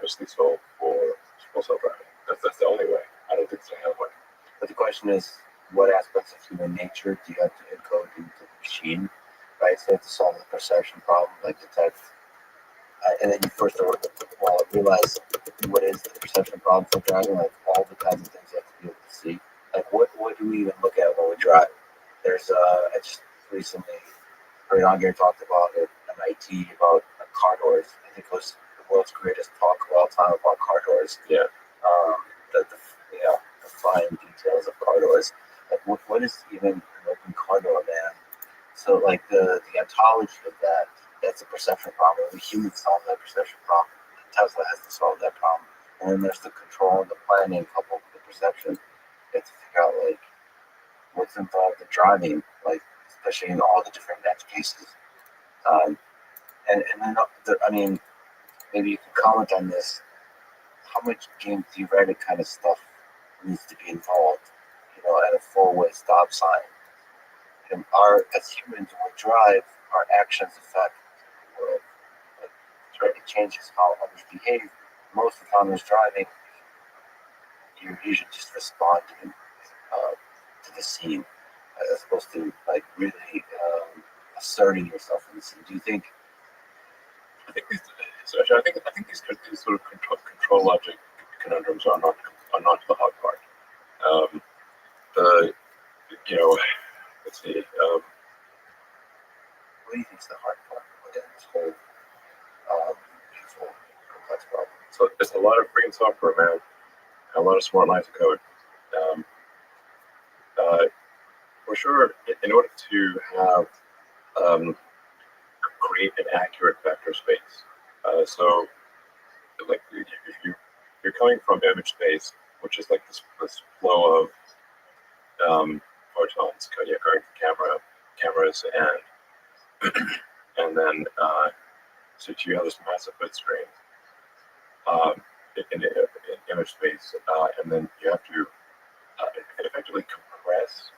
obviously solve for full self-driving. That's the only way. I don't think there's any other way. But the question is, what aspects of human nature do you have to encode into the machine, right? So you have to solve the perception problem, like detect, and then you first realize what is the perception problem for driving, like all the kinds of things you have to be able to see. Like what do we even look at when we drive? There's I just recently heard Andre talked about it at MIT about car doors. I think it was the world's greatest talk of all time about car doors. Yeah. The fine details of car doors. Like what is even an open car door, man? So like the ontology of that's a perception problem. We humans solve that perception problem. Tesla has to solve that problem. And then there's the control and the planning coupled with the perception. You have to figure out like what's involved in driving, like especially in all the different edge cases. And then I mean, maybe you can comment on this. How much game theoretic kind of stuff needs to be involved, at a four-way stop sign? And as humans, when we drive, our actions affect the world. Like, it changes how others behave. Most of the time, when driving, you're usually just responding to the scene, as opposed to like really asserting yourself in the scene. Do you think? I think these sort of control logic conundrums are not the hard part. Let's see. What do you think is the hard part within this whole beautiful, complex problem? So there's a lot of freaking software, man. A lot of smart lines of code. For sure, in order to have create an accurate vector space. So, like, if you're coming from image space, which is like this flow of photons going from cameras, and then so you have this massive bit stream in image space, and then you have to effectively compress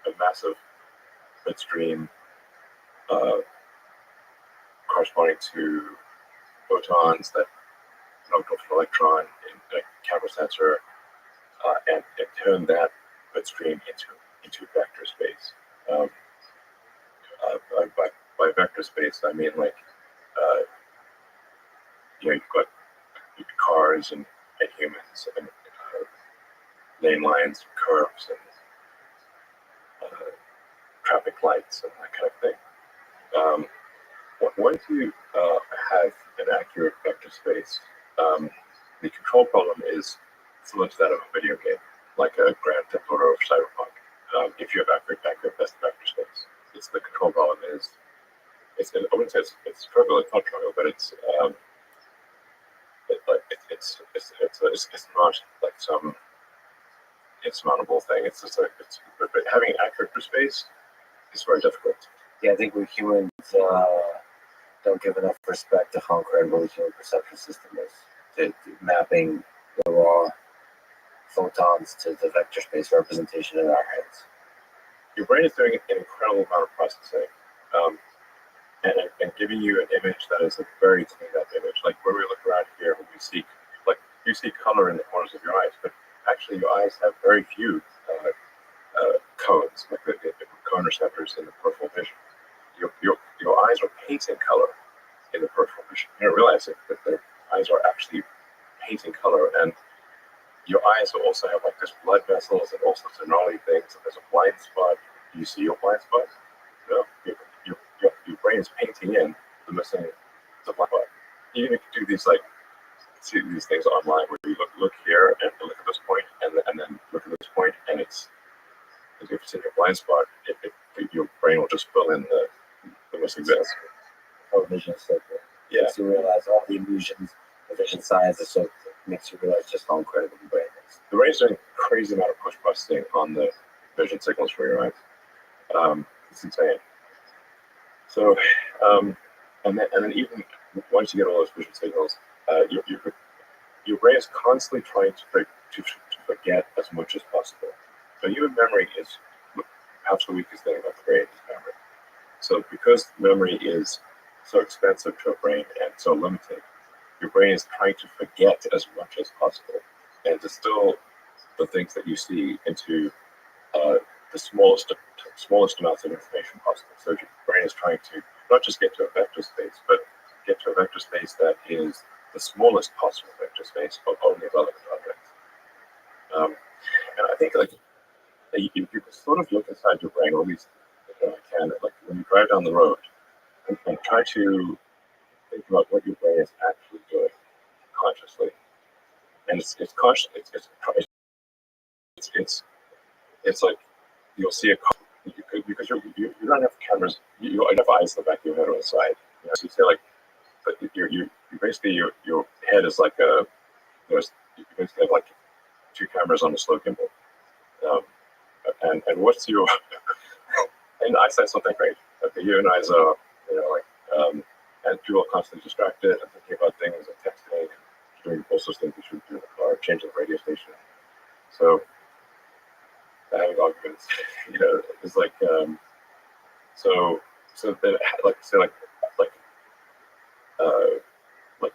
a massive bit stream corresponding to photons that knocked off an electron in a camera sensor, and turn that bit stream into vector space. By vector space, I mean like you've got cars and humans and lane lines, curves, and traffic lights and that kind of thing. Once you have an accurate vector space, the control problem is similar to that of a video game, like a Grand Theft Auto or Cyberpunk. If you have accurate vector space, it's the control problem is. I wouldn't say it's trivial. It's not trivial, but it's not like some insurmountable thing. It's just but having an accurate space is very difficult. Yeah, I think we humans don't give enough respect to how incredible the human perception system is. To mapping the raw photons to the vector space representation in our heads. Your brain is doing an incredible amount of processing, and giving you an image that is a very cleaned up image. Like when we look around here, we see, like, you see color in the corners of your eyes, but actually your eyes have very few cones, like the cone receptors in the peripheral vision. Your eyes are painting color in the peripheral vision. You don't realize it, but their eyes are actually painting color, and your eyes also have like this blood vessels and all sorts of gnarly things. And there's a blind spot. Do you see your blind spot? Your brain is painting in the missing blind spot. Even if you do these see these things online where you look here and look at this point and then look at this point, and it's if it's in your blind spot, your brain will just fill in the missing bits. Oh, vision circle. Yeah. Makes you realize all the illusions of vision science, so it makes you realize just how incredible the brain is. The brain's doing a crazy amount of post processing on the vision signals for your eyes. It's insane. So, and then even once you get all those vision signals, your brain is constantly trying to forget as much as possible. So human memory is perhaps the weakest thing about the brain is memory. So because memory is so expensive to a brain and so limited, your brain is trying to forget as much as possible and distill the things that you see into the smallest amounts of information possible. So your brain is trying to not just get to a vector space, but get to a vector space that is the smallest possible vector space of only relevant objects. And I think like you can sort of look inside your brain, or at least I can, like when you drive down the road, and try to think about what your brain is actually doing consciously. And it's conscious. It's like you'll see a car because you don't have cameras. You don't have eyes in the back of your head or the side. You know, so you say like, but you basically your head is like you basically have like two cameras on a slow gimbal. And what's your and eyesight's not that great. Okay, your eyes are and people are constantly distracted and thinking about things and texting and doing all sorts of things you should do in the car, changing the radio station. So having arguments, it's like so then like say like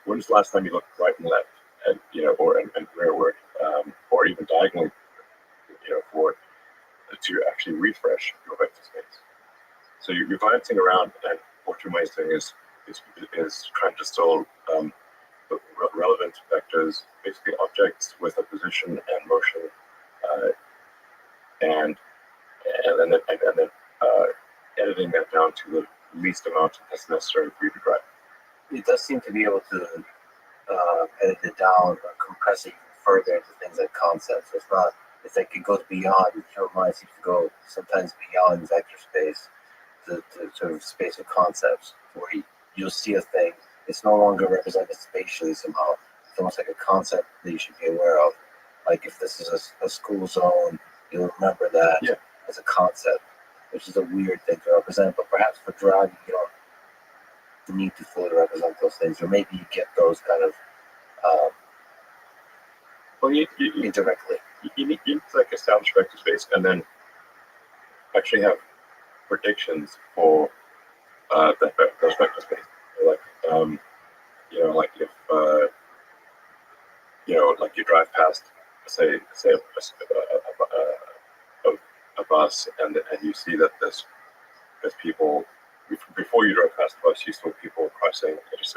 when's the last time you looked right and left and and rearward or even diagonally forward to actually refresh your vector space. So you're glancing around, and what your mind's doing is trying to distill relevant vectors, basically objects with a position and motion, and then editing that down to the least amount that's necessary for you to drive. It does seem to be able to edit it down or compress it further into things like concepts. It's like it goes beyond. Your mind seems to go sometimes beyond vector space to sort of space of concepts, where you'll see a thing. It's no longer represented spatially somehow. It's almost like a concept that you should be aware of. Like if this is a school zone, you'll remember that as a concept, which is a weird thing to represent. But perhaps for driving, you don't need to fully represent those things, or maybe you get those kind of indirectly. You need to like establish vector space and then actually have predictions for those vector space. Like like if like you drive past say a bus and you see that there's people before you drive past the bus, you saw people crossing. Just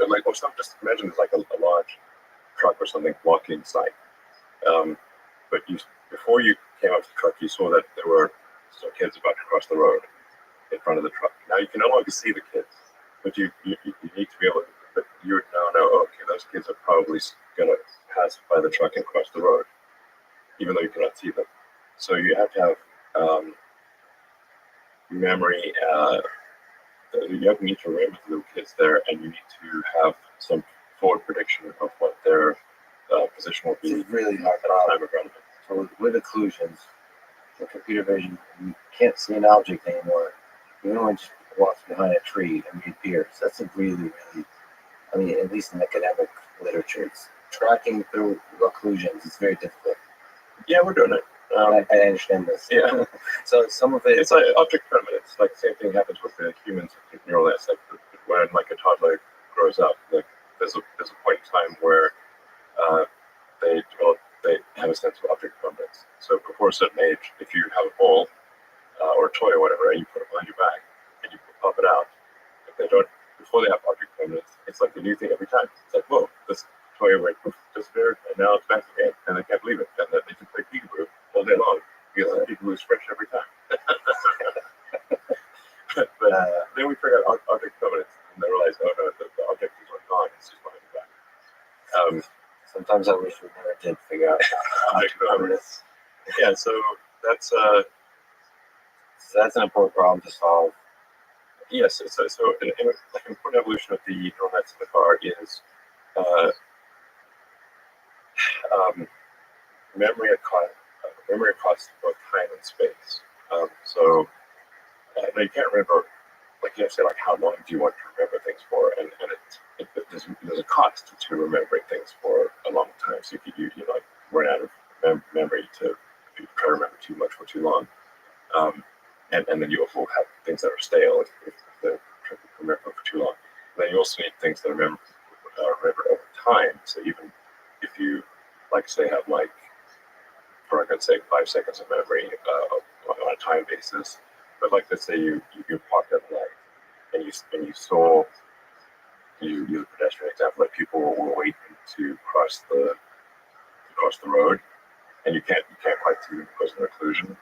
imagine it's like a large truck or something blocking the sight. But before you came up to the truck, you saw that there were some kids about to cross the road in front of the truck. Now you can no longer see the kids, but you need to be able to. But you now know, okay, those kids are probably going to pass by the truck and cross the road, even though you cannot see them. So you have to have memory. You need to remember the little kids there, and you need to have some forward prediction of what their position will be. It's really hard problem. So with occlusions, in computer vision, you can't see an object anymore. You know, just walks behind a tree and reappears. That's a really, at least in academic literature, it's tracking through occlusions. It's very difficult. Yeah, we're doing it. I understand this. Yeah. So some of it's like object permanence. Like the same thing happens with the humans with neural nets. Like when like a toddler grows up, like there's a point in time where they have a sense of object permanence. So before a certain age, if you have a ball or a toy or whatever, and you put it behind your back and you pop it out, if they don't, before they have object permanence, it's like a new thing every time. It's like, whoa, this toy went disappeared and now it's back again, and they can't believe it. And they can play peekaboo all day long because the peekaboo is fresh every time. but then we figure out object permanence, and they realize, oh no, the object is not gone, it's just behind your back. Sometimes I wish we never did figure out object permanence. Yeah, so that's an important problem to solve. Yes, so an important evolution of the neural nets in the car is memory across both time and space. So now you can't remember, like you have to say, like how long do you want to remember things for, and there's a cost to remembering things for a long time. So you like run out of memory if you try to remember too much for too long, and then you also have things that are stale if they remember for too long. Then you also need things that are remembered over time. So even if you, like, say, have like, for argument's sake, 5 seconds of memory on a time basis, but like, let's say you parked at a light and you saw, you use a pedestrian example, like people were waiting to cross the road, and you can't quite see them because of the occlusion,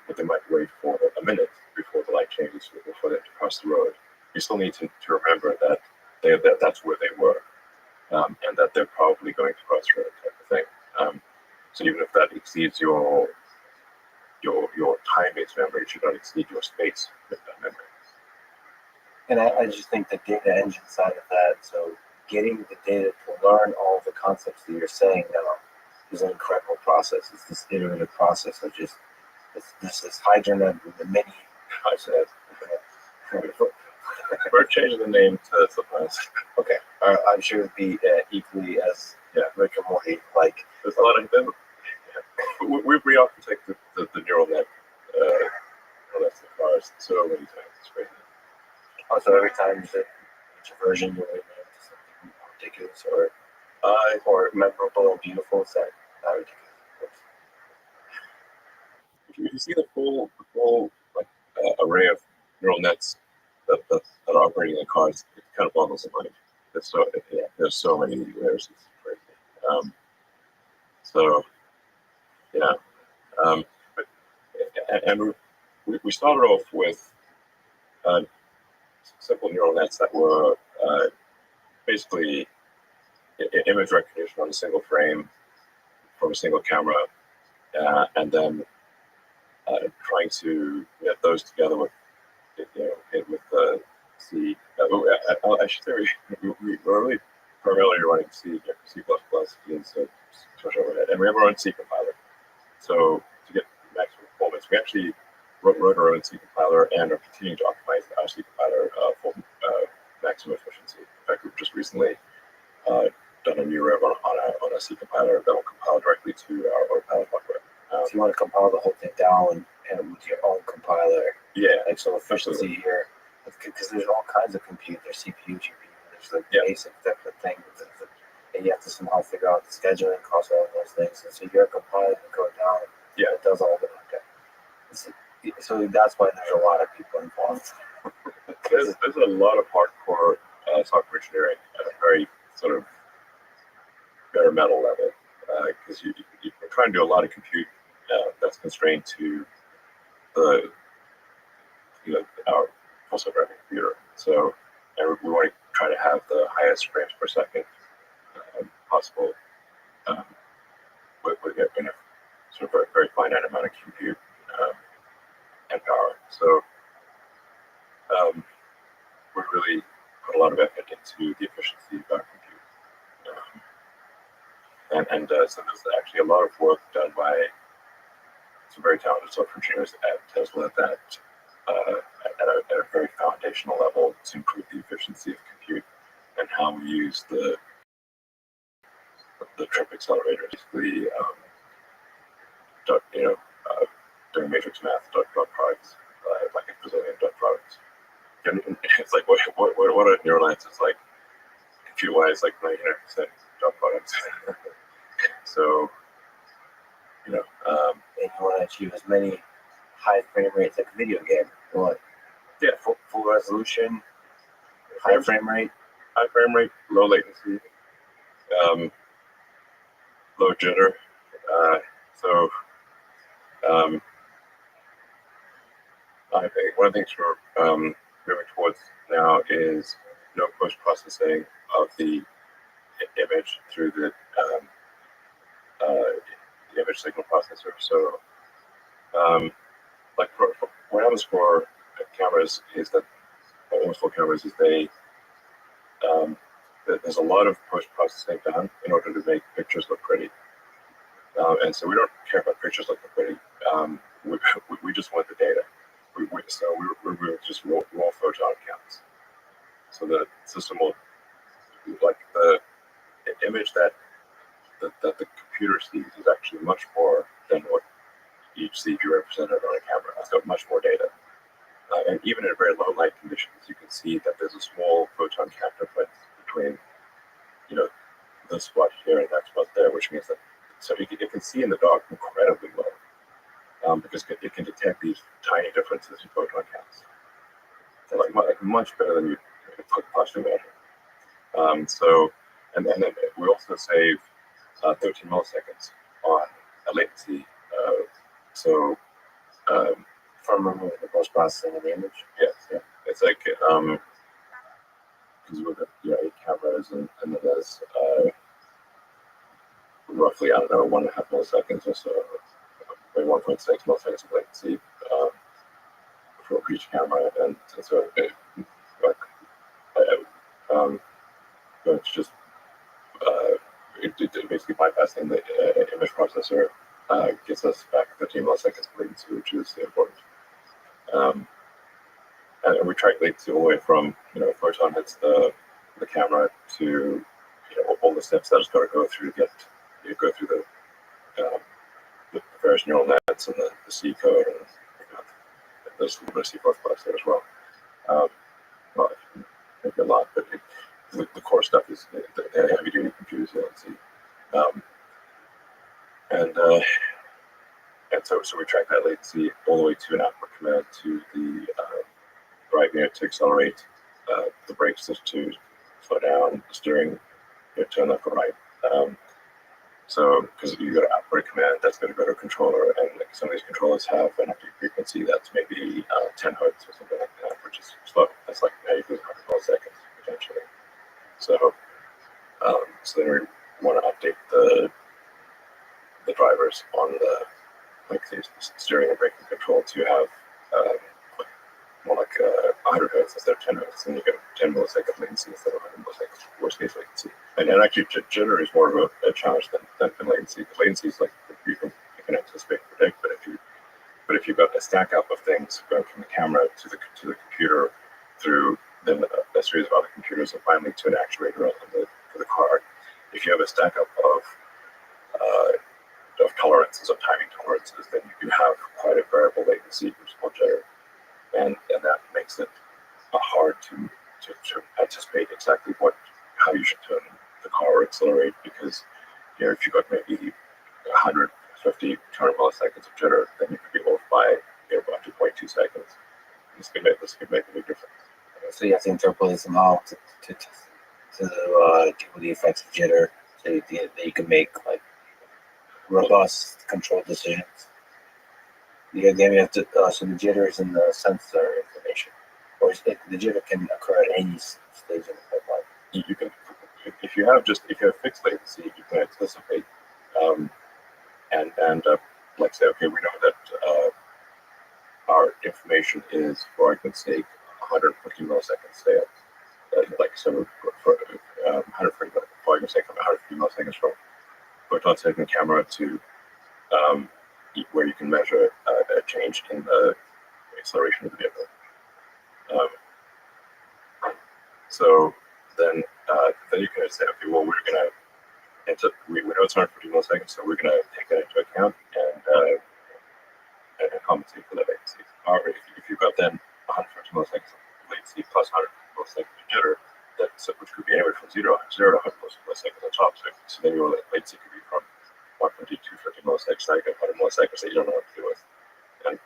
but they might wait for a minute before the light changes before they have to cross the road. You still need to remember that that's where they were, and that they're probably going to cross the road, type of thing. So even if that exceeds your time-based memory, it should not exceed your space memory. And I just think the data engine side of that, so getting the data to learn all the concepts that you're saying now is an incredible process. It's this iterative process of just this hydrant and the mini. We're changing the name to something. Okay, I'm sure it'd be equally as Rick and Morty. Like, there's a lot of them. We often take the neural net. That's the cars so many times. It's crazy. Also, every time there's a version, you'll name it something ridiculous or memorable or beautiful. So not ridiculous. If you see the full like array of neural nets that are operating in cars, it kind of boggles the mind. There's so many layers. It's crazy. So yeah, and we started off with simple neural nets that were basically image recognition on a single frame from a single camera, and then trying to knit those together with the C. I should say we were really primarily running C, C++, and we have our own C compiler. So to get maximum performance, we actually wrote our own C compiler and are continuing to optimize our C compiler for maximum efficiency. In fact, we've just recently done a new rev on a C compiler that will compile directly to our pilot hardware. So you want to compile the whole thing down and with your own compiler. Yeah. Like, so efficiency here, because there's all kinds of compute. There's CPU, GPU, there's the basic type of thing. And you have to somehow figure out the scheduling across all of those things. And so you're compiling and go down. Yeah. It does all the so that's why there's a lot of people involved. There's a lot of hardcore software engineering at a very sort of bare metal level, because you're trying to do a lot of compute that's constrained to our full self-driving computer. So, and we want to try to have the highest frames per second possible with a sort of very, very finite amount of compute and power. So we really put a lot of effort into the efficiency of our compute. So there's actually a lot of work done by some very talented software engineers at Tesla that at a very foundational level to improve the efficiency of compute and how we use the trip accelerator, basically, doing matrix math, dot products, like a bazillion dot products. And it's like, what are neural nets? It's like, compute-wise, like 99% dot products. So, and you want to achieve as many high frame rates like a video game. You want full resolution, high frame rate, low latency, low jitter. I think one of the things we're moving towards now is no post-processing of the image through the image signal processor. So, like what happens for cameras is that almost all cameras is there's a lot of post-processing done in order to make pictures look pretty, and so we don't care about pictures looking pretty. We just want the data. So we're just raw photon counts. So the system will, like, the image that the computer sees is actually much more than what each CPU represented on a camera. It's got much more data. And even in very low light conditions, you can see that there's a small photon gap difference between, you know, this spot here and that spot there, which means that so it can see in the dark incredibly well, because it can detect these tiny differences in photon counts. So like much better than you could possibly imagine. And then we also save 13 milliseconds on latency. So from removing the post processing of the image. yes, yeah, it's like because with 8 cameras and then there's roughly, I don't know, 1.5 milliseconds or so, maybe 1.6 milliseconds of latency for each camera, and so like it's just it basically bypassing the image processor gets us back 13 milliseconds of latency, which is important. And we track latency all the way from photon hits the camera to all the steps that it's got to go through to go through the various neural nets and the C code, and there's a little bit of C++ there as well. Well, maybe a lot, but the core stuff is the heavy duty computers, latency. And so we track that latency all the way to an output command to the drive unit to accelerate, the brakes to slow down, the steering turn left or right. So because you got an output command that's going to go to a controller, and like some of these controllers have an update frequency that's maybe 10 hertz or something like that, which is slow. That's like maybe 100 milliseconds potentially. So then we want to update the drivers on the steering and braking control to have more like 100 hertz instead of 10 hertz, and you get 10 millisecond latency instead of 100 milliseconds worst case latency. And actually, jitter is more of a challenge than latency. The latency is like you can anticipate and predict, but if you've got a stack up of things going from the camera to the computer through then a series of other computers and finally to an actuator for the car, if you have a stack up of tolerances, of timing tolerances, then you do have quite a variable latency, which is called jitter, and that makes it hard to anticipate exactly how you should turn the car or accelerate, because if you've got maybe 150, 200 milliseconds of jitter, then you could be off by up to 0.2 seconds. This could make a big difference. So you have to interpolate somehow to deal with the effects of jitter, so that you can make like robust control decisions. Then you have to so the jitter is in the sensor information, or the jitter can occur at any stage in the pipeline. You can, if you have fixed latency, you can anticipate and like say, okay, we know that our information is, for argument's sake, 150 milliseconds stale. Like so, for 150, for argument's sake, 150 milliseconds from photon signal camera to where you can measure a change in the acceleration of the vehicle. So then you can say, okay, well, we're gonna we know it's 150 milliseconds, so we're gonna take that into account and compensate for that latency. However, if you've got then 150 milliseconds of latency plus 100 milliseconds of jitter, which could be anywhere from 0 to 100 milliseconds on top. So then your latency could be from 150 to 250 milliseconds, now you got 100 milliseconds that you don't know what to do with. And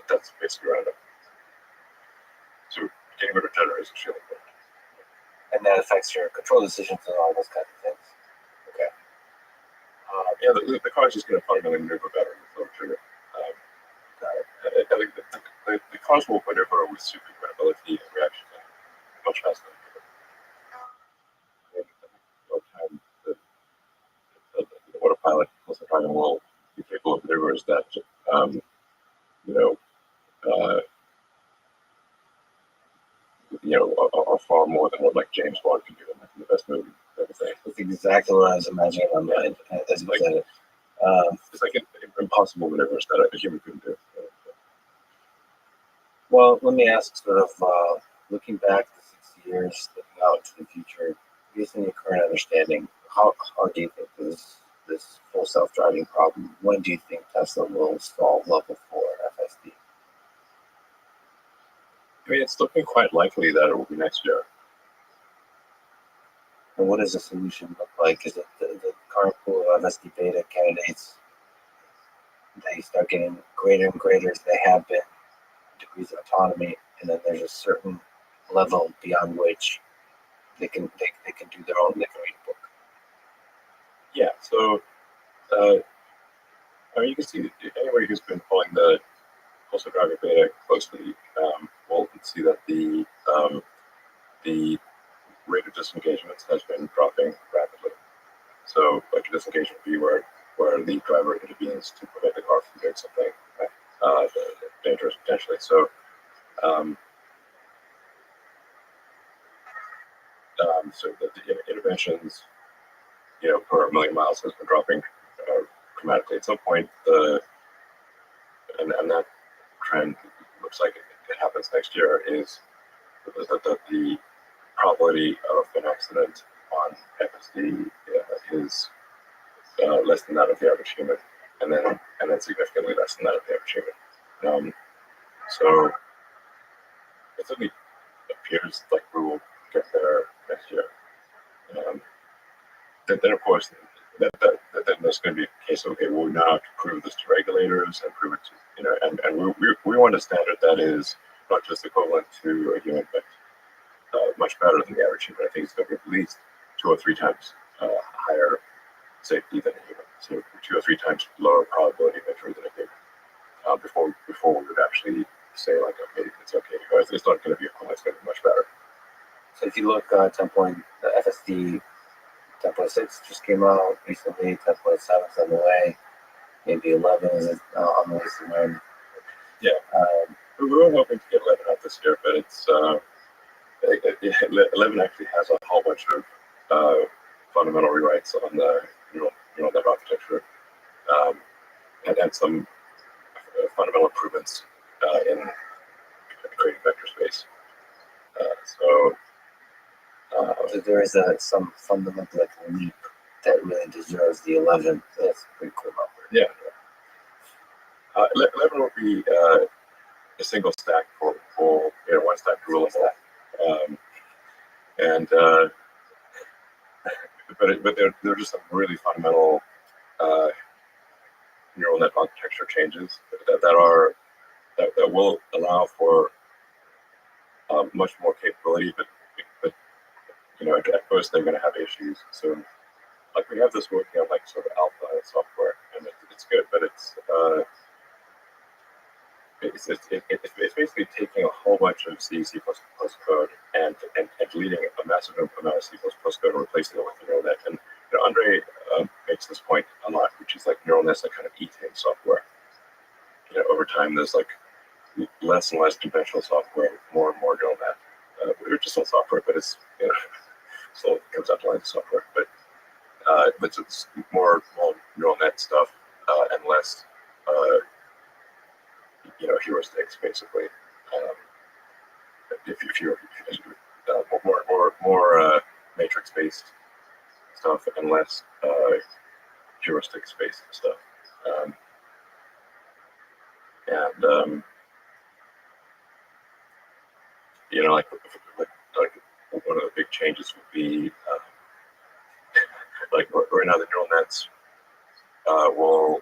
that's basically random. So getting rid of jitter is extremely important. And that affects your control decisions and all those kinds of things. Okay. Yeah, the car is just going to fundamentally maneuver better with low jitter. I think the cars will maneuver with super credibility and reaction time much faster than people. Over time, the autopilot plus the driving will be capable of maneuvers that are far more than what like James Bond can do in like, the best movie. That's exactly what I was imagining in my mind as you said it. It's like impossible maneuvers that a human couldn't do. Well, let me ask, sort of looking back to 60 years, looking out to the future, using your current understanding, how do you think this full self-driving problem, when do you think Tesla will solve level 4 FSD? I mean, it's looking quite likely that it will be next year. And what does the solution look like? Is it the current pool of FSD beta candidates? They start getting greater and greater as they have been degrees of autonomy, and then there's a certain level beyond which they can do their own. They can read a book. Yeah. So, I mean, you can see anybody who's been following the pulsar driver beta closely will see that the rate of disengagements has been dropping rapidly. So, like a disengagement B where the driver intervenes to prevent the car from doing something dangerous potentially. So, so the interventions, per million miles has been dropping dramatically. At some point, and that trend looks like it happens next year, is that the probability of an accident on FSD is less than that of the average human, and then significantly less than that of the average human. So it certainly appears like we will get there next year. Then of course, then there's going to be a case of, okay, well, we now have to prove this to regulators and prove it to, and we want a standard that is not just equivalent to a human, but much better than the average human. I think it's going to be at least 2 or 3 times higher safety than a human, so 2 or 3 times lower probability of injury than a human. Before we would actually say, like, okay, it's okay, it's not going to be equivalent, it's going to be much better. So if you look, 10 point, the FSD 10.6 just came out recently, 10.7 is on the way, maybe 11 is on the way somewhere. Yeah, we were hoping to get 11 out this year, but it's 11 actually has a whole bunch of fundamental rewrites on the neural net architecture, and some fundamental improvements in creating vector space. So there is some fundamental leap that really deserves the 11. That's pretty cool number. Yeah. 11 will be a single stack for one stack rule. And but there are just some really fundamental neural net architecture changes that will allow for much more capability, but at first they're going to have issues. So, like, we have this working on, like, sort of alpha software, and it's good, but it's basically taking a whole bunch of C code and deleting a massive amount of C code and replacing it with neural net. And Andre makes this point a lot, which is like neural nets are kind of eating software. Over time, there's like less and less conventional software, more and more neural net. We're just on software, but it's so it comes out to line of software. But it's more neural net stuff and less heuristics, basically. If you're more matrix based stuff and less heuristics based stuff. Like one of the big changes would be like right now the neural nets will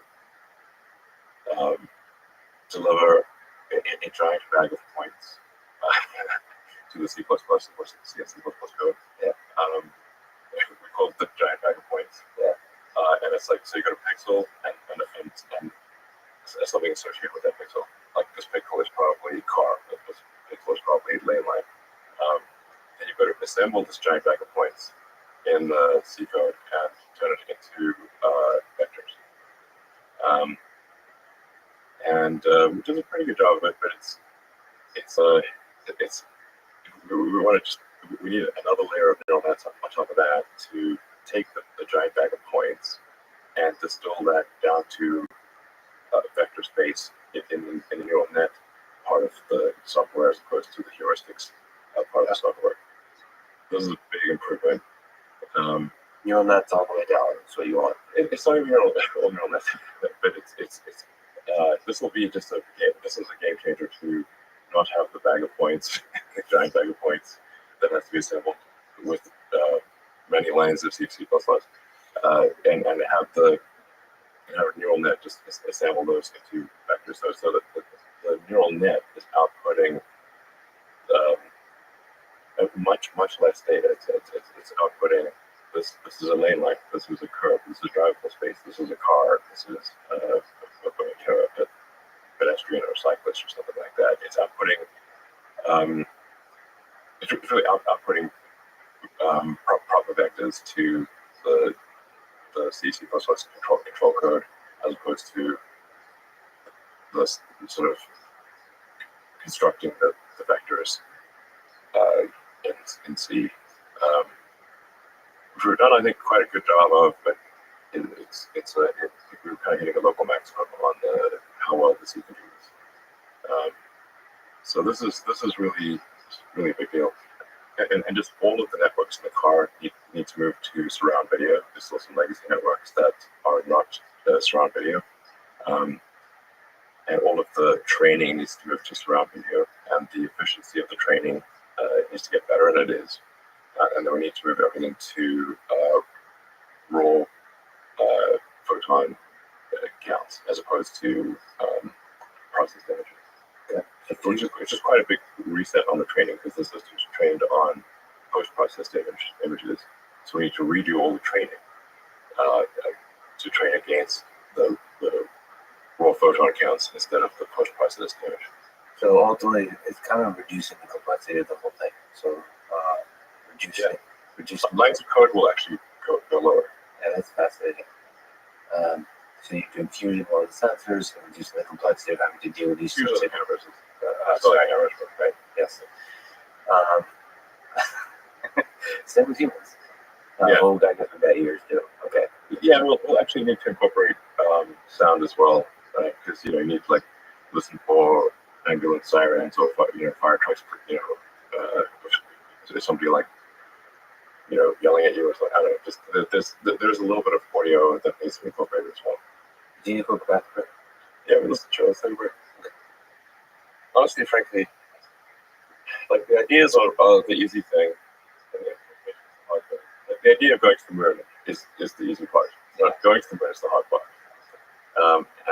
deliver a giant bag of points to the C++ or C and C++ code. Yeah. We call it the giant bag of points. Yeah. And it's like, so you got a pixel and something associated with that pixel. Like, this pixel is probably car. This pixel is probably lane line. And you've got to assemble this giant bag of points in the C code and turn it into vectors. And we did a pretty good job of it, but we need another layer of neural nets on top of that to take the giant bag of points and distill that down to vector space in the neural net part of the software as opposed to the heuristics part of the software. This is a big improvement. Neural nets all the way down. That's what you want. It's not even neural nets, but it's this will be this is a game changer to not have the bag of points, the giant bag of points that has to be assembled with many lines of C++, and have the neural net just assemble those into vectors, so that the neural net is outputting much less data. It's outputting this. This is a lane length. This is a curve. This is drivable space. This is a car. This is a pedestrian or cyclist or something like that. It's outputting. It's really outputting proper vectors to the C++ control code, as opposed to the sort of constructing the vectors in C. Which we've done, I think, quite a good job of, but we're kind of hitting a local maximum on how well the C can do this. So this is really a big deal. And just all of the networks in the car need to move to surround video. There's still some legacy networks that are not surround video. And all of the training needs to move to surround video, and the efficiency of the training needs to get better, and it is. And then we need to move everything to raw photon counts, as opposed to processed images. Yeah. Which is quite a big reset on the training, because the system's trained on post-processed images. So we need to redo all the training to train against the raw photon counts instead of the post-processed image. So ultimately, it's kind of reducing the complexity of the whole thing. So reducing lines of code will actually go lower. Yeah, that's fascinating. So you can fuse more of the sensors and reduce the complexity of having to deal with these. Usually universes. Right? Yes. Same with humans. Oh, I guess we've got ears too. Okay. Yeah, we'll actually need to incorporate sound as well, because you need to listen for ambulance sirens or fire trucks. Somebody yelling at you or something. I don't know. Just there's a little bit of audio that needs to be incorporated as well. Do you go back for it? Yeah, we listen to shows everywhere. Honestly, frankly, the ideas are the easy thing. The idea of going to the moon is the easy part. Going to the moon is the hard part.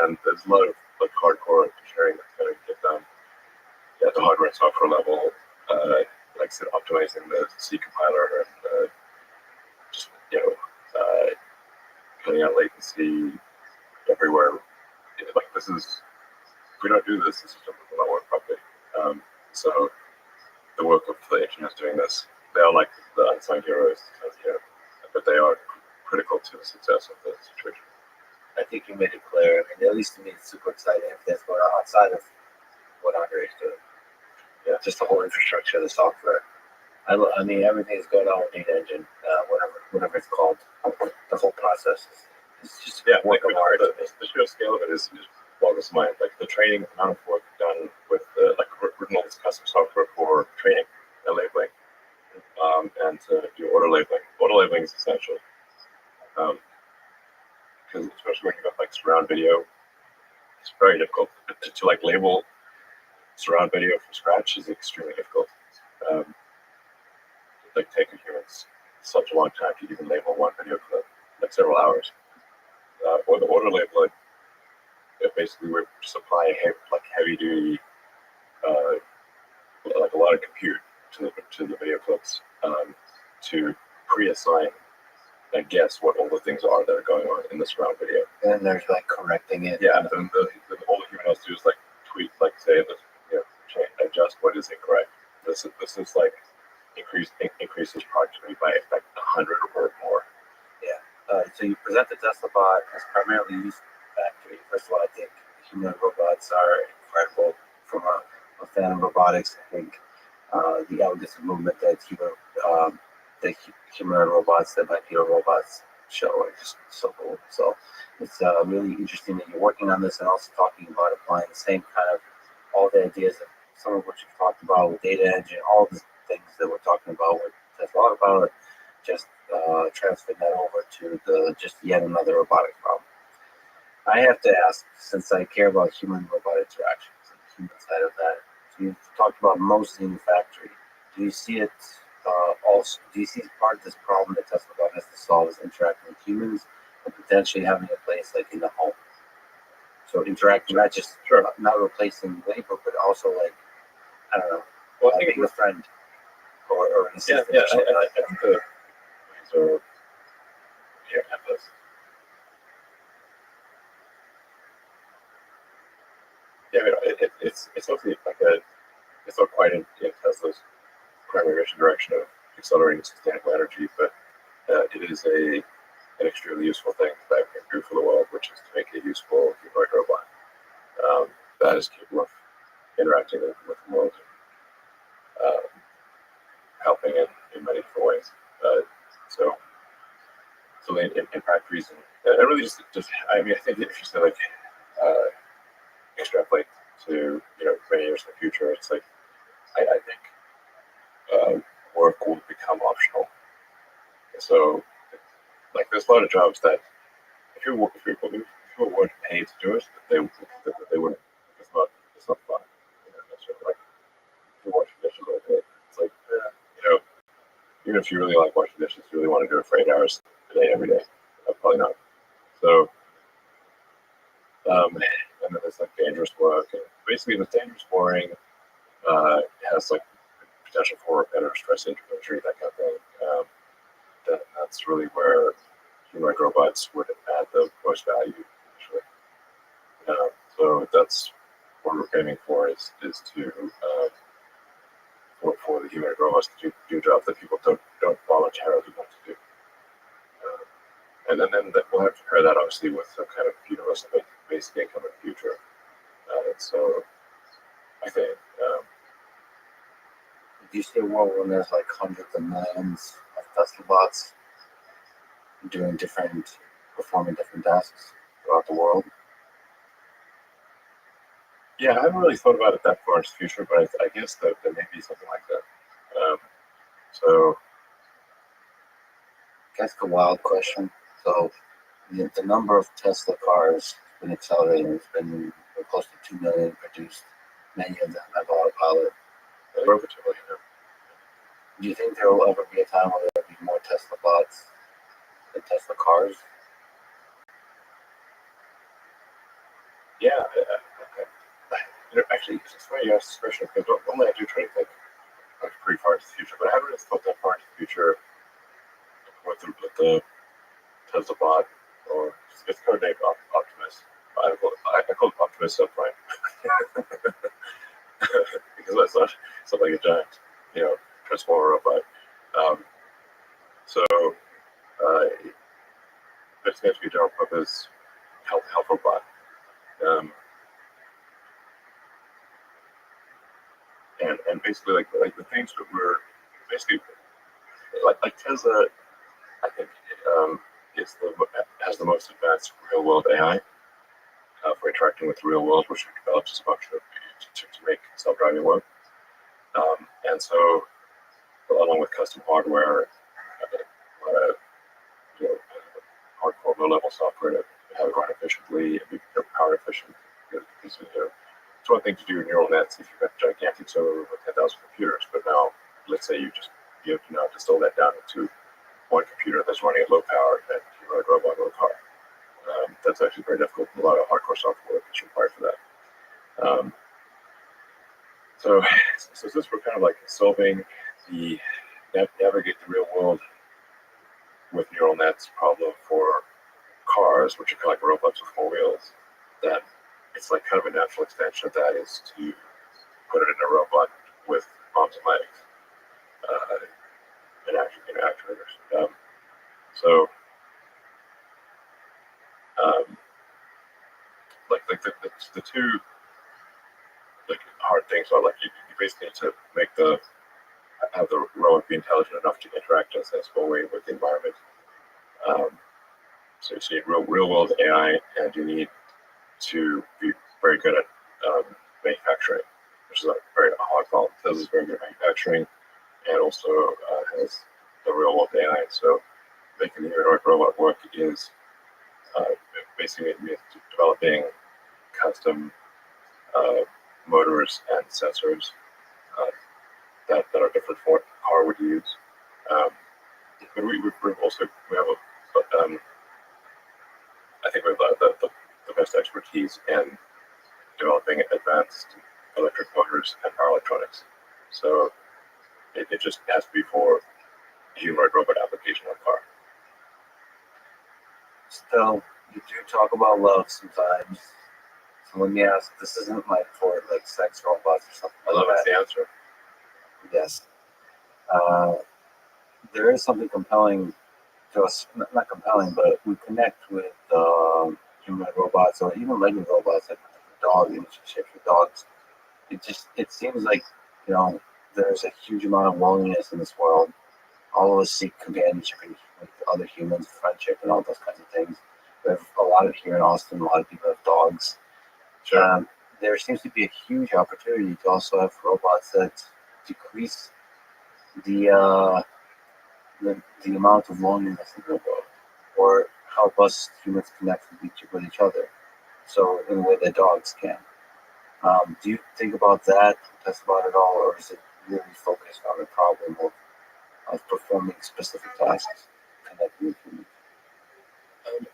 And there's a lot of hardcore engineering that's going to get done at the hardware and software level, like I said, optimizing the C compiler and just cutting out latency everywhere. If we don't do this, the system will not work properly. So the work of the engineers doing this, they are like the unsung heroes, but they are critical to the success of the situation. I think you made it clear. I mean, at least to me, it's super exciting if that's going on outside of what Andre is doing. Yeah, just the whole infrastructure, the software. I mean, everything is going on with Data Engine, whatever it's called. The whole process is just work of art. The sheer scale of it is just boggles the mind. The training amount of work done with written all this custom software for training and labeling, and to do auto labeling. Auto labeling is essential, because especially when you got surround video, it's very difficult to label surround video from scratch is extremely difficult. Taking humans such a long time to even label one video clip, several hours. Or the auto labeling, basically we're supplying heavy duty, a lot of compute to the video clips, to pre-assign and guess what all the things are that are going on in the surround video. And then there's correcting it. Yeah, and all the human has to do is tweak, say this, change, adjust what is incorrect. This is increases productivity by 100 or more. Yeah. So you present the Tesla bot as primarily used factory. First of all, I think human robots are incredible. From a fan of robotics, I think the elegance of movement that the humanoid robots, the bipedal robots show are just so cool. So it's really interesting that you're working on this and also talking about applying the same kind of all the ideas of some of what you've talked about with Data Engine, all the things that we're talking about with Tesla about, just transferring that over to just yet another robotic problem. I have to ask, since I care about human-robot interactions and the human side of that, to you've talked about mostly in the factory. Do you see it also? Do you see part of this problem that Tesla Bot has to solve is interacting with humans and potentially having a place like in the home? So interacting, not just not replacing labor, but also like I don't know, Well, I think being a friend or an assistant. I think the so here have this. Yeah, I mean, it's mostly like it's not quite in Tesla's primary mission direction of accelerating sustainable energy, but it is an extremely useful thing that we can do for the world, which is to make a useful humanoid robot that is capable of interacting with the world and helping in many different ways. So in factories and really just I mean I think if you say like extrapolate to many years in the future, it's like I think work will become optional. So like there's a lot of jobs that if people weren't paid to do it, they wouldn't. It's not fun. Necessarily. Like if you wash dishes all day, it's like even if you really like washing dishes, you really want to do it for 8 hours a day every day. Probably not. So and then there's like dangerous work, and basically the dangerous boring has like potential for repetitive stress injury, that kind of thing. That's really where humanoid robots would add the most value, actually. So that's what we're aiming for is to for the humanoid robots to do jobs that people don't voluntarily want to do. And then we'll have to pair that obviously with some kind of universal basic income in the future. So I think. Do you see a world when there's like hundreds of millions of Tesla bots performing different tasks throughout the world? Yeah, I haven't really thought about it that far into the future, but I guess that there may be something like that. So, That's a wild question. So, the number of Tesla cars has been accelerating. It's been close to 2 million produced. Many of them have autopilot. relatively, Do you think there will ever be a time where there will be more Tesla bots than Tesla cars? yeah. Actually, it's funny you asked this question because normally I do try to think pretty far into the future, but I haven't really thought that far into the future with the Tesla bot, or it's codenamed Optimus. I call it Optimus Subprime because that's not something like a giant, transformer robot. So it's going to be a general purpose health robot. And basically like the things that we're basically like Tesla, I think has the most advanced real world AI for interacting with the real world, which develops as a function of to make self-driving work. And so along with custom hardware, you know, hardcore low-level software to have it run efficiently and be power efficient. Because, it's one thing to do neural nets if you've got a gigantic server with 10,000 computers, but now let's say you have to now distill that down into one computer that's running at low power and you run a robot or a car. That's actually very difficult. A lot of hardcore software is required for that. So since we're kind of like solving the navigate the real world with neural nets problem for cars, which are kind of like robots with four wheels, then it's like kind of a natural extension of that is to put it in a robot with arms and legs and actuators. So like the two like hard things are like you basically need to have the robot be intelligent enough to interact in a sensible way with the environment. So you need real world AI, and you need to be very good at manufacturing, which is a very hard problem. Tesla's very good at manufacturing, and also has the real world AI. So making the humanoid robot work is basically developing custom motors and sensors uh, that a different car would use. Um, but we've also we have I think we have the best expertise in developing advanced electric motors and power electronics. So it just has to be for humanoid robot application on car. Still, you do talk about love sometimes. So let me ask, this isn't like for like sex robots or something I like love is that. the answer. Yes. Uh, there is something compelling to us, not compelling, but we connect with humanoid robots or even Lego robots, like dogs, shapes with dogs. It seems like, you know, there's a huge amount of loneliness in this world. All of us seek companionship with other humans, friendship, and all those kinds of things. We have a lot of here in Austin. A lot of people have dogs. Sure. There seems to be a huge opportunity to also have robots that decrease the the amount of loneliness in the world, or help us humans connect with each other. So in a way that dogs can. Do you think about that? Test about it all, or is it really focused on the problem of performing specific tasks, connecting with humans? Um,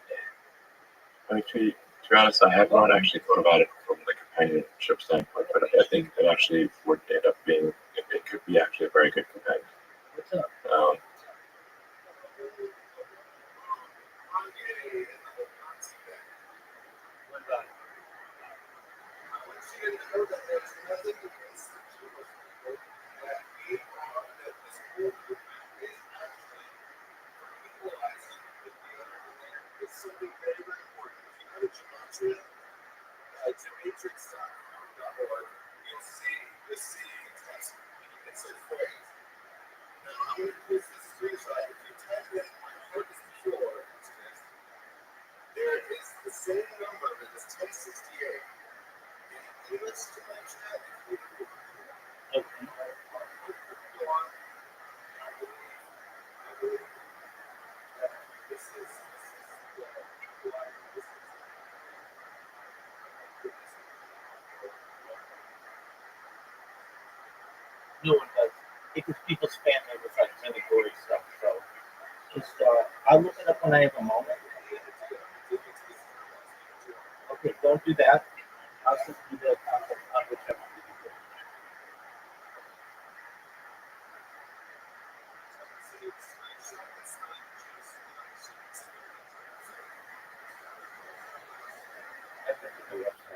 I mean, to be honest, I have not actually thought about it from the companionship standpoint, but I think it actually would end up being, it could be actually a very good companion. Um, No one does. Because people's family was like really gory stuff. So just I'll look it up when I have a moment. Okay, don't do that. I'll just do the on whichever one you do. I think the website.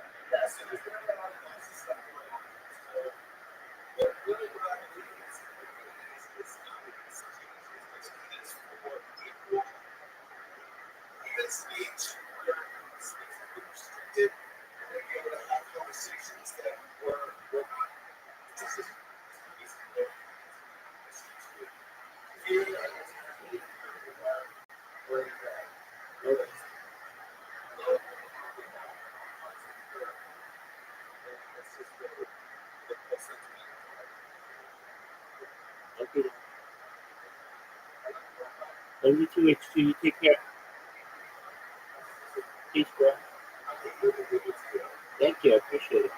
Okay. Love you too, H2. You take care. Peace, bro. Thank you. I appreciate it.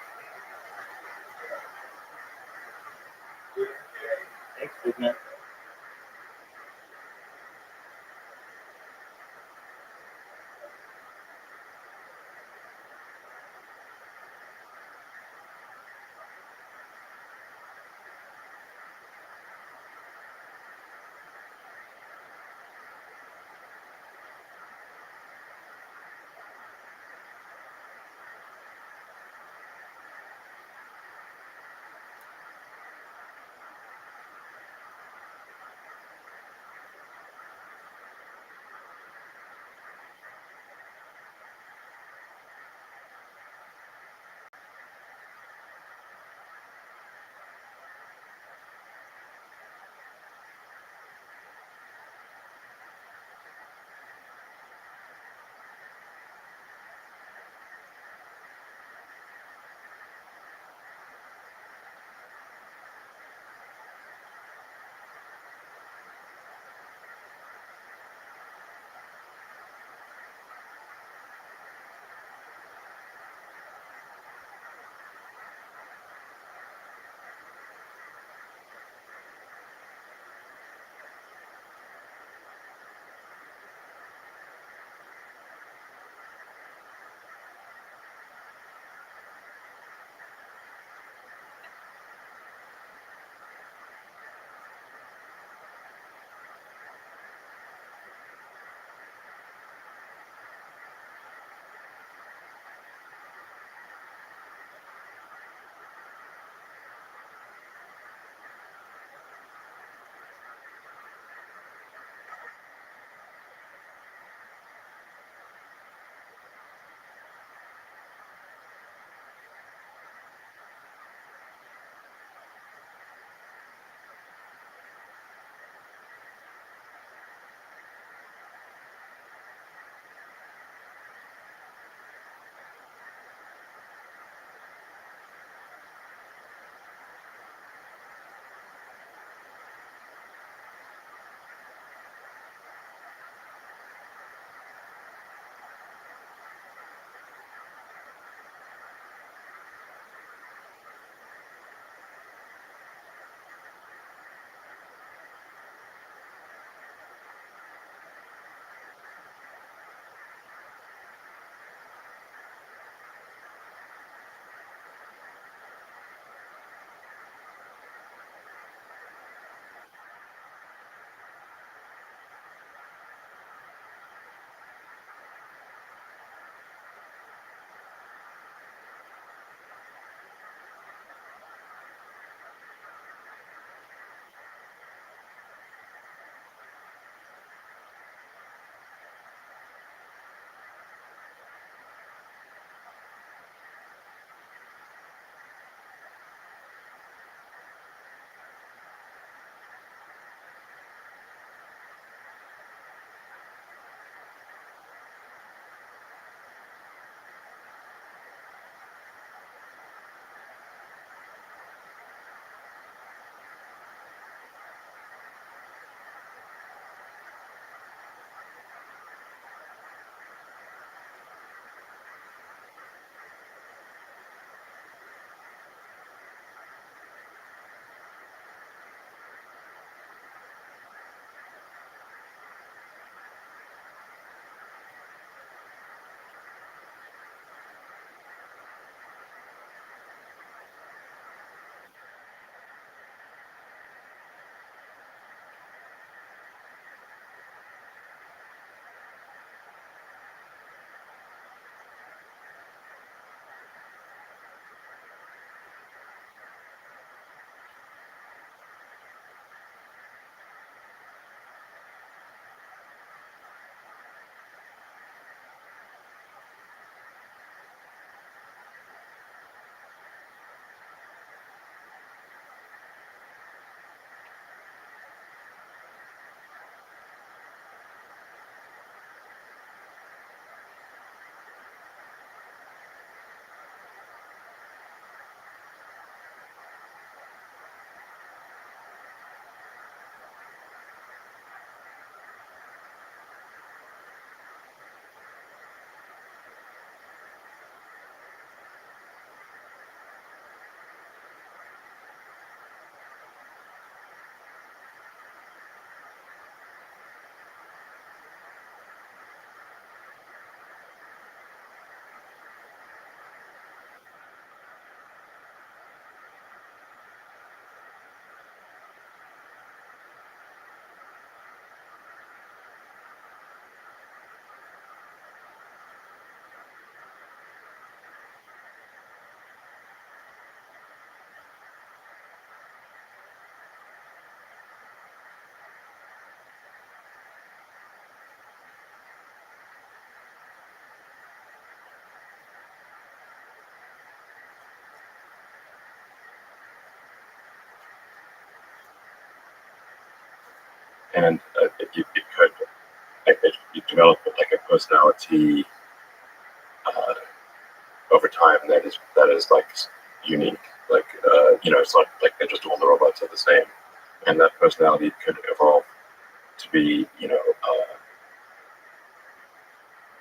Thanks, good man. and you develop like a personality over time that is like unique. Like it's not like they're just all the robots are the same, and that personality could evolve to be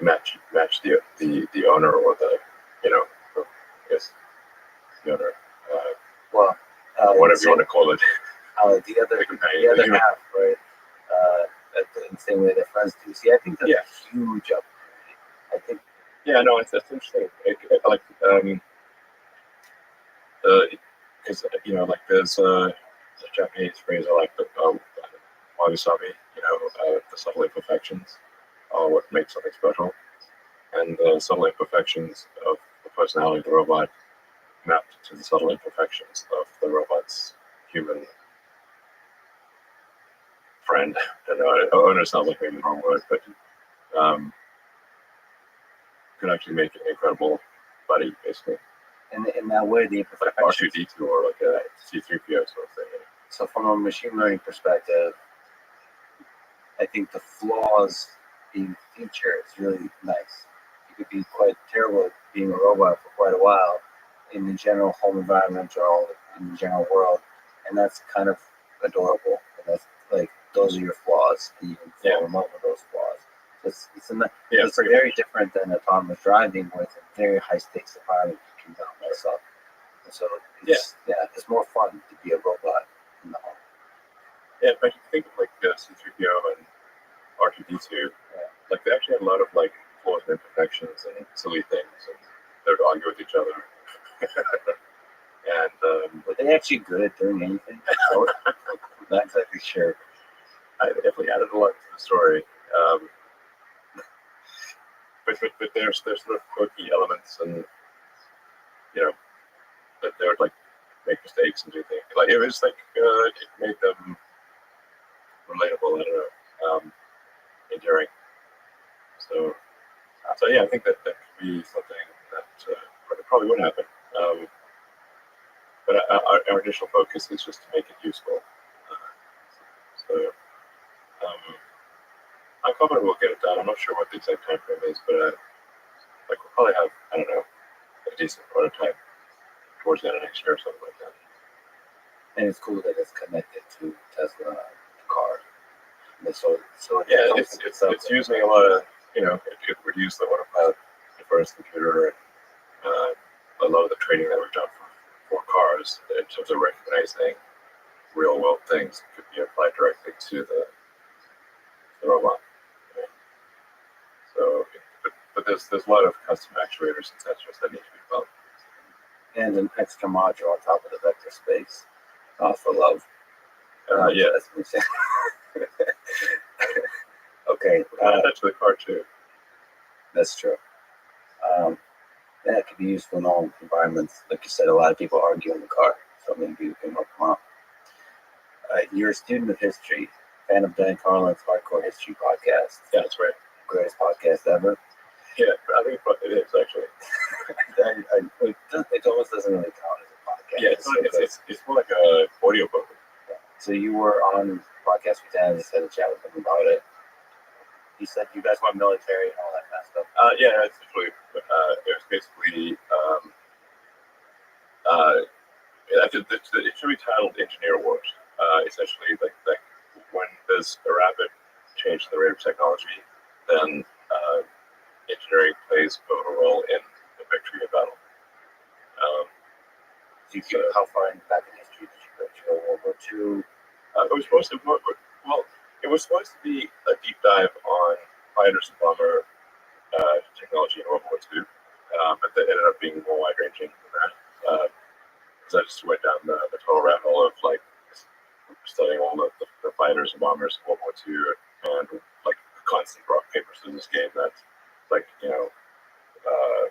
match the owner or the I guess the owner, Well, whatever you want to call it. The other half, right? In the same way that friends do. See, I think that's a huge upgrade. I think. Yeah, no, it's interesting. Like, because like there's a Japanese phrase I like, but wabi-sabi, the subtle imperfections are what makes something special, and the subtle imperfections of the personality of the robot mapped to the subtle imperfections of the robot's human friend. I don't know, owner sounds like maybe the wrong word, but could actually make an incredible buddy, basically. And in that way, the imperfections. R2D2 or like a C3PO sort of thing. So from a machine learning perspective, I think the flaws being featured is really nice. You could be quite terrible at being a robot for quite a while in the general home environment or in the general world, and that's kind of adorable. And that's like those are your flaws, and you can fall in love with those flaws. It's very different than autonomous driving, where it's a very high stakes environment you can mess up. And so it's more fun to be a robot in the home. Yeah, but you think of like C3PO and R2D2, like they actually had a lot of like flaws and imperfections and silly things, and they would argue with each other. And were they actually good at doing anything? I'm not exactly sure. I definitely added a lot to the story. But there's sort of quirky elements, and that they would like make mistakes and do things. Like it was like it made them relatable. I don't know, enduring. So yeah, I think that could be something that probably would happen. But our initial focus is just to make it useful. I'm confident we'll get it done. I'm not sure what the exact time frame is, but like we'll probably have, I don't know, a decent prototype towards the end of next year or something like that. And it's cool that it's connected to Tesla car. So yeah, it's using a lot of it would use the autopilot for its computer, and a lot of the training that we've done for cars in terms of recognizing real world things could be applied directly to the robot. So, but there's a lot of custom actuators and sensors that need to be developed. And an extra module on top of the vector space for love. Yeah. That's what I'm saying. Okay. That's the car too. That's true. That could be useful in all environments. Like you said, a lot of people argue in the car, so maybe we can help them out. You're a student of history, fan of Dan Carlin's Hardcore History podcast. Yeah, that's right. Greatest podcast ever. Yeah, I think it is actually. It almost doesn't really count as a podcast. Yeah, it's more like a audiobook. Yeah. So you were on podcast with Dan and just had a chat with him about it. He said you guys went military and all that kind of stuff. Yeah, it's actually it was basically it should be titled Engineer Wars. Essentially, like when there's a rapid change in the rate of technology, then engineering plays a pivotal role in the victory of battle. How far back in history did you go to World War II? It was supposed to be a deep dive on fighters and bomber technology in World War II, but that ended up being more wide-ranging than that. Because I just went down the total rabbit hole of like studying all the fighters and bombers in World War II, and like a constant rock paper scissors game that's like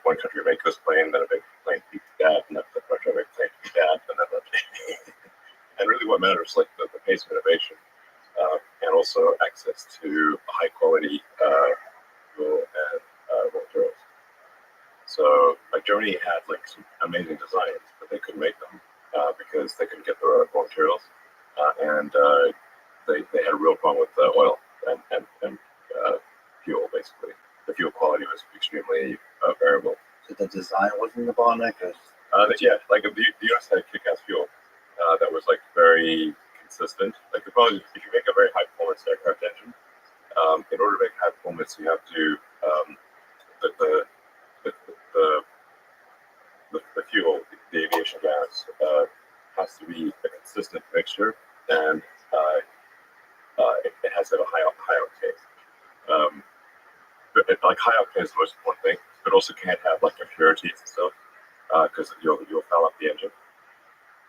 one country would make this plane, then a big plane beat that, and then the country would make a plane beat that, and then and really what matters is like the pace of innovation, and also access to high quality fuel and raw materials. So like Germany had like some amazing designs, but they couldn't make them because they couldn't get the raw materials, and they had a real problem with oil and fuel. Basically, the fuel quality was extremely variable. So the design wasn't the bottleneck. Yeah, like the U.S. had kick-ass fuel that was like very consistent. Like the problem is if you make a very high performance aircraft engine, in order to make high performance, you have to the, the, the, the the fuel, the aviation gas, has to be a consistent mixture, and it has to have a high octane. But like high octane is the most important thing, but also can't have like impurities and stuff because you'll foul up the engine,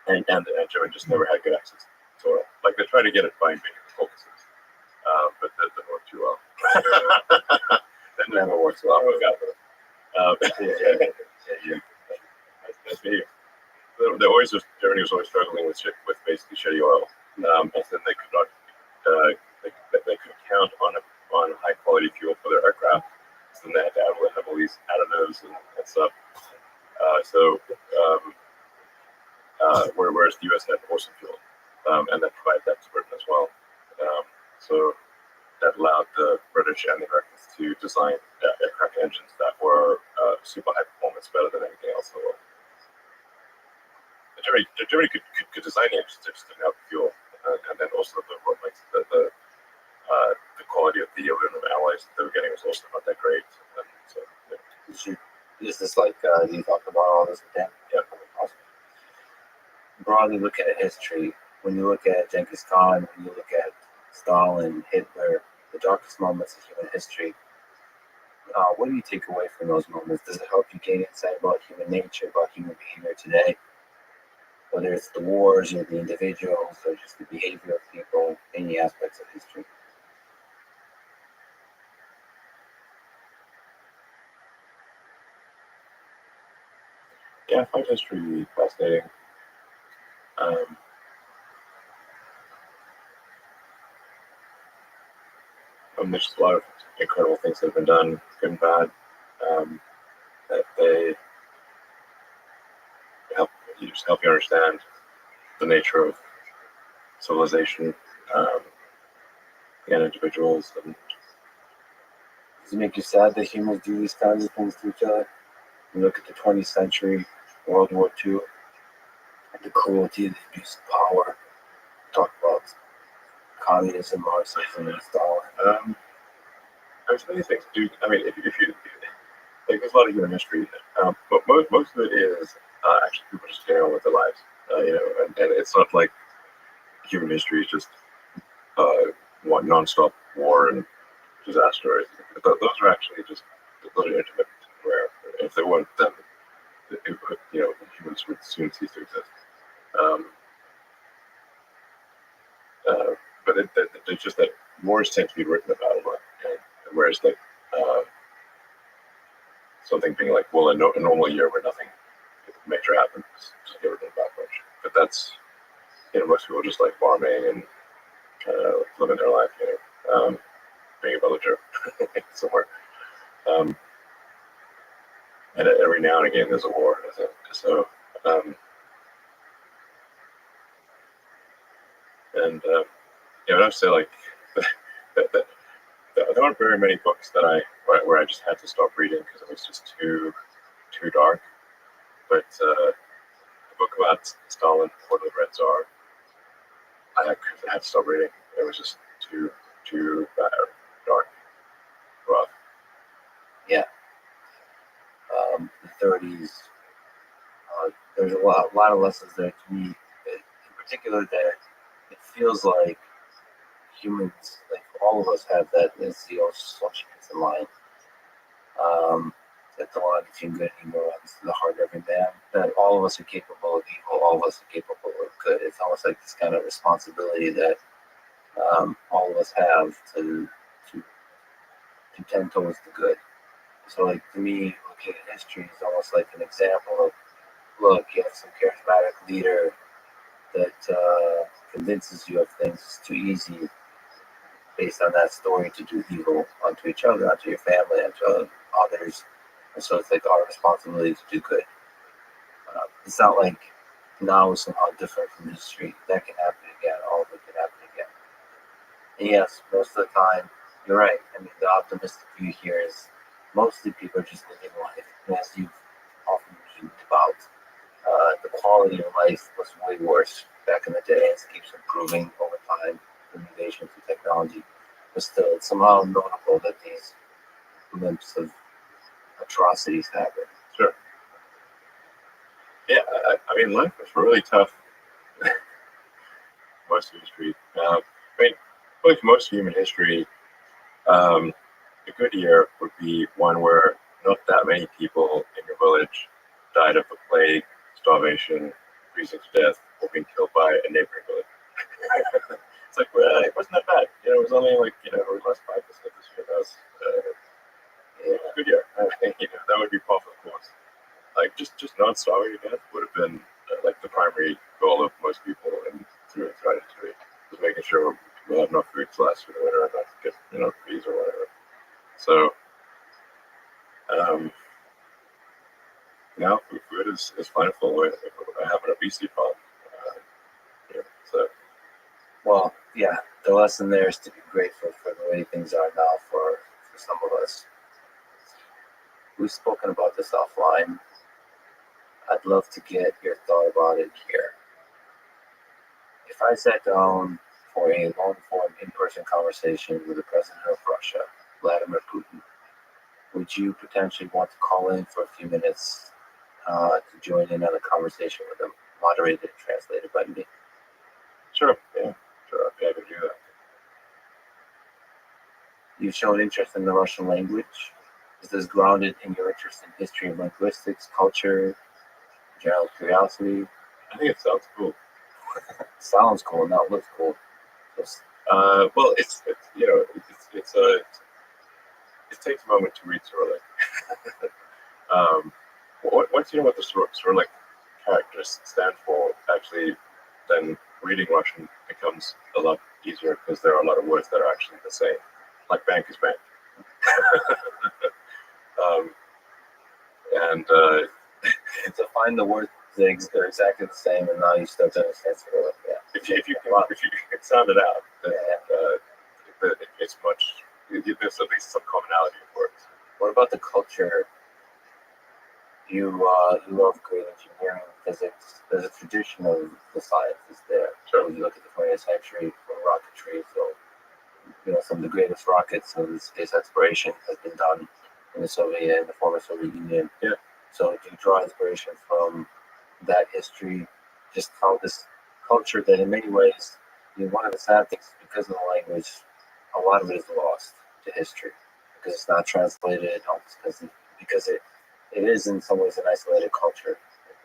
and the engine just never had good access to oil. Like they try to get it by making focuses, but that didn't work too well. That never works well. Nice to hear. They always just Germany was always struggling with basically shitty oil, and then they could not they could count on high quality fuel for their aircraft. So then they had to have all these additives and stuff. Whereas the U.S. had awesome fuel, and that provided that to Britain as well. So that allowed the British and the Americans to design aircraft engines that were super high performance, better than anything else in the world. Germany could design the engines, they just didn't have the fuel, and then also the quality of the aluminum alloys that they were getting was also not that great. And so, yeah. Is this like you talked about all this again? Yeah. Awesome. Broadly looking at history, when you look at Genghis Khan, when you look at Stalin, Hitler, the darkest moments of human history, what do you take away from those moments? Does it help you gain insight about human nature, about human behavior today? Whether it's the wars or the individuals or just the behavior of people, any aspects of history. Yeah, I find history fascinating. There's just a lot of incredible things that have been done, good and bad, that they help you understand the nature of civilization and individuals. And Does it make you sad that humans do these kinds of things to each other? You look at the 20th century, World War II, the cruelty, the abuse of power. Talk about communism, Marxism, and Stalin. There's many things to do. I mean, if you like, there's a lot of human history, but most of it is actually people just getting on with their lives. And it's not like human history is just one nonstop war and disaster. Those are actually just those are intermittent. Where if they weren't, then humans would soon cease to exist. But it's just that wars tend to be written about a lot, and whereas like something being like, well, a normal year where nothing major happens, just get rid of that much. But that's most people just like farming and living their life, being a villager somewhere. And every now and again, there's a war. So, I would say like that there aren't very many books that where I just had to stop reading because it was just too dark. But the book about Stalin, Port of the Red Tsar, I had to stop reading. It was just too bad, dark, rough. Yeah. The 30s. There's a lot of lessons there to me, in particular that it feels like humans, like all of us, have that NCO socialness in line. That the line between good and evil runs to the heart of every man. That all of us are capable of evil, all of us are capable of good. It's almost like this kind of responsibility that all of us have to tend towards the good. So, like, to me, looking at history is almost like an example of, look, you have some charismatic leader that convinces you of things. It's too easy based on that story to do evil onto each other, onto your family, onto others. And so it's like our responsibility to do good. It's not like now is somehow different from history. That can happen again. All of it can happen again. And yes, most of the time, you're right. I mean, the optimistic view here is mostly people are just living life. And as you've often memed about, the quality of life was way worse back in the day. It keeps improving over time through innovations and technology. But still, it's somehow notable that these glimpses of atrocities happen. Sure. Yeah, I mean, life was really tough most of history. I mean, really for most of human history, a good year would be one where not that many people in your village died of the plague, starvation, freezing to death, or being killed by a neighboring village. It's like, well, it wasn't that bad. You know, it was only like, we lost 5% this year. That was a good year. That would be par for the course. Like, just not starving to death would have been like the primary goal of most people throughout history, was making sure we'll have enough food to last through the winter and not get, freeze or whatever. So, now food is plentiful. I have an obesity problem. So, Well, yeah, the lesson there is to be grateful for the way things are now for some of us. We've spoken about this offline. I'd love to get your thought about it here. If I sat down for a long-form in-person conversation with the president of Russia, Vladimir Putin, would you potentially want to call in for a few minutes to join in on a conversation with him, moderated and translated by me? sure, yeah, sure, I'd be happy to do that. You've shown interest in the Russian language. Is this grounded in your interest in history and linguistics, culture, general curiosity? I think it sounds cool. Sounds cool, now it looks cool. Just, Well, it takes a moment to read Cyrillic. Once you know what the Cyrillic characters stand for, actually, then reading Russian becomes a lot easier because there are a lot of words that are actually the same, like bank is bank. And to find the words that are exactly the same, and now you start to understand Cyrillic. Yeah. if you can sound it out, then it's much. There's at least some commonality of words. What about the culture? You love great engineering, physics. There's a tradition of the sciences there. Sure. When you look at the 20th century for rocketry, so some of the greatest rockets and space exploration has been done in the former Soviet Union. Yeah. So do you draw inspiration from that history? Just how this culture that in many ways, one of the sad things is because of the language, a lot of it is lost to history because it's not translated, almost because it is in some ways an isolated culture.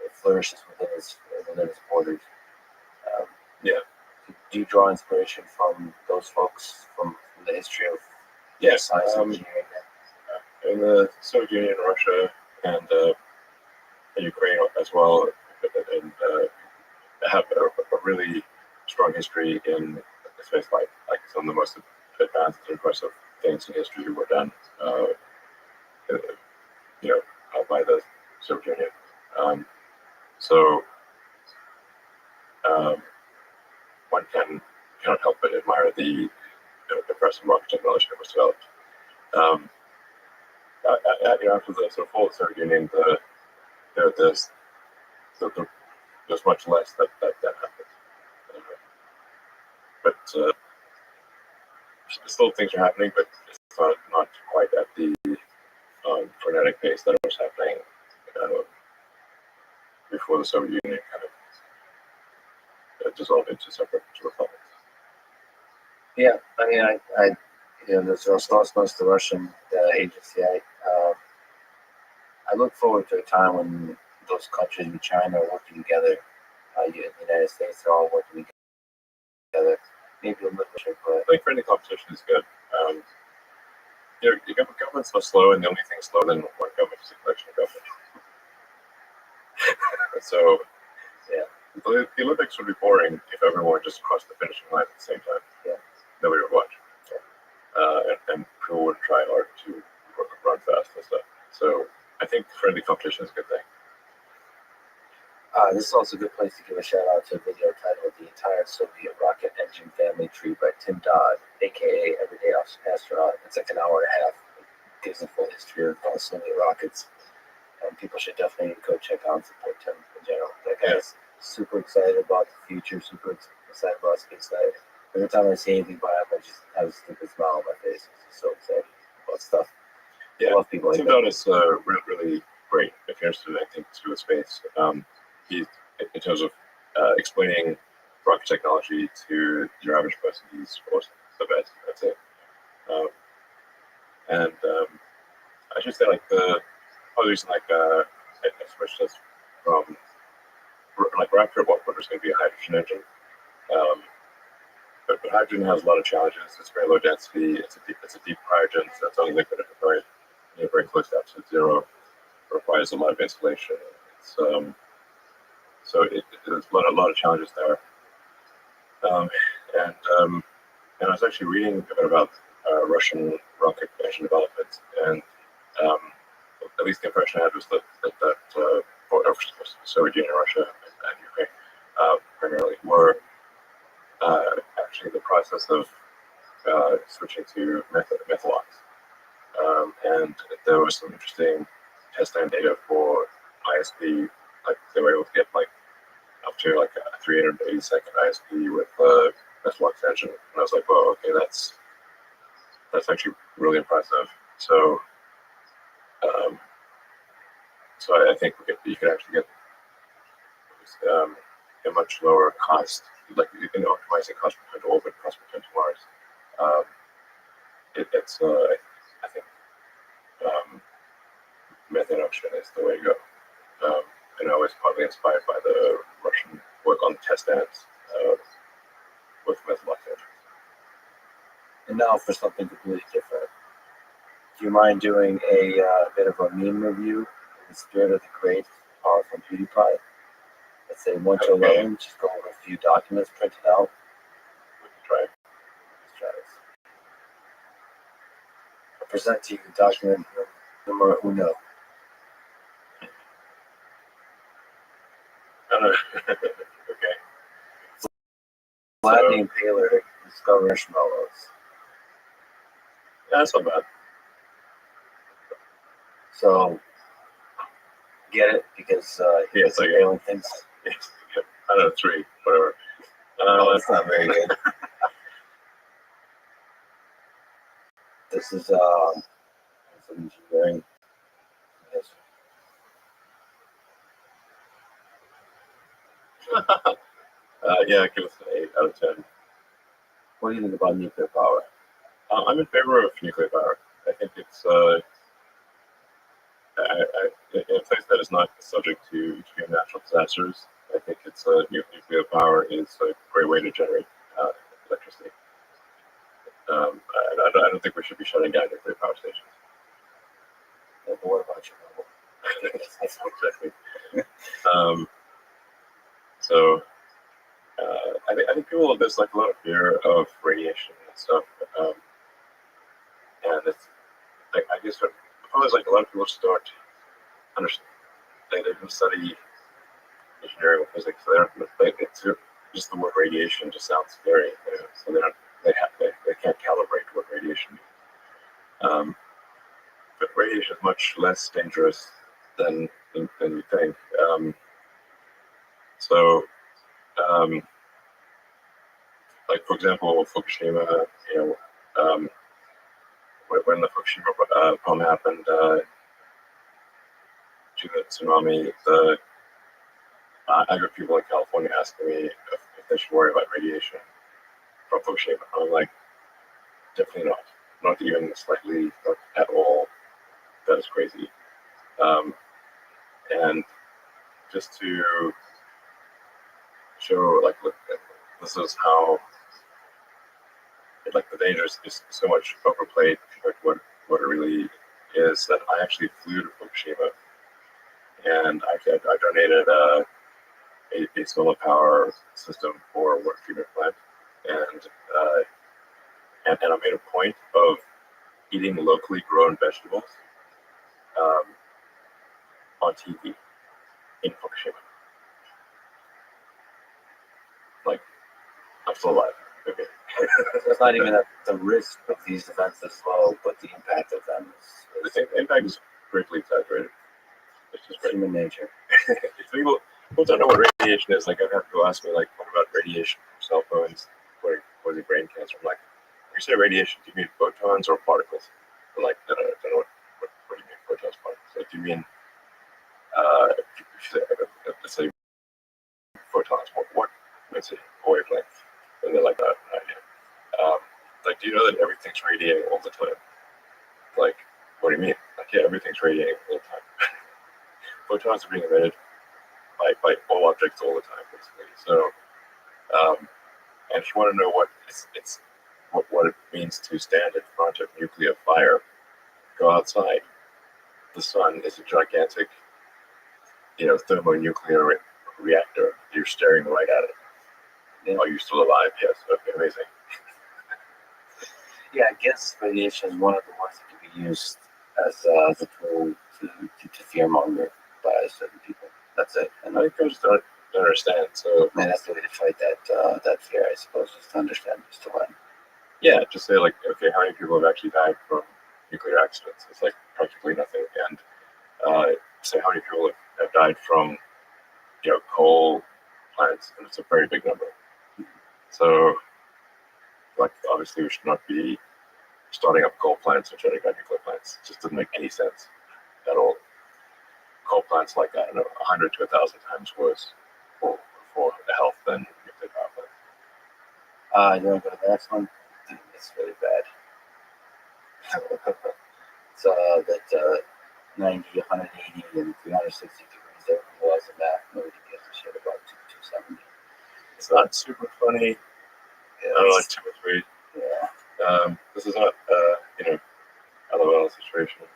It flourishes within its borders. Yeah. Do you draw inspiration from those folks from the history of science and engineering? In the Soviet Union, Russia, and Ukraine as well, and have a really strong history in space flight. Like some of the most advanced and impressive things in history were done, by the Soviet Union. So one cannot help but admire the impressive rocket technology that was developed. After the sort of fall of the Soviet Union, there's much less that happens. But still things are happening, but it's not quite at the frenetic pace that was happening before the Soviet Union kind of dissolved into separate republics. Yeah, I mean, I there's Roscosmos, the Russian agency. I look forward to a time when those countries with China are working together. The United States are all working together. Maybe a little bit, but I think friendly competition is good. Your government's so slow, and the only thing slower than one government is a collection of government. So, yeah, the Olympics would be boring if everyone just crossed the finishing line at the same time. Yeah. Nobody would watch. And people would try hard to run fast and stuff. So I think friendly competition is a good thing. This is also a good place to give a shout out to a video titled "The Entire Soviet Rocket Engine Family Tree" by Tim Dodd, aka Everyday Astronaut. It's like an hour and a half. It gives a full history of all Soviet rockets, and people should definitely go check out and support Tim in general. That guy's super excited about the future, super excited about space life. Every time I see anything by him, I just have a stupid smile on my face. He's so excited about stuff. Yeah, I love people like Tim that. Dodd is really great if you're interested in anything to do with space. He's in terms of explaining rocket technology to your average person, he's almost the best. I'd say. I should say like the other reason I switched this from like right after what was going to be a hydrogen engine. But hydrogen has a lot of challenges. It's very low density. It's a deep cryogen, so it's only liquid at very close to absolute zero. It requires a lot of insulation. It's there's a lot of challenges there. And I was actually reading a bit about Russian rocket engine development, and at least the impression I had was that Soviet Union, Russia, and Ukraine primarily were actually in the process of switching to methalox. And there was some interesting test stand data for ISP. Like they were able to get like up to like a 380-second ISP with methalox engine, and I was like, "Whoa, okay, that's actually really impressive." So, I think you could actually get a much lower cost, like you can optimize the cost per ton to orbit, cost per ton to Mars. I think methane oxygen is the way to go. And I was partly inspired by the Russian work on test stands with methalox engines. And now for something completely different. Do you mind doing a bit of a meme review in the spirit of the great, powerful PewDiePie? Let's say 1 to 11, just go over a few documents printed out. We can try. Let's try this. I present to you document numero uno. Okay. Vlad the Impaler discover marshmallows. Yeah, that's not bad. So, get it? Because Yeah, it's like impaling things. I don't know, 3, whatever. It's not very good. This is some engineering. Yes. Yeah, give us an 8 out of 10. What do you think about nuclear power? I'm in favor of nuclear power. I think it's in a place that is not subject to extreme natural disasters. I think it's nuclear power is a great way to generate electricity. I don't think we should be shutting down nuclear power stations. Yeah, but what about Chernobyl? Exactly. So I think people there's like a lot of fear of radiation and stuff, and it's like I guess what there's like a lot of people just don't understand. They don't study engineering or physics. So they don't like it's just the word radiation just sounds scary. So they can't calibrate what radiation means. But radiation is much less dangerous than you think. So. Like for example, Fukushima, when the Fukushima bomb happened due to the tsunami, I got people in California asking me if they should worry about radiation from Fukushima. I'm like, definitely not even slightly, not at all. That is crazy. And just to show, like, look, this is how. Like the danger is so much overplayed compared to what it really is that I actually flew to Fukushima and I donated a solar power system for a water treatment plant and I made a point of eating locally grown vegetables on TV in Fukushima. I'm still alive. Okay. It's not even that the risk of these events is low, but the impact of them is The impact is greatly exaggerated. It's just human nature. people don't know what radiation is. Like, I've had people ask me, like, what about radiation from cell phones causing brain cancer? I'm like, when you say radiation, do you mean photons or particles? I'm like, I don't know what do you mean photons, particles? So do you mean, let's say photons, what let's say wavelength? And they're like, that, like, do you know that everything's radiating all the time? Like, what do you mean? Like, yeah, everything's radiating all the time. Photons are being emitted by all objects all the time, basically. So, and if you want to know what it means to stand in front of nuclear fire, go outside. The sun is a gigantic, thermonuclear reactor. You're staring right at it. Are you still alive? Yes. Okay, amazing. Yeah, I guess radiation is one of the ones that can be used as a tool to fearmonger by certain people. That's it. And I think I just don't understand. So, man, that's the way to fight that fear, I suppose, is to understand just to learn. yeah, just say, like, okay, how many people have actually died from nuclear accidents? It's like practically nothing. And say how many people have died from, coal plants, and it's a very big number. So, like, obviously we should not be starting up coal plants or shutting down nuclear plants. It just doesn't make any sense at all. Coal plants, like, I don't know, 100 to 1,000 times worse for the health than nuclear power plants. You want to go to the next one? It's really bad. It's that 90, 180, and 360 degrees there was in that. Nobody gives a shit about 270. It's not super funny. I don't know, like 2 or 3. Yeah. This is not, LOL situation.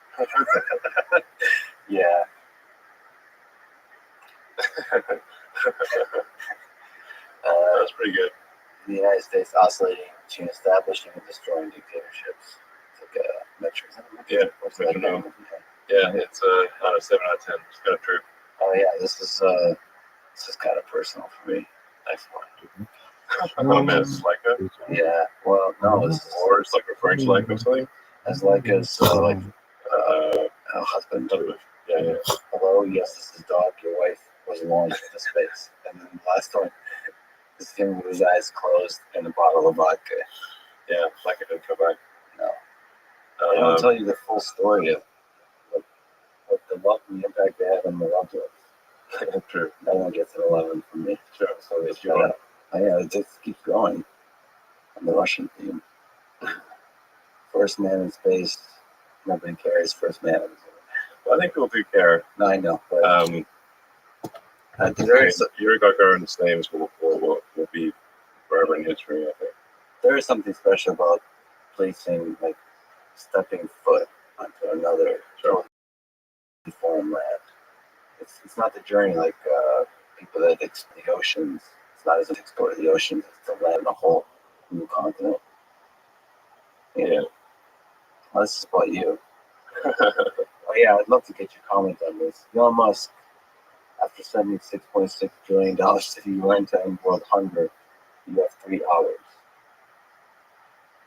Yeah. That's pretty good. The United States oscillating between establishing and destroying dictatorships. It's like a metric. Yeah, What's good that to know. name? Yeah, it's out of 7 out of 10. It's kind of true. Oh yeah, this is kind of personal for me. Excellent. Oh man, it's like a, Yeah. Well, no, this is or it's like referring to like or something. as like as like a husband. Yeah. Hello, yes, this is dog. Your wife was launched into space, and then the last one is him with his eyes closed and a bottle of vodka. Yeah, like it didn't come back. No, they don't tell you the full story of what the love and the impact they have on the loved ones. True. No one gets an 11 from me. Sure. So they shut up. Oh, yeah, it just keeps going on the Russian theme. First man in space. Nobody cares. First man in space. Well, I think people do care. No, I know. But Yuri Gagarin's names will be forever in history, I think. there is something special about placing, like, stepping foot onto another foreign land. It's not the journey like people that explore the oceans. It's not as if explore the oceans. It's to land on a whole new continent. Yeah. Well, this is about you. Oh yeah, I'd love to get your comment on this. Elon Musk, after sending $6.6 billion to the UN to end world hunger, you have 3 hours.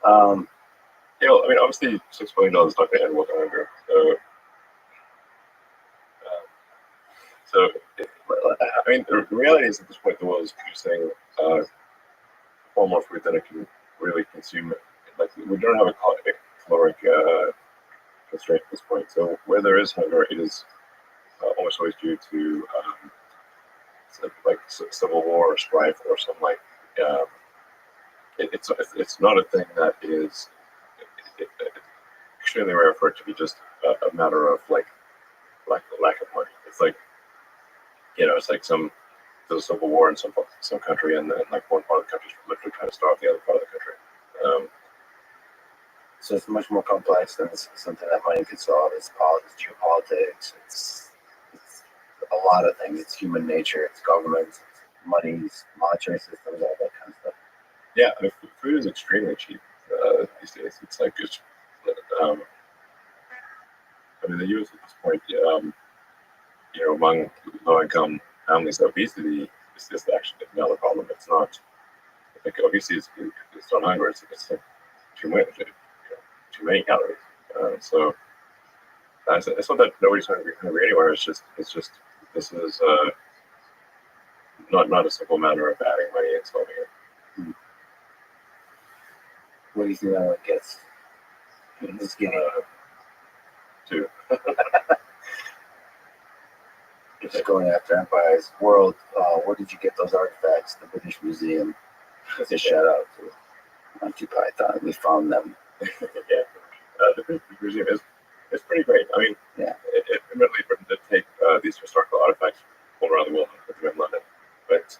I mean, obviously, $6 billion is not going to end world hunger. So, I mean, the reality is at this point, the world is producing far more food than it can really consume. Like, we don't have a caloric constraint at this point. So, where there is hunger, it is almost always due to civil war or strife or some it's not a thing that is extremely rare for it to be just a matter of like lack of money. It's like it's like there's a civil war in some country, and then like one part of the country is literally trying to starve the other part of the country. So it's much more complex than something that money could solve. It's politics, geopolitics. It's a lot of things. It's human nature. It's governments. It's money. It's monetary systems. All that kind of stuff. Yeah, I mean, food is extremely cheap these days. It's like I mean, the U.S. at this point, among low-income families, obesity is actually not a problem. It's not like obviously it's not hunger. It's like too much, too many calories. So it's not that nobody's hungry anywhere. It's just this is not a simple matter of adding money and solving it. What do you think that one gets? Just getting Two. just going after empires. World, where did you get those artifacts? The British Museum. Just shout out to Monty Python. We found them. Yeah, the museum is pretty great. I mean, Yeah. it admittedly Britain did take these historical artifacts all around the world and put them in London, but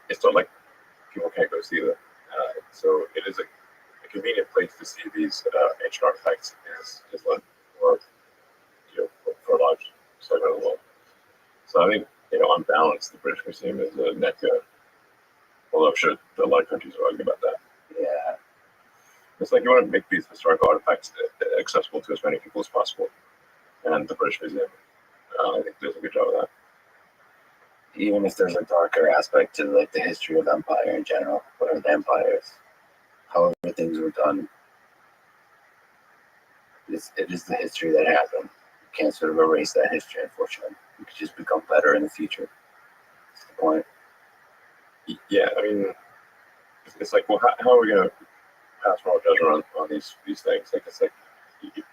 it's not like people can't go see them. So it is a convenient place to see these ancient artifacts is London or for a large segment of the world. So I think on balance, the British Museum is a net good. Although I'm sure a lot of countries are arguing about that. Yeah. It's like you want to make these historical artifacts accessible to as many people as possible. And the British Museum, I think, does a good job of that. Even if there's a darker aspect to like the history of empire in general, whatever the empires, however things were done, it is the history that happened. You can't sort of erase that history, unfortunately. You could just become better in the future. That's the point. Yeah, I mean, it's like, well, how are we going to pass moral judgment on these things? Like, it's like, if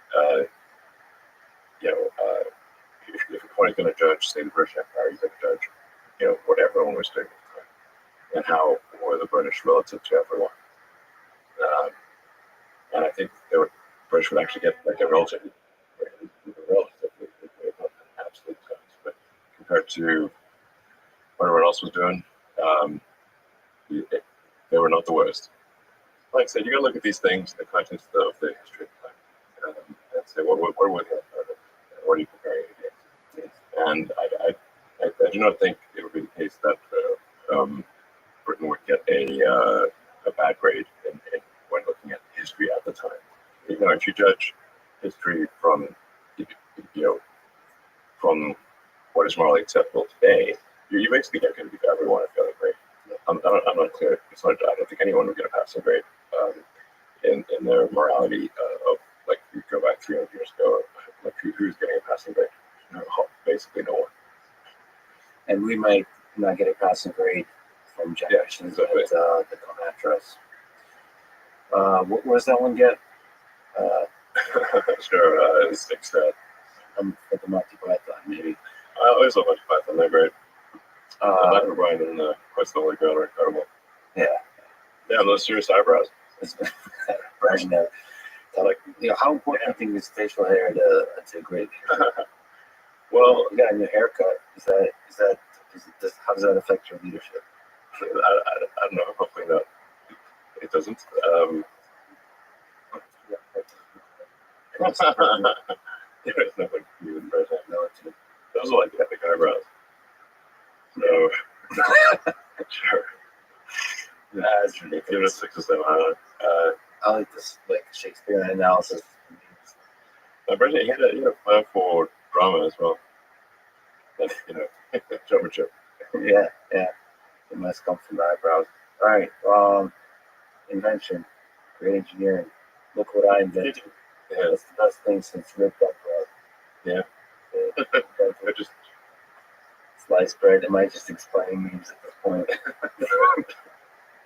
a point is going to judge, say, the British Empire, you're going to judge, what everyone was doing at the time, and how were the British relative to everyone. And I think the British would actually get like a relatively not in absolute terms, but compared to what everyone else was doing, they were not the worst. Like I said, you got to look at these things in the context of the history of the time, and say, well, what were they? What are you comparing it against? And I do not think it would be the case that Britain would get a bad grade when looking at history at the time. If you judge history from from what is morally acceptable today, you basically get going to give everyone a failing grade. I'm not clear. I don't think anyone would get a passing grade in their morality of like you go back 300 years ago. Like who's getting a passing grade? No, basically no one. And we might not get a passing grade from generations that come after us. What was that one get? Sure, 6. At the Monty Python, maybe. I always love Monty Python. They're great. Matt O'Brien and Quest of the Holy Grail are incredible. Yeah. Yeah, those serious eyebrows. Version of like, how important do you think is facial hair to a great hair? Well, you got a new haircut. How does that affect your leadership? I don't know. Hopefully not. It doesn't. There's nothing even present. No, those are like epic eyebrows. So, sure. That's ridiculous. Give it a 6 or 7. I like this Shakespearean analysis. Brendan, he had a plan for drama as well. That showmanship. Yeah. It must come from the eyebrows. All right. Invention, great engineering. Look what I invented. Yeah. That's the best thing since ripped up bread. Yeah. Just sliced bread. Am I just explaining memes at this point?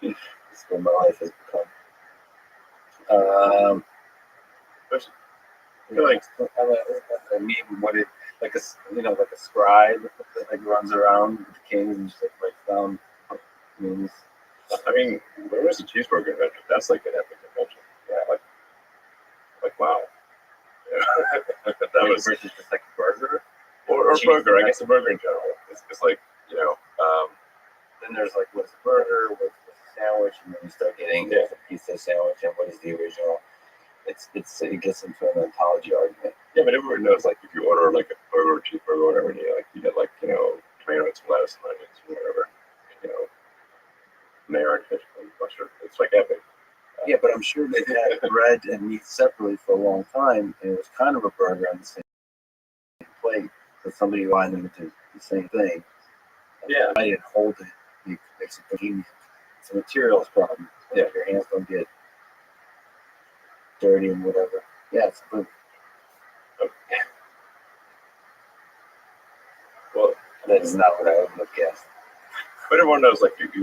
That's what my life has become. A meme, what it like a scribe that runs around with the kings and just writes down memes. I mean, where was the cheeseburger invention? That's like an epic invention. Yeah, like wow. Yeah. That was versus just like a burger or burger. I guess a burger in general. It's like Then there's like what's a burger, what's a sandwich, and then you start getting a pizza sandwich, and what is the original? It gets into an ontology argument. Yeah, but everyone knows like if you order like a burger or cheeseburger or whatever, you get like tomatoes and lettuce and onions and whatever, mayo and ketchup and mustard. It's like epic. Yeah, but I'm sure they had bread and meat separately for a long time, and it was kind of a burger on the same plate, but somebody lined them into the same thing. Yeah, I didn't hold it. They convenience. It's a materials problem. Yeah, your hands don't get dirty and whatever. Yeah, it's good. Well, That's not what I would have guessed. but everyone knows, like, if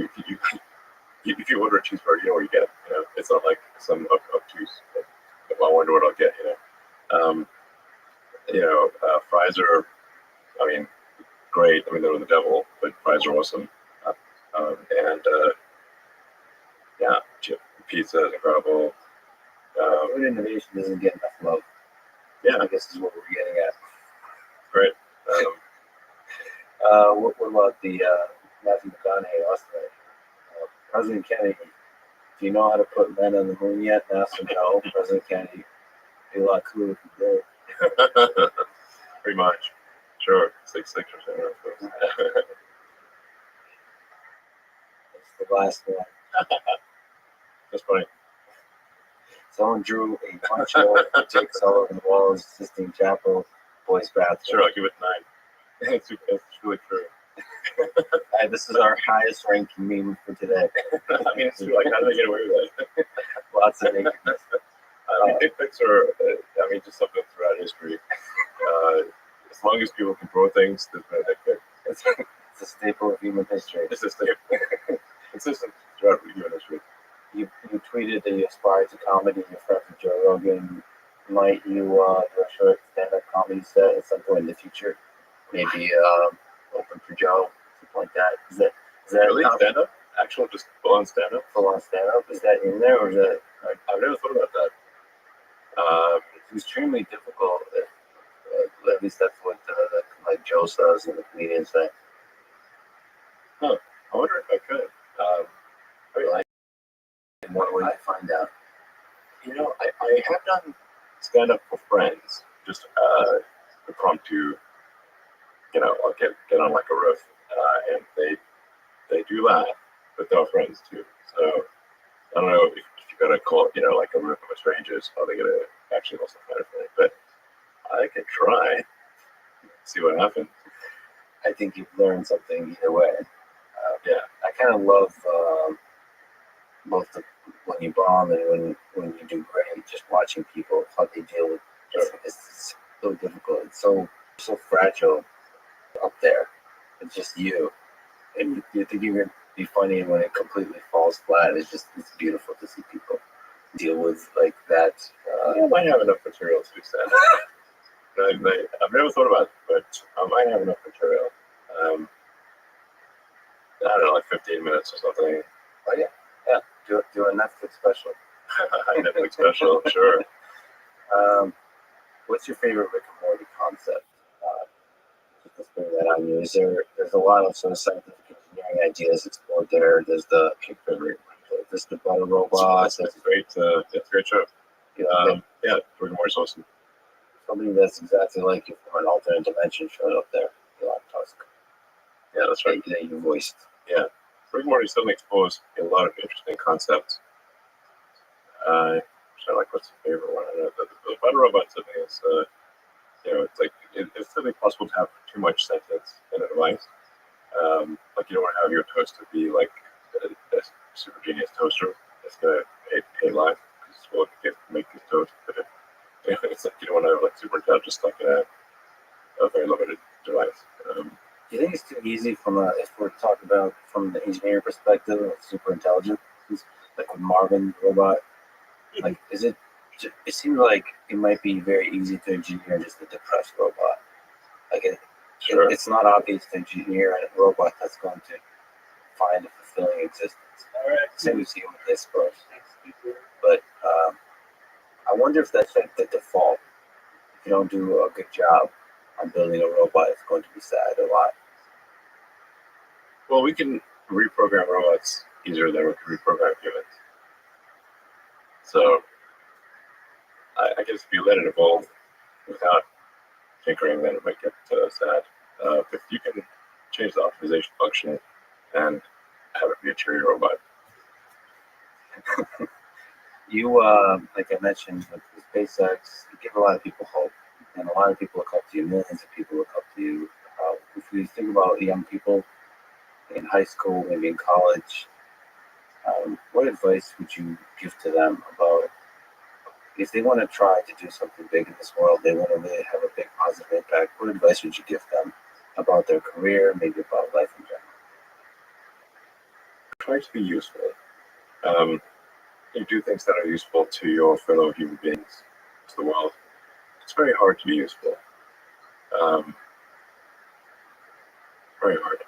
you order a cheeseburger, you know what you get. You know, it's not like some obtuse. If I wonder what I'll get, fries are, I mean, great. I mean, they're the devil, but fries are awesome. And yeah, pizza is incredible. Food innovation doesn't get enough love. Yeah, I guess is what we're getting at. great. What about the Matthew McConaughey Austin? President Kennedy, do you know how to put men on the moon yet? NASA, no. President Kennedy, be a lot cooler if you did. Pretty much. Sure. 6'6" or something. It's the last one. That's funny. Someone drew a punch hole that takes all over the walls, Sistine Chapel, boys' bathroom. Sure, I'll give it 9. It's really true. This is our highest ranking meme for today. I mean, it's true. Like, how do they get away with that? Lots of nakedness. I mean, dick pics are, just something throughout history. As long as people can throw things, there's been a dick pic. It's a staple of human history. It's a staple. Consistent throughout human history. You tweeted that you aspire to comedy. You're friends with Joe Rogan. Might you do a short stand-up comedy set at some point in the future? Maybe open for Joe, something like that. Is that Really? Stand-up? Actual, just full-on stand-up? Full-on stand-up? Is that in there, or is that? I've never thought about that. It's extremely difficult. At least that's what like Joe says and the comedians say. I wonder if I could. In what way to find out? I have done stand-up for friends, just impromptu. I'll get on like a riff, and they do laugh, but they're friends too. So I don't know if you gotta call like a riff of a strangers, how they gonna actually also find it funny. But I could try, see what happens. I think you've learned something either way. Yeah, I kind of love both when you bomb and when you do great. Just watching people how they deal with it's so difficult. It's so fragile up there. It's just you, and you think you're gonna be funny when it completely falls flat. It's beautiful to see people deal with like that. I might have enough material to do stand. I've never thought about it, but I might have enough material. I don't know, like 15 minutes or something. Oh yeah. Do a Netflix special. Netflix special, sure. What's your favorite Rick and Morty concept? Just to spring that on you. There's a lot of sort of scientific engineering ideas explored there. There's the butter robot. It's a great show. Yeah, Rick and Morty's awesome. Something that's exactly like you from an alternate dimension showed up there. Elon Tusk. Yeah, that's right. That you voiced. Yeah, Rick and Morty suddenly exposed a lot of interesting concepts. What's the favorite one? I don't know. The butter robot something is, it's like it's certainly possible to have too much sentence in a device. Like you don't want to have your toaster be like a super genius toaster that's gonna pay life because it's will make his toast. But it's like you don't want to have like super intelligent stuck in a very limited device. Do you think it's too easy if we're talking about from the engineering perspective, like super intelligent, like with Marvin the robot? Like, it seems like it might be very easy to engineer just a depressed robot. Like it's not obvious to engineer a robot that's going to find a fulfilling existence. Same with humans, I suppose. But I wonder if that's like the default. If you don't do a good job on building a robot, it's going to be sad a lot. Well, we can reprogram robots easier than we can reprogram humans. So I guess if you let it evolve without tinkering, then it might get sad. If you can change the optimization function and have it be a cheery robot. You, like I mentioned, with SpaceX, you give a lot of people hope, and a lot of people look up to you. Millions of people look up to you. If we think about young people in high school, maybe in college, what advice would you give to them about if they want to try to do something big in this world, they want to really have a big positive impact? What advice would you give them about their career, maybe about life in general? Try to be useful. You do things that are useful to your fellow human beings, to the world. It's very hard to be useful. Very hard.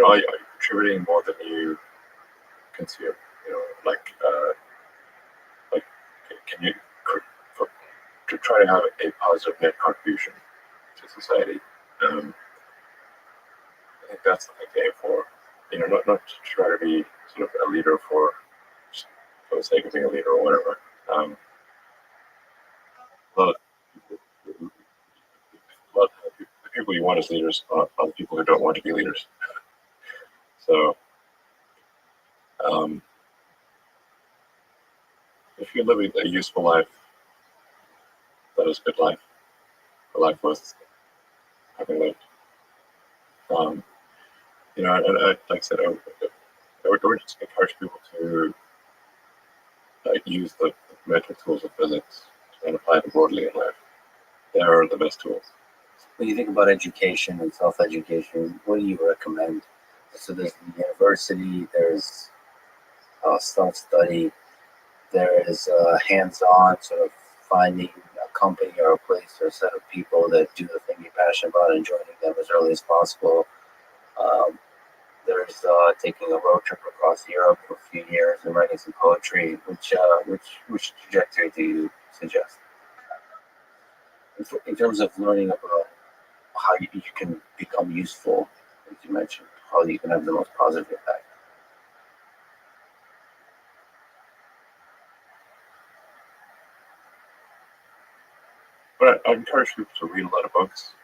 Are you contributing more than you consume? Can you to try to have a positive net contribution to society? I think that's the thing to aim for. Not to try to be sort of a leader for the sake of being a leader or whatever. A lot of the people you want as leaders are the people who don't want to be leaders. So, if you're living a useful life, that is a good life, a life worth having lived. And like I said, I would just encourage people to use the mental tools of physics and apply them broadly in life. They are the best tools. When you think about education and self-education, what do you recommend? So there's the university, there's self-study, there is hands-on, sort of finding a company or a place or a set of people that do the thing you're passionate about and joining them as early as possible. There's taking a road trip across Europe for a few years and writing some poetry. Which trajectory do you suggest? In terms of learning about how you can become useful, as you mentioned, how you can have the most positive impact. But I encourage people to read a lot of books.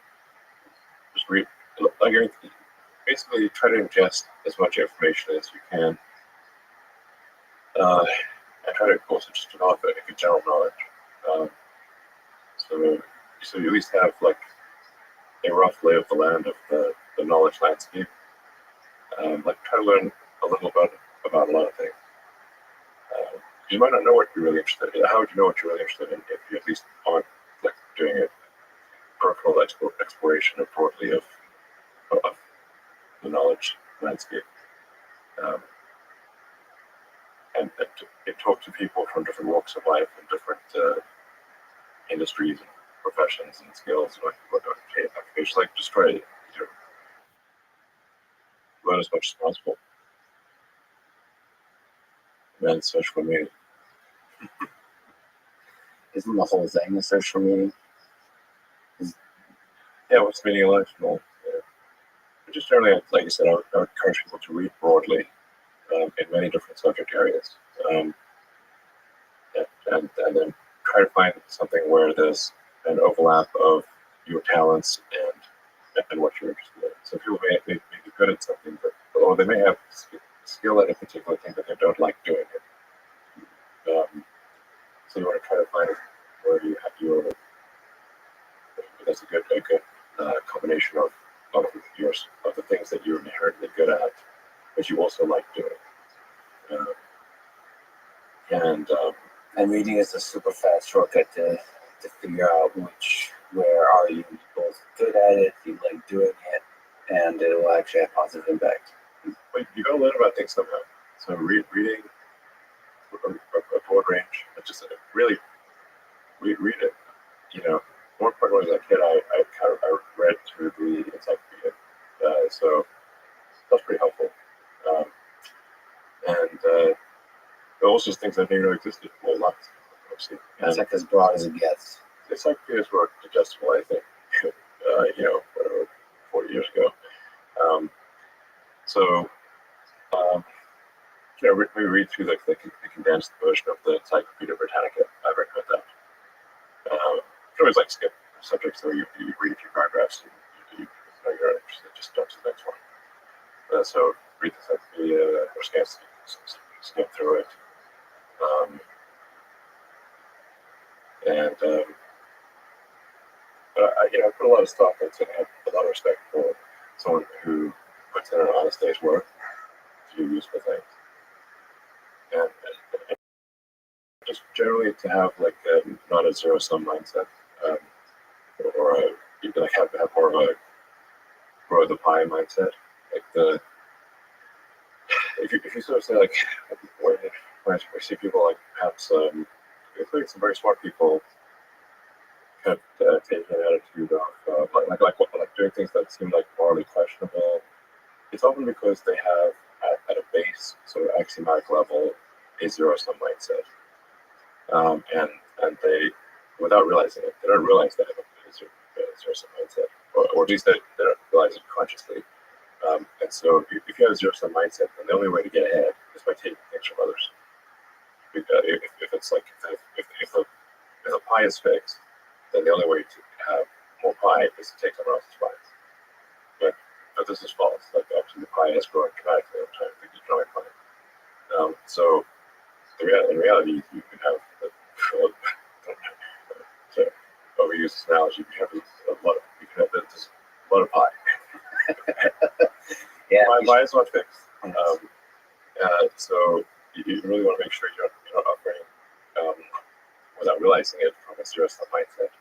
Just read, basically try to ingest as much information as you can. And try to also just develop a good general knowledge. So you at least have like a rough lay of the land of the knowledge landscape. Try to learn a little about a lot of things. You might not know what you're really interested in. How would you know what you're really interested in if you at least aren't doing a peripheral exploration broadly of the knowledge landscape? And to talk to people from different walks of life and different industries and professions and skills and occupations. Just try to learn as much as possible. And search for meaning. Isn't the whole thing a search for meaning? Yeah, what's the meaning of life? Well, but just generally, like I said, I would encourage people to read broadly in many different subject areas, and then try to find something where there's an overlap of your talents and what you're interested in. So people may be good at something, or they may have skill at a particular thing, but they don't like doing it. So you want to try to find where you have that's a good combination of the things that you're inherently good at, but you also like doing. And reading is a super fast shortcut to figure out where are you both good at it, you like doing it, and it will actually have positive impact. But you got to learn about things somehow. So reading a broad range, just really read it. More important was as a kid, I read through the encyclopedia, so that's pretty helpful. And also things I didn't know existed. Well, lots, obviously. It's like as broad as it gets. The encyclopedias were digestible, I think. Whatever, 40 years ago. We read through the condensed version of the Encyclopedia Britannica. I recommend that. You always skip subjects where you read a few paragraphs and you're not interested, just jump to the next one. So read the encyclopedia or skim through it. But I put a lot of stock into it. I have a lot of respect for someone who puts in an honest day's work do useful things. And just generally to have like not a zero sum mindset, um, or you can like have more of a grow the pie mindset. Like if you sort of say like when I see people like perhaps it's like some very smart people kind of taking an attitude of like doing things that seem like morally questionable. It's often because they have at a base sort of axiomatic level a zero sum mindset, and they, without realizing it, they don't realize they have a zero sum mindset, or at least they don't realize it consciously. And so if you have a zero sum mindset, then the only way to get ahead is by taking things from others. Because if it's like if the pie is fixed, then the only way to have more pie is to take someone else's pie. But this is false. Like actually, the pie has grown dramatically over time, the economic pie. So in reality, you can have to overuse this analogy. You have this a lot of pie. Yeah, pie is not fixed. So you really want to make sure you're not operating without realizing it from a zero sum mindset,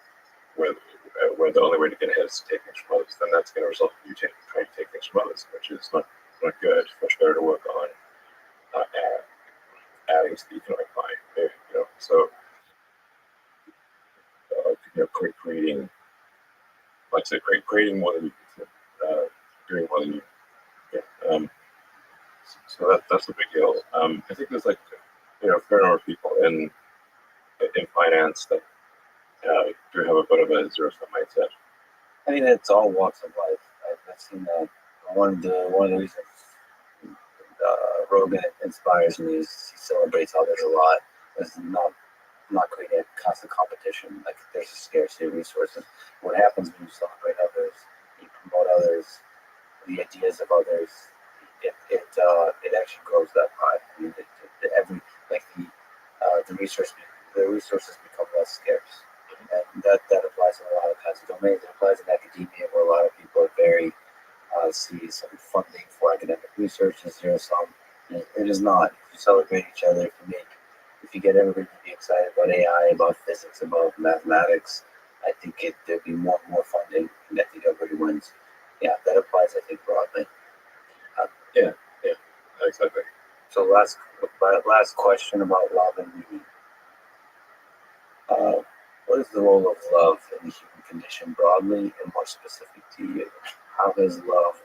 where the only way to get ahead is to take things from others. Then that's going to result in you trying to take things from others, which is not good. It's much better to work on adding to the economic pie. So creating, like I said, creating more than you doing more than you. Yeah. So that's the big deal. I think there's like a fair number of people in finance that do have a bit of a zero sum mindset. I mean, it's all walks of life. I've seen that. One of the reasons Rogan inspires me is he celebrates others a lot. It's not creating a constant competition. Like there's a scarcity of resources. What happens when you celebrate others, you promote others, the ideas of others, it actually grows that pie. I mean, the resources become less scarce, and that applies in a lot of kinds of domains. It applies in academia, where a lot of people are very see some funding for academic research as zero sum. It is not. If you celebrate each other, if you get everybody to be excited about AI, about physics, about mathematics, I think there'd be more and more funding, and I think everybody wins. Yeah, that applies, I think, broadly. Yeah, exactly. So last question about love and meaning. What is the role of love in the human condition broadly and more specific to you? How has love,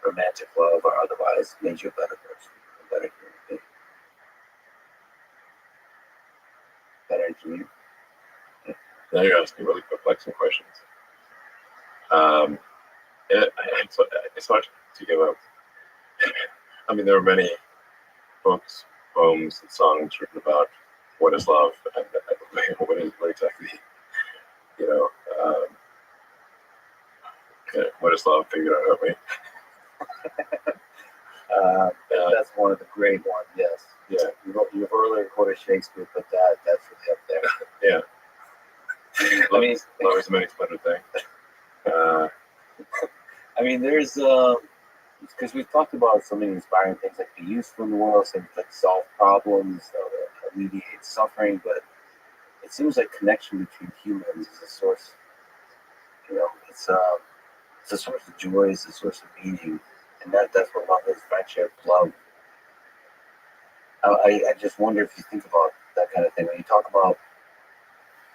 romantic love or otherwise, made you a better person, a better human being? Better human? Now you're asking really perplexing questions. It's hard to give up. I mean, there are many books, poems, and songs written about what is love and what exactly, what is love. Figured out help me. That's one of the great ones. Yes. Yeah. You've earlier quoted Shakespeare, but that's really up there. Yeah. Love is a many splendid thing. I mean, there's because we've talked about so many inspiring things that be useful in the world, things like solve problems, alleviate suffering, but it seems like connection between humans is a source. It's a source of joy, it's a source of meaning, and that's what love is: friendship, love. I just wonder if you think about that kind of thing when you talk about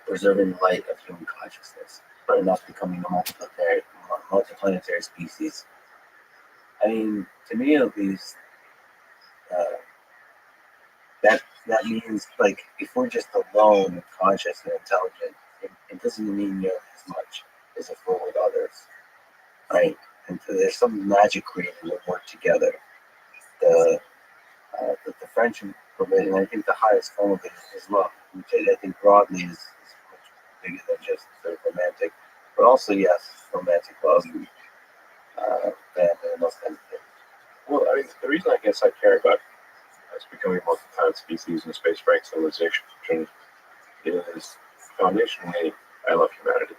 preserving the light of human consciousness, and not becoming a multiplanetary species. I mean, to me at least, that means like if we're just alone and conscious and intelligent, it doesn't mean nearly as much as if we're with others, right? And so there's some magic created when we work together. The friendship provision, I think the highest form of it is love, which I think broadly is much bigger than just sort of romantic, but also yes, romantic love, family, and those kinds of things. Well, I mean, the reason I guess I care about us becoming a multi-planet species in space break civilization is foundationally I love humanity,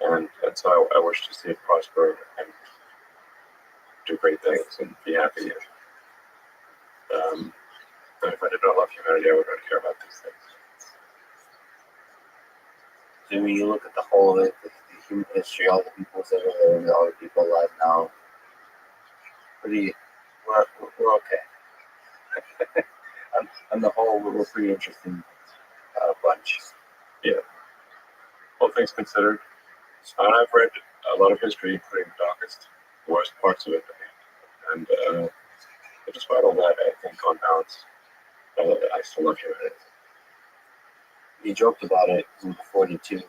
and so I wish to see it prosper and do great things and be happy. And if I did not love humanity, I would not care about these things. So when you look at the whole of it, the human history, all the peoples that are there, all the people alive now, we're okay. On the whole, we're a pretty interesting bunch. Yeah. All things considered, and I've read a lot of history, including the darkest, worst parts of it. And despite all that, I think on balance, I still love humanity. You joked about it in the 42.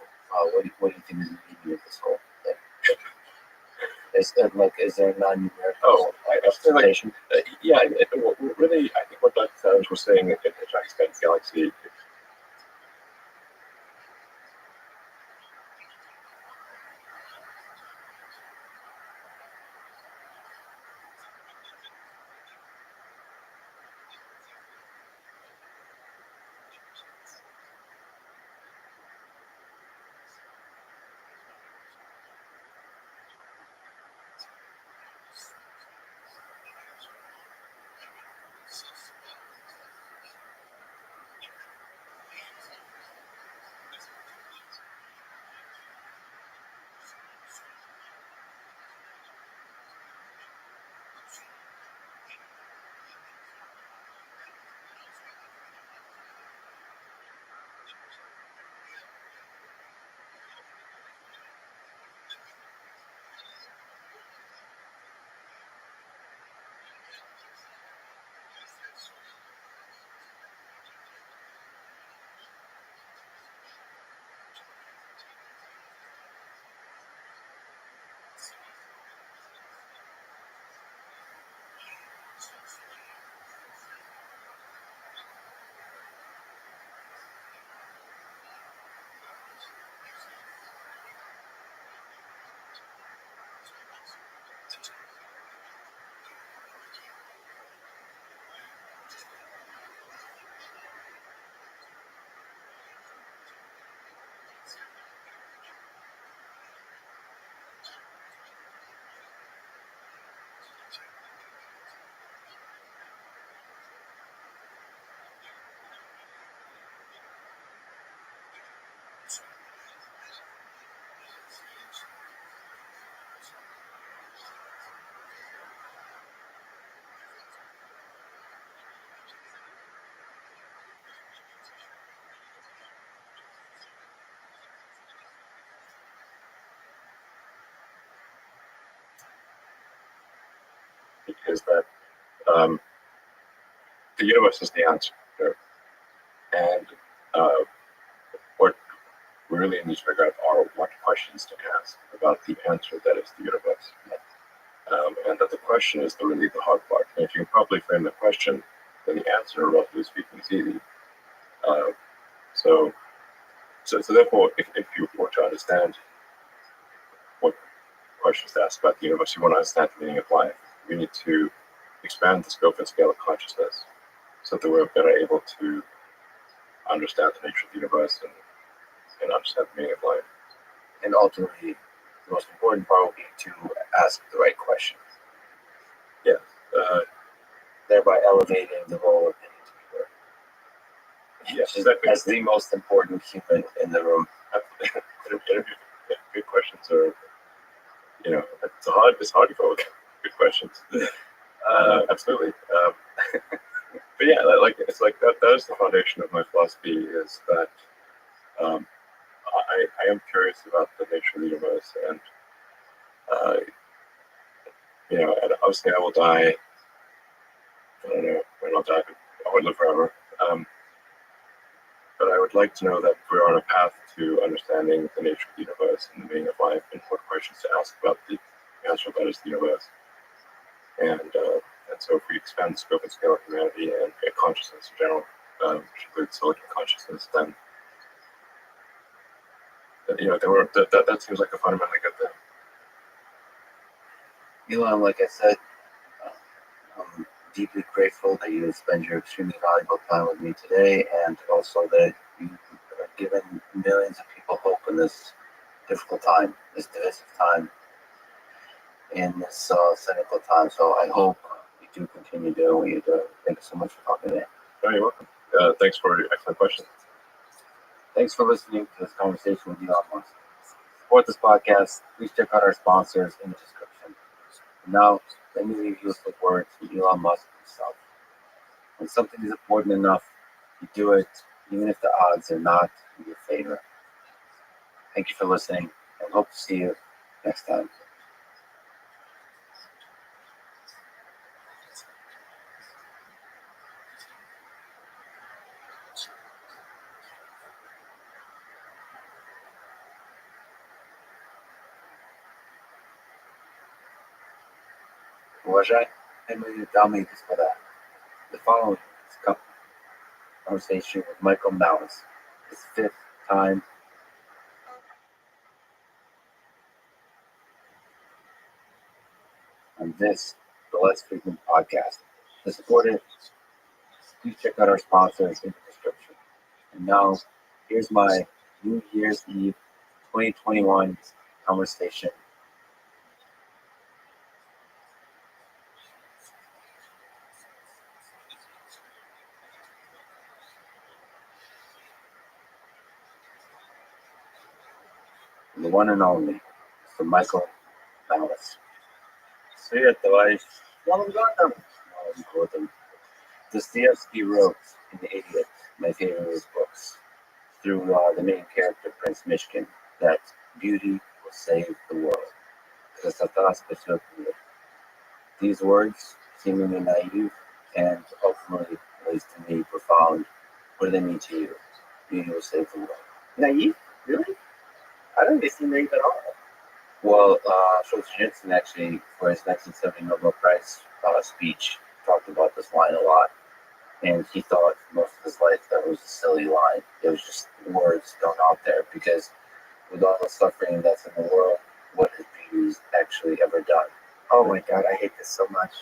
What do you think is the meaning of this whole thing? Is there a non-numerical explanation? Yeah, really, I think what Dr. Savage was saying in the Hitchhiker's Galaxy. Is that the universe is the answer, and what we really need to figure out are what questions to ask about the answer that is the universe, and that the question is really the hard part. And if you can properly frame the question, then the answer, roughly speaking, is easy. So therefore, if you were to understand what questions to ask about the universe, you want to understand the meaning of life. We need to expand the scope and scale of consciousness so that we're better able to understand the nature of the universe and understand the meaning of life. And ultimately, the most important part will be to ask the right question. Yeah. Thereby elevating the role of the interviewer. Yes, exactly. As the most important human in the room. Good questions are, it's hard to go with good questions. Absolutely. But yeah, it's like that is the foundation of my philosophy, is that I am curious about the nature of the universe, and and obviously I will die. I don't know when I'll die, but I would live forever. But I would like to know that we're on a path to understanding the nature of the universe and the meaning of life, and what questions to ask about the answer that is the universe. And so if we expand the scope and scale of humanity and consciousness in general, which includes silicon consciousness, then that seems like a fundamentally good thing. Like I said, I'm deeply grateful that you spend your extremely valuable time with me today, and also that you have given millions of people hope in this difficult time, this divisive time. in this cynical time. So I hope you do continue doing what you're doing. Thank you so much for talking today. Oh, you're welcome. Thanks for your excellent questions. Thanks for listening to this conversation with Elon Musk. To support this podcast, please check out our sponsors in the description. And now, let me leave you with the words from Elon Musk himself. When something is important enough, you do it, even if the odds are not in your favor. Thank you for listening, and hope to see you next time. Уважаемые дамы и господа, the following is a conversation with Michael Malice, his fifth time on this, the Less Frequent podcast. To support it, please check out our sponsors in the description. And now, here's my New Year's Eve 2021 conversation. The one and only, Mr. Michael Malice. Привет, товарищ. Новым годом! Dostoevsky wrote in The Idiot, my favorite of his books, through the main character, Prince Mishkin, that beauty will save the world. Красота спасет мир. These words, seemingly naive and ultimately, at least to me, profound. What do they mean to you? Beauty will save the world. Naive? Really? I don't think they seem naive at all. Well, Solzhenitsyn actually, for his 1970 Nobel Prize speech, talked about this line a lot. And he thought most of his life that was a silly line. It was just words thrown out there because with all the suffering that's in the world, what has beauty actually ever done? Oh my God, I hate this so much.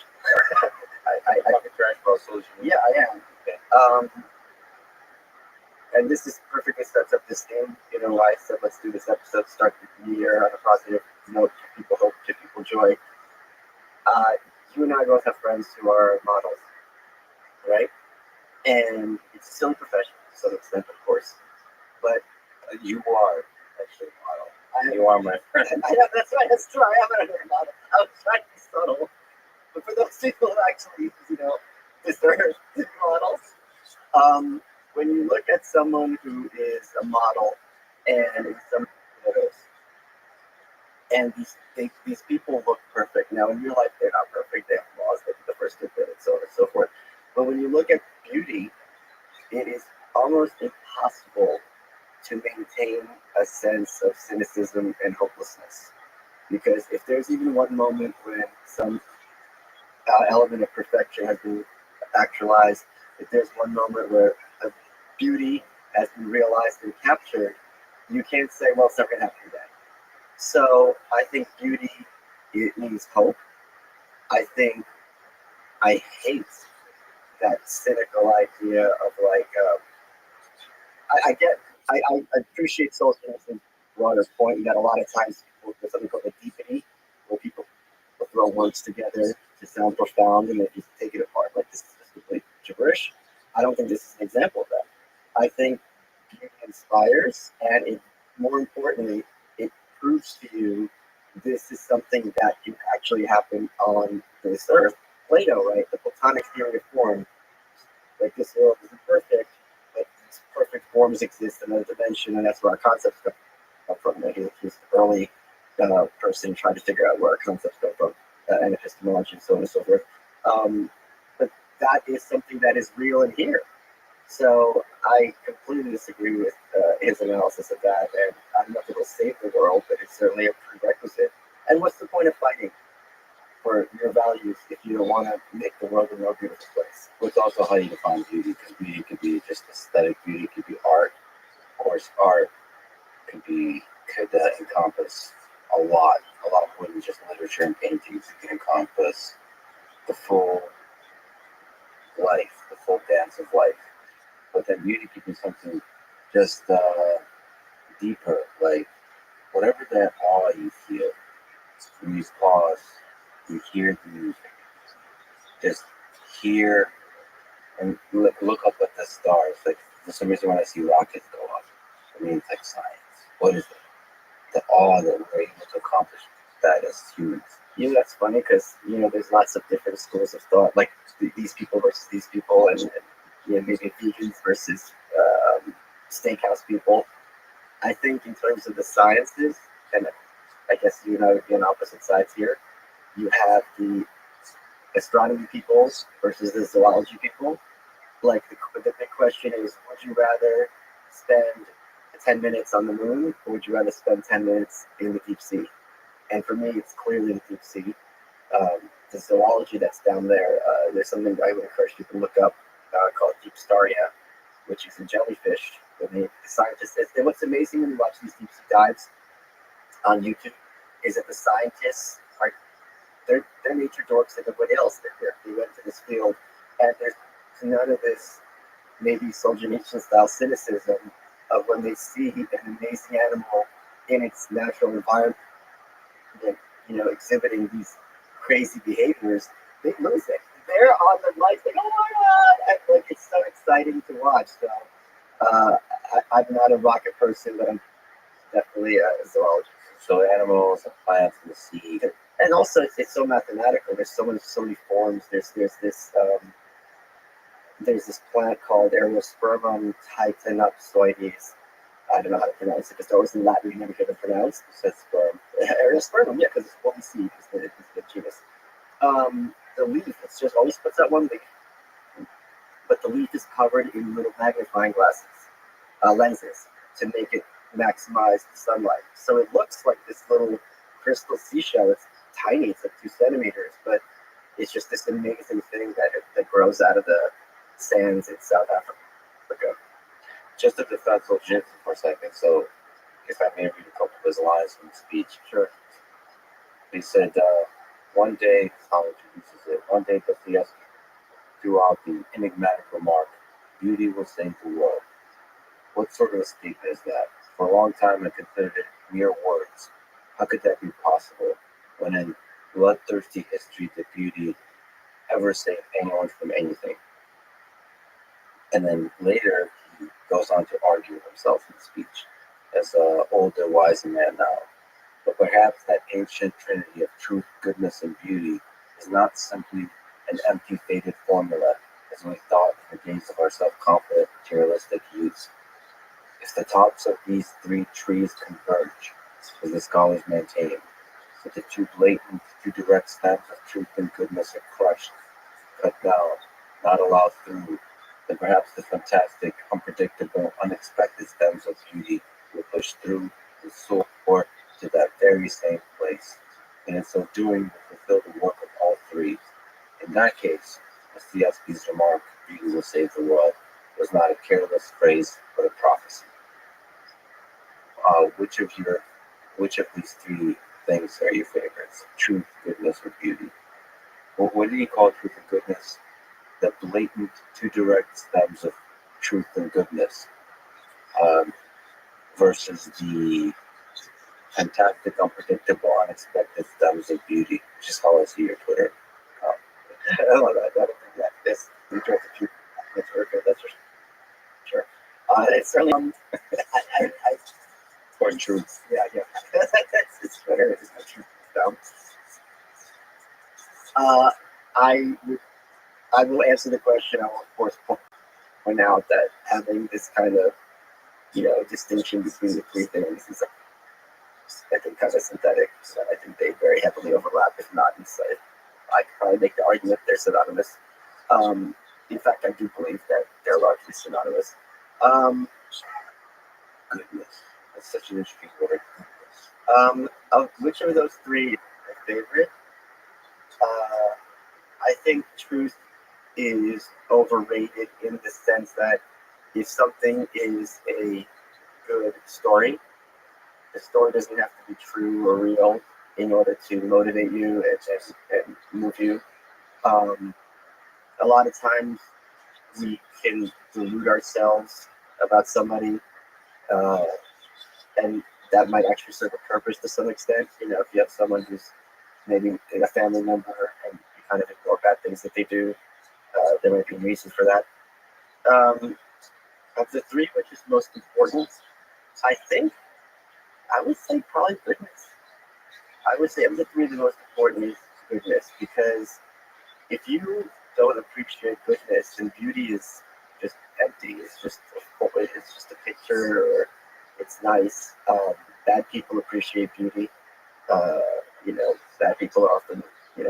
I talking trash about Solzhenitsyn. Yeah, I am. Okay. And this is perfectly sets up this theme. You know, I said let's do this episode, start the year on a positive note, give people hope, give people joy. You and I both have friends who are models, right? And it's a silly profession to some extent, of course. But you are actually a model. You are my friend. I know, that's right, that's true. I am another model. I was trying to be subtle. But for those people who actually, deserve to be models, when you look at someone who is a model and in some photos, and these people look perfect. Now, in real life, they're not perfect. They have flaws. They the first to fit, and so on and so forth. But when you look at beauty, it is almost impossible to maintain a sense of cynicism and hopelessness. Because if there's even one moment when some element of perfection has been actualized, if there's one moment where a beauty has been realized and captured, you can't say, well, it's never going to happen again. So I think beauty, it means hope. I hate that cynical idea of like, I appreciate Solzhenitsyn's broader point that a lot of times there's something called a deepity, where people will throw words together to sound profound and they just take it apart like this is just complete gibberish. I don't think this is an example of that. I think beauty inspires, and it, more importantly, it proves to you this is something that can actually happen on this earth. Plato, right? The Platonic theory of form, like this world isn't perfect, but these perfect forms exist in another dimension, and that's where our concepts come from. Like he's the early person trying to figure out where our concepts come from, and epistemology and so on and so forth. But that is something that is real in here. So I completely disagree with his analysis of that, and I'm not going to save the world, but it's certainly a prerequisite. And what's the point of fighting for your values if you don't want to make the world a more beautiful place? Well, it's also how you define beauty, because beauty could be just aesthetic beauty, it could be art. Of course, art could encompass a lot more than just literature and paintings. It can encompass the full life, the full dance of life. But then beauty could be something just deeper, like whatever that awe you feel, when you pause, you hear the music. Just hear and look up at the stars. Like for some reason, when I see rockets go up, I mean it's like science. What is it? The awe that we're able to accomplish that as humans. That's funny because there's lots of different schools of thought, like these people versus these people, and maybe vegans versus steakhouse people. I think in terms of the sciences, and I guess you and I would be on opposite sides here. You have the astronomy people versus the zoology people. Like the big question is, would you rather spend 10 minutes on the moon, or would you rather spend 10 minutes in the deep sea? And for me, it's clearly the deep sea. The zoology that's down there, there's something I would encourage people to look up called deep staria, which is a jellyfish. The scientists say, and what's amazing when you watch these deep sea dives on YouTube is that the scientists are they're nature dorks like everybody else. They went to this field, and there's none of this maybe Solzhenitsyn style cynicism of when they see an amazing animal in its natural environment, exhibiting these crazy behaviors. They lose it. They're on the lights, like, oh my god! And, like, it's so exciting to watch. So I'm not a rocket person, but I'm definitely a zoologist. So animals and plants and the sea. And also, it's so mathematical. There's so many forms. There's this plant called Aerospermum titanopsoides. I don't know how to pronounce it because it's always in Latin. You never get it pronounced. It says sperm. Aerospermum, yeah, because it's what we see. It's the genus. The leaf, it's just always puts out one leaf, but the leaf is covered in little magnifying lenses to make it maximize the sunlight. So it looks like this little crystal seashell. It's tiny. It's like 2 centimeters, but it's just this amazing thing that grows out of the sands in South Africa. Just to defend Solzhenitsyn for a second, so if I may read a couple of his lines from the speech. Sure. He said, one day, how introduces it, one day Dostoevsky threw out the enigmatic remark, beauty will save the world. What sort of a statement is that? For a long time I considered it mere words. How could that be possible when in bloodthirsty history did beauty ever save anyone from anything? And then later he goes on to argue himself in the speech as an older, wiser man now. But perhaps that ancient trinity of truth, goodness, and beauty is not simply an empty, faded formula as we thought in the days of our self-confident, materialistic youths. If the tops of these 3 trees converge, as the scholars maintain, if the 2 blatant, 2 direct stems of truth and goodness are crushed, cut down, not allowed through, then perhaps the fantastic, unpredictable, unexpected stems of beauty will push through and soar to that very same place, and in so doing will fulfill the work of all 3. In that case, Dostoevsky's remark, beauty will save the world, was not a careless phrase, but a prophecy. Which of these 3 things are your favorites? Truth, goodness, or beauty? Well, what did he call truth and goodness? The blatant, 2 direct stems of truth and goodness, versus the fantastic, unpredictable, unexpected stems of beauty, which is how I see your Twitter. I love that. I don't think that this interest of truth. That's very good. That's for sure. It's certainly I Or truth. yeah. It's Twitter. It's not truth. So, I will answer the question. I will of course point out that having this kind of distinction between the 3 things is, I think, kind of synthetic. So I think they very heavily overlap, if not inside. I could probably make the argument they're synonymous. In fact, I do believe that they're largely synonymous. Goodness. That's such an interesting word. Of which of those 3 is my favorite? I think truth is overrated in the sense that if something is a good story, the story doesn't have to be true or real in order to motivate you and move you. A lot of times we can delude ourselves about somebody, and that might actually serve a purpose to some extent. If you have someone who's maybe a family member and you kind of ignore bad things that they do, there might be reasons for that. Of the three, which is most important, I would say probably goodness. I would say of the three, the most important is goodness, because if you don't appreciate goodness, then beauty is just empty. It's just a picture, or it's nice. Bad people appreciate beauty. Uh, Bad people are often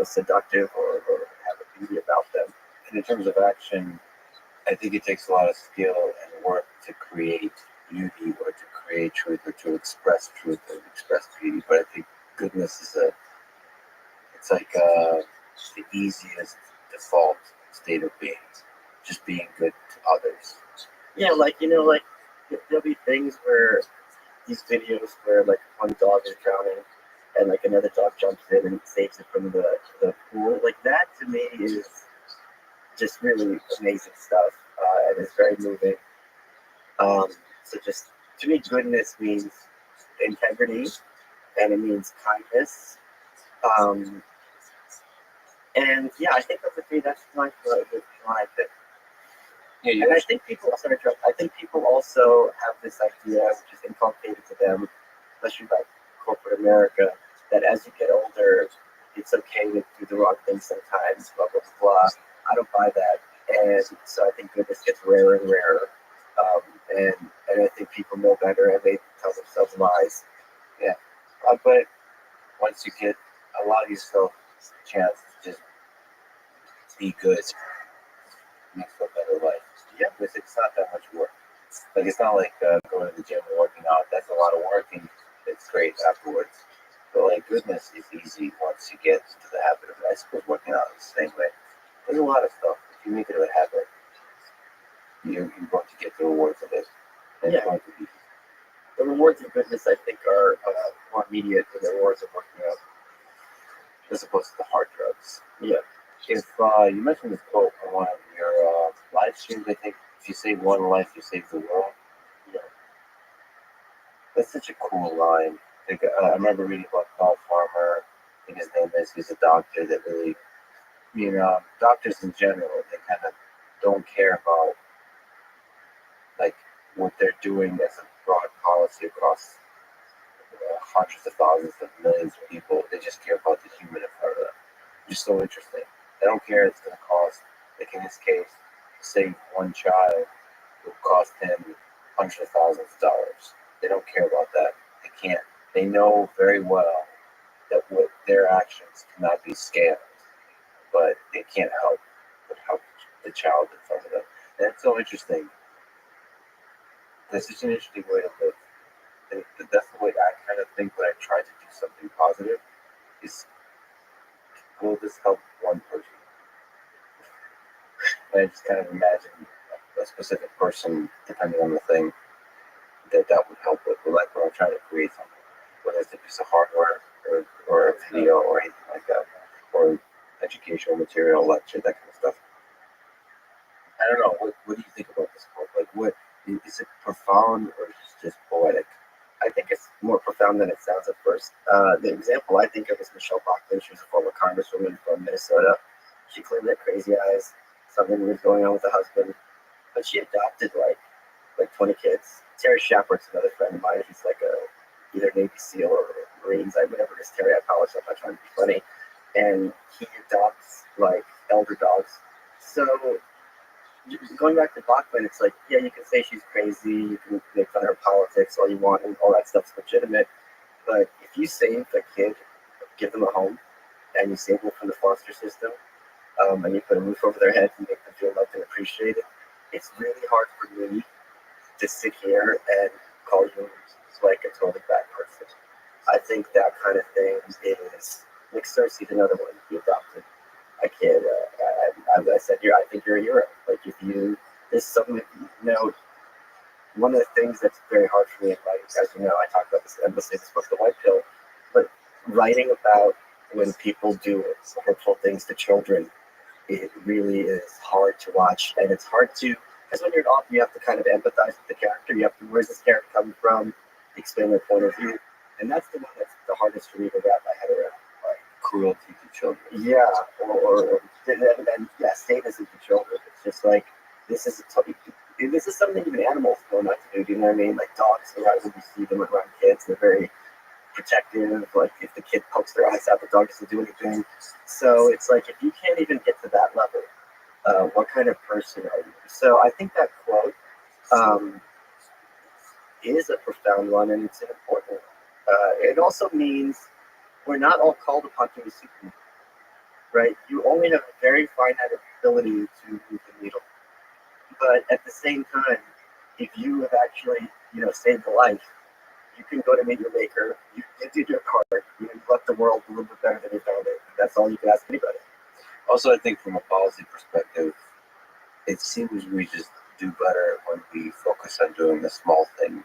seductive, or have a beauty about them. And in terms of action, I think it takes a lot of skill and work to create beauty or to create truth or to express truth or express beauty. But I think goodness is it's like the easiest default state of being, just being good to others. Yeah, like there'll be things where these videos where like one dog is drowning and like another dog jumps in and saves it from the pool. Like that to me is just really amazing stuff, and it's very moving. So just to me, goodness means integrity, and it means kindness. Um, and yeah, I think of the three, that's my pick. Yeah, And I think people, sorry, to interrupt, I think people also have this idea, which is inculcated to them, especially by corporate America, that as you get older, it's okay to do the wrong thing sometimes, blah, blah, blah. I don't buy that. And so I think goodness gets rarer and rarer. And I think people know better and they tell themselves lies. but once you get allow yourself a chance to just be good, makes for a better life. Yeah, because it's not that much work. Like it's not like going to the gym and working out. That's a lot of work, and it's great afterwards. But like goodness is easy once you get into the habit of it. I suppose working out is the same way. There's a lot of stuff. If you make it a habit, you're going to get the rewards of it. And Yeah. it's going to be The rewards of goodness, I think, are more immediate than the rewards of working out. as opposed to the hard drugs. Yeah. If you mentioned this quote on one of your live streams, I think if you save one life, you save the world. Yeah. That's such a cool line. Like, I remember reading about Paul Farmer. I think his name is. He's a doctor that really, doctors in general, they kind of don't care about like what they're doing as a broad policy across hundreds of thousands of millions of people. They just care about the human in front of them. Just so interesting. They don't care it's going to cost, like in this case, save one child will cost him hundreds of thousands of dollars. They don't care about that. They can't. They know very well that what their actions cannot be scaled, but they can't help but help the child in front of them. And it's so interesting. That's such an interesting way to live. And that's the way I kind of think when I try to do something positive is, will this help one person? And I just kind of imagine a specific person, depending on the thing, that would help with. Like when I'm trying to create something, whether it's a piece of hardware or a video or anything like that, or educational material, lecture, that kind of stuff. I don't know. What do you think about this quote? Like, what is it profound or is it just poetic? I think it's more profound than it sounds at first. The example I think of is Michelle Bachmann. She was a former congresswoman from Minnesota. She clearly had crazy eyes. Something was going on with the husband. But she adopted like 20 kids. Terry Shepard's another friend of mine. He's like either Navy SEAL or Marines. Whatever it is, Terry, I apologize. I'm not trying to be funny. And he adopts like elder dogs. So going back to Bachman, it's like, yeah, you can say she's crazy, you can make fun of her politics all you want, and all that stuff's legitimate. But if you save a kid, give them a home, and you save them from the foster system, and you put a roof over their heads and make them feel loved and appreciated, it's really hard for me to sit here and call you like a totally bad person. I think that kind of thing is, Nick Cersei's another one he adopted. I can't, as I said here, I think you're a hero. Like there's something, one of the things that's very hard for me in writing, as you know, I talk about this endlessly, this book, The White Pill, but writing about when people do hurtful things to children, it really is hard to watch, and it's hard to, because when you're an author, you have to kind of empathize with the character. You have to, where's this character coming from, expand their point of view. And that's the one that's the hardest for me to wrap my head around. Like cruelty to children. Yeah, and yeah, sadism to children. It's just like this is this is something even animals know not to do. Do you know what I mean? Like dogs, right? When you see them around kids, they're very protective. Like if the kid pokes their eyes out, the dog doesn't do anything. So it's like if you can't even get to that level, what kind of person are you? So I think that quote is a profound one, and it's an important one. It also means we're not all called upon to be Superman, right? You only have a very finite ability to move the needle. But at the same time, if you have actually, saved a life, you can go to meet your maker. You did your part. You left the world a little bit better than you found it. That's all you can ask anybody. Also, I think from a policy perspective, it seems we just do better when we focus on doing the small thing,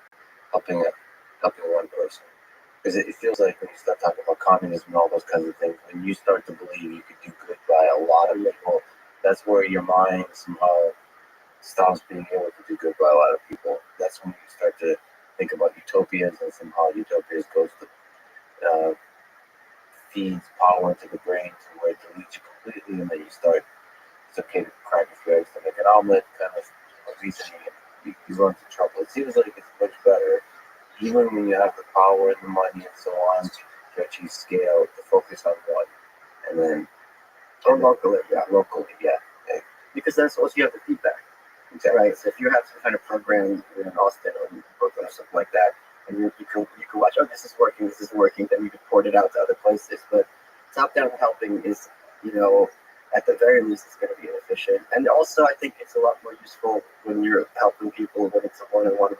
helping one person. Because it feels like when you start talking about communism and all those kinds of things, when you start to believe you could do good by a lot of people, that's where your mind somehow stops being able to do good by a lot of people. That's when you start to think about utopias, and somehow utopias goes to feeds power into the brain to where it deletes you completely, and then you start, it's okay to crack a few eggs to make an omelet kind of reasoning. You run into trouble. It seems like it's much better, even when you have the power and the money and so on, to achieve scale, to focus on one, and then locally, Because that's also you have the feedback. exactly. Right. So if you have some kind of program in Austin or in Brooklyn or something like that, and you can watch, oh, this is working, then you can port it out to other places. But top-down helping is, at the very least, it's going to be inefficient. And also, I think it's a lot more useful when you're helping people when it's a one-on-one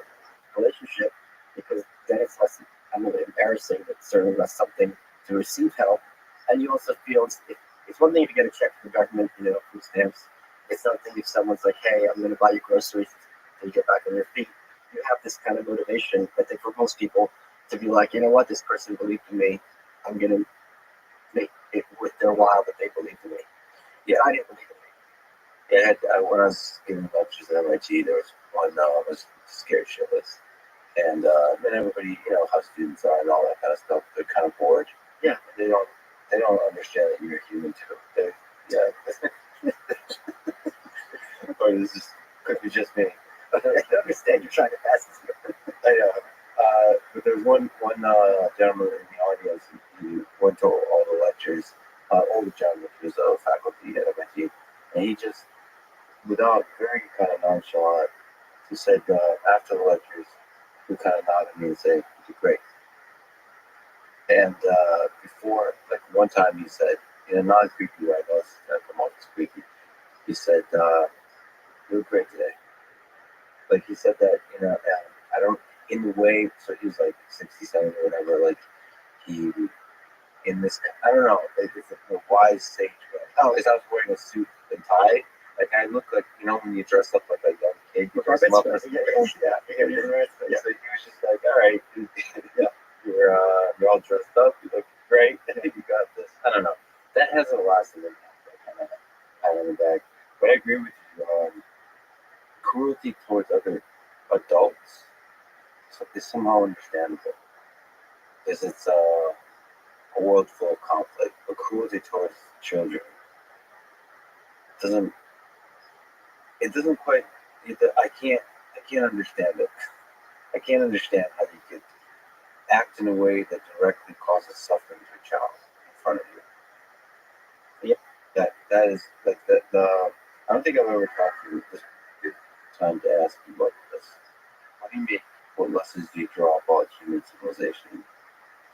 relationship, because then it's less, embarrassing, but certainly less something to receive help. And you also feel it's one thing if you get a check from the government, food stamps. It's something if someone's like, hey, I'm going to buy you groceries until you get back on your feet. You have this kind of motivation, I think, for most people to be like, you know what, this person believed in me. I'm going to make it worth their while that they believed in me. Yeah, I didn't believe in me. Yeah, when I was giving lectures at MIT, there was one I was scared shitless. And then everybody, how students are and all that kind of stuff, they're kind of bored. Yeah. They don't understand that you're human too. Or this is could be just me. I understand you're trying to pass this. I but there's one gentleman in the audience who went to all the lectures, older gentleman who's a faculty at MIT, and he just, without very kind of nonchalant, he said after the lectures, he kind of nodded at me and said, "You did great." And before, like one time, he said, in a non-creepy way, I was come off as creepy. He said, "You look great today." Like he said that, I don't, in the way, so he was like 67 or whatever, like he, in this, I don't know, like it's a wise sage way. Oh, because I was wearing a suit and tie, like I look like, when you dress up like a young kid, you dress up as Yeah. So he was just like, all right, yeah, you're all dressed up, you look great, and you got this. I don't know. That has a lasting impact, like, kind of pat on the back. But I agree with you. Cruelty towards other adults is somehow understandable because it's a world full of conflict. But cruelty towards children doesn't. It doesn't quite. I can't understand it. I can't understand how you could act in a way that directly causes suffering to a child in front of you. Yeah, that is like the. I don't think I've ever talked to you this time to ask you about this. What do you mean? What lessons do you draw about human civilization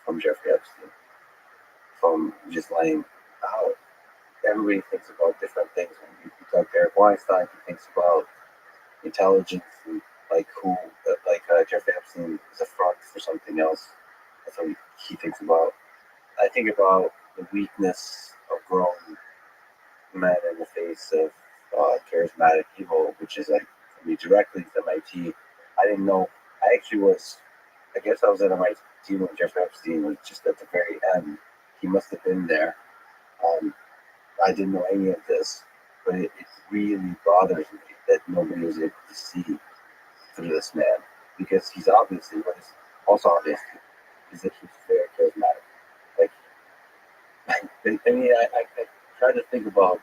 from Jeffrey Epstein? From just laying out. Everybody thinks about different things. When you talk to Eric Weinstein, he thinks about intelligence and like Jeffrey Epstein is a front for something else. That's what he thinks about. I think about the weakness of grown men in the face of charismatic evil, which is like for me directly to MIT. I didn't know. I actually was. I guess I was at MIT when Jeffrey Epstein was just at the very end. He must have been there. I didn't know any of this, but it really bothers me that nobody was able to see through this man, because he's obviously also obvious is that he's very charismatic. Like, I try to think about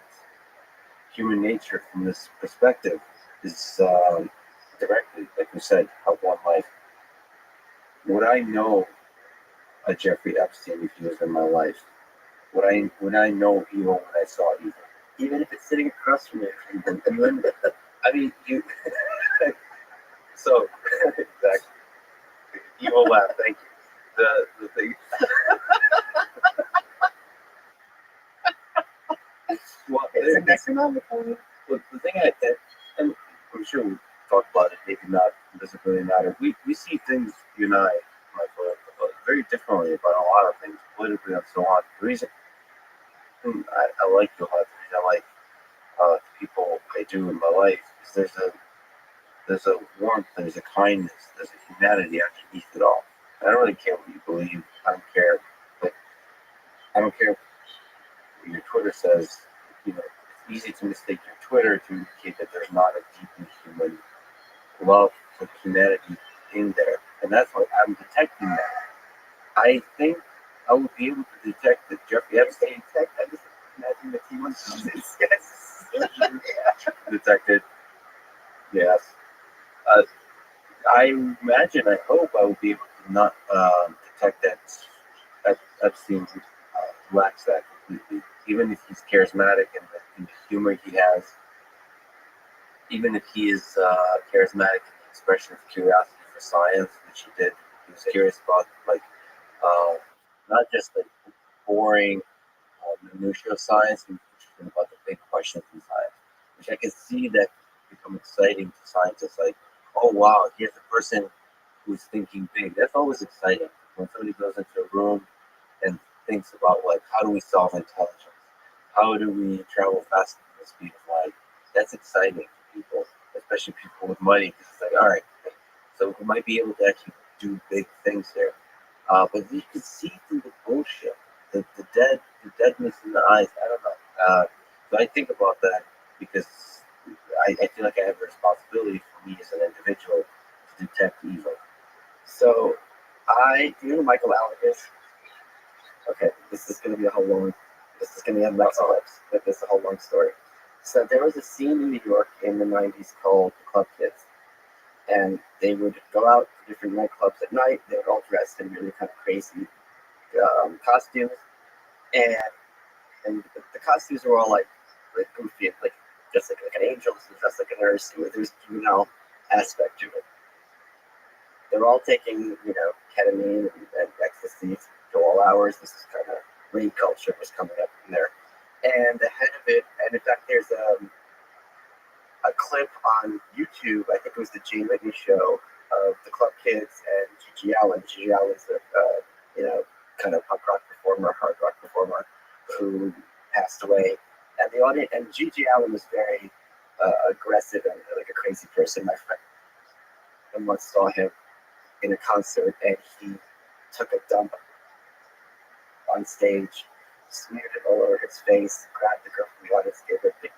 human nature from this perspective. Is directly, like we said, how one life. Would I know a Jeffrey Epstein if he was in my life? Would I know evil when I saw evil? Even if it's sitting across from you. I mean, you. So exactly, evil laugh. Thank you. The thing. Well, It's an economical. Well, the thing and I'm sure we talked about it, maybe not, it doesn't really matter. We see things, you and I, Michael, very differently about a lot of things, politically and so on. The reason I like you a lot, the reason I like the people I do in my life is there's a warmth, there's a kindness, there's a humanity underneath it all. I don't really care what you believe. I don't care. Like, I don't care what your Twitter says. You know, it's easy to mistake your Twitter to indicate that there's not a deeply human love for humanity in there, and that's what I'm detecting that. I think I would be able to detect that Jeffrey Epstein I just imagine that he wants to this. Yes. detected. Yes, uh, I imagine. I hope I will be able to not detect that Epstein lacks that completely. Even if he's charismatic and the humor he has, even if he is charismatic in the expression of curiosity for science, which he did. He was curious about uh, not just the boring minutia of science, he was interested about the big questions in science, which I can see that become exciting to scientists. Like, oh wow, here's a person who's thinking big. That's always exciting when somebody goes into a room and thinks about, like, how do we solve intelligence? How do we travel faster than the speed of light? That's exciting to people, especially people with money, because it's like, all right, so we might be able to actually do big things here. But you can see through the bullshit, the deadness in the eyes. I don't know. So I think about that because I feel like I have a responsibility for me as an individual to detect evil. So, do you know who Michael Alec is? Okay, this is going to be a whole long. This is going to be a lots of clips, but this is a whole long story. So there was a scene in New York in the '90s called the Club Kids, and they would go out to different nightclubs at night. They were all dressed in really kind of crazy costumes, and the costumes were all like goofy, like just like an angel, just like a nurse. There's juvenile aspect to it. They're all taking, ketamine and ecstasy to all hours. This is kind of rave culture was coming up in there. And the head of it, and in fact, there's a clip on YouTube. I think it was the Jay Whitney show of the Club Kids and Gigi Allen. Gigi Allen's a kind of punk rock performer, hard rock performer who passed away. And the audience, and Gigi Allen was very aggressive and like a crazy person. My friend once saw him in a concert, and he took a dump on stage, smeared it all over his face, grabbed the girl from the audience, gave her a big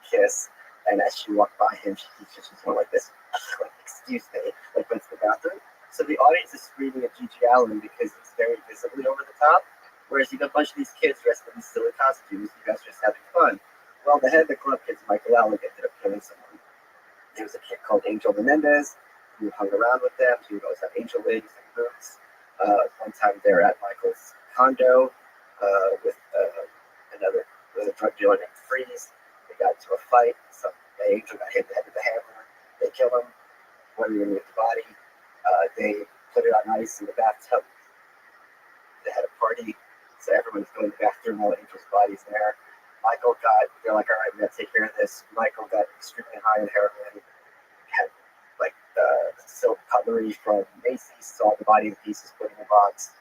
kiss, and as she walked by him, she just went like this, like, excuse me, like went to the bathroom. So the audience is screaming at Gigi Allen because he's very visibly over the top, whereas you got a bunch of these kids dressed in these silly costumes, you guys are just having fun. Well, the head of the Club Kids, Michael Alec, ended up killing someone. There was a kid called Angel Menendez who hung around with them. He would always have angel ladies and boots. One time they were at Michael's condo with a drug dealer named Freeze. They got into a fight. So the angel got hit in the head with a hammer. They killed him. One of them with the body. They put it on ice in the bathtub. They had a party. So everyone's going to the bathroom. All the angel's body's there. They're like, all right, we got to take care of this. Michael got extremely high in heroin. Had like silk cutlery from Macy's, saw the body in pieces, put in a box.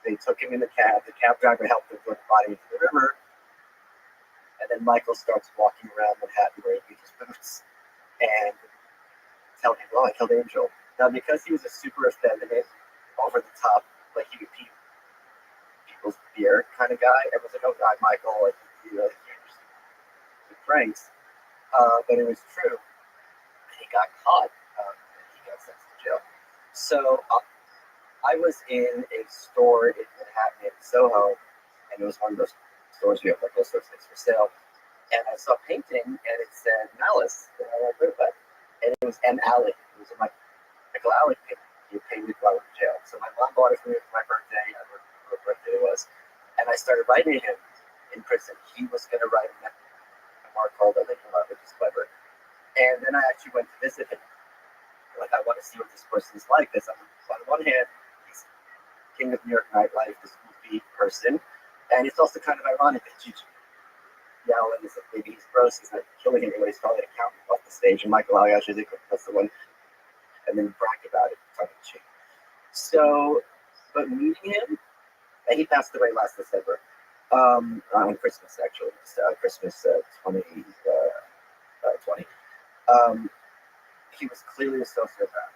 They took him in the cab. The cab driver helped him put the body into the river. And then Michael starts walking around Manhattan wearing his boots and telling him, well, I killed Angel. Now, because he was a super effeminate, over the top, like he would pee people's beer kind of guy, everyone's like, oh God, Michael, like, huge pranks. But it was true. He got caught. And he got sent to jail. So I was in a store in Manhattan, in Soho, and it was one of those stores we have like those sorts of things for sale. And I saw a painting, and it said Malice. And I went, what? And it was M. Alec. It was a Michael Alec painting. He paid me while I was in jail. So my mom bought it for me for my birthday. I don't remember what birthday it was. And I started writing him in prison. He was going to write a memoir called I Think Love, which is clever. And then I actually went to visit him. Like, I want to see what this person is like. Because on one hand, he's king of New York nightlife, this goofy person. And it's also kind of ironic that Gigi Allen is like, maybe he's gross, he's not killing anyone, he's probably an accountant off the stage. And Michael Alec, actually, that's the one. And then brag about it, tongue in cheek. So, but meeting him, and he passed away last December, on Christmas, actually, Christmas 2020. He was clearly a sociopath.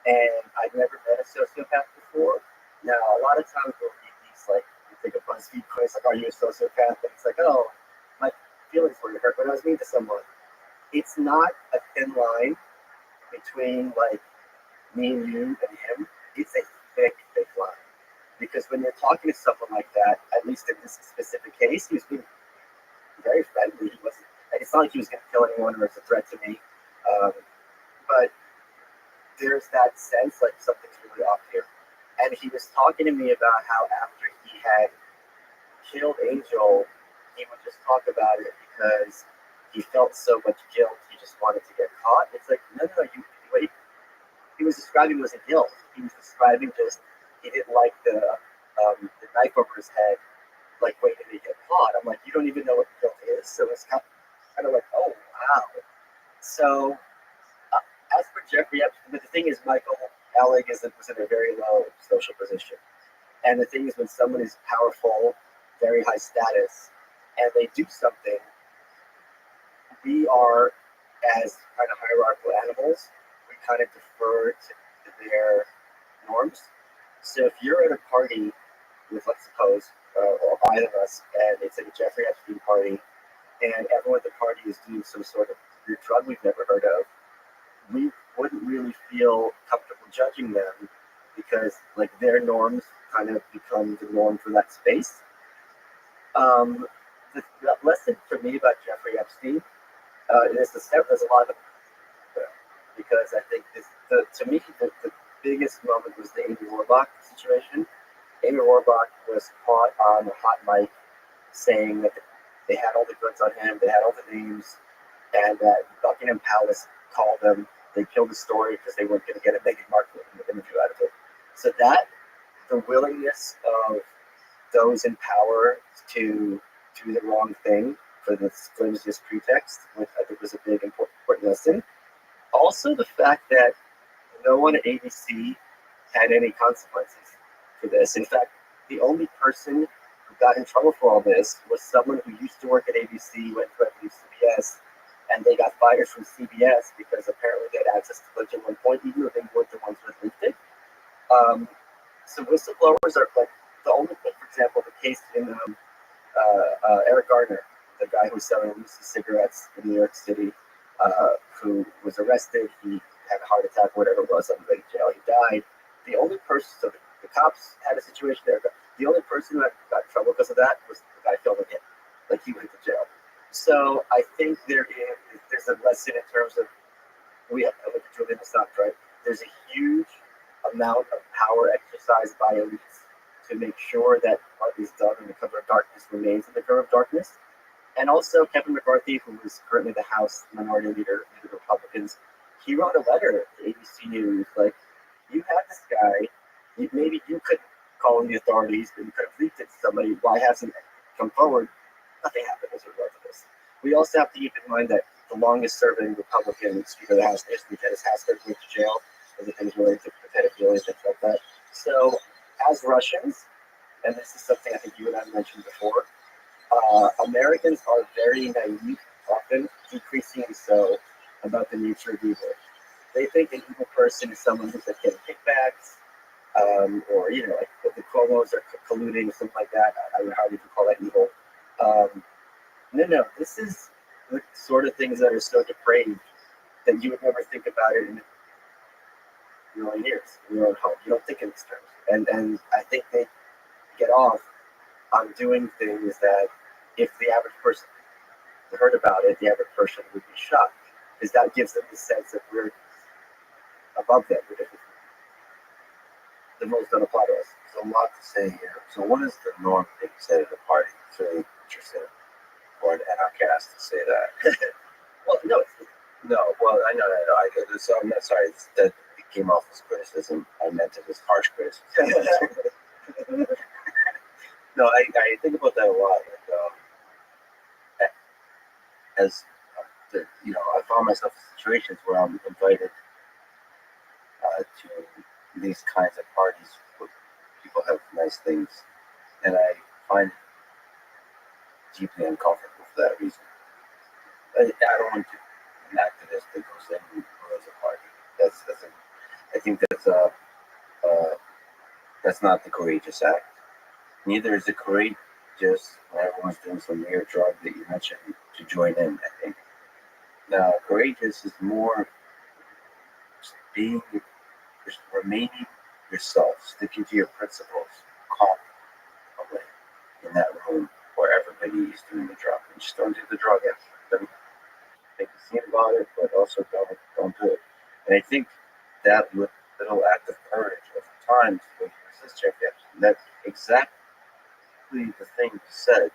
And I'd never met a sociopath before. Now, a lot of times we'll read these, like, you think of BuzzFeed quiz, like, are you a sociopath? And it's like, oh, my feelings were hurt when I was mean to someone. It's not a thin line between, like, me and you and him. It's a thick, thick line. Because when you're talking to someone like that, at least in this specific case, he was being very friendly. He wasn't, and it's not like he was going to kill anyone or it's a threat to me. But there's that sense like something's really off here. And he was talking to me about how after he had killed Angel, he would just talk about it because he felt so much guilt. He just wanted to get caught. It's like, no, what he was describing wasn't guilt. He was describing just he didn't like the knife over his head, like waiting to get caught. I'm like, you don't even know what guilt is. So it's kind of like, oh wow. So as for Jeffrey Epstein, but the thing is, Michael Alec was in a very low social position, and the thing is, when someone is powerful, very high status, and they do something, we are as kind of hierarchical animals. We kind of defer to their norms. So if you're at a party with, let's suppose, or either of us, and it's like a Jeffrey Epstein party, and everyone at the party is doing some sort of weird drug we've never heard of, we wouldn't really feel comfortable judging them because, like, their norms kind of become the norm for that space. The lesson for me about Jeffrey Epstein is there's a lot of because I think to me the biggest moment was the Amy Rohrbach situation. Amy Rohrbach was caught on a hot mic saying that they had all the goods on him, they had all the names, and that Buckingham Palace called them. They killed the story because they weren't going to get a Meghan Markle interview out of it. So that the willingness of those in power to do the wrong thing for the flimsiest pretext, which I think was a big important lesson. Also, the fact that no one at ABC had any consequences for this. In fact, the only person who got in trouble for all this was someone who used to work at ABC, went to CBS, and they got fired from CBS because apparently they had access to footage at one point, even though they weren't the ones who had leaked it. So whistleblowers are like the only thing. For example, the case in Eric Gardner, the guy who was selling Lucy cigarettes in New York City, who was arrested. He had a heart attack, whatever it was, on the way to jail. He died. The only person, so the cops had a situation there. The only person who got in trouble because of that was the guy filming it. Like, he went to jail. So I think there's a lesson in terms of we have to look at Julian Assange, right? There's a huge amount of power exercised by elites to make sure that what is done in the cover of darkness remains in the cover of darkness. And also Kevin McCarthy, who is currently the House Minority Leader of the Republicans, he wrote a letter to ABC News, like, you had this guy, maybe you could call in the authorities, but you could have leaked it to somebody. Why hasn't it come forward? Nothing happened as a result of this. We also have to keep in mind that the longest serving Republican Speaker of the House, Dennis Hastert, went to jail for the things related to pedophilia and things like that. So, as Russians, and this is something I think you and I mentioned before, Americans are very naive, often decreasingly so, about the nature of evil. They think an evil person is someone who's like getting kickbacks, or like the Cuomos are colluding, something like that. I would hardly even call that evil. No, this is the sort of things that are so depraved that you would never think about it. And million years in your own home. You don't think in these terms. And I think they get off on doing things that if the average person heard about it, the average person would be shocked. Because that gives them the sense that we're above them. We're different. The rules don't apply to us. So a lot to say here. So what is the norm that you said at a party? It's really interesting for an anarchist to say that. Well, no, No, well, I know that. I get this. So I'm not sorry. That it came off as criticism. I meant it as harsh criticism. No, I think about that a lot. Like, as I found myself in situations where I'm invited to these kinds of parties where people have nice things, and I find it deeply uncomfortable for that reason. I don't want to be an activist that goes in and ruins a party. I think that's not the courageous act. Neither is it courageous when everyone's doing some weird drug that you mentioned to join in, I think. Now, courageous is more just remaining yourself, sticking to your principles, calmly in that room where everybody is doing the drug. And just don't do the drug after. Don't make a scene about it, but also don't do it. And I think that little act of courage over time is going to resist your reaction. That's exactly the thing you said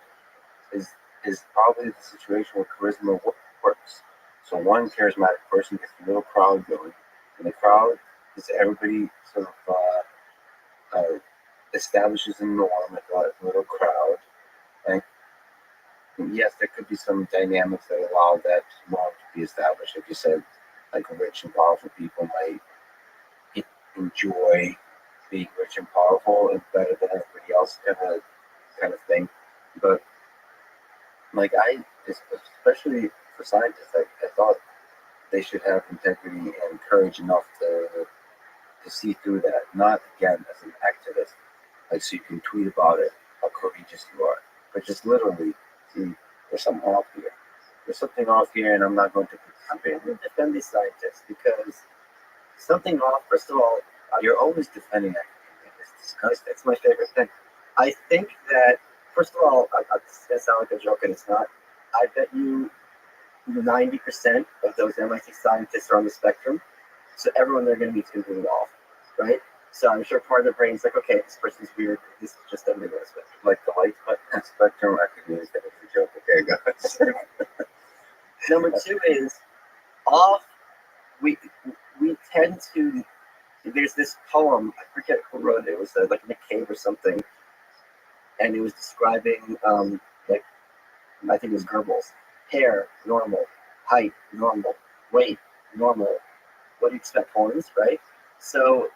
is probably the situation where charisma works. So one charismatic person gets a little crowd going, and the crowd is everybody sort of establishes a norm, like a little crowd. And yes, there could be some dynamics that allow that norm to be established. Like you said, like rich and powerful people might enjoy being rich and powerful and better than everybody else, kind of thing. But like especially for scientists, I thought they should have integrity and courage enough to see through that. Not again as an activist, like so you can tweet about it, how courageous you are, but just literally, see, there's something off here. There's something off here, and I'm not going to participate. I'm going to defend these scientists because something off. First of all, You're always defending academia. It's disgusting. it's my favorite thing. I think that first of all, this is going to sound like a joke, and it's not. I bet you 90% of those MIT scientists are on the spectrum. So everyone they're going to meet is going to be off, right? So I'm sure part of their brain's like, okay, this person's weird. This is just them on the spectrum. Like the light spectrum academia is that it's a joke. Okay, guys. Number two is off. We tend to. There's this poem. I forget who wrote it. It was like in a cave or something, and it was describing like I think it was Goebbels. Hair normal, height normal, weight normal. What do you expect? Horns, right? So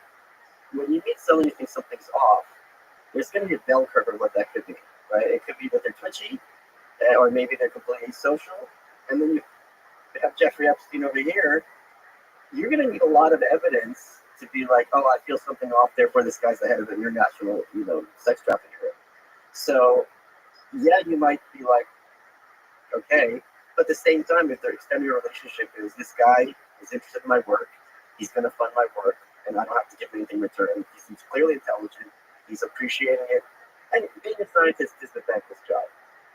when you meet someone you think something's off, there's going to be a bell curve of what that could be, right? It could be that they're twitchy, or maybe they're completely social, and then you have Jeffrey Epstein over here. You're going to need a lot of evidence to be like, oh, I feel something off. Therefore, this guy's the head of an international, sex trafficking ring. So, yeah, you might be like, okay, but at the same time, if their extended relationship is this guy is interested in my work, he's going to fund my work, and I don't have to give anything in return. He's clearly intelligent. He's appreciating it. And being a scientist is the thankless job.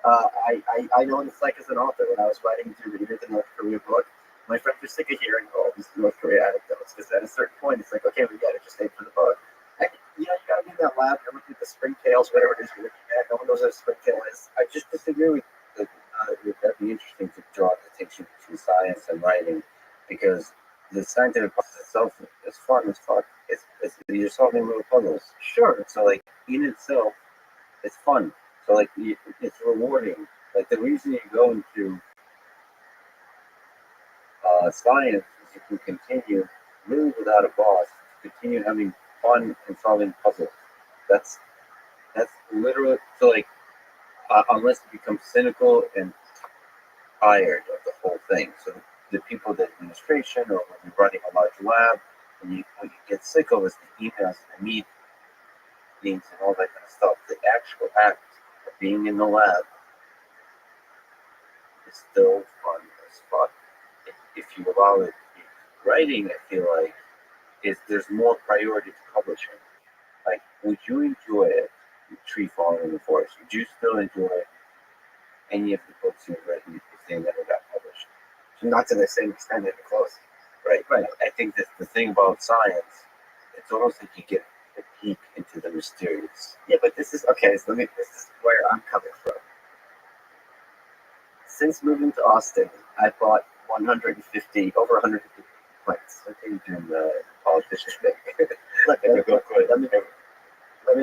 I know what it's like as an author. When I was writing to read the North Korea book, my friends were sick of hearing all these North Korea anecdotes because at a certain point, it's like, okay, we get it. Just stay for the book. And, you got to be in that lab. You're looking at the springtails, whatever it is you're looking at. No one knows what a springtail is. I just disagree with that. That'd be interesting to draw the distinction between science and writing, because the scientific process itself is fun as fuck. It's you're solving little puzzles. Sure. So like in itself, it's fun. So like it's rewarding. Like the reason you go into science is you can continue really without a boss, continue having fun and solving puzzles. That's literally so like unless you become cynical and tired of the whole thing. So the people that administration or when you're running a large lab, when you get sick of is the emails and the meetings and all that kind of stuff. The actual act of being in the lab is still fun as fuck if you allow it. Writing, I feel like is there's more priority to publishing. Like, would you enjoy it, Tree Falling in the Forest? Would you still enjoy any of the books you've written if they never got published? Not to the same extent, maybe close. Right. I think that the thing about science, it's almost like you get a peek into the mysterious. Yeah, but this is okay. So this is where I'm coming from. Since moving to Austin, I bought over 150 plants. I think you're doing the politician thing. Look, Let me go quick. let me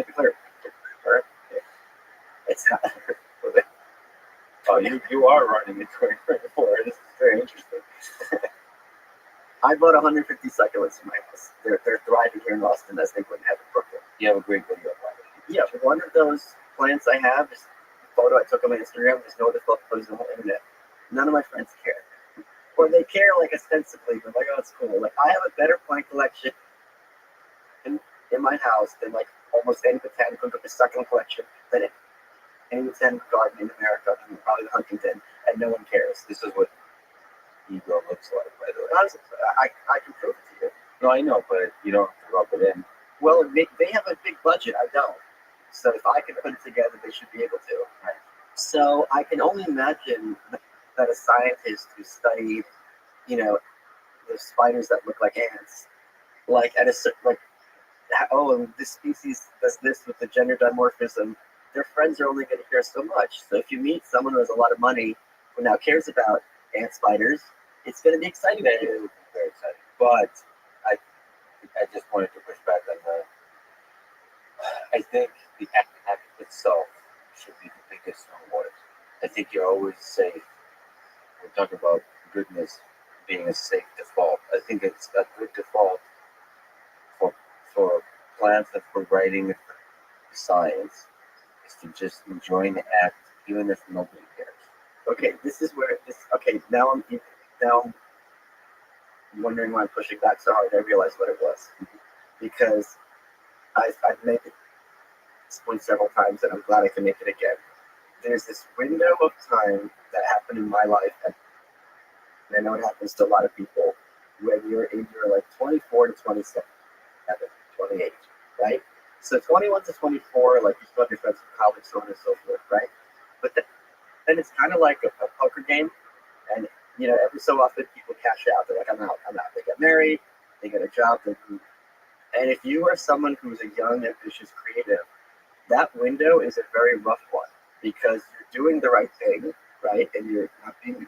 be clear. All right? It's not. Oh, you are running in 2024. This is very interesting. I bought 150 succulents in my house. They're thriving here in Austin as they wouldn't have in Brooklyn. You have a great video about it. Yeah, one of those plants I have is a photo I took on my Instagram. There's no other photos on the whole internet. None of my friends care. Or they care, like, ostensibly, but like, oh, it's cool. Like, I have a better plant collection in my house than, like, almost any botanical succulent collection than any botanical garden in America, and probably the Huntington, and no one cares. This is what ego looks like, by the way. Honestly, I can prove it to you. No, I know, but you don't have to rub it in. Well, they have a big budget. I don't. So if I can put it together, they should be able to. Right. So I can only imagine that a scientist who studied, the spiders that look like ants, like at a certain, like, oh, and this species does this with the gender dimorphism. Their friends are only going to care so much. So if you meet someone who has a lot of money who now cares about ant spiders, it's going to be exciting. It is very exciting. But I just wanted to push back on the. I think the act itself should be the biggest reward. I think you're always safe. We're talking about goodness being a safe default. I think it's a good default for plants and for writing science is to just enjoy the act, even if nobody cares. Okay, this is where this. Okay, now I'm wondering why I'm pushing back so hard. I realized what it was because I've made this point several times, and I'm glad I can make it again. There's this window of time that happened in my life, and I know it happens to a lot of people, when you're in your like 24 to 27, 28, right? So 21 to 24, like you still have your friends from college, so on and so forth, right? But then it's kind of like a poker game, and every so often people cash out. They're like, I'm out. They get married, they get a job, they move. And if you are someone who's a young, ambitious, creative, that window is a very rough one because you're doing the right thing, right? And you're not being,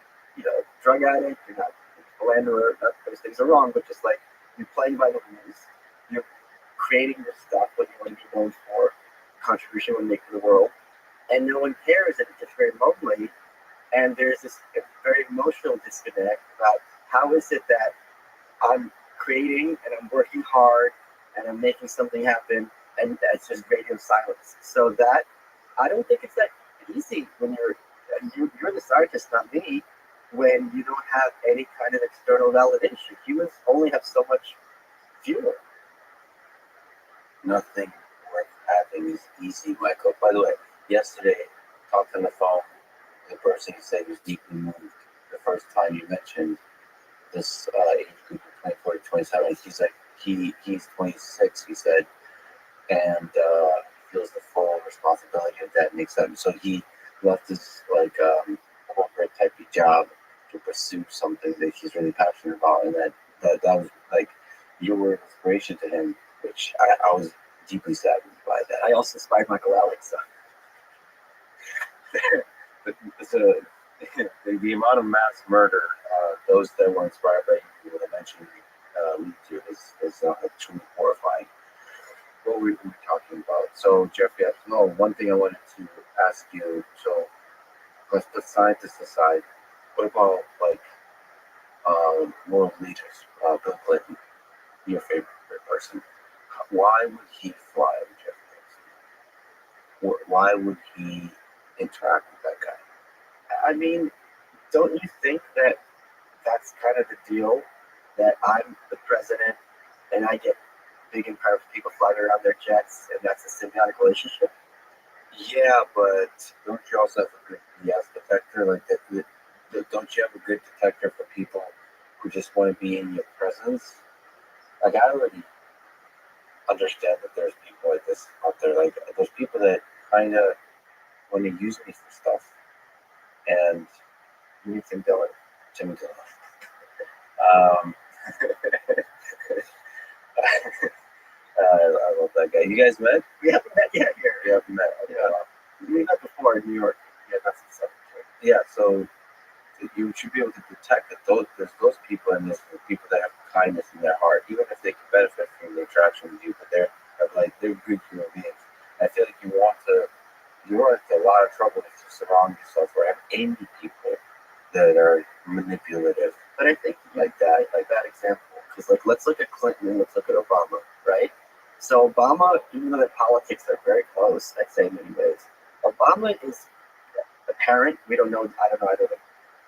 drug addict, you're not a philanderer, those things are wrong, but just like you're playing by the rules, you're creating your stuff, what you want to be known for, contribution you want to make to the world, and no one cares, and it's just very lonely. And there's this very emotional disconnect about how is it that I'm creating and I'm working hard and I'm making something happen, and that's just radio silence. So that I don't think it's that easy when you're the scientist, not me, when you don't have any kind of external validation. Humans only have so much fuel. Nothing worth having is easy, Michael. By the way, yesterday, I talked on the phone with the person who said he was deeply moved the first time you mentioned this age group of 24 to 27. He's like, he's 26, he said, and feels the full responsibility of that and excitement. So he left his corporate type of job to pursue something that he's really passionate about, and that was like you were an inspiration to him, which I was deeply saddened by that. I also inspired Michael Alex. So the amount of mass murder, those that were inspired by you would eventually lead to is truly horrifying. What were we talking about? So, Jeffrey, one thing I wanted to ask you. So, let's put scientists aside. What about world leaders? Bill Clinton, your favorite person. Why would he fly with Jeffrey Epstein? Why would he interact with that guy? I mean, don't you think that that's kind of the deal? That I'm the president and I get big and powerful people flying around their jets, and that's a symbiotic relationship? Yeah, but don't you also have a good BS detector? Like that? Don't you have a good detector for people who just want to be in your presence? Like I already understand that there's people like this out there. Like there's people that kind of want to use me for stuff, and You Tim Dillon. Jimmy Dillon. Um, I love that guy. You guys met? We haven't met yet here. You haven't met? Okay. Yeah. We met before in New York. Yeah, that's the second. Yeah, so you should be able to detect that there's those people and there's the people that have kindness in their heart, even if they can benefit from the interaction with you, but they're good human beings. I feel like you're in a lot of trouble if you surround yourself around any people that are manipulative. But I think like that example, because like let's look at Clinton and let's look at Obama, right? So Obama, even though their politics are very close, I'd say in many ways, Obama is apparent. We don't know. I don't know either.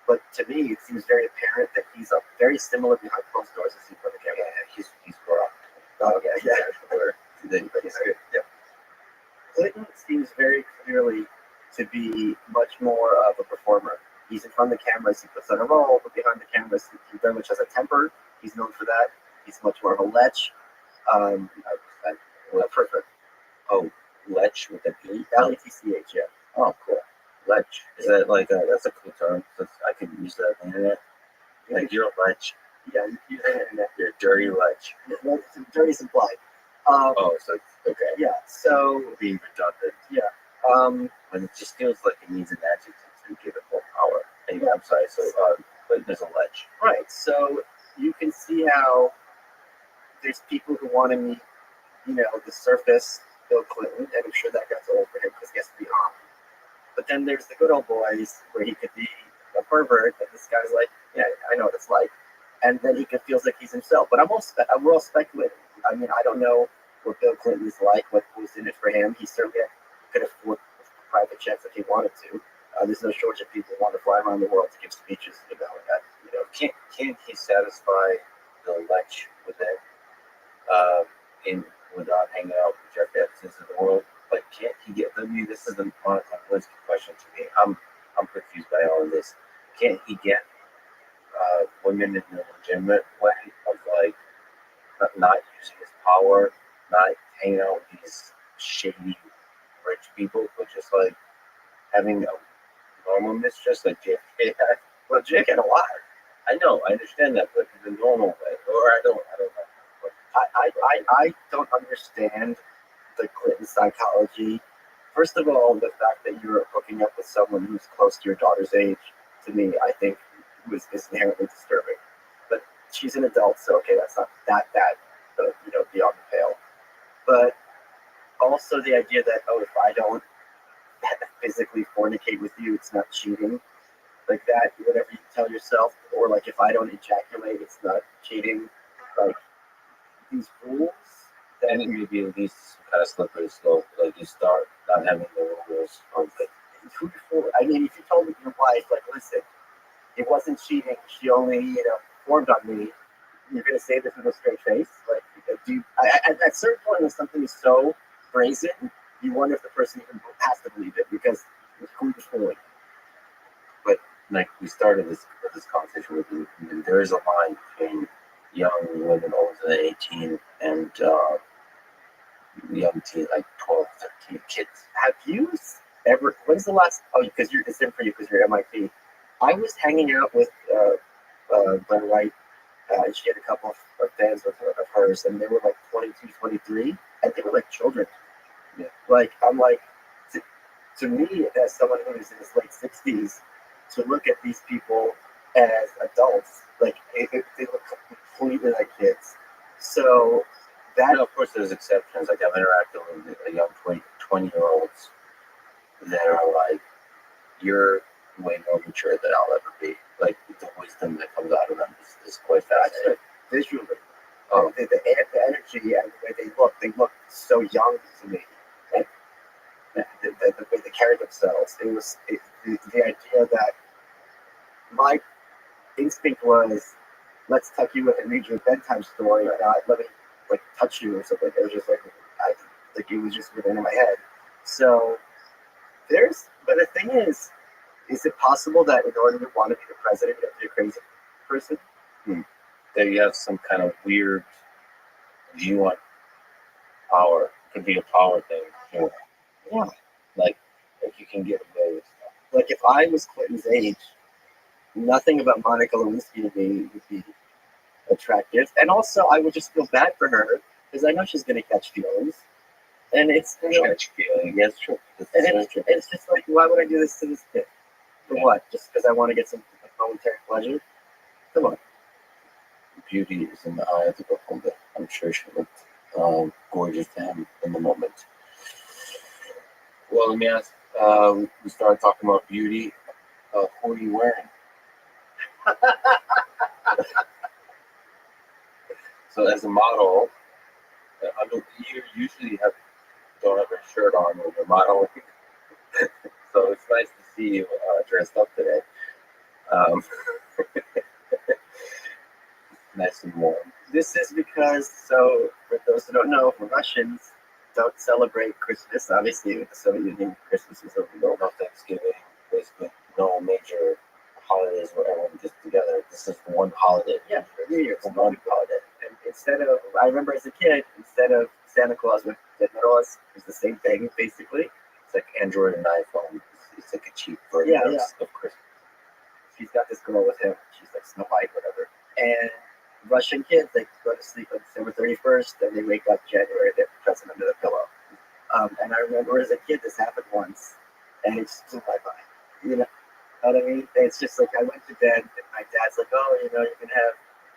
But to me, it seems very apparent that he's very similar behind closed doors as he put the camera. Yeah, he's corrupt. Oh yeah. Yeah. Clinton seems very clearly to be much more of a performer. He's in front of the cameras, he puts on a role, but behind the cameras, he very much has a temper. He's known for that. He's much more of a lech. Perfect. Oh, lech with an E? L-E-T-C-H, yeah. Oh, cool. Lech. Is that like that's a cool term? I can use that on the internet. Like you're a lech. Yeah, you use it in that. You're a dirty lech. Well, dirty is implied. Oh, so okay. Yeah, so Being redundant. yeah. And it just feels like it needs an adjective to give it more power. Anyway, I'm sorry. So, but there's a ledge. Right. So you can see how there's people who want to meet, the surface Bill Clinton, and I'm sure that got old for him because he has to be on. But then there's the good old boys where he could be a pervert, and this guy's like, yeah, I know what it's like, and then he feels like he's himself. But we're all speculating. I mean, I don't know what Bill Clinton is like, what was in it for him. He certainly could afford private jets if he wanted to. There's no shortage of people who want to fly around the world to give speeches about that. Can't he satisfy the lech within without hanging out with Jeff Epstein's of the world? Like, can't he get? I mean, this is the question to me. I'm confused by all of this. Can't he get women in a legitimate way of like not using his power, not hanging out with these shady rich people, but just like having a normal mistress like JFK had? Well, Jake had a lot. I know, I understand that, but in the normal way, or I don't know. I don't understand the Clinton psychology. First of all, the fact that you're hooking up with someone who's close to your daughter's age, to me, I think is inherently disturbing. But she's an adult, so okay, that's not that bad, beyond the pale. But also the idea that, if I don't physically fornicate with you, it's not cheating. Like that, whatever you tell yourself, or like if I don't ejaculate, it's not cheating. Like these rules. And it may be at least kind of slippery slope. Like you start not having the rules of it. I mean, if you told your wife, like, listen, it wasn't cheating. She only, formed on me. You're gonna say this with a straight face. Like, at a certain point when something is so brazen, you wonder if the person even has to believe it because who you're fooling. But like we started this conversation with you, and there is a line between young women older than 18 and young teen, like 12, 13 kids. Have you ever? When's the last? Oh, because it's in for you because you're at MIT. I was hanging out with Glenn Wright. She had a couple of fans of hers, and they were like 22, 23, and they were like children. Yeah. Like I'm like, to me, as someone who is in his late 60s, to look at these people as adults, like they look completely like kids. So that, of course, there's exceptions. Like I've interacted with a young 20-year-olds that are like, you're way more mature than I'll ever be. Like the wisdom that comes out of them is quite fascinating. Visually, the energy and the way they look so young to me. And the way they carry themselves. It was the idea that my instinct was, let's tuck you in and read you a bedtime story, not let me like touch you or something. It was just like it was just within my head. So but the thing is it possible that in order to want to be the president, you have to be a crazy person? That you have some kind of weird Do you want power? Could be a power thing. Too. Yeah. Like you can get away with stuff. Like if I was Clinton's age, nothing about Monica Lewinsky to me would be attractive. And also, I would just feel bad for her because I know she's going to catch feelings. And it's, you know, Catch feeling. Yeah, it's true. and it's just like, why would I do this to this kid? For what? Just because I want to get some momentary pleasure? Come on. Beauty is in the eye of the beholder. I'm sure she looked gorgeous to him in the moment. Well, let me ask. We started talking about beauty. Who are you wearing? So, as a model, you usually don't have a shirt on when you're modeling. So it's nice to see you dressed up today. Nice and warm. This is because, so for those who don't know, for Russians, don't celebrate Christmas. Obviously, with the Soviet Union, Christmas was over. No Thanksgiving. Basically, no major holidays where everyone gets together. This is one holiday. Yeah, for New Year's, one holiday. And instead of, I remember as a kid, instead of Santa Claus with Dead Meadows, it was the same thing, basically. It's like Android and iPhone. It's like a cheap version of Christmas. She's got this girl with him. She's like Snow White, whatever. And Russian kids, they go to sleep on December 31st, and they wake up January, they have a present under the pillow. And I remember as a kid, this happened once, and it just blew my mind. You know what I mean? It's just like I went to bed, and my dad's like, "Oh, you know, you can have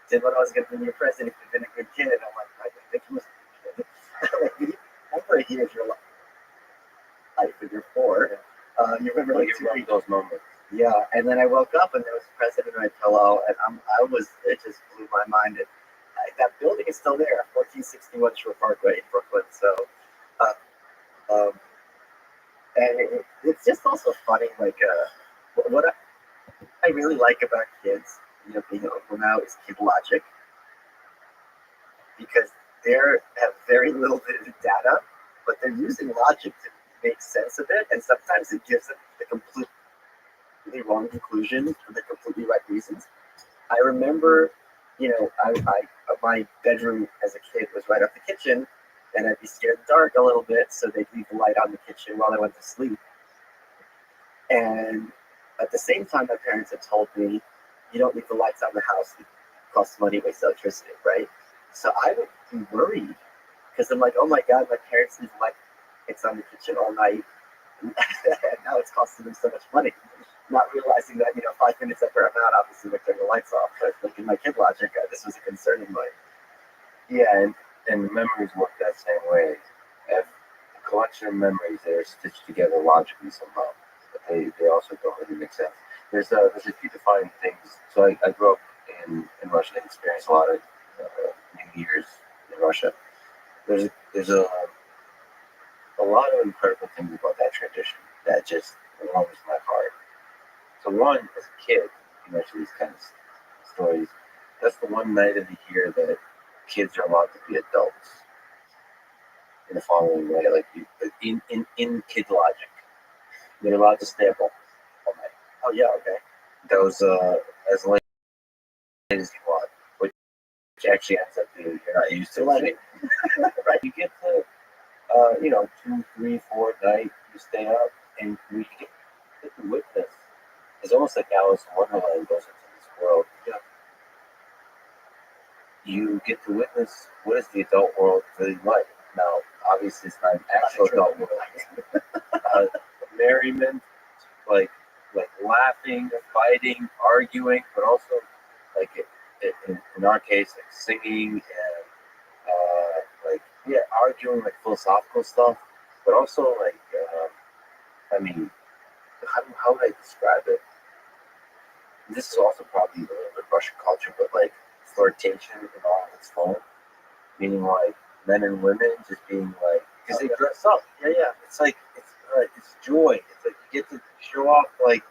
Tim. What I was going to be your present if you've been a good kid." And I'm like, "I didn't think he was a good kid." I'm like, "He is your life when you're 4." You remember like those moments. Yeah, and then I woke up and there was a present in my pillow, and it just blew my mind. And that building is still there, 1461 Shore Parkway in Brooklyn. So, and it's just also funny, like, what I really like about kids, you know, being over now is kid logic, because they have very little bit of data, but they're using logic to make sense of it, and sometimes it gives them the completely wrong conclusions for the completely right reasons. I remember, you know, my bedroom as a kid was right off the kitchen, and I'd be scared of the dark a little bit, so they'd leave the light on the kitchen while I went to sleep. And at the same time, my parents had told me, you don't leave the lights on the house, it costs money, wastes electricity, right? So I would be worried, because I'm like, oh my God, my parents leave lights on the kitchen all night, and now it's costing them so much money. Not realizing that, you know, 5 minutes after I'm out, obviously they turn the lights off. But like in my kid logic, this was a concern of mine. Yeah, and memories work that same way. If a collection of memories that are stitched together logically somehow, but they also don't really make sense. There's a few defining things. So I grew up in Russia and experienced a lot of New Year's in Russia. There's a lot of incredible things about that tradition that just warms my heart. So one, as a kid, you mentioned these kind of stories. That's the one night of the year that kids are allowed to be adults in the following way. Like in kid logic, they're allowed to stay up all night. Oh yeah, okay. That was as late as you want, which actually ends up being you're not used to. Right. Right. You get to 2, 3, 4 at night. You stay up, and we get to witness. It's almost like Alice in Wonderland goes into this world. Yeah. You get to witness what is the adult world really like. Now, obviously, it's not an actual adult world. Merriment, like laughing, fighting, arguing, but also like in our case, like singing and arguing like philosophical stuff, but also like how would I describe it? This is also probably a little bit Russian culture, but like flirtation in all of its form, meaning like men and women just being like, because they dress up. Yeah. It's like it's joy. It's like you get to show off like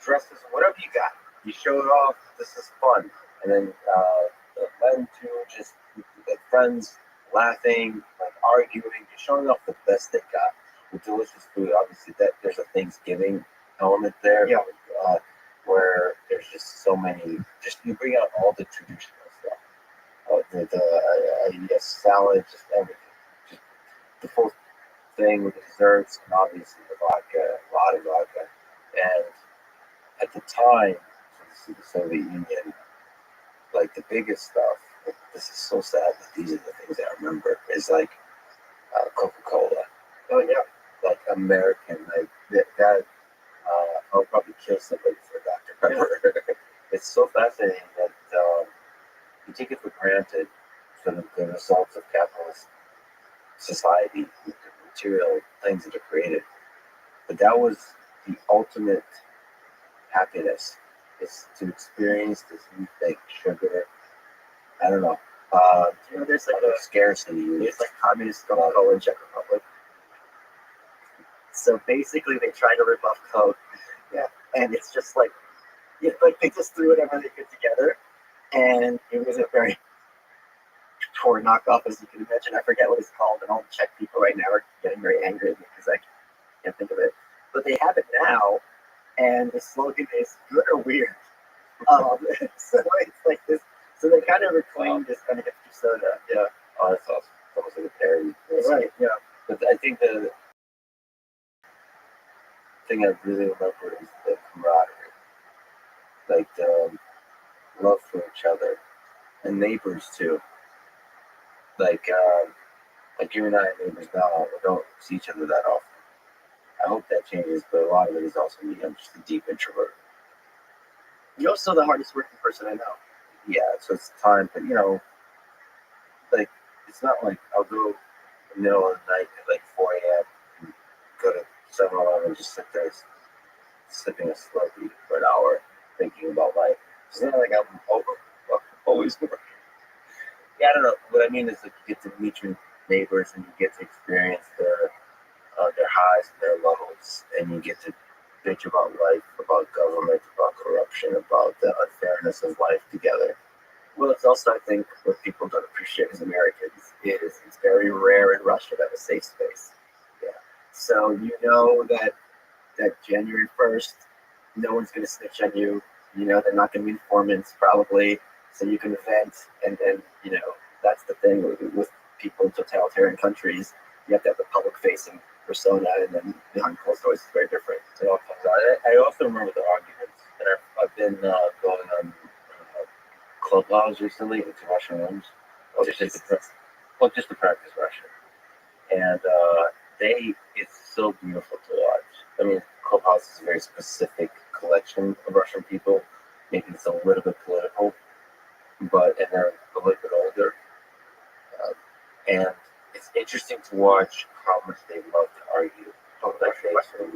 dresses, whatever you got. You show it off. This is fun, and then the men too, just like friends laughing, like arguing, just showing off the best they got with delicious food. Obviously, that there's a Thanksgiving element there. Yeah. Where there's just so many, just you bring out all the traditional stuff. I yes, salad, just everything. Just the full thing with the desserts and obviously the vodka, a lot of vodka. And at the time, so this is the Soviet Union, like the biggest stuff, like, this is so sad that these are the things I remember, is like Coca-Cola. Oh yeah. Like American, like that I'll probably kill somebody for Dr. Pepper. It's so fascinating that you take it for granted for the results of capitalist society, the material things that are created. But that was the ultimate happiness, is to experience this new thing, sugar. I don't know. There's like Scarcity. there's like communist Coca-Cola in Czech Republic. So basically, they try to rip off Coke. Yeah, and it's just like, like they just threw whatever they could together, and it was a very poor knockoff, as you can imagine. I forget what it's called, and all the Czech people right now are getting very angry at me because I can't think of it. But they have it now, and the slogan is "Good or Weird." So it's like this. So they kind of reclaimed this kind of hipster soda. Yeah. Oh, that's awesome. It's almost like a parody. Right. Yeah. But I think the thing I really remember is the camaraderie, like the love for each other and neighbors too. Like you and I are neighbors now. We don't see each other that often. I hope that changes, but a lot of it is also me. I'm just a deep introvert. You're also the hardest working person I know. Yeah, so it's time, but like it's not like I'll go in the middle of the night at like 4 a.m. and go to 7-Eleven and just sit there sipping a Slurpee for an hour thinking about life. It's not like I'm always working. Yeah, I don't know. What I mean is like you get to meet your neighbors and you get to experience their highs and their lows, and you get to bitch about life, about government, about corruption, about the unfairness of life together. Well, it's also, I think, what people don't appreciate as Americans is it's very rare in Russia to have a safe space. Yeah. So you know that January 1st, no one's going to snitch on you. You know they're not going to be informants probably, so you can vent. And that's the thing with people in totalitarian countries. You have to have a public-facing persona, and then behind closed doors is very different. It all comes out. I also remember the arguments, and I've been going on Clubhouse recently into Russian rooms, just to practice Russian. And it's so beautiful to watch. I mean, Clubhouse is a very specific collection of Russian people. Maybe it's a little bit political, and they're a little bit older. And it's interesting to watch how much they love to argue. They love to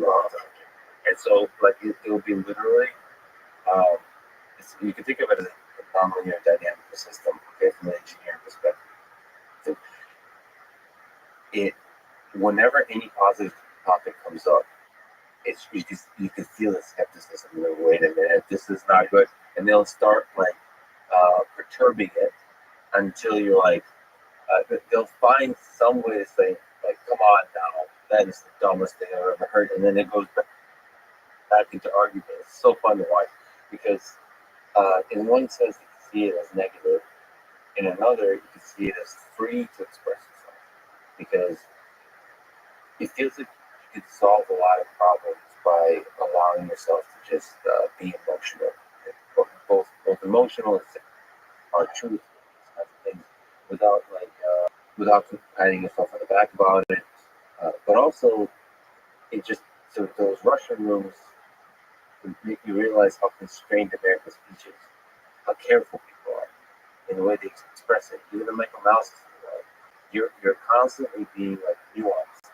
argue. And so, like, it'll be literally, you can think of it as a nonlinear dynamic system, okay, from an engineering perspective. So whenever any positive topic comes up, you can feel the skepticism. Like, wait a minute, this is not good, and they'll start like perturbing it until you're like, they'll find some way to say, like, come on now, that is the dumbest thing I've ever heard, and then it goes back into argument. It's so fun to watch because in one sense you can see it as negative, in another you can see it as free to express yourself because it feels like you could solve a lot of problems by allowing yourself to just be emotional, both emotional and our truth, kinds of things, without patting yourself on the back about it, but also it just so those Russian rooms make you realize how constrained American speech is, how careful people are in the way they express it. Even the Michael Mouse, you're constantly being like nuanced.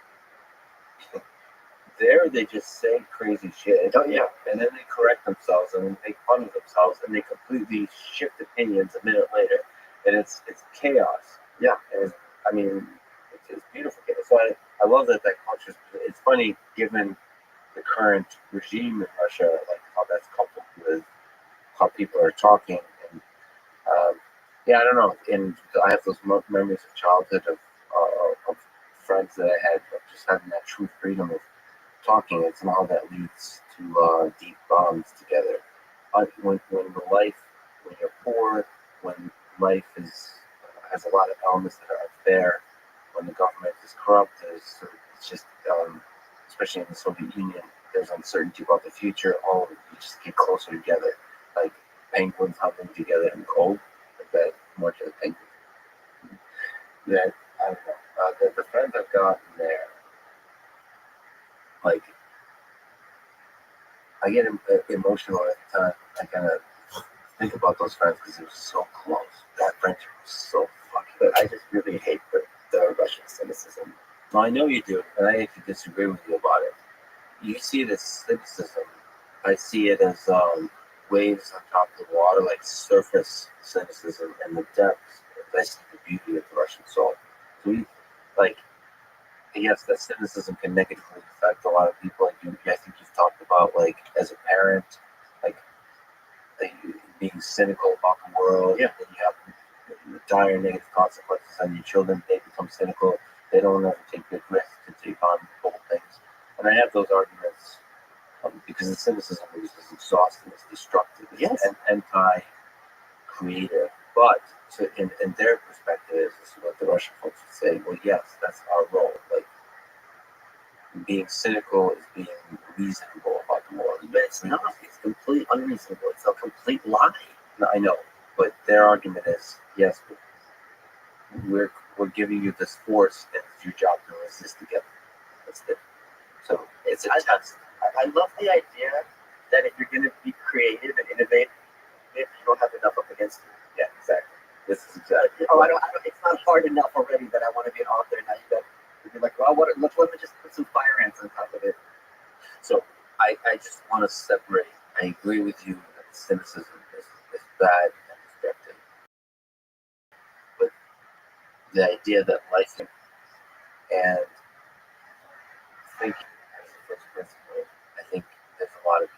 There, they just say crazy shit. Oh yeah. And then they correct themselves and make fun of themselves, and they completely shift opinions a minute later, and it's chaos. Yeah. And it's beautiful. So I love that culture. It's funny given the current regime in Russia, like how that's coupled with how people are talking, and I don't know. And I have those memories of childhood of friends that I had, of just having that true freedom of talking, and somehow that leads to deep bonds together. When you're poor, when life has a lot of elements that are unfair. When the government is corrupt, it's just, especially in the Soviet Union, there's uncertainty about the future. All of it, you just get closer together, like penguins huddling together in cold. Like that, much of the penguin. Yeah, I don't know. The friends I've gotten there, like, I get emotional at the time. I kind of think about those friends because it was so close. That friendship was so fucking. But I just really hate the Russian cynicism. Well, I know you do, and I actually disagree with you about it. You see it as cynicism. I see it as waves on top of the water, like surface cynicism, and the depths. That's the beauty of the Russian soul. So we, like, yes, that cynicism can negatively affect a lot of people. Like I think you've talked about, like, as a parent, like being cynical about the world. Yeah. And you have dire negative consequences on your children. They become cynical. They don't ever take big risks to take on bold things. And I have those arguments because the cynicism is exhausting, it's destructive, it's Yes. anti-creative. But in their perspective, this is what the Russian folks would say. Well, yes, that's our role. Like, being cynical is being reasonable about the world. But it's not. It's completely unreasonable. It's a complete lie. No, I know, but their argument is yes, but we're giving you this force, and it's your job to resist together. That's it. So it's a test. I love the idea that if you're going to be creative and innovative, you don't have enough up against you. Yeah, exactly. This is exactly. Oh, I don't, it's not hard enough already that I want to be an author. Now you got to be like, well, let me just put some fire ants on top of it. So I just want to separate. I agree with you that cynicism is bad and destructive. But the idea that life and thinking as the first principle, I think there's a lot of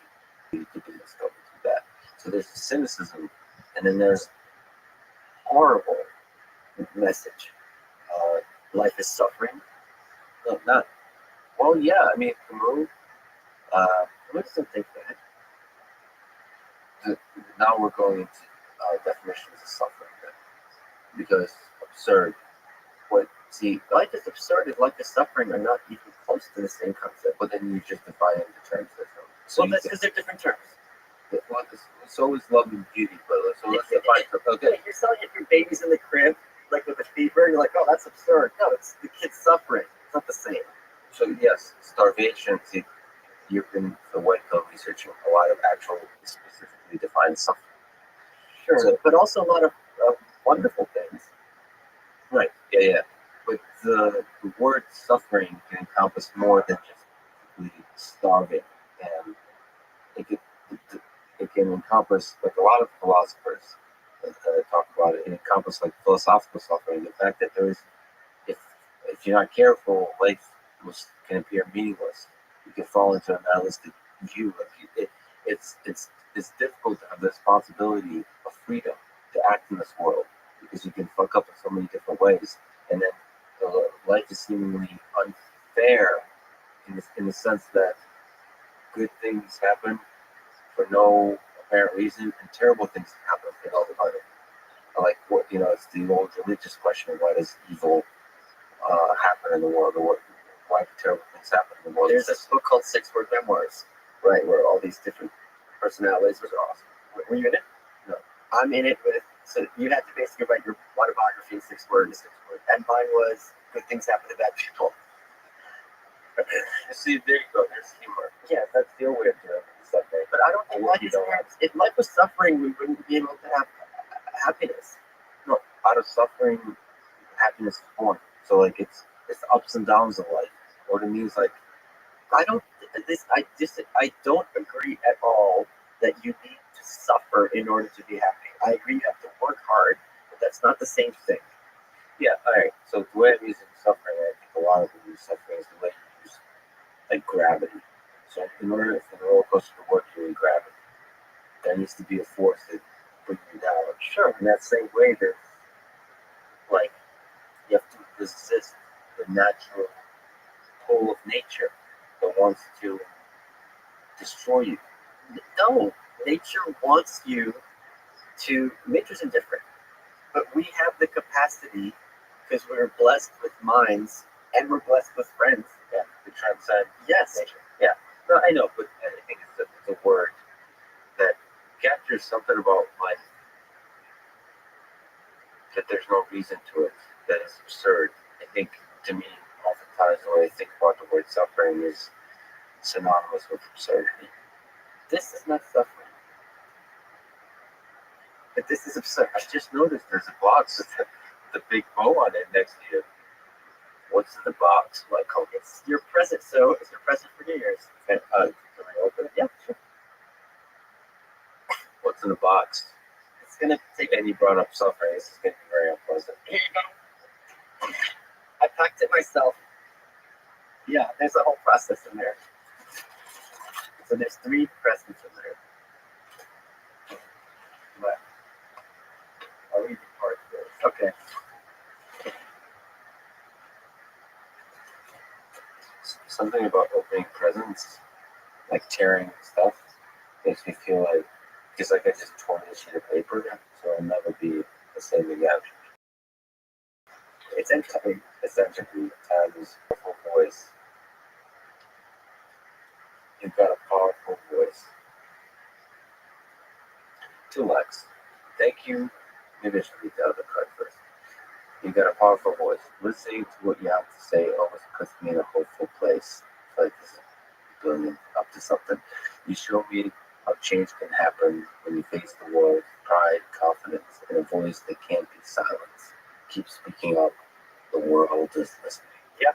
people who do this go through that. So there's the cynicism, and then there's horrible Message. Life is suffering. no, not well, yeah. I mean, Camus. Camus doesn't think that. Now we're going into definitions of suffering then, because absurd. What see, Life is absurd and life is suffering are not even close to the same concept. but then you just define it in terms of them. So Well, that's because they're different terms. so is love and beauty, but so let's define. Okay, You're selling it your baby's in the crib, like with a fever, and you're like, oh, that's absurd. No, it's the kid's suffering. It's not the same. so yes, starvation. See, you've been the white coat researching a lot of actual specifically defined suffering. Sure, So- but also a lot of wonderful things. Right. Yeah. But the word suffering can encompass more than just physically starving, and it can encompass, like, a lot of philosophers that talk about it. It encompasses, like, philosophical suffering. The fact that there is, if you're not careful, life can appear meaningless. You can fall into a nihilistic view. Like it's difficult to have the responsibility of freedom to act in this world because you can fuck up in so many different ways, and then life is seemingly unfair in the sense that good things happen for no apparent reason, and terrible things happen for no apparent. Like, what, it's the old religious question of why does evil happen in the world, or why do terrible things happen in the world? There's this book called 6-Word Memoirs, right, where all these different personalities are awesome. Were you in it? No. I'm in it with, so you had to basically write your autobiography in 6 words. And mine was, good things happen to bad people. See, there you go. There's humor. Yeah, that's the way to do it. Sunday. But I don't think life is if life was suffering, we wouldn't be able to have happiness. No, out of suffering, happiness is born. So, like, it's the ups and downs of life. What it means, like, I don't agree at all that you need to suffer in order to be happy. I agree you have to work hard, but that's not the same thing. yeah, all right. So the way I'm using suffering, I think a lot of them use suffering is the way you use, like, gravity. So in order for the roller coaster to work, you need gravity. There needs to be a force that brings you down. Sure. In that same way, there's, like, you have to resist the natural pull of nature that wants to destroy you. No, nature wants you to. Nature's indifferent. But we have the capacity because we're blessed with minds and we're blessed with friends. Yeah, to transcend Yes. nature. Yeah, no, I know, but I think it's a word that captures something about life that there's no reason to it, that is absurd. I think, to me, oftentimes the way I think about the word suffering is synonymous with absurdity. This is not suffering. But this is absurd. I just noticed there's a box with the big bow on it next to you. What's in the box, Michael? It's your present. So it's your present for New Year's. Can I open it? Yeah, sure. What's in the box? It's gonna take. And you brought up suffering. This is going to be very unpleasant. Here you go. I packed it myself. Yeah, there's a whole process in there. So there's 3 presents in there. But I'll read the part first. Okay. Something about opening presents, like tearing stuff, makes me feel like, because like I just tore a sheet of paper, so I'll never be the same again. It's entropy. Essentially, times powerful voice. You've got a powerful voice. To Lex, thank you. Maybe I should read the other card first. You've got a powerful voice. Listening to what you have to say always puts me in a hopeful place. Like this is building up to something. You show me how change can happen when you face the world, pride, confidence, and a voice that can't be silenced. Keep speaking up. The world is listening. Yeah.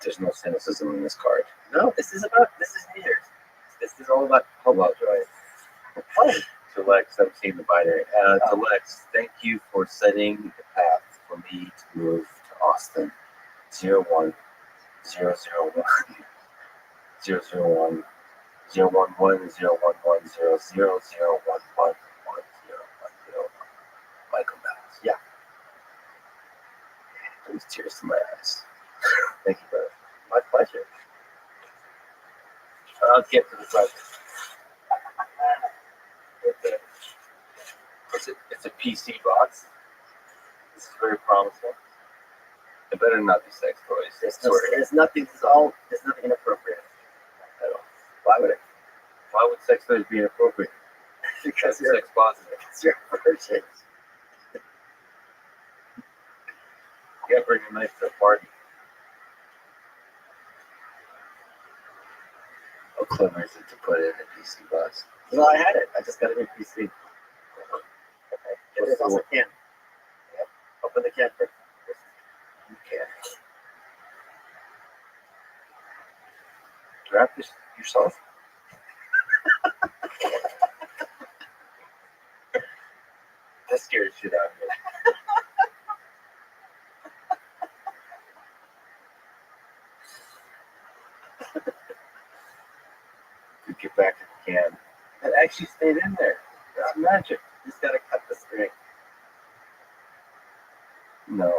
There's no cynicism in this card. No, this is New Year's. This is all about Hold on, Joy. oh, To Lex, I'm seeing the binary. To Lex, thank you for setting the path for me to move to Austin. 01 001 001 011 011 00011 Michael Mouse. Yeah. Brings tears to my eyes. Thank you, brother. my pleasure. I'll get to the present. It's a PC box. This is very promising. It better not be sex toys. There's nothing inappropriate at all. Why would it? Why would sex toys be inappropriate? Because That's sex positive. it's your virgin. You gotta bring a knife to a party. How clever is it to put it in a PC box? Well, I had it. I just got a new PC. Okay. And there's also a can. Yeah. Open the can first. You can't. Wrap this yourself? That scared shit out of me. We get back to the can. It actually stayed in there. That's magic. You just gotta cut the string. No.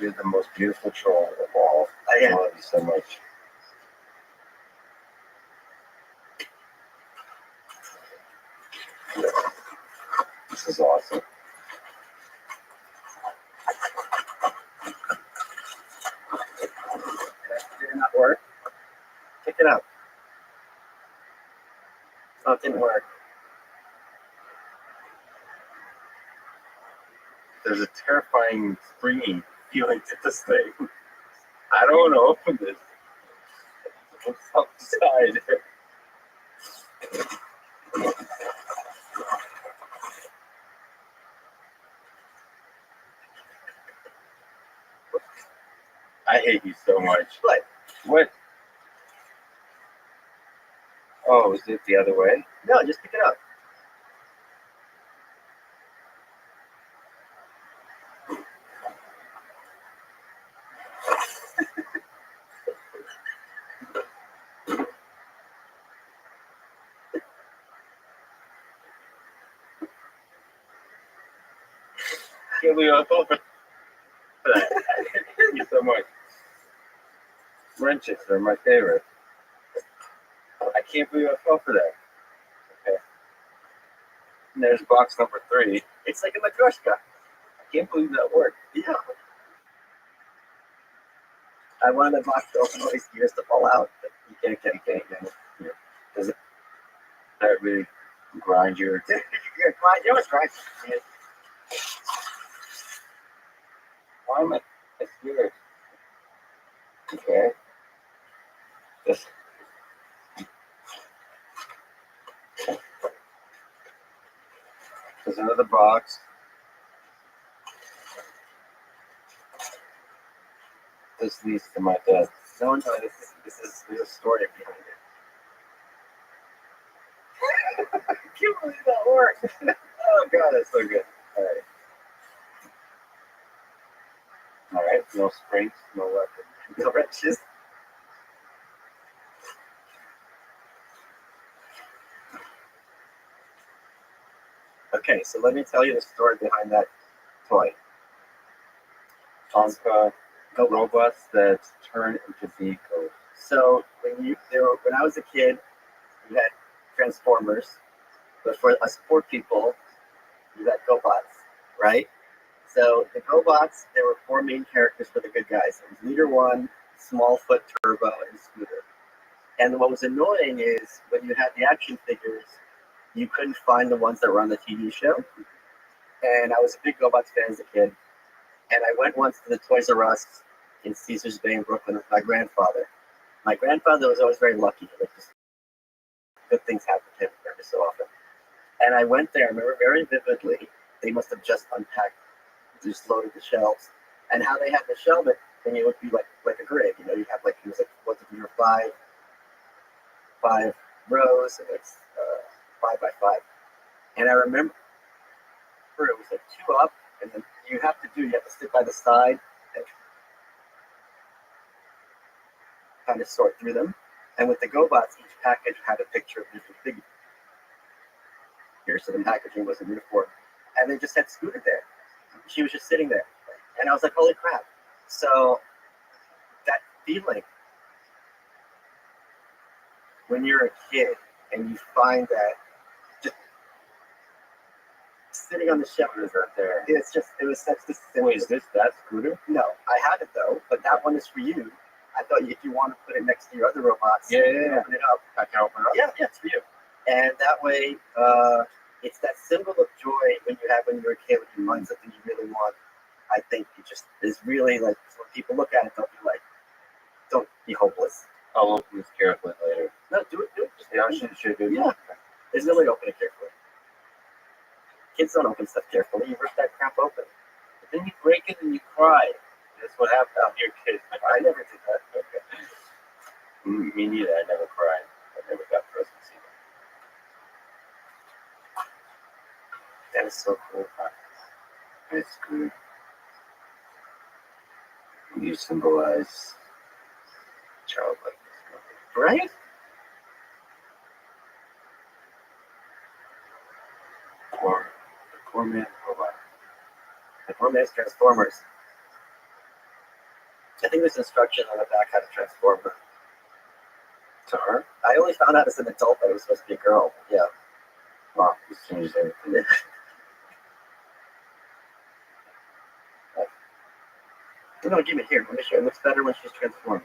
You're the most beautiful troll of all. I am. love you so much. This is awesome. Did it not work? Check it out. Oh, it didn't work. There's a terrifying springy feeling to this thing. I don't want to open this. What's outside? I hate you so much. What? What? Oh, is it the other way? No, just pick it up. Can't believe I open. I hate you so much. Wrenches are my favorite. can't believe I fell for that. Okay. And there's box number 3. It's like a matryoshka. I can't believe that worked. Yeah. I wanted the box to open all these gears to fall out, but you can't get it. Yeah. Does that really grind your... You know what's right? Why am I scared? Okay. This. There's another box. This leads to my death. No, there's a story behind it. I can't believe that worked. Oh god, that's so good. Alright. Alright, no springs, no weapon. No wrenches. Okay, so let me tell you the story behind that toy. Tonka robots that turn into vehicles. So when I was a kid, you had Transformers, but for us poor people, you had GoBots, right? So the GoBots, there were 4 main characters for the good guys. It was Leader 1, Smallfoot, Turbo, and Scooter. And what was annoying is when you had the action figures, you couldn't find the ones that were on the TV show. And I was a big GoBots fan as a kid. And I went once to the Toys R Us in Caesars Bay in Brooklyn with my grandfather. My grandfather was always very lucky. Like, just good things happen to him every so often. And I went there, I remember very vividly, they must have just unpacked, just loaded the shelves. And how they had the shelving thing, it would be like a grid. You know, you have like, it was like, what's it, your five rows, and it's 5 by 5. And I remember it was like 2 up, and then you have to sit by the side and kind of sort through them. And with the GoBots, each package had a picture of different figures. So the packaging was a uniform. And they just had Scooter there. She was just sitting there. And I was like, holy crap. So that feeling when you're a kid and you find that just sitting on the shelf is right there. It was such this. Wait, is that Scooter? No, I have it though, but that one is for you. I thought if you want to put it next to your other robots, Yeah. open it up. I can open it up? Yeah, it's for you. And that way, it's that symbol of joy when you're a kid, when you find something you really want. I think it just is really like, when people look at it, they'll be like, don't be hopeless. I'll open this carefully later. No, do it. Just Yeah, I should do. Yeah. There's no way to open it carefully. Kids don't open stuff carefully. You rip that crap open. But then you break it and you cry. That's what happened out here, kids. I never did that. Okay. Me neither. I never cried. I never got presents either. That is so cool. It's good. You symbolize childlikeness. Right? Or the poor man robot. The poor man's Transformers. I think there's instructions on the back how to transform her. To her? I only found out as an adult that it was supposed to be a girl. Yeah. Wow, this changes everything. No, give it here. Let me show you. It looks better when she's transformed.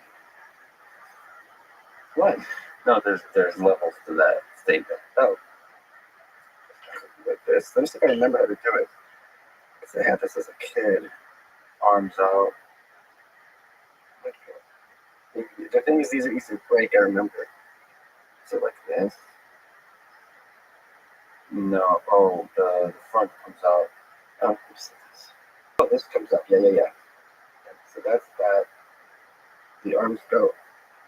What? No, there's levels to that statement. Oh. Like this. Let me see if I remember how to do it. Because I had this as a kid. Arms out. Okay. The thing is, these are easy to break, I remember. So like this? No. Oh, the front comes out. Oh, this comes up. Yeah. So that's that. The arms go.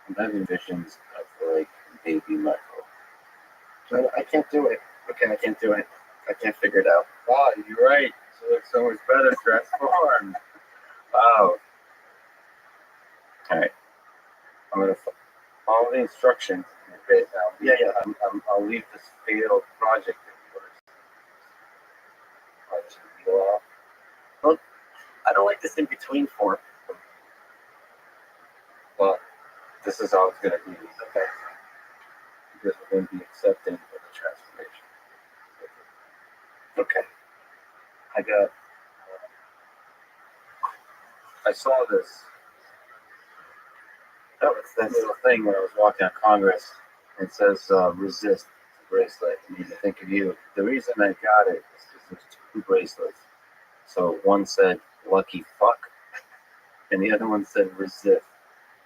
And I have visions of like baby Michael. I can't do it. Okay, I can't do it. I can't figure it out. Wow, you're right. She looks so much better transformed. Wow. Alright. I'm going to follow the instructions. Yeah. I'll leave this failed project of yours. I'll just peel off. Well, I don't like this in between form. Well, this is how it's going to be. Okay. because we're going to be accepting of the transformation. Okay. I saw this little thing when I was walking on Congress. It says resist bracelet. I need to think of you. The reason I got it is because there's two bracelets. So one said lucky fuck, and the other one said resist.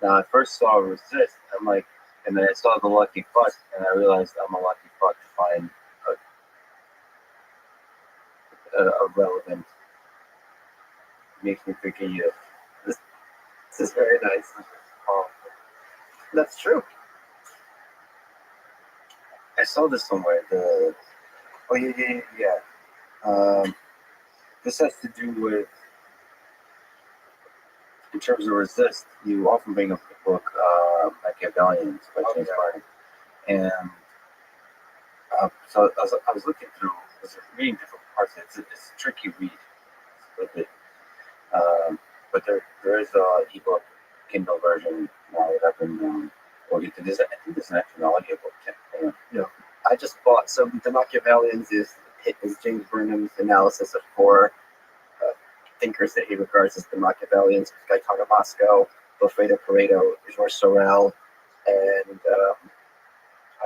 Now I first saw resist, I'm like, and then I saw the lucky fuck, and I realized I'm a lucky fuck to find a relevant. Makes me think of you. This is very nice. That's true. I saw this somewhere. Yeah. This has to do with, in terms of resist. You often bring up the book Machiavellians by James Barton, and so I was looking through. I was reading different parts. It's a tricky read. It's a bit, but there is a ebook Kindle version now that I've been. Or you can. I think there's an actual audiobook. Yeah. I just bought. So the Machiavellians is James Burnham's analysis of four thinkers that he regards as the Machiavellians: Gaetano Bosco, Wilfredo Pareto, Georges Sorel, and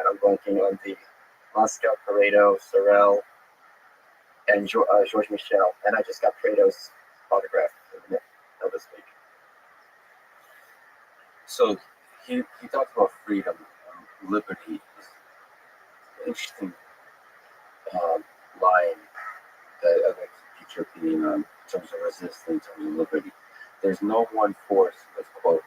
I'm blanking on the Bosco, Pareto, Sorel, and Georges Michel. And I just got Pareto's autograph this week. So he talks about freedom, liberty. Interesting line that I'd like to get your opinion on in terms of resistance, in terms of liberty. There's no one force, let's quote,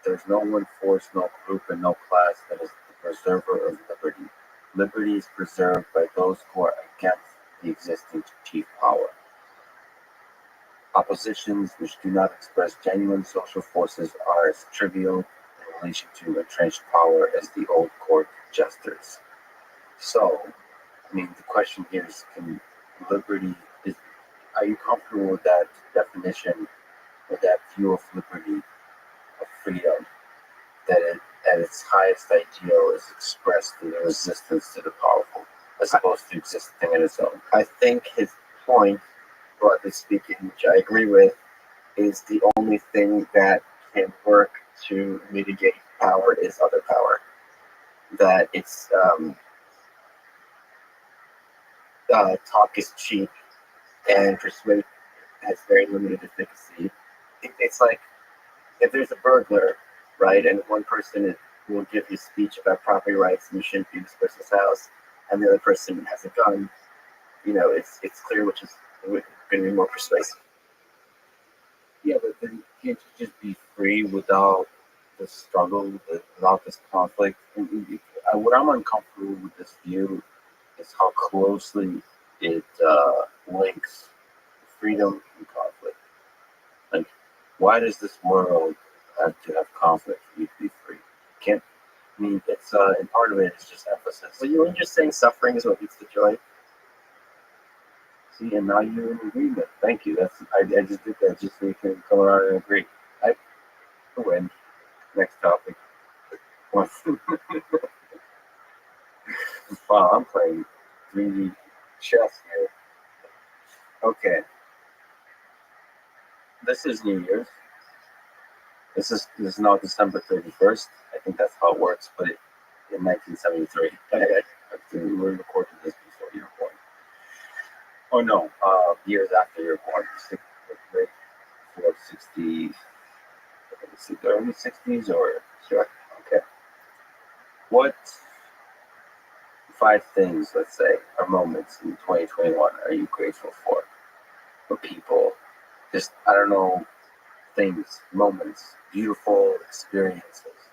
there's no one force, no group, and no class that is the preserver of liberty. Liberty is preserved by those who are against the existing chief power. Oppositions which do not express genuine social forces are as trivial in relation to entrenched power as the old court jesters. So, I mean, the question here is: are you comfortable with that definition, with that view of liberty, of freedom, that at its highest ideal is expressed through the resistance to the powerful, as opposed to existing in its own? I think his point, broadly speaking, which I agree with, is the only thing that can work to mitigate power is other power. That it's talk is cheap and persuade has very limited efficacy. It's like if there's a burglar, right, and one person will give you a speech about property rights and you shouldn't be in this person's house, and the other person has a gun, it's clear which is going to be more persuasive. Yeah, but then can't you just be free without the struggle, without this conflict? What I'm uncomfortable with this view is how closely it links freedom and conflict. Like, why does this world have to have conflict for you to be free? It's and part of it is just emphasis. Well, you were just saying suffering is what leads to joy. See, and now you're in agreement. Thank you. I just did that just so you can come around and agree. I win. Next topic. Wow, I'm playing 3D chess here. Okay. This is New Year's. This is now December 31st. I think that's how it works, but in 1973. We're recording this before you were born. Oh no, years after you were born. 60, the early 60s or sure. Okay. What 5 things, let's say, or moments in 2021 are you grateful for people? Just, I don't know, things, moments, beautiful experiences,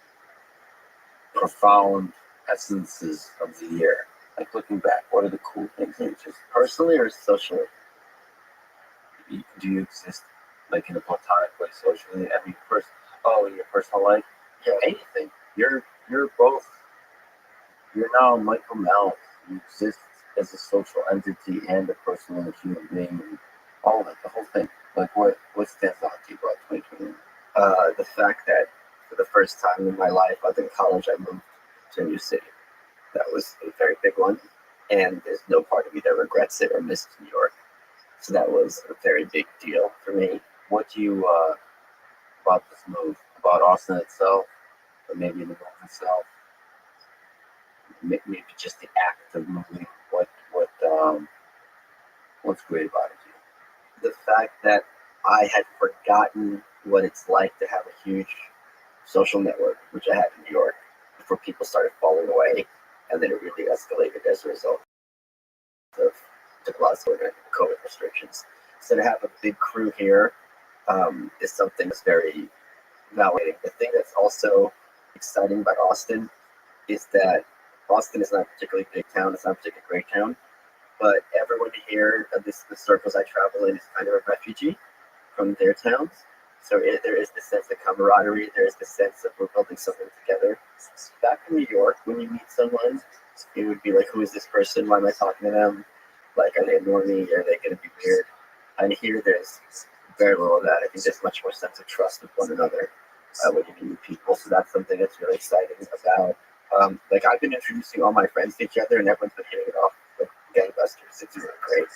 profound essences of the year. Like looking back, what are the cool things that you just Personally or socially? do you exist like in a platonic way socially? I mean, in your personal life, Yeah. anything. You're both. You're now Michael Mallon. You exist as a social entity and a personal human being, and all of it, the whole thing. Like what stands out to you about 2021? The fact that for the first time in my life, other than college, I moved to a new city. That was a very big one. And there's no part of me that regrets it or misses New York. So that was a very big deal for me. What do you about this move, about Austin itself, or maybe the move itself? Maybe just the act of moving. What's great about it? The fact that I had forgotten what it's like to have a huge social network, which I had in New York, before people started falling away, and then it really escalated as a result of took a lot of COVID restrictions. So to have a big crew here is something that's very validating. The thing that's also exciting about Austin is that Austin is not a particularly big town. It's not a particularly great town, but everyone here, at least the circles I travel in, is kind of a refugee from their towns. So there is this sense of camaraderie. There is this sense of we're building something together. Back in New York, when you meet someone, it would be like, who is this person? Why am I talking to them? Like, are they ignoring me? Are they going to be weird? And here, there's very little of that. I think there's much more sense of trust with one another when you meet people. So that's something that's really exciting about. Like, I've been introducing all my friends to each other, and everyone's been hitting it off like gangbusters. It's really great.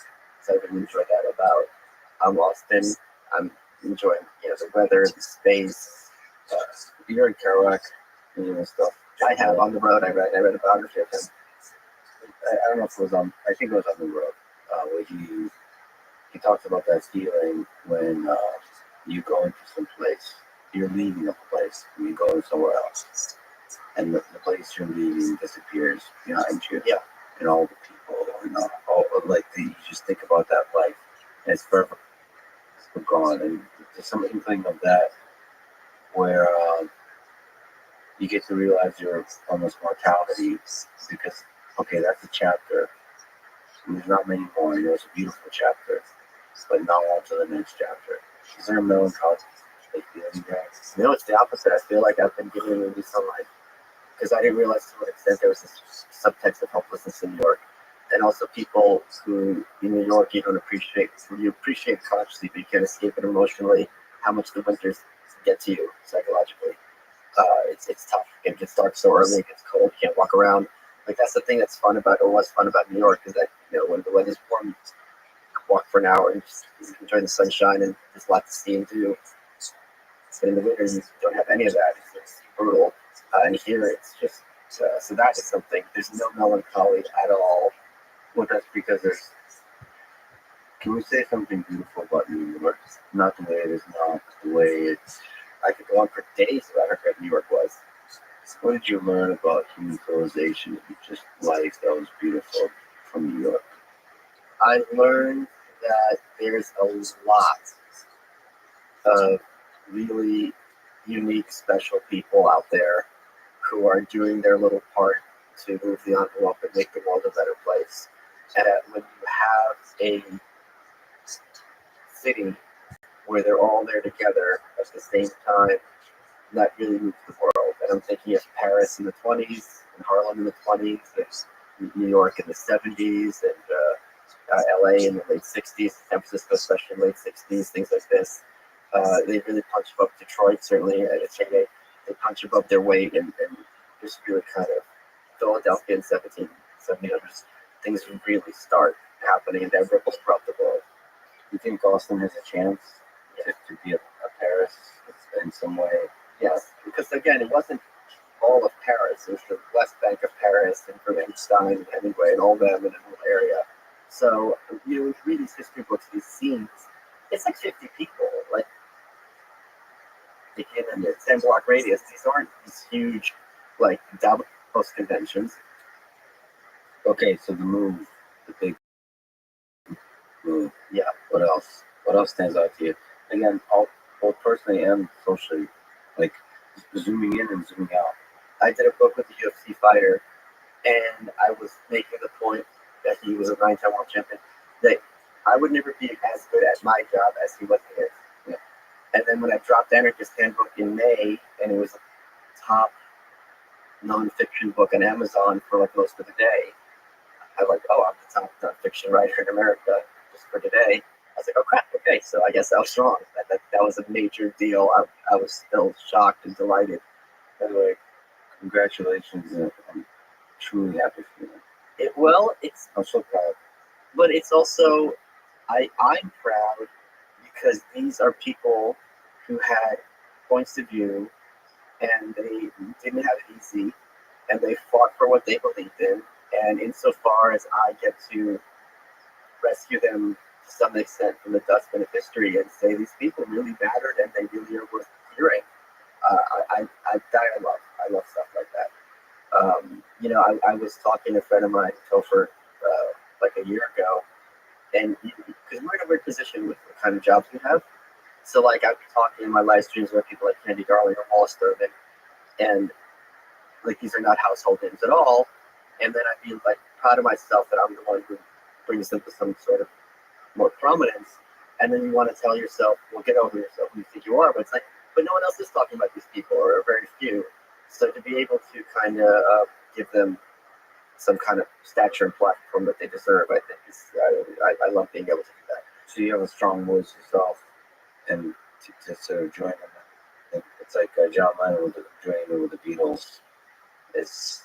So I really enjoy that about Austin. I'm enjoying the weather, the space. You're in Kerouac and stuff. I have on the road. I read a biography of him. I don't know if it was on. I think it was on the road where he talks about that feeling when you go into some place, you're leaving a place, and you go somewhere else, and the place you're leaving disappears behind you. Yeah. And all the people, and you just think about that life, and it's forever gone. And there's something of that where you get to realize your almost mortality because, okay, that's a chapter. And there's not many more. It's a beautiful chapter, but now on to the next chapter. Is there a melancholy feeling there? No, it's the opposite. I feel like I've been giving a new sunlight because I didn't realize to what extent there was this subtext of helplessness in New York. And also people who in New York you appreciate consciously, but you can't escape it emotionally, how much the winters get to you psychologically. It's tough. It gets dark so early, it gets cold, you can't walk around. Like, that's the thing that's fun about, or was fun about New York, is that, when the weather's warm, you can walk for an hour and just enjoy the sunshine, and there's a lot to see and do. But in the winter, you don't have any of that. It's brutal. And here, it's just, so that is something. There's no melancholy at all. Well, that's because can we say something beautiful about New York? Not the way it is now, the way it's. I could go on for days about how great New York was. What did you learn about human civilization and just life that was beautiful from New York? I learned that there's a lot of really unique, special people out there who are doing their little part to move the envelope and make the world a better place. And when you have a city where they're all there together at the same time, that really moves the world. And I'm thinking of Paris in the 20s, and Harlem in the 20s, and New York in the 70s, and LA in the late 60s, San Francisco especially in the late 60s, things like this. They really punch above Detroit, certainly. I'd say they punch above their weight, and just really kind of Philadelphia in 1700s, things really start happening, and that ripples throughout the world. You think Austin has a chance to be a Paris in some way? Yes, because again, it wasn't all of Paris. It was the West Bank of Paris, and Frankenstein and Hemingway and all them in a little area. So, you read these history books, these scenes, it's like 50 people, like, in a 10-block radius. These aren't these huge, like, Davos conventions. Okay, so the big move. Yeah. What else? What else stands out to you? Again, both personally and socially, like zooming in and zooming out. I did a book with a UFC fighter, and I was making the point that he was a 9-time world champion, that I would never be as good at my job as he was at his. Yeah. And then when I dropped Anarchist Handbook in May, and it was a top nonfiction book on Amazon for like most of the day, I was like, oh, I'm the top nonfiction writer in America just for today. I was like, oh crap, okay, so I guess I was wrong. That was a major deal. I was still shocked and delighted. By the way, congratulations truly happy for you. It's I'm so proud. but it's also I'm proud because these are people who had points of view and they didn't have it easy and they fought for what they believed in. And insofar as I get to rescue them to some extent from the dustbin of history and say these people really mattered and they really are worth hearing, I love. I love stuff like that. I was talking to a friend of mine, Topher, like a year ago, and because we're in a weird position with the kind of jobs we have. So, like, I'd be talking in my live streams with people like Candy Darling or Wallace Durbin, and like these are not household names at all. And then I'd be like proud of myself that I'm the one who brings them to some sort of more prominence. And then you want to tell yourself, well, get over yourself who you think you are. But it's like, but no one else is talking about these people, or very few. So to be able to kind of give them some kind of stature and platform that they deserve, I think is I love being able to do that. So you have a strong voice yourself, and to sort of join them. It's like John Lennon joining with the Beatles. It's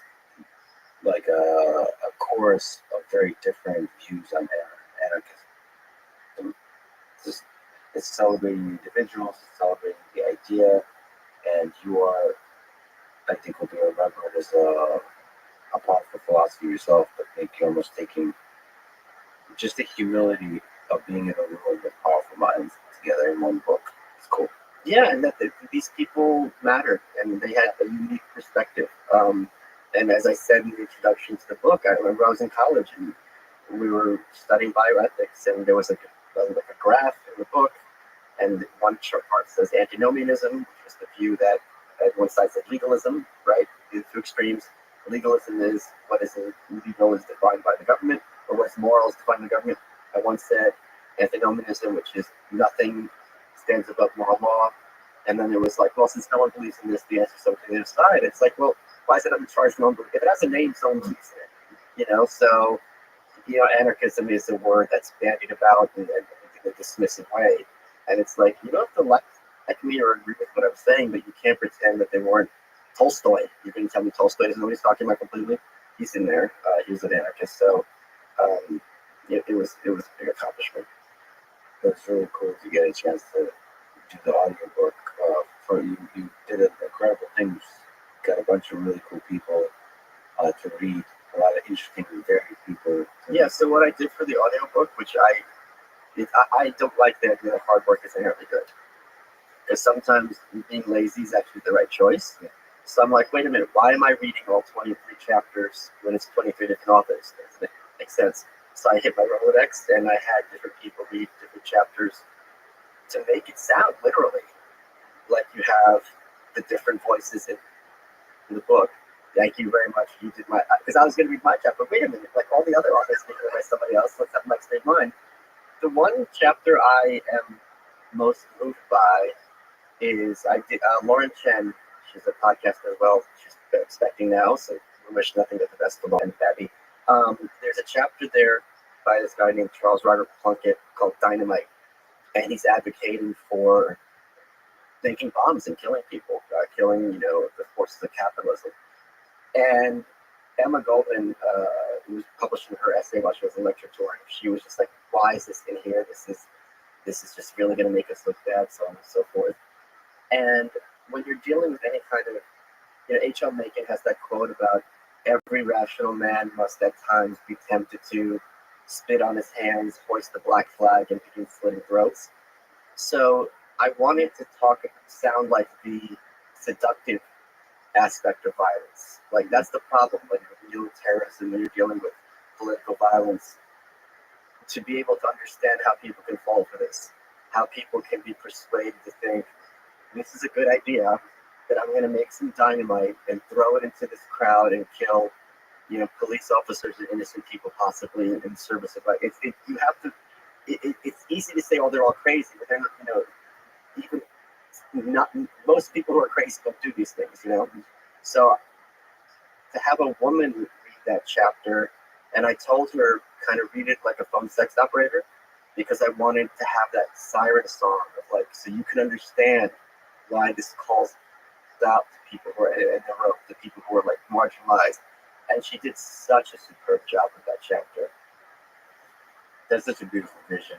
like a chorus of very different views on anarchism. It's celebrating individuals, it's celebrating the idea, and you are, I think, will be remembered as a powerful philosophy yourself, but maybe almost taking just the humility of being in a room with powerful minds together in one book. It's cool. Yeah, and that these people mattered and they had a unique perspective. And as I said in the introduction to the book, I remember I was in college and we were studying bioethics, and there was like a graph in the book, and one short part says antinomianism, which is the view that one side said legalism, right? The two extremes. Legalism is what is illegal is defined by the government, or what's moral is defined by the government. And one said antinomianism, which is nothing stands above moral law. And then it was like, well, since no one believes in this, the answer is something to the other side. It's like, well, why is it uncharged? No one believes? If it has a name, someone believes in it. So, anarchism is a word that's bandied about in a dismissive way. And it's like, you don't have to like me or agree with what I'm saying, but you can't pretend that they weren't. Tolstoy, you can tell me Tolstoy doesn't know what he's talking about completely. He's in there. He was an anarchist. So it was a big accomplishment. It's really cool to get a chance to do the audiobook. For you did an incredible thing. You got a bunch of really cool people to read. A lot of interesting, varied people. Yeah. So what I did for the audiobook, which I don't like the idea that hard work is inherently good, because sometimes being lazy is actually the right choice. Yeah. So I'm like, wait a minute, why am I reading all 23 chapters when it's 23 different authors? Doesn't it make sense? So I hit my Rolodex and I had different people read different chapters to make it sound literally like you have the different voices in the book. Thank you very much. You did because I was going to read my chapter. Wait a minute, like all the other authors read by somebody else. Let's have Mike read mine. The one chapter I am most moved by is I did Lauren Chen. She's a podcaster as well. She's expecting now, so we wish nothing but the best for Lauren and Babby. There's a chapter there by this guy named Charles Robert Plunkett called Dynamite, and he's advocating for making bombs and killing people, killing the forces of capitalism. And Emma Goldman, who was publishing her essay while she was in lecture touring, she was just like, "Why is this in here? This is just really going to make us look bad," so on and so forth. And when you're dealing with any kind of, H.L. Mencken has that quote about every rational man must at times be tempted to spit on his hands, hoist the black flag, and begin slitting throats. So I wanted to sound like the seductive aspect of violence. Like, that's the problem when you're dealing with terrorism, when you're dealing with political violence. To be able to understand how people can fall for this, how people can be persuaded to think, this is a good idea, that I'm going to make some dynamite and throw it into this crowd and kill, police officers and innocent people possibly in service of you have to. It's easy to say, oh, they're all crazy, but they're not. Even not most people who are crazy don't do these things. So to have a woman read that chapter, and I told her kind of read it like a phone sex operator, because I wanted to have that siren song of like, so you can understand why this calls out to people who are in the rope, the people who are like marginalized. And she did such a superb job with that chapter. That's such a beautiful vision.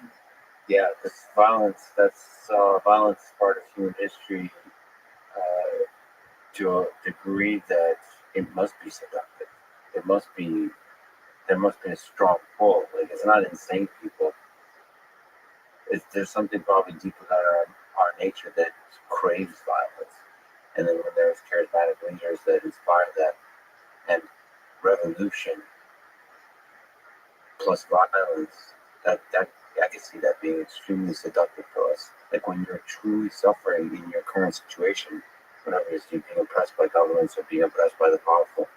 Yeah, this violence, violence is part of human history to a degree that it must be seductive. It must be, there must be a strong pull. Like, it's not insane people. There's something probably deep within our nature that craves violence. And then when there's charismatic leaders that inspire that, and revolution plus violence, that I can see that being extremely seductive to us. Like when you're truly suffering in your current situation, whatever it is, you being oppressed by governments or being oppressed by the powerful,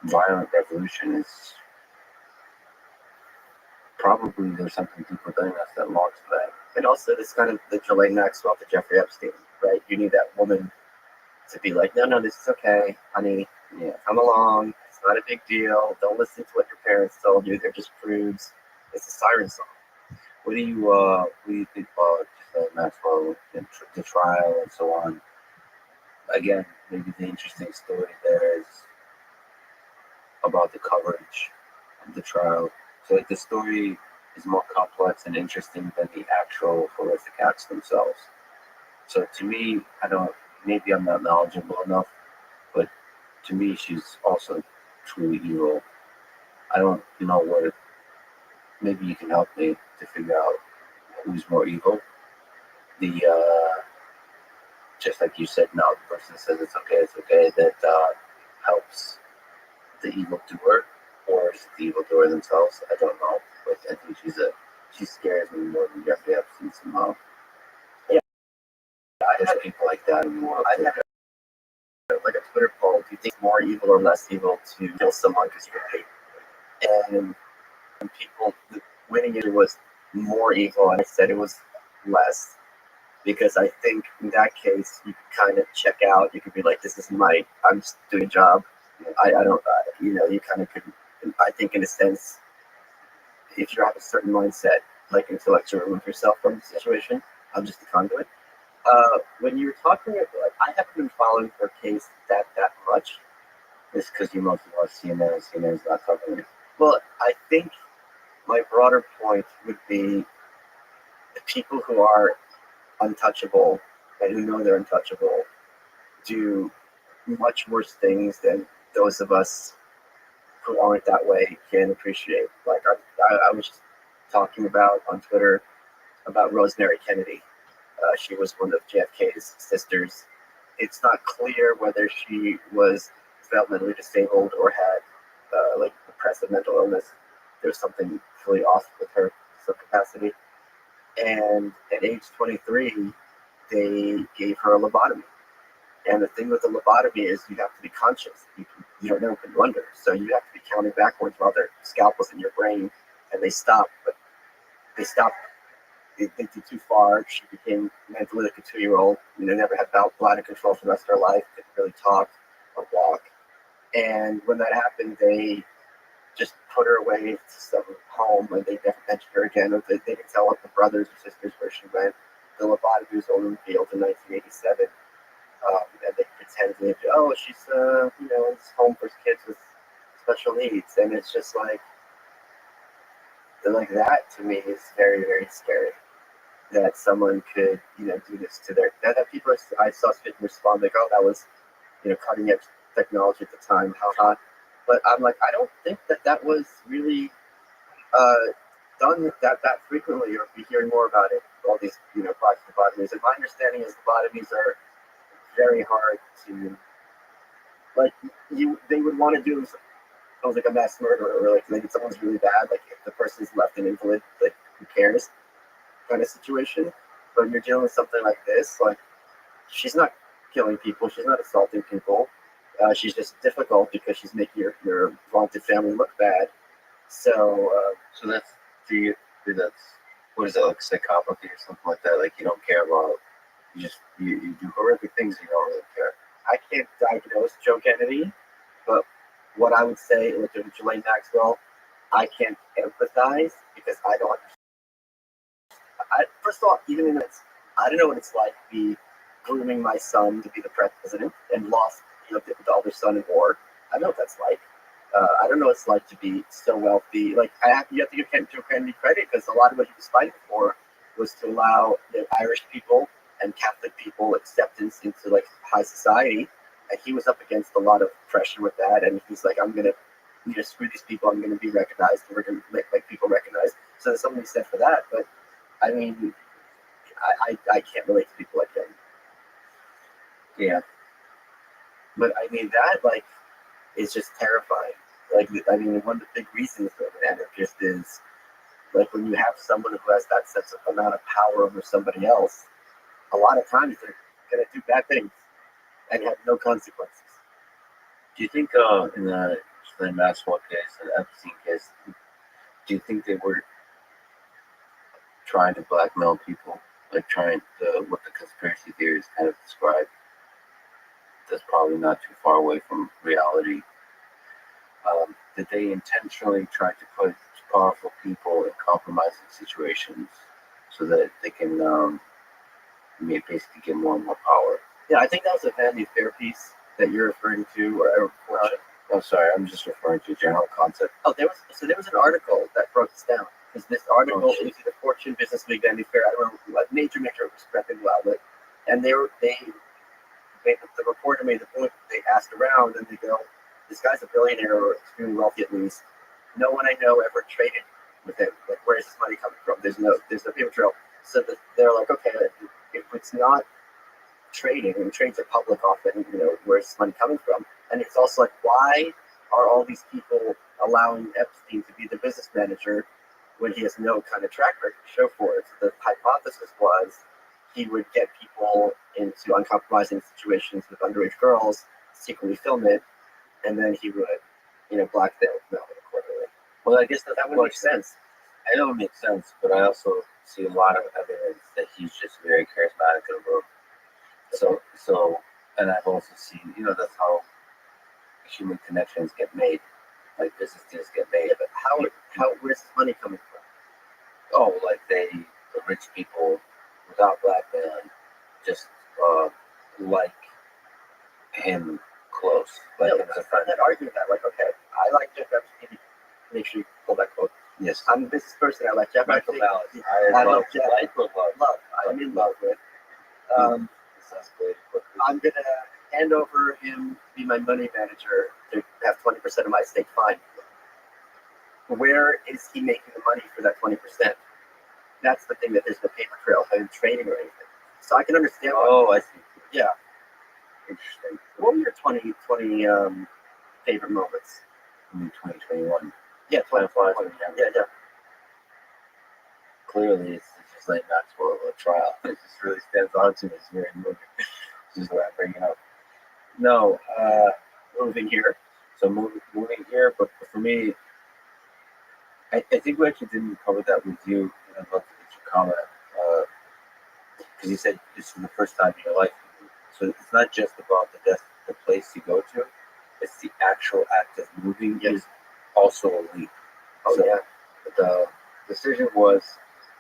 violent revolution is probably there's something deep within us that longs for that. And also this kind of the Ghislaine Maxwell to Jeffrey Epstein, right? You need that woman to be like, no, this is okay, honey. Yeah. Come along. It's not a big deal. Don't listen to what your parents told you. They're just prudes. It's a siren song. What do you think about Maxwell and the trial and so on? Again, maybe the interesting story there is about the coverage of the trial. So like the story is more complex and interesting than the actual horrific acts themselves. So to me, maybe I'm not knowledgeable enough, but to me, she's also truly evil. I don't know maybe you can help me to figure out who's more evil. Just like you said, now the person says it's okay, that helps the evildoer, or is it the evildoer themselves? I don't know, but I think she scares me more than Jeffrey Epstein somehow. Yeah, There's people like that more. I had like a Twitter poll. Do you think more evil or less evil to kill someone because you're hate? And people, the winning it was more evil, and I said it was less. Because I think in that case, you could kind of check out. You could be like, this is I'm just doing a job. I don't, you kind of could, I think in a sense, if you have a certain mindset, like until to remove yourself from the situation, I'm just a conduit. When you were talking about, like, I haven't been following her case that much. It's because you mostly watch CNN, and CNN's not covering it. Well, I think my broader point would be the people who are untouchable and who know they're untouchable do much worse things than those of us who aren't that way can appreciate. Like I was just talking about on Twitter about Rosemary Kennedy. She was one of JFK's sisters. It's not clear whether she was developmentally disabled or had like depressive mental illness. There's something really off with her some capacity. And at age 23, they gave her a lobotomy. And the thing with the lobotomy is you have to be conscious. You don't know what you're under. So you have to be counting backwards while their scalpel's in your brain. And they stopped. But they stopped. They did too far. She became mentally like a 2-year-old. Never had bladder control for the rest of her life. Couldn't really talk or walk. And when that happened, they just put her away to some home, and they never mentioned her again. They didn't tell the brothers or sisters where she went. The lobotomy was over in the field in 1987, and they pretended, she's in this home for kids with special needs, and it's just like that to me is very, very scary. That someone could do this to that people I saw people respond like, that was cutting edge technology at the time, how hot. But I'm like, I don't think that was really done that frequently, or be hearing more about it. All these project lobotomies. And my understanding is lobotomies are very hard to they would want to do sounds like a mass murder, or like maybe someone's really bad, like if the person's left an invalid, like who cares kind of situation. But you're dealing with something like this, like she's not killing people, she's not assaulting people. She's just difficult because she's making your vaunted family look bad. So that's what is it, like psychopathy or something like that? Like you don't care about, you do horrific things, you don't really care. I can't diagnose Joe Kennedy, but what I would say with Ghislaine Maxwell, I can't empathize because I don't. First of all, even in this, I don't know what it's like to be grooming my son to be the president and lost the other son in war. I don't know what that's like. I don't know what it's like to be so wealthy. Like you have to give Joe Kennedy credit because a lot of what he was fighting for was to allow Irish people and Catholic people acceptance into like high society, and he was up against a lot of pressure with that. And he's like, I'm gonna screw these people. I'm gonna be recognized. And we're gonna make people recognized. So there's something said for that. But I mean, I can't relate to people like him. Yeah. But I mean that like is just terrifying. Like I mean, one of the big reasons for an anarchist is like when you have someone who has that sense of amount of power over somebody else, a lot of times they're gonna do bad things and have no consequences. Do you think in the Maxwell case, the Epstein case, do you think they were trying to blackmail people, like trying to what the conspiracy theories kind of describe? That's probably not too far away from reality. Did they intentionally try to put powerful people in compromising situations so that they can basically get more and more power? Yeah, I think that was a Vanity Fair piece that you're referring to, or I'm sorry, I'm just referring to a general concept. oh, there was an article that broke this down. Because this article was in the Fortune Business Week, Vanity Fair, I don't remember, like major reputable outlet, and the reporter made the point. They asked around, and they go, "This guy's a billionaire or extremely wealthy at least. No one I know ever traded with him. Like, where's this money coming from? There's no paper trail." So they're like, "Okay, if it's not trading, and trades are public often, where's this money coming from?" And it's also like, why are all these people allowing Epstein to be the business manager when he has no kind of track record to show for it? So the hypothesis was he would get people into uncompromising situations with underage girls, secretly film it, and then he would, blackmail them accordingly. Well, I guess that would make sense. I know it makes sense, but I also see a lot of evidence that he's just very charismatic in a room. So, and I've also seen, that's how human connections get made, like business deals get made. Yeah, but where's this money coming from? Oh, like the rich people, without blackmailing, just like him close, like him as a friend. That argument that, like, okay, I like Jeff Epstein. Make sure you pull that quote. Yes. I'm a business person. I like Jeff Michael Epstein. Ballas. I love Jeff. Love. I'm in love with. I'm gonna hand over him to be my money manager to have 20% of my stake. Fine. Where is he making the money for that 20%? That's the thing that there's no paper trail of him trading or anything. So I can understand. I see. Yeah. Interesting. What were your 2020 favorite moments? 2021. Yeah, 2021. Yeah. Clearly, it's just like Maxwell a trial. It just really stands out to me. It's very moving. Just what I'm bringing up. No, moving here. So moving here, but for me, I think we actually didn't cover that with you. And I'd love to get your comment. Because you said this is the first time in your life. So it's not just about the place you go to. It's the actual act of moving is also a leap. Oh, so yeah. The decision was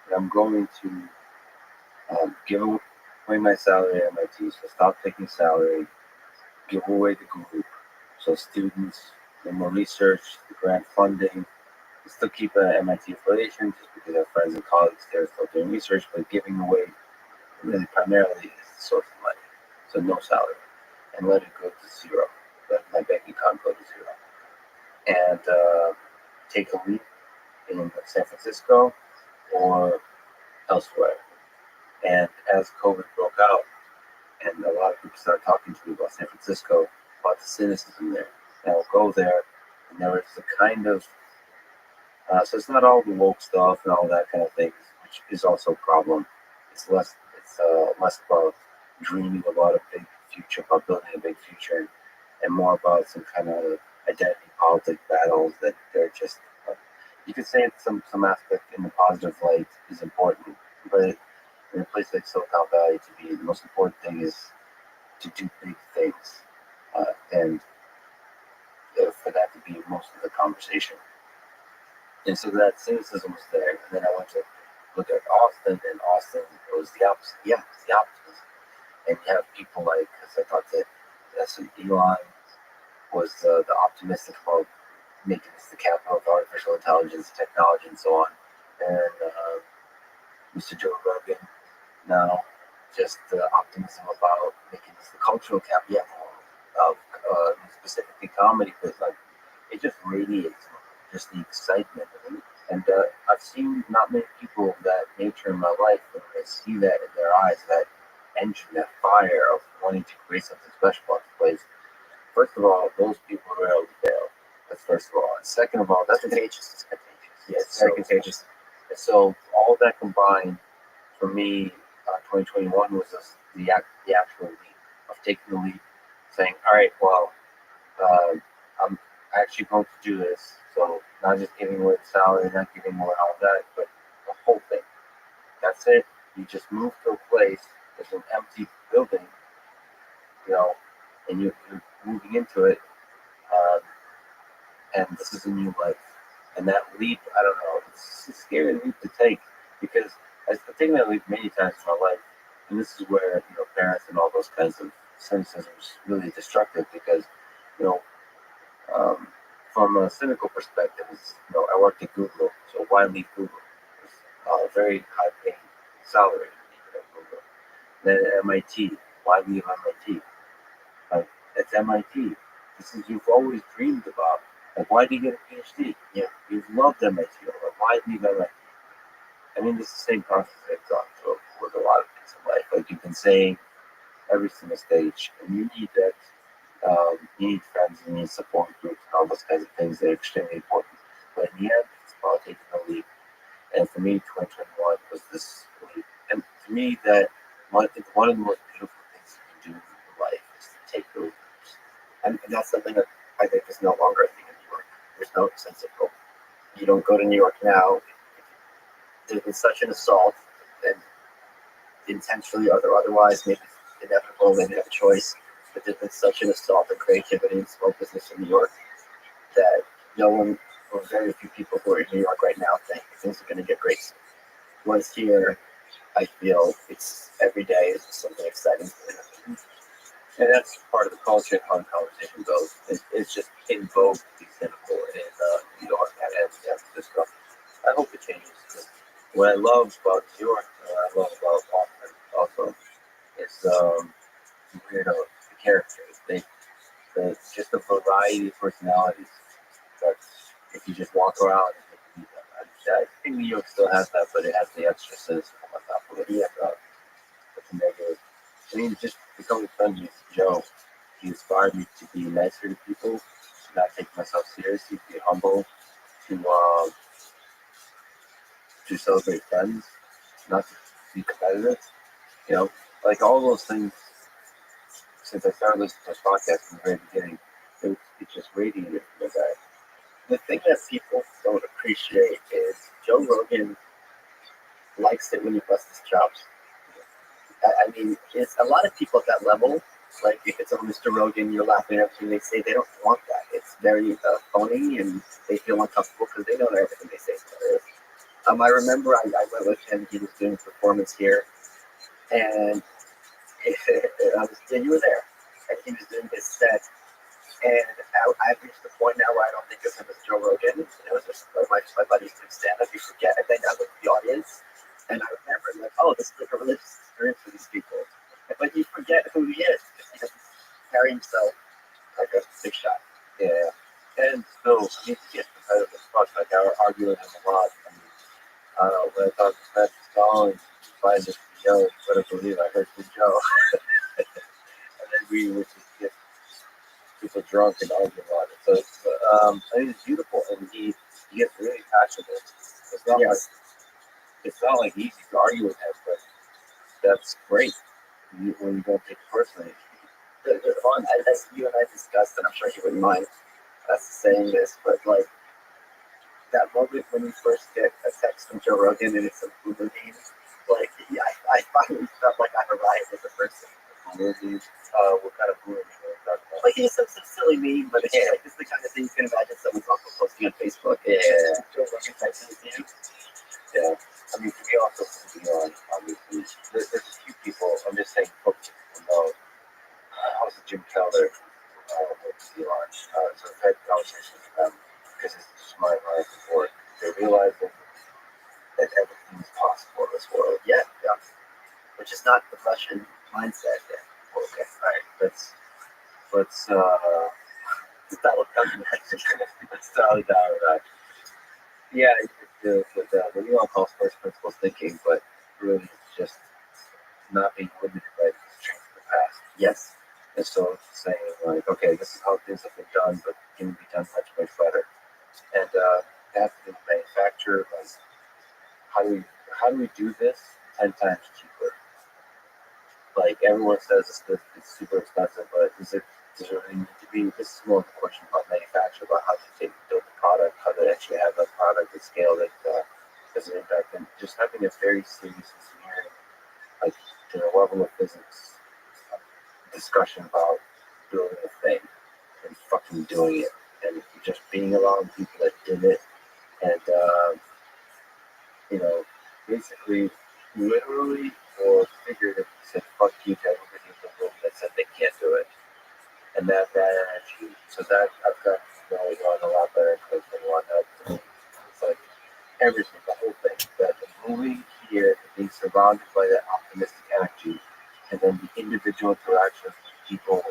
that I'm going to give away my salary at MIT, so stop taking salary, give away the group, so students, more research, the grant funding, still keep an MIT affiliation just because our friends and colleagues there are still doing research, but giving away really primarily is the source of money, so no salary, and let it go to zero, let my bank account go to zero, and take a leap in San Francisco or elsewhere. And as COVID broke out, and a lot of people started talking to me about San Francisco, about the cynicism there, and I'll go there, and there was a kind of, so it's not all the woke stuff and all that kind of thing, which is also a problem. It's less about dreaming about a big future, about building a big future, and more about some kind of identity politic battles that they're just, you could say some aspect in the positive light is important, but in a place like Silicon Valley, to be the most important thing is to do big things, and for that to be most of the conversation. And so that cynicism was there. And then I went to look at Austin, and Austin was the opposite. Yeah, it's the opposite. And you have people like, because I thought that Elon was the optimistic about making this the capital of artificial intelligence, technology, and so on. And Mr. Joe Rogan now just optimism about making this the cultural capital of specifically comedy, because like it just radiates just the excitement. And I've seen not many people that nature in my life, and I see that in their eyes, that engine, that fire of wanting to create something special about the place. First of all, those people rarely fail. That's first of all. And second of all, that's Contagious. It's contagious. yeah, It's very so, contagious. and so all that combined for me, 2021 was just the actual leap of taking the leap, saying, all right, well, I'm actually going to do this. So not just giving away the salary, not giving away all that, but the whole thing. That's it. You just move to a place, there's an empty building, and you're moving into it, um, and this is a new life. And that leap, I don't know, it's a scary leap to take, because I've taken that leap many times in my life, and this is where parents and all those kinds of cynicism is really destructive, because you know from a cynical perspective, I worked at Google, so why leave Google? It's a very high paying salary at Google. Then at MIT, why leave MIT? Like, it's MIT. This is you've always dreamed about. Like, why did you get a PhD? Yeah, you've loved MIT. Like, why leave MIT? I mean, this is the same process I've gone through with a lot of things in life. Like, you've been saying every single stage, and you need that. You need friends, you need support groups, and all those kinds of things that are extremely important. But in the end, it's about taking a leap. And for me, 2021 was this leap. And to me, that one of the most beautiful things you can do in life is to take those leaps. And that's something that I think is no longer a thing in New York. There's no sense of hope. You don't go to New York now. There's been such an assault, and intentionally or otherwise, maybe it's inevitable, maybe have a choice. But there's been such an assault on creativity and small business in New York that no one, or very few people who are in New York right now think things are going to get great soon. Once here, I feel it's every day is something exciting. And that's part of the culture and how the conversation goes. It's just in vogue to be cynical in New York and San Francisco. I hope it changes. What I love about New York, and what I love about Boston also, is the characters. Just a variety of personalities. But if you just walk around, I think New York still has that, but it has the extra cynicism on top of it. Yeah, it's a negative. I mean, just becoming friends with Joe, he inspired me to be nicer to people, to not take myself seriously, to be humble, to celebrate friends, not to be competitive. Like all those things. Since I started listening to this podcast from the very beginning, it just radiated from the guy. The thing that people don't appreciate is Joe Rogan likes it when you bust his chops. I mean, it's a lot of people at that level. Like if it's on Mr. Rogan, you're laughing at everything they say. They don't want that. It's very phony, and they feel uncomfortable because they know that everything they say is hilarious. I remember I went with him. He was doing a performance here, and you were there, and he was doing his set. And I've reached the point now where I don't think of him as Joe Rogan. It was just like my buddies doing stand up. You forget, and then I look at the audience, and I remember like, oh, this is like a religious experience for these people. But you forget who he is because he doesn't carry himself like a big shot. Yeah. And so, he gets competitive as fuck. Like, I argue with him a lot. I mean, I don't know, when I talk to Matt Stallings, by this Joe, better believe I heard from Joe. And then we would just get people drunk and argue about it. So it's, I think it's beautiful, and he gets really passionate. It's not like easy to argue with him, but that's great when you don't take it personally. They're fun. As you and I discussed, and I'm sure he wouldn't mind us saying this, but like that moment when you first get a text from Joe Rogan and it's a boomer meme, like I finally felt like I arrived as a person. What kind of boomer meme are you talking about? Like he's some silly meme, but it's like it's the kind of thing you can imagine someone's uncle posting on Facebook. Yeah. Joe Rogan types it to you. Yeah. I mean, we also obviously, there's a few people, I'm just saying, folks people know. I was a Jim Keller with Elon, so I've had conversations with them. before. They're realizing that everything is possible in this world. Yeah, yeah. Which is not the Russian mindset. Yeah. Okay, all right. Let's Style of government. let's dial it down. Yeah, the Elon calls first principles thinking, but really it's just not being limited by the constraints of the past. Yes. And so it's saying like, okay, this is how things have been done, but can be done much better. And have to manufacture like how do we do this 10 times cheaper? Like everyone says it's super expensive, but does it really need to be? This is more of a question about manufacture, about how to build the product, how to actually have that product and scale that has an impact, and just having a very serious engineering, like to the level of physics discussion about building a thing and fucking doing it, and just being around people that did it, and you know, basically, literally or figuratively said fuck you to everybody in the room that said they can't do it. And that energy, so that I've got to know Elon a lot better in 2021. It's like everything, the whole thing, that moving here and being surrounded by that optimistic energy, and then the individual interactions with people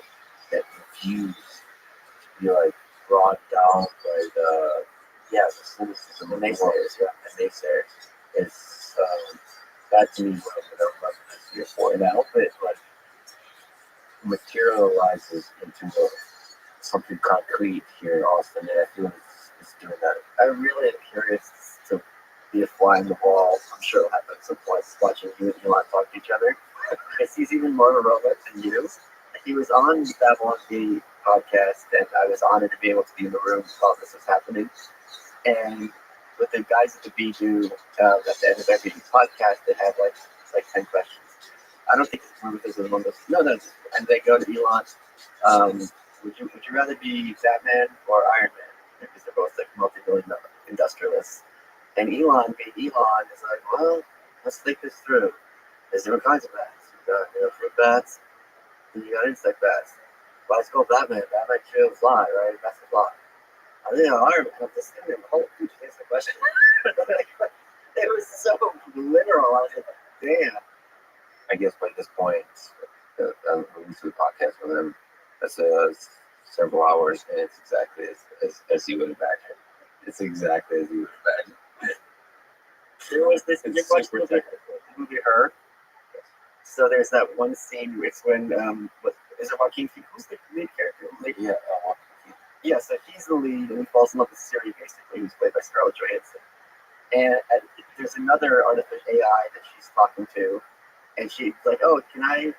that refuse to be like brought down by the cynicism The of the world, naysayers, yeah. and naysayers is that to me what I'm gonna remember this year for, and I hope it like materializes into something concrete here in Austin, and I feel it's doing that. I really am curious to be a fly on the wall. I'm sure it'll happen at some point. Watching you and Elon talk to each other, because he's even more of a robot than you. He was on the Babylon B podcast, and I was honored to be able to be in the room while this was happening. And with the guys at the B do at the end of every podcast, they have like 10 questions. I don't think this is one of those. No, and they go to Elon. Would you rather be Batman or Iron Man? Because they're both like multi-billion-dollar industrialists. And Elon, being Elon, is like, well, let's think this through. There's different kinds of bats. You got fruit bats, and you got insect bats. Well, let's go Batman. Batman can fly, right? That's the fly. I think Iron Man. This thing, the whole huge answer question. It was so literal. I was like, damn. I guess by this point, I'm releasing the podcast with him. That's several hours, and it's exactly as you would imagine. It's exactly as you would imagine. There was this. It's You watched the super movie, technical. the movie Her. So there's that one scene. It's when is it Joaquin Phoenix? Who's the lead character? Yeah, Yeah. So he's the lead, and he falls in love with Siri, basically, who's played by Scarlett Johansson. And there's another artificial AI that she's talking to, and she's like, "Oh, can I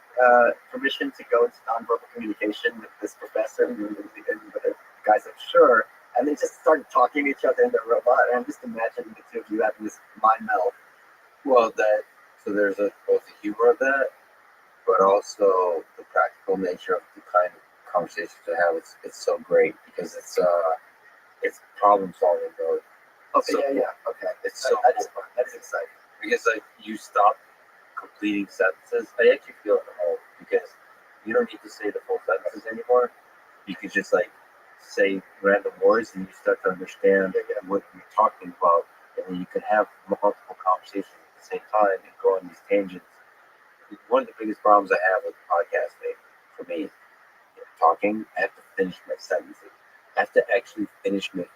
permission to go into nonverbal communication with this professor?" And the guy's like, "Sure." And they just started talking to each other in the robot. And I'm just imagining the two of you having this mind meld. well, so there's both the humor of that, but also the practical nature of the kind of conversations to have. It's so great because it's problem solving mode. Okay, So yeah. Okay, it's so that is cool. fun. That is exciting. Because like you stop completing sentences. I actually feel it at home because you don't need to say the full sentences anymore. You can just like say random words and you start to understand what you're talking about, and then you can have multiple conversations at the same time and go on these tangents. One of the biggest problems I have with podcasting for me, talking, I have to finish my sentences. I have to actually finish making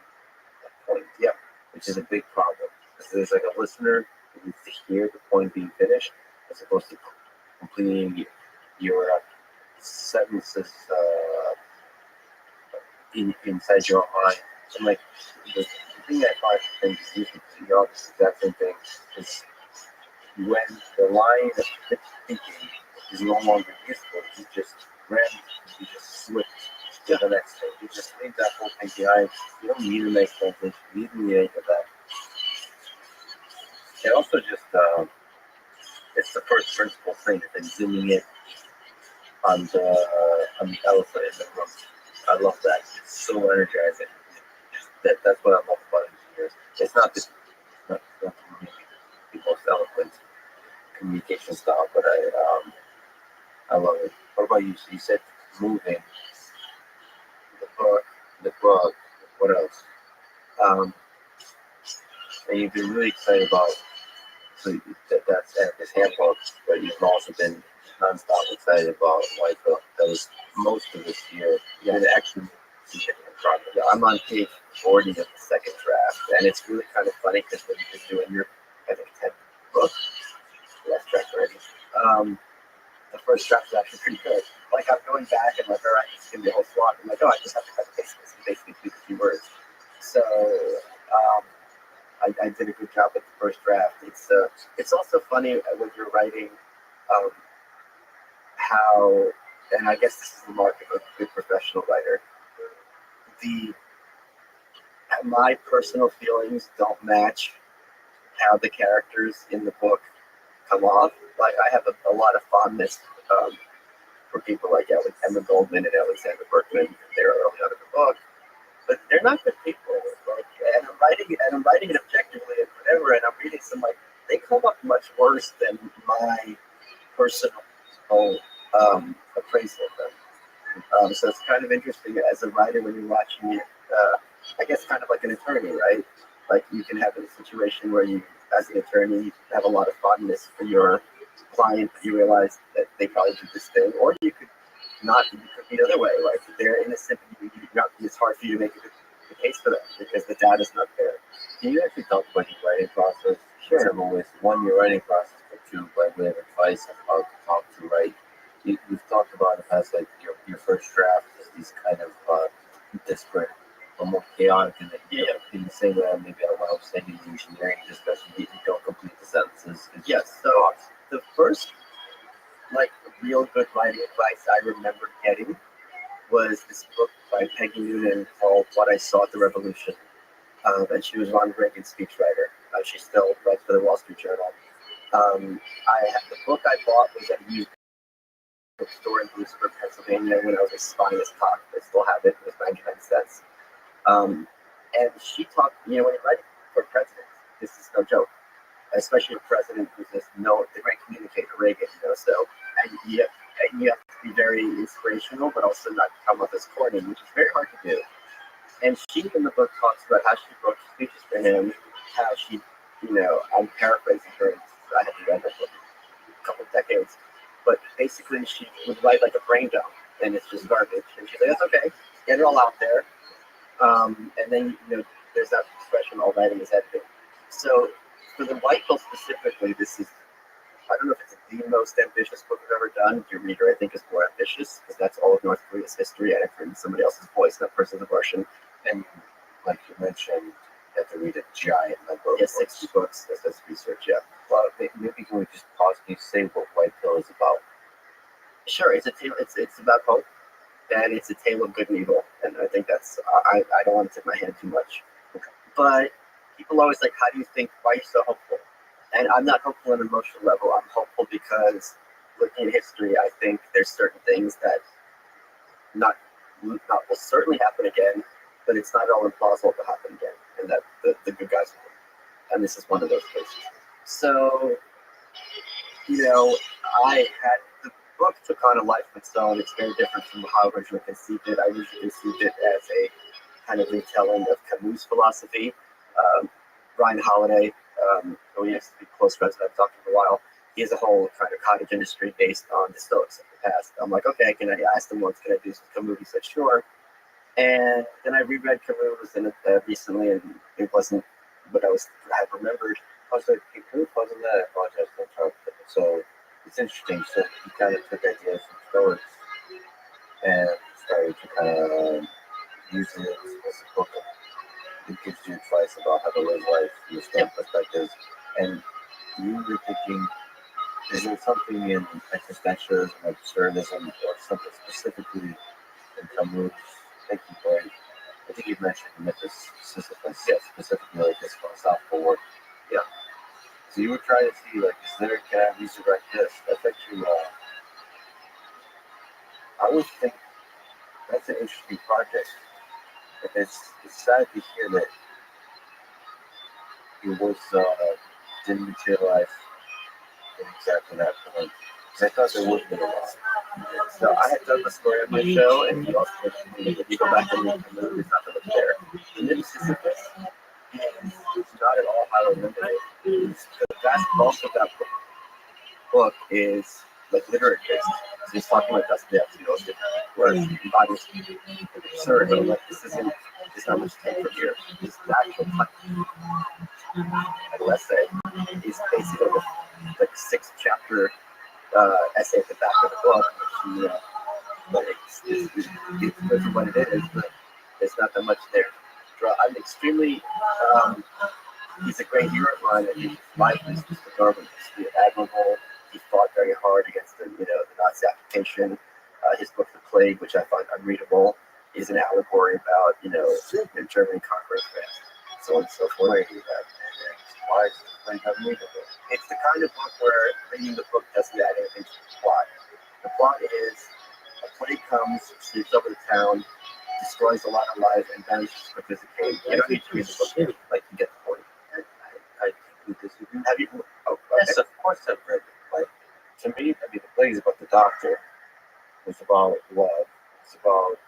a point. Yeah. Which is a big problem. Because there's like a listener who needs to hear the point being finished as opposed to completing your sentences inside your own mind. And like the thing I find things usually the exact same thing is when the line of thinking is no longer useful, you just switch to the next thing. You just leave that whole thing behind. You don't need to make sentences. You don't need any of that. And also just it's the first principle thing, and then zooming in on the elephant in the room. I love that. It's so energizing. That's what I love about engineers. It's not the most eloquent communication style, but I love it. What about you? So you said moving, the book. What else? Um, And you've been really excited about that's this handbook, but you've also been nonstop excited about Whiteville. That was most of this year. You had actually significant progress. Yeah, I'm on page 40 of the second draft, and it's really kind of funny because when you're doing your, I think, 10th book, last draft already, the first draft is actually pretty good. Like, I'm going back and like, all right, this is going to be a whole slot. I'm like, oh, I just have to cut the paste this and basically tweak a few words. So, I did a good job with the first draft. It's also funny when you're writing how, and I guess this is the mark of a good professional writer. My personal feelings don't match how the characters in the book come off. Like, I have a lot of fondness for people like Emma Goldman and Alexander Berkman. They're early on in the book, but they're not good people. Like, and I'm writing it objectively and whatever, and I'm reading some, like, they come up much worse than my personal appraisal of them. So it's kind of interesting as a writer when you're watching it. I guess kind of like an attorney, right? Like, you can have a situation where you, as an attorney, have a lot of fondness for your client, but you realize that they probably did this thing, or you could not. You could be the other way, like they're innocent. It's hard for you to make a case for them because the data's not there. Can you actually talk about your writing process? Sure. Several ways. One, your writing process, but two, by way of advice on how to write. You've talked about in the past, like your first draft is these kind of disparate, almost chaotic, and in the same way, maybe I was saying in the engineering discussion, you don't complete the sentences. Yes. So the first, like, real good writing advice I remember getting was this book by Peggy Noonan called "What I Saw at the Revolution," and she was Ronald Reagan's speechwriter. She still writes for the Wall Street Journal. The book I bought was at a used bookstore in Lewisburg, Pennsylvania, when I was a spineless cock. I still have it. It was 99 cents. And she talked, when you're writing for president, this is no joke, especially a president who's just the great communicator, Reagan, so, and you have to be very inspirational, but also not come off as corny, which is very hard to do. And she, in the book, talks about how she wrote speeches for him, how she, I'm paraphrasing her, I haven't read her book in a couple of decades, but basically she would write like a brain dump, and it's just garbage. And she's like, that's okay, get it all out there. And then, there's that expression, all writing is editing. So for the White Bill specifically, this is, I don't know if it's the most ambitious book I've ever done. Your reader, I think, is more ambitious because that's all of North Korea's history, and it's written somebody else's voice, that person's a Russian. And like you mentioned, you have to read a giant number of 60 books. That's research, yeah. Well, maybe can we just pause and say what White Pill is about? Sure, it's about hope, and it's a tale of good and evil, and I think that's, I don't want to tip my hand too much, but people always like, how do you think, why are you so hopeful? And I'm not hopeful on an emotional level. I'm hopeful because looking at history, I think there's certain things that not will certainly happen again, but it's not all implausible to happen again, and that the good guys will win. And this is one of those cases. So, the book took on a life of its own. It's very different from how I originally conceived it. I originally conceived it as a kind of retelling of Camus' philosophy. Ryan Holiday, who we used to be close friends with, I've talked to him for a while, he has a whole kind of cottage industry based on the Stoics of the past. I'm like, okay, I asked him once, can I do this with Camus? He said, sure. And then I reread Camus recently, and it wasn't what I had remembered. Can we pause on that? I apologize for interrupting. So it's interesting. So you kind of took ideas from Stoics and started to kind of use it as a book. It gives you advice about how to live life from the Stoic perspectives. And you were thinking, is there something in existentialism, absurdism, or something specifically in Camus' thinking point? I think you mentioned the myth of Sisyphus, specifically like this philosophical work. Yeah. So you were trying to see, like, can I resurrect this? That's actually, I would think that's an interesting project. But it's sad to hear that it was didn't materialize in exactly that point. Because I thought there would have been a lot. So I had done the story on my show, and you also if you go back and look at the movie, it's not that much there. The myth of Sisyphus is not at all how I remember it. The vast bulk of that book is like literary based. So he's talking about Dostoevsky, those different works, bodies, absurd. And I'm like, this isn't. There's not much to take from here. This actual title essay is basically like 6-chapter essay at the back of the book. Which, but it's good for what it is, but there's not that much there. I'm extremely. He's a great hero of mine. And his life is just enormous, admirable. He fought very hard against the Nazi occupation. His book, The Plague, which I find unreadable, is an allegory about Germany conquering France, so on and so forth. Why is The Plague unreadable? It's the kind of book where reading the book doesn't add anything to the plot. The plot is a plague comes, sweeps over the town, destroys a lot of life, and vanishes quickly as a cave. You don't need to read the book, like you get the point. I disagree. Have you? Oh, okay. Yes, of course I've read The Plague. To me, The Plague is about the doctor. It's about love. It's about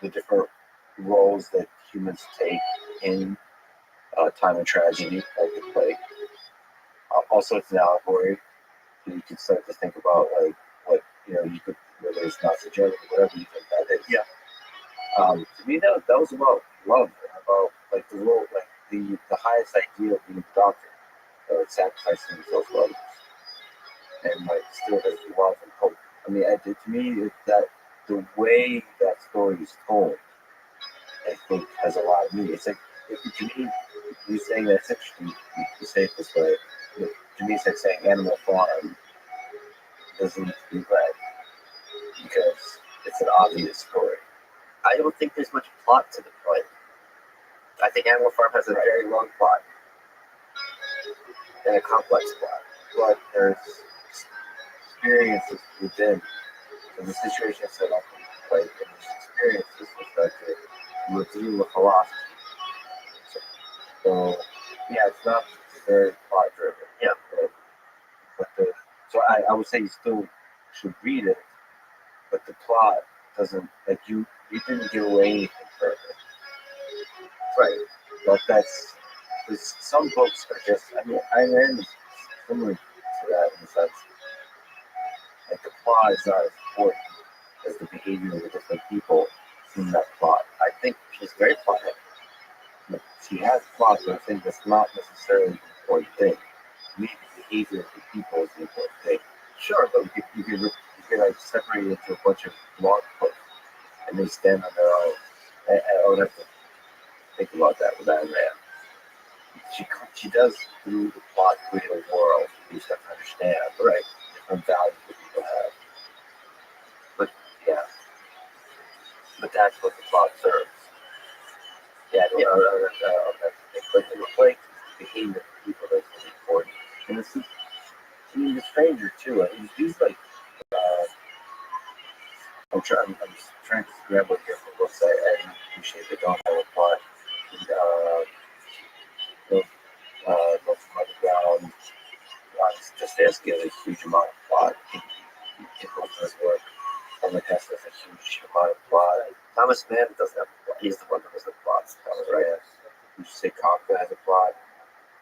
the different roles that humans take in time of tragedy, like the plague. Also, it's an allegory. You can start to think about like what you could, whether it's Nazi Germany, whatever you think that is. Yeah. To me, that was about love, and about like the role, like the highest idea of being a doctor, sacrificing himself for others, and like still there's love and hope. I mean, to me, that the way that story is told, I think, has a lot of meaning. It's like, to me, you saying that's interesting. You say it this way. To me, it's like saying Animal Farm doesn't need to be read because it's an obvious story. I don't think there's much plot to the play. I think Animal Farm has a very long plot and a complex plot, but there's experiences within. So the situation is set up like in these experiences that review the philosophy. So yeah, it's not very plot driven. Yeah. So I would say you still should read it, but the plot doesn't, like, you didn't give away anything further. right? But that's, because some books are just, I mean, I am similar to that in the sense, like, the plot is not as important as the behavior of the different people in that plot. I think she's very plot heavy. She has plot, but I think that's not necessarily the important thing. Maybe the behavior of the people is the important thing. Sure, but You could like separate it into a bunch of blog posts, and they stand on their own. I would have to think about that with that man. She does through the plot create a world you just have to understand, right? Different values that people have. But yeah, but that's what the plot serves. Yeah, but in the play, the behavior of people that's really important. And it's the stranger too. I mean, he's like, I'm trying to scramble here for books I appreciate that don't have a plot. And, Love from Underground, just asking a huge amount of plot. He goes to his work. Someone has a huge amount of plot. Thomas Mann doesn't have a plot. He's the one that was the plot. Right. Would you say Kafka has a plot?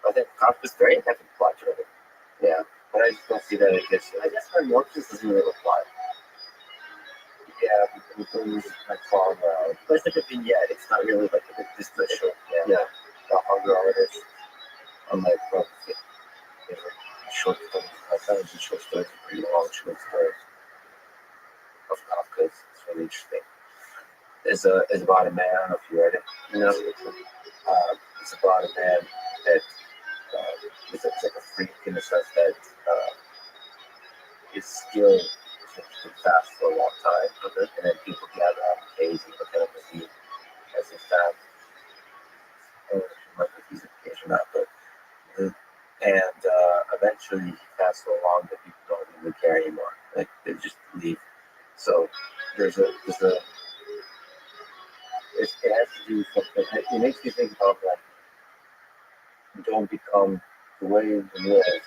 I think Kafka's very heavy plot driven. Yeah, but I just don't see that. I guess Metamorphosis doesn't really have a plot. Yeah, with things like falling around. But it's like a vignette. It's not really like just the Sure. yeah. The hunger artist. Unlike short stories, I found the short stories are pretty long short stories of Kafka's. It's really interesting. It's about a man. I don't know if you read it. No. It's about a man that is like a freak in the sense that his skill can fast for a long time, and then people gather on the caves and look at him as if that. I don't know if he's a cage or not, but eventually he passed so long that people don't even care anymore. Like they just leave. So it has to do with something. It makes me think about like don't become the way you live.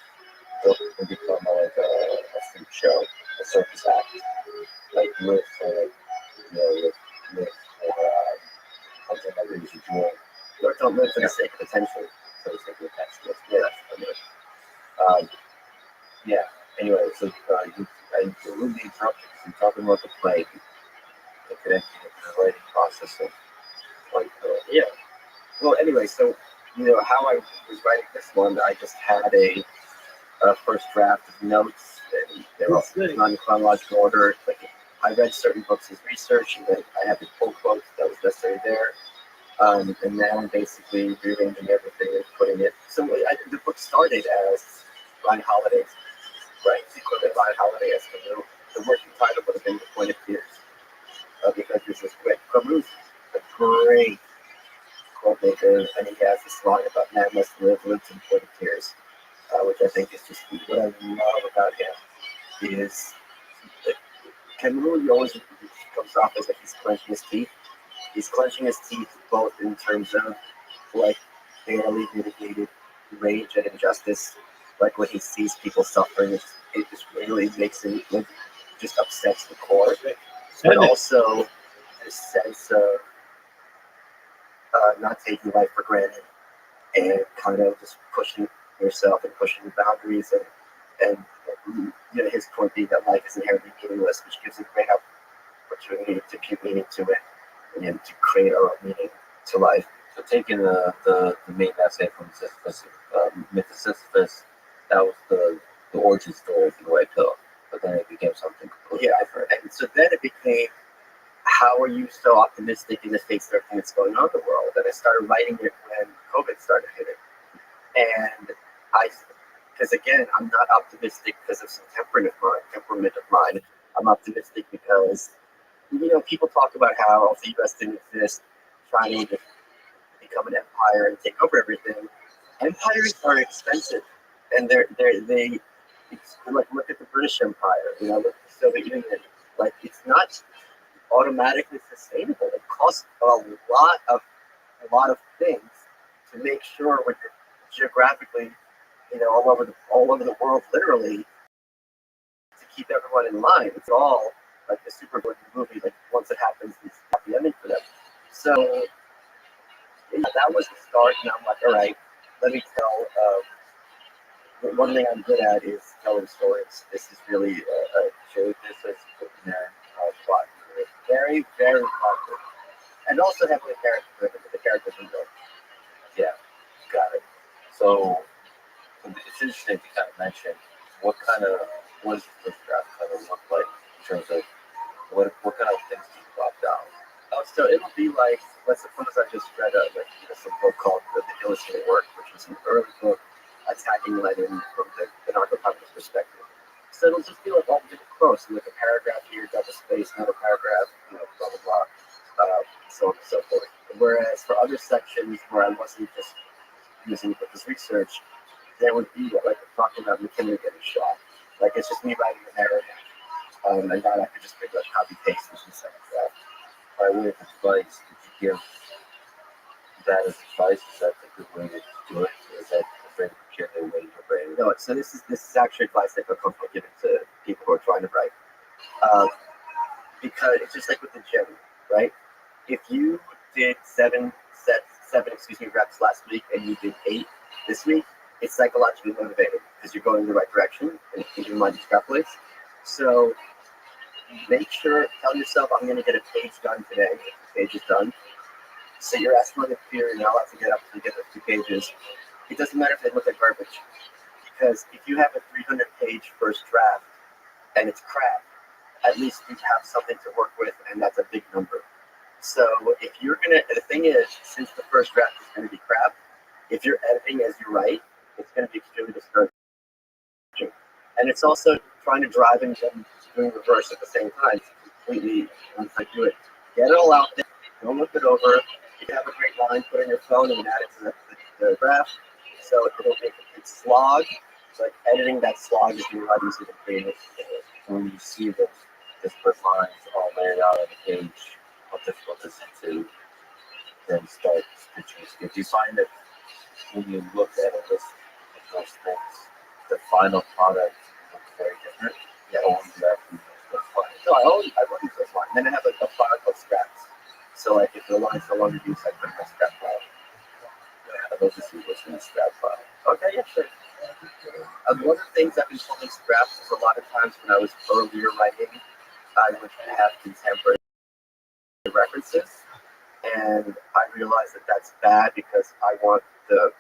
Don't become like a freak show, a circus act. Like live for live for something that brings you joy. Or don't live for the sake of attention. So to speak. talking about the play, the connecting it to the writing process of like Yeah. Well, anyway, so how I was writing this one, I just had a first draft of notes, and they're all not in chronological order. Like I read certain books as research, and then I had to pull quotes that was necessary there. And now I'm basically rearranging everything and putting it. So the book started as Ryan Holiday's, right? Sequel to Ryan Holiday as Camus. The working title would have been The Point of Tears, because this is quick. Camus, a great quote maker, and he has this line about man must live to the point of tears, which I think is just what I love about him is that Camus always comes off as if he's clenching his teeth. He's clenching his teeth both in terms of like barely mitigated rage and injustice, like when he sees people suffering, it just really makes him just upsets the core, but also this sense of not taking life for granted and kind of just pushing yourself and pushing the boundaries and his point being that life is inherently meaningless, which gives a great opportunity to keep meaning to it and to create our own meaning to life. So taking the main essay from Sisyphus, Myth of Sisyphus, that was the origin story of the White Pill, but then it became something completely different. And so then it became, how are you so optimistic in the face of everything that's going on in the world? And I started writing it when COVID started hitting. And because again, I'm not optimistic because of some temperament of mine. I'm optimistic because, people talk about how if the U.S. didn't exist, China would become an empire and take over everything. Empires are expensive, and they like look at the British Empire, look at the Soviet Union. Like it's not automatically sustainable. It costs a lot of things to make sure when you're geographically, all over the world, literally, to keep everyone in line. It's all like the super good movie. Like once it happens, it's happy ending for them. So that was the start, and I'm like, all right, let me tell. One thing I'm good at is telling stories. This is really So this is putting there plot. very, very positive, and also heavily character-driven. The characters are good. Yeah, got it. So it's interesting to kind of mention what does the first draft kind of look like in terms of what kind of things do you drop down? So it'll be like, let's suppose I just read some book called The Illustrated Work, which was an early book attacking Lenin from the anarcho-communist perspective. So it'll just be like all different quotes, like a paragraph here, double space, another paragraph, blah blah blah, so on and so forth. Whereas for other sections where I wasn't just using it for this research, there would be like talking about McKinley getting shot. Like it's just me writing the narrative, and then I could just pick like copy paste this and second draft. By way of advice, did you give that as advice? Is that a good way to do it? Or is that a very peculiar way to write? No, so this is actually advice that I feel comfortable giving to people who are trying to write. Because it's just like with the gym, right? If you did seven reps last week and you did 8 this week, it's psychologically motivating because you're going in the right direction and keeping in mind extrapolates. So tell yourself, I'm going to get a page done today. If the page is done, so you're asking on the computer, you're not allowed to get up to get the 2 pages. It doesn't matter if they look like garbage, because if you have a 300-page first draft and it's crap, at least you have something to work with, and that's a big number. So the thing is, since the first draft is going to be crap, if you're editing as you write, it's going to be extremely discouraging. And it's also trying to drive and doing reverse at the same time. It's completely, once I do it, get it all out there, don't look it over. If you have a great line, put it on your phone and add it to the draft. So it'll make a big slog. So like editing that slog is really hard to create. When you see the disparate lines all laid out on the page, how difficult is it to then start stitching? Do you find that when you look at a list of those things, the final product looks very different? Yeah. Or you actually use those lines? No, I always use those lines. Then I have like a file called scraps. So like if the line's no longer used, I put in my scrap file. I'd love to see what's in the scrap file. Okay, yeah, sure. One of the things I've been pulling scraps is a lot of times when I was earlier writing, I would have contemporary references, and I realize that that's bad because I want the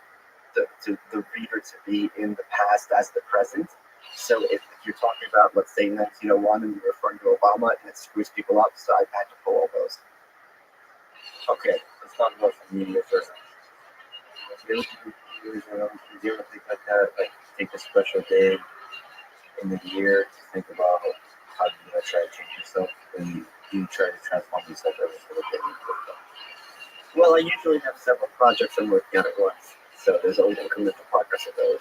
reader to be in the past as the present. So if you're talking about, let's say, 1901 and you're referring to Obama, and it screws people up, so I've had to pull all those. Okay, let's talk about some media first. Do you ever think like that? Like, take a special day in the year to think about how you're going to try to change yourself, and you try to transform yourself every single day you work on. Well, I usually have several projects I'm working on at once, so there's always incremental progress of those.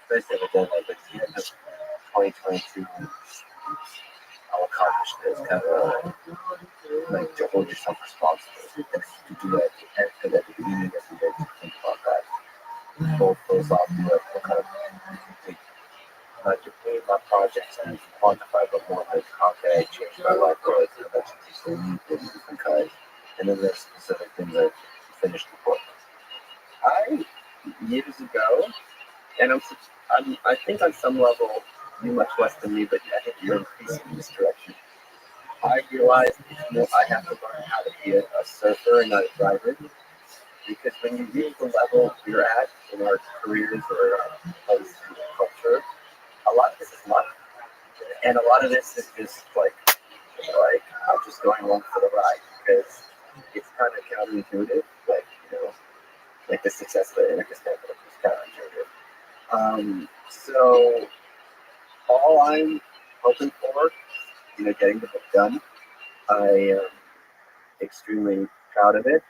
Especially with that, like at the end of 2022, I'll accomplish this kind of like to hold yourself responsible. And to do that at the beginning of the year, to think about that. Both those off, what kind of like, not to pay my projects and quantify, but more like how can I change my life or like different kinds. And then there's specific things like finish the book. Years ago, and I think on some level, you're much less than me, but I think you're increasing in this direction. I realized I have to learn how to be a surfer and not a driver, because when you reach the level we're at in our careers or our place in culture, a lot of this is luck, and a lot of this is just like I'm just going along for the ride because it's kind of counterintuitive, like the success of the anarchist capitalist is counterintuitive. So all I'm hoping for, getting the book done. I am extremely proud of it,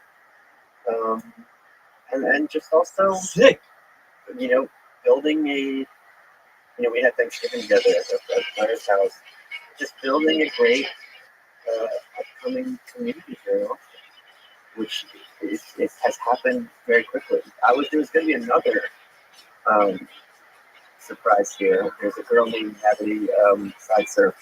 and just also Sick. building a. We had Thanksgiving together at Claire's house. Just building a great upcoming community here, which it has happened very quickly. There was going to be another surprise here. There's a girl named Natalie Side Surf,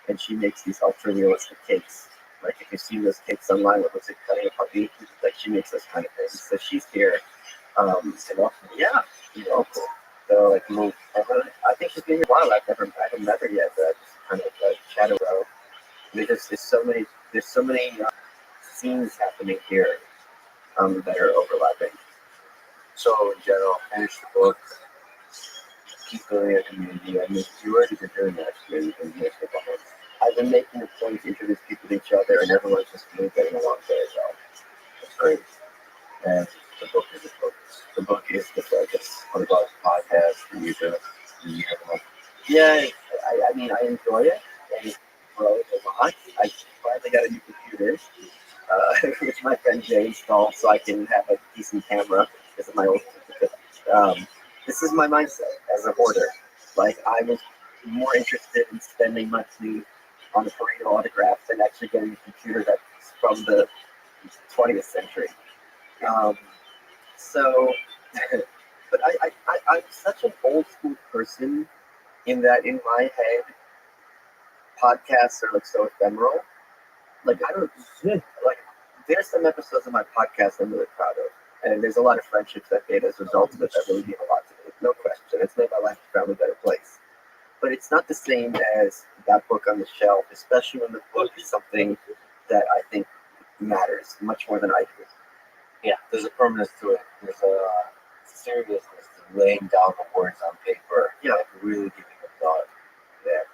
and she makes these ultra realistic cakes. Like if you've seen those cakes online, it looks like cutting a puppy. Like she makes those kind of things. So she's here. Yeah, So like move. I think she's been here a while. I haven't met her yet, but I just kind of chat around. Because there's so many scenes happening here that are overlapping. So in general, finish the book, keep building a community. I mean, you already been doing that. You've been doing it. I've been making a point to introduce people to each other, and everyone's just really getting along very well. That's great. And the book is the focus. The book is the focus. What about podcasts and YouTube? Yeah, I mean, I enjoy it, and it grows a lot. I finally got a new computer, which my friend Jay installed, so I can have a decent camera. This is my old computer. This is my mindset as a hoarder. Like, I was more interested in spending money on a perennial autograph than actually getting a computer that's from the 20th century. But I'm such an old school person in that in my head, podcasts are like so ephemeral. Like I don't like. There's some episodes of my podcast I'm really proud of, and there's a lot of friendships that made as a result of it that really mean a lot to me. No question, it's made my life a probably better place. But it's not the same as that book on the shelf, especially when the book is something that I think matters much more than I do. Yeah, there's a permanence to it. There's a seriousness to laying down the words on paper. Yeah. Like really giving a thought there.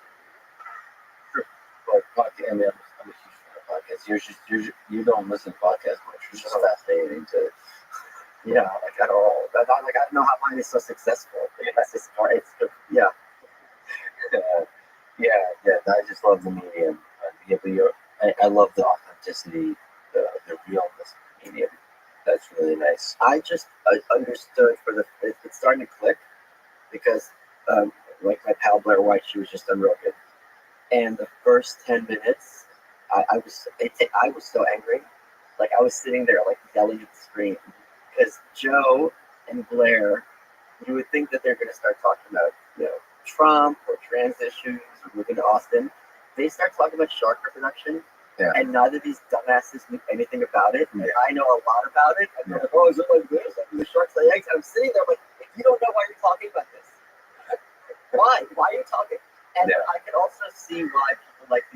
Sure. But podcast, I'm a huge fan of podcasts. You don't listen to podcasts much. It's just fascinating to. Yeah, like at all. I don't know how mine is so successful. That's just part. Yeah. I just love the medium. I love the authenticity, the realness of the medium. That's really nice. I just understood it's starting to click because like my pal Blair White, she was just unbroken, and the first 10 minutes, I was so angry, like I was sitting there like yelling at the screen because Joe and Blair, you would think that they're going to start talking about Trump or trans issues or moving to Austin. They start talking about shark reproduction. Yeah. And neither of these dumbasses knew anything about it. And I know a lot about it. And they're like, oh, is it like this? Like the sharks lay eggs. And I'm sitting there like, you don't know why you're talking about this. Why? Why are you talking? And I can also see why people like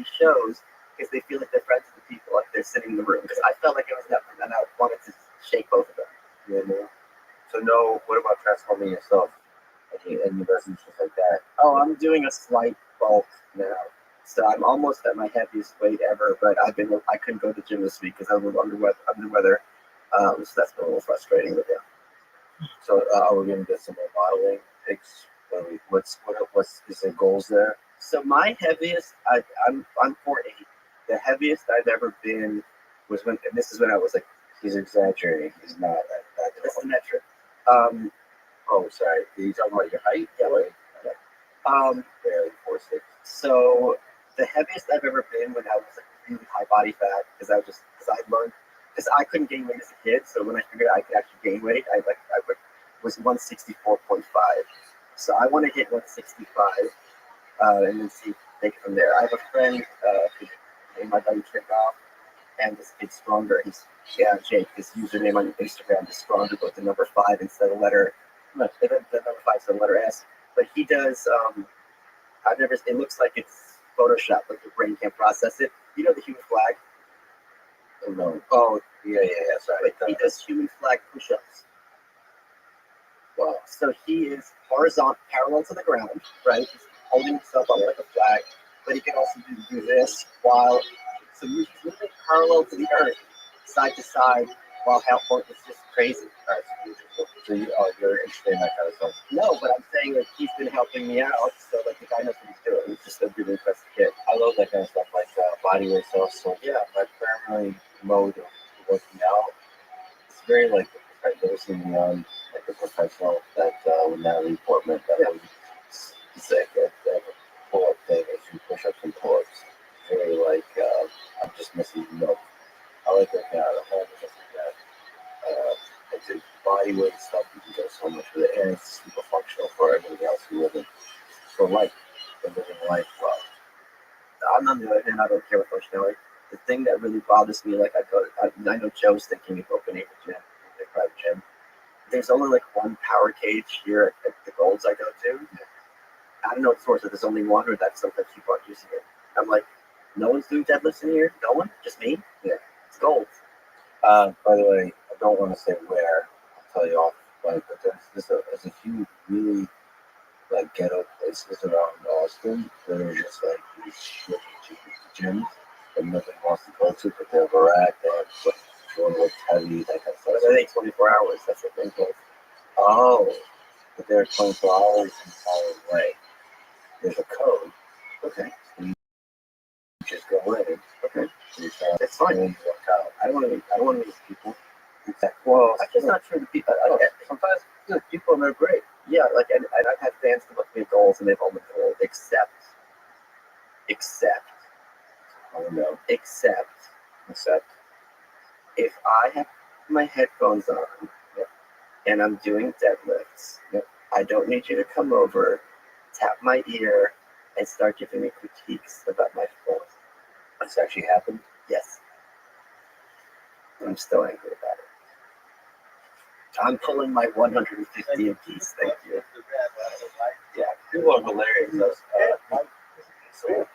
So what about transforming yourself and your resolutions like that? Oh, I'm doing a slight bulk now. So I'm almost at my heaviest weight ever, but I couldn't go to the gym this week because I was under weather. So that's been a little frustrating. But yeah. So we're gonna get some more modeling pics. What's is there goals there? So my heaviest, I'm 4'8". The heaviest I've ever been was and this is when I was like, He's exaggerating. He's not. that's the metric. Oh, sorry. Are you talking about your height? Yeah. Right? Barely 4'6". So the heaviest I've ever been when I was like really high body fat because I couldn't gain weight as a kid. So when I figured I could actually gain weight, I was 164.5. So I want to hit 165 and then take it from there. I have a friend who named my buddy Trickoff, and this kid's stronger. Jake. His username on Instagram is stronger, but the number 5 instead of letter. The number 5 instead of letter S. But he does. It looks like it's Photoshop, but the brain can't process it. You know the human flag? Oh, no. Oh, yeah. Sorry. But he does human flag push-ups. Wow. So he is horizontal, parallel to the ground, right? He's holding himself up like a flag, but he can also do this so he's moving parallel to the earth, side to side, while helping. It's just crazy. All right, so you're interested in that kind of stuff? No, but I'm saying that he's been helping me out, so like the guy knows what he's doing. He's just a really impressive kid. I love that kind of stuff, like body weight stuff. So yeah, my primary mode of working out, it's very like I've never seen me on like a professional that with Natalie Portman that was sick at the pull-up thing, I do push-ups and pull-ups. Very like I'm just missing milk. I like working out at home and stuff like that. It's a body weight stuff. You can get so much with it, and it's super functional for everybody else who living for life, and living life well. I'm on the other hand, I don't care what functionality. The thing that really bothers me, like I know Joe's thinking of opening a gym, a private gym. There's only like one power cage here at the Golds I go to. I don't know the source of there's only one, or that sometimes people aren't using it. I'm like, no one's doing deadlifts in here? No one? Just me? Yeah. It's Golds. By the way, I don't want to say where. I'll tell you off. But there's a few really like ghetto places around Austin that are just like these shitty gyms that nobody wants to go to, but they have a rack, they have like one with heavy, that kind of stuff. But I think 24 hours. That's the thing. Oh, but they're 24 hours in Holland Way. There's a code. Okay. You just go in. Okay. That's fine. And you work out. I don't want to meet people. Exactly. Well, That's just not true to people. sometimes good people and they're great. Yeah, like and I've had fans come up to me with goals and they've all been told, except, I don't know. except if I have my headphones on and I'm doing deadlifts, I don't need you to come over, tap my ear, and start giving me critiques about my form. It's actually happened. Yes. I'm still angry about it. I'm pulling my 150 in piece, thank you. Yeah, people are hilarious. So,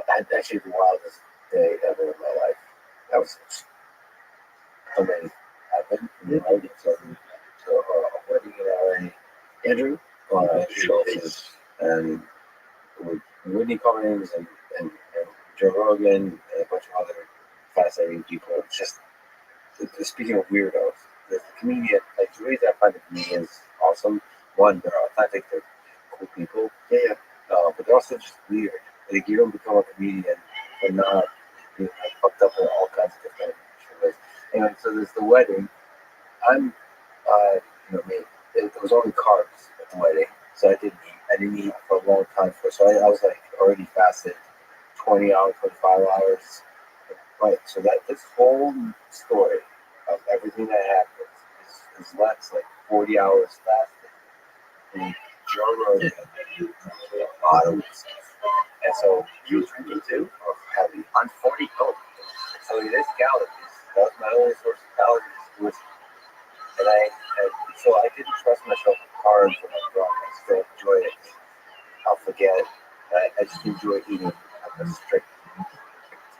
that's actually the wildest day ever in my life. That was amazing. Happened. So a wedding in LA. Andrew? Schultz's, and with Whitney Cummings and Joe Rogan and a bunch of other fascinating people. It's just, speaking of weirdos, the comedian, like the reason I find the comedians awesome, one, they're authentic, they're cool people, but they're also just weird. Like you don't become a comedian and not being like, fucked up in all kinds of different ways. Anyway, so there's the wedding. I'm, there was only carbs at the wedding, so I didn't eat for a long time. So I was like already fasted 20 hours, 25 hours. Right, so this whole story of everything that happened is less like 40 hours fasting. And Joe Rogan a lot of whiskey. And so You were drinking too? heavy. On 40 coke. So it is calories. That was my only source of calories was whiskey. So I didn't trust myself with carbs when I'm drunk. I still enjoy it. I'll forget. I just enjoy eating a strict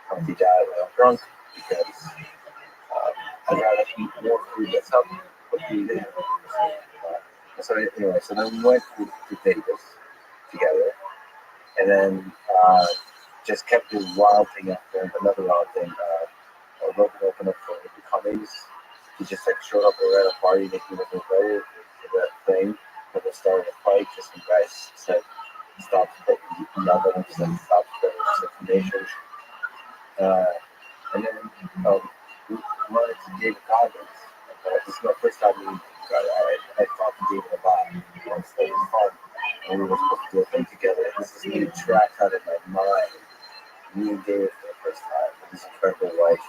healthy diet when I'm drunk because I'd rather eat more food that's healthy what do you do? So anyway, so then we went to Vegas together, and then just kept doing wild thing after another wild thing. Logan opened up for the Cummings. He just like showed up at a party that he wasn't invited to that thing. When they started a fight, just some guys said stop nothing, just like stop spreading misinformation. And then we run into David Goggins. This is my first time meeting him. I talked to David about it. It was fun. And we were supposed to do a thing together. This is me track out of my mind. Me and David for the first time with his incredible wife,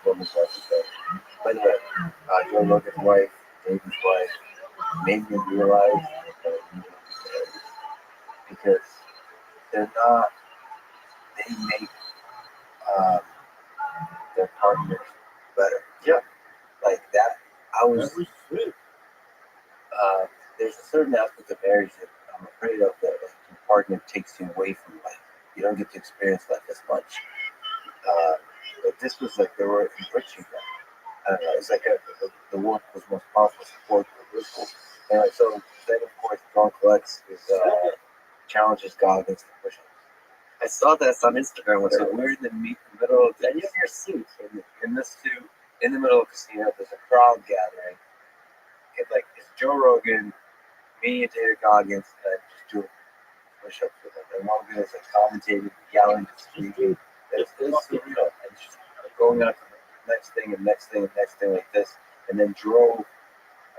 woman's wife is there. By the way, Joe Rogan's wife, David's wife, made me realize that we need to be married because they're not, they make their partners better. Yeah. Like that, there's a certain aspect of marriage that I'm afraid of that like, your partner takes you away from life. You don't get to experience life as much. But this was like they were enriching them. I don't know. It's like the work was most powerful support. It was cool. Anyway, so then of course John Flex is challenges Goggins to push ups. I saw this on Instagram. So we're in the middle of And you have your suit. in this suit in the middle of a casino. There's a crowd gathering. It's Joe Rogan, me and David Goggins, and I just do push-ups with him. And Rogan is like commentating, yelling, screaming. It's surreal. And just going on to the next thing and next thing and next thing like this. And then drove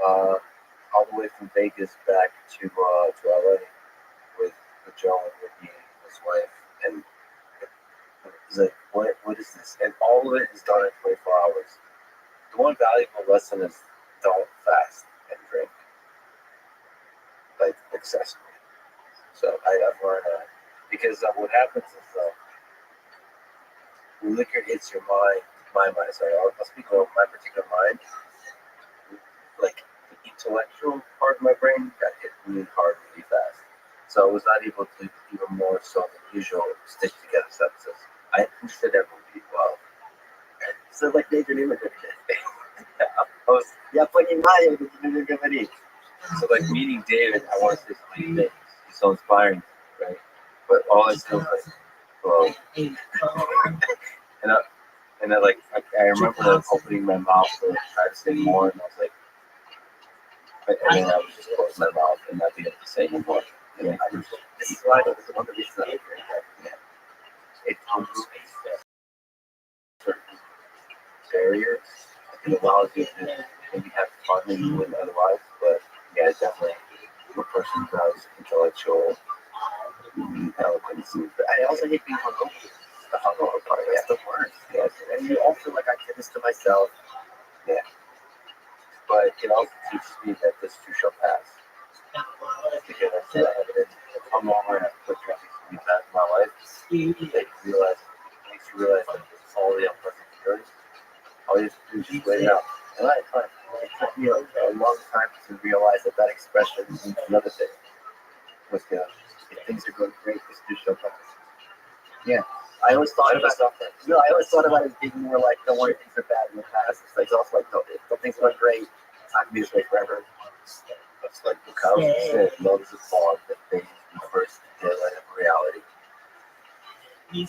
all the way from Vegas back to LA with Joe and Whitney and his wife. And it's like, what is this? And all of it is done in 24 hours. The one valuable lesson is don't fast and drink like excessively. So I've learned that because what happens is when liquor hits your mind, my mind. Sorry, I'll speak of my particular mind. Like the intellectual part of my brain got hit really hard, really fast. So I was not able to even more so than usual stitch together sentences. I understood that movie well. So like Major Neighborhood. So like meeting David, I want to say something that he's so inspiring, right? But all I still like, well, and I remember like opening my mouth to try to say more, and I was like, and then I would just close my mouth and not be able to say anymore. And then This is why this is one of the reasons I drink. it comes certain barriers. It allows you to maybe have fun than you would otherwise, but yeah, it's definitely a person who has intellectual eloquence. But I also hate being hungover. The hungover part, yeah. It's the worst. Yes, And you all feel like I did this to myself. but it also teaches me that this too shall pass. Because I have come over and I've put drinking so many times in my life that you realize, it makes you realize that it's all the unpleasant feelings. All you have to do is just wait it out. And it took me a long time to realize that expression means another thing. What's the If things are going great, this too shall pass. Yeah. I always thought about I always thought about it as being more like don't worry, things are bad in the past. It's like also like don't things are going great. It's not gonna be this way forever. It's like the Cowboys said, love is a fog that fades in the first daylight of reality. You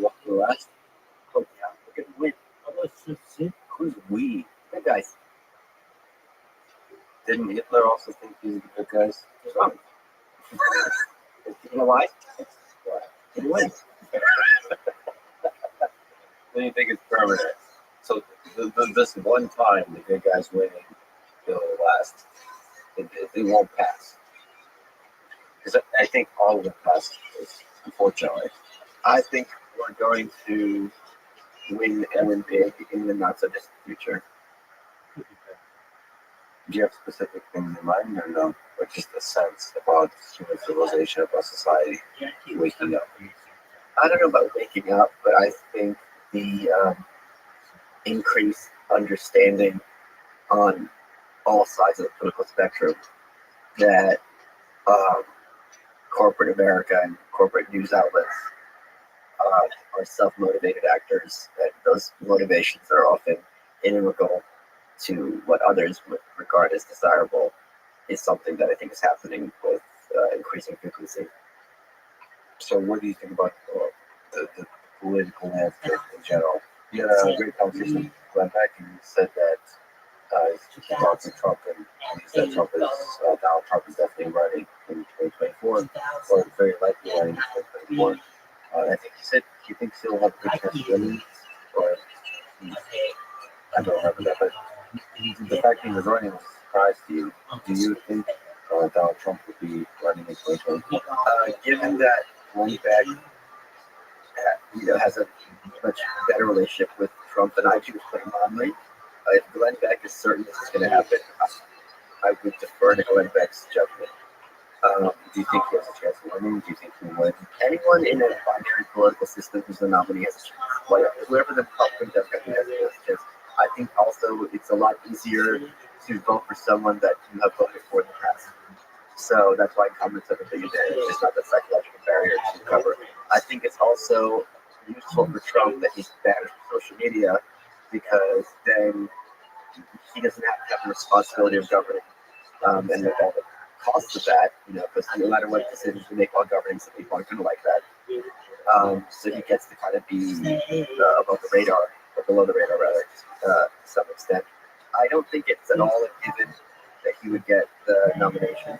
walk the last. Oh yeah, look at the win. Who's we? Good guys. Didn't Hitler also think these are the good guys? What's wrong? You know why? He wins. Then you think it's permanent. So this one time the good guys winning, it'll last. It won't pass. Because I think all of it passes, unfortunately. I think we're going to win and win big in the not so distant future. Do you have specific things in mind or no? Or just a sense about human civilization, about society waking up? I don't know about waking up, but I think the increased understanding on all sides of the political spectrum that corporate America and corporate news outlets are self-motivated actors, that those motivations are often inimical to what others would regard as desirable is something that I think is happening with increasing frequency. So what do you think about the political landscape in general? You had a great conversation with Glenn Beck, and he said that he talked to Trump, and he said Donald Trump is definitely running in 2024, or very likely running in 2024. I think he said he thinks he'll have a good chance of winning, or I don't remember that, but the fact that he was running was a surprise to you. Do you think Donald Trump will be running in 2024? Given that Glenn Beck has a much better relationship with Trump than I do with Clinton Romney, if Glenn Beck is certain this is going to happen, I would defer to Glenn Beck's judgment. Do you think he has a chance of winning? Do you think he will win? Anyone in a binary political system who's the nominee has a chance. Whoever the Republican Democrat has a chance. I think also it's a lot easier to vote for someone that you have voted for in the past. So that's why comments have a big advantage. It's not the psychological barrier to cover. I think it's also useful for Trump that he's banned from social media because then he doesn't have to have the responsibility of governing. And the cost of that, because no matter what decisions we make while governing, some people aren't going to like that. So he gets to kind of be above the radar, or below the radar rather, to some extent. I don't think it's at all a given that he would get the nomination.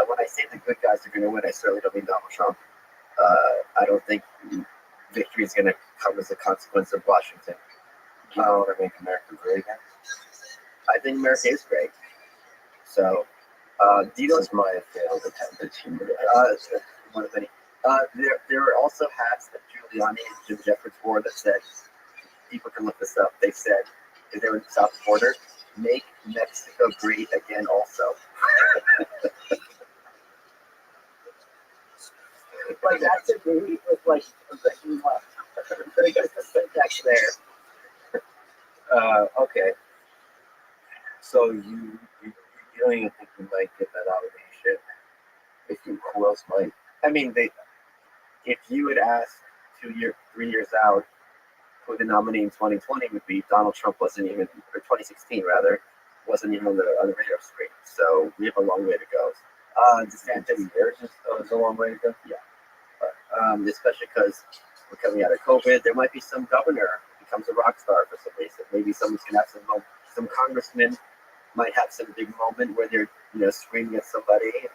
When I say the good guys are going to win, I certainly don't mean Donald Trump. I don't think victory is going to come as a consequence of Washington. Do you want to make America great again? I think America is great. So, This is my failed attempt at humor. one of many. There are also hats that Giuliani and Jim Jeffords wore that said, people can look this up, they said, if they were in the south border, make Mexico great again also. Like that to me was like very good syntax there. Okay. So you don't even think you might get that nomination? Who else might? I mean, if you had asked 3 years out who the nominee in 2020 would be, Donald Trump wasn't even, or 2016 rather, wasn't even on the radar screen. So we have a long way to go. DeSantis, It's a long way to go. Yeah. Especially because we're coming out of COVID. There might be some governor who becomes a rock star for some reason. Maybe someone's gonna have some congressman might have some big moment where they're screaming at somebody, and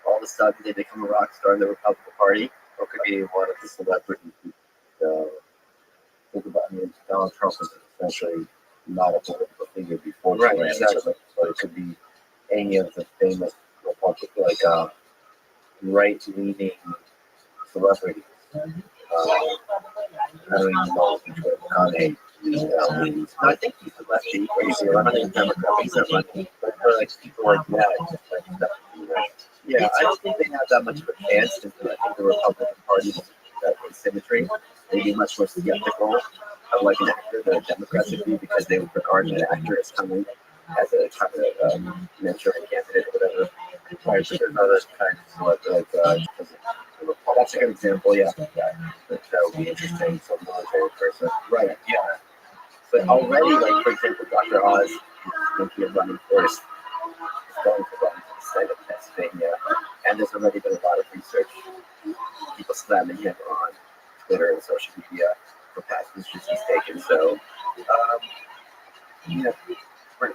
all of a sudden they become a rock star in the Republican Party. Or could be one of the celebrities. Think about Donald Trump is essentially not a political figure before. Right, exactly. So it could be any of the famous Republican, like right-leaning celebrities. I don't even know which way Kanye. I think he's a lefty. He's running Democrat. He's not running. But for like people like that, just like that, Yeah, I don't think they have that much of a chance because I think the Republican Party has that asymmetry. They'd be much more skeptical of like an actor than a Democrat would be because they would regard an actor as coming as a kind of mentoring candidate or whatever. Right, so there's other kinds of That's a good example, yeah. that would be interesting. Some military person. Right, yeah. But already, like, for example, Dr. Oz is thinking of running first. He's going to run for the state of Pennsylvania. And there's already been a lot of research, people slamming him on Twitter and social media for past positions he's taken. So,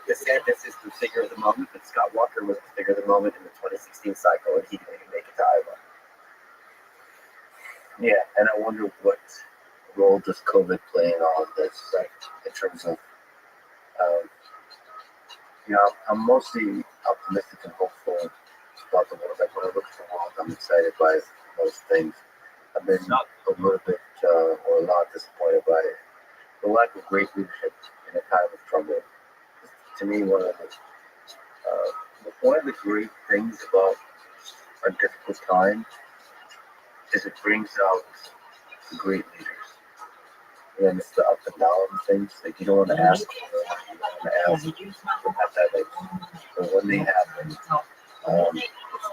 DeSantis is the figure of the moment, but Scott Walker was the figure of the moment in the 2016 cycle, and he didn't even make it to Iowa. Yeah, and I wonder what role does COVID play in all of this, like in terms of, I'm mostly optimistic and hopeful about the world. Like when I look at the world, I'm excited by most things. I've been a little bit or a lot disappointed by the lack of great leadership in a time of trouble. To me, one of the great things about our difficult time is it brings out great leaders. And it's the up and down things that you don't want to ask for, you don't want to ask for that, but when they happen,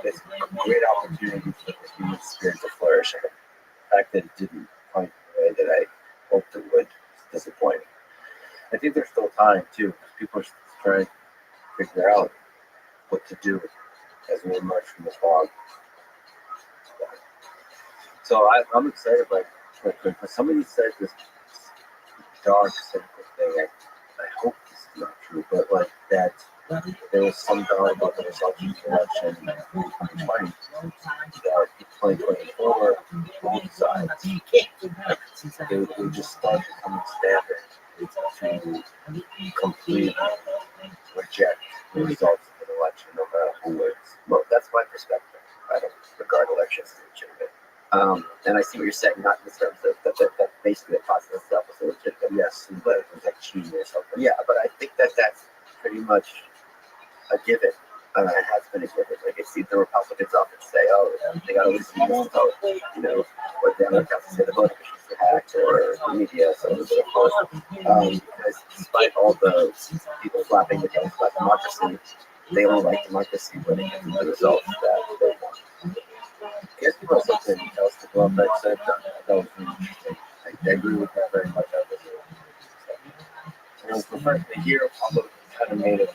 it's a great opportunity for the human spirit to flourish. And the fact that it didn't quite the way that I hoped it would is disappointing. I think there's still time. time too, because people are trying to figure out what to do as we emerge from this fog. So I'm excited. When somebody said this dark, cynical thing, I hope this is not true, but like that there was some doubt about the results of the election in 2020, that in 2024, both sides, they just start becoming standard to completely reject the results of an election, no matter who wins. Well, that's my perspective. I don't regard elections as legitimate. And I see what you're saying, not in terms of that basically the process itself was illegitimate. Yes, but it was like cheating or something. Yeah, but I think that's pretty much a given. It has been a given. Like, it's the Republicans often say, oh, they got to listen to this vote, or the Democrats say the voting machines are hacked, or the media, so on and so forth. Because despite all the people flapping the gums about democracy, they don't like democracy when they get the results that they want. Can I ask you about something else that Rothschild said? That was really interesting. I agree with that very much. It was the first to hear Republicans kind of made it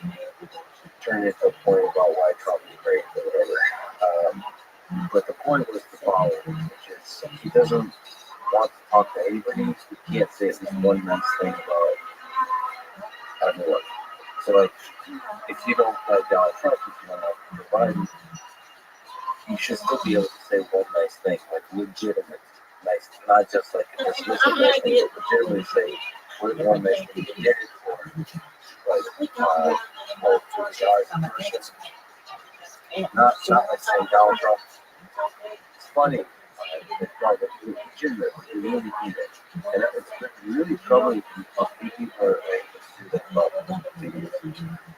turn into a point about why Trump is great or whatever. But the point was the following, which is he doesn't want to talk to anybody. He can't say at least one nice thing about everyone. So, like, if you don't like Donald Trump, if you don't like Joe Biden, you should still be able to say one nice thing, like legitimate nice, not just like a dismissive nice thing, but legitimately say one nice thing you did it for, like, well, to the guys, person. Not like saying Donald Trump. It's funny, it's legitimate, you really need it. And it's really troubling because people are able to do that about things.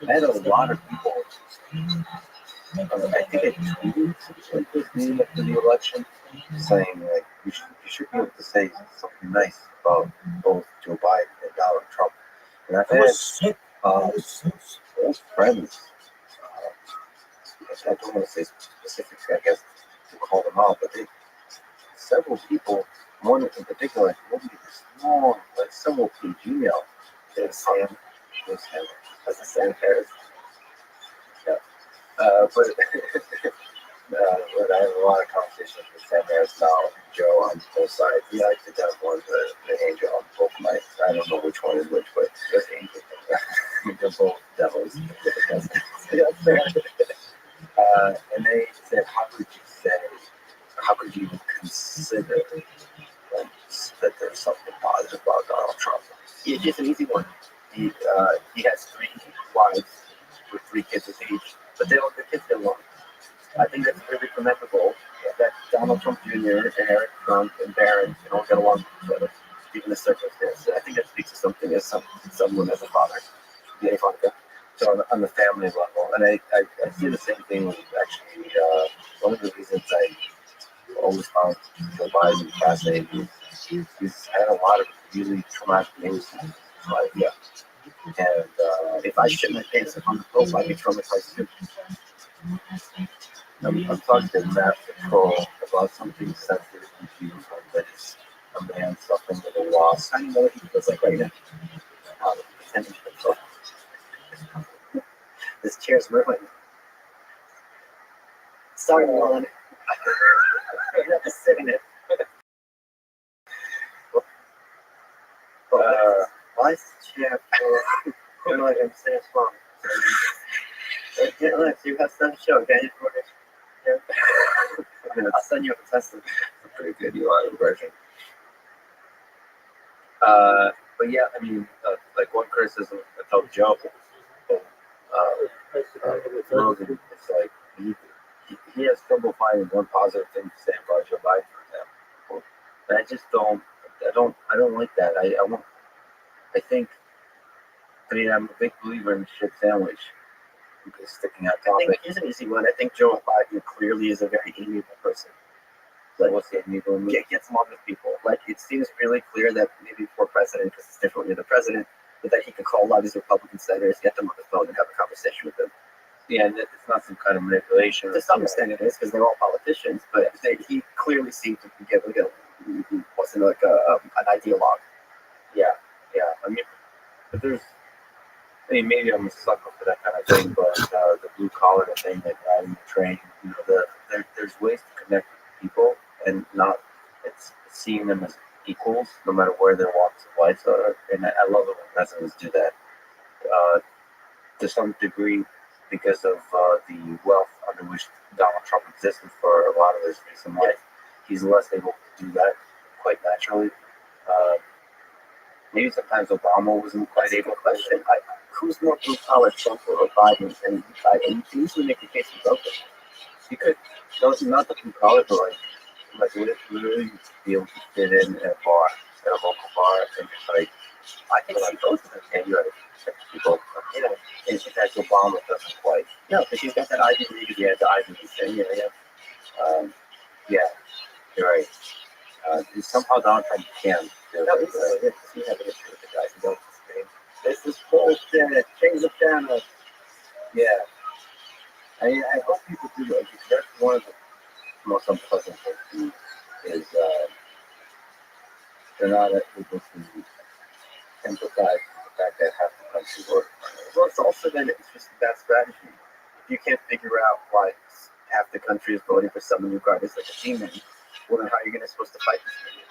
I had a lot of people. I think I tweeted like this leading up to the election, saying like you should be able to say something nice about both Joe Biden and Donald Trump. And I've had old friends. I don't want to say specifics, I guess, to call them out, but several people, one in particular, like one small, like several page email. There's Sam. That's the Sam Harris. Yeah. But I have a lot of conversations with Sam Harris now, Joe on both sides. Yeah, I think that's one the angel on both my. I don't know which one is which, but there's angel. They're both devils. And they said, how could you even consider that there's something positive about Donald Trump? It's just an easy one. He has 3 wives with 3 kids his age, but the kids get along. I think that's really commendable that Donald Trump Jr. and Eric Trump and Barron all get along with each other, given the circumstances. I think that speaks to something as someone as a father. Yeah, so on the family level, and I see the same thing with actually one of the reasons I always found Joe Biden fascinating. He's had a lot of really traumatic things in his life, yeah. And If I shit my pants on the pope, I'd be traumatized too. I'm talking to Matt Patrol about something sensitive and beautiful that is a man suffering with a loss. I know what he feels like right now. Pretending to control. This chair's ruined. Sorry, Milan. You have to sit in it. Why is the chair for? You know, like I'm saying, it's wrong. Let's you have some show, can you? I'll send you a contestant. A pretty good UI version. But yeah, I mean, like one criticism I told Joe, Rogan, it's like he has trouble finding one positive thing to say about Joe Biden, for example. And I just don't like that. I mean, I'm a big believer in shit sandwich. Sticking out I think topic. here's an easy one. I think Joe Biden clearly is a very amiable person. Like, what's the amiable? Gets along with people. Like, it seems really clear that maybe for president, because it's different with the president, but that he could call a lot of these Republican senators, get them on the phone, and have a conversation with them. Yeah, and it's not some kind of manipulation. To some extent, it is because they're all politicians, but he clearly seemed to get wasn't like an ideologue. Yeah. I mean, but mean, maybe I'm a sucker for that kind of thing, but the blue collar thing, like riding the train, there's ways to connect with people and not it's seeing them as equals, no matter where their walks of life are. And I love it when presidents do that. Uh, to some degree, because of the wealth under which Donald Trump existed for a lot of his recent life, he's less able to do that quite naturally. Uh, Maybe sometimes Obama wasn't quite able to Question: who's more blue collar, Trump or Biden? And you can usually make the case for both of them. you could not the blue collar, but like would it really be able to fit in at a bar, at a local bar, and just like I can see both of them. and you have people, you know, and in fact Obama doesn't quite. No, because he's got that Ivy League. Yeah, the Ivy League thing. Yeah, you're right. Somehow Donald Trump can do No, it. we have an issue with the guys who don't participate. This is bullshit. Change the channel. Yeah, I hope people do that because that's one of the most unpleasant things is they're not able to empathize with the fact that half the country work. Well, it's also then it's just a bad strategy. If you can't figure out why half the country is voting for someone you regard as like a demon, well then how are you gonna supposed to fight this thing?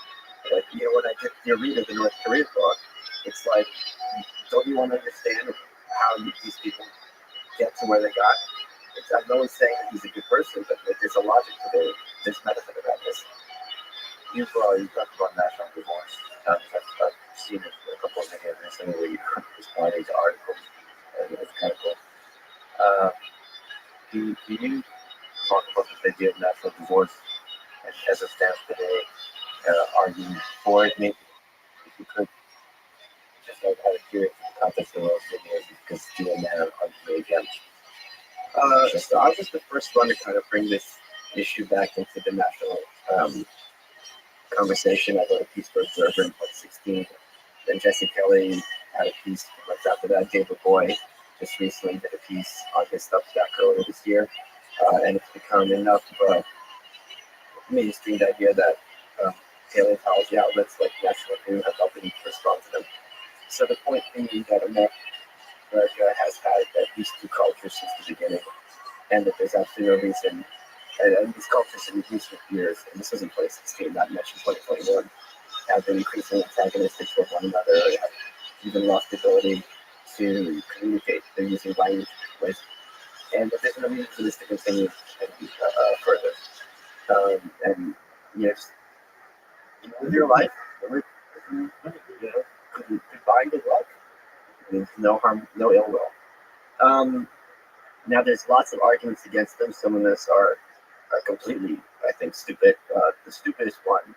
Like, you know, when I did your read of the North Korea book, it's like, don't you want to understand how these people get to where they got? No one's saying that he's a good person, but there's a logic to this method about this. You talked about national divorce. I've seen it in a couple of videos recently where you responding to articles. And it's kind of cool. Do you talk about this idea of national divorce and as it stands today, arguing for it, maybe if you could, just like out of curiosity, in the context of those videos, because doing that arguing against. So I was the first one to kind of bring this issue back into the national conversation. I wrote a piece for Observer in 2016. Then Jesse Kelly had a piece months after that. David Boy just recently did a piece on his Substack earlier this year. And it's become enough of a mainstreamed idea that paleontology outlets like National Zoo have helped me respond to them. So the point being that America has had at least two cultures since the beginning, and that there's absolutely no reason, and these cultures in recent years, and this was in 2016, not mentioned 2021, have been increasingly antagonistic toward one another, have even lost the ability to communicate. They're using language in ways, and that there's no reason for this to continue further. And you know, just live your life, live, goodbye, good luck. Means no harm, no ill will. Now, there's lots of arguments against them. Some of those are completely, I think, stupid. The stupidest one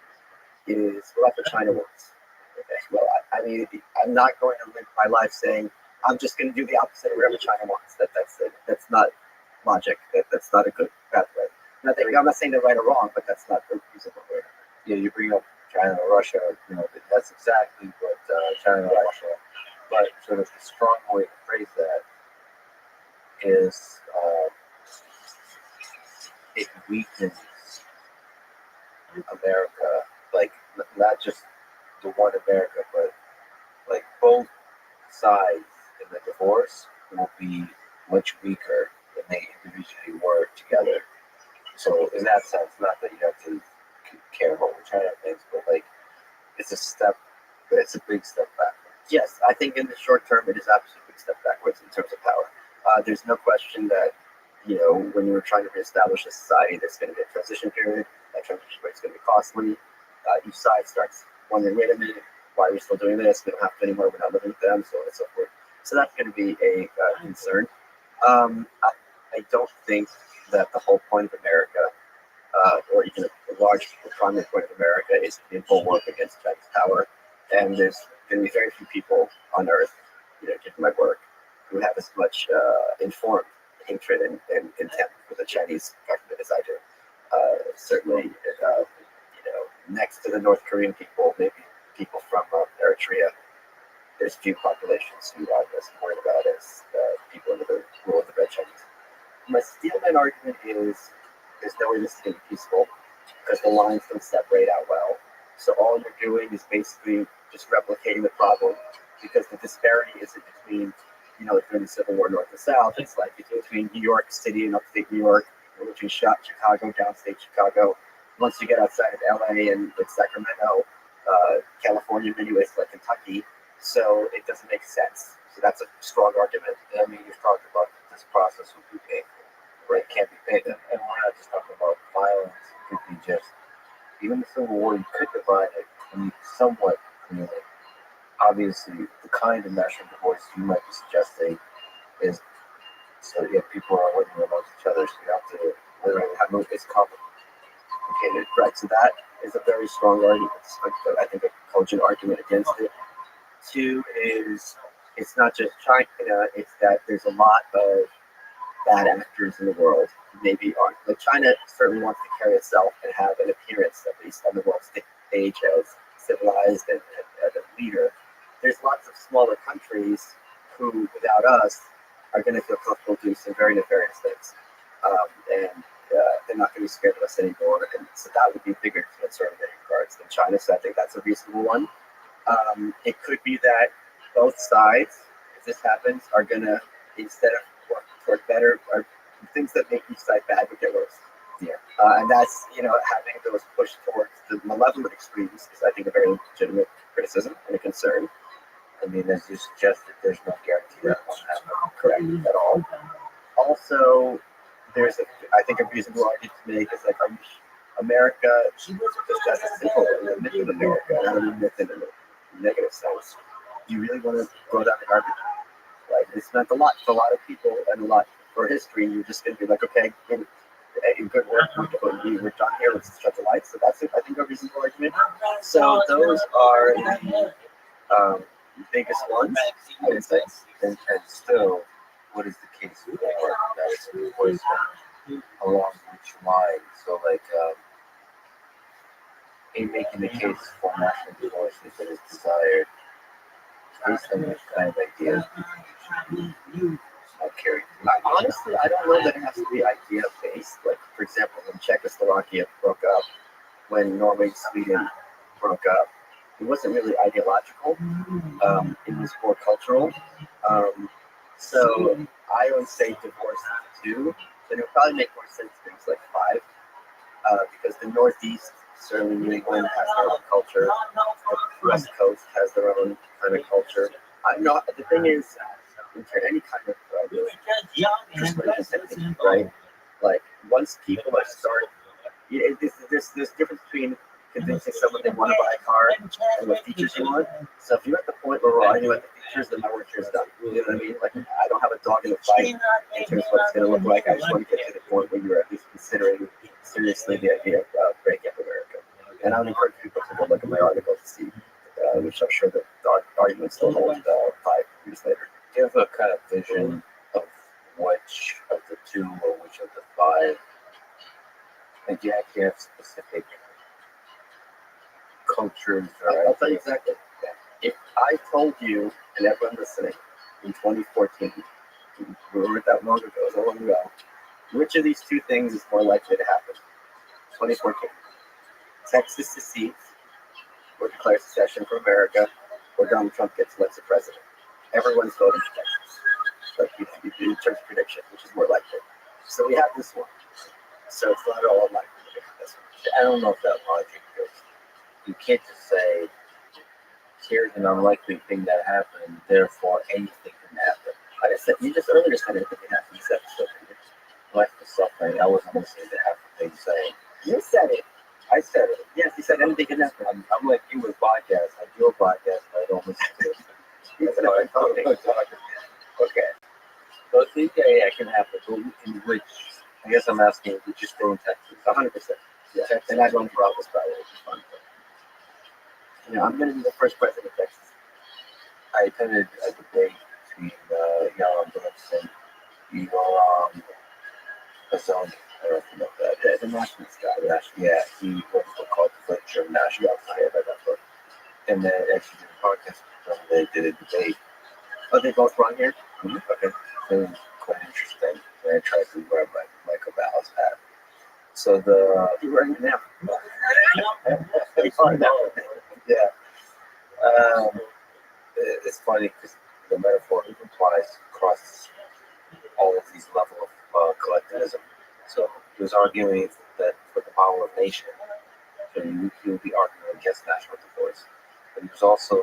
is, well, that's what China wants. Okay, well, I mean, I'm not going to live my life saying I'm just going to do the opposite of whatever China wants. That's not logic. That's not a good pathway. I'm not saying they're right or wrong, but that's not the reasonable way. Yeah, you bring up China and Russia, that's exactly what China and Russia, but sort of the strong way to phrase that is it weakens America, like not just the one America, but like both sides in the divorce will be much weaker than they individually were together. So in that sense, not that you have to care about what China thinks, but like it's a big step back. Yes, I think in the short term it is absolutely a step backwards in terms of power. There's no question that, you know, when you're trying to reestablish a society, there's going to be a transition period. That transition period is going to be costly. Each side starts wondering, wait a minute, why are we still doing this? We don't have to anymore. We're not living with them, so on and so forth. So that's going to be a concern. I don't think that the whole point of America, or even a large primary point of America, is to be a bulwark against Chinese power. And there's going to be very few people on Earth, you know, given my work, who have as much informed hatred and contempt for the Chinese government as I do. Certainly, next to the North Korean people, maybe people from Eritrea, there's few populations who I'm as worried about as people under the rule of the Red Chinese. My steelman argument is there's no way this is going to be peaceful because the lines don't separate out well. So all you're doing is basically just replicating the problem because the disparity isn't between like during the Civil War, North and South, it's like between New York City and upstate New York, or between Chicago, downstate Chicago. Once you get outside of LA and like Sacramento, California, many ways like Kentucky, so it doesn't make sense. So that's a strong argument. I mean, you've talked about this process would be painful, Right, can't be paid. and we're not just talking about violence. It could be just even the Civil War. You could divide it somewhat clearly. Obviously, the kind of national divorce you might be suggesting is so people are living amongst each other, so you have to literally have it's complicated. Right, so that is a very strong argument. I think a cogent argument against it. Two is it's not just China, it's that there's a lot of bad actors in the world who maybe aren't. Like China certainly wants to carry itself and have an appearance, at least on the world stage, as civilized and a leader. There's lots of smaller countries who, without us, are going to feel comfortable doing some very nefarious things. And they're not going to be scared of us anymore. And so that would be a bigger concern in many regards than China. So I think that's a reasonable one. It could be that both sides, if this happens, are going to, instead of work toward better, or things that make each side bad would get worse. Yeah. And that's, having those push towards the malevolent extremes is, I think, a very legitimate criticism and a concern. I mean, as you suggested, there's no guarantee that won't happen. Correct at all. Also, there's, I think, a reasonable argument to make is like America, just as a simple myth of America, not a myth in a negative sense. Do you really want to throw down the garbage? Like, it's meant a lot to a lot of people and a lot for history. You're just going to be like, okay, good work. We're done here. Let's shut the lights. So that's, I think, a reasonable argument. So those are the biggest ones, I would say. And still, what is the case for national divorce along which line? So, like, in making the case for national divorce, if it is desired, based on which kind of ideas are carried through? Honestly, I don't know that it has to be idea-based. Like, for example, when Czechoslovakia broke up, when Norway and Sweden broke up, it wasn't really ideological. It was more cultural. So I would say divorce two, but it would probably make more sense things like five, because the Northeast, certainly New England, has their own culture. The West Coast has their own kind of culture. The thing is, for any kind of persuasion, right? Like, once people are started, there's difference between convincing someone they want to buy a car and what features you want. So if you're at the point where we're arguing about the features, then my work here is done. You know what I mean? Like, I don't have a dog in the fight in terms of what it's going to look like. I just want to get to the point where you're at least considering seriously the idea of breaking up America. And I would encourage people to go look at my article to see, which I'm sure the argument still holds 5 years later. Do you have a kind of vision of which of the two or which of the 5? And do you actually have specific cultures? I'll tell you exactly. If I told you, and everyone listening, in 2014, we weren't that long ago, so long ago, which of these two things is more likely to happen? 2014. Texas secedes, or declares secession from America, or Donald Trump gets elected president. Everyone's voting for Texas. Like, in terms of prediction, which is more likely. So we have this one. So it's not all likely to be this one. I don't know if that logic goes. You can't just say, here's an unlikely thing that happened, therefore anything can happen. Like I said, you just earlier said anything can happen. You said it. Like the suffering, I wasn't listening to half the thing saying. You said it. I said it. Yes, you said anything can happen. I'm like you with podcasts. I do a podcast, but I don't listen to it. You said it. Okay. So things I can happen, but in which, I guess I'm asking, would you stay in Texas? 100%. Yeah. And I'd run for office probably, which is fun. I'm going to be the first president of Texas. I attended a debate between Jan Brooks and Igor Hassan. I don't know if you know that. The nationalist guy. Yeah, he wrote a book called Fletcher of National. I read that book. And then actually did a podcast with them. They did a debate. Oh, they both run here? Mm-hmm. Okay. It was quite interesting. And I tried to wear my Michael Ballas hat. So You're wearing it now. Yeah. It's funny because the metaphor implies nationalism. So he was arguing that for the power of nation, so he would be arguing against national divorce. But he was also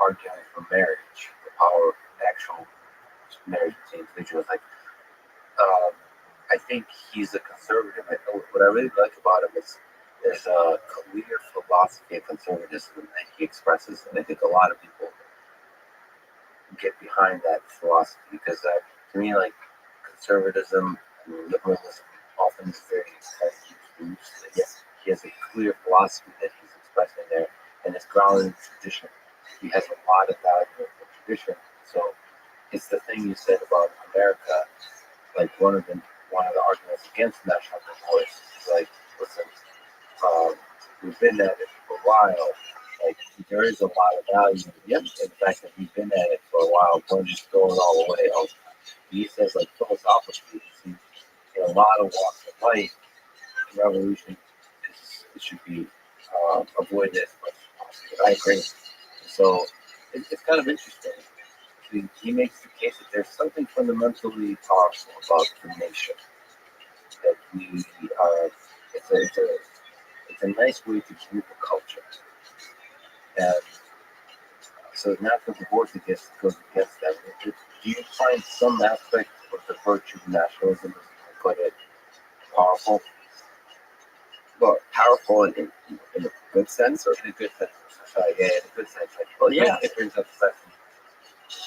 arguing for marriage, the power of actual marriage between individuals. Like, I think he's a conservative. What I really like about him is there's a clear philosophy of conservatism that he expresses, and I think a lot of people get behind that philosophy because to me, like conservatism and liberalism often is very confused. Yes, he has a clear philosophy that he's expressing there, and it's grounded in tradition. He has a lot of value in tradition. So it's the thing you said about America. Like one of the arguments against national divorce is like, listen, we've been at it for a while. Like there is a lot of value in the fact that we've been at it for a while. Don't just throw it all away. He says like philosophically, in a lot of walks of life, revolution it should be avoided as much as possible. I agree. So it's kind of interesting. He makes the case that there's something fundamentally powerful about the nation. That we are, it's a nice way to keep a culture. And so natural divorce goes against that. Do you find some aspect of the virtue of nationalism, as you put it, powerful? Well, powerful in a good sense, or In a good sense. Sorry, yeah, in a good sense. Like, well, yeah, it brings up the question.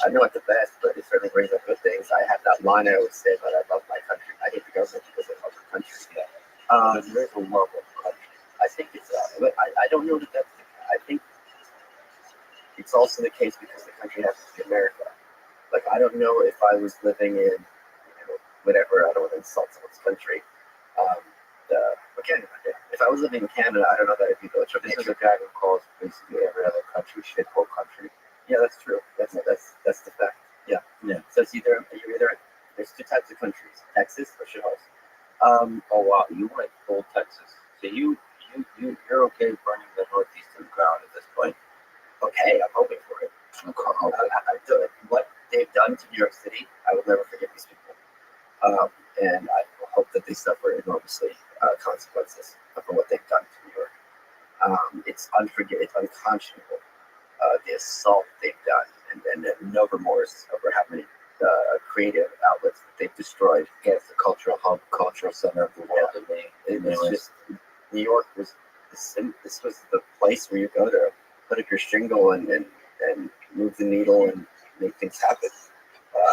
I know it's the best, but it certainly brings up good things. I have that line I always say that I love my country. I hate the government because I love the country. Yeah. There's a love of the country. I think it's. But I don't know that that's. I think it's also the case because the country happens to be America. Like I don't know if I was living in, whatever. I don't want to insult someone's country. Again, if I was living in Canada, I don't know that I'd be village of This is nature. a guy who calls basically every other country shithole country. Yeah, that's true. That's the fact. Yeah. Yeah. So you're either there's two types of countries, Texas or shitholes. Oh wow, you went full Texas. So you're okay burning the Northeast to the ground at this point. Okay, I'm hoping for it. What they've done to New York City, I will never forget these people. And I hope that they suffer enormously consequences for what they've done to New York. It's unconscionable, the assault they've done, and no remorse over how many creative outlets that they've destroyed. Yeah, it's the cultural hub, cultural center of the world. It's just New York was this was the place where you go to put up your shingle and move the needle and make things happen.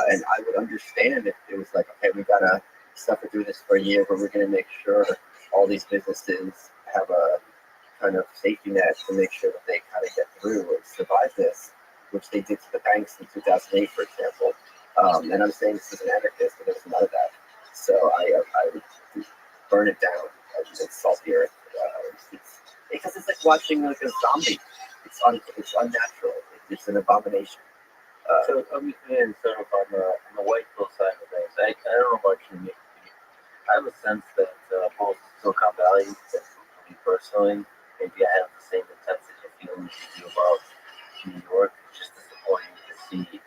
And I would understand if it was like, okay, we gotta suffer through this for a year, but we're gonna make sure all these businesses have a kind of safety net to make sure that they kind of get through and survive this, which they did to the banks in 2008, for example. And I'm saying this is an anarchist, but there was none of that. So I would burn it down and salt the earth. Because it's like watching like a zombie. It's unnatural. It's an abomination. So I'm in sort of on the white pill side of things. I don't know about you. I have a sense that both Silicon Valley and me personally, maybe I have the same intensity of feelings you do about New York. It's just disappointing to see it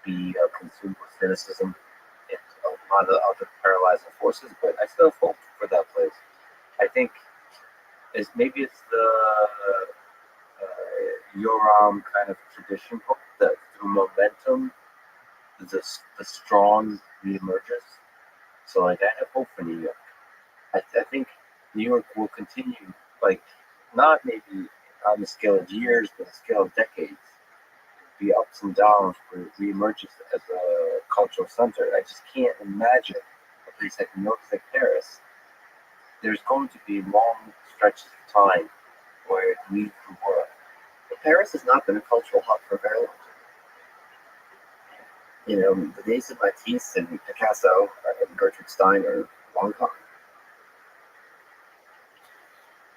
be consumed with cynicism and a lot of other paralyzing forces. But I still have hope for that place. I think maybe it's the Yoram kind of tradition book that through momentum, the strong reemerges. So like I have hope for New York. I think New York will continue, like not maybe on the scale of years, but the scale of decades, be ups and downs where it reemerges as a cultural center. I just can't imagine a place like New York, like Paris. There's going to be long stretches of time where it leaves the world. But Paris has not been a cultural hub for a very long time. The days of Matisse and Picasso and Gertrude Stein are long gone.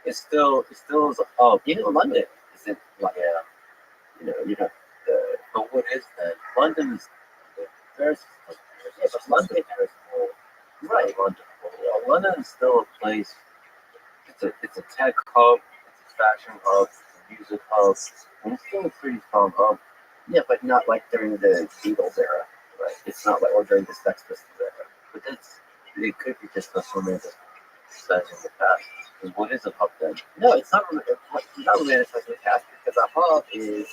It still is a hub. Even London isn't like But what is that? London is Paris. But London is more right. London. London is still a place. It's a tech hub. It's a fashion hub. It's a music hub. And it's still a pretty strong hub. Yeah, but not like during the Beatles era, right? It's not like or during the Sex Pistols era. But just assuming that that's in the past. Because what is a hub then? No, it's not romanticizing the past because a hub is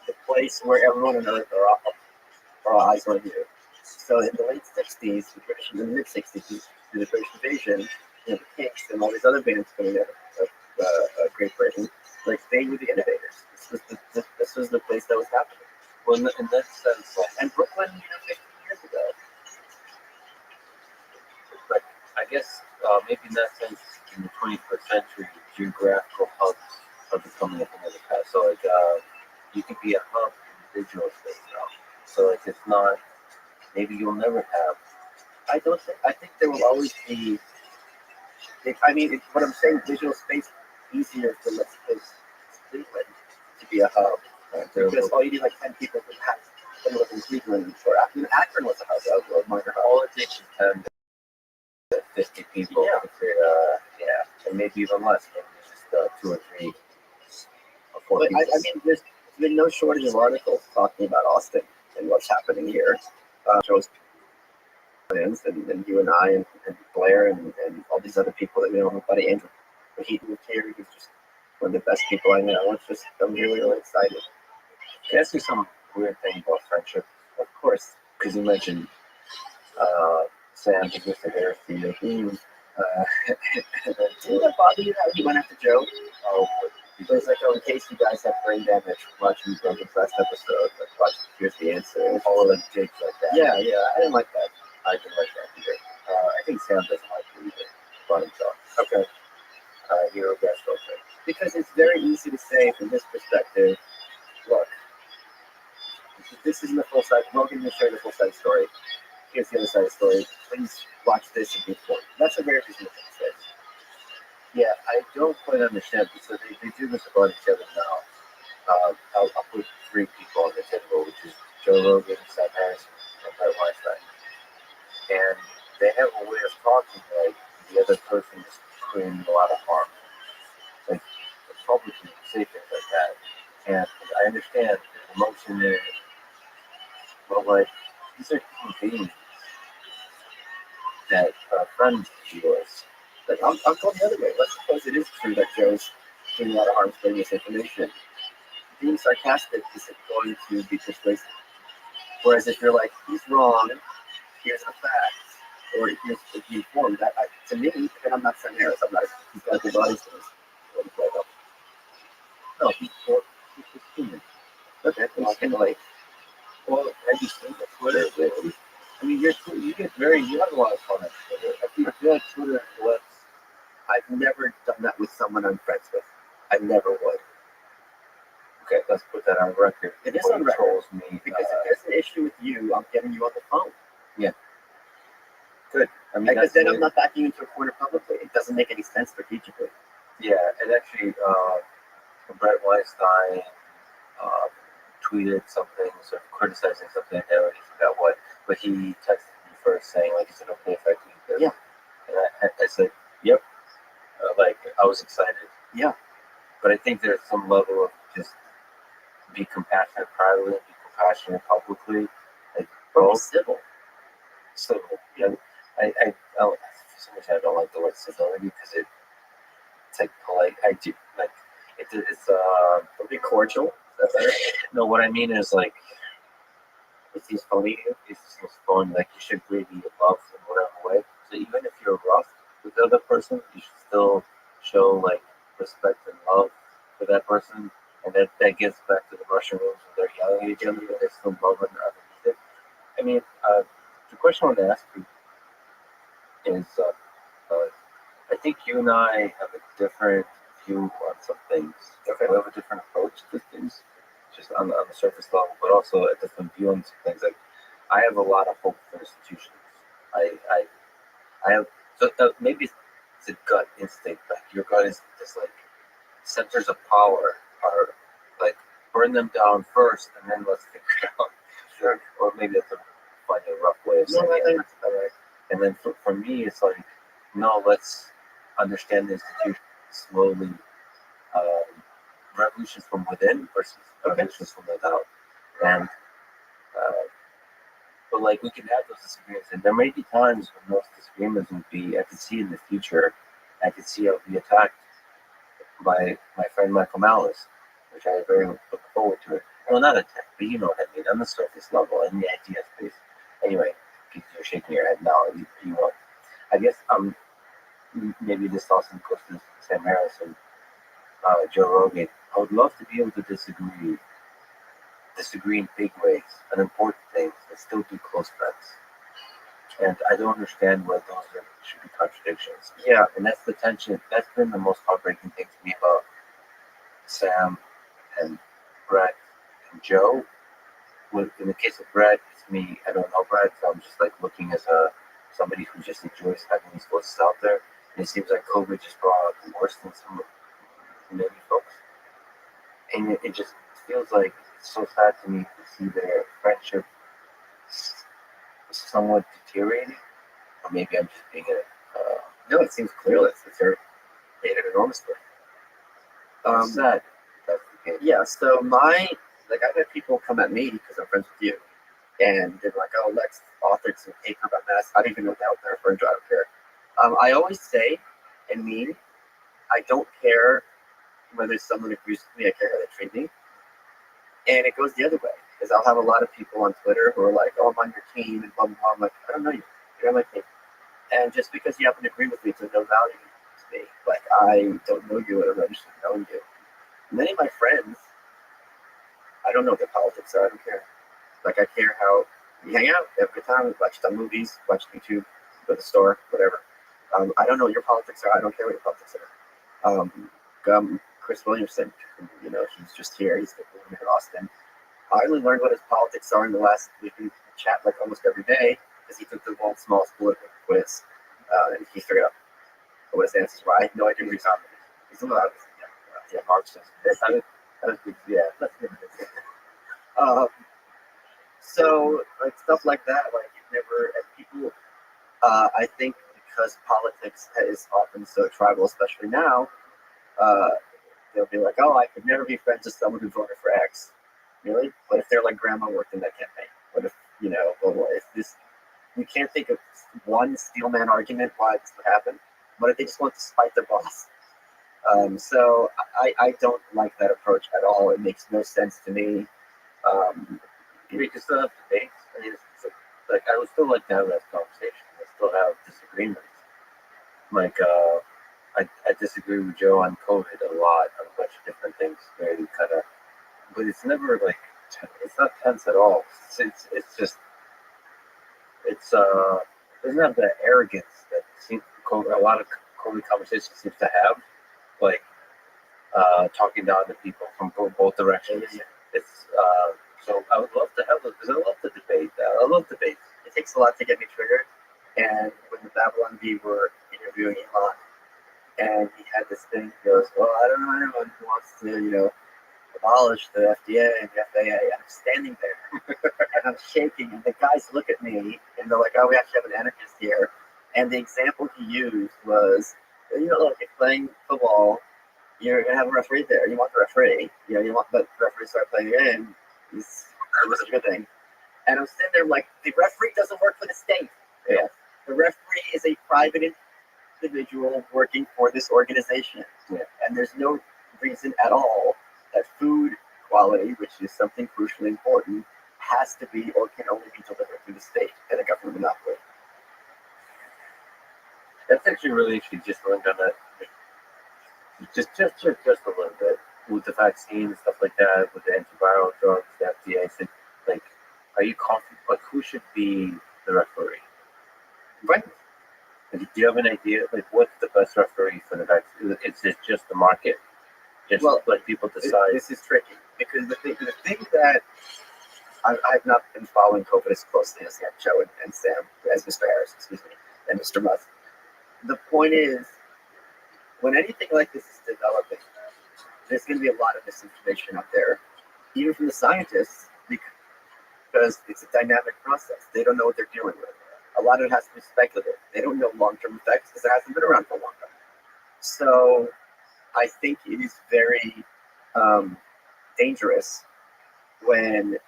the place where everyone on Earth are all eyes on you. So in the late '60s, in the mid '60s, through the British invasion, the Kinks and all these other bands coming out of Great Britain, like they were the innovators. This was the place that was happening. Well, in that sense, like, And Brooklyn, 50 years ago. like I guess maybe in that sense, in the 21st century, geographical hubs are becoming a thing of the past. So like you can be a hub in digital space now. So like it's not. Maybe you'll never have. I don't think. I think there will always be. What I'm saying, visual space easier for let's suppose Cleveland to be a hub because all you need like 10 people to live in Cleveland, or Akron was a hub, a minor hub. All it takes is 10 to 50 people. Yeah. To create, and maybe even less. Maybe just 2 or 3 or 4 But people. there's been no shortage of articles talking about Austin and what's happening here. Joe's fans and you and I and Blair and all these other people that we know, my buddy Andrew, but he moved here. He's just one of the best people I know. I'm really, really excited. Can I ask you some weird thing about friendship? Of course. Because you mentioned Sam, he used to hear for you. Didn't that bother you how he went after Joe? Oh, It was like, in case you guys have brain damage watching the first episode, here's the answer. all of jigs like that. Yeah, I didn't like that. I didn't like that either. I think Sam doesn't like it either by himself. Okay. Hero best okay. Because it's very easy to say from this perspective, look, this isn't the full side. Logan will share the full side story. Here's the other side of the story. Please watch this and be informed. That's a very reasonable thing to say. Yeah, I don't quite understand because they do this about each other now. I'll put 3 people on the table, which is Joe Rogan, Sam Harris, and Brett Weinstein. And they have a way of talking like the other person is creating a lot of harm. Like publicly say things like that. And I understand there's emotion there, but like these are human beings that are friends of yours. But I'll go the other way. Let's suppose it is true that Joe's doing a lot of harm spreading this information. Being sarcastic isn't going to be persuasive. Whereas if you're like, he's wrong, here's the facts, or here's the informed, to me, and I'm not Sam Harris, he's got a good body skills. No, he's human. Okay, well, I can like, Well, have you seen the Twitter? I mean, you have a lot of fun on Twitter. I feel like Twitter lets. I've never done that with someone I'm friends with. I never would. Okay, let's put that on record. It is on record. Trolls me Because if there's an issue with you, I'm getting you on the phone. good. I mean, Because that's then I'm not backing you into a corner publicly. It doesn't make any sense strategically. Yeah, and actually, Brett Weinstein tweeted something, sort of criticizing something. I already forgot what, but he texted me first saying, like, is it okay if I tweet this? Yeah. And I said, yep. Like, I was excited. Yeah. But I think there's some level of just be compassionate privately, be compassionate publicly. Like, Or be civil. civil. Yeah. I for some reason I don't like the word civility because it's like polite. I do like it's Or be cordial. That's better. no. What I mean is like It seems phony to you. it's just fun. Like you should really be love in whatever way. So even if you're rough with the other person, you should still show like respect and love for that person. And that gets back to the Russian rooms when they're yelling at each other, but they're still loving underneath it. I mean, the question I want to ask you is, I think you and I have a different view on some things. Okay, we have a different approach to things, just on the surface level, but also a different view on some things. Like, I have a lot of hope for institutions. I have, so maybe it's a gut instinct. Like your gut is just like centers of power are like burn them down first, and then let's figure it out. Sure. Or maybe that's a rough way of saying it. And then for me, it's like, no, let's understand the institution slowly. Revolutions from within versus revolutions from without. And But like we can have those disagreements, and there may be times when those disagreements would be. I could see in the future, I could see I'll be attacked by my friend Michael Malice, which I very much look forward to it. Well, not attacked, but you know what I mean, on the surface level, in the idea space. Anyway, you're shaking your head now. You won't. I guess maybe this also goes to Sam Harris and Joe Rogan. I would love to be able to disagree in big ways on important things, and still be close friends. And I don't understand why should be contradictions. Yeah, and that's the tension. That's been the most heartbreaking thing to me about Sam and Brett and Joe. In the case of Brett, it's me. I don't know Brett, so I'm just like looking as somebody who just enjoys having these voices out there. And it seems like COVID just brought out the worst in some many folks. And it just feels like it's so sad to me to see their friendship somewhat deteriorating. Or maybe I'm just being No, it seems clearless. They're dated enormously. sad. That's the case. Yeah, so I've had people come at me because I'm friends with you. And they're like, oh, let's author some paper about masks. I don't even know what they're referring to. I don't care. I always say and mean, I don't care whether someone agrees with me. I care how they treat me. And it goes the other way. Because I'll have a lot of people on Twitter who are like, oh, I'm on your team, and blah, blah, blah. I'm like, I don't know you. You're on my team. And just because you happen to agree with me, it's of no value to me. Like, I don't know you, and I'm not interested in knowing you. Many of my friends, I don't know what their politics are. I don't care. Like, I care how we hang out, we have a good time, we watch some movies, watch YouTube, go to the store, whatever. I don't know what your politics are. I don't care what your politics are. Chris Williamson, he's just here. He's living in Austin. I only learned what his politics are in the last week. We chat like almost every day because he took the world's smallest political quiz, and he figured out what his answers were. I had no idea who he's on. He's a lot. Yeah, Marxist. Yeah, that's good. So like stuff like that, like you've never and people. I think because politics is often so tribal, especially now, they'll be like, "Oh, I could never be friends with someone who voted for X." Really? What if they're like grandma worked in that campaign? What if if this? We can't think of one steelman argument why this would happen. What if they just want to spite their boss? So I don't like that approach at all. It makes no sense to me. We can still have debates. I mean, like I would still like to have that conversation. I still have disagreements. Like I disagree with Joe on COVID a lot on a bunch of different things. Very kind of, but it's never like it's not tense at all. It's just doesn't have the arrogance that a lot of COVID conversations seems to have. Like talking down to people from both directions. It's so I would love to have those because I love to debate. I love debates. It takes a lot to get me triggered. And when the Babylon Bee were interviewing Elon, and he had this thing, he goes, "Well, I don't know anyone who wants to, abolish the FDA and the FAA." And I'm standing there and I'm shaking, and the guys look at me and they're like, "Oh, we actually have an anarchist here." And the example he used was, look, if playing football, you're gonna have a referee there. You want the referee, but the referee start playing the game. It was a good thing. And I'm sitting there like, the referee doesn't work for the state. Yeah. The referee is a private individual working for this organization. Yeah. And there's no reason at all that food quality, which is something crucially important, has to be or can only be delivered through the state and a government monopoly. That's actually really interesting. Just to learn on that. Just a little bit with the vaccine and stuff like that, with the antiviral drugs, the FDA. Like, are you confident? Like, who should be the referee? Right. Do you have an idea? Like, what's the best referee for the vaccine? Is it just the market? Just let people decide. This is tricky because the thing that I've not been following COVID as closely as Joe and Sam, as Mr. Harris, excuse me, and Mr. Musk. The point is, when anything like this is developing, there's going to be a lot of misinformation out there, even from the scientists, because it's a dynamic process. They don't know what they're dealing with. A lot of it has to be speculative. They don't know long-term effects because it hasn't been around for a long time. So I think it is very dangerous when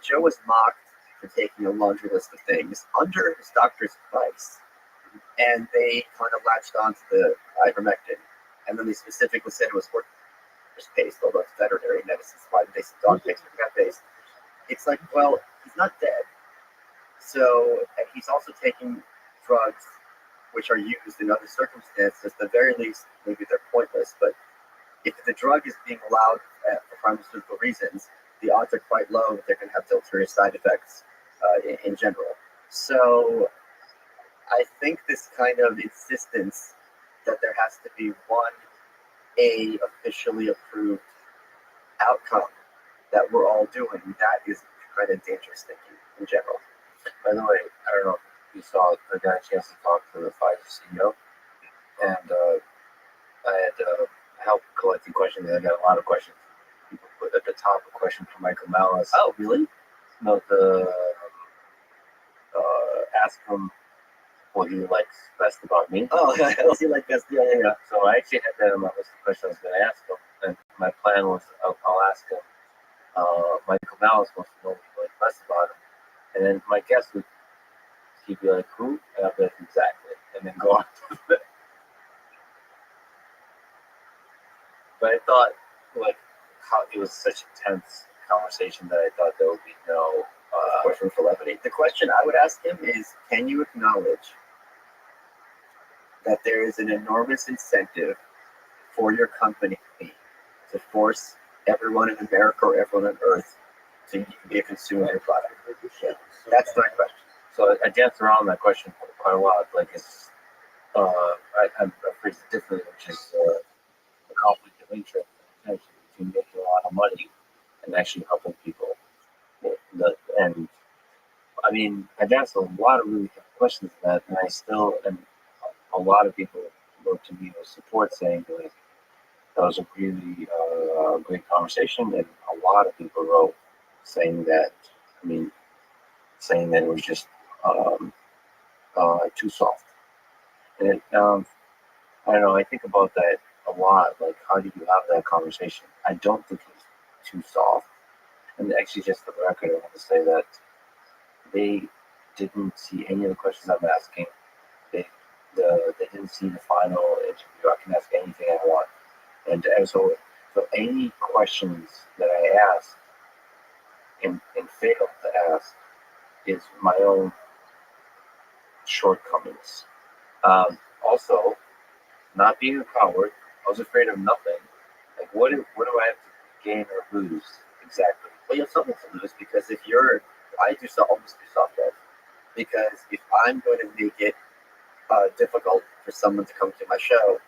Joe was mocked for taking a laundry list of things under his doctor's advice. And they kind of latched on to the ivermectin. And then they specifically said it was horse paste, although it's veterinary medicine. Why did they say dog paste or cat paste? It's like, well, he's not dead. So and he's also taking drugs which are used in other circumstances. At the very least, maybe they're pointless, but if the drug is being allowed for pharmaceutical reasons, the odds are quite low that they're going to have deleterious side effects in general. So I think this kind of insistence that there has to be one officially approved outcome that we're all doing, that is kind of dangerous thinking in general. By the way, I don't know if you saw, I got a chance to talk to the Pfizer CEO, and I had help collecting questions. I got a lot of questions. People put at the top a question from Michael Malice. Oh, really? No, ask him what he likes best about me. Oh, I see like this. Yeah. So I actually had that on my list of questions I was going to ask him, and my plan was I'll ask him. Michael Malice wants to know what he likes best about him, and then my guess would he'd be like, "Who?" And I'll be like, "Exactly," and then go on to it. But I thought, like, how it was such a tense conversation that I thought there would be no Question for levity. The question I would ask him is, can you acknowledge that there is an enormous incentive for your company to force everyone in America or everyone on Earth to be a consumer of your product? That's my question. So I danced around that question quite a lot. Like it's, I'm phrased it differently, which is a conflict of interest between making a lot of money and actually helping people. And I mean, I danced a lot of really tough questions to that, and I still, and a lot of people wrote to me with support saying like that was a really great conversation, and a lot of people wrote saying that, saying that it was just too soft. And I don't know. I think about that a lot. Like, how do you have that conversation? I don't think it's too soft. And actually, just for the record, I want to say that they didn't see any of the questions I'm asking. They didn't see the final interview. I can ask anything I want. And so any questions that I ask and fail to ask is my own shortcomings. Also, not being a coward, I was afraid of nothing. Like, what do I have to gain or lose exactly? Well, you have something to lose because I almost do soft edge. Because if I'm going to make it difficult for someone to come to my show,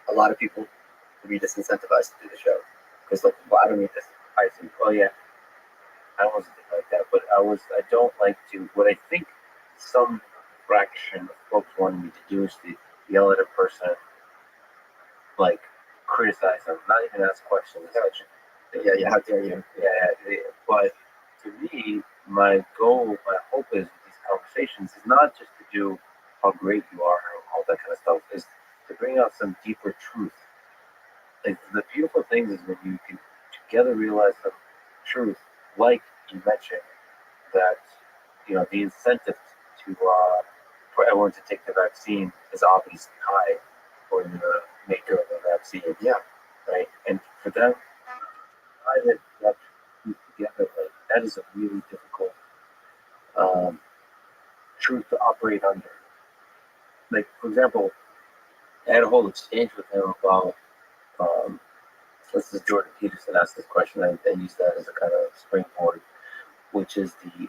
a lot of people will be disincentivized to do the show. Because like, well, I don't need this. I think, oh yeah, I wasn't like that, but I don't like to, what I think some fraction of folks wanted me to do is to yell at a person, like criticize them, not even ask questions. Yeah, how dare you? Yeah, but to me, my goal, my hope is with these conversations is not just to do how great you are and all that kind of stuff, is to bring out some deeper truth. Like, the beautiful thing is when you can together realize some truth, like you mentioned, that, the incentive to for everyone to take the vaccine is obviously high for the maker of the vaccine. Yeah. Right? And for them, that together, like, that is a really difficult truth to operate under. Like, for example, I had a whole exchange with him about, this is Jordan Peterson asked this question, and I use that as a kind of springboard, which is the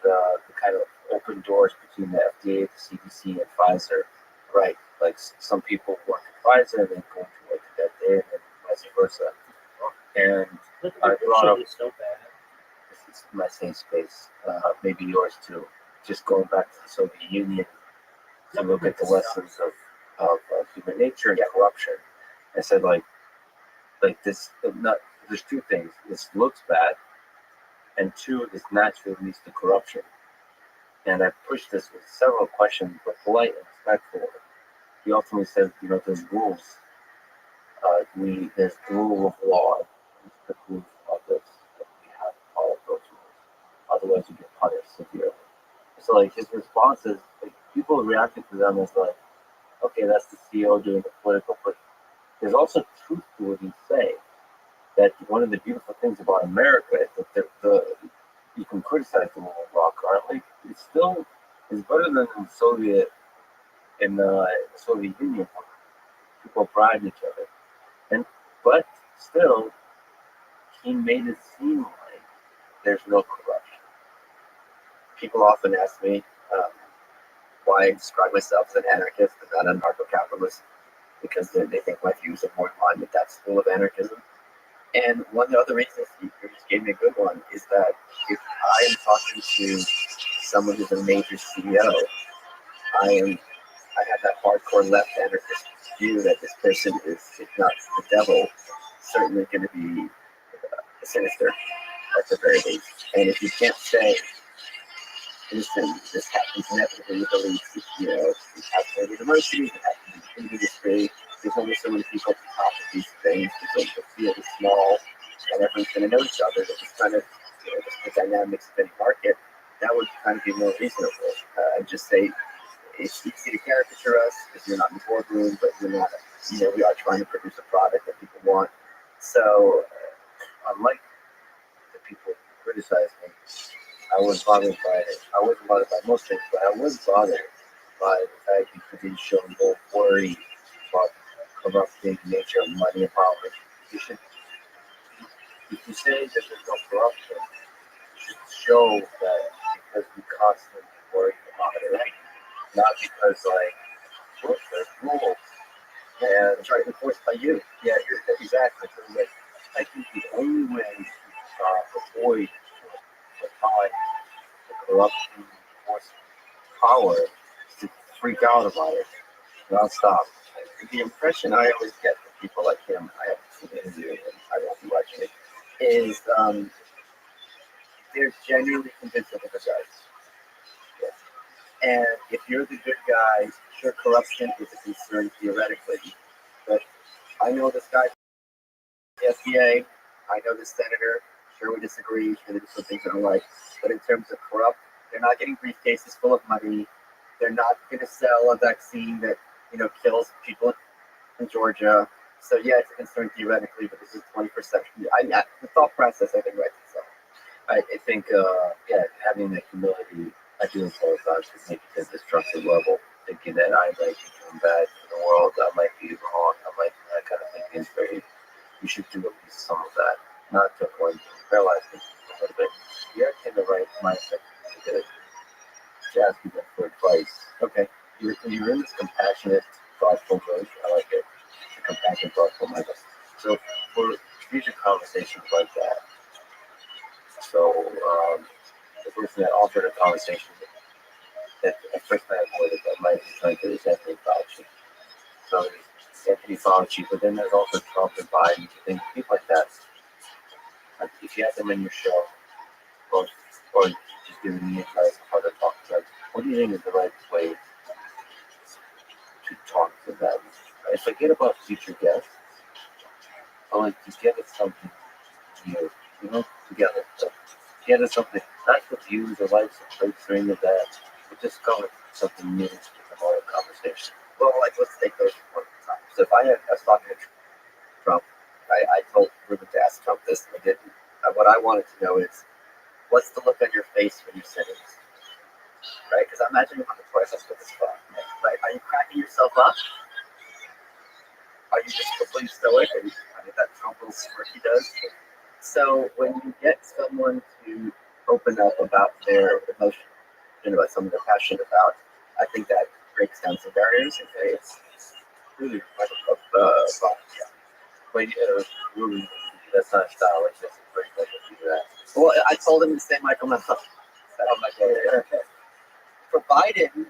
kind of open doors between the FDA, the CDC, and Pfizer. Right. Like, some people work at Pfizer and then go to work at that day, and then vice versa. And I brought up, this is my safe space, maybe yours too. Just going back to the Soviet Union to look at the lessons of human nature and corruption. I said, like this, there's two things. This looks bad, and two, this naturally leads to corruption. And I pushed this with several questions, but polite and respectful. He ultimately said, there's rules. There's the rule of law. The proof of this, that we have to follow those rules. otherwise you get punished severely. So like his response is like people reacted to them as like, okay, that's the CEO doing the political, but there's also truth to what he's saying. That one of the beautiful things about America is that you can criticize the rule of law currently. It still is better than in the Soviet Union. People bribed each other, but still, he made it seem like there's no corruption. People often ask me why I describe myself as an anarchist and not an anarcho-capitalist, because they think my views are more in line with that school of anarchism. And one of the other reasons you just gave me a good one is that if I am talking to someone who's a major CEO, I have that hardcore left anarchist view that this person is, if not the devil, certainly going to be sinister at the very least. And if you can't say, listen, this happens inevitably with elites, it happens in universities, it happens in the industry, there's only so many people at the top of these things, because the field is small, and everyone's going to know each other, that just kind of, just the dynamics of any market, that would kind of be more reasonable. And just say, it's easy to caricature us, because you're not in the boardroom, but you're not, we are trying to produce a product that people want. So, unlike the people who criticize me, I wasn't bothered by most things, but I was bothered by the fact that he showed no worry about the corrupting nature of money and power. If you say that there's no corruption, you should show that because we constantly worry about it, right? Not because, look, there's rules and it's right enforced by you. Yeah, exactly. So, I think the only way to avoid the time the corruption force power is to freak out about it nonstop. The impression I always get from people like him, I haven't seen the interview and I won't be watching it, is they're genuinely convinced of the good guys. Yeah. And if you're the good guy, sure, corruption is a concern theoretically, but I know this guy from the FDA, I know this senator, sure we disagree, sure there's some things I don't like, but in terms of corrupt, they're not getting briefcases full of money, they're not going to sell a vaccine that, kills people in Georgia. So yeah, it's a concern theoretically, but this is 20%. The thought process, I think, writes itself. I think, having that humility, I do empathize with maybe to a destructive level, thinking that I might be doing bad for the world, I might be wrong, that kind of thing is very, you should do at least some of that, not to a point to paralyze me a little bit. You're in the right mindset to ask people for advice. Okay, you're in this compassionate, thoughtful mode. I like it. The compassionate, thoughtful mindset. So for future conversations like that, so the person that offered a conversation that at first I avoided that might be trying to is Anthony Fauci. So there's Anthony Fauci, but then there's also Trump and Biden, things, people like that. Like if you have them in your show, or just giving me advice on how to talk to them, what do you think is the right way to talk to them? I forget about future guests. I like to get at something new, together. So get at something, not the views or likes or traits or any of that, but just come with something new to the moral conversation. Well, let's take those one at a time. So if I was talking to Trump, I told Ruben to ask Trump this, and I didn't. What I wanted to know is, what's the look on your face when you say this? Right? Because I imagine you're on the process with this phone. Right? Are you cracking yourself up? Are you just completely stoic? I mean, that Trump little smirk he does. So when you get someone to open up about their emotion, about something they're passionate about, I think that breaks down some barriers. Okay, it's really but really, that's not style. It's just a great pleasure to do that. Well, I told him to say Michael Mouth. For Biden,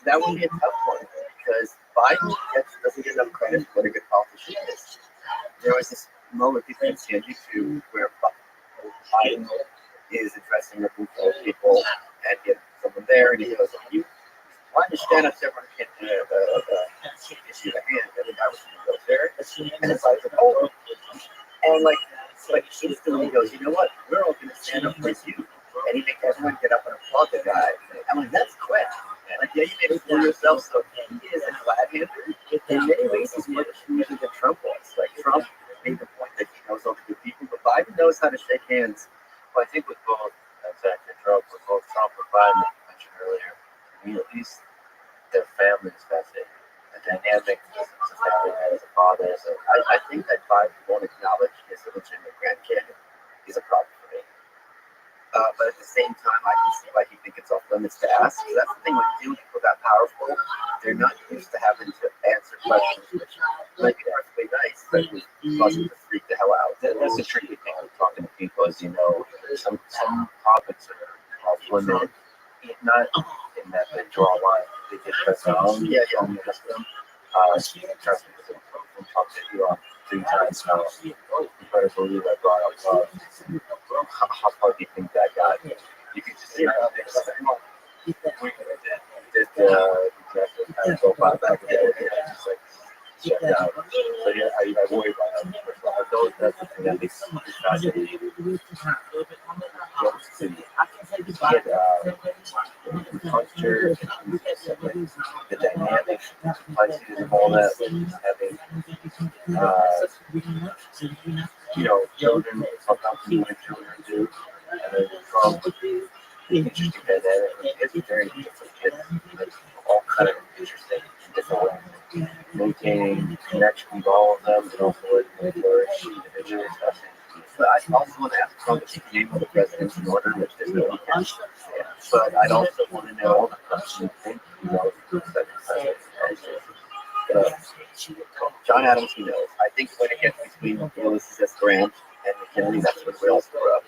that would be a tough one because Biden doesn't get enough credit for what a good politician is. There was this moment people can see on YouTube where Biden is addressing a group of people and get someone there, and he goes, why don't you stand up to everyone who can't issue a hand? And the guy was in the military, and it's like, oh, and but he instantly goes, you know what? We're all going to stand up for you. And he makes everyone get up and applaud the guy. I'm like, that's quick. Like, yeah, you made it for yourself, so he is a glad-handed. In many ways, he's much smoother than Trump was. Like, Trump made the point that he knows all the good people, but Biden knows how to shake hands. Well, I think with both, exactly, with both Trump and Biden, that you mentioned earlier, I mean, at least their family is fascinating. The dynamic as a family man, as a father, as a, I think that Biden won't acknowledge his illegitimate grandkid. He's a problem for me. But at the same time, I can see why he thinks it's off limits to ask. So that's the thing when you deal with people that powerful, they're not used to having to answer questions, which might be perfectly nice, but it cause them to freak the hell out. that's the tricky thing with talking to people is, you know, some topics are off limit, not in that they draw a line. They just press on, on the system. Trust me, from talking to you on 3 times now, you better believe I brought up how far do you think that got? You can just see how there's we did exactly kind of go by back there and just like shut down. So yeah, I worry about that. But those, that's the thing that makes me fascinating. The culture, the dynamic, the complexities of all that, having, you know, children, sometimes when children do, and then Trump, interesting dynamic. It's very different kids, like, all kind of interesting in different ways. Maintaining connection with all of them, and also letting them flourish individually, fascinating. But I also want to ask Congress to name all the presidents in order, which there's no intention. But I'd also want to know all the questions you think you know the second president. Uh, John Adams, he knows. I think when it gets between Ulysses S. Grant and the Kennedys, that's when we all screw up.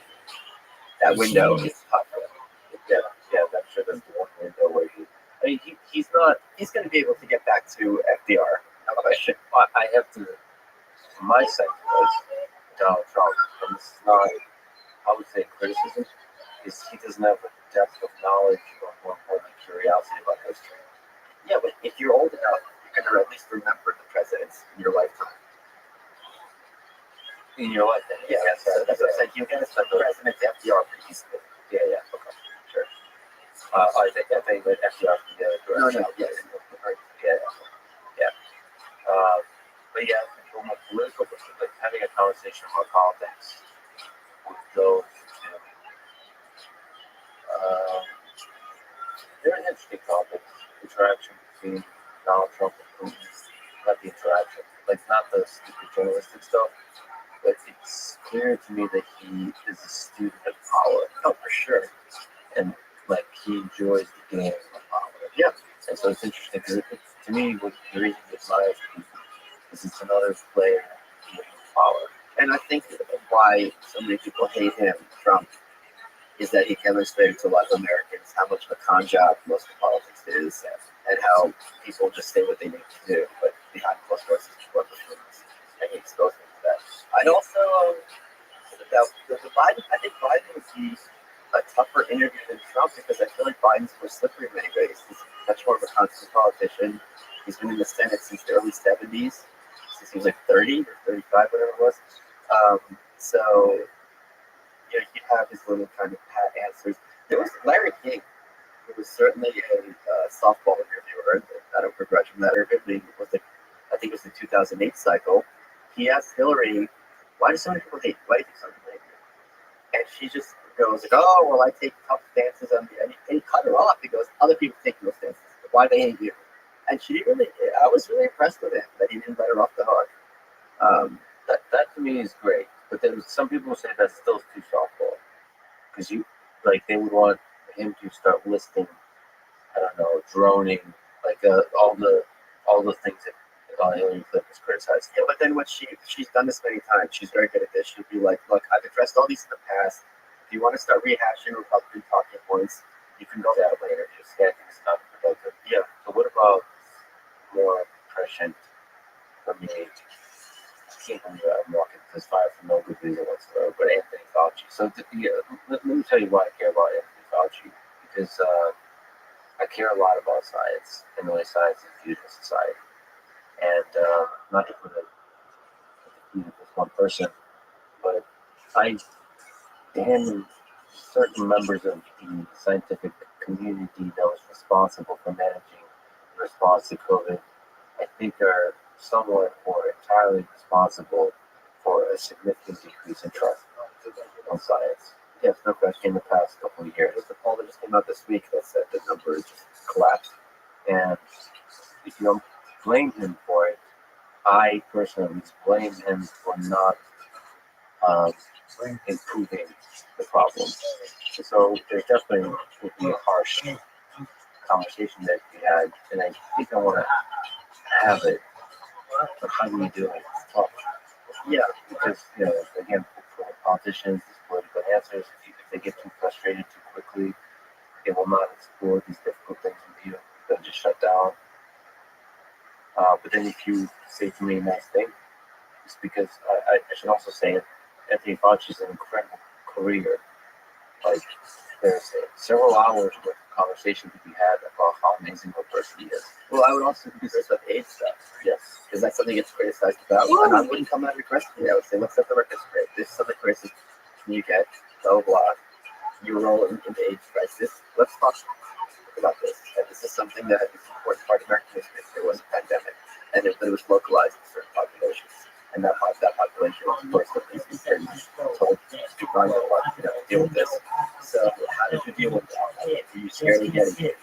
That window is tough. Yeah, I'm sure that's the one window where I mean, he's not, He's going to be able to get back to FDR. No question. I have to, my sense was Donald Trump, and this is not, I would say, criticism, is he doesn't have a depth of knowledge or more importantly, curiosity about history. Yeah, but if you're old enough, you're going to at least remember the presidents in your lifetime. In your life, Yeah, that's what I'm saying. You're going to start the presidents FDR pretty easily. yeah, okay, sure. I think that FDR can get it. No, yes. Yeah. But yeah, from a political perspective, like having a conversation about politics would go to, there are interesting topics, interaction between Donald Trump and Putin, not the interaction, like not the stupid journalistic stuff, but it's clear to me that he is a student of power. Oh, for sure. And like he enjoys the game of power. Yeah. And so it's interesting because to me, what the reason he admires people is it's another player in power. And I think why so many people hate him, Trump, is that he demonstrated to a lot of Americans how much of a con job most of politics is, and how people just say what they need to do, but behind closed doors, people are performance, and he exposed them to that. I'd also, the Biden, I think Biden would be a tougher interview than Trump because I feel like Biden's more slippery in many ways. He's much more of a constant politician. He's been in the Senate since the early 70s, since he was like 30 or 35, whatever it was. So, you know, he'd have his little kind of pat answers. There was Larry King, who was certainly a softball interviewer. I don't begrudge him that. It was I think it was the 2008 cycle. He asked Hillary, why do so many people hate you? Why do you think so many people hate you? And she just goes like, oh, well, I take tough stances on the, and he cut her off. He goes, other people take those stances. Why do they hate you? And she really, I was really impressed with him that he didn't let her off the hook. That to me is great, but then some people say that's still too softball because they would want him to start listing, I don't know, droning, like all the things that Hillary Clinton was criticized. Yeah, but then when she's done this many times, she's very good at this. She'll be like, look, I've addressed all these in the past. If you want to start rehashing Republican talking points, you can go that way. Scanting stuff. Yeah. So what about more prescient for me? I can't believe I'm walking this fire for no good reason whatsoever, but Anthony Fauci. So let me tell you why I care about Anthony Fauci, because I care a lot about science and the way science is viewed in society. And not to put this one person, but I and certain members of the scientific community that was responsible for managing the response to COVID, I think are somewhat or entirely responsible for a significant decrease in trust on science. Yes, no question, in the past couple of years. There's a poll that just came out this week that said the numbers just collapsed. And if you don't blame him for it, I personally blame him for not improving the problem. So there definitely would be a harsh conversation that we had, and I think I want to have it. But how do we do it? It's tough. Yeah, because again, for politicians, these political answers, if they get too frustrated too quickly, they will not explore these difficult things with you. They'll just shut down. But then if you say to me a nice thing, it's because I should also say it. Anthony Fauci is an incredible career. Like, there's several hours worth of conversation to be had about how amazing of a person he is. Well, I would also do this with AIDS stuff. Yes. Because that's something that's criticized about. And I wouldn't come out of request to me. I would say, let's set the record straight. This is something crisis you get, blah, blah, blah. You roll in the AIDS crisis. Let's talk about this. And this is something that is an important part of American history. There was a pandemic, and it was localized in certain populations. And that population, of course, was been told to run deal with this. So how did you deal with that? Were you scared of getting it?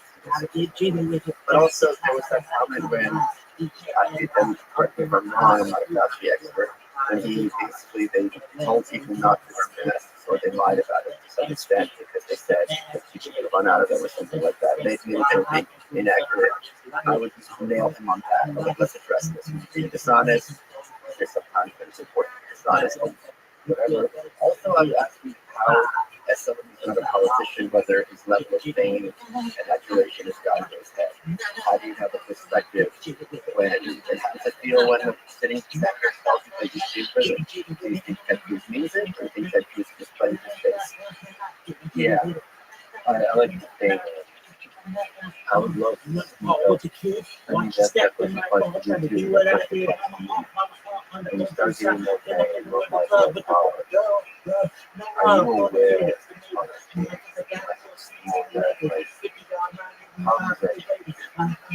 But also, there was that comment when, and correct me if I'm wrong, I'm not a Fauci expert, when they told people not to wear masks, or they lied about it to some extent because they said that people would run out of them or something like that. They made anything inaccurate. I would nail him on that. Like, let's address this. Being dishonest, there's sometimes that it's important to be dishonest, whatever. Also, I would ask you how, as someone who's not a politician, whether his level of fame and adulation has gotten to his head. How do you have a perspective when, and how does it feel when a sitting senator tells you that you should do it? Do you think Ted Cruz means it, or do you think Ted Cruz just playing his face? Yeah, I like to think. I would love to see I mean, that's definitely fun to do too. When you start getting more fame, more power, are you aware of how does that change?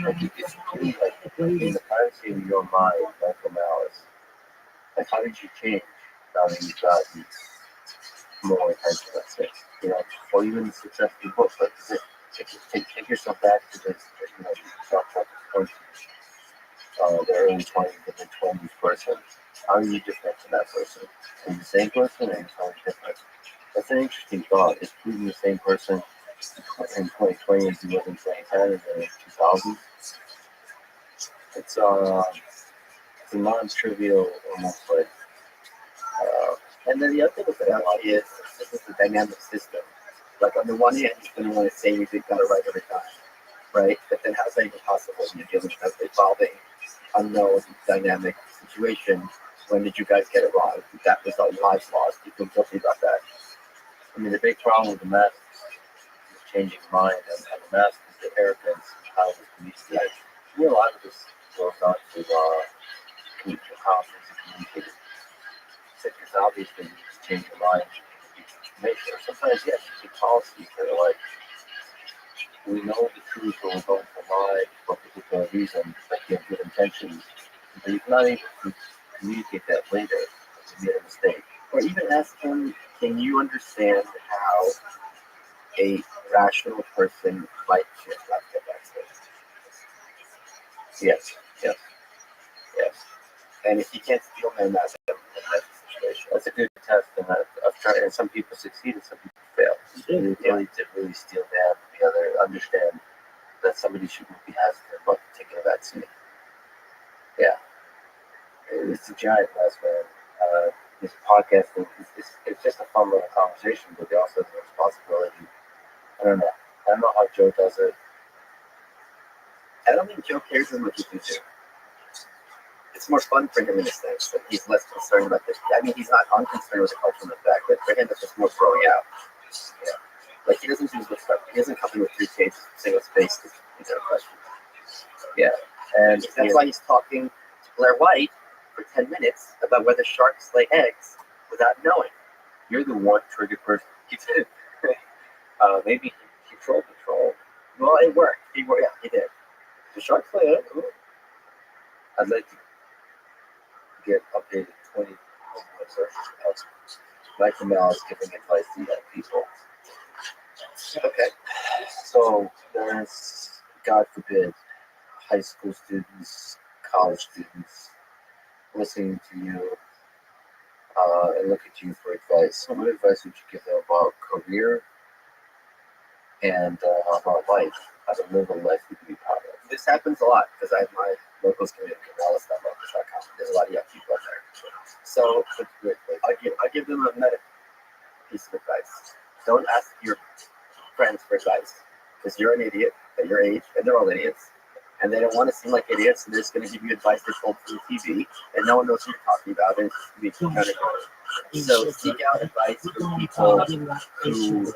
Like, it's truly like in the privacy of your mind, Michael Malice. Like, how did you change now that you've gotten more attention, let's say? Or even successful books, like take yourself back to this, you talked about this person, the early 20s, the mid 20s person. How are you different from that person? Are you the same person, or are you totally different? That's an interesting thought. Is Putin the same person in 2020 as he was in 2010 and in 2000? It's a non-trivial, almost like. And then the other thing with that is this is the dynamic system. Like, on the one hand, he's going to want to say everything got it right every time, right? But then how's that even possible when you're dealing with an evolving, unknown, dynamic situation? When did you guys get it wrong? That was our lives lost. You feel guilty about that. I mean, the big problem with the mask is changing mind, and the mask is the arrogance of how this communicated. A lot of this goes on to how things are communicated. Because obviously, you just change your mind. Make sure. Sometimes, yes, you see policies that are like, we know the truth, but we're going to lie for a particular reason, like you have good intentions, but you're not able to communicate that later if you made a mistake. Or even ask him, can you understand how a rational person might feel about that? Yes, yes, yes. And if you can't steal him, ask him in that situation. That's a good test, and I've tried, and some people succeed and some people fail. You really steal them together, understand that somebody shouldn't be hesitant about taking a vaccine. Yeah. It's a giant mess, man. This podcast, it's just a fun little conversation, but they also have the responsibility. I don't know how Joe does it. I don't think Joe cares as much as you do. It's more fun for him in a sense that he's less concerned about this. I mean, he's not unconcerned with the cultural effect, but for him, it's just more throwing out. Yeah. Like, he doesn't do this stuff. He doesn't come in with 3 cases, single space, questions. Yeah. And that's why he's talking to Blair White for 10 minutes about whether sharks lay eggs without knowing. You're the one triggered person. He did. Maybe he trolled the troll. Well, it worked. Yeah, he did. The shark play it. I'd like to get updated 20 of Michael Mouse giving advice to young people. Okay. So there's, God forbid, high school students, college students listening to you and look at you for advice. What advice would you give them about career and about life? How to live a life you can be proud of? This happens a lot because I have my locals community, locals.com. There's a lot of young people out there. So I'll give them a meta piece of advice. Don't ask your friends for advice because you're an idiot at your age and they're all idiots. And they don't want to seem like idiots, and they're just going to give you advice they told through TV, and no one knows what you're talking about, and it's going to be kind of so seek out advice from people who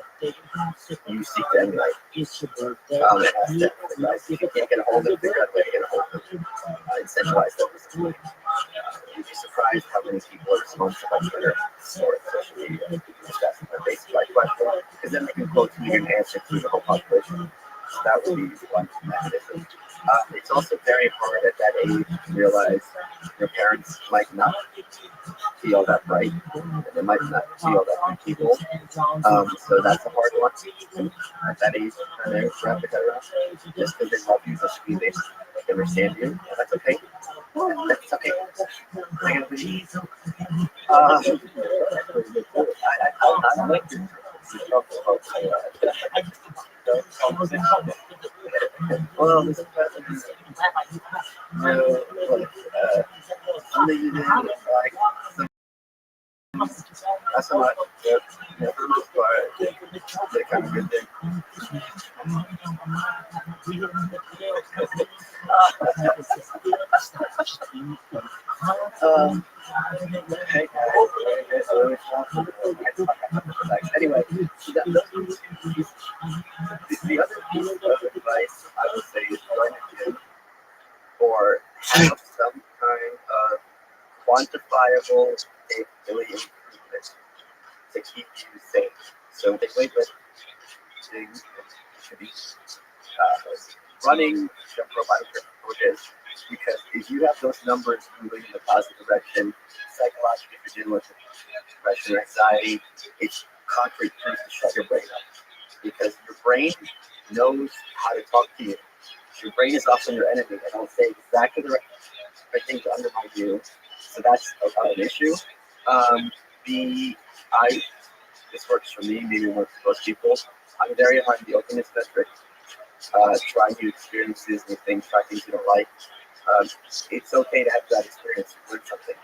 you seek to emulate. And ask them for advice. If you can't get a hold of them, figure out a way to get a hold of them. Incentivize them. You'd be surprised how many people are responsive on Twitter or social media. Just asking their basic life question, because then they can quote you and answer to the whole population. So that would be one mechanism. It's also very hard at that age to realize your parents might not feel that right, and they might not feel that good people. So that's a hard one. At that age, trying to wrap your head around. Just because they love you doesn't mean they understand you. And that's okay. That's okay. I like to well, this is something you do, like, that's a lot. Yeah, for the most part, they kind of good thing. Okay. Anyway, the other piece of advice I would say is join a gym or have some kind of quantifiable daily improvement to keep you safe. So the weightlifting should be running, jump rope, I don't care what it is. Because if you have those numbers moving in a positive direction, psychologically, if you're dealing with depression or anxiety, it's concrete proof to shut your brain up. Because your brain knows how to talk to you. Your brain is often your enemy, and it'll say exactly the right thing to undermine you. So that's an issue. This works for me, maybe it works for most people. I'm very hard on the openness metric. Try new experiences, new things, try things you don't like. It's okay to have that experience, learn something.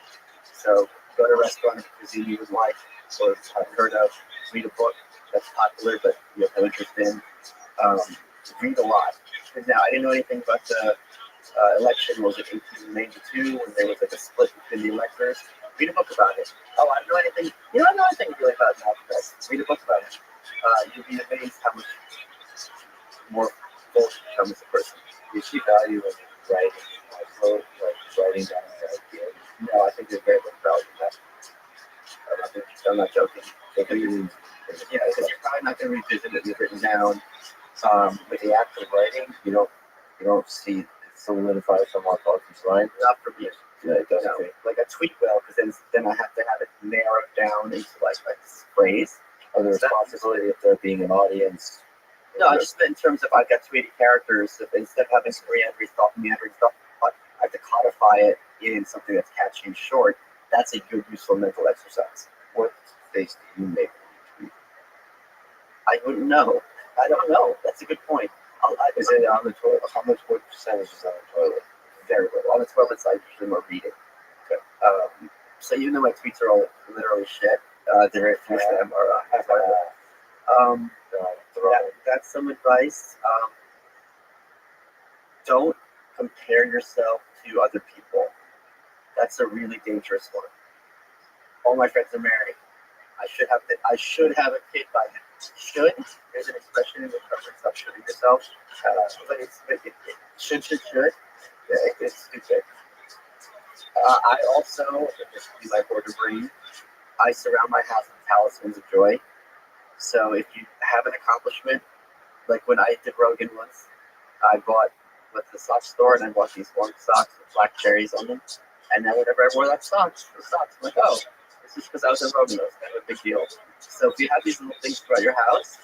So go to a restaurant, a cuisine you would like, or have heard of, read a book that's popular but you have no interest in. Read a lot. Because now I didn't know anything about the election. Was it 1892 when there was like a split between the electors? Read a book about it. Oh, I don't know anything. You don't know anything really about Malcolm X. Read a book about it. You'll be amazed how much more full you become as a person. You see value in writing, writing down your ideas. No, I think there's very little value in that. I'm not joking. Because you're probably not going to revisit it. It's written down. With the act of writing, you don't see it solidify someone else's line. Not for me. Yeah, it doesn't. No, like a tweet will, because then I have to have it narrowed down into like a phrase. Or the responsibility of there being an audience. No, just in terms of I've got 280 characters. If instead of having meandering stuff, I have to codify it in something that's catchy and short. That's a good, useful mental exercise. What face do you make when you tweet? I wouldn't know. I don't know. That's a good point. Is it on the toilet? What percentage is on the toilet? Very little. On the toilets, I usually more reading. Okay. So even though my tweets are all literally shit, there are a few of them are half-hearted. That's some advice. Don't compare yourself to other people. That's a really dangerous one. All my friends are married. I should have a kid by now. Should? There's an expression in the recovery. Stop shooting yourself. But it should. Yeah, it's stupid. I also, this would be my border brain, I surround my house with talismans of joy. So if you have an accomplishment, like when I did Rogan once, I went to the sock store and I bought these orange socks with black cherries on them. And then whenever I wore those socks, I'm like, oh, this is because I was in Rogan. It's kind of a big deal. So if you have these little things throughout your house,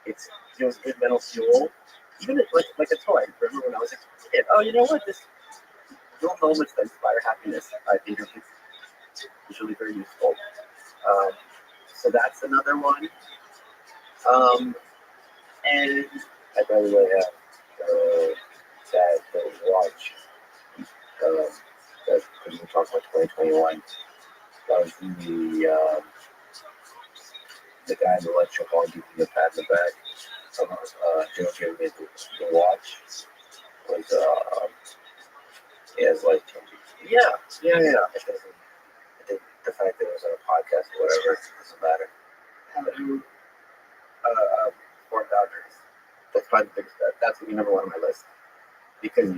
it's good mental fuel. Even if, like a toy. Remember when I was a kid? Oh, you know what? This little moments that inspire happiness, I think, are usually very useful. So that's another one. And I by the way, that watch, that because we talked about 2021, that was the guy in the lecture hall giving me a pat in the back. Joe gave me the watch. Was it was like yeah. I think the fact that it was on a podcast or whatever doesn't matter. Four boundaries. That's probably the biggest. That's gonna be number one on my list. Because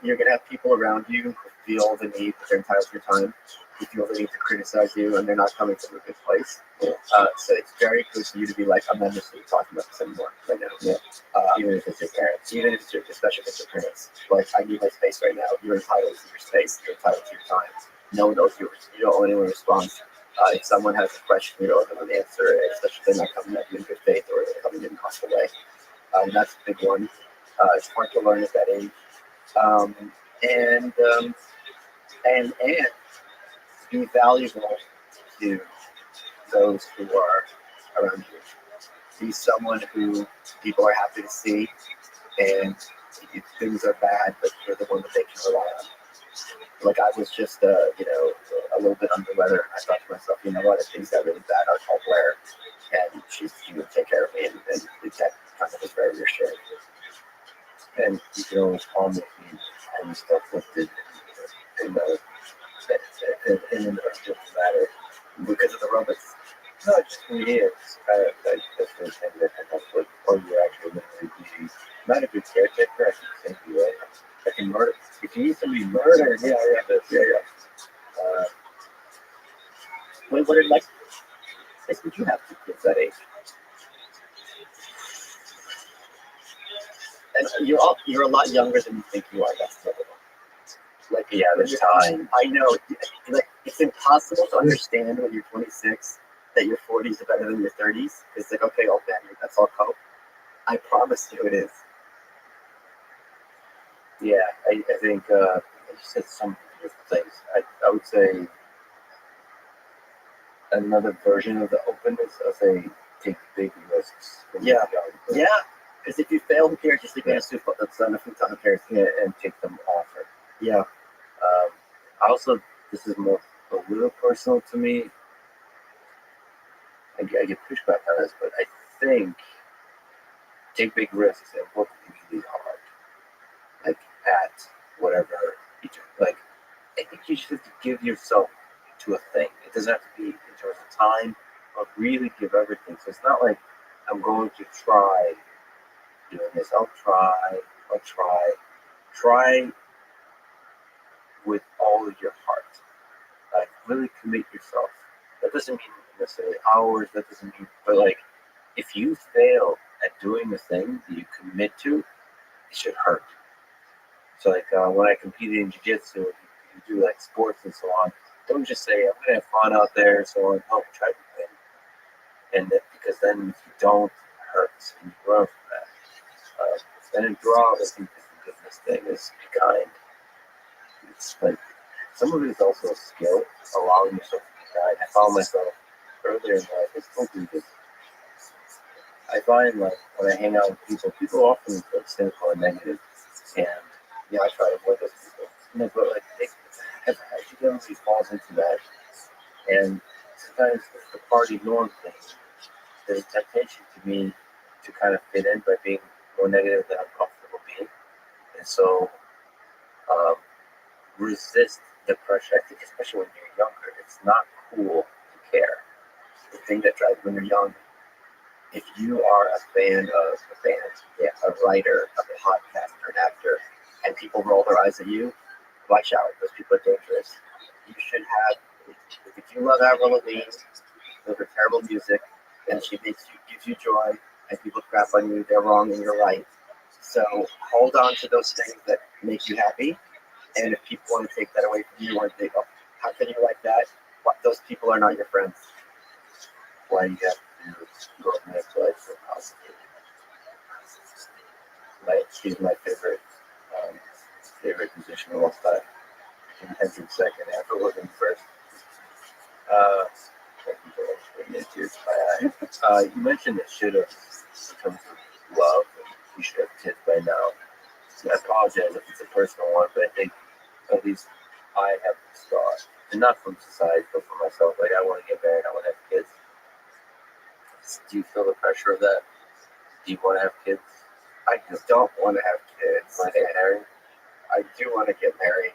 you're gonna have people around you who feel the need that they're entitled to your time, who feel the need to criticize you, and they're not coming from a good place. Yeah. So it's very good for you to be like, I'm not just talking about this anymore right now. Yeah. Even if it's your parents. Even if it's especially if it's your parents. Like, I need my space right now. You're entitled to your space. You're entitled to your time. No one knows yours. You don't owe anyone a response. If someone has a question, you don't owe them an answer, especially if they're not coming at you in good faith or they're coming in a hostile way. That's a big one. It's hard to learn at that age. And be valuable to those who are around you. Be someone who people are happy to see, and if things are bad, but you're the one that they can rely on. Like I was just, a little bit under the weather. I thought to myself, you know what, if things got really bad, I'll call Blair, and she would take care of me, and that kind of was very reassuring. And you can always call me if you have any stuff lifted. And it doesn't matter Because of the robots. no, just who he is. That's the thing that can help with, or you're actually literally be not a good caretaker. I can say you right. I can murder. If you need somebody murdered, yeah. What did like? Did you have two kids that age? And you're a lot younger than you think you are. That's the other one. Like Yeah, there's time. I know. Like it's impossible to understand when you're 26 that your 40s are better than your 30s. It's like, okay, old man, that's all cope. I promise you, it is. Yeah, I think I just said some different things. I would say another version of the openness. I'll say take big risks. When Yeah. you're young. Yeah. Because if you fail, who cares? Just leave a soup that's on the futon. Who cares? Yeah, and take them offer. Yeah. I also, this is more a little personal to me. I get pushback on this, but I think take big risks and work really hard. Like at whatever you do. Like I think you just have to give yourself to a thing. It doesn't have to be in terms of time, but really give everything. So it's not like I'm going to try doing this. I'll try. Try with all of your heart. Like really commit yourself. That doesn't mean necessarily hours. That doesn't mean, but like if you fail at doing the thing that you commit to, it should hurt. So like when I competed in jiu-jitsu, you do like sports and so on. Don't just say I'm gonna have fun out there, so on. No, try to win. And because then if you don't, it hurts, and you grow from that. And in draw, I think the forgiveness thing is be kind. It's like some of it is also a skill, allowing yourself to be kind. I found myself earlier in life, I still do this. I find like when I hang out with people often feel cynical and negative, and I try to avoid those people. But like accidentally falls into that, and sometimes the party norm thing. There's a temptation to me to kind of fit in by being more negative than I'm comfortable being, and so resist the pressure. I think especially when you're younger, it's not cool to care. The thing that drives when you're young, if you are a fan of a band, a writer, a podcaster, an actor, and people roll their eyes at you, watch out. Those people are dangerous. You should have, if you love Avril Lavigne, deliver terrible music, and she gives you joy, and people crap on you, they're wrong and you're right. So hold on to those things that make you happy, and if people want to take that away from you, or they go, how can you like that? What, those people are not your friends. Why you have to go to next life for positive? She's my favorite musician of all time. And Hendrix second after William first. You mentioned the should have in terms of love. You should have kids by now. So I apologize if it's a personal one, but I think at least I have this thought, and not from society, but for myself. Like I want to get married, I want to have kids. Do you feel the pressure of that? Do you want to have kids? I just don't want to have kids. Want to get married? I do want to get married.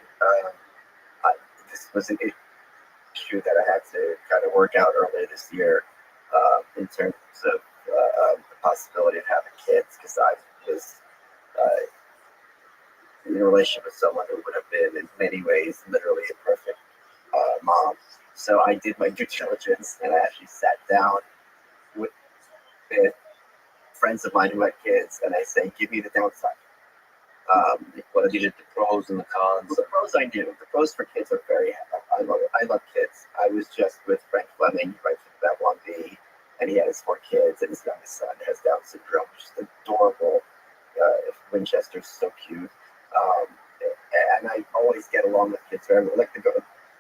This was an issue that I had to kind of work out earlier this year in terms of the possibility of having kids, because I was in a relationship with someone who would have been in many ways literally a perfect mom. So I did my due diligence, and I actually sat down with friends of mine who had kids, and I say, give me the downside. What you did, the pros and the cons? Well, the pros I do. The pros for kids are I love kids. I was just with Frank Fleming, right from Babylon B, and he had his 4 kids, and his youngest son has Down syndrome, which is adorable. Winchester's so cute. And I always get along with kids. So I like to go.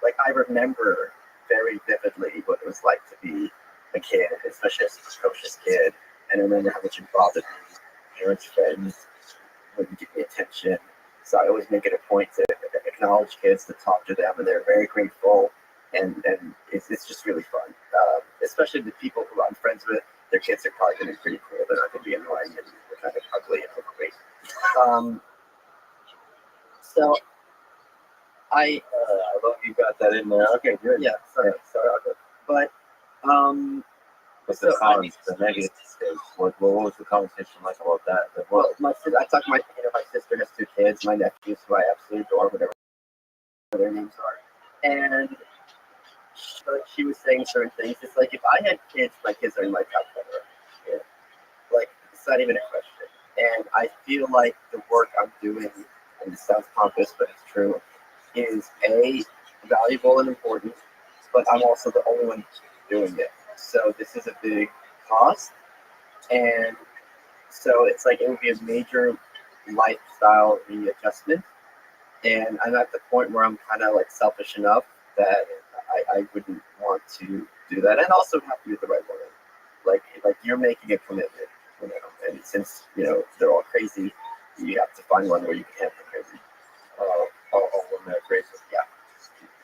Like I remember very vividly what it was like to be a kid, especially as a precocious kid. And I remember how much it bothered me. Parents, friends wouldn't give me attention. So I always make it a point to acknowledge kids, to talk to them, and they're very grateful. And it's just really fun. Especially the people who I'm friends with, their kids are probably going to be pretty cool. They're not going to be annoying and kind of ugly and overweight. So I love you got that in there. Okay, good. Yeah, sorry, but But so the cons, the negative things. What was the conversation like about that? Like, well, I talked to my sister has 2 kids, my nephews who I absolutely adore, whatever their names are, and she was saying certain things. It's like if I had kids, my kids are in my top 10. Yeah. Like it's not even a question. And I feel like the work I'm doing, and it sounds pompous, but it's true, is valuable and important, but I'm also the only one doing it. So this is a big cost, and so it's like it would be a major lifestyle readjustment. And I'm at the point where I'm kind of like selfish enough that I wouldn't want to do that, and also have to be the right woman. Like you're making a commitment, and since they're all crazy, you have to find one where you can have them crazy. All women are crazy. Yeah,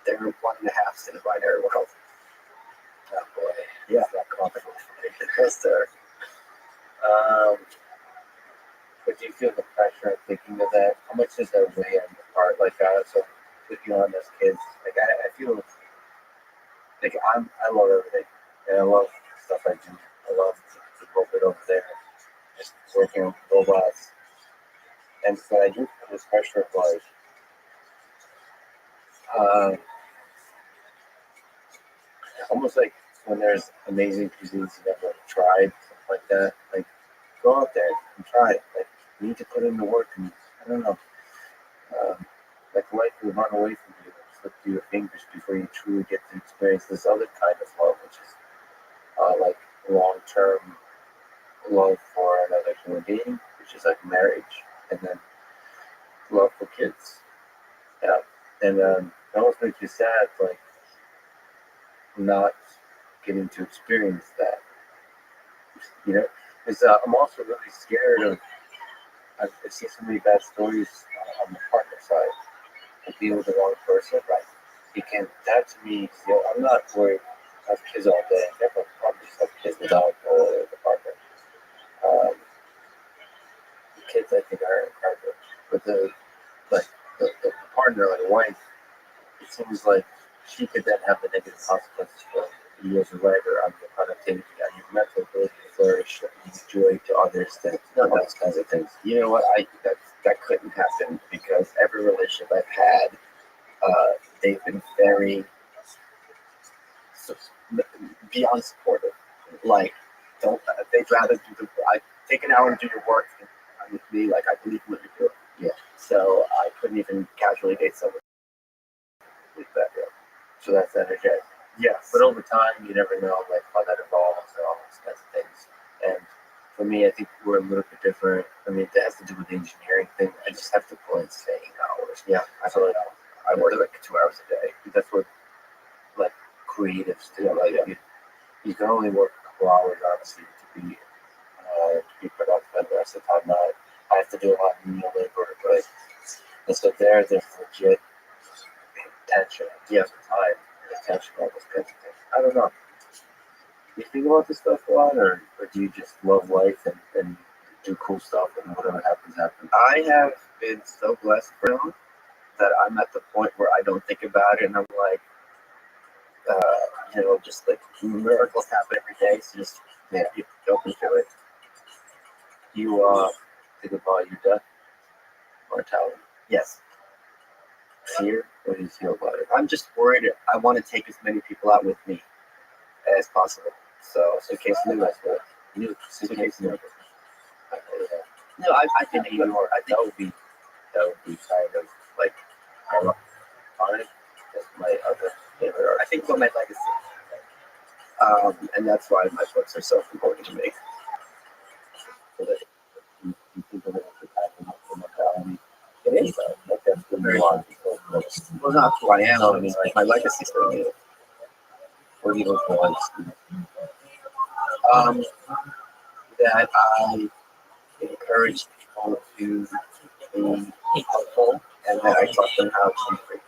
they're 1.5 in a binary world. Oh boy, Yeah, that complicated. yes, sir. But do you feel the pressure of thinking of that? How much does that weigh on your part? Like, so with you on as kids, like I feel like I love everything, and I love stuff I do. I love the pulpit over there, just working on robots, and so I do feel this pressure of like, almost like when there's amazing cuisines you never tried, something like that. Like, go out there and try it. Like, you need to put in the work, and I don't know. Like life will run away from you and slip through your fingers before you truly get to experience this other kind of love, which is like long-term love for another human being, which is like marriage, and then love for kids. Yeah, and it almost makes you sad, like not getting to experience that. Because I'm also really scared of. I've seen so many bad stories on the partner side. To be with the wrong person, right? That to me, I'm not worried. I have kids all day. I never probably just have kids without the partner. The kids, I think, are incredible. But the partner, like the wife, it seems like she could then have the negative consequences for you as a writer on your productivity, on your mental ability to flourish, and joy to others, those kinds of things. You know what? That couldn't happen because every relationship I've had, they've been very beyond supportive. Like, don't they'd rather do take an hour to do your work than with me. Like, I believe in what you're doing. Yeah. So I couldn't even casually date someone with that. Yeah. So that's energetic. Yes. But over time, you never know like how that evolves and all those kinds of things. And for me, I think we're a little bit different. I mean, that has to do with the engineering thing. I just have to put insane hours. Yeah. So like, I work like 2 hours a day. That's what like creatives do. Like you can only work a couple hours, obviously, to be productive. And the rest of the time, not. I have to do a lot of manual labor, but and so there's legit tension. Yeah. Time, attention, all those kinds of things. I don't know. Do you think about this stuff a lot, or do you just love life and do cool stuff and whatever happens, happens? I have been so blessed for him that I'm at the point where I don't think about it, and I'm like, just like miracles happen every day. So just be open to it. You think about your death, mortality, Yes. fear? What do you feel about it? I'm just worried. I want to take as many people out with me as possible. So Suitcase new, I suppose. New suitcase new. no, I think In New York, that would be kind of like ironic. That's my other favorite art. I think for my legacy, and that's why my books are so important to me. So that you think of it as the kind of mortality. It is though. Like that's the nuance. Well, not who I am. I mean, like my legacy is for me. What do you look for? Um, that I encourage people to be helpful, and that I taught them how to be free.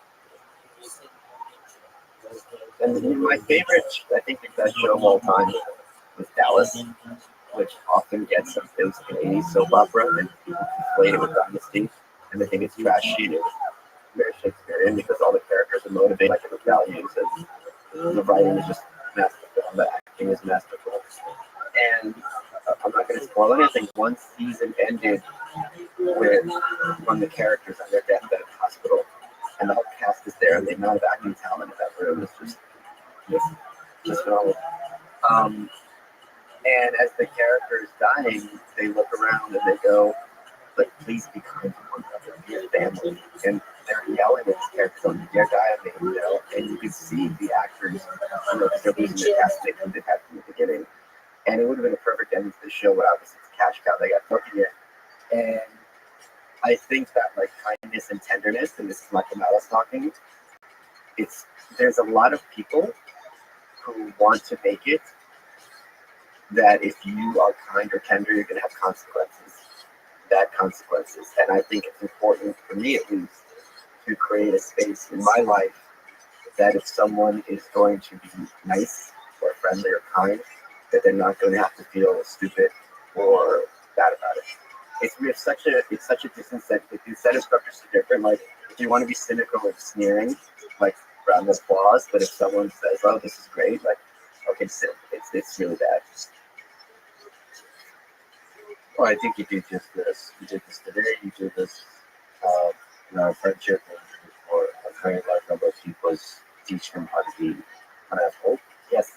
And my favorite, I think, is that show of all time was Dallas, which often gets a those Canadian soap opera and conflate it with Dynasty, and they think it's trashy and very Shakespearean because all the characters are motivated like with values, and the writing is just masterful, and the acting is masterful. And I'm not going to spoil anything. One season ended with one of the characters on their deathbed in the hospital, and the whole cast is there, and the amount of acting talent in that room is just phenomenal. And as the character is dying, they look around and they go, "But please be kind to one another, be a family." And they're yelling at this character, going, "You're dying," and you can see the actors, because they're losing their cast they've had from the beginning. And it would have been a perfect ending to the show, but obviously it's a cash cow. They got broken in. And I think that like kindness and tenderness, and this is Michael Malice talking, there's a lot of people who want to make it that if you are kind or tender, you're going to have consequences, bad consequences. And I think it's important, for me at least, to create a space in my life that if someone is going to be nice or friendly or kind, that they're not going to have to feel stupid or bad about it. It's such a disincentive. The incentive structure is different. Like if you want to be cynical or sneering, like round of applause, but if someone says, "Oh, this is great," like, okay, it's really bad. Well, I think you did just this. You did this today. You did this in our friendship, and for a very large number of people, is teach them how to be an asshole. Yes.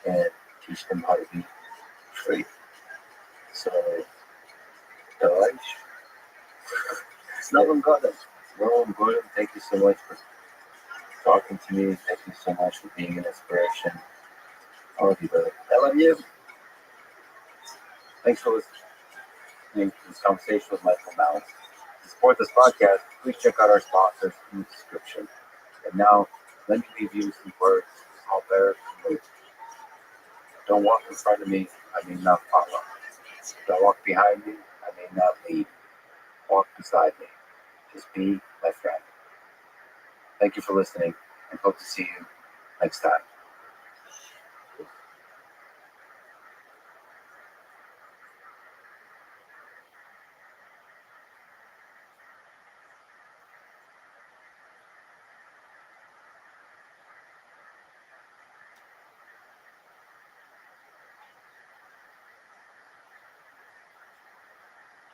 And teach them how to be free. So, George, Snowden Gordon. Rowan Gordon, thank you so much for talking to me. Thank you so much for being an inspiration. I love you, brother. I love you. Thanks for listening to this conversation with Michael Malice. To support this podcast, please check out our sponsors in the description. And now, let me leave you with some words out there. Don't walk in front of me, I may not follow. Don't walk behind me, I may not lead. Walk beside me. Just be my friend. Thank you for listening, and hope to see you next time.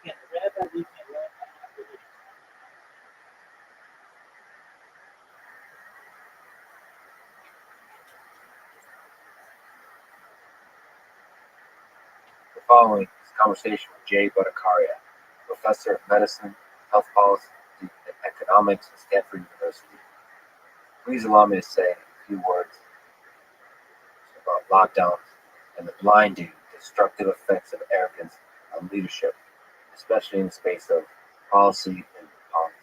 Can't Rabbi, we can't Rabbi. following is a conversation with Jay Bhattacharya, professor of medicine, health policy, and economics at Stanford University. Please allow me to say a few words about lockdowns and the blinding, destructive effects of arrogance on leadership, especially in the space of policy and politics.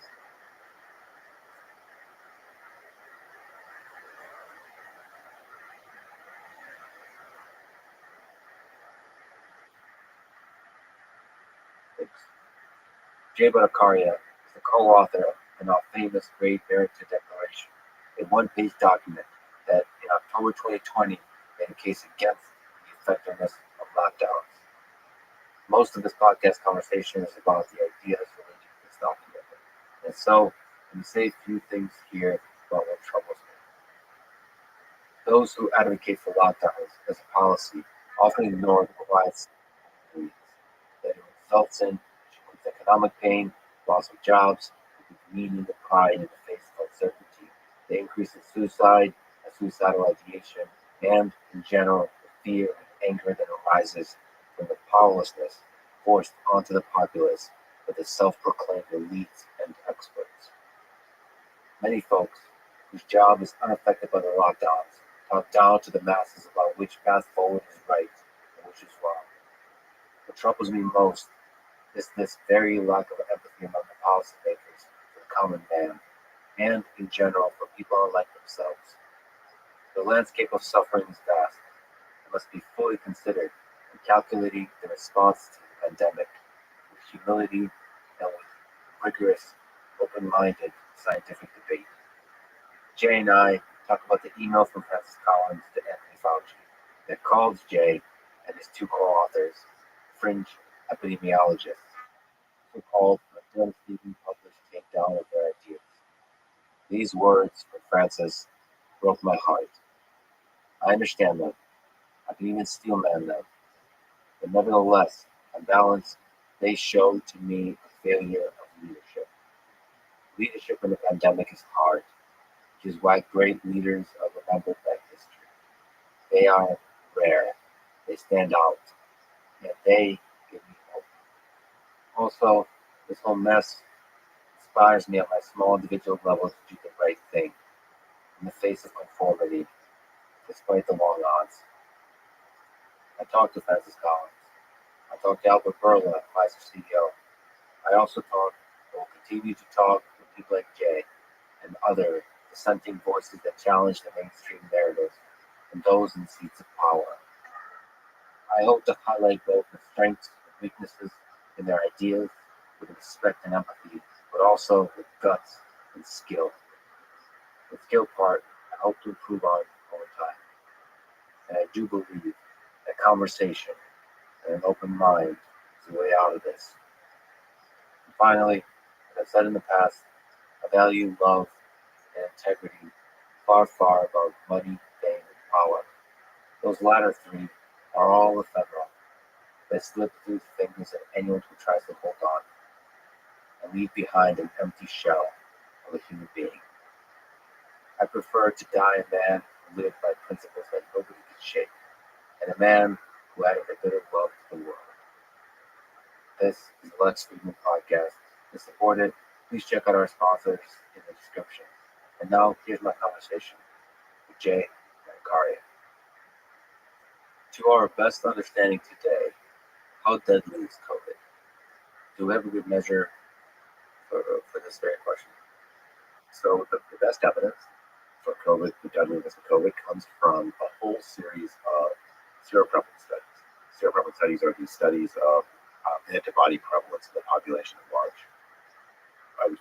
Jay Bhattacharya is the co-author of the now famous Great Barrington Declaration, a one-page document that in October 2020 made a case against the effectiveness of lockdowns. Most of this podcast conversation is about the ideas related to this document. And so, let me say a few things here about what troubles me. Those who advocate for lockdowns as a policy often ignore the wide reasons that it results in economic pain, loss of jobs, meaning the pride in the face of uncertainty, the increase in suicide and suicidal ideation, and, in general, the fear and anger that arises from the powerlessness forced onto the populace by the self-proclaimed elites and experts. Many folks whose job is unaffected by the lockdowns talk down to the masses about which path forward is right and which is wrong. What troubles me most is this very lack of empathy among the policymakers for the common man, and in general for people unlike themselves. The landscape of suffering is vast and must be fully considered in calculating the response to the pandemic with humility and with rigorous, open-minded scientific debate. Jay and I talk about the email from Francis Collins to Anthony Fauci that called Jay and his two co-authors fringe epidemiologists, who called for a devastating published takedown of their ideas. These words from Francis broke my heart. I understand them. I can even steel man them. But nevertheless, on balance, they show to me a failure of leadership. Leadership in the pandemic is hard, which is why great leaders are remembered by history. They are rare, they stand out, and they give me hope. Also, this whole mess inspires me at my small individual level to do the right thing in the face of conformity, despite the long odds. I talked to Francis Collins. I talked to Albert Bourla, Pfizer CEO. I also talked and will continue to talk with people like Jay and other dissenting voices that challenge the mainstream narrative and those in seats of power. I hope to highlight both the strengths and weaknesses in their ideas with respect and empathy, but also with guts and skill. The skill part, I hope to improve on over time. And I do believe that conversation and an open mind is the way out of this. And finally, as I've said in the past, I value love and integrity far, far above money, fame, and power. Those latter three are all ephemeral. They slip through the fingers of anyone who tries to hold on and leave behind an empty shell of a human being. I prefer to die a man who lived by principles that nobody could shake, and a man who added a bit of love to the world. This is the Lex Friedman Podcast. To support it, please check out our sponsors in the description. And now, here's my conversation with Jay Bhattacharya. To our best understanding today, how deadly is COVID? Do we have a good measure for this very question? So the best evidence for COVID, the deadliness of COVID, comes from a whole series of seroprevalence studies. Seroprevalence studies are these studies of antibody prevalence in the population at large. I was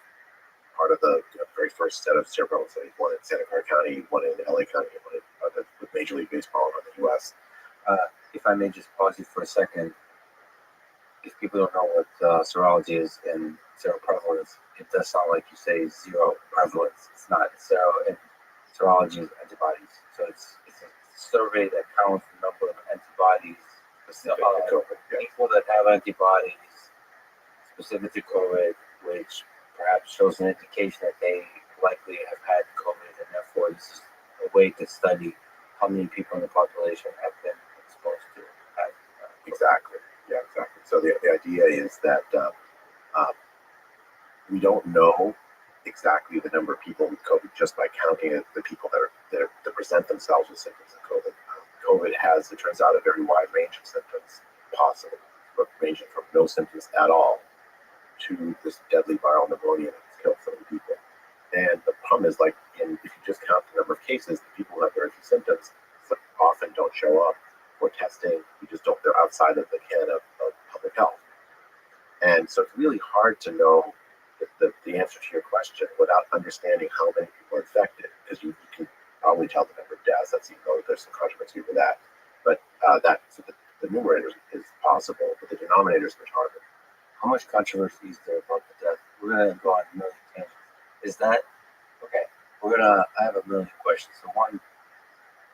part of the very first set of seroprevalence studies, one in Santa Clara County, one in LA County, and one with Major League Baseball in the US. If I may just pause you for a second, if people don't know what serology is and seroprevalence, it does sound like you say zero prevalence. It's not. Serology is antibodies. So it's a survey that counts the number of antibodies specific to COVID. People that have antibodies specific to COVID, which perhaps shows an indication that they likely have had COVID, and therefore this is a way to study how many people in the population have been exposed to it. Exactly. So the idea is that we don't know exactly the number of people with COVID just by counting the people that present themselves with symptoms of COVID. COVID has, it turns out, a very wide range of symptoms possible, ranging from no symptoms at all to this deadly viral pneumonia that's killed so many people. And the problem is, like, if you just count the number of cases, the people who have very few symptoms often don't show up for testing. You just don't, they're outside of the can of public health. And so it's really hard to know the answer to your question without understanding how many people are infected, because you can probably tell the number of deaths. That's, even though there's some controversy over that. But so the numerator is possible, but the denominator is much harder. How much controversy is there about the death? We're gonna go on a million tangents. Is that okay? I have a million questions. So one,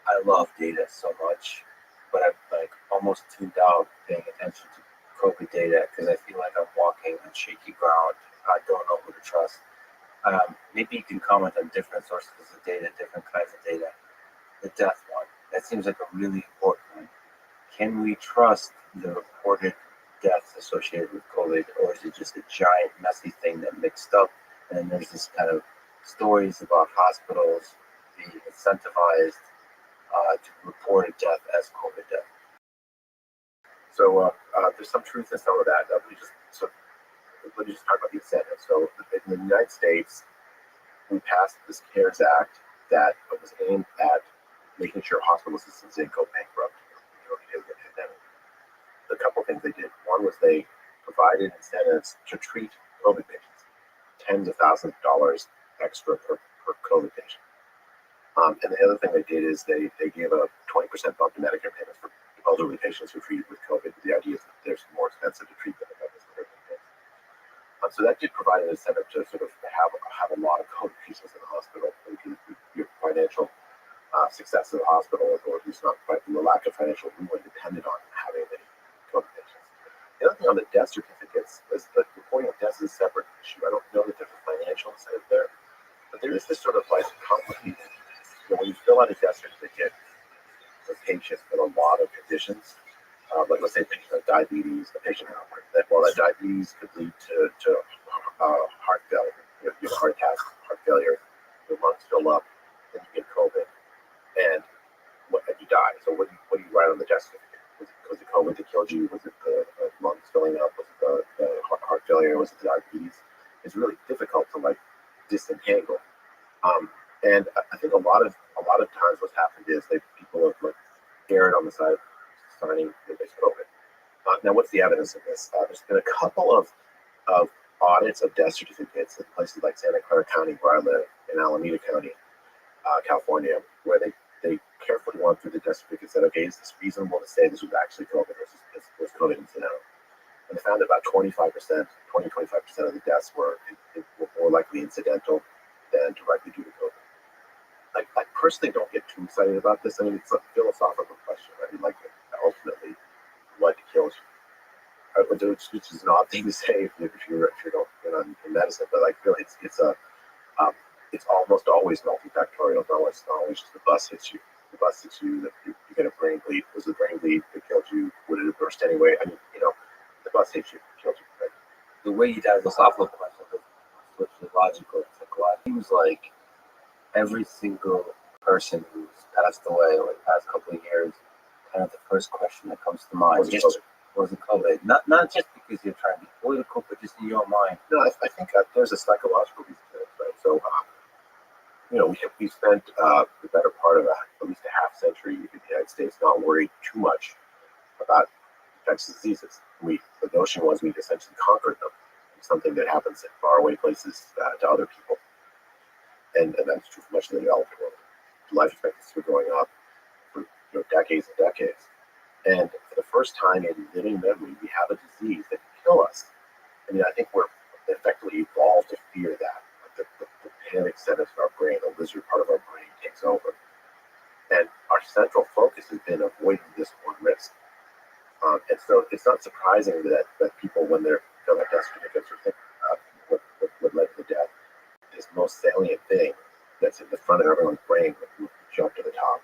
I love data so much, but I've like almost tuned out paying attention to COVID data because I feel like I'm walking on shaky ground. I don't know who to trust. Maybe you can comment on different sources of data, different kinds of data. The death one, that seems like a really important one. Can we trust the reported deaths associated with COVID, or is it just a giant messy thing that mixed up? And then there's this kind of stories about hospitals being incentivized to report a death as COVID death. So there's some truth in some of that. Let me just talk about the incentive. So in the United States, we passed this CARES Act that was aimed at making sure hospital systems didn't go bankrupt during the pandemic. A couple things they did. One was they provided incentives to treat COVID patients, tens of thousands of dollars extra per COVID patient. And the other thing they did is they gave a 20% bump to Medicare payments for elderly patients who are treated with COVID. The idea is that there's more expensive to treat them. So that did provide an incentive to sort of have a lot of COVID patients in the hospital. Your financial success of the hospital, or at least not the lack of financial ruin, depended on having many COVID patients. The other thing on the death certificates is that reporting of deaths is a separate issue. I don't know that there's a financial incentive there, but there is this sort of like complicated. When you fill out a death certificate for patients with a lot of conditions, like let's say a patient has diabetes, a patient has heart, that diabetes could lead to heart failure. You have a heart attack, heart failure, your lungs fill up, then you get COVID, and you die. So what do you write on the death certificate? Was it COVID that killed you? Was it the lungs filling up? Was it the heart failure? Was it the diabetes? It's really difficult to like disentangle. And I think a lot of times what's happened is people have like erred on the side of signing that there's COVID. Now, what's the evidence of this? There's been a couple of audits of death certificates in places like Santa Clara County, where I live, in Alameda County, California, where they carefully went through the death certificate and said, okay, is this reasonable to say this was actually COVID or was COVID incidental? And they found about 25% of the deaths were more likely incidental than directly due to COVID. I personally don't get too excited about this. I mean, it's a philosophical question. I mean, like, ultimately, what kills you? Which is an odd thing to say if you're not in medicine, but like, really, it's almost always multifactorial. It's always just the bus hits you. The bus hits you, you get a brain bleed. Was the brain bleed that killed you? Would it have burst anyway? I mean, the bus hits you, killed you. Right? The way you dive philosophical question, which is logical, it seems like every single person who's passed away over the past couple of years, kind of the first question that comes to mind was it COVID? Not just because you're trying to be political, but just in your mind. No, I think there's a psychological reason to it, right? So, we spent the better part of at least a half century in the United States not worried too much about infectious diseases. The notion was we'd essentially conquered them. Something that happens in faraway places to other people. And that's true for much of the developing world. Life expectancies were going up for decades and decades. And for the first time in living memory, we have a disease that can kill us. I mean, I think we're effectively evolved to fear that. The panic centers of our brain, the lizard part of our brain takes over. And our central focus has been avoiding this one risk. And so it's not surprising that people, when they're filling out death certificates or thinking about what led to the death, this most salient thing that's in the front of everyone's brain would jump to the top.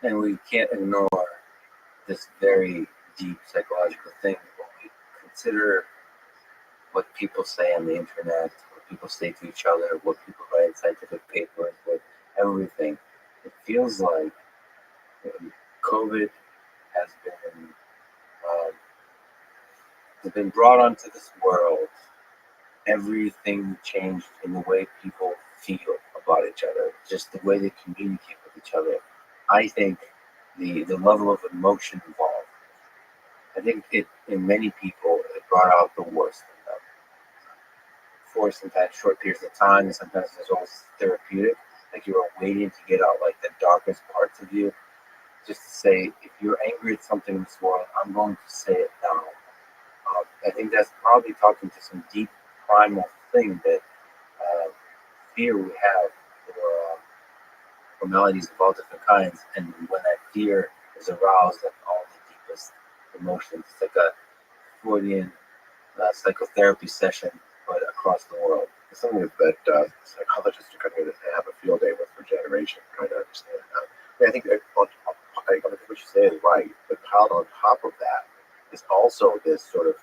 And we can't ignore this very deep psychological thing when we consider what people say on the internet, what people say to each other, what people write in scientific papers, what everything. It feels like COVID um, has been brought onto this world. Everything changed in the way people feel about each other, just the way they communicate with each other. I think the level of emotion involved. I think it in many people it brought out the worst in them. For sometimes short periods of time, and sometimes it's almost therapeutic. Like you were waiting to get out like the darkest parts of you. Just to say, if you're angry at something in this world, I'm going to say it now. I think that's probably talking to some deep primal thing that fear we have for maladies of all different kinds. And when that fear is aroused at all the deepest emotions, it's like a Freudian psychotherapy session, but across the world. It's something that psychologists are going to have a field day with for generations, trying to understand. I think what you say is right, but piled on top of that is also this sort of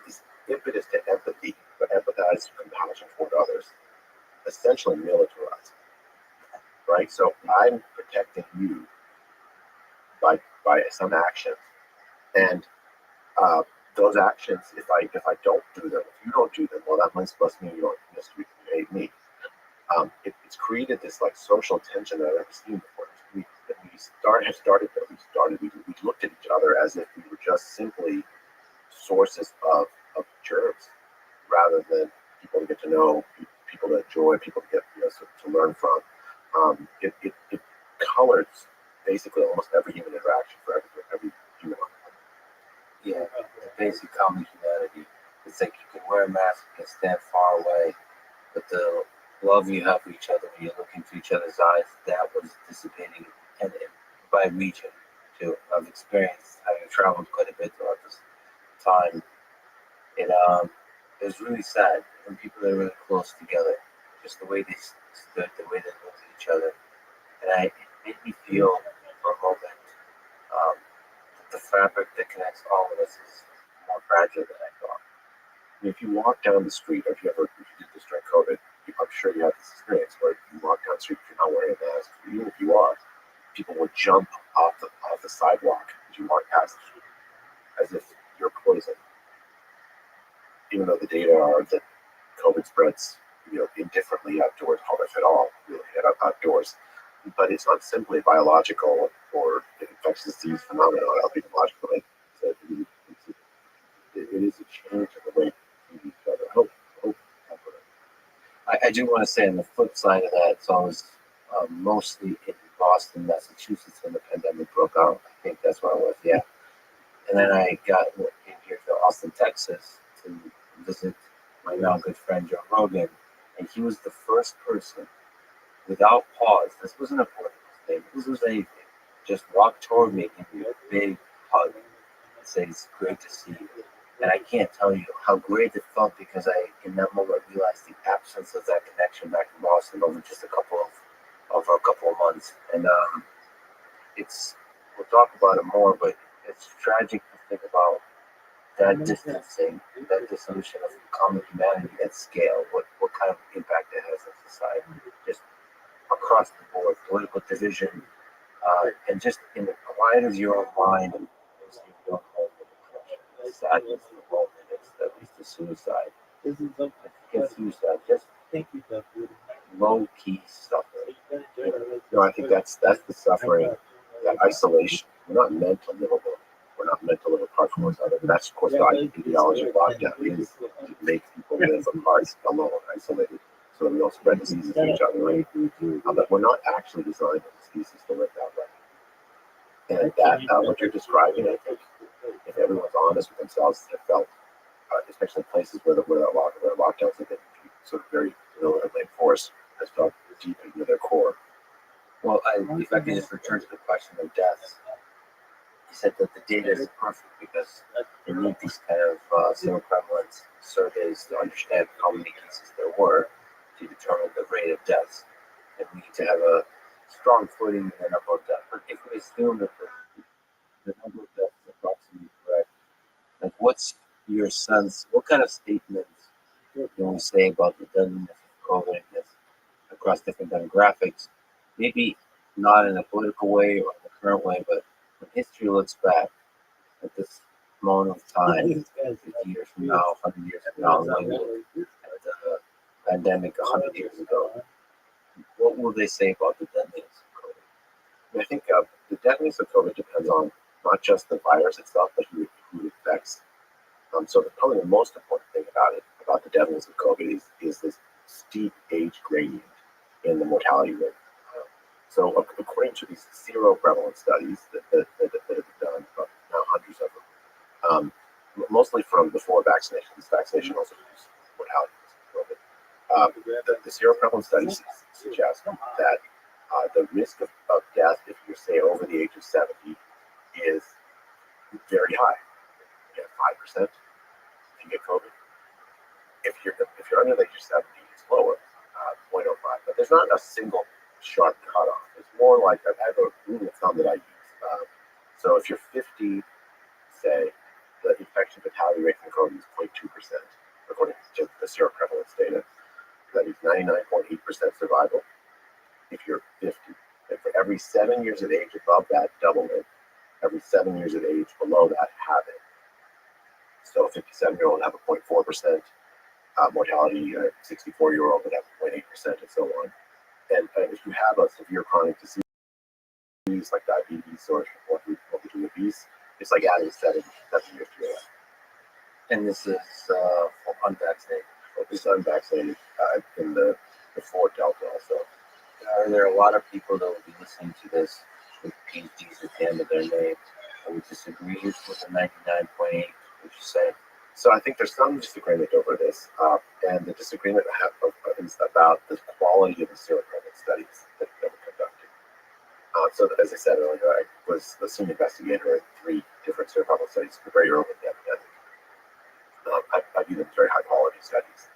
this impetus to empathy, but empathize compassion toward others, essentially militarized, right? So I'm protecting you by some actions, and those actions, if I don't do them, if you don't do them, well, that must mean you don't misbehave me. It's created this like social tension that I've never seen before. We looked at each other as if we were just simply sources of germs, rather than people to get to know, people to enjoy, people to get to learn from. It colors basically almost every human interaction for every human. Yeah, the basic common humanity. It's like you can wear a mask, you can stand far away, but the love you have for each other when you look into each other's eyes, that was dissipating, and by region too. I've experienced, having traveled quite a bit throughout this time. It was really sad when people are really close together, just the way they stood, the way they looked at each other, and it made me feel for a moment um, that the fabric that connects all of us is more fragile than I thought. I mean, if you walk down the street, or if you did this during COVID, I'm sure you had this experience where you walk down the street, if you're not wearing a mask, even if you are, people will jump off the sidewalk as you walk past the street, as if you're poison. Even though the data are that COVID spreads, indifferently outdoors, or if at all, really outdoors. But it's not simply biological or infectious disease phenomenon. Epidemiological, it is a change in the way we treat each other. Hope. I do want to say on the flip side of that, so I was mostly in Boston, Massachusetts when the pandemic broke out. I think that's where I was, yeah. And then I got in here to Austin, Texas to visit my now good friend Joe Rogan. And he was the first person, without pause, this wasn't a political thing, this was anything, just walked toward me, give me a big hug, and say, "It's great to see you." And I can't tell you how great it felt, because in that moment, realized the absence of that connection back in Boston over just a couple of months. And we'll talk about it more, but it's tragic to think about that distancing, that dissolution of common humanity at scale, what kind of impact it has on society, just across the board, political division, and just in the quiet of your own mind, and your own home, the depression, the sadness, the loneliness, at least the suicide. It's suicide, just low key suffering. I think that's the suffering, that isolation. We're not meant to live alone. We're not meant to live apart from one another. But that's, of course, the ideology of lockdown is to make people live apart, alone, isolated, so that we don't spread diseases to each other. Right? But we're not actually designed as a species to live that way. And that, what you're describing, I think, if everyone's honest with themselves, have felt, especially places where lockdowns have been sort of very militarily enforced, has felt deep into their core. Well, if I can just return to the question of deaths, he said that the data is perfect because they need these kind of seroprevalence surveys to understand how many cases there were to determine the rate of deaths. And we need to have a strong footing in the number of deaths. But if we assume that the number of deaths is approximately correct. Like, what's your sense? What kind of statements can we say about the deadliness of COVID across different demographics? Maybe not in a political way or in the current way, but when history looks back at this moment of time, 50 years from now, 100 years from now, when we look at the pandemic 100 years ago, what will they say about the deadliness of COVID? I think the deadliness of COVID depends on not just the virus itself, but who it affects. So probably the most important thing about the deadliness of COVID is this steep age gradient in the mortality rate. So according to these seroprevalence studies that have been done, now hundreds of them, mostly from before vaccination. This vaccination also reduces mortality from COVID. The seroprevalence studies suggest that the risk of death if you're, say, over the age of 70 is very high. You get 5% if you get COVID. If you're under the age of 70, it's lower, 0.05. But there's not a single sharp cutoff. It's more like I have a rule of thumb that I use. So if you're 50, say, the infection fatality rate from COVID is 0.2%, according to the seroprevalence data. That is 99.8% survival if you're 50. And for every 7 years of age above that, double it. Every 7 years of age below that, halve it. So a 57-year-old would have a 0.4% mortality, a 64-year-old would have 0.8%, and so on. And if you have a severe chronic disease like diabetes or morbidly obese, it's like adding 7 years to your life. And this is for unvaccinated. It's unvaccinated in the 4 Delta also. Are there a lot of people that will be listening to this with PhDs at the end of their name that would disagree with the 99.8, would you say? So I think there's some disagreement over this, and the disagreement is about the quality of the seroprevalence studies that were conducted. So as I said earlier, I was the senior investigator in 3 different seroprevalence studies very early in the epidemic. I view them as very high quality studies.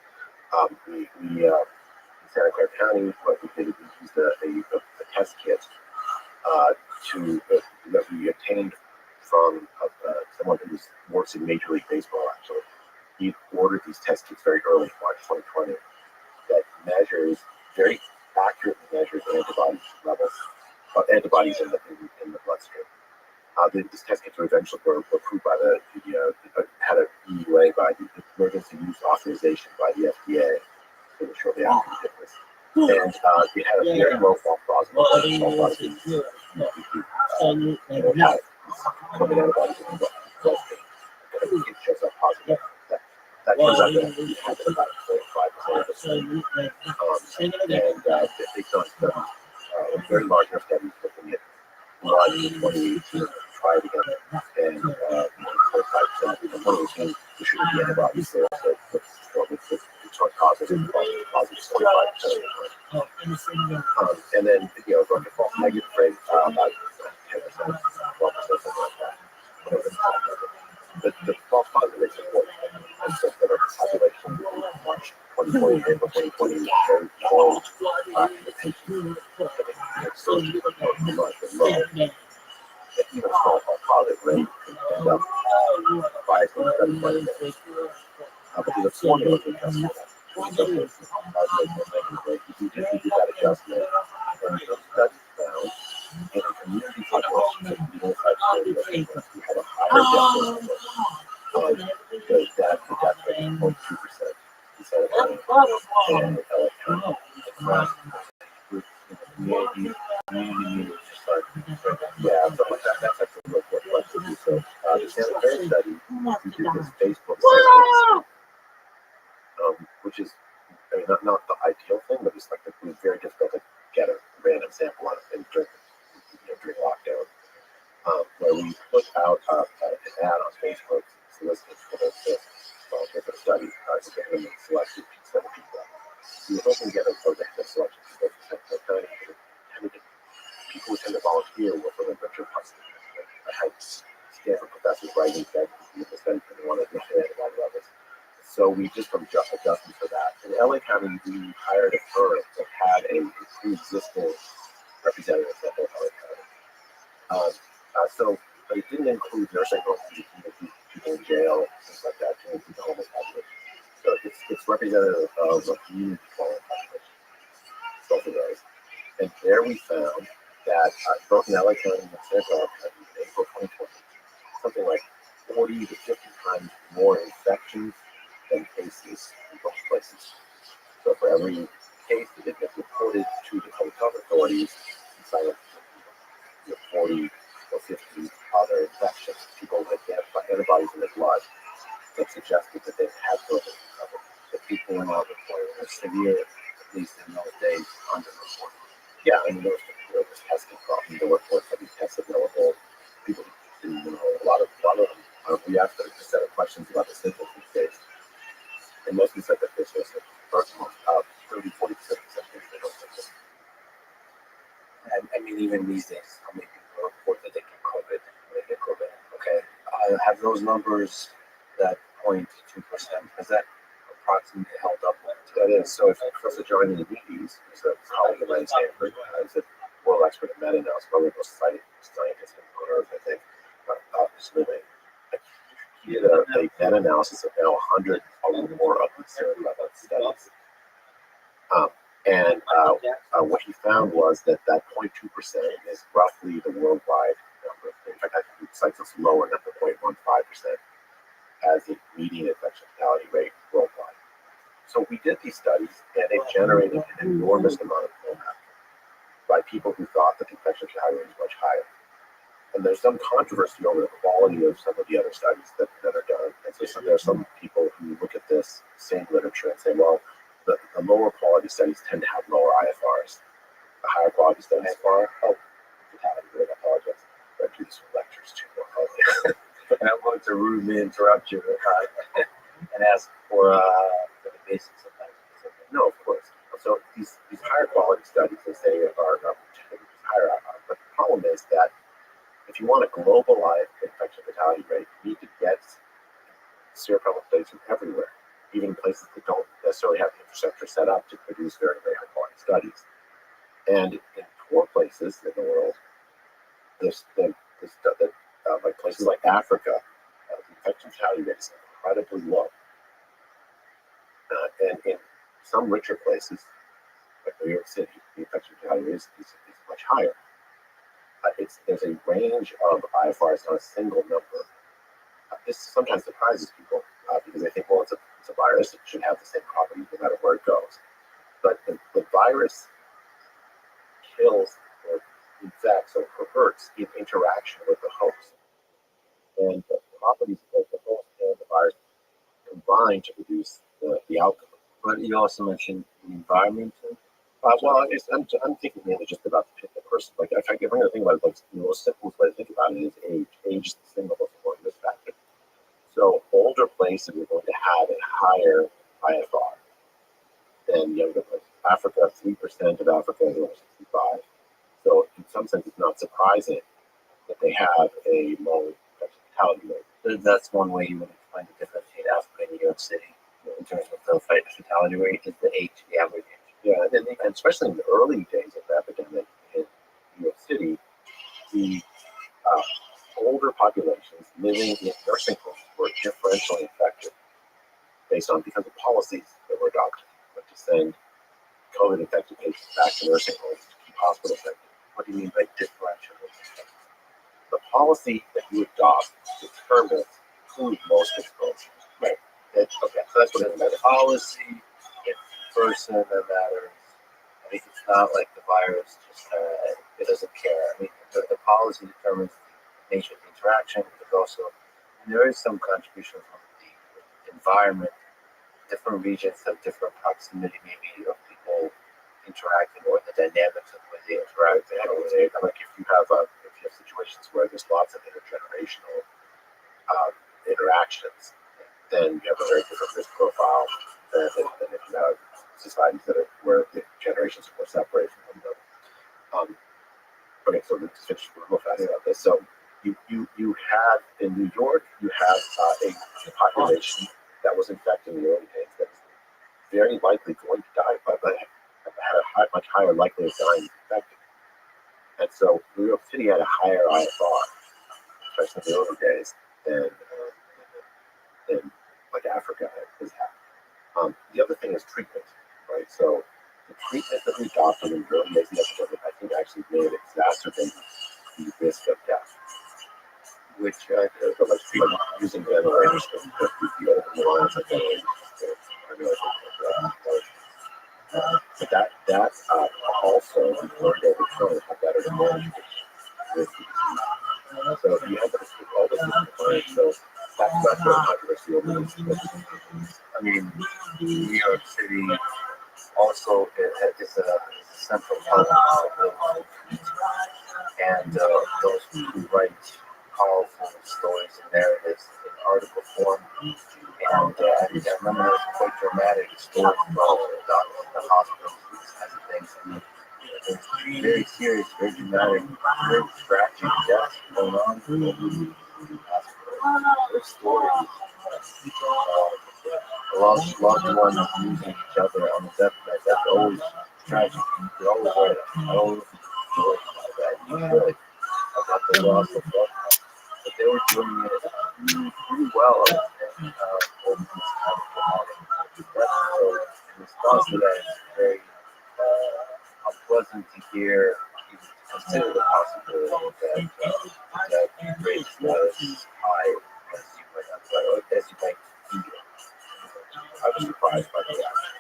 We in Santa Clara County, what we did, we used a test kit that we obtained from someone who works in Major League Baseball, actually. He ordered these test kits very early, March 2020, that very accurately measures antibodies levels, antibodies in the bloodstream. These test kits were eventually approved by had an EUA by the Emergency Use Authorization by the FDA shortly after we did this. And it had a very low false positive. COVID antibodies in the bloodstream. It shows up positive. That turns out to be about 0.5% of the study. And they've done studies, very large enough studies looking at blood in 2018, tried again, and 0.5% of people, 2018, we shouldn't be antibodies there. So it's positive 25% of the time. And then, going to false negative rate, about 10%, 12%, something like that. The false positive rate is important. And so for the population in March 2020, April 2020, very low retention. So even a small false positive rate can end up biasing the study quite a bit. But there's a formula to adjust for that. We did that adjustment, and the study found in a community population of genotype we had a higher death rate the death rate of 0.2% instead of and LA County. Community just like, yeah, so that's actually what to do. So the Santa Clara study, we did this Facebook sample, which is not the ideal thing, but it's it was very difficult to get a random sample on it during lockdown. Where we put out an ad on Facebook soliciting for the study, randomly selected 7 people. We were hoping to get a random selection because people who tend to volunteer were from the richer parts of the country. I had Stanford professors writing that the study didn't want to understand antibody levels. So we just adjusted for that. In LA County, we hired a firm that had a pre-existing representative at LA County. So but it didn't include nursing homes, it didn't include people in jail, things like that, it didn't include the homeless population. So it's representative of a community quality population, both of those. And there we found that both in LA County and San Diego in April 2020, something like 40 to 50 times more infections than cases in both places. So for every case that gets reported to the public health authorities, it's like 40 or 50 other infections. People with antibodies in their blood that suggested that they've had COVID. The people in our report were severe, at least in those days, underreported. Yeah, I mean, there was testing problems. There were reports that we tested available. People didn't know a lot of them. We asked them a set of questions about the symptoms these days. And most of them said that this was the first month of 30-40% symptoms they don't symptoms. And I mean, even these days, how many people report that they get COVID? Okay, have those numbers that 0.2%, has that approximately held up? That is, so if Professor John Inides, who's a colleague of mine at Stanford, is a world expert in meta-analysis, probably the most cited scientist on earth, I think, is living. He did a meta-analysis of now 100 or more of these studies. What he found was that 0.2% is roughly the worldwide number. In fact, I think it cites a lower number, 0.15%, as the median infection fatality rate worldwide. So we did these studies, and it generated an enormous amount of momentum by people who thought that the infection fatality rate was much higher. And there's some controversy over the quality of some of the other studies that are done. And so there are some people who look at this same literature and say, well, the lower quality studies tend to have lower IFRs. The higher quality studies are, fatality rate, I apologize. I do this for lectures too. And I'm going to rudely interrupt you and ask for the basics of that. No, of course. So these higher quality studies, they say, are higher IFR. But the problem is that if you want to globalize the infection fatality rate, you need to get seroprevalence studies from everywhere, even in places that don't necessarily have the infrastructure set up to produce very, very high quality studies. And in poor places in the world, like places like Africa, the infection fatality rate is incredibly low. And in some richer places, like New York City, the infection fatality rate is much higher. There's a range of IFRs on a single number. This sometimes surprises people because they think, well, it's a virus, it should have the same properties no matter where it goes. But the virus kills or infects or perverts in interaction with the host. And the properties of the host and the virus combine to produce the outcome. But you also mentioned the environment. Well, I'm thinking mainly just about the person. Like, if I'm going to think about it, like, the most simplest way to think about it is age. Age is the single most important risk factor. So older places are going to have a higher IFR than younger places. Africa, 3% of Africa is over 65. So in some sense, it's not surprising that they have a low infection fatality rate. That's one way you would explain the difference between Africa and New York City in terms of the fatality rate is the age, the average age. Yeah, and especially in the early days of the epidemic in New York City, the older populations living in nursing homes were differentially affected because of policies that were adopted, like to send COVID-infected patients back to nursing homes to keep hospitals empty. What do you mean by differentially affected? The policy that you adopt determines who's most exposed. Right. Okay, so that's what it meant. Policy, it's person that matters. I mean, it's not like the virus just it doesn't care. I mean, the policy determines the nature of the interaction, but also there is some contribution from the environment. Different regions have different proximity, maybe of people interacting, or the dynamics of the way they interact. Like if you have situations where there's lots of intergenerational interactions, then you have a very different risk profile than if you have societies where the generations are more separated from one another. Okay, so let's finish real fast about this. So you have in New York, you have a population that was infected in the early days that was very likely going to die, but had a much higher likelihood of dying infected. And so New York City had a higher IFR especially in the early days, than in like Africa has had. The other thing is treatment, right? So the treatment that we adopted in the early days of the epidemic, I think, actually may have exacerbated the risk of death, which like using ventilators, the old reliance on ventilators. I realize but that also learned over time how better to manage with the disease. So if you have all this different so that's not very controversial. I mean, New York City also is a central hub of and those who write powerful stories and narratives in article form. And I remember quite dramatic stories about the hospitals, these kinds of things. I mean, it's very serious, very dramatic, very tragic deaths going on in the hospital. There's stories. Loved ones losing each other on the deathbed. That's always tragic. You always hear it. I always stories like that. You should about the loss of loved ones. But they were doing it pretty well. And over this kind of dramatic death. So in response to that, it's very unpleasant to hear, even to consider the possibility that rate is not as high as you might feel. I was surprised by the reaction,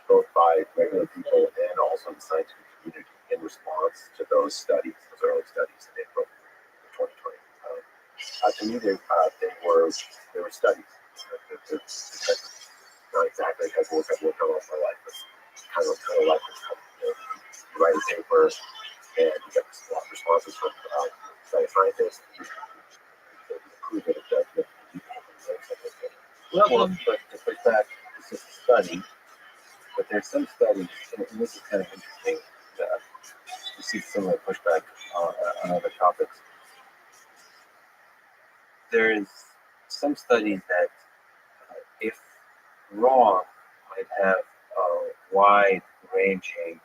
both by regular people and also the scientific community in response to those studies, those early studies in April of 2020. To me, they were studies. Not exactly because we'll come off my life, but kind of like this. You write a paper and you get responses from scientists. You prove it, it does make people. Well, but to push back, it's just a study. But there's some studies, and this is kind of interesting. You see similar pushback on other topics. There is some studies that, if wrong, might have wide-ranging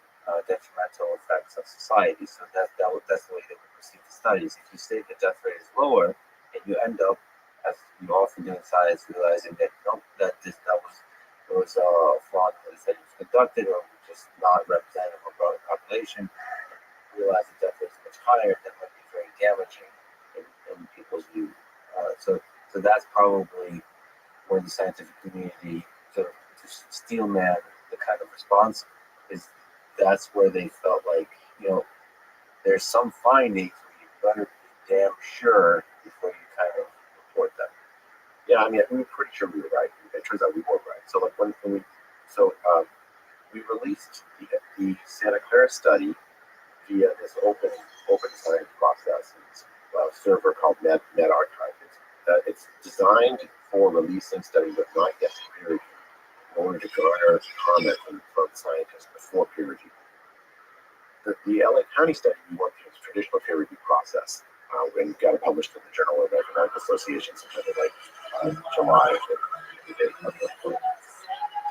detrimental effects on society. So that's the way they would perceive the studies. If you say the death rate is lower, and you end up, as you often do in science, realizing that that was flawed in the study was conducted, or just not representative of a broader population, realize that death rate is much higher, that might be very damaging in people's view. So that's probably where the scientific community to steelman the kind of response is. That's where they felt like, there's some findings where you better be damn sure before you kind of report them. Yeah, I mean, we were pretty sure we were right. It turns out we were right. So like when we released the Santa Clara study via this open science process, server called NetArchive. It's designed for releasing studies that not yet peer reviewed in order to garner comment from scientists before peer review. The LA County study, we went through the traditional peer review process and got it published in the Journal of American Medical Association sometime in July. The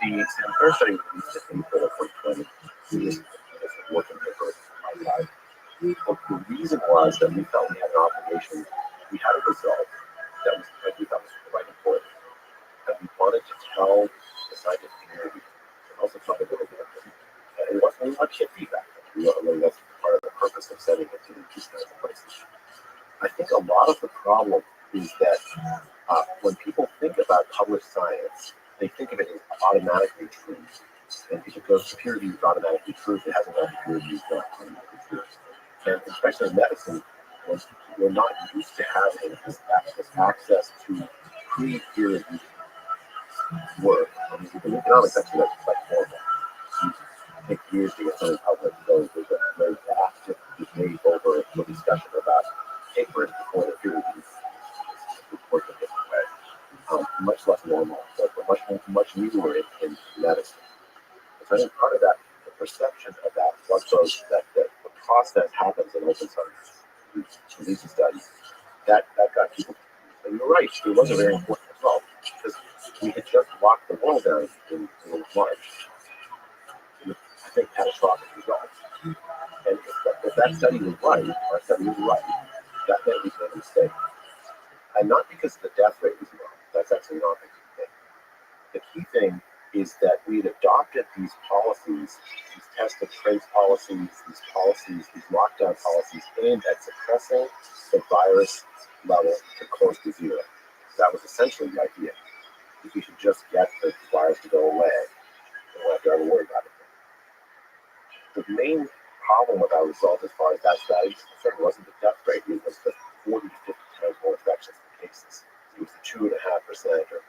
Santa Clara study was released in April of 2020. We just working paper on my side. The reason was that we felt we had an obligation. We had a result that we thought was quite important, and we wanted to tell the scientific community and also talk a little bit of it. And it wasn't much feedback. That's part of the purpose of setting it to these kinds of places. I think a lot of the problem is that when people think about published science, they think of it as automatically true. And if it goes to peer review, it's automatically true. If it hasn't gone to peer review, it's not automatically true. And especially in medicine, we're not used to having this access to pre-peer review work. I mean, in economics, actually, that's quite normal. It takes years to get something published, so there's a very active debate over the discussion about papers before the peer review is worked a different way. Much less normal, but much newer in medicine. So I think part of that, the perception of that, that the process happens in open science, releasing studies, that got people. And you're right, it was a very important result because we had just locked the world down in March. With, I think, catastrophic results. And if that study was right, our study was right, That may be a mistake. And not because the death rate is low. That's actually not the key thing. The key thing is that we'd adopted these policies, these test and trace policies, these lockdown policies aimed at suppressing the virus level to close to zero. That was essentially the idea. If we should just get the virus to go away, we don't have to ever worry about it. The main problem with our results as far as that study is concerned wasn't the death rate, it was the 40 to 50 times more infections than cases. It was the 2.5% or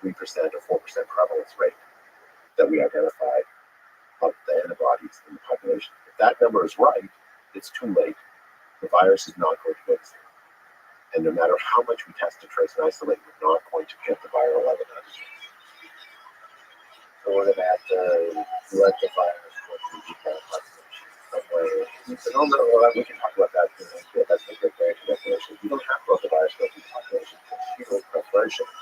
3% or 4% prevalence rate that we identified of the antibodies in the population. If that number is right, it's too late. The virus is not going to go extinct. And no matter how much we test, to trace, and isolate, we're not going to get the viral evidence. So we're going to have to let the virus go through the population somewhere. No, we can talk about that. That's a great definition. You don't have to let the virus go through the population to shield preferentially.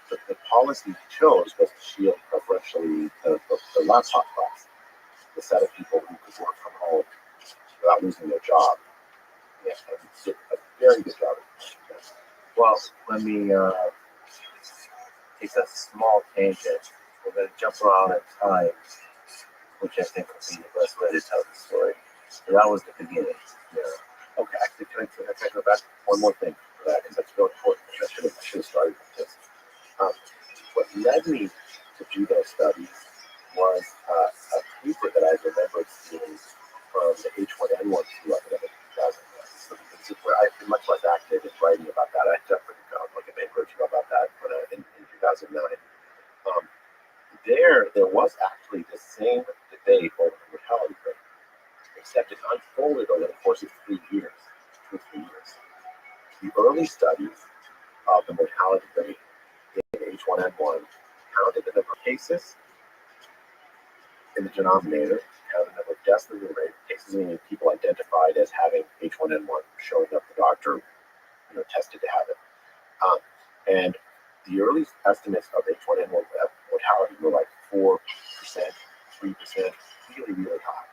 The policy we chose was to shield preferentially the less hot spots, the set of people who could work from home without losing their job. Yeah, and did a very good job. Well, let me take a small tangent. We're going to jump around in time, which I think would be the best way to tell the story. So that was the beginning. Yeah. Okay, actually, can I go back one more thing for that? Because that's really important. I should have started with this. What led me to do those studies was a paper that I remembered seeing from the H1N1 flu epidemic in 2009. So I've been much less active in writing about that. I definitely found like a paper or two about that in 2009. There was actually the same debate over the mortality rate, except it unfolded over the course of 3 years, 2 or 3 years. The early studies of the mortality rate in H1N1 counted the number of cases in the denominator, counted the number of deaths in the rate. Cases meaning people identified as having H1N1, showing up the doctor, tested to have it. And the early estimates of H1N1 mortality were like 4%, 3%, really, really high.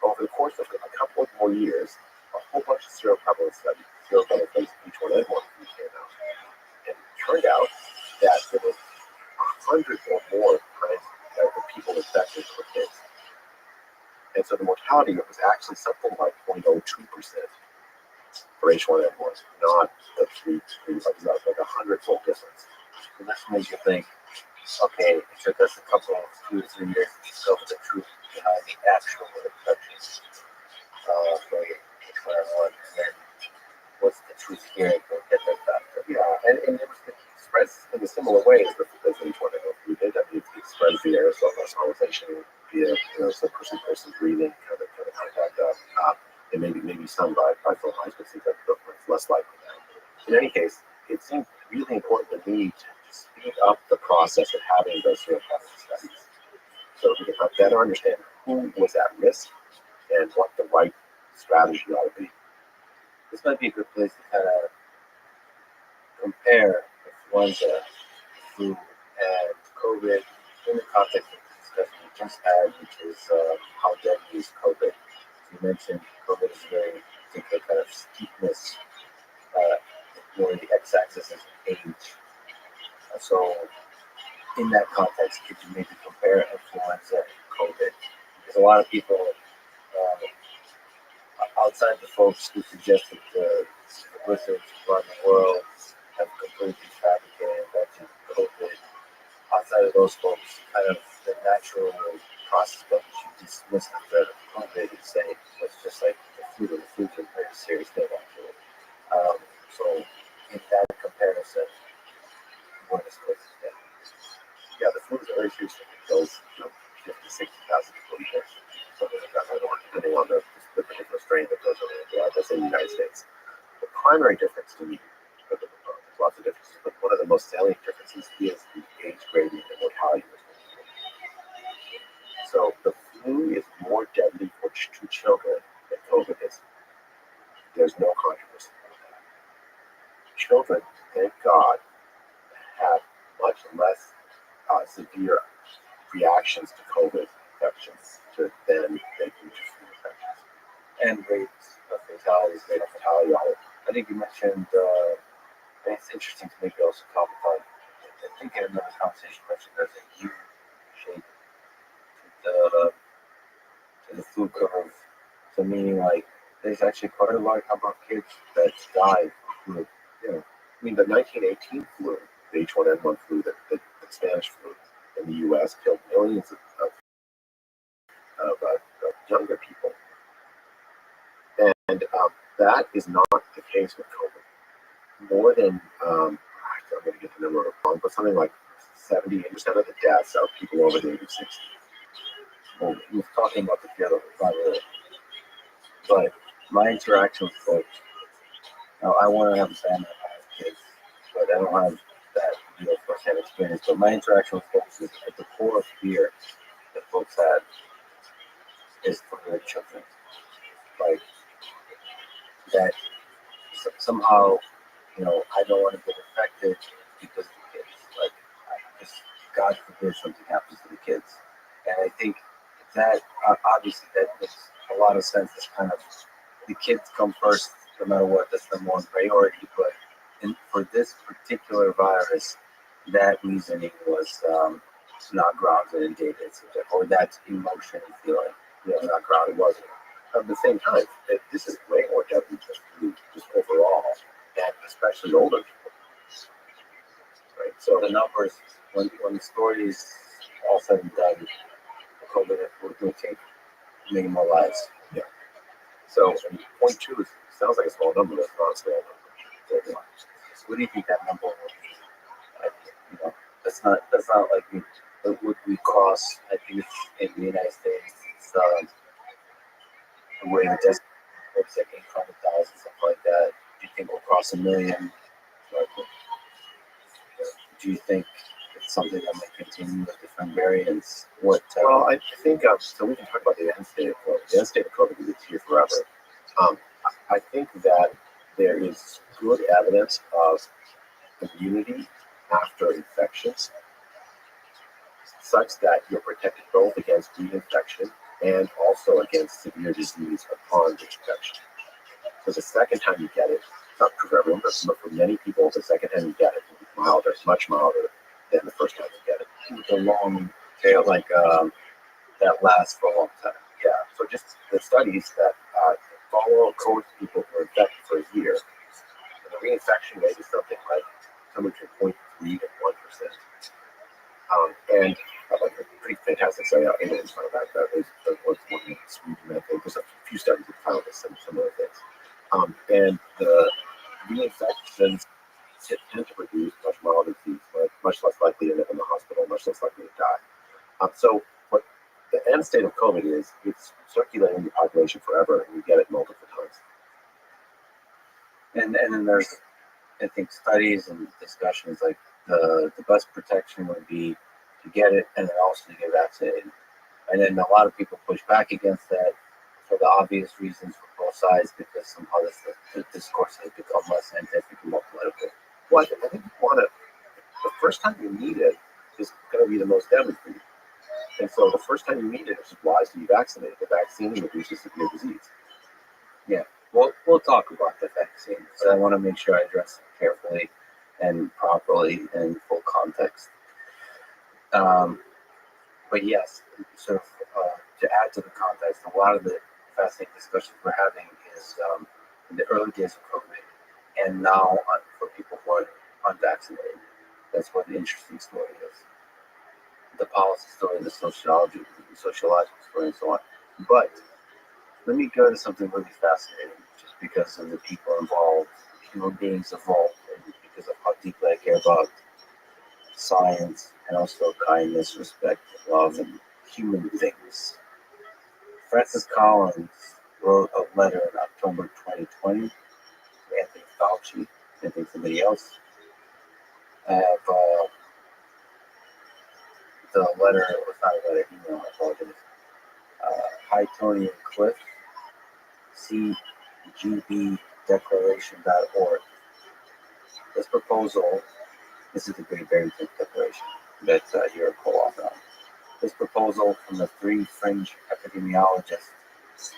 Over the course of a couple of more years, a whole bunch of seroprevalence studies, seroprevalence H1N1 came out. And it turned out that there was 100 or more times the people infected per case. And so the mortality rate was actually something like 0.02% for H1N1, not the 3, like 100-fold difference. And this makes you think, okay, it took us a couple, 2 to 3 years to discover the truth behind the actual infections for H1N1, and then what's the truth here? Go get that factor. Yeah, and it spreads in a similar way as H1N1 flu did. I mean, it spreads the aerosol hospitalization via some person breathing kind of contact, and maybe some by phone lines, but seems like it's less likely now. In any case, it seemed really important to me to speed up the process of having those seroprevalence studies, so we can better understand who was at risk and what the right strategy ought to be. This might be a good place to kind of compare influenza, flu, and COVID in the context of the discussion we just had, which is how deadly is COVID. You mentioned COVID is very particular kind of steepness, where the x-axis is age. So in that context, could you maybe compare influenza and COVID? Because a lot of people, outside the folks who suggest that the wizards around the world have completely fabricated and invented COVID, outside of those folks, kind of the natural process by which you dismiss the threat of COVID and say it's just like the flu. The flu's a very serious thing, actually. So in that comparison, what is COVID? Yeah, the flu is a very serious thing. It kills 50,000 to 60,000 people a year, something like that, depending on the particular strain that goes over that's in the United States. The primary difference to me, there's lots of differences, but one of the most salient differences is the age gradient and mortality rate. So the flu is more deadly to children than COVID is. There's no controversy about that. Children, thank God, have much less severe reactions to COVID infections than they do to flu infections. And rates of fatalities, rate of fatality. I think you mentioned, and it's interesting to maybe also comment on, I think in another conversation you mentioned there's a U shape to the flu curve. So meaning like there's actually quite a large number of kids that died from flu. Yeah. I mean, the 1918 flu, the H1N1 flu, the Spanish flu in the U.S. killed millions of younger people. And that is not the case with COVID. More than, I'm going to get the number wrong, but something like 78% of the deaths are people over the age of 60. Well, we were talking about the other earlier, but my interaction with folks, now I want to have a family, I have kids, but I don't have that first-hand experience. But my interaction with folks is at the core of fear that folks had is for their children. Like that somehow, I don't want to get affected because of the kids. Like, God forbid something happens to the kids. And I think that obviously that makes a lot of sense. It's kind of the kids come first, no matter what. That's the one priority. But for this particular virus, that reasoning was not grounded in data, or that emotion and feeling, not grounded. Wasn't. At the same time, this is way more deadly just overall, and especially older people. Right. So the numbers, when the story is all said and done, COVID will take many more lives. Yeah. So 0.2 sounds like a small number, but it's not a small number. So what do you think that number will be? That's not like would we cross? I think it's in the United States. It's the way the death looks like 800,000, something like that. Do you think we'll cross 1 million? Do you think it's something that might continue with different variants? Well, I think so. We can talk about the end state of COVID. The end state of COVID is here forever. I think that there is good evidence of immunity after infections, such that you're protected both against reinfection and also against severe disease upon infection. So the second time you get it, not for everyone, but for many people, the second time you get it will be milder, much milder than the first time you get it. With a long tail, like that lasts for a long time. Yeah. So just the studies that follow COVID people who are infected for a year, and the reinfection rate is something like somewhere between 0.3 to 1%. And like a pretty fantastic study out in it. That is what's one in Sweden. I think there's a few studies that found this and similar things. And the reinfections tend to produce much milder disease, much less likely to live in the hospital, much less likely to die. So what the end state of COVID is, it's circulating in the population forever, and you get it multiple times. And then there's, I think, studies and discussions like the best protection would be to get it and then also to get vaccinated. And then a lot of people push back against that for the obvious reasons for both sides, because somehow the discourse has become less scientific and more political. Well, I think you want to, the first time you need it is going to be the most deadly for you. And so the first time you need it, it's wise to be vaccinated. The vaccine reduces severe disease. Yeah, we'll talk about the vaccine, but I want to make sure I address it carefully and properly and in full context. But yes, sort of to add to the context, a lot of the fascinating discussions we're having is in the early days of COVID, and now for people who are unvaccinated. That's what the interesting story is. The policy story, the sociological story, and so on. But let me go to something really fascinating, just because of the people involved, human beings involved, and because of how deeply I care about science and also kindness, respect, love, and human things. Francis Collins wrote a letter in October 2020 to Anthony Fauci, I think somebody else. I have the letter, it was not a letter, email, I apologize. Hi, Tony and Cliff, cgbdeclaration.org. This proposal, this is the Great Barrington Declaration that you're a co-author on. This proposal from the three fringe epidemiologists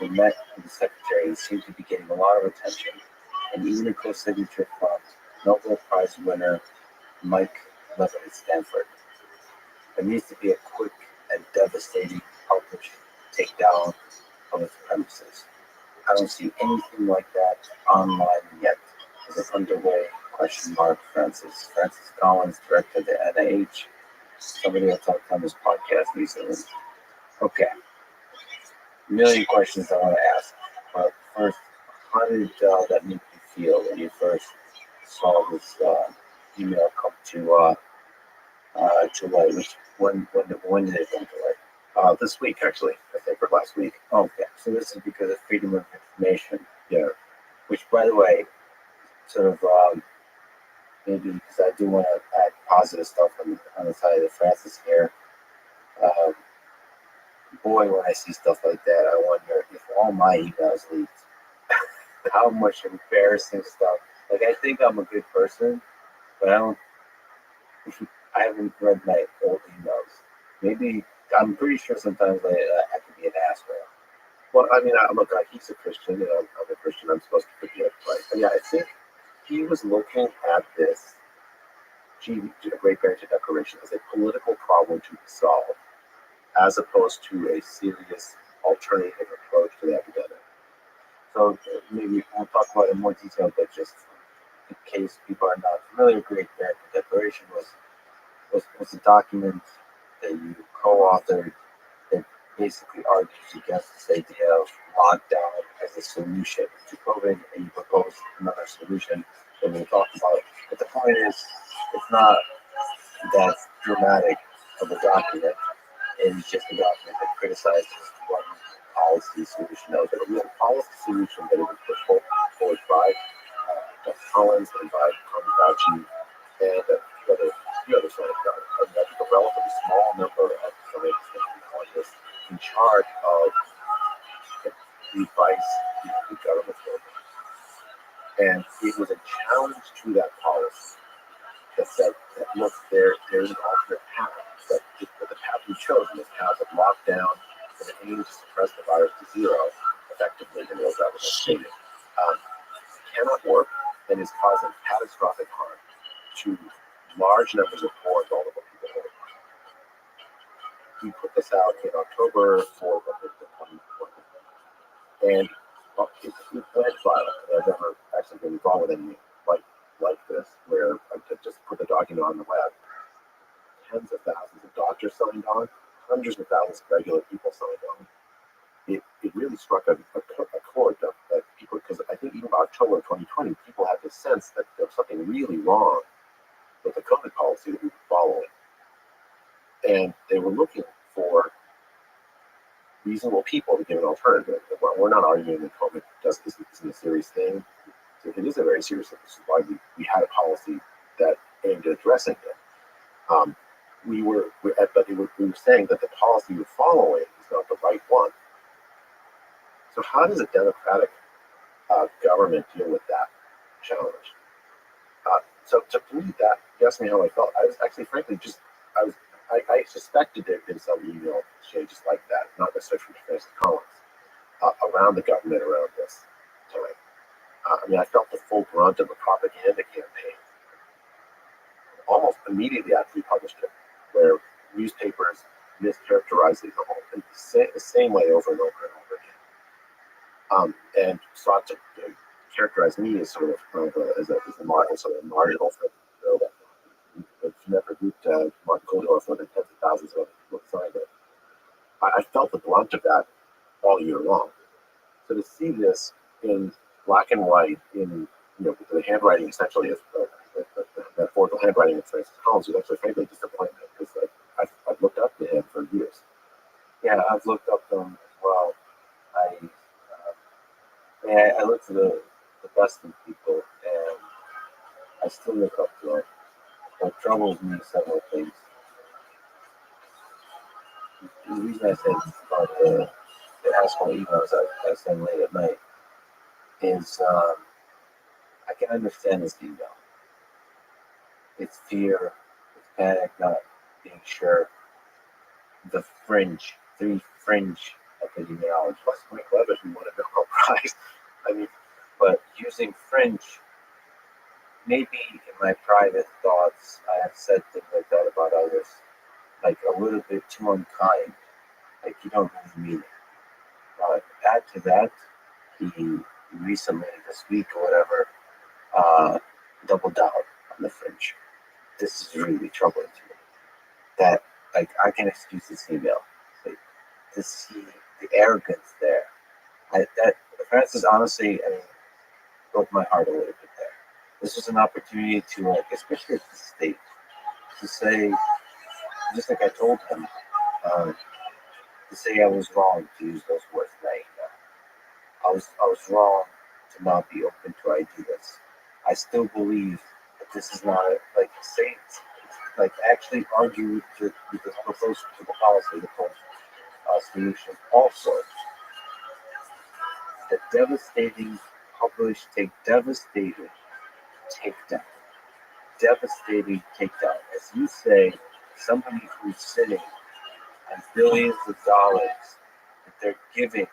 We met with the secretary and seemed to be getting a lot of attention, and even a co-signature from Nobel Prize winner Mike Levin at Stanford. There needs to be a quick and devastating public takedown of its premises. I don't see anything like that online yet. Is it underway? Question mark. Francis Collins, director of the NIH. Somebody else talked on this podcast recently. Okay. A million questions I want to ask. But first, how did that make you feel when you first saw this email come to light? When did it come to light? This week, actually, I think, or last week. Okay, so this is because of freedom of information. Yeah. Which, by the way, sort of maybe because I do want to add positive stuff on the side of the Francis here. Boy, when I see stuff like that, I wonder if all my emails leaked. How much embarrassing stuff. Like, I think I'm a good person, but I haven't read my old emails. Maybe, I'm pretty sure sometimes I can be an asshole. Well, I mean, look, he's a Christian, and I'm a Christian. I'm supposed to forgive, right? But yeah, I think he was looking at this Great Barrington Declaration as a political problem to be solved, as opposed to a serious alternative approach to the epidemic. So maybe we'll talk about it in more detail, but just in case people are not familiar, Great Barrington Declaration was a document that you co-authored that basically argues against this idea of lockdown as a solution to COVID, and you propose another solution that we'll talk about. But the point is, it's not that dramatic of a document. It's just a document that criticizes one policy solution. That was a real policy solution, but it was put forward by Dr. Collins and by Carmen Fauci and a few other scientists. And I think a relatively small number of scientists and technologists in charge of the advice the government program. And it was a challenge to that policy that said that look, there is an alternate path, but the path we chose, and this path of lockdown with an aim to suppress the virus to zero effectively, and as that was stated, cannot work and is causing catastrophic harm to large numbers of poor and vulnerable people worldwide. We put this out in October 4th of 2020, and it went viral. I've never actually been involved with anything like this, where I just put the document on the web. Tens of thousands of doctors signed on, hundreds of thousands of regular people signed on. It really struck a chord that people, because I think even by October of 2020, people had the sense that there was something really wrong with the COVID policy that we were following. And they were looking for reasonable people to give an alternative. We're not arguing that COVID isn't a serious thing. It is a very serious thing. This is why we had a policy that aimed at addressing it. We were saying that the policy we're following is not the right one. So how does a democratic government deal with that challenge? So to me, that you asked me how I felt. I was actually, frankly, I suspected there had been some email exchanges like that, not necessarily from Francis Collins, around the government around this time. I felt the full brunt of a propaganda campaign almost immediately after we published it, where newspapers mischaracterized it in the same way over and over and over again, and sought to characterize me as sort of as a marginal for the never grouped Martin Goldorf with tens of thousands of people signed it. I felt the brunt of that all year long. So to see this in black and white, in the handwriting essentially of the metaphorical handwriting of Francis Collins, was actually frankly disappointing because I've looked up to him for years. Yeah, I've looked up to him as well. I look to the best in people, and I still look up to him. What troubles me several things. The reason I said about the asshole emails I send late at night is I can understand this email. It's fear, it's panic, not being sure. The three fringe epidemiology. Plus, Mike Levitt, who won a Nobel Prize. I mean, but using fringe, maybe in my private thoughts, I have said things like that about others, like a little bit too unkind. Like you don't really mean it. Add to that, he recently, this week or whatever, doubled down on the fringe. This is really troubling to me. That, like, I can excuse this email. Like, to see the arrogance there. That Francis, honestly, I mean, broke my heart a little bit there. This was an opportunity to, like, especially at the state, to say, just like I told him, to say I was wrong to use those words tonight. I was wrong to not be open to ideas. I still believe that this is not like say like actually argue with the proposed to the policy, the proposed solution. Also, the devastating takedown. Devastating takedown. As you say, somebody who's sitting on billions of dollars that they're giving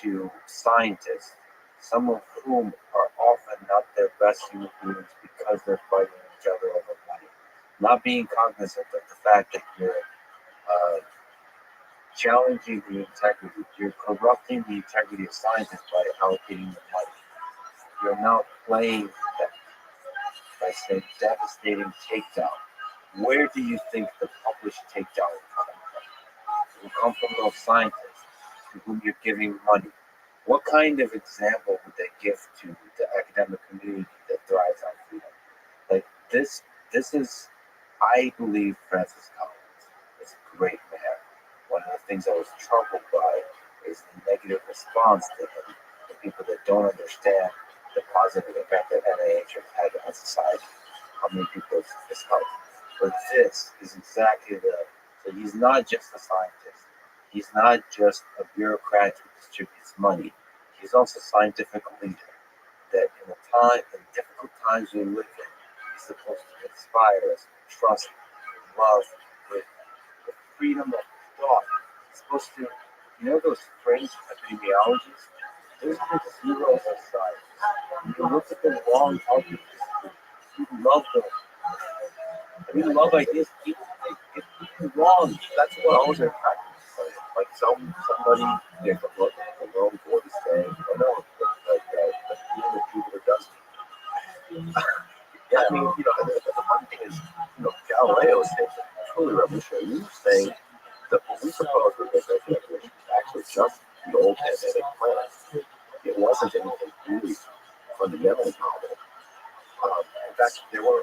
to scientists, some of whom are often not their best human beings because they're fighting each other over money. Not being cognizant of the fact that you're challenging the integrity, you're corrupting the integrity of scientists by allocating the money. You're now playing that by saying devastating takedown. Where do you think the published takedown will come from? It will come from those scientists to whom you're giving money. What kind of example would they give to the academic community that thrives on freedom? Like this is, I believe, Francis Collins is a great man. One of the things I was troubled by is the negative response to him, the people that don't understand the positive impact that NIH has had on society, how many people it's helped. But this is exactly so he's not just a scientist. He's not just a bureaucrat who distributes money. He's also a scientific leader that in difficult times we live in, he's supposed to inspire us with trust, with love, with freedom of thought. He's supposed to, those fringe epidemiologists, those are the heroes of science. You look at the wrong arguments. You love them. I mean, love ideas. People get wrong. That's what always I practice. Like somebody, the wrong board is saying, oh no, the people that does. Yeah, I mean, the funny thing is, Galileo is saying truly revolutionary. We were saying that what we proposed with this revolution was actually just the old genetic plan. It wasn't anything really fundamentally novel. In fact, there were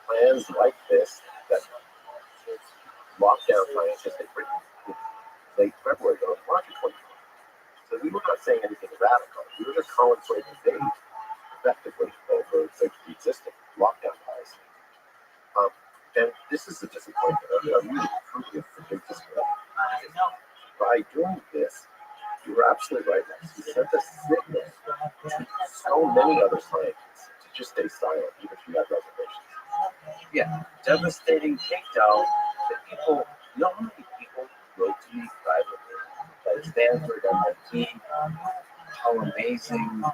plans like this that lockdown scientists had written in late February or March of 2020. So we were not saying anything radical. We were just calling for a debate effectively over the existing lockdown policy. And this is a disappointment. I really truly a big disappointment. By doing this, you were absolutely right. You sent a signal to so many other scientists to just stay silent, even if you had reservations. Yeah, devastating takedown that people, how many people wrote to me privately at Stanford, MIT, how amazing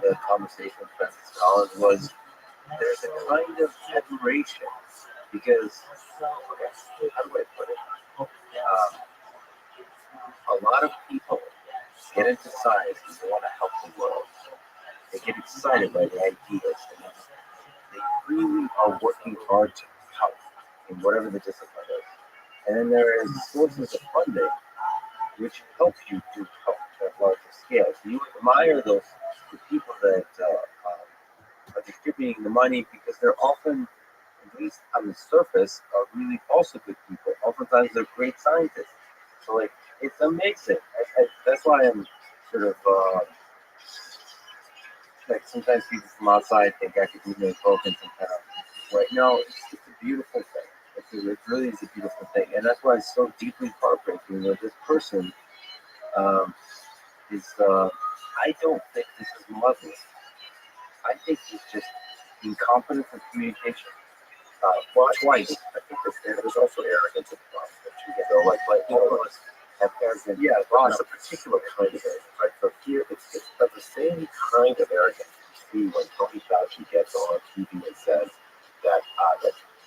the conversation with Francis Collins was. There's a kind of admiration because, how do I put it? A lot of people get into science because they want to help the world. They get excited by the ideas, and they really are working hard to help in whatever the discipline is. And then there is sources of funding which help you to help at larger scale. So you admire the people that are distributing the money because they're often, at least on the surface, are really also good people. Oftentimes they're great scientists. So like it's amazing. That's why I'm sort of like sometimes people from outside think academia is broken sometimes. Right now, it's a beautiful thing. It really is a beautiful thing, and that's why it's so deeply heartbreaking that this person is. I don't think this is malevolent. I think he's just incompetent in communication. Twice. I think there's also arrogance in the process. Like all of us have arrogance arrogant. Yeah, well, it's a particular kind of arrogance, right? So here, it's the same kind of arrogance you see when Tony Fauci gets on TV and says that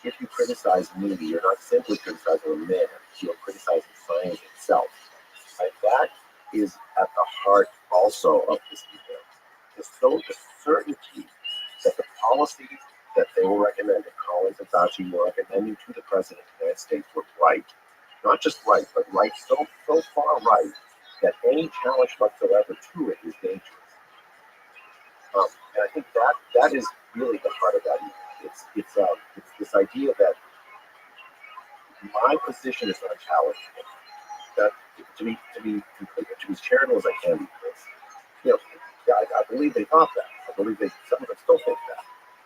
if you criticize me, you're not simply criticizing a man, you're criticizing science itself. Right? That is at the heart also of this email. The certainty that the policies that they were recommending, Collins and Fauci were recommending to the President of the United States were right. Not just right, but right so far right that any challenge whatsoever to it is dangerous. And I think that is really the heart of that email. It's this idea that my position is unchallengeable. That to be as charitable as I can be, Chris, you know, yeah, I believe they thought that. I believe some of them still think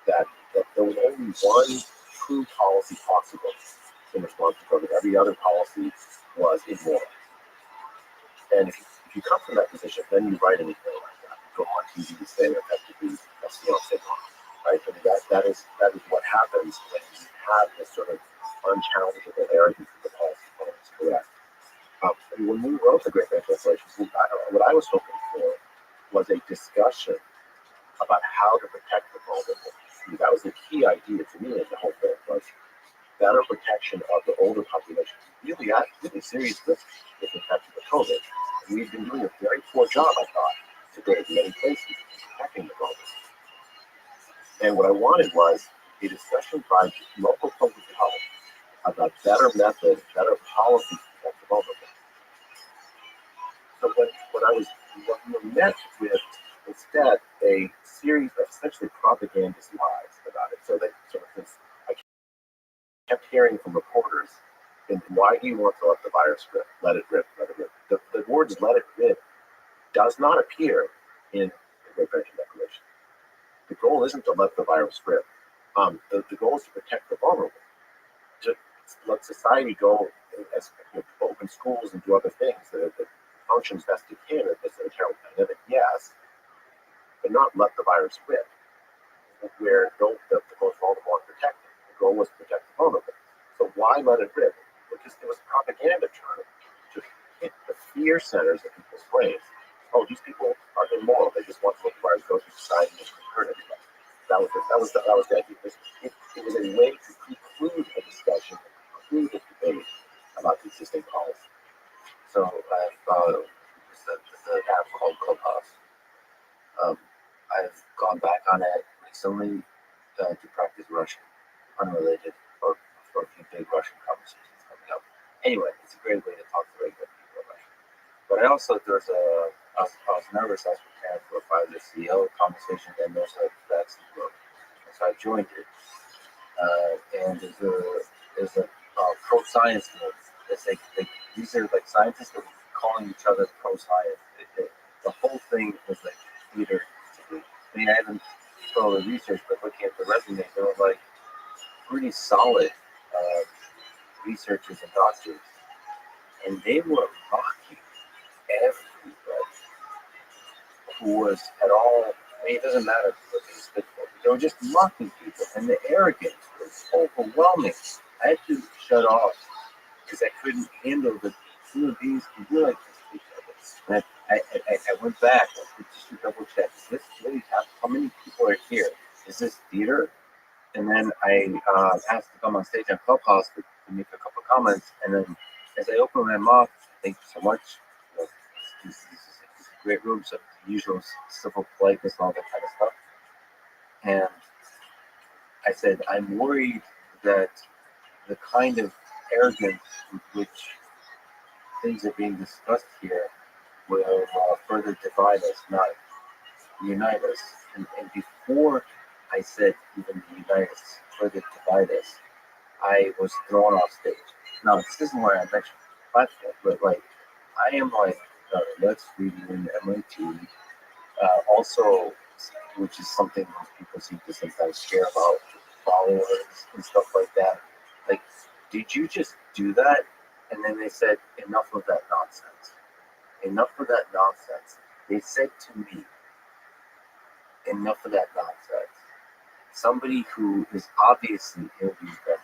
that there was only one true policy possible in response to COVID. Every other policy was immoral. And if you come from that position, then you write anything like that. You go on TV and say effectively that's wrong, right? I mean, that is what happens when you have this sort of unchallengeable arrogance of the policy opponents. Correct. When we wrote the Great Translation, what I was hoping for was a discussion about how to protect the vulnerable. That was the key idea to me of the whole thing, was better protection of the older population. Really serious risk with infection with COVID. And we've been doing a very poor job, I thought, today in many places protecting the vulnerable. And what I wanted was a discussion by local public health about better methods, better policies to protect the vulnerable. So when we met with instead a series of essentially propagandist lies about it. So that sort of this, I kept hearing from reporters, and why do you want to let the virus rip? Let it rip, let it rip. The words "let it rip" does not appear in the Great Barrier Declaration. The goal isn't to let the virus rip. The goal is to protect the vulnerable. To let society go as open schools and do other things that functions best it can in this terrible pandemic, yes, but not let the virus rip. Where the most vulnerable are protected. The goal was to protect the vulnerable. So why let it rip? Because it was a propaganda term to hit the fear centers of people's brains. Oh, these people are immoral. They just want to let the virus go through society and hurt everybody. That was the idea. It was a way to conclude a discussion, conclude a debate about the existing policy. So the app called Clubhouse. I've gone back on it recently to practice Russian, unrelated, or for a few big Russian conversations coming up. Anyway, it's a great way to talk to regular people about Russian. But I was nervous. I was preparing for a Pfizer CEO conversation, and there's a vaccine group. And so I joined it. And there's a pro-science group. These are like scientists that are calling each other pro-science. The whole thing was like theater to me. I mean, I haven't done all the research, but looking at the resume, they were like pretty solid researchers and doctors. And they were mocking everybody who was at all, I mean, it doesn't matter what they stood for. They were just mocking people, and the arrogance was overwhelming. I had to shut off because I couldn't handle the human beings can do like this. And I went back just to double check. Is this really happening? How many people are here? Is this theater? And then I asked to come on stage on Clubhouse to make a couple of comments. And then as I opened my mouth, thank you so much. This is a great room, so the usual civil politeness and all that kind of stuff. And I said, I'm worried that the kind of arrogance with which things are being discussed here will further divide us, not unite us. And before I said even unite us, further divide us, I was thrown off stage. Now, this isn't where I mentioned platform, but like, I am like, let's read in MIT, also, which is something most people seem to sometimes care about, followers and stuff like that. Like, did you just do that? And then they said, enough of that nonsense. Enough of that nonsense. They said to me, enough of that nonsense. Somebody who is obviously ill-invested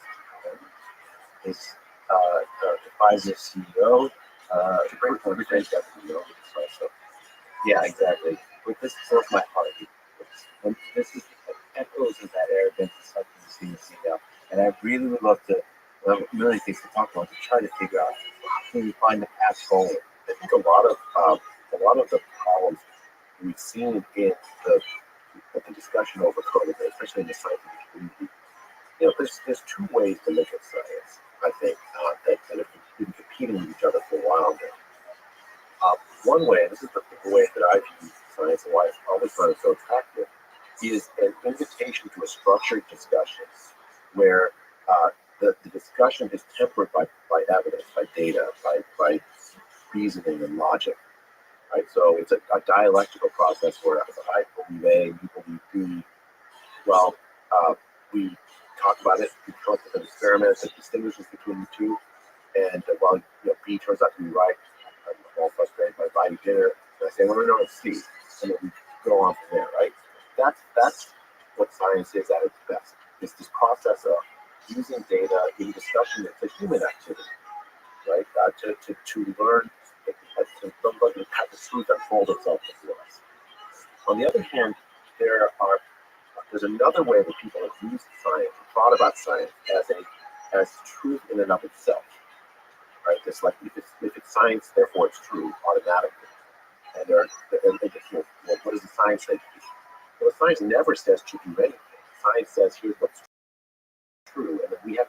is the Pfizer CEO, To bring everything together, so Yeah, exactly. But this fills my heart. When this is echoes of that arrogance and something you see now. And I really would love to, well, really things to talk about to try to figure out how can we find the path forward. I think a lot of the problems we've seen in the discussion over COVID, especially in the scientific community, there's two ways to look at science. I think that have been competing with each other for a while now. One way, and this is the way that I view science and why I've always found it so attractive, is an invitation to a structured discussion where the discussion is tempered by evidence, by data, by reasoning and logic. Right? So it's a dialectical process where I believe A, you believe B. Well, we talk about it, we come up with an experiment that distinguishes between the two, and while B turns out to be right, I'm all frustrated by buying dinner, and I say, well, no, it's C, and then we go on from there, right? That's what science is at its best. It's this process of using data in discussion. It's a human activity, right? To learn, to have the truth unfold itself before us. On the other hand, there's another way that people have used science, thought about science as truth in and of itself, right? It's like if it's science, therefore it's true automatically. And what does the science say? Well, science never says to do anything. Science says here's what's true, and then we have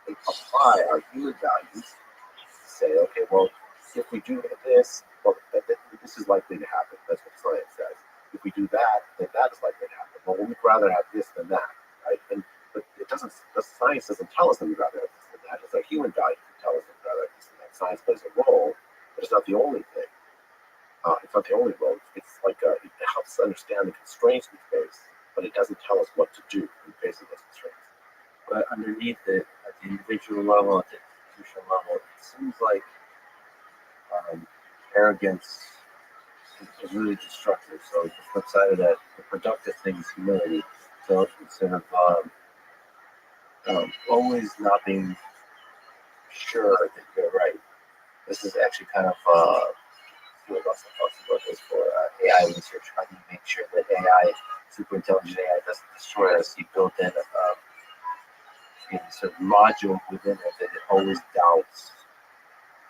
to apply our human values to say, okay, well, if we do this, well, this is likely to happen. That's what science says. If we do that, then that is likely to happen. Well, we'd rather have this than that, right? But it doesn't. The science doesn't tell us that we'd rather have this than that. It's like human values that tell us that we'd rather have this than that. Science plays a role, but it's not the only thing. It's not the only role. It's like it helps us understand the constraints we face, but it doesn't tell us what to do in facing those constraints. But underneath it, at the individual level, at the institutional level, it seems like arrogance is really destructive. So the flip side of that, the productive thing is humility. So instead of always not being sure that you're right, this is actually kind of field also talks about this for AI research. How do you make sure that AI, super intelligent AI, doesn't destroy us? You build in a sort of module within it that it always doubts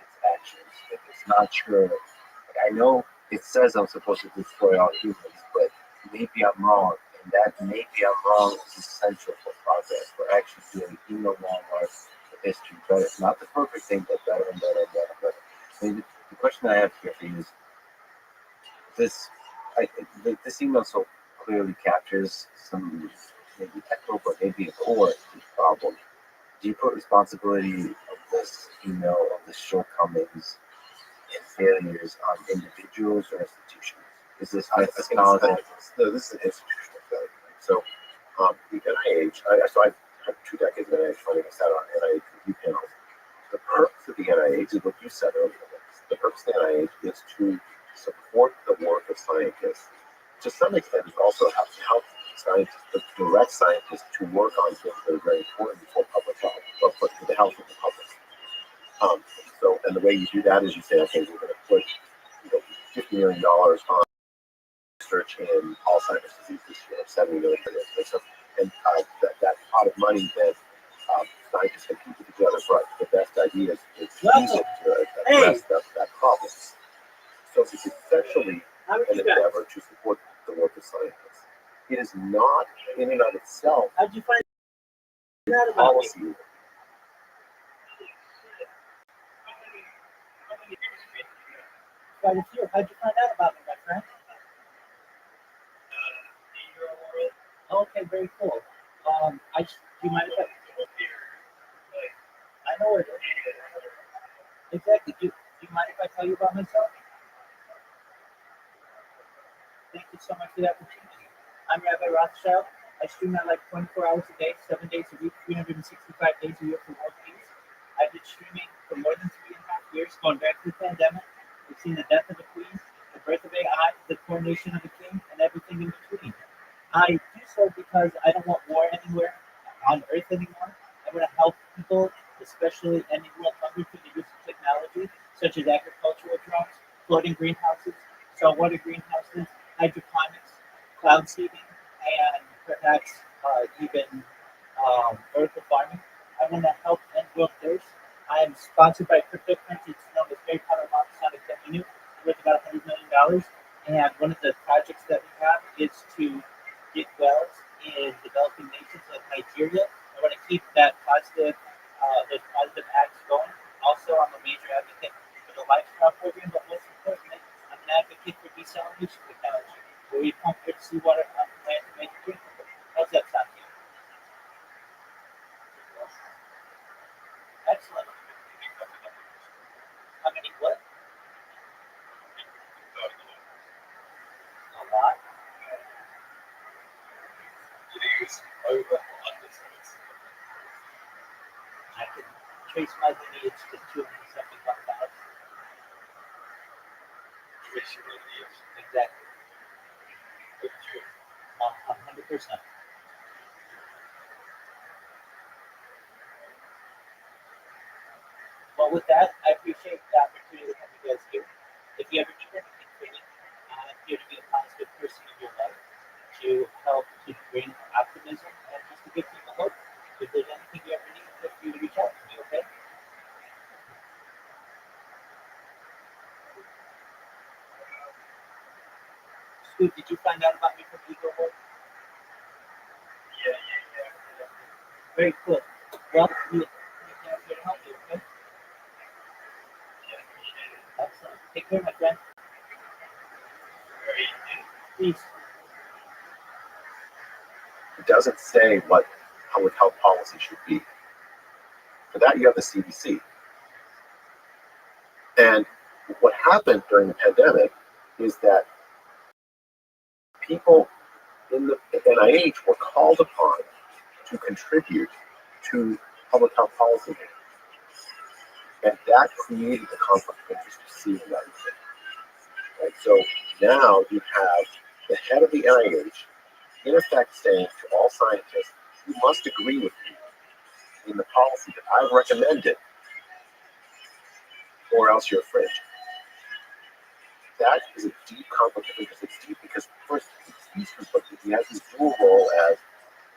its actions. If it's not sure, like I know it says I'm supposed to destroy all humans, but maybe I'm wrong, and that maybe I'm wrong is essential for progress. We're actually doing in the long run the history better. Not the perfect thing, but better and better and better and better. I mean, the question I have here for you is this: this email so clearly captures some maybe technical, but maybe a core problem. Do you put responsibility of this email, of the shortcomings and failures on individuals or institutions? Is this No, this is an institutional failure. So the NIH, so I've had 2 decades of NIH funding. I sat on NIH review panels. The purpose of the NIH is what you said earlier. The purpose of the NIH is to support the work of scientists. To some extent, it also helps to help scientists, direct scientists to work on things that are very important for public health, or for the health of the public. And the way you do that is you say, okay, we're going to put $50 million on research in Alzheimer's disease this year, $70 million for this. And that pot of money that scientists can keep together for the best ideas is use it to address that problem. So it's essentially an endeavor to support the work of scientists. It is not in and of itself How'd you find out about policy. me? Quite a few. How'd you find out about me, my friend? Okay, very cool. Do you mind if I know where it is. Exactly. Do you mind if I tell you about myself? Thank you so much for the opportunity. I'm Rabbi Rothschild. I stream at like 24 hours a day, 7 days a week, 365 days a year for world peace. I've been streaming for more than 3.5 years, going back to the pandemic. We've seen the death of the queen, the birth of AI, the coronation of the king, and everything in between. I do so because I don't want war anywhere on Earth anymore. I want to help people, especially anyone hungry for the use of technology, such as agricultural drones, floating greenhouses, saltwater greenhouses, hydroponics, cloud seeding, and perhaps even vertical farming. I want to help end world thirst. I am sponsored by cryptocurrency. It's known as Very Power Monosonic Dominion, worth about $100 million. And one of the projects that we have is to get wells in developing nations like Nigeria. I want to keep those positive acts going. Also, I'm a major advocate for the lifestyle program, but most importantly, I'm an advocate for desalination technology, where we pump good seawater out of land to make it drinkable. How's that sound to you? Excellent. How many what? A lot. I can trace my lineage to 271,000. Exactly. 100%. Well, with that, I appreciate the opportunity to have you guys here. If you ever need anything from me, I'm here to be a positive person in your life, to help to bring optimism and just to give people hope. If there's anything you ever need, feel free to reach out to me, okay? Stu, did you find out about me from Eagle World? Very cool. Well, I'm here to help you, okay? Excellent. Take care, my friend. Peace. It doesn't say what public health policy should be. For that, you have the CDC. And what happened during the pandemic is that people in the NIH were called upon to contribute to public health policy. And that created the conflict of interest you see in that. Right? So now you have the head of the NIH, in effect, saying to all scientists, you must agree with me in the policy that I've recommended, or else you're fringe. That is a deep conflict of interest. It's deep because, first, he has his dual role as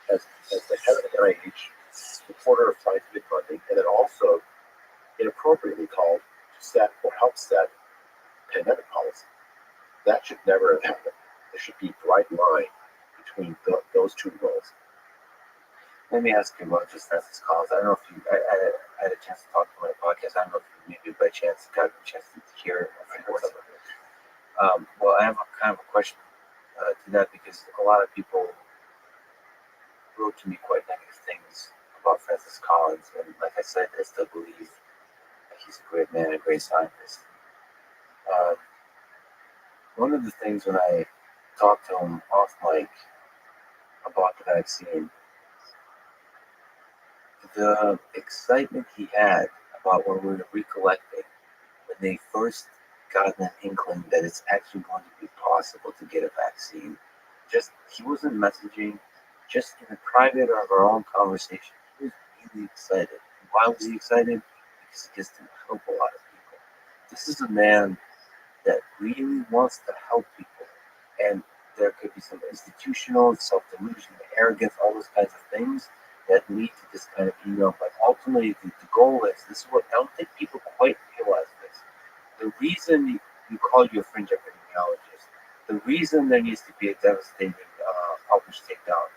the head of the NIH, supporter of scientific funding, and then also inappropriately called to set or help set pandemic policy. That should never have happened. There should be a bright line between those two roles. Let me ask you about just Francis Collins. I don't know if I had a chance to talk to him on a podcast. I don't know if you maybe by chance got a chance to hear reports of it. Well, I have a kind of a question to that because a lot of people wrote to me quite negative things about Francis Collins, and like I said, I still believe that he's a great man, a great scientist. One of the things when I talked to him off mic about the vaccine, the excitement he had about when we were recollecting when they first got an inkling that it's actually going to be possible to get a vaccine. Just he wasn't messaging, just in a private or our own conversation. He was really excited. Why was he excited? Because he gets to help a lot of people. This is a man that really wants to help people, and there could be some institutional self-delusion, arrogance, all those kinds of things that lead to this kind of email. But ultimately, the goal is this is what I don't think people quite realize this. The reason you call you a fringe epidemiologist, the reason there needs to be a devastating published takedown,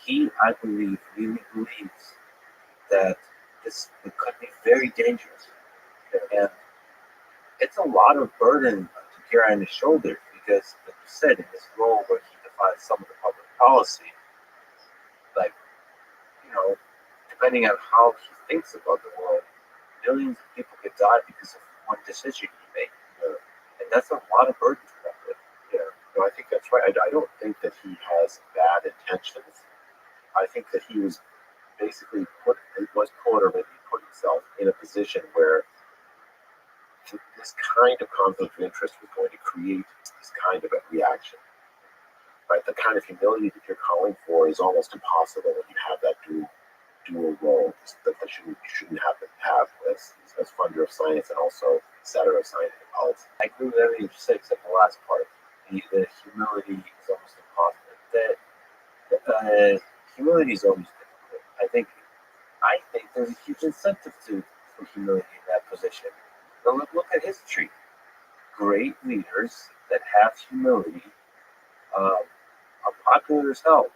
he, I believe, really believes that this it could be very dangerous. And it's a lot of burden to carry on his shoulders because, like you said, in this role where he defines some of the public policy, like, depending on how he thinks about the world, millions of people could die because of one decision he made. And that's a lot of burden to that with. Yeah, no, I think that's right. I don't think that he has bad intentions. I think that he was basically put himself in a position where this kind of conflict of interest was going to create this kind of a reaction. Right? The kind of humility that you're calling for is almost impossible when you have that dual dual role that they shouldn't have as funder of science and also setter of science and policy. I agree with everything you said except the last part. The humility is almost impossible. Humility is always difficult. I think there's a huge incentive for humility in that position. But look at history. Great leaders that have humility are popular as hell.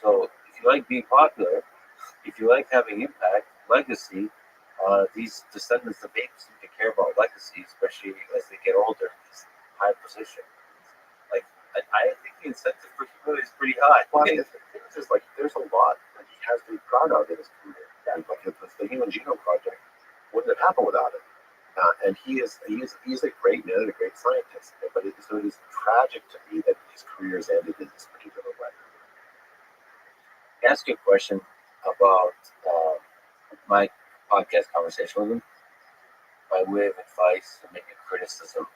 So if you like being popular, if you like having impact, legacy, these descendants of apes seem to care about legacy, especially as they get older in these high positions. Like, I think the incentive for humility is pretty high. Well, I mean, it's just like there's a lot that he has to be proud of in his career. And like the Human Genome Project wouldn't have happened without it. And he is a great man and a great scientist. But it is tragic to me that his career has ended in this particular way. Ask you a question about my podcast conversation with him by way of advice and maybe criticism.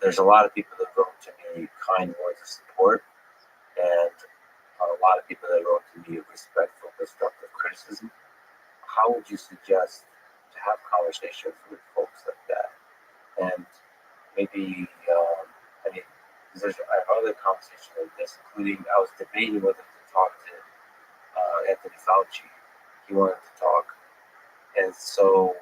There's a lot of people that wrote to me kind words of support, and a lot of people that wrote to me respectful, constructive criticism. How would you suggest to have conversations with folks like that? And maybe, I have other conversations like this, including I was debating whether to talk to Anthony Fauci. He wanted to talk. And so,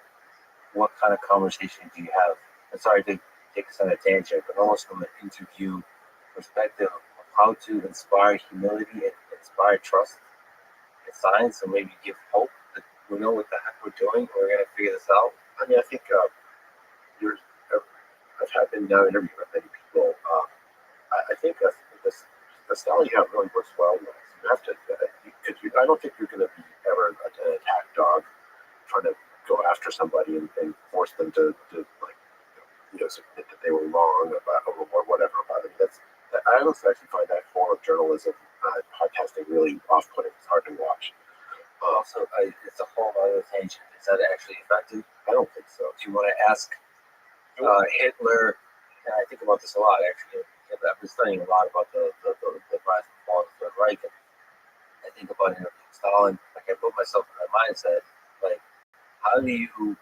what kind of conversation do you have? I'm sorry to take us on a tangent, but almost from an interview perspective of how to inspire humility and inspire trust in science, and maybe give hope that we know what the heck we're doing. We're going to figure this out. I mean, I think I've been now interviewing with many people. I think the style you have really works well. You have to. I don't think you're going to be ever an attack dog, trying to go after somebody and force them to like submit that they were wrong about or whatever about it. I also actually find that form of journalism, podcasting, really off-putting. It's hard to watch. Also, it's a whole other tangent. Is that actually effective? I don't think so. Do you want to ask Hitler? And I think about this a lot, actually. I've been studying a lot about the rise and fall of the Third Reich. I think about interviewing Stalin. Like, I put myself in that mindset. Like, how do you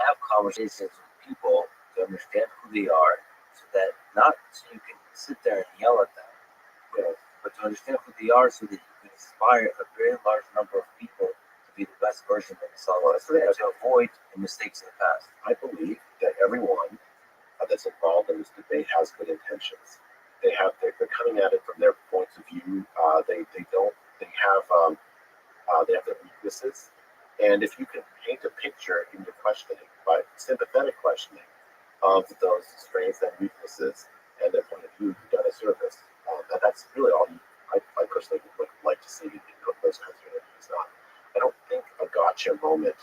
have conversations with people to understand who they are, so that not so you can sit there and yell at them, but to understand who they are, so that you can inspire a very large number of people to be the best version of themselves, and to avoid the mistakes of the past. I believe that everyone that's involved in this debate has good intentions. They're coming at it from their points of view. They have their weaknesses, and if you can paint a picture in your questioning, by sympathetic questioning of those strengths and weaknesses and their point of view, you've done a service. And that's really all I personally would like to see in those kinds of interviews. I don't think a gotcha moment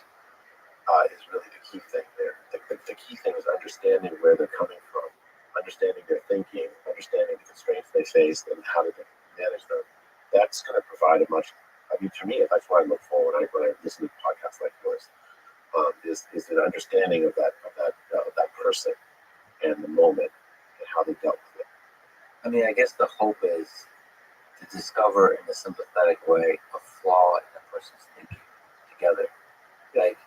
is really the key thing there. The key thing is understanding where they're coming from, understanding their thinking, understanding the constraints they face, and how to manage them. That's going to provide for me, that's why I look forward when I listen to podcasts like yours. Is an understanding of that person and the moment and how they dealt with it. I mean, I guess the hope is to discover in a sympathetic way a flaw in a person's thinking together. Like,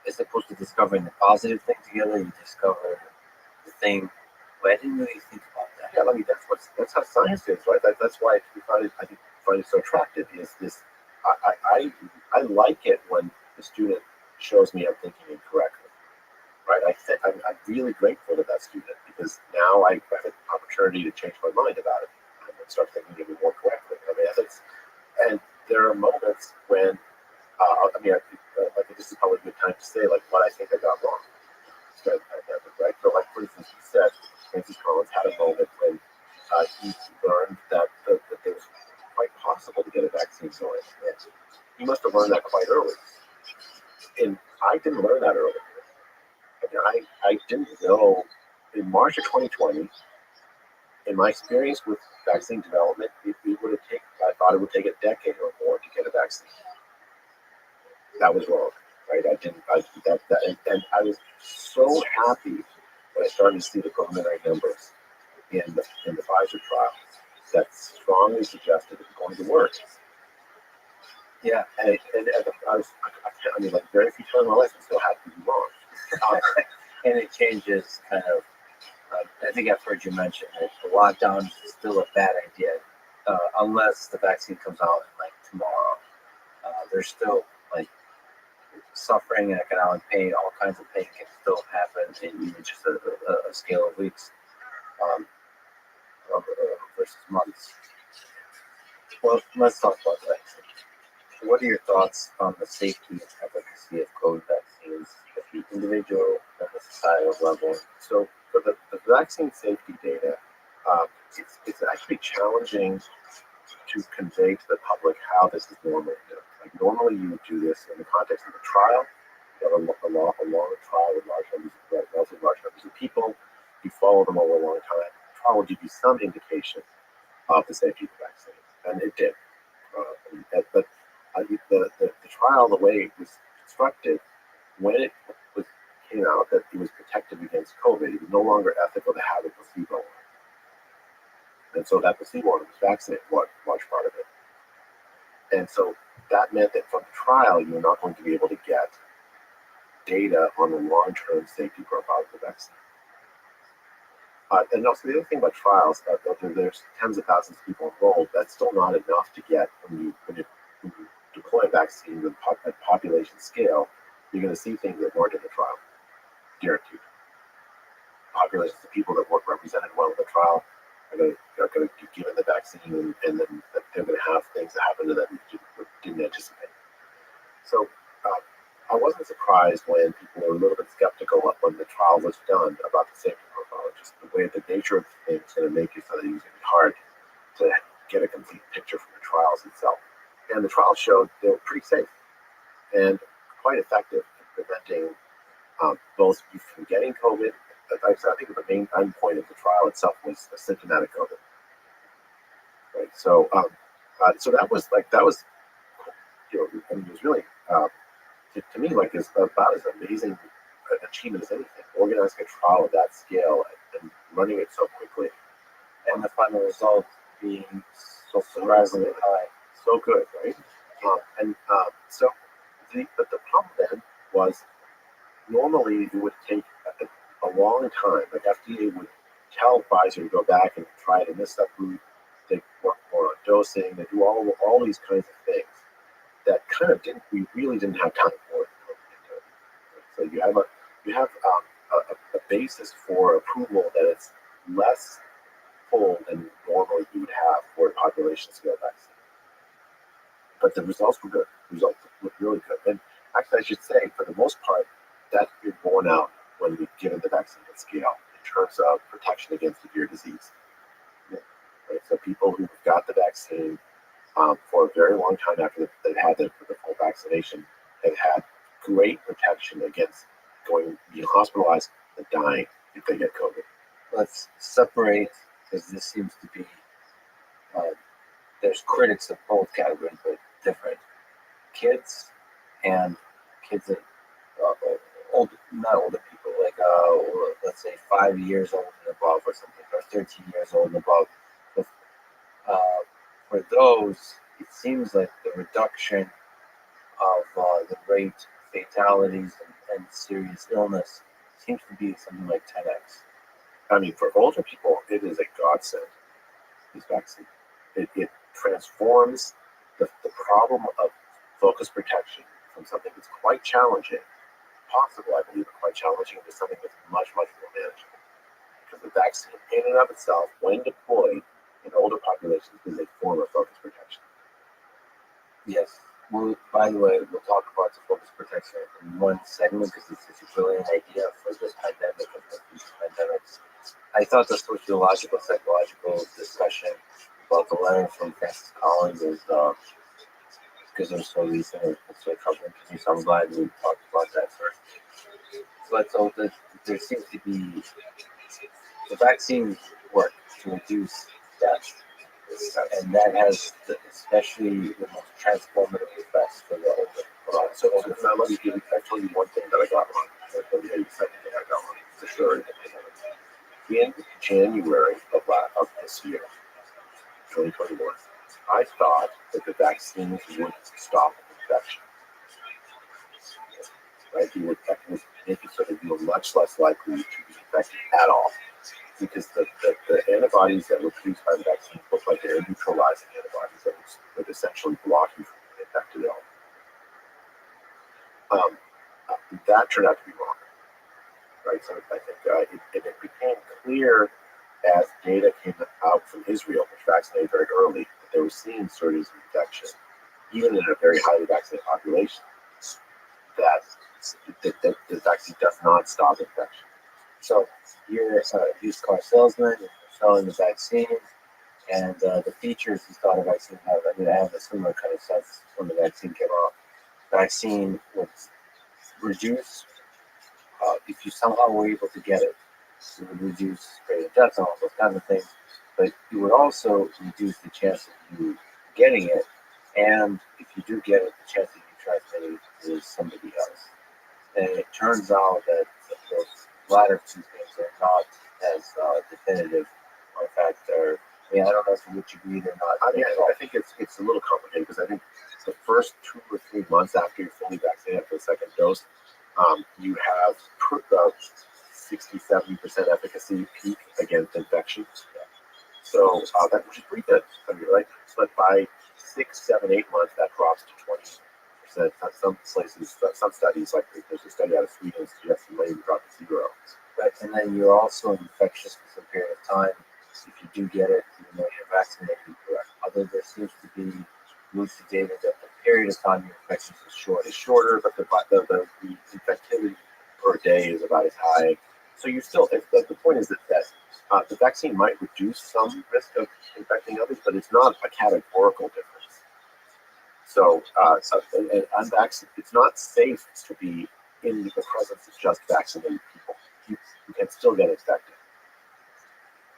as opposed to discovering the positive thing together, you discover the thing. But I didn't really think about that. Yeah, I mean that's how science is, right? That's why I find it so attractive. Is this? I like it when the student shows me I'm thinking incorrectly, right? I'm really grateful to that student, because now I have an opportunity to change my mind about it and start thinking even more correctly. I mean, and there are moments when this is probably a good time to say like what I think I got wrong. Right? So, like, for instance, he said Francis Collins had a moment when he learned that it was quite possible to get a vaccine going. He must have learned that quite early. And I didn't learn that early. I didn't know in March of 2020, in my experience with vaccine development, I thought it would take a decade or more to get a vaccine. That was wrong, right? And I was so happy when I started to see the preliminary numbers in the Pfizer trial that strongly suggested it's going to work. Yeah. I mean, like very few times in my life, I'm so happy to be wrong. And it changes kind of. I think I've heard you mention that the lockdown is still a bad idea unless the vaccine comes out in like tomorrow. There's still like suffering and economic pain, all kinds of pain can still happen in even just a scale of weeks versus months. Well, let's talk about that. What are your thoughts on the safety and efficacy of COVID vaccines at the individual and the societal level? So for the vaccine safety data, it's actually challenging to convey to the public how this is normally done. Like normally you would do this in the context of a trial. You have a long trial with relatively large numbers of people. You follow them over a long time. The trial will give you some indication of the safety of the vaccine, and it did. But the trial, the way it was constructed, when it came out that it was protective against COVID, it was no longer ethical to have a placebo arm. And so that placebo arm was vaccinated, large part of it. And so that meant that from the trial, you were not going to be able to get data on the long-term safety profile of the vaccine. And also the other thing about trials, there's tens of thousands of people enrolled. That's still not enough to get when you deploy a vaccine at population scale. You're going to see things that weren't in the trial, guaranteed. Populations of people that weren't represented well in the trial are going to be given the vaccine, and then they're going to have things that happen to them you didn't anticipate. So I wasn't surprised when people were a little bit skeptical when the trial was done about the safety profile. Just the way the nature of the thing is going to make it so that it was going to be hard to get a complete picture from the trials itself. And the trials showed they were pretty safe and quite effective in preventing both you from getting COVID. I think the main endpoint of the trial itself was symptomatic COVID. Right. So that was it was really to me like it's about as amazing an achievement as anything. Organizing a trial of that scale and running it so quickly, and the final result being so surprisingly high, so good, right? So the problem then was normally it would take a long time. Like FDA would tell Pfizer to go back and try it in this subgroup. They work more on dosing. They do all these kinds of things that kind of we really didn't have time for it. So you have a basis for approval that it's less full than normally you would have for a population scale vaccine. But the results were good. The results looked really good. And actually, I should say, for the most part, that's been borne out when we've given the vaccine at scale in terms of protection against severe disease. Right? So people who got the vaccine for a very long time after they've had the full vaccination have had great protection against being hospitalized and dying if they get COVID. Let's separate, because this seems to be, there's critics of both categories, but different. Kids and kids that, not older people, like let's say 5 years old and above or something, or 13 years old and above. For those, it seems like the reduction of the rate of fatalities and serious illness seems to be something like 10x. I mean, for older people, it is a godsend, this vaccine. It transforms the problem of focus protection from something that's quite challenging, possible, I believe, quite challenging, to something that's much, much more manageable. Because the vaccine, in and of itself, when deployed in older populations, is a form of focus protection. Yes. Well, by the way, we'll talk about the focus protection in one segment because it's a brilliant idea for this pandemic and for future pandemics. I thought the sociological, psychological discussion about the letter from Francis Collins is because it was so recent and so troubling to me. So I'm glad we talked about that first. So there seems to be the vaccine work to reduce deaths. And that has especially the most transformative effects for the older. So now let me tell you one thing that I got wrong. Let me tell you the second thing I got wrong, for sure. In January of this year, 2021, I thought that the vaccines would stop infection. Right? You would make it so that you were much less likely to be infected at all. Because the antibodies that were produced by the vaccine look like they're neutralizing antibodies that would essentially block you from being infected at all. That turned out to be wrong. Right? So I think it became clear as data came out from Israel, which vaccinated very early, that they were seeing surges of infection, even in a very highly vaccinated population, that the vaccine does not stop infection. So you're a used car salesman, and you're selling the vaccine, and the features you thought a vaccine had. I mean, I have a similar kind of sense when the vaccine came out. Vaccine would reduce, if you somehow were able to get it, it would reduce rate of death and all those kinds of things, but it would also reduce the chance of you getting it, and if you do get it, the chance that you transmitting it is somebody else. And it turns out that those latter two things are not as definitive. In fact, I mean, I don't know if you would agree or not. I think it's a little complicated because I think the first 2 or 3 months after you're fully vaccinated after the second dose, you have 60-70% efficacy peak against infection. So that which is pretty good. I mean, right? But by 6, 7, 8 months, that drops to 20%. Some places, some studies, like there's a study out of Sweden, suggests it may drop to 0. Right, and then you're also infectious for some period of time. If you do get it, even though you're vaccinated, although there seems to be lucid data that the period of time your infection is short. It's shorter, but the infectivity per day is about as high. So you still, the point is that the vaccine might reduce some risk of infecting others, but it's not a categorical difference. So, it's not safe to be in the presence of just vaccinated people. You can still get infected.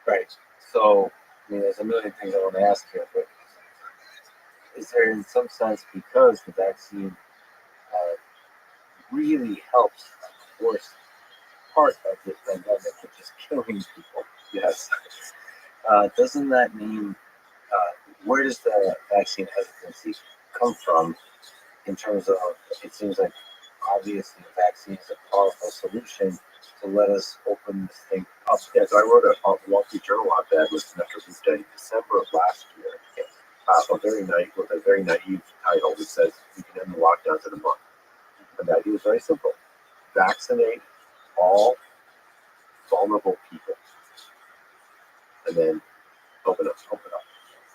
Right. So, I mean, there's a million things I want to ask here, but is there, in some sense, because the vaccine really helps the worst part of the pandemic, which is killing people? Yes. Doesn't that mean, where does the vaccine hesitancy come from in terms of, it seems like obviously the vaccine is a powerful solution to let us open this thing up? Yeah, so I wrote a Wall Street Journal op-ed with Metro Tuesday in December of last year, with a very naive title that says we can end the lockdowns in a month. And the idea is very simple: vaccinate all vulnerable people, and then open up,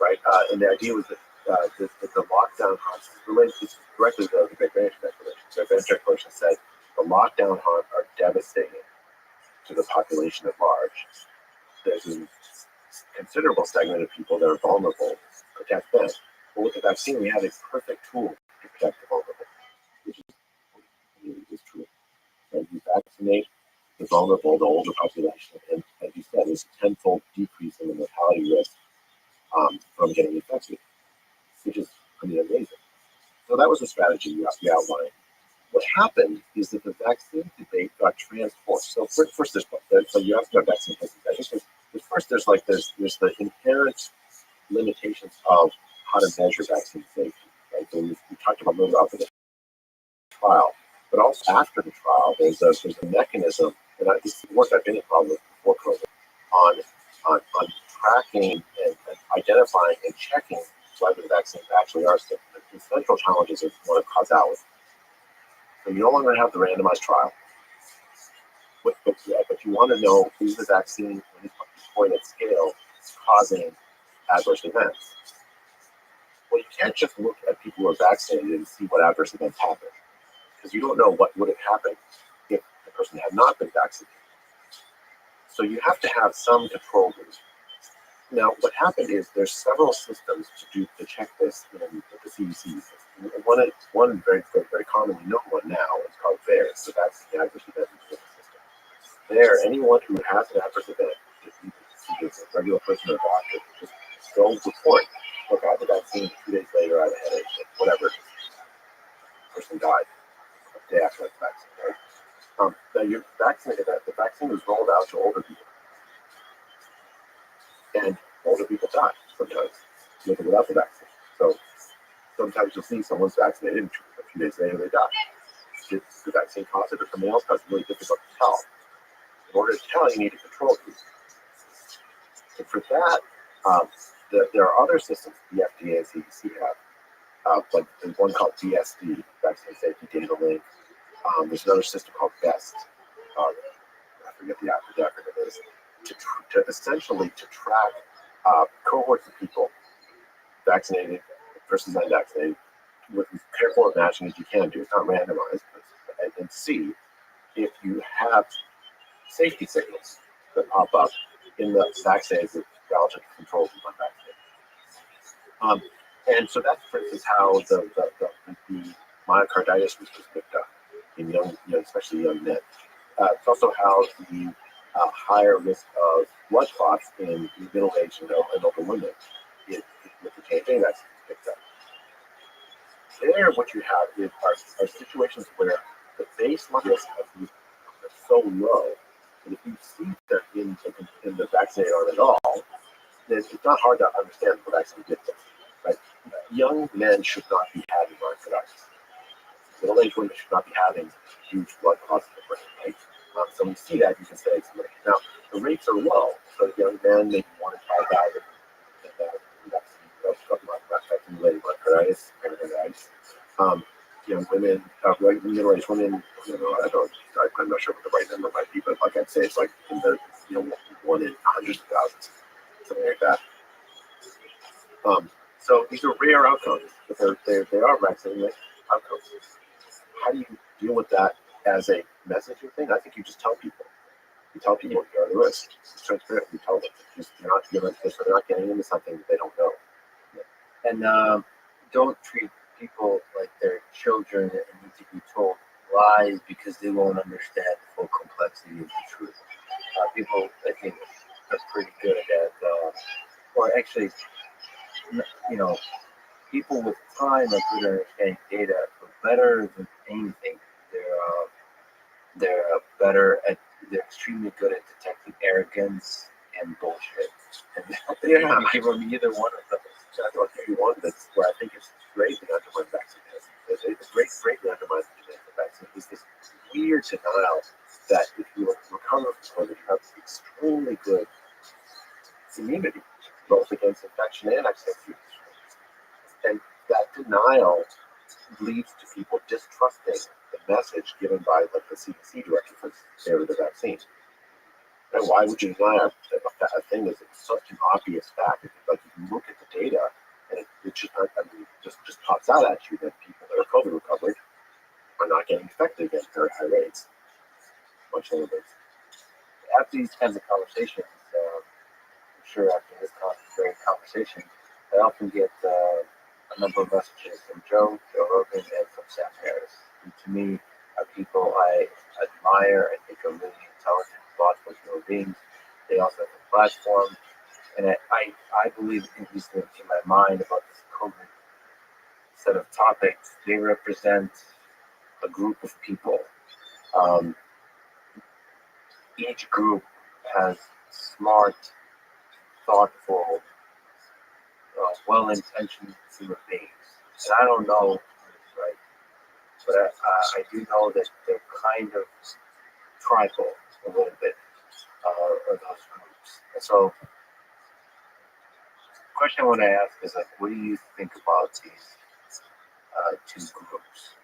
right? And the idea was that the lockdown harms related directly to the Great Barrier Declaration. So the Great Barrier Declaration said the lockdown harms are devastating to the population at large. There's a considerable segment of people that are vulnerable. Protect them. But with the vaccine, we have a perfect tool to protect the vulnerable, which is true. And you vaccinate the vulnerable, the older population, and as you said, there's a tenfold decrease in the mortality risk from getting infected, which is, amazing. So that was the strategy we outlined. What happened is that the vaccine debate got transformed. So first, so you asked about vaccine hesitancy. I think there's the inherent limitations of how to measure vaccine safety. Right? So we talked about a little about the trial, but also after the trial, there's a mechanism, and this work I've been involved with before COVID, on tracking and identifying and checking whether the vaccines actually are safe. The central challenges is one of causality. So you no longer have the randomized trial, but you want to know, is the vaccine, when it's deployed at scale, causing adverse events? Well, you can't just look at people who are vaccinated and see what adverse events happen, because you don't know what would have happened if the person had not been vaccinated. So you have to have some control group. Now, what happened is there's several systems to check this in the CDC. One very commonly known one now is called VAERS, it's the Vaccine Adverse Event Reporting System. There, anyone who has an adverse event, if you see as a regular person or a doctor, just go report. Look, I had the vaccine, 2 days later I had a headache, whatever. The person died a day after the vaccine, right? Now you're vaccinated, the vaccine was rolled out to older people. And older people die sometimes. with or without the vaccine. So sometimes you'll see someone's vaccinated and a few days later they die. Did the vaccine cause it or something else? That's really difficult to tell. In order to tell, you need to control people. And for that, there are other systems the FDA and CDC have. Like there's one called VSD, Vaccine Safety Data Link. There's another system called BEST. I forget the acronym is. To essentially to track cohorts of people, vaccinated versus unvaccinated, with as careful imagining as you can do. It's not randomized, and see if you have safety signals that pop up in the vaccinated relative to controls of unvaccinated. And so that's, for instance, how the myocarditis was picked up in young, especially young men. It's also how the higher risk of blood clots in middle-aged and older women with the J&J vaccine picked up. There, what you have is are situations where the baseline risk of these are so low that if you see that in the vaccinated arm at all, then it's not hard to understand the vaccine did this. Right? Young men should not be having myocarditis. Middle-aged women should not be having huge blood clots in the brain. Right? So when you see that, you can say it's late. Now, the rates are low, so young men maybe 1 in 5,000 vaccine-related myocarditis, pericarditis. Young women, middle-aged women, I'm not sure what the right number might be, but like I'd say it's like in the 1 in hundreds of thousands, something like that. So these are rare outcomes, but they are vaccine outcomes. How do you deal with that as a messaging thing? I think you just tell people. You tell people you are the risk. It's transparent. You tell them they're not getting into something that they don't know. And don't treat people like they're children and need to be told lies because they won't understand the full complexity of the truth. People, I think, are pretty good at, or actually, people with time are good at understanding data, but better than anything, they're better at, they're extremely good at detecting arrogance and bullshit. And you give them either one of them. I'll give you one that's where I think it's greatly undermined vaccine. It's greatly undermined the vaccine is this weird denial that if you recover from COVID, you have extremely good immunity, both against infection and accident. And that denial leads to people distrusting the message given by the CDC director for the vaccine. And why would you deny a thing that's such an obvious fact? Like if you look at the data and it just pops out at you that people that are COVID recovered are not getting infected at very high rates, much lower rates. After these kinds of conversations, I'm sure after this very conversation, I often get a number of messages from Joe Rogan, and from Sam Harris. And to me, are people I admire. I think are really intelligent, thoughtful human beings. They also have a platform. And I believe, at least in my mind, about this COVID set of topics, they represent a group of people. Each group has smart, thoughtful, well-intentioned human beings. And I don't know, right? But I do know that they're kind of tribal a little bit, of those groups. And so, the question I want to ask is, like, what do you think about these two groups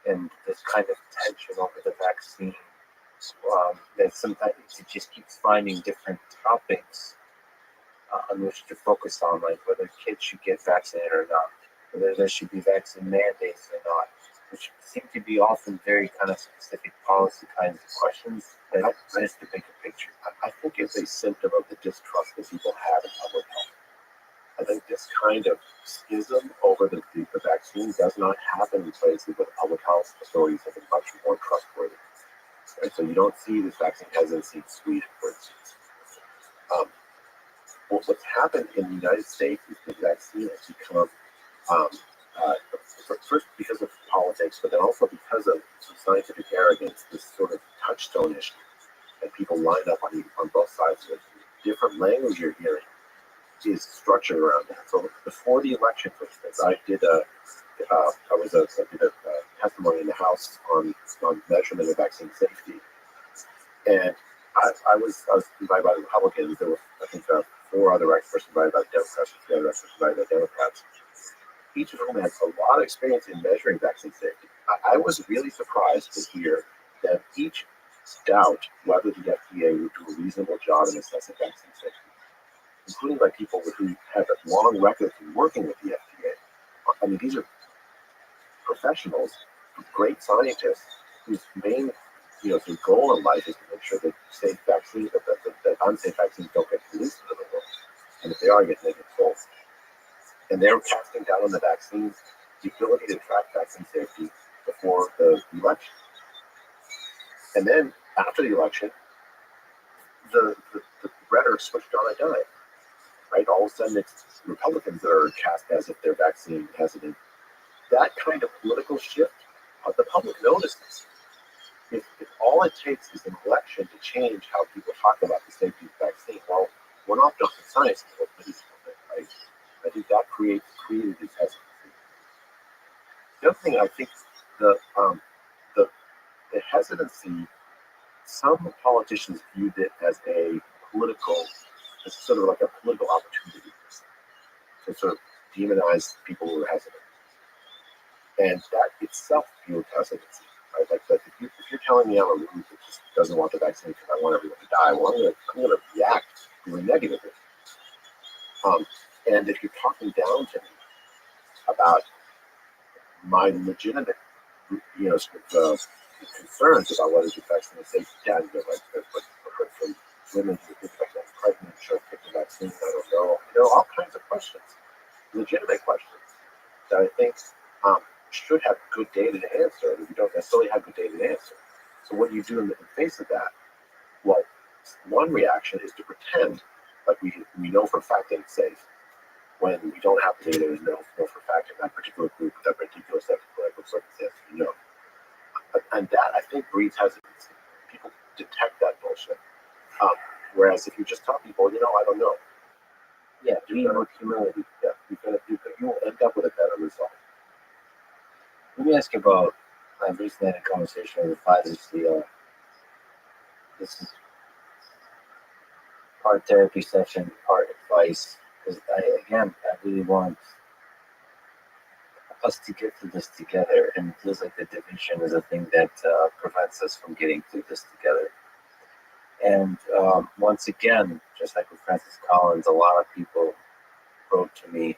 and this kind of tension over the vaccine? That sometimes it just keeps finding different topics on which to focus on, like whether kids should get vaccinated or not, whether there should be vaccine mandates or not, which seem to be often very kind of specific policy kinds of questions. And I just the bigger picture. I think it's a symptom of the distrust that people have in public health. I think this kind of schism over the vaccine does not happen in places where the public health authorities have been much more trustworthy. Right? So you don't see this vaccine hesitancy in Sweden, for instance. What's happened in the United States is the vaccine has become, first because of politics, but then also because of some scientific arrogance, this sort of touchstone issue that people line up on both sides of it. Different language you're hearing is structured around that. So before the election, for instance, I did a testimony in the House on measurement of vaccine safety, and I was invited by the Republicans. There were, I think, 4 other experts invited by the Democrats, 3 other experts invited by the Democrats, each of whom has a lot of experience in measuring vaccine safety. I was really surprised to hear that each doubt whether the FDA would do a reasonable job in assessing vaccine safety, including by people who have a long record of working with the FDA. I mean, these are professionals, great scientists, whose main sort of goal in life is to make sure that safe vaccines, that unsafe vaccines don't get released into the world, and if they are, get controlled. And they're casting down on the vaccines, the ability to track vaccine safety before the election. And then after the election, the rhetoric switched on a dime, right? All of a sudden, it's Republicans that are cast as if they're vaccine hesitant. That kind of political shift, the public notices. If all it takes is an election to change how people talk about the safety of the vaccine, well, we're not just in science, right? I think that created this hesitancy. The other thing, I think, the hesitancy, some politicians viewed it as sort of like a political opportunity to sort of demonize people who are hesitant. And that itself fueled hesitancy. Right? Like if you're telling me I'm a rude that just doesn't want the vaccine because I want everyone to die, well, I'm going to react really negatively. And if you're talking down to me about my legitimate, concerns about whether the vaccine is safe, like I've heard from women who think like that's pregnant, should I take the vaccine? I don't know. All kinds of questions, legitimate questions that I think should have good data to answer, and we don't necessarily have good data to answer. So what do you do in the face of that? Well, one reaction is to pretend like we know for a fact that it's safe, when we don't have the data to know for a fact in that particular group, that particular set of political circumstances, And that, I think, breeds hesitancy. People detect that bullshit. Whereas if you just tell people, I don't know. Yeah, lead with humility. Yeah, you will end up with a better result. Let me ask you about, I've recently had a conversation with the Pfizer CEO. This is part therapy session, part advice, because I really want us to get through this together, and it feels like the division is a thing that prevents us from getting through this together. And once again, just like with Francis Collins, a lot of people wrote to me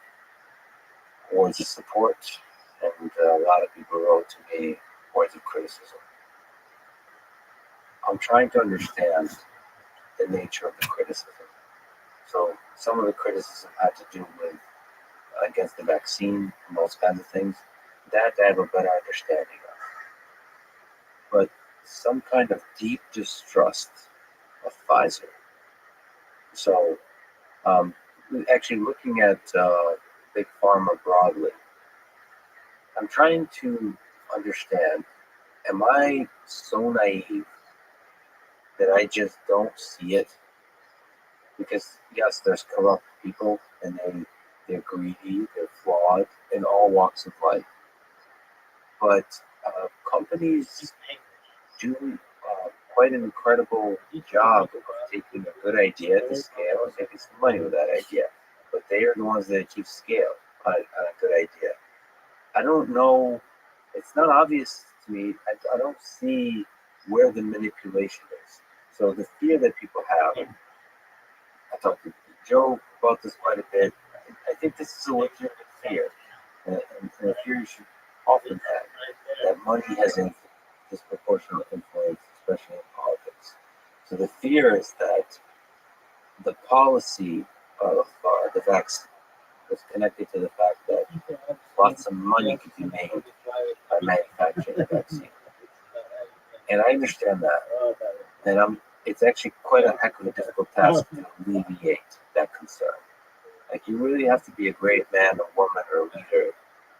words of support, and a lot of people wrote to me words of criticism. I'm trying to understand the nature of the criticism. So some of the criticism had to do with against the vaccine and those kinds of things. That I have a better understanding of. But some kind of deep distrust of Pfizer. So actually looking at Big Pharma broadly, I'm trying to understand, am I so naive that I just don't see it? Because yes, there's corrupt people, and they're greedy, they're flawed in all walks of life. But companies do quite an incredible job of taking a good idea to scale and making some money with that idea. But they are the ones that achieve scale on a good idea. I don't know. It's not obvious to me. I don't see where the manipulation is. So the fear that people have, I talked to Joe about this quite a bit. I think this is a legitimate fear, and a fear you should often have, that money has disproportionate influence, especially in politics. So the fear is that the policy of the vaccine is connected to the fact that lots of money could be made by manufacturing the vaccine. And I understand that. And it's actually quite a heck of a difficult task to alleviate that concern. Like, you really have to be a great man or woman or leader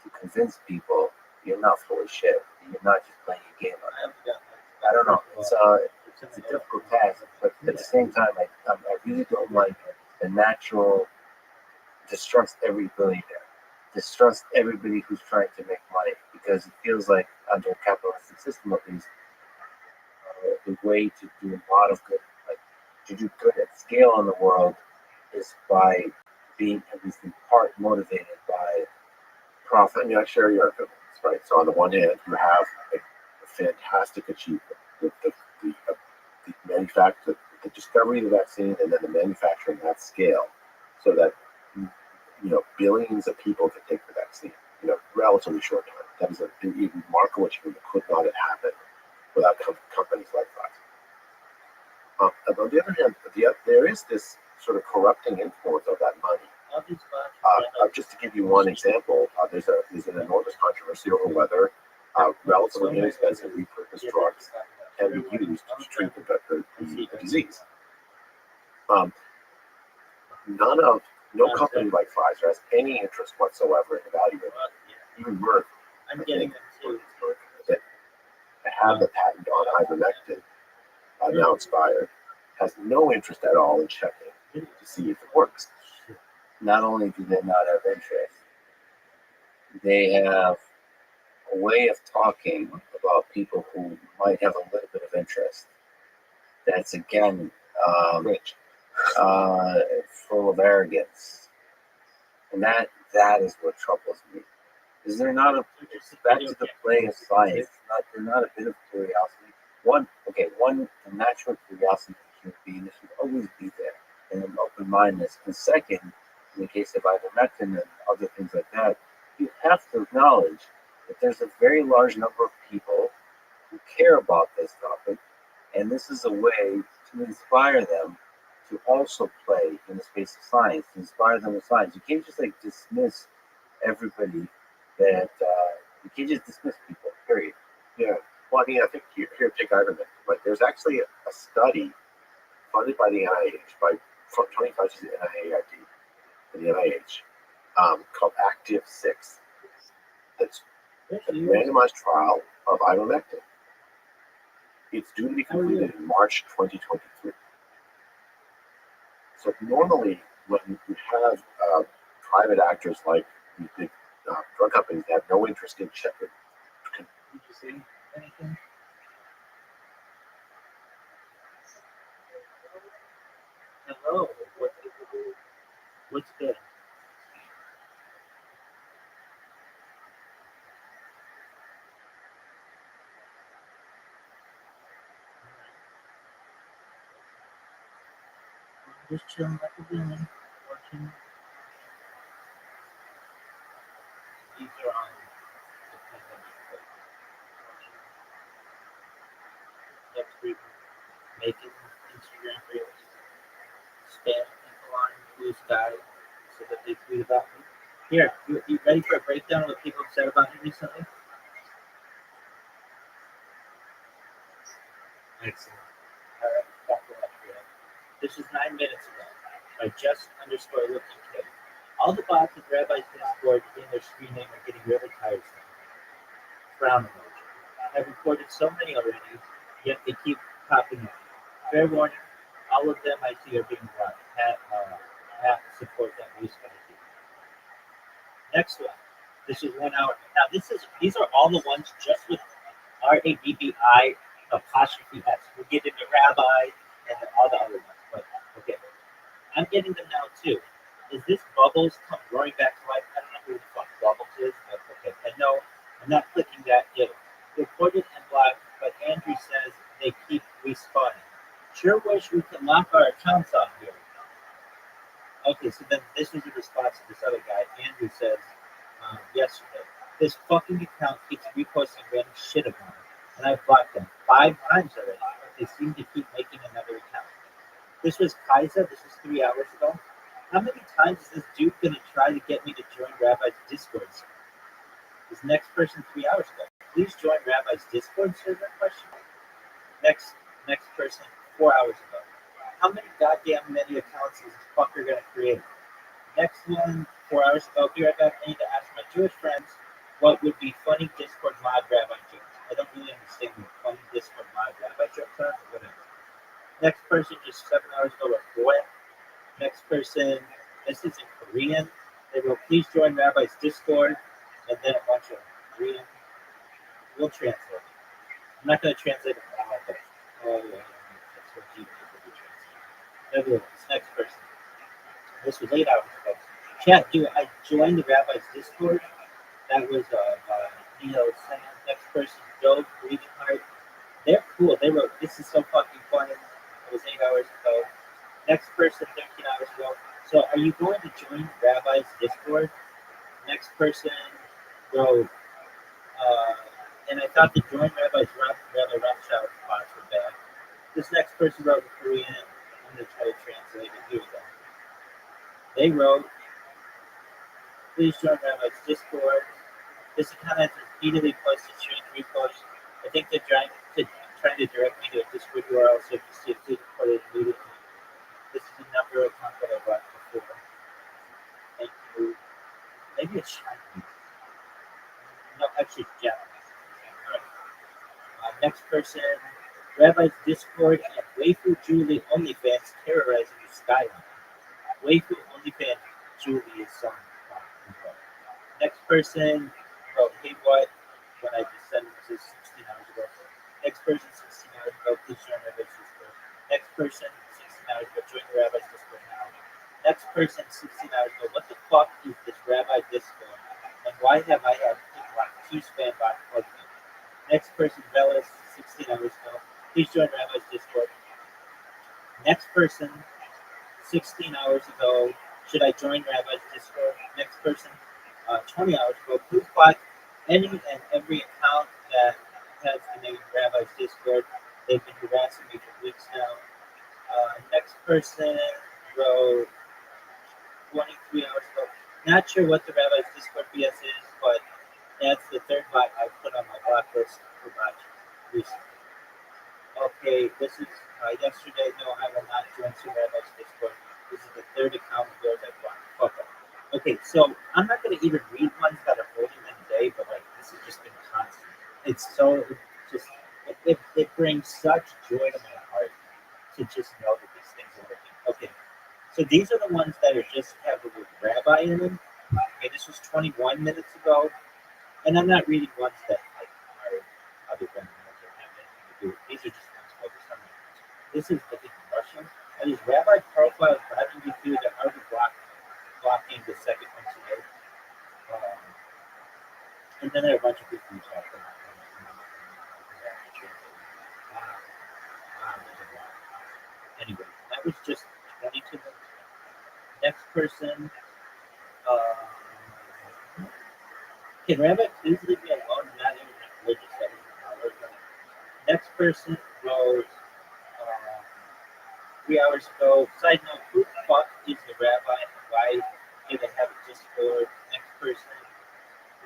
to convince people you're not full of shit. You're not just playing a game on them. I don't know. It's a difficult task, but at the same time, I really don't like the natural distrust every billionaire, distrust everybody who's trying to make money, because it feels like under a capitalistic system, at least, the way to do a lot of good, like to do good at scale in the world, is by being at least in part motivated by profit. I mean, I share your opinions, right? So on the one hand, you have a fantastic achievement, the manufacture, the discovery of the vaccine, and then the manufacturing at scale, so that billions of people can take the vaccine. Relatively short time. That is a remarkable achievement that could not have happened without companies like Pfizer. On the other hand, there is this sort of corrupting influence of that money. Just to give you one example, there's an enormous controversy over whether relatively inexpensive repurposed drugs can be used to treat the disease. No company like Pfizer has any interest whatsoever in evaluating it. Even Merck, I'm getting them too. that have the patent on ivermectin now expired, has no interest at all in checking to see if it works. Not only do they not have interest, they have a way of talking about people who might have a little bit of interest that's, again, Rich. full of arrogance. And that is what troubles me. Is there not it's back to the play of science. There's not a bit of curiosity. The natural curiosity of human beings should always be there, and an open mindedness. And second, in the case of ivermectin and other things like that, you have to acknowledge that there's a very large number of people who care about this topic, and this is a way to inspire them to also play in the space of science, to inspire them with science. You can't just dismiss everybody that you can't just dismiss people, period. Yeah. Well, I mean, I think here take ivermectin. Right? There's actually a study funded by the NIH, by 25 to the NIAID, and the NIH, called Active 6. That's a randomized trial of ivermectin. It's due to be completed in March 2023. So normally, when you have private actors like these big drug companies that have no interest in checking. Did you see anything? Hello. What's good? I'm just chilling at the villain, watching. These are on the pandemic. Next week, making Instagram reels, spam people on Blue Sky so that they tweet about me. Here, you ready for a breakdown of what people have said about me recently? Excellent. All right, back to that video. This is 9 minutes ago. By just_looking kid. All the bots with Rabbi's Discord in their screen name are getting really tiresome. Frown emoji. I've reported so many already, yet they keep popping up. Fair warning, all of them I see are being blocked. At support that news strategy. Next one. This is 1 hour. Now these are all the ones just with RABBI apostrophe S. We'll get into Rabbi and all the other ones, but okay. I'm getting them now too. Is this Bubbles come roaring back to life? I don't know who the fuck Bubbles is, but okay. And no, I'm not clicking that either. Reported and blocked, but Andrew says they keep respawning. Sure wish we could lock our accounts on here. Okay, so then this was a response to this other guy. Andrew says yesterday, this fucking account keeps reposting random shit about me, and I've blocked them 5 times already. They seem to keep making another account. This was Kaiser. This was 3 hours ago. How many times is this dude gonna try to get me to join Rabbi's Discord server? This next person 3 hours ago. Please join Rabbi's Discord server? Question. Next person 4 hours ago. How many goddamn many accounts is this fucker gonna create? Next one 4 hours ago. Be right back. I need to ask my Jewish friends what would be funny Discord mod Rabbi jokes. I don't really understand what funny Discord mod Rabbi jokes are, but whatever. Next person just 7 hours ago. Boy. Next person This is in Korean. They wrote, please join Rabbi's Discord, and then a bunch of Korean. We'll translate it. I'm not going to translate it now, but that's what you will be translating. Nevertheless, next person. This was 8 hours ago. Chat, dude, I joined the Rabbi's Discord. That was Neo saying. Next person, Joe, Breathing Heart. They're cool. They wrote, this is so fucking funny. It was 8 hours ago. Next person, 13 hours ago. So are you going to join Rabbi's Discord? Next person wrote, and I thought the join Rabbi Rothschild bots were bad. This next person wrote in Korean. I'm going to try to translate it. Here we go. They wrote, please join Rabbi's Discord. This account has repeatedly posted strange reposts. I think they're trying to direct me to a Discord URL, so if you see it, please report it immediately. This is a number of accounts that I bought before. Thank you. Maybe it's Chinese. No, actually, yeah. Next person, Rabbi's Discord and Waifu Julie OnlyFans terrorizing the skyline. Waifu OnlyFans Julie is some. Next person, hey, what? When I just said this is 16 hours ago. Next person, 16 hours ago, please join Rabbi's Discord. Next person, 16 hours ago, join the Rabbi's Discord now. Next person, 16 hours ago, what the fuck is this Rabbi Discord? And why have I had T-Span bot plugged in? Next person, Bellis, 16 hours ago, please join Rabbi's Discord. Next person, 16 hours ago, should I join Rabbi's Discord? Next person, 20 hours ago, please block any and every account that has the name Rabbi's Discord. They've been harassing me for weeks now. Next person wrote 23 hours ago. Not sure what the Rabbi's Discord BS is, but that's the third bot I put on my block list for bot recently. Okay, this is yesterday. No, I will not join some Rabbi's Discord. This is the third account of yours I blocked. Fuck up. Okay, so I'm not going to even read ones that are older than today, but like this has just been constant. It's so it brings such joy to my heart to just know that these things are working. Okay, so these are the ones that are just have the word rabbi in them. Okay, this was 21 minutes ago, and I'm not reading ones that like are other than ones that have anything to do. These are just ones focused on. This is I think Russian. And these rabbi profiles driving me through the art of blocking the second one today. And then there are a bunch of people who talk about anyway, that was just 22 minutes. Next person, can Rabbi please leave me alone? I'm not even religious. Next person wrote 3 hours ago. Side note, who the fuck is the rabbi and why do they have a Discord? Next person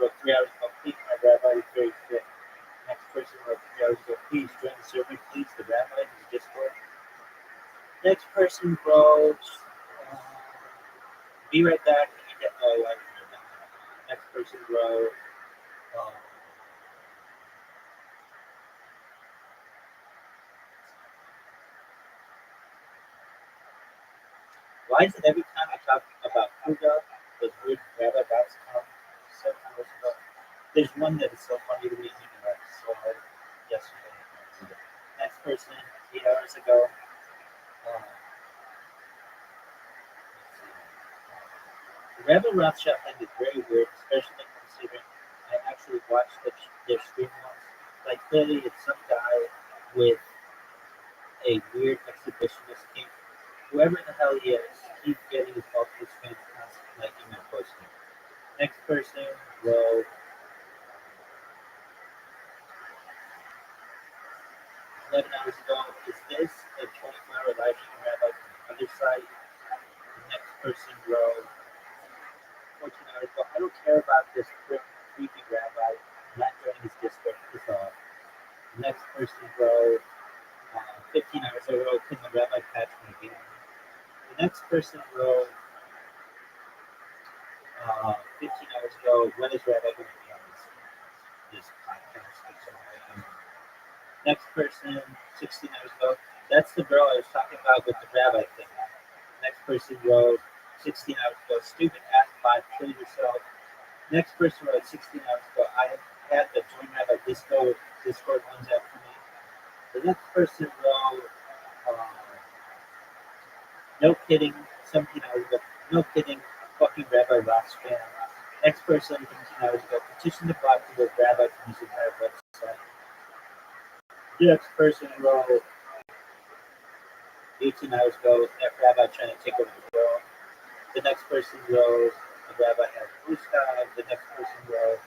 wrote 3 hours ago, please, my rabbi is very sick. Next person wrote 3 hours ago, please join the server, please, the rabbi in the Discord. Next person wrote, be right back. Next person wrote, why is it every time I talk about Kuga, those weird rabbi bots come 7 hours ago? There's one that is so funny to me, even though it's so hard yesterday. Next person, 8 hours ago. Rabbi Rothschild thing is very weird, especially considering I actually watched their stream once. Like, clearly, it's some guy with a weird exhibitionist kink. Whoever the hell he is, he's getting his multiple fans constantly liking and posting. Next person will 11 hours ago. Is this a 24-hour live stream rabbi from the other side? The next person wrote 14 hours ago. I don't care about this creepy rabbi. I'm not joining his Discord. Piss off. The next person wrote 15 hours ago. Can the rabbi patch me again? The next person wrote 15 hours ago. When is rabbi going to be on this podcast? Next person, 16 hours ago. That's the girl I was talking about with the rabbi thing. Next person wrote 16 hours ago. Stupid ass bot, kill yourself. Next person wrote 16 hours ago. I had the join rabbi Discord ones out for me. The next person wrote, no kidding, 17 hours ago. No kidding, fucking Rabbi Rothschild. Next person, 17 hours ago. Petition the bot to the rabbi from his entire website. The next person wrote 18 hours ago. That rabbi trying to take over the world. The next person wrote, the rabbi has blue sky. The next person wrote,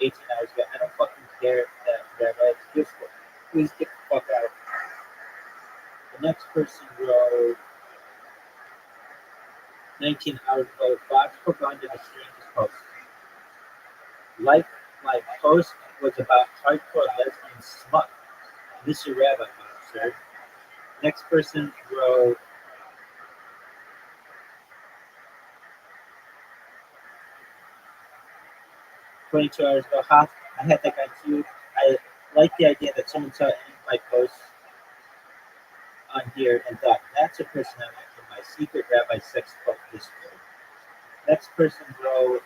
18 hours ago. I don't fucking care that rabbi is useful. Please get the fuck out. The next person wrote, 19 hours ago. Fox proclaimed the strangest post. Like my post was about hardcore lesbian smut. Mr. Rabbi, sir. Next person wrote, 22 hours ago. Ha, I had that guy too. I like the idea that someone saw any of my posts on here and thought, that's a person I'm in my secret rabbi sex cult Discord. Next person wrote,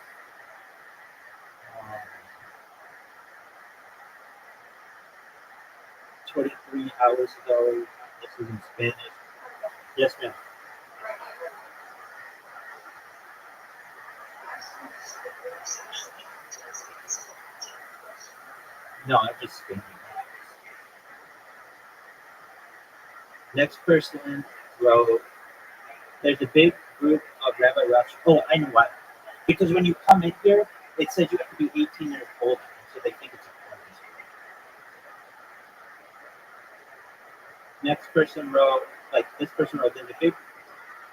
23 hours ago. This is in Spanish. Yes, ma'am. No, I'm just spamming. Next person wrote, there's a big group of Rabbi Rothschild. Oh, I know why. Because when you come in here, it says you have to be 18 years old, so they think it's a porn Discord. Next person wrote, this person wrote, there's a big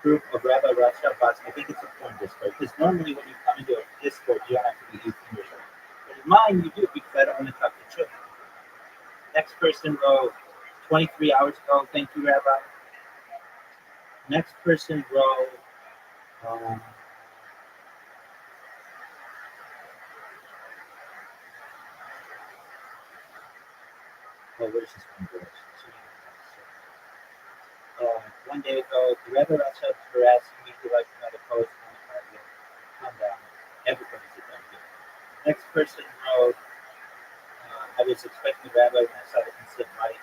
group of Rabbi Rothschild bots. I think it's a porn Discord. Because normally when you come into a Discord, you don't have to be 18 years old. But in mine, you do because I don't want to talk to children. Next person wrote, 23 hours ago, thank you, Rabbi. Next person wrote, where's this one? One day ago, the Rabbi Rothschild was harassing me to like another post on the target. Calm down. Everybody's a target. Next person wrote, I was expecting Rabbi when I saw the instant light.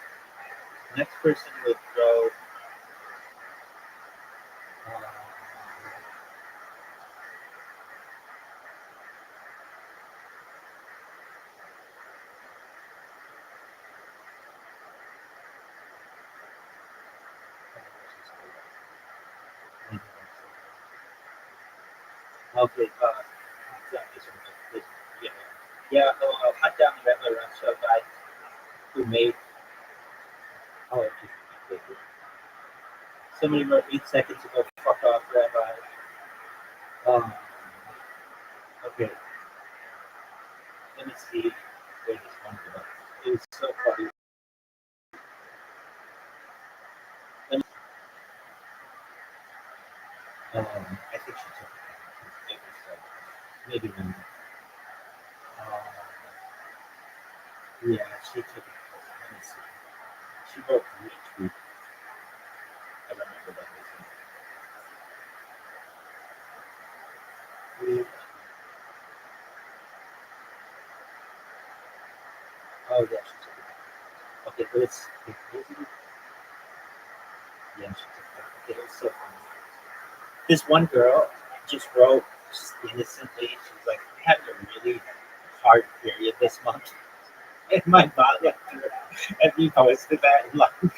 Next person would wrote, okay, I'll hunt down the Rabbi Rothschild guy who made, somebody wrote 8 seconds ago, fuck off, Rabbi. Okay, let me see where this one goes. It was so funny. I think she took it. Maybe not. Yeah, she took it. Let me see. She wrote retweet. I remember that. Oh, yeah, she took it. Okay, but it's yeah, she took it. Okay, it's so funny. This one girl just wrote just innocently. She's like, I had a really hard period this month. And my mom left her and we posted that and loved it.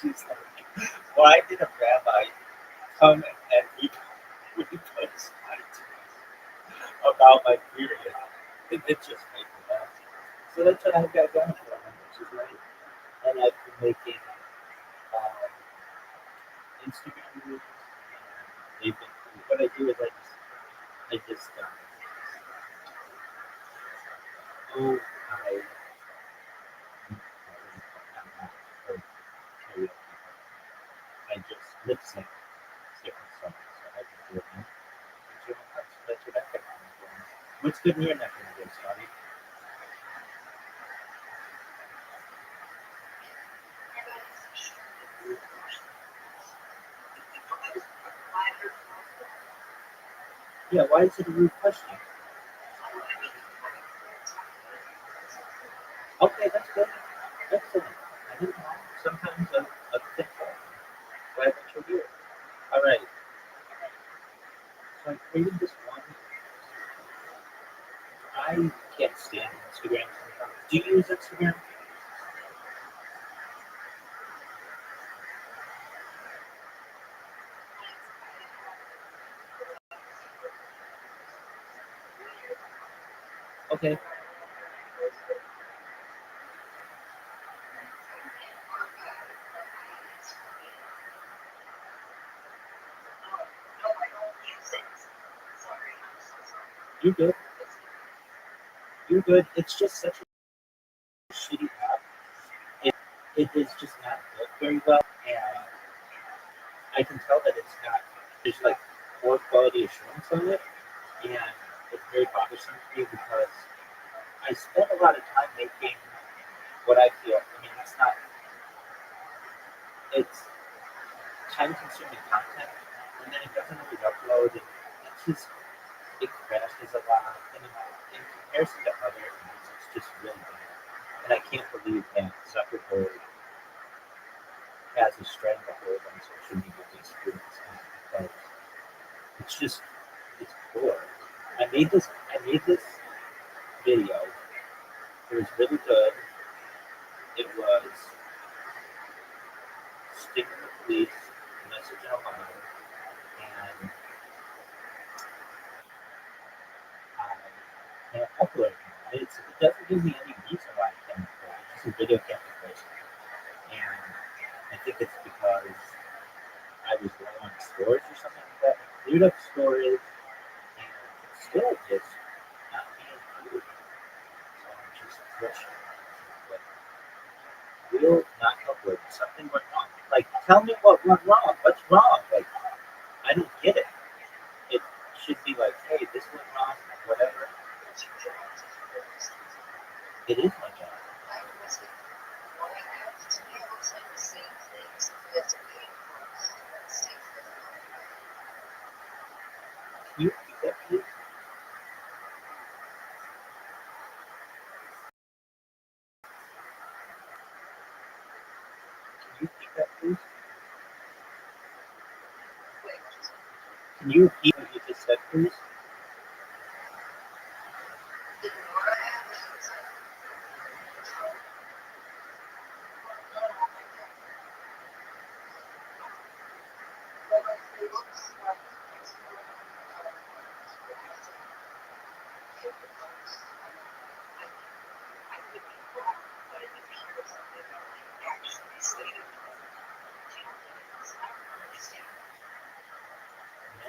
She's like, why did a rabbi come and repost my tweet about my period? And it just made me laugh. So that's what I've got going for me, which is right. And I've been making Instagram reels. They've been cool. What I do is I just I just lip sync different songs. So I just do it now. That's what I've got going. What's good in your neck of the woods, Scotty? Yeah, why is it a rude question? Okay, that's good. Excellent. I didn't know. Sometimes a thing. Glad that you're here. All right. So I created this one. I can't stand Instagram sometimes. Do you use Instagram? Okay. You're good. You're good. It's just such a shitty app. It, it is just not built very well, and I can tell that it's not. There's like poor quality assurance on it, and it's very bothersome to me because I spend a lot of time making what I feel. I mean, it's not. It's time-consuming content, and then it doesn't always upload, and it's just it crashes a lot, and in comparison to other apps, it's just really bad. And I can't believe that Zuckerberg has a stranglehold on social media experience because it's just it's poor. I made this video. It was really good. It was sticking the police, message in Ohio, and I can't upload it. It doesn't give me any reason why I can't upload it. It's just a video can't be posted. And I think it's because I was low on storage or something like that. I cleared up storage, and it's still just not being cleared. So I'm just frustrated. But will not upload. Something went wrong. Like, tell me what went wrong. What's wrong? Like, I don't get it. It should be like, hey, this went wrong, whatever. It is my job. Can you repeat that, please? Can you repeat that, please? Can you repeat what you just said, please?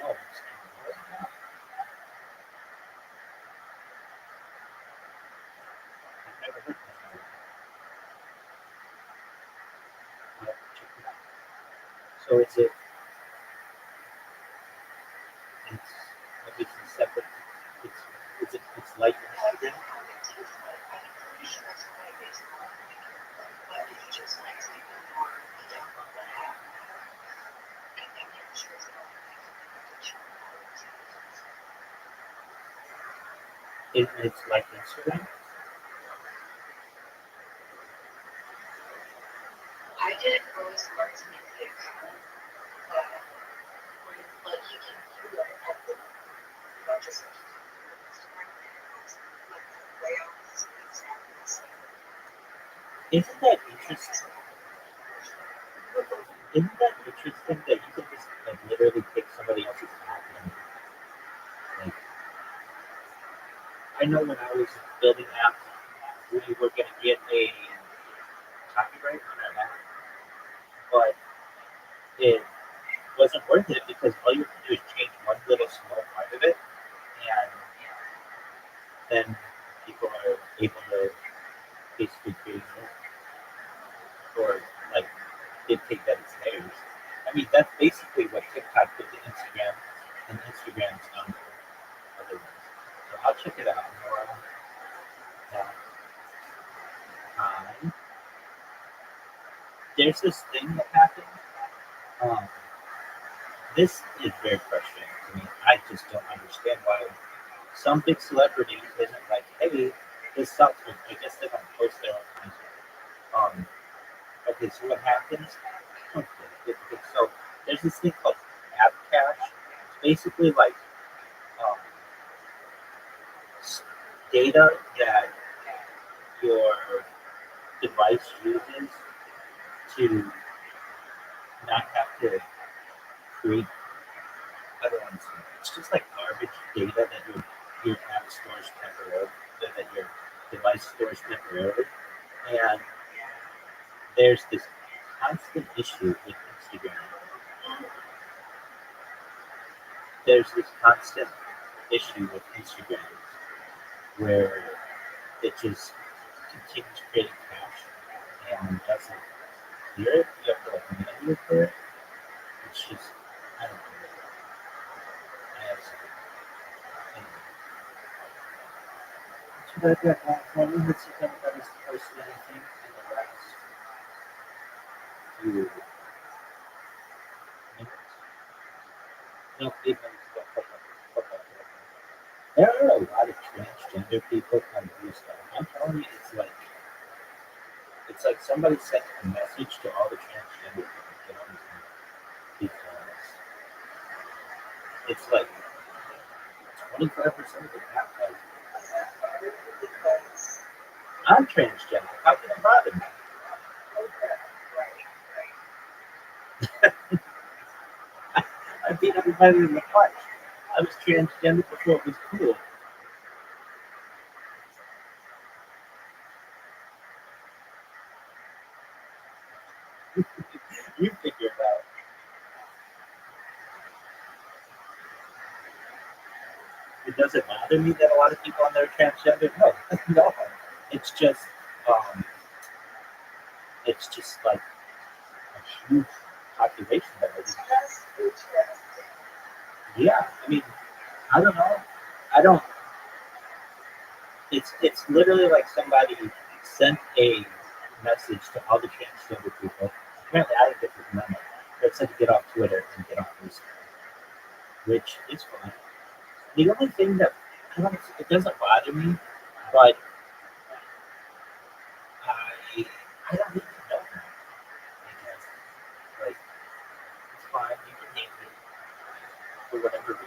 No, it's not. I've never heard that. I'll have to check it out. So is it? It's obviously separate. It's like Instagram. It's like Instagram. Isn't that interesting? Isn't that interesting that you can just like literally pick somebody else's app and like I know when I was building apps, we were gonna get a copyright on our app, but it wasn't worth it because all you have to do is change one little small part of it, and then people are able to basically create or like dictate that it's theirs. I mean, that's basically what TikTok did to Instagram, and Instagram's done for other ones. So I'll check it out more. There's this thing that happened. Um, this is very frustrating to me. I just don't understand why some big celebrity isn't like, hey, this sucks, but I guess they don't post their own content. Okay, so what happens? Okay, so there's this thing called app cache. It's basically like um, data that your device uses to not have to create. I don't want to say it's just like garbage data that your app stores temporarily, that your device stores temporarily, and there's this constant issue with Instagram. There's this constant issue with Instagram where it just continues creating cache and doesn't clear it. You have to like manually clear it. It's just, I don't know. I have some. Anyway. So that one let's see if anybody's posted anything in the last few minutes. No, even there are a lot of transgender people on Blue Sky. I'm telling you, it's like somebody sent a message to all the transgender people to get on this thing because it's like 25% of the app. Like, I'm transgender. How can it bother me? I beat everybody in the fight. I was transgender before it was cool. You figure it out. It doesn't bother me that a lot of people on there are transgender. No, no. It's just like a huge population that I didn't. Yeah, I mean, I don't know. I don't. It's literally like somebody sent a message to all the transgender people. Apparently, I didn't get this memo. That said to get off Twitter and get off Instagram, which is fine. The only thing that it doesn't bother me, but I don't need to know that. I guess like it's fine. You can hate me for whatever reason.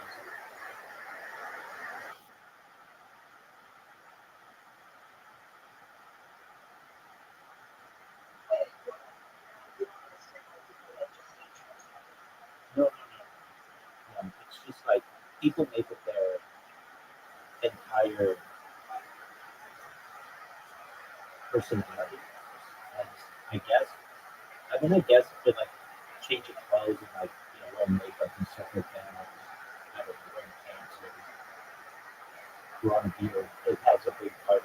No. It's just like people make it their entire personality. And I guess. I guess with like changing clothes and like wearing makeup and stuff like that. I don't know, wearing pants or growing a beard. It has a big part.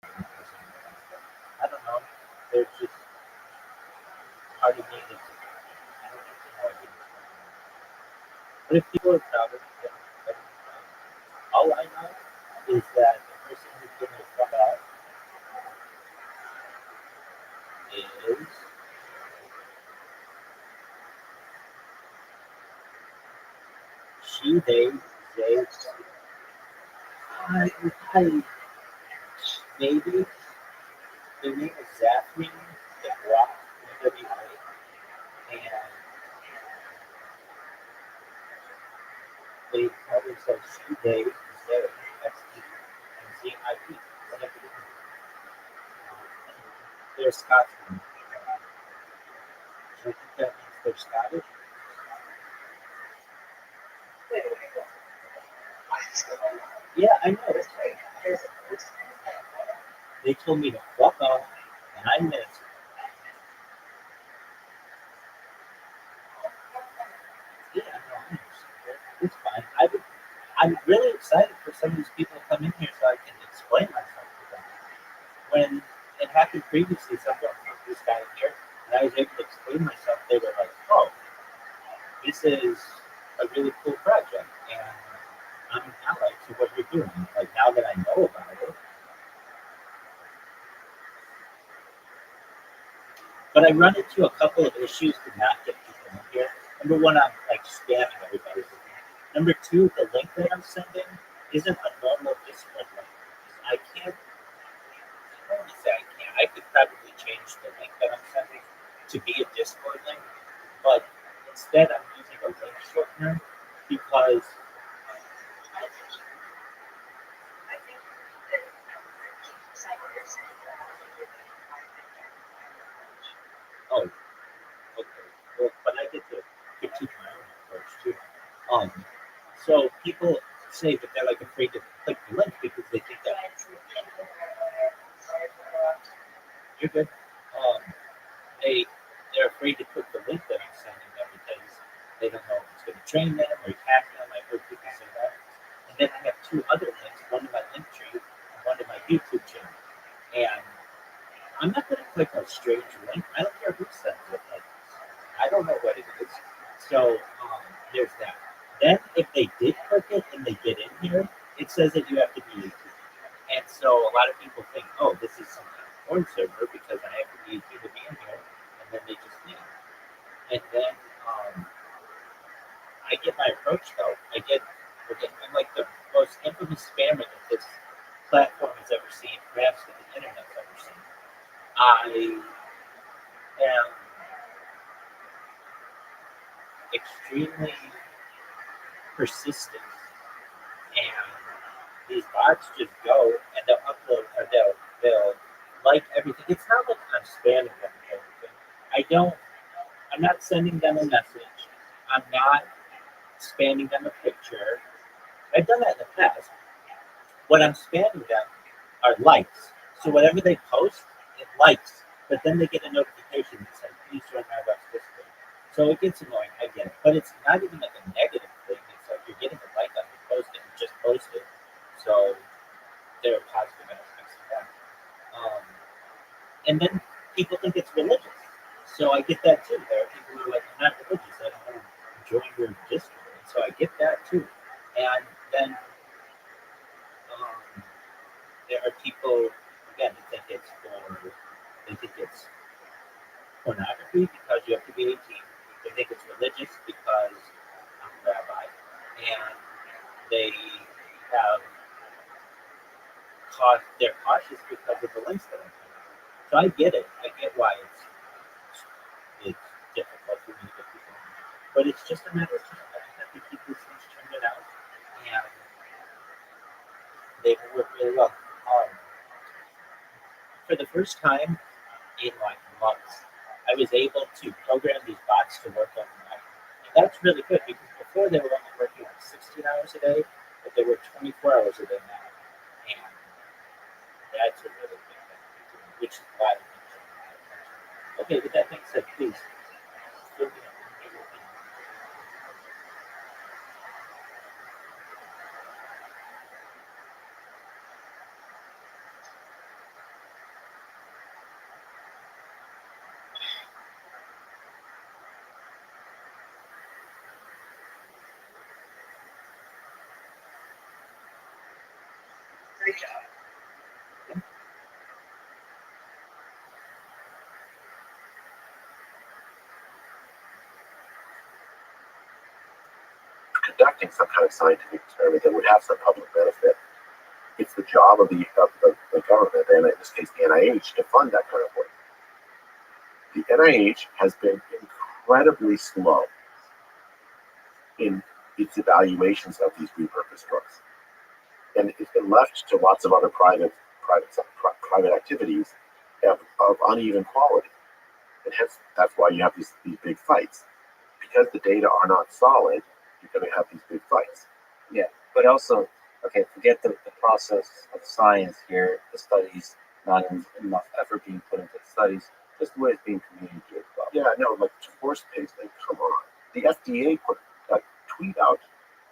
I don't know. There's just part of me that's I don't know. But if people are proud of it, then all I know is that the person who's giving the fuck out is she, they, I, maybe their name is Zachary, the Rock, and they call themselves she, they, XD, and ZIP, whatever it is. They're Scotsman. So I think that means they're Scottish. Yeah, I know. They told me to fuck off, and I missed. Yeah, no, I understand. It's fine. I'm really excited for some of these people to come in here so I can explain myself to them. When it happened previously, someone from this guy in here, and I was able to explain myself, they were like, oh, this is a really cool project, and I'm an ally to what you're doing. Like, now that I know about it. But I run into a couple of issues to not get people in here. Number one, I'm like like spamming everybody. Number two, the link that I'm sending isn't a normal Discord link. I can't. I don't want to say I can't. I could probably change the link that I'm sending to be a Discord link, but instead I'm using a link shortener because oh, okay. Well, but I get to critique my own approach too. So people say that they're like afraid to click the link because they think that you're good. Um, they're afraid to click the link that I'm sending them because they don't know if it's going to train them or hack them. I've heard people say that. And then I have two other links, one to my link tree and one to my YouTube channel. And I'm not going to click a strange link. I don't care who sends it. Like, I don't know what it is. So there's that. Then if they did click it and they get in here, it says that you have to be 18. And so a lot of people think, oh, this is some kind of porn server because I have to be 18 to be in here, and then they just leave. And then I get my approach though. I'm like the most infamous spammer that this platform has ever seen, perhaps that the internet's ever seen. I am extremely persistent, and these bots just go and they'll upload or they'll like everything. It's not like I'm spamming them or everything. I'm not sending them a message. I'm not spamming them a picture. I've done that in the past. What I'm spamming them are likes. So whatever they post, it likes. But then they get a notification that says, please join my Rob's Discord. So it gets annoying, I get it. But it's not even like a negative thing. It's like you're getting a like on your post and you just posted. So there are positive aspects to that. And then people think it's religious. So I get that too. There are people who are like, I'm not religious. I don't want to join your Discord. And so I get that too. And then there are people, again, who think it's pornography because you have to be 18. They think it's religious because I'm a rabbi. And they have they're cautious because of the links that I'm putting. So I get it. I get why it's difficult for me to get people on. But it's just a matter of time. I just have to keep these things churning out. And they will work really well. For the first time in like months, I was able to program these bots to work overnight. And that's really good because before they were only working like 16 hours a day, but they work 24 hours a day now. And that's a really big thing, which is why I'm doing that. Okay, with that being said, please fill me up and give your opinion. Great job. Conducting some kind of scientific experiment that would have some public benefit. It's the job of the government, and in this case the NIH, to fund that kind of work. The NIH has been incredibly slow in its evaluations of these repurposed drugs, and it's been left to lots of other private activities of uneven quality, and hence that's why you have these big fights. Because the data are not solid, you're going to have these big fights. Yeah, but also, okay, forget the process of science here, the studies, not enough effort being put into the studies, just the way it's being communicated about. Yeah, no, like horse paste, like, come on. The FDA put a tweet out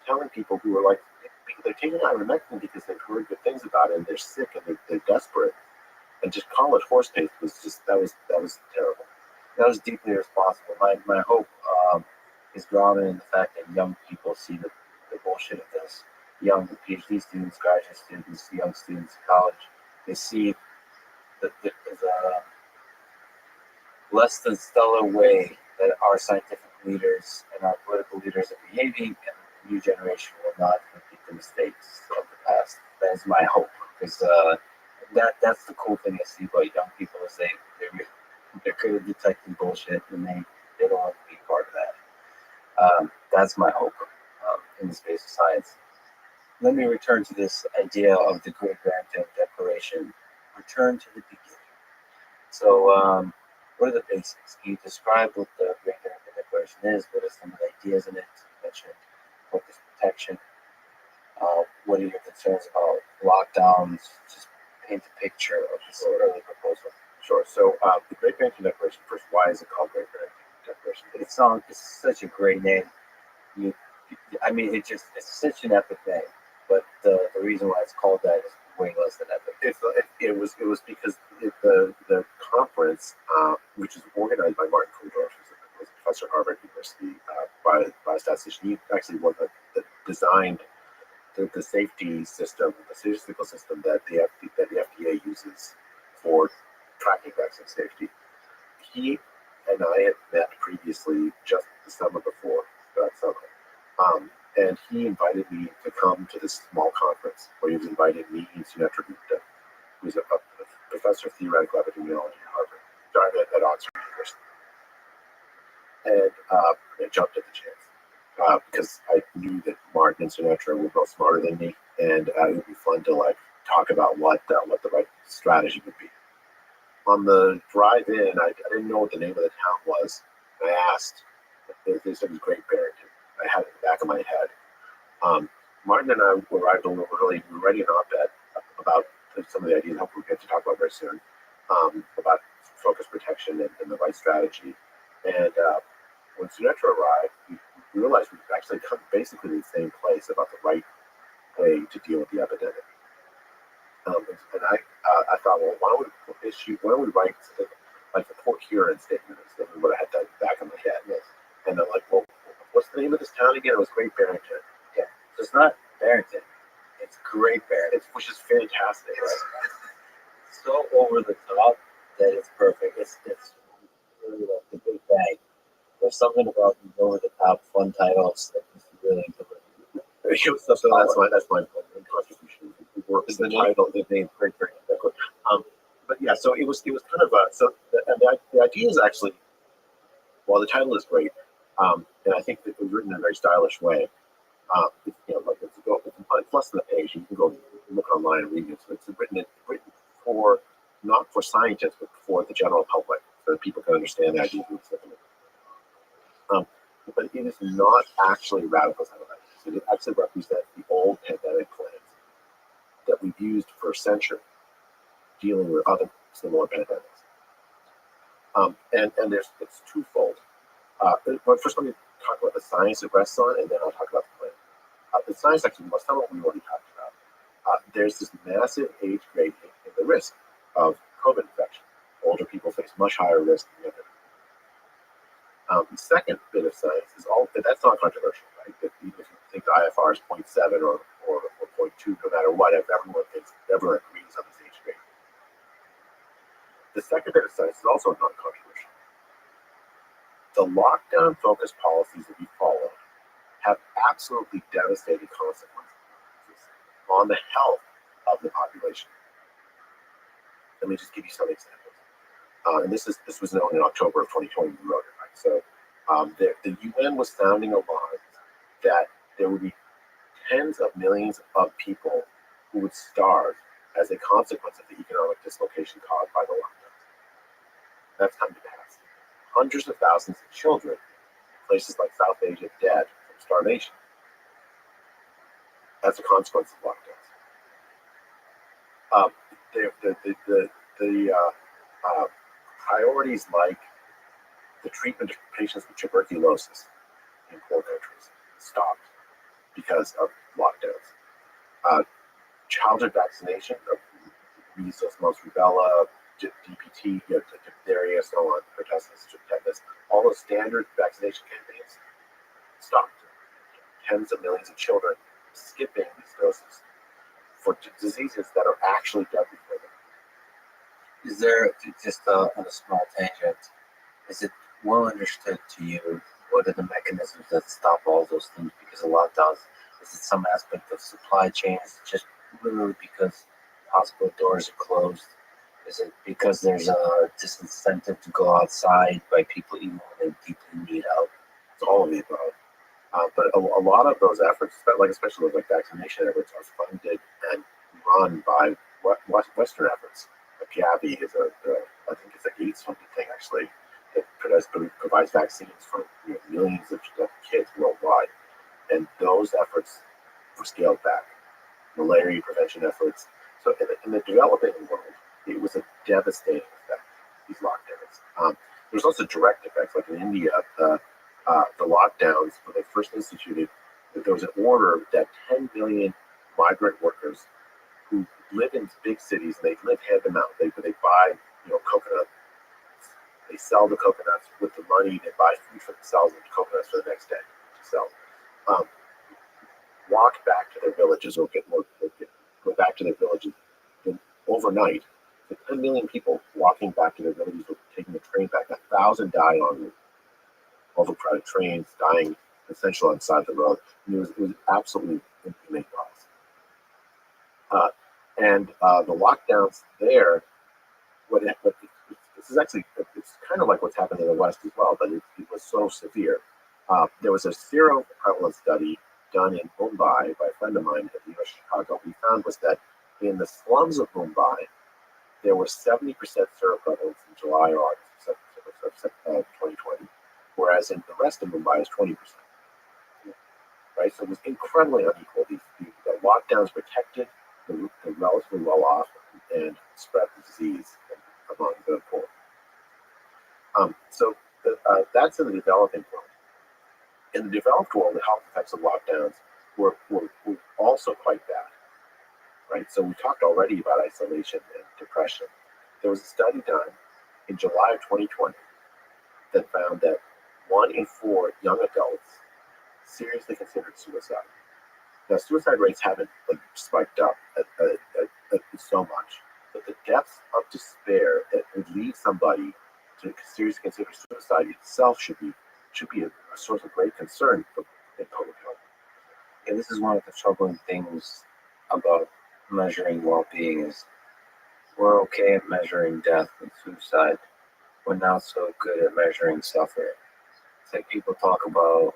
telling people who are like, they're taking ivermectin because they've heard good things about it and they're sick and they're desperate. And just call it horse paste was just, that was terrible. That was deeply irresponsible. My hope is grounded in the fact that young people see the bullshit of this. Young PhD students, graduate students, young students in college, they see that there's a less than stellar way that our scientific leaders and our political leaders are behaving, and the new generation will not repeat the mistakes of the past. That is my hope, because that's the cool thing I see about young people is they're good at detecting bullshit, and they don't want to be part of that. That's my hope in the space of science. Let me return to this idea of the Great Barrington Declaration. Return to the beginning. So, what are the basics? Can you describe what the Great Barrington Declaration is? What are some of the ideas in it? You mentioned focus protection. What are your concerns about lockdowns? Just paint a picture of this early proposal. Sure. So the Great Barrington Declaration, first, why is it called Great Barrington Declaration? It's such a great name. It's such an epic name. But the reason why it's called that is way less than epic. It was because the conference, which is organized by Martin Kulldorff, who's a professor at Harvard University, by a statistician, he actually designed the safety system, the statistical system that the FDA uses for tracking vaccine safety. He and I had met previously just the summer before that summer. And he invited me to come to this small conference where he was inviting me and Sunetra Gupta, who's a professor of theoretical epidemiology at Harvard, at Oxford University. And I jumped at the chance because I knew that Martin and Sunetra were both smarter than me, and it would be fun to talk about what the right strategy would be. On the drive in, I didn't know what the name of the town was. I asked. They said it was Great Barrington. I had it in the back of my head. Martin and I arrived a little early. We were writing an op-ed about some of the ideas. Hopefully, we'll get to talk about very soon about focus protection and the right strategy. And when Sunetra arrived, we realized we actually come basically to the same place about the right way to deal with the epidemic. And I thought, well, why don't we write something like the Port Huron statement? Is what I had that back in my head. Yes. And I'm like, well, what's the name of this town again? It was Great Barrington. Yeah. So it's not Barrington. It's Great Barrington. Which is fantastic. It's so over the top that it's perfect. It's really like the Big Bang. There's something about these over the top fun titles that is really So that's my contribution. Is the title, the name Great Barrington Declaration. But yeah, so it was kind of the idea is actually, while the title is great, and I think that it was written in a very stylish way. It's less than a page. You can go look online and read it. So it's written for not for scientists, but for the general public, so that people can understand the ideas. But it is not actually radical science. It actually represents the old pandemic plans that we've used for centuries dealing with other similar pandemics. And it's twofold. But first, let me talk about the science it rests on, and then I'll talk about the plan. The science actually, some of what we already talked about. There's this massive age gradient in the risk of COVID infection. Older people face much higher risk than younger. The second bit of science is that's not controversial, right? That even if you think the IFR is 0.7 or 0.2, no matter what, everyone agrees on this age gradient. The second bit of science is also non-controversial. The lockdown-focused policies that we follow have absolutely devastating consequences on the health of the population. Let me just give you some examples. And this was known in October of 2020. We wrote it, right? So the UN was sounding alarms that there would be tens of millions of people who would starve as a consequence of the economic dislocation caused by the lockdowns. That's come to pass. Hundreds of thousands of children in places like South Asia dead from starvation. That's a consequence of lockdowns. Priorities like the treatment of patients with tuberculosis in poor countries stopped because of lockdowns. Childhood vaccination of measles, mumps, rubella, DPT, diphtheria, so on, pertussis, tetanus, all those standard vaccination campaigns stopped. Tens of millions of children skipping these doses for diseases that are actually deadly for them. Is there, just on a small tangent, is it well understood to you what are the mechanisms that stop all those things? Because a lockdowns, is it some aspect of supply chain? Is it just literally because hospital doors are closed? Is it because there's a disincentive to go outside by people even when they deeply need help? It's all of the above. But a lot of those efforts, like especially with like vaccination efforts, are funded and run by Western efforts. Like Gavi is I think it's a Gates funded thing actually that provides vaccines for millions of kids worldwide, and those efforts were scaled back. Malaria prevention efforts. So in the developing world, it was a devastating effect. These lockdowns. There's also direct effects, like in India. The lockdowns, when they first instituted, there was an order that 10 million migrant workers who live in big cities, and they live hand to mouth. They buy coconut. They sell the coconuts with the money. They buy food for themselves and coconuts for the next day to sell. Walk back to their villages or go back to their villages. Then overnight, the 10 million people walking back to their villages were taking the train back. 1,000 died on overcrowded trains, dying essentially on the side of the road. It was absolutely inhumane cause. And the lockdowns there, this is actually, it's kind of like what's happened in the West as well, but it was so severe. There was a zero prevalence study done in Mumbai by a friend of mine at the University of Chicago. What we found was that in the slums of Mumbai, there was 70% seroprevalence in July or August of 2020, whereas in the rest of Mumbai is 20%. Right, so it was incredibly unequal. The lockdowns protected the relatively well off and spread the disease among the poor. That's in the developing world. In the developed world, the health effects of lockdowns were also quite bad. Right, so we talked already about isolation and depression. There was a study done in July of 2020 that found that 1 in 4 young adults seriously considered suicide. Now, suicide rates haven't spiked up so much, but the depths of despair that would lead somebody to seriously consider suicide itself should be a source of great concern for public health. And this is one of the troubling things about measuring well-being is we're okay at measuring death and suicide. We're not so good at measuring suffering. It's like people talk about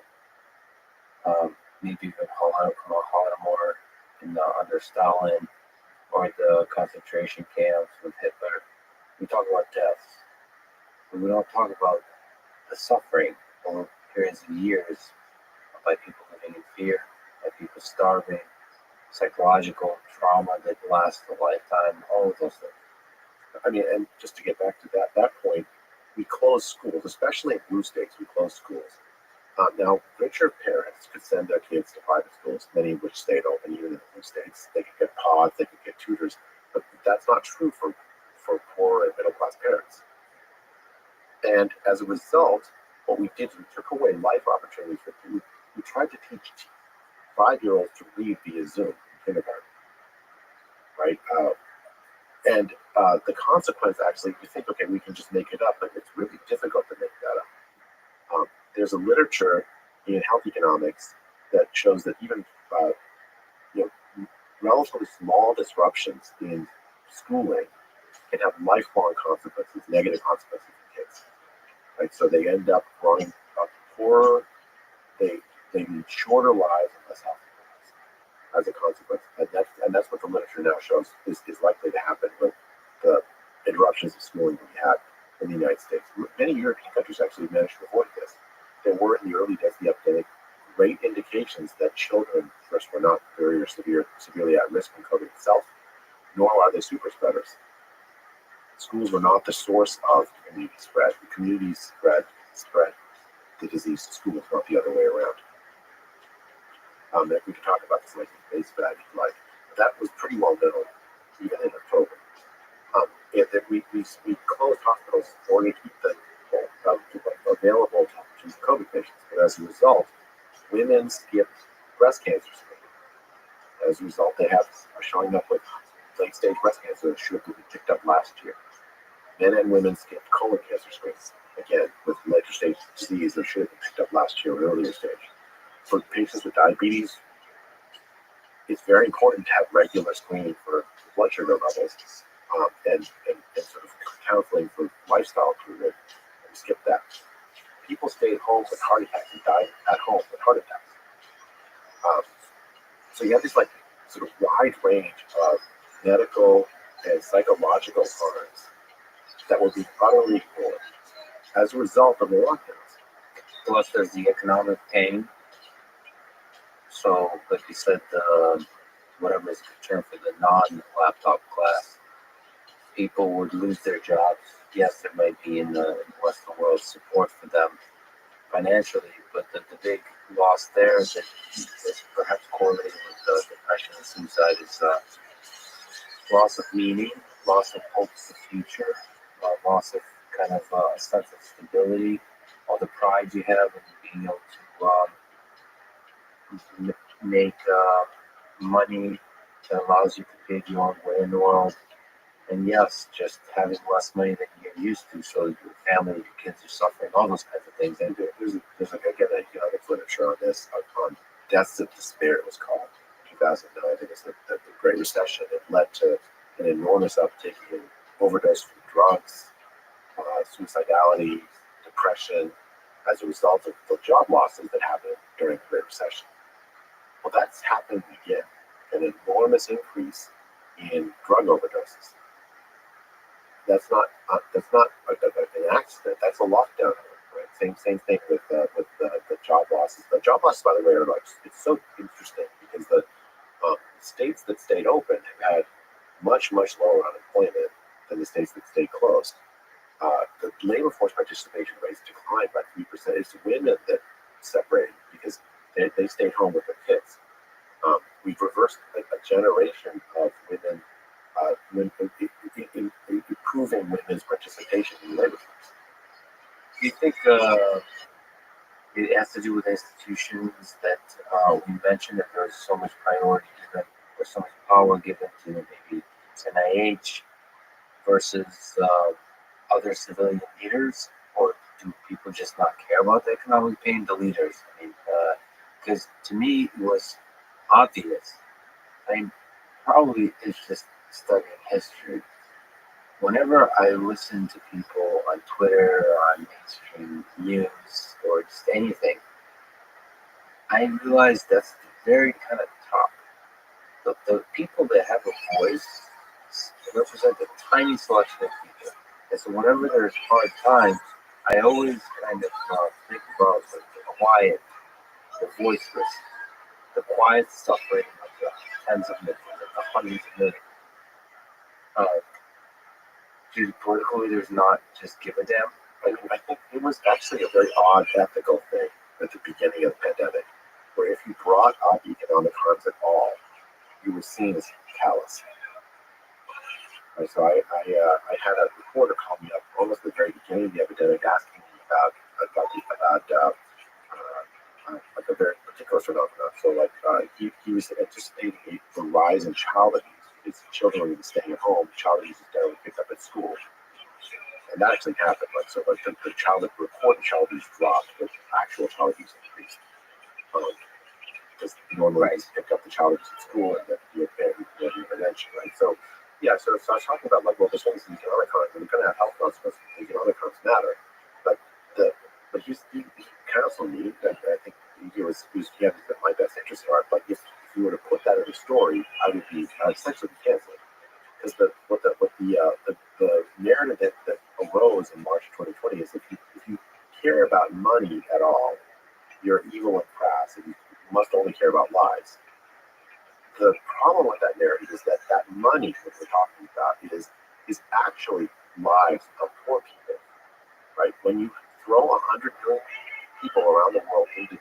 maybe even Holodomor under Stalin or the concentration camps with Hitler. We talk about deaths, but we don't talk about the suffering over periods of years by people living in fear, by people starving, psychological trauma that lasts a lifetime, all of those things. I mean, and just to get back to that point, we closed schools, especially in blue states, we closed schools. Now, richer parents could send their kids to private schools, many of which stayed open even in the blue states. They could get pods, they could get tutors, but that's not true for poor and middle-class parents. And as a result, what we did is we took away life opportunities for people. We tried to teach 5-year-olds to read via Zoom in kindergarten, right? And the consequence, actually, you think, okay, we can just make it up, but it's really difficult to make that up. There's a literature in health economics that shows that even relatively small disruptions in schooling can have lifelong consequences, negative consequences for kids. Right, so they end up growing up poorer. They lead shorter lives and less healthy lives as a consequence, and that's what the literature now shows is likely to happen with the interruptions of schooling that we had in the United States. Many European countries actually managed to avoid this. There were in the early days of the epidemic great indications that children first were not very or severely at risk from COVID itself, nor are they super spreaders. Schools were not the source of community spread. The communities spread the disease to schools, not the other way around. We could talk about this like base bag, if you like. That was pretty well known even in October. We closed hospitals in order to keep them available to treat COVID patients. But as a result, women skipped breast cancer screening. As a result, they are showing up with late-stage breast cancer that should have been picked up last year. Men and women skipped colon cancer screening. again, with later stage disease that should have been picked up last year or earlier stage. For patients with diabetes, it's very important to have regular screening for blood sugar levels and sort of counseling for lifestyle improvement. And skip that. People stay at home with heart attacks and die at home with heart attacks. So you have this like sort of wide range of medical and psychological harms that will be utterly ignored as a result of the lockdowns. Plus, there's the economic pain. So, like you said, whatever is the term for the non-laptop class, people would lose their jobs. Yes, there might be in the Western world support for them financially, but the big loss there that is perhaps correlated with depression and suicide is loss of meaning, loss of hope for the future, loss of kind of a sense of stability, all the pride you have in being able to make money that allows you to pay your own way in the world. And yes, just having less money than you're used to, so your family, your kids are suffering, all those kinds of things. And there's like, again, economic literature on this, on deaths of despair, it was called. 2009, I think it's the Great Recession. It led to an enormous uptick in overdose from drugs, suicidality, depression, as a result of the job losses that happened during the Great Recession. Well, that's happened again, an enormous increase in drug overdoses. That's not an accident. That's a lockdown. Right? Same thing with the job losses. The job losses, by the way, are like, it's so interesting because the states that stayed open have had much lower unemployment than the states that stayed closed. The labor force participation rates declined by 3%. It's women that separated because they stayed home with their kids. We've reversed a generation of women, improving women's participation in the labor force. Do you think it has to do with institutions that we mentioned, that there's so much priority given or so much power given to maybe NIH versus other civilian leaders, or do people just not care about the economic pain? The leaders, I mean, because to me it was obvious. I mean, probably it's just studying history. Whenever I listen to people on Twitter or on mainstream news or just anything, I realize that's the very kind of top. The people that have a voice represent a tiny selection of people. And so whenever there's hard times, I always kind of think about the quiet, the voiceless, the quiet suffering of the tens of millions, of the hundreds of millions. Do political leaders not just give a damn? I think it was actually a very odd ethical thing at the beginning of the pandemic, where if you brought up economic harms at all, you were seen as callous. And so I had a reporter call me up almost at the very beginning of the epidemic, asking me about like a very particular phenomenon. So like he was anticipating the rise in child abuse because children were staying at home. Child abuse is generally picked up at school, and that actually happened. Like so, like the reported child abuse dropped, but actual child abuse increased. Because normally pick up the child abuse at school and then you have intervention, right? So yeah, so I was talking about like, well, this one's the economic harms, and we're going to have health consequences. The economic harms matter, but he counseled me that I think he had my best interest in heart. But if you were to put that in the story, I would essentially be canceling, because the narrative that arose in March 2020 is if you care about money at all, you're evil and crass, and you must only care about lives. The problem with that narrative is that money that we're talking about is actually lives of poor people, right? When you throw 100 million people around the world into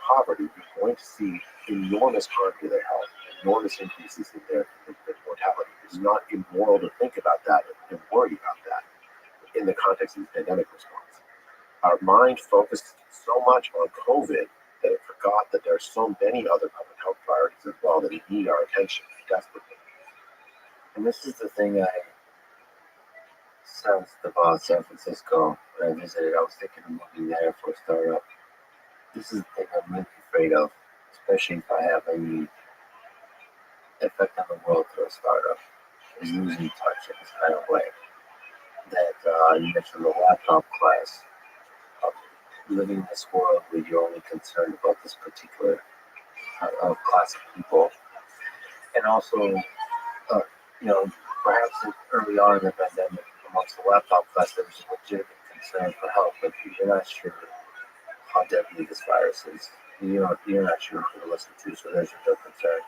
poverty, you're going to see enormous harm to their health, enormous increases in their mortality. It's not immoral to think about that and worry about that in the context of the pandemic response. Our mind focused so much on COVID that it forgot that there are so many other public health priorities as well that need our attention desperately. And this is the thing San Francisco. When I visited, I was thinking of moving there for a startup. This is the thing I'm really afraid of, especially if I have any effect on the world through a startup, is losing touch in this kind of way. That you mentioned the laptop class, of living in this world where you're only concerned about this particular class of people, and also, uh, you know, perhaps early on in the pandemic, amongst the laptop class, there was a legitimate concern for health, but you're not sure how deadly this virus is. You're not sure who to listen to, so there's your concern.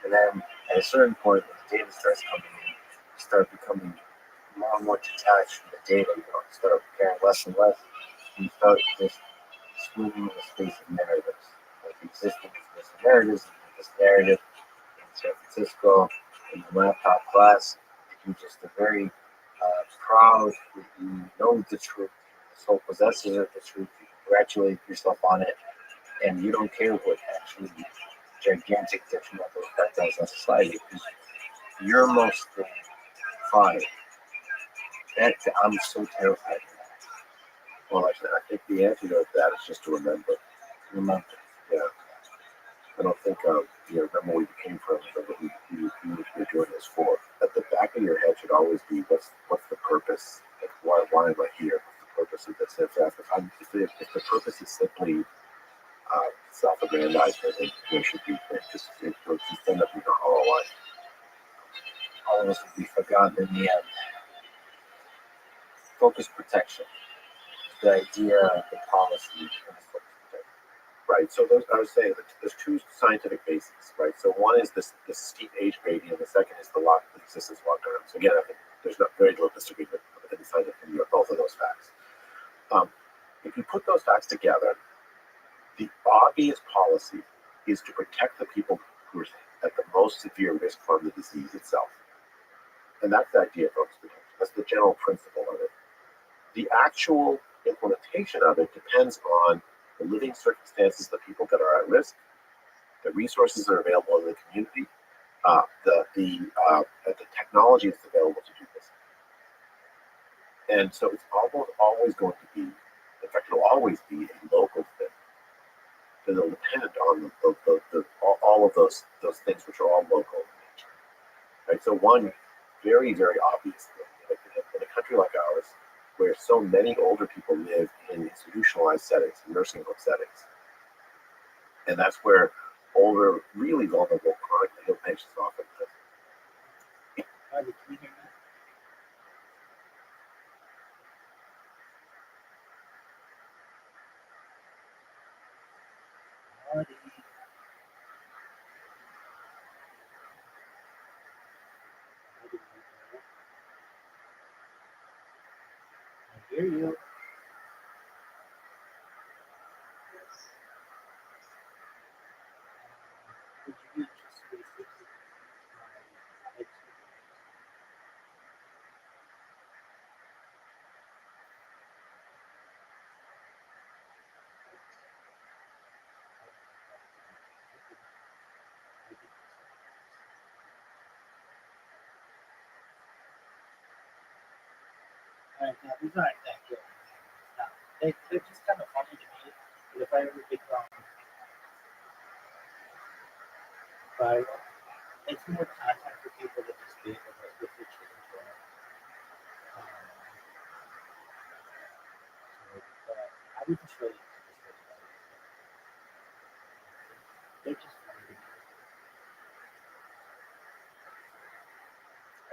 And then at a certain point, when the data starts coming in, you start becoming more and more detached from the data. You start caring less and less. And you start just swimming in the space of narratives. Like existing in this narratives, this narrative in San Francisco, in the laptop class, you're just a very proud, you know the truth, so possessive of the truth, you congratulate yourself on it, and you don't care what actually gigantic detrimental effect has on society because you're mostly fine. I'm so terrified. Well, I think the antidote to that is just to remember. Remember, Yeah. I don't think remember where you came from, remember who you're doing this for. At the back of your head should always be what's the purpose? Like why am I here? What's the purpose of this? If the purpose is simply self-aggrandizement, then there should be it'll just end up being our whole life. all of us will be forgotten in the end. Focus protection, the idea, the policy, and the focus protection. Right. So I was saying that there's two scientific bases, right? So one is this steep age gradient, and the second is the existence of lockdowns. Again, I think there's not very little disagreement within the scientific community of both of those facts. If you put those facts together, the obvious policy is to protect the people who are at the most severe risk from the disease itself. And that's the idea of focus protection. That's the general principle of it. The actual implementation of it depends on the living circumstances of the people that are at risk, the resources that are available in the community, the technology that's available to do this. And so it's almost always going to be, in fact, it'll always be a local thing. Because it'll depend on all of those things which are all local in nature. Right? So one very, very obvious thing in a country like ours, where so many older people live in institutionalized settings, nursing home settings, and that's where older, really vulnerable, chronically ill patients often live. Can you hear me? Marty. I hear you. Would you be interested in fixing my head? Alright, now these aren't that good. Now, they're just kind of funny to me. But if I ever become viral, it's more content for people to just be able to get their chicken for it. I would just really they're just funny to me.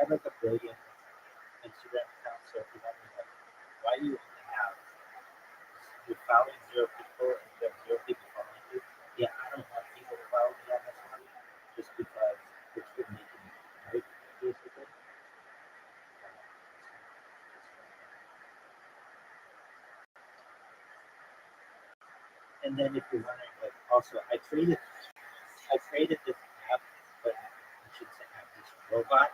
I have like a billion Instagram accounts, so if you want me like, why do you only have you're following zero people and you have zero people following you? Yeah, I don't want people to follow me on this one just because it's been making me right, basically. And then if you're wondering, like, also I created this app, but I should say app, this robot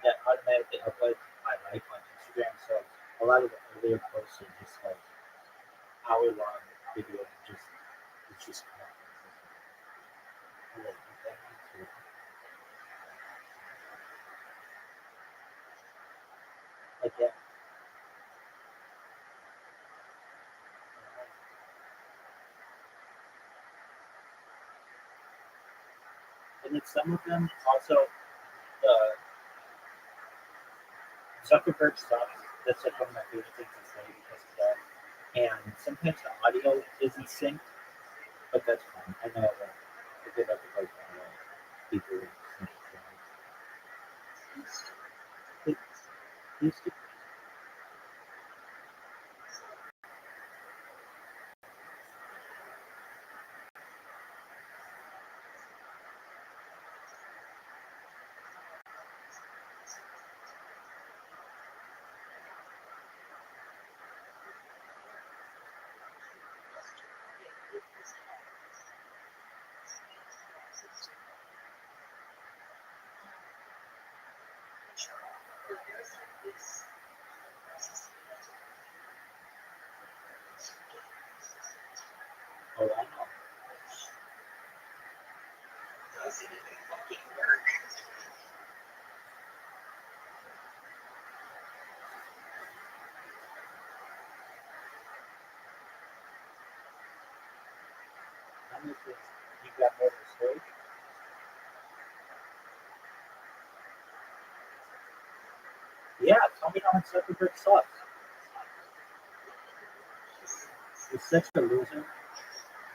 that automatically uploads my life on Instagram. So a lot of the earlier posts are just like hour-long videos. It's just like that. And then some of them also, uh, Zuckerberg sucks. That's like one of my favorite things to say because of that. And sometimes the audio isn't synced, but that's fine. I know that if they have to like people sync it. These two. Oh, I know. I'm just saying, you got more than a story. Yeah, tell me how much Zuckerberg sucks. He's such a loser.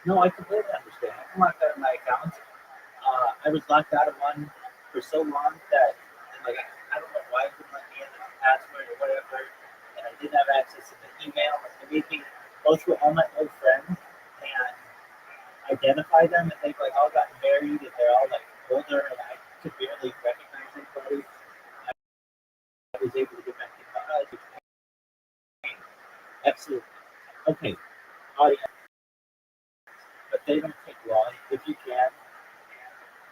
No, I completely understand. I can lock out of my account. I was locked out of one for so long that, like, I don't know why it wouldn't let me in the password or whatever, and I didn't have access to the email. It made me go through all my old friends and identify them, and they've like all gotten married, and they're all like older, and I could barely recognize anybody. I was able to get back in my absolutely okay, audience, but they don't take long. If you can,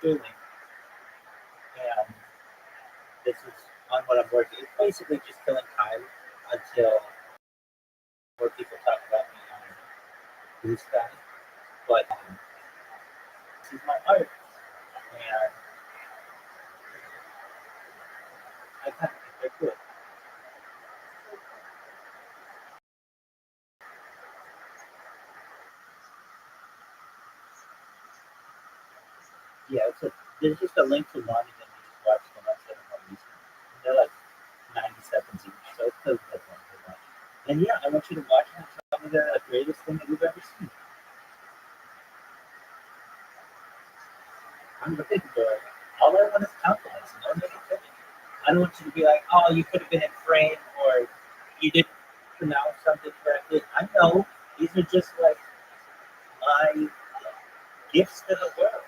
do link. And this is on what I'm working. It's basically just killing time until more people talk about me on this guy. But this is my art, and I kind of think they're cool. Yeah, there's just a link to one, and then you just watch the rest of them on YouTube. They're like 90 seconds each, so it doesn't take long to watch. And yeah, I want you to watch them and tell me they're the greatest thing that you've ever seen. I'm the big boy. All I want is confidence, no negativity. I don't want you to be like, oh, you could have been in frame or you didn't pronounce something correctly. I know these are just like my gifts to the world.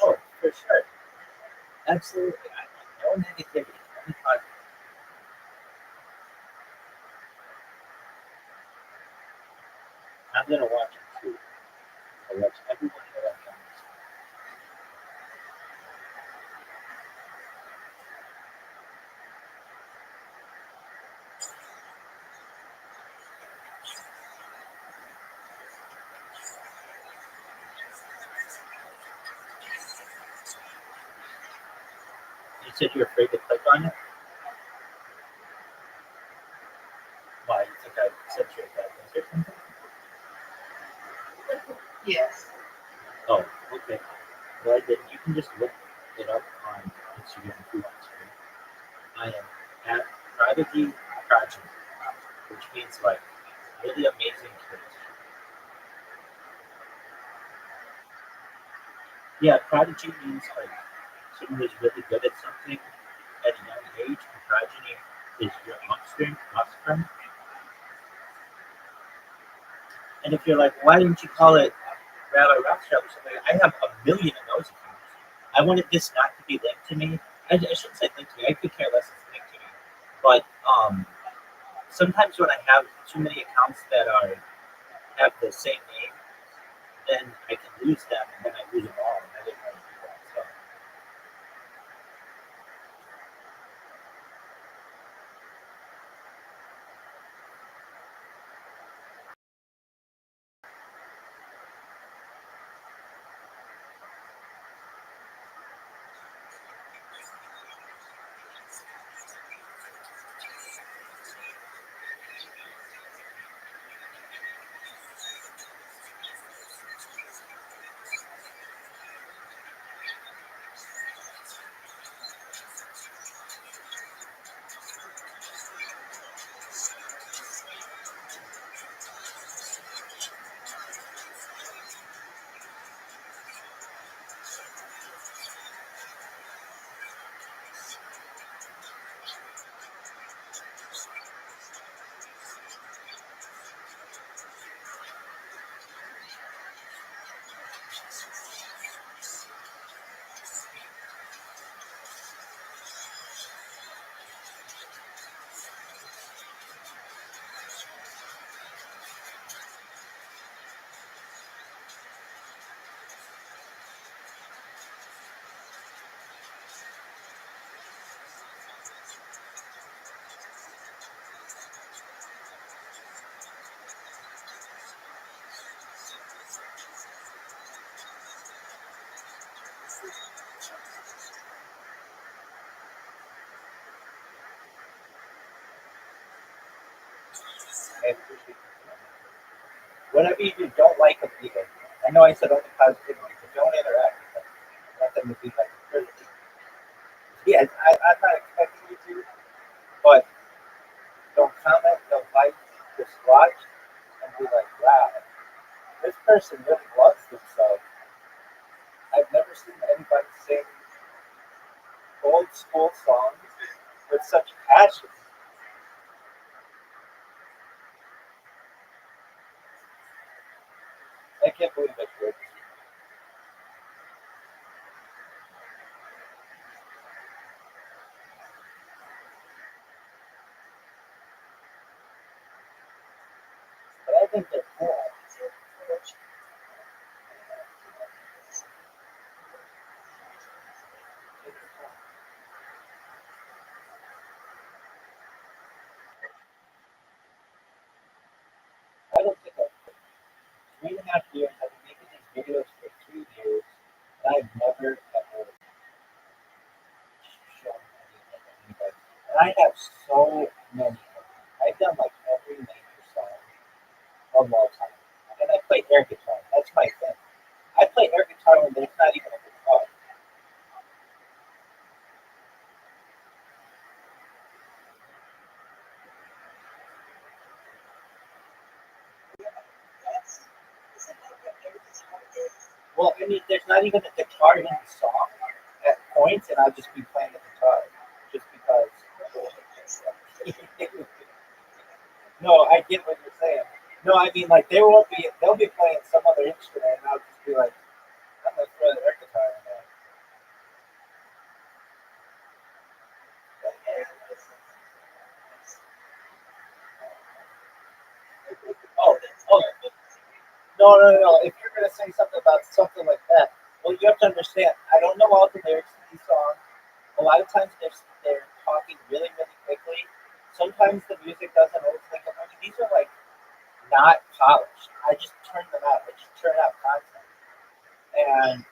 Oh, for sure. Absolutely. I want no negativity. Only positive. I'm going to watch it too. I'll watch everyone that I've done. You said you're afraid to click on it? Why? You think I said you're a bad or something? Yes. Oh, okay. Well, then you can just look it up on Instagram if you want to. I am at Prodigy Project, which means like really amazing kids. Yeah, Prodigy means like someone who's really good at something at a young age, and progeny is your offspring. And if you're like, why didn't you call it Rabbi Rothschild or something? I have a million of those accounts. I wanted this not to be linked to me. I shouldn't say linked to me. I could care less if it's linked to me. But sometimes when I have too many accounts that have the same name, then I can lose them, and then I lose them all. And I didn't want to do that. So I appreciate it. Whatever you do, don't like a video. I know I said only positive, but don't interact with them. I want them to be like a person. Yeah, I'm not expecting you to, but don't comment, don't like, just watch and be like, wow, this person really loves themselves. I've never seen anybody sing old school songs with such passion. I can't believe that's good. But I think they're cool. I don't think I've 3.5 years. I've been making these videos for 2 years, and I've never ever shown anything to anybody. And I have so many of them. I've done like every major song of all time. And I play air guitar. That's my thing. I play air guitar when there's not even a guitar. Well, I mean, there's not even a guitar in the song at points, and I'll just be playing the guitar just because. No, I get what you're saying. No, I mean, like they'll be playing some other instrument, and I'll just be like, I'm gonna throw the air guitar in there. Oh, oh, no. If you're gonna say something about something like that, well, you have to understand. I don't know all the lyrics to these songs. A lot of times they're talking really, really quickly. Sometimes the music doesn't always think of money. These are like not polished. I just turn them out. I just turn out content. And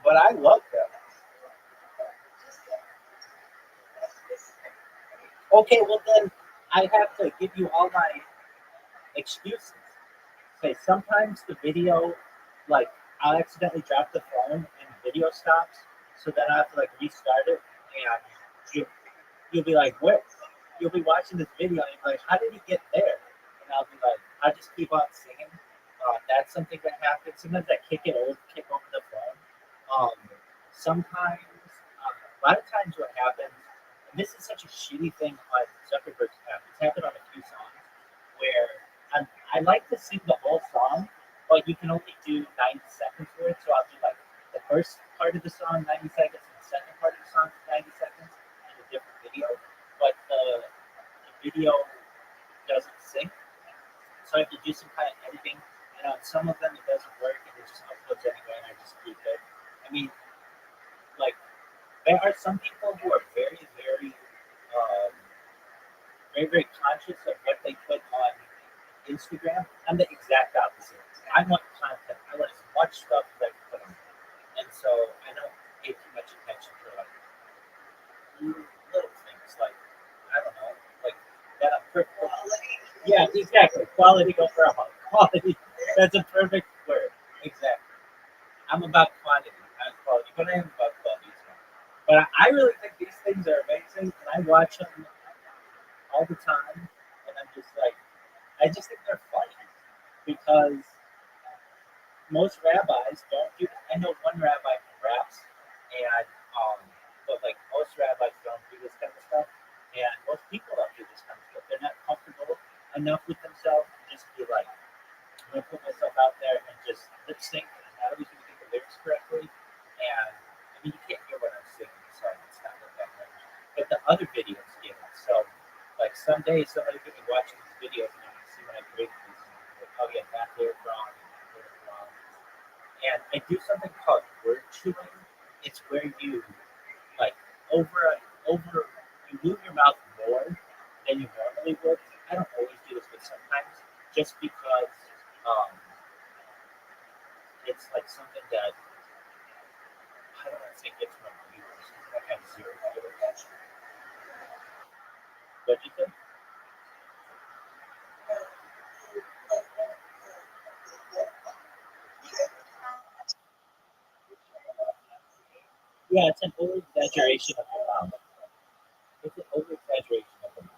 but I love them. Okay, well then I have to give you all my excuses. Okay, sometimes the video, like I'll accidentally drop the phone and the video stops, so then I have to like restart it, and you you'll be like, what? You'll be watching this video and you're like, how did he get there? And I'll be like, I just keep on singing. That's something that happens. Sometimes I kick over the phone. Um, sometimes, a lot of times what happens, and this is such a shitty thing on Zuckerberg's app, it's happened on a few songs, where I like to sing the whole song, but you can only do 90 seconds for it. So I'll do like the first part of the song, 90 seconds, and the second part of the song, 90 seconds, in a different video. But the video doesn't sync. So I have to do some kind of editing. And on some of them, it doesn't work, and it just uploads anyway, and I just keep it. I mean, like, there are some people who are um, very conscious of what they put on Instagram. I'm the exact opposite. I want content. I want as much stuff as I can put on. And so I don't pay too much attention to like little things like I don't know, like that I'm perfect. Yeah, exactly. Quality over quality. That's a perfect word. Exactly. I'm about quantity, not quality, but I am about quality as well. But I really think these things are amazing, and I watch them all the time, and I'm just like, I just think they're funny because most rabbis don't do. I know one rabbi who raps, and but like most rabbis don't do this kind of stuff, and most people don't do this kind of stuff. They're not comfortable enough with themselves to just be like, I'm gonna put myself out there and just lip sync, and I always do get the lyrics correctly. And I mean, you can't hear what I'm singing, so it's not that much. But the other videos get it. So like someday somebody could be watching these videos and I see when I create these, like, oh yeah, that lyric wrong, that lyric wrong. And I do something called word chewing. It's where you like over you move your mouth more than you normally would. I don't always do this, but sometimes just because um, it's like something that I don't want to say gets my What did you say? Yeah, it's an over exaggeration of the mouth. It's an over exaggeration of the mouth.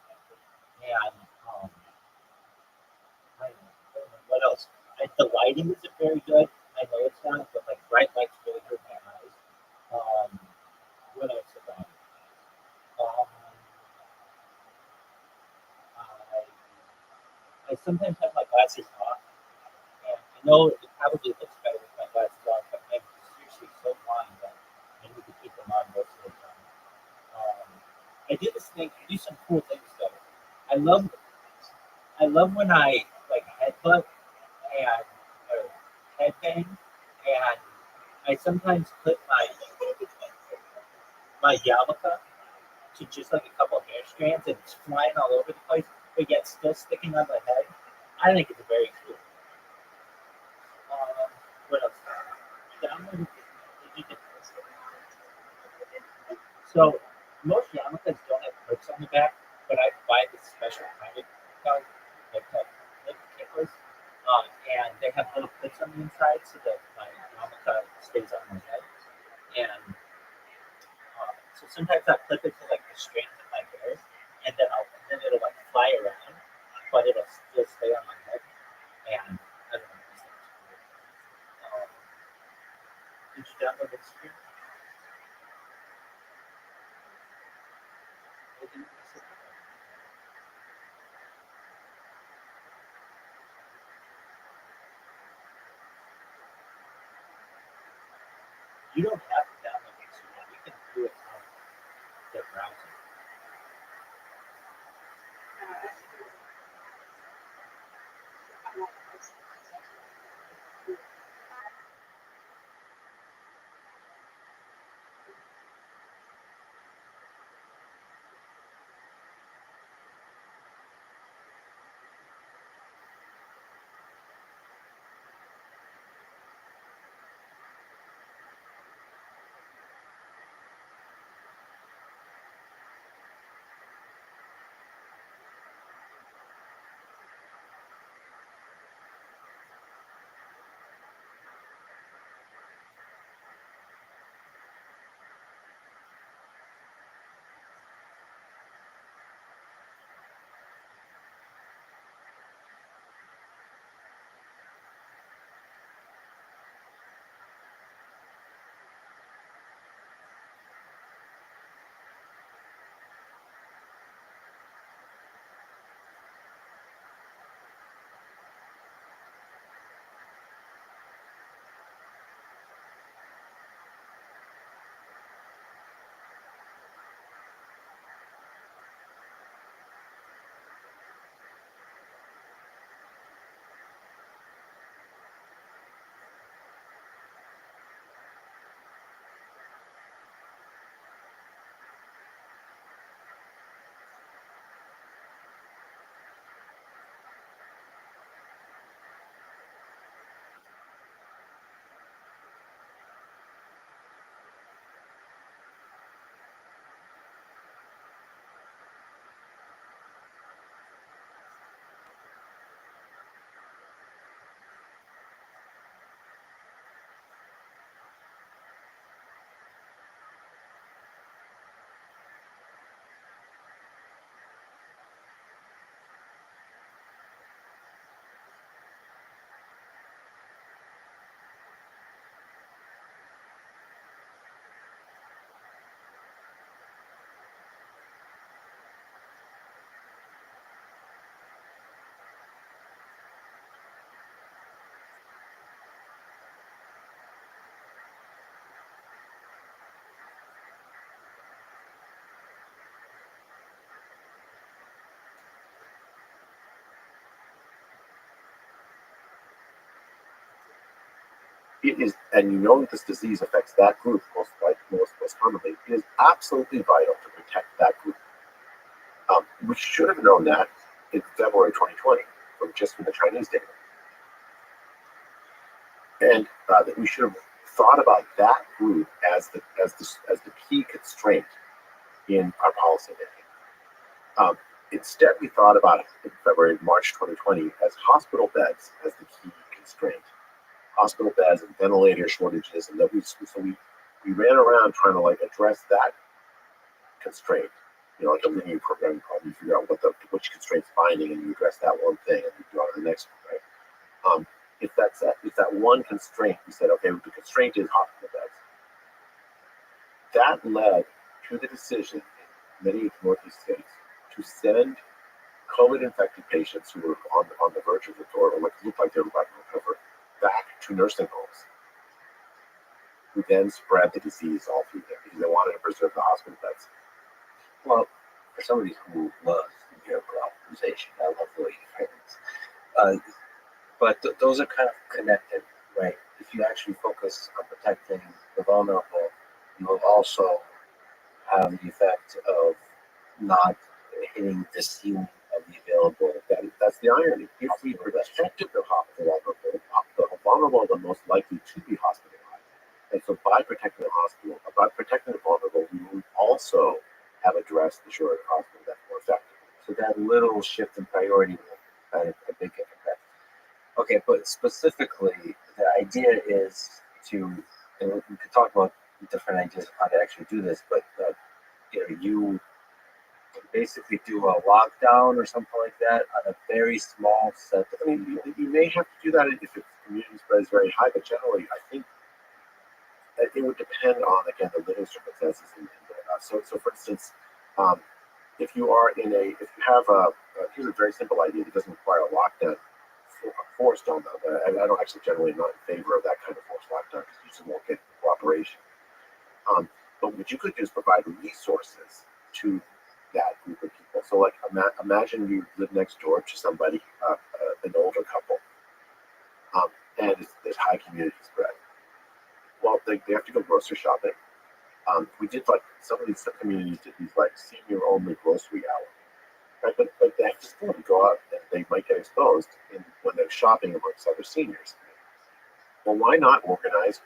And I don't know what else. The lighting isn't very good. I know it's not, but like bright lights really hurt my eyes. What else about it? Um, I sometimes have my glasses off, and I know it probably looks better with my glasses off, but I'm seriously so blind that I need to keep them on most of the time. Um, I do this thing. I do some cool things though. I love, I love when I like headbutt and or headbang, and I sometimes clip my yarmulke to just like a couple of hair strands, and it's flying all over the place, but yet still sticking on my head. I think it's very cool. What else? Download. So most yarmulkes don't have clips on the back, but I buy this special kind of card, like clip clippers, and they have little clips on the inside so that my yarmulke stays on my head. And so sometimes I clip it to like the strands of my hair, and then it'll like fly around, but it'll still stay on my head. And I don't know. Did you download this here? You don't have to download this. You can do it on the browser. It is, and you know that this disease affects that group most commonly. It is absolutely vital to protect that group. We should have known that in February 2020 from the Chinese data, and that we should have thought about that group as the key constraint in our policy making. Instead, we thought about it in February, March 2020 as hospital beds as the key constraint. Hospital beds and ventilator shortages, and we ran around trying to like address that constraint. You know, like a linear programming problem. You figure out which constraint's binding, and you address that one thing, and you go on to the next one, right? If that one constraint, we said, okay, the constraint is hospital beds. That led to the decision in many of the Northeast states to send COVID-infected patients who were on the verge of the door, or what looked like they were about to recover, back to nursing homes, who then spread the disease all through there because they wanted to preserve the hospital beds. Well, for somebody who loves empirical optimization, I love the way you frame this. But those are kind of connected, right? If you actually focus on protecting the vulnerable, you will also have the effect of not hitting the ceiling of the available. That's the irony. If we protected the vulnerable are the most likely to be hospitalized. And so by protecting the hospital, by protecting the vulnerable, we will also have addressed the shortage of hospital death more effectively. So that little shift in priority will have a big impact. Okay, but specifically, the idea is to, and we could talk about different ideas of how to actually do this, but you basically do a lockdown or something like that on a very small set of people. You may have to do that if the community spread is very high, but generally, I think that it would depend on, again, the living circumstances. So for instance, if you have here's a very simple idea that doesn't require a lockdown, forced on them. I don't actually generally not in favor of that kind of forced lockdown because you just won't get cooperation. But what you could do is provide resources to that group of people. So, like, imagine you live next door to somebody, an older couple, and there's high community spread. Well, they have to go grocery shopping. We did like some communities did these like senior only grocery hours. Right, but they have to still go out and they might get exposed when they're shopping amongst other seniors. Well, why not organize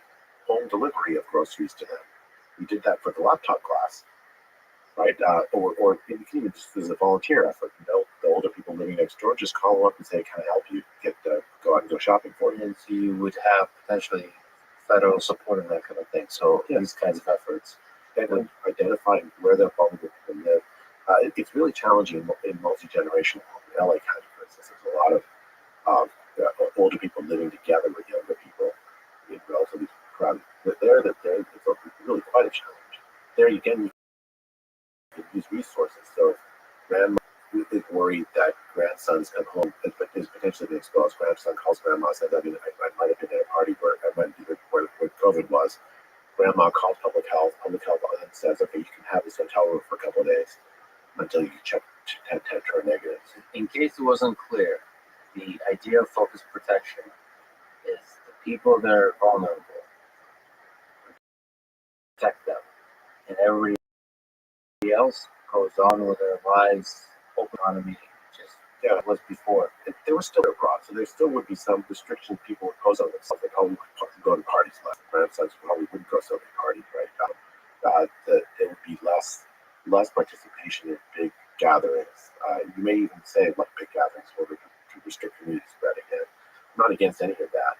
home delivery of groceries to them? We did that for the laptop class, right? Or you can even just as a volunteer effort. The older people living next door, just call them up and say, "Can I help you go out and go shopping for you?" And so you would have potentially federal support and that kind of thing. So these kinds of efforts, and identifying where the vulnerable people live. It's really challenging in multi-generational homes. In LA County, for instance, there's a lot of older people living together with younger people in relatively crowded. But it's really quite a challenge. There, again, you can use resources. So if grandma is worried that grandson's come home but is potentially been exposed, grandson calls grandma and says, I might have been at a party where COVID was. Grandma calls public health and says, okay, you can have this hotel room for a couple of days until you check 10 turn negatives. In case it wasn't clear, the idea of focused protection is the people that are vulnerable, protect them, and everybody else goes on with their lives, open economy, just it was before. They were still abroad, so there still would be some restrictions people would pose on themselves. They probably would go to parties less. Grandsons probably wouldn't go so many parties, right? There would be less participation in big gatherings. You may even say like big gatherings in order to restrict community spread again. I'm not against any of that,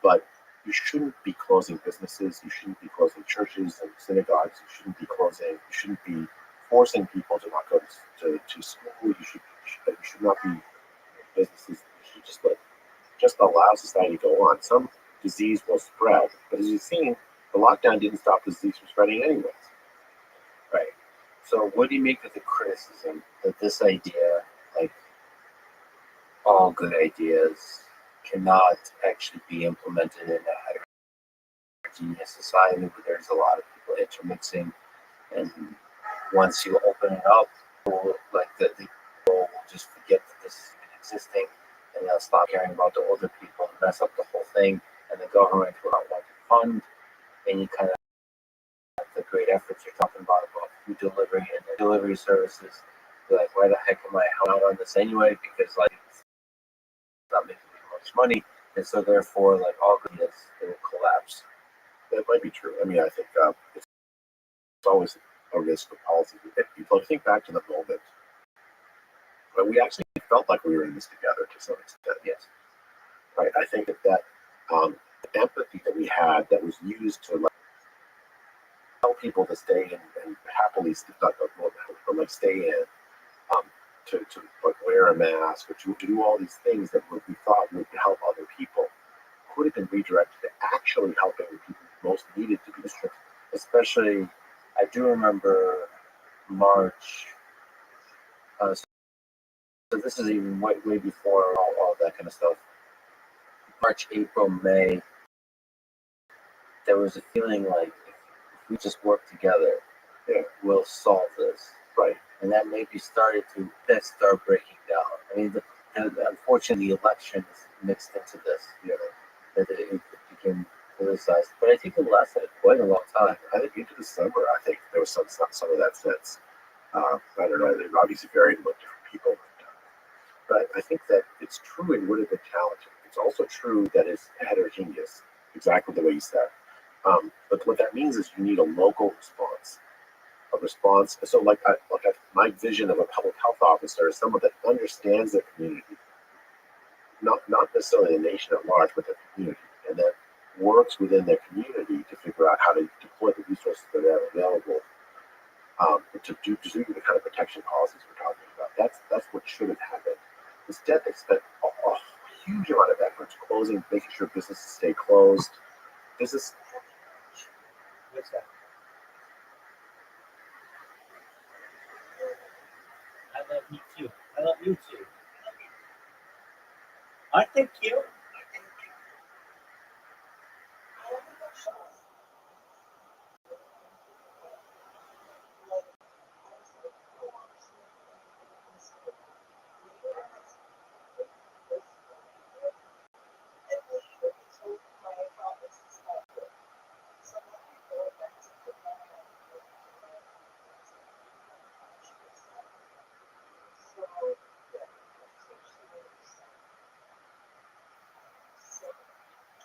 but you shouldn't be closing businesses. You shouldn't be closing churches and synagogues. You shouldn't be forcing people to not go to school. You should not be businesses. You should just allow society to go on. Some disease will spread, but as you've seen, the lockdown didn't stop the disease from spreading anyways. Right. So what do you make of the criticism that this idea, like all good ideas, cannot actually be implemented in a heterogeneous society where there's a lot of people intermixing, and once you open it up, like the people will just forget that this is existing, and they'll stop caring about the older people and mess up the whole thing, and the government will not want to fund any kind of the great efforts you're talking about food delivery and delivery services. You're like, why the heck am I out on this anyway? Because like it's not making me much money, and so therefore, like all goodness, it will collapse. That might be true. I mean, I think it's always a risk of policy. If you think back to the moment but we actually felt like we were in this together to some extent. Yes. Right. I think that the empathy that we had that was used to like tell people to stay in and happily like stay in, um, to like wear a mask or to do all these things that we thought would help other people could have been redirected to actually helping the people who most needed to be strict. Especially, I do remember March. So this is even way before all that kind of stuff. March, April, May. There was a feeling like if we just work together, Yeah. we'll solve this. Right. And that maybe started to start breaking down. I mean, unfortunately, the election is mixed into this. That it became politicized. But I think it lasted quite a long time. I think into the summer, I think there was some of that sense. I don't know. They obviously varied with different people, but I think that it's true. It would have been challenging. It's also true that it's heterogeneous, exactly the way you said. But what that means is you need a local response. A response. So, my vision of a public health officer is someone that understands their community, not necessarily the nation at large, but the community, and that works within their community to figure out how to deploy the resources that are available to do the kind of protection policies we're talking about. That's what should have happened. Instead, they spent a huge amount of effort closing, making sure businesses stay closed. Business. What's that? I love you too. I love you too. Aren't they cute?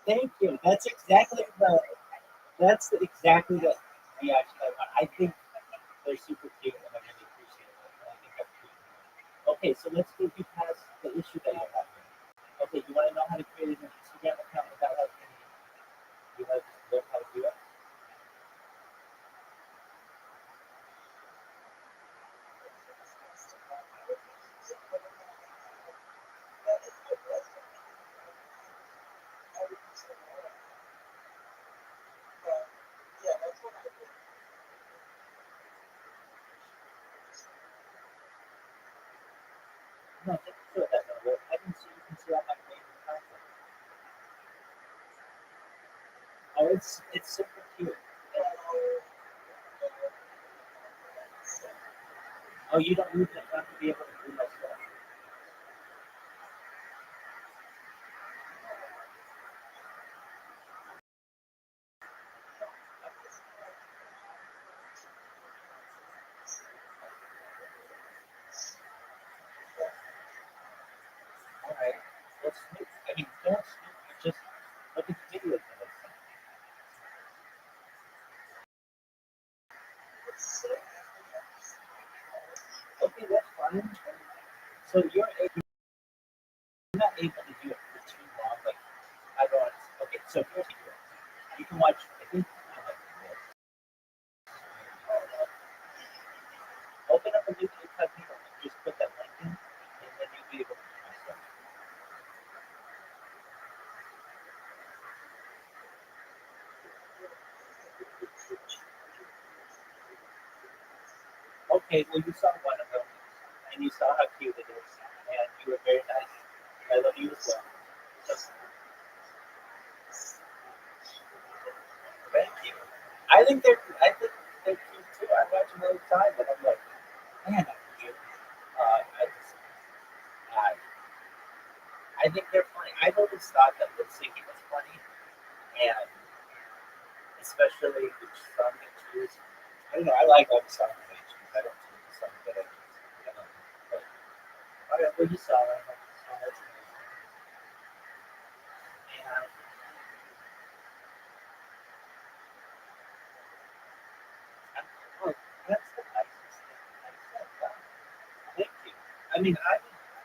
Thank you. That's exactly the reaction I want. I think they're super cute and I really appreciate it. And I think I'm cute. Okay, so let's get you past the issue that you're having. Okay, you want to know how to create an Instagram account without having you want to just learn how to do it? No, just do it that way. I can see you can see all my favorite content. Oh, it's super cute. Oh, you don't use it not to be able to do my stuff. All right, let's snoop. I mean, don't snoop. Just look at the videos that I sent. Okay, that's fine. So you're not able to do it for too long. Like I don't. Okay, so here's the deal. You can watch. I think. Open up a new tab here and just put that link in, and then you'll be able to do my stuff. Okay, well you saw one of them, and you saw how cute it is, and you were very nice. I love you as well. So, thank you. I think they're cute too. I watch them all the time, and I'm like, man, I'm cute. I I think they're funny. I've always thought that lip syncing was funny, and especially the song they choose. I don't know. I like all the songs they choose. I don't choose the song that I choose. I don't know. But, all right, well, you saw it. So that's nice. And oh, that's the nicest thing I said. Thank you. I mean,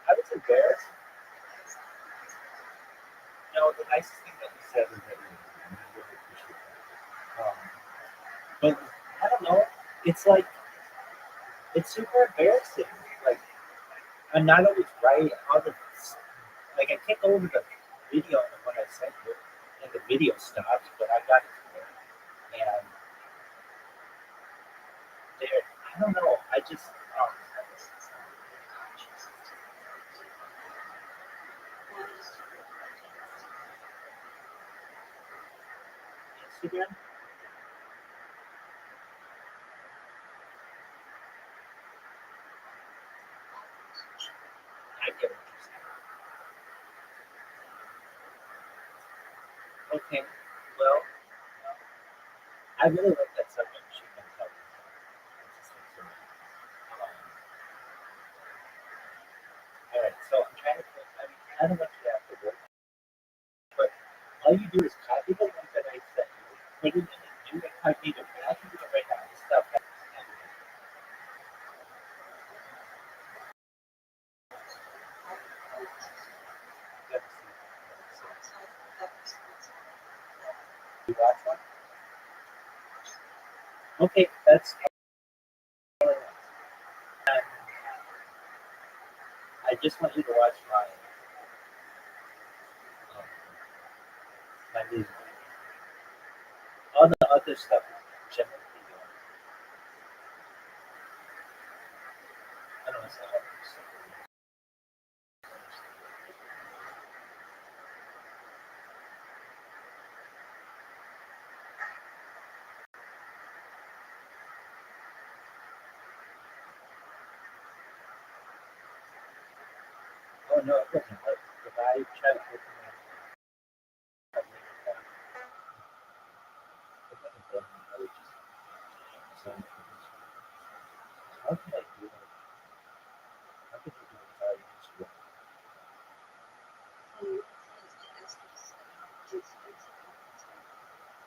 I was embarrassed. You know, the nicest thing that you said was that you really appreciate that. But I don't know. It's like it's super embarrassing. Like I'm not always right. All the like I can't go over the video of what I said here, and the video stopped, but I got it there. And there, I don't know. I just Instagram. I get what you're saying. Okay. Well, I really like that subject. She can tell. All right. So I'm trying to. I mean, I don't want you to have to work, but all you do is copy the link that I sent you, put it in a new incognito. And I can do it right now. This stuff. You watch one? Okay, that's all I want. And I just want you to watch my music. All the other stuff is generally I don't know. It's not hard to say. Oh no, it doesn't work. If I try to open it, it doesn't work. I would just send it. How can I do that? How can you do it without Instagram?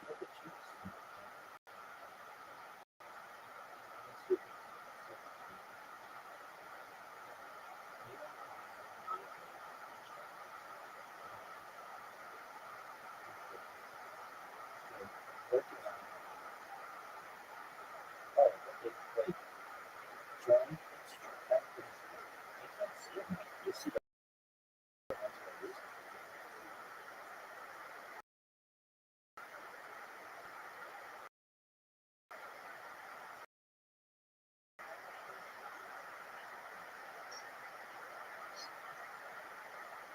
Look at you. Working on it. Oh, okay, wait. Join Instagram. I can't see it. You see the ones that I use.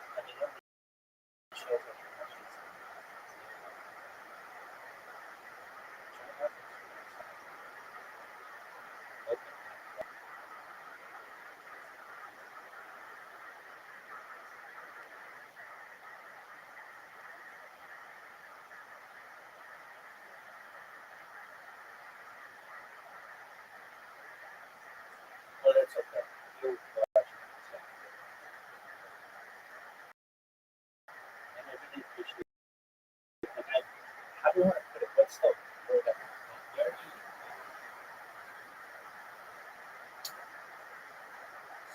I mean, it shows up how much it's join up. Open. Oh, that's okay. You'll watch it. So, and I really appreciate it. And how do I want to put it? What's the word that I'm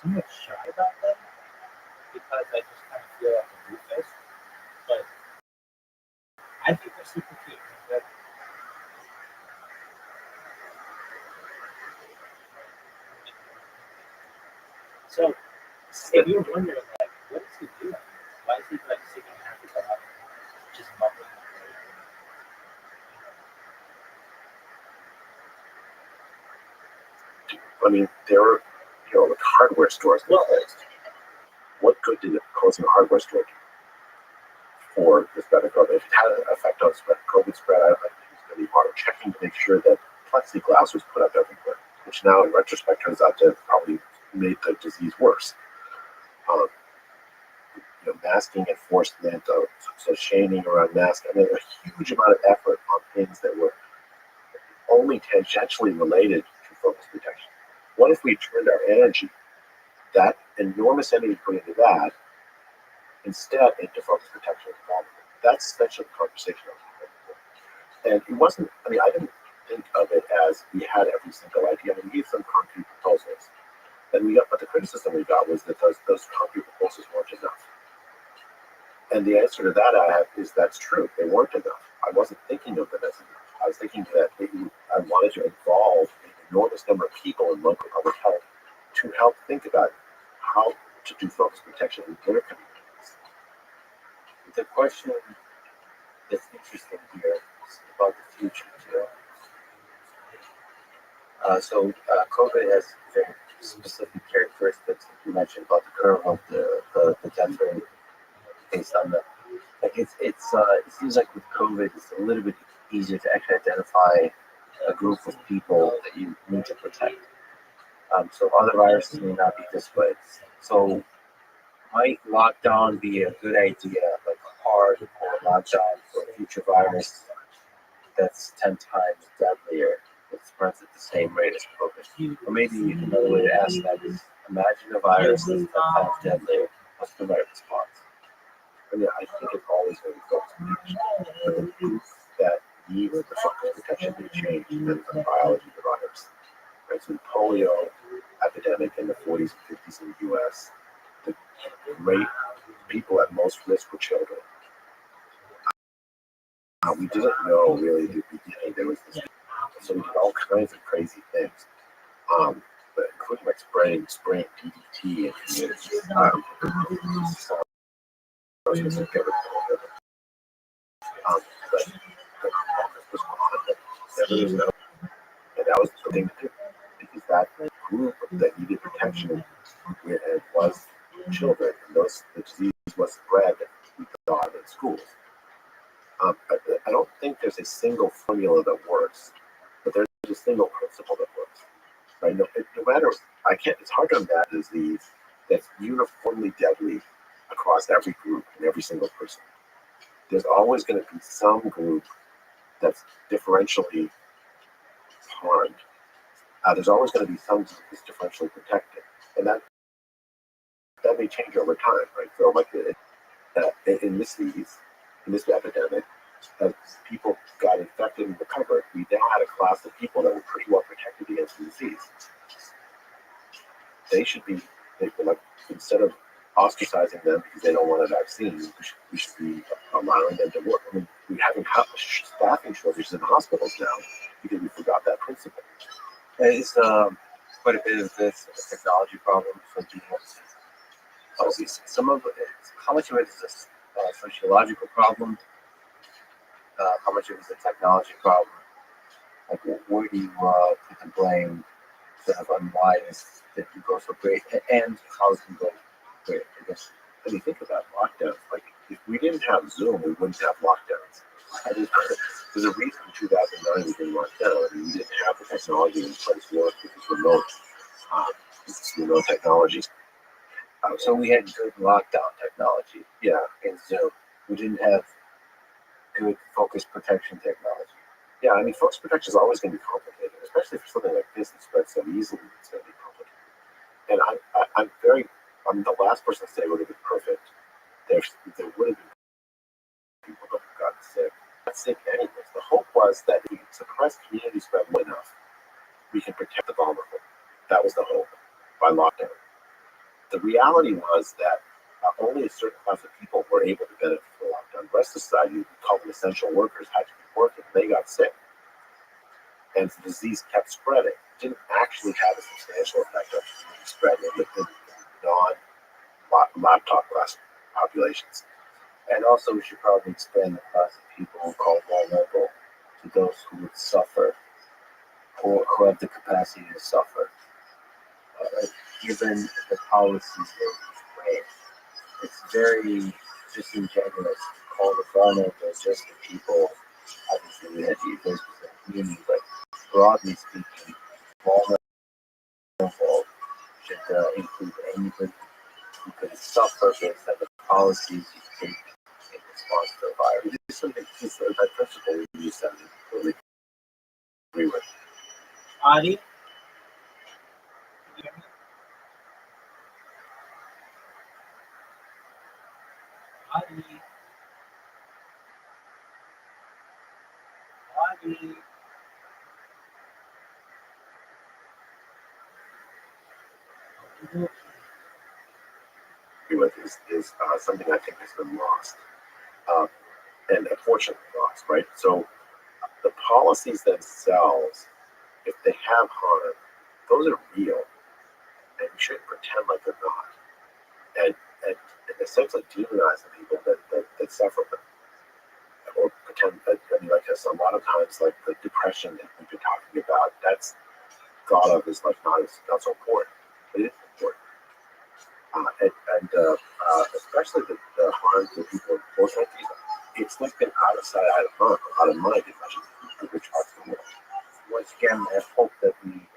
somewhat shy about them because I just kind of feel like a doofus. But I think they're super cute. But, so if you're wondering, like, what is he doing? Why is he like singing happy go up, just mumbling? I mean, there are, like hardware stores. Well, What good did closing a hardware store do for the spread of COVID? If it had an effect on COVID spread, I think it was going to be harder checking to make sure that plexiglass was put up everywhere, which now in retrospect turns out to have probably made the disease worse. Masking enforcement, so shaming around masks. I mean, a huge amount of effort on things that were only tangentially related to focus protection. What if we turned our energy, that enormous energy put into that, instead into focus protection? That's essentially the conversation I was having. And it wasn't, I mean, I didn't think of it as we had every single idea. I mean, we gave some concrete proposals. And but the criticism we got was that those concrete proposals weren't enough. And the answer to that I have is that's true. They weren't enough. I wasn't thinking of them as enough. I was thinking that I wanted to involve an enormous number of people in local public health to help think about how to do focus protection in their communities. The question that's interesting here is about the future too. COVID has very specific characteristics that you mentioned about the curve of the death rate based on the it seems like with COVID it's a little bit easier to actually identify a group of people that you need to protect. So other viruses may not be this way. So might lockdown be a good idea, like a hardcore lockdown for a future virus that's 10 times deadlier, that spreads at the same rate as COVID? Or maybe another way to ask that is, imagine a virus that's 10 times deadlier. What's the right response? I mean, I think it's always going to be focused protection. But the proof that need the focus protection may change depends on the biology of the virus. Right? So the polio epidemic in the 40s and 50s in the US, the rate people at most risk were children. We didn't know really at the beginning there was this, so we did all kinds of crazy things, but including like spraying DDT in communities. But and that was the thing to do, because that group that needed protection was children, and the disease was spread, we thought, in schools. I don't think there's a single formula that works, but there's a single principle that works. Right? No matter, it's hard to imagine a disease that's uniformly deadly across every group and every single person. There's always going to be some group that's differentially harmed. There's always going to be some group that's differentially protected, and that may change over time, right? So, like in this disease, in this epidemic, as people got infected and recovered, we now had a class of people that were pretty well protected against the disease. Instead of ostracizing them because they don't want a vaccine, we should be allowing them to work. I mean, we're having staffing shortages in hospitals now because we forgot that principle. It's quite a bit of this technology problem for DMs. Some of it, how much of it is a sociological problem? How much of it is a technology problem? Like, where do you put the blame sort of on why this didn't go so great, and how it can go great? I guess when you think about lockdowns, like if we didn't have Zoom, we wouldn't have lockdowns. There's a reason in 2009 we didn't lock down. I mean, we didn't have the technology in place to work with remote technology. So we had good lockdown technology, yeah, in Zoom. We didn't have good focus protection technology. Yeah, I mean, focus protection is always going to be complicated, especially for something like this that spreads so easily. It's going to be complicated. And I'm the last person to say it would have been perfect. There would have been people that have gotten sick. Not sick anyways. The hope was that if we can suppress community spread well enough, we can protect the vulnerable. That was the hope by lockdown. The reality was that only a certain class of people were able to benefit from lockdown. The rest of society, we call them essential workers, had to be working. They got sick. And the disease kept spreading. It didn't actually have a substantial effect on community spread in non-laptop class populations. And also, we should probably expand the class of people called vulnerable to those who would suffer, or who have the capacity to suffer. Given the policies that we've made, it's very disingenuous to call the vulnerable just the people. Obviously, we had the events within the community, but broadly speaking, vulnerable should include anybody who could suffer based on the policies you take in response to a virus. It's something that principle we use that I completely agree with. Adi? Adi? Adi? with is something I think has been lost, uh, and unfortunately lost, right? So the policies themselves, if they have harm, those are real, and we shouldn't pretend like they're not, and essentially demonize the people that suffer them, or pretend that, I mean, like a lot of times, like the depression that we've been talking about, that's thought of as like not so important. It is important. Especially the harm to people in poor countries, it's like been out of sight, out of mind in much of the rich parts of the world. Once again, I hope that we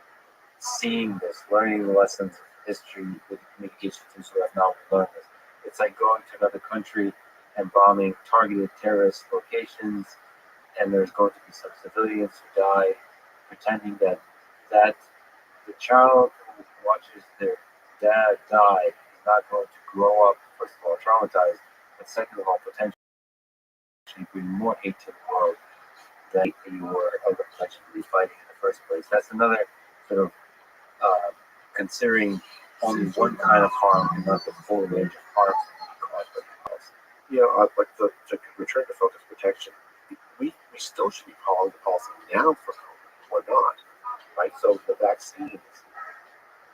seeing this, learning the lessons of history with the communication tools we have now learned this. It's like going to another country and bombing targeted terrorist locations, and there's going to be some civilians who die, pretending that the child who watches their dad die is not going to grow up, first of all, traumatized, and second of all, potentially bring more hate to the world that you were allegedly fighting in the first place. That's another sort of considering only one kind of harm and not the full range of harms caused by the policy. You know, like to return to focus protection, we still should be following the policy now for COVID or not, right? So the vaccines,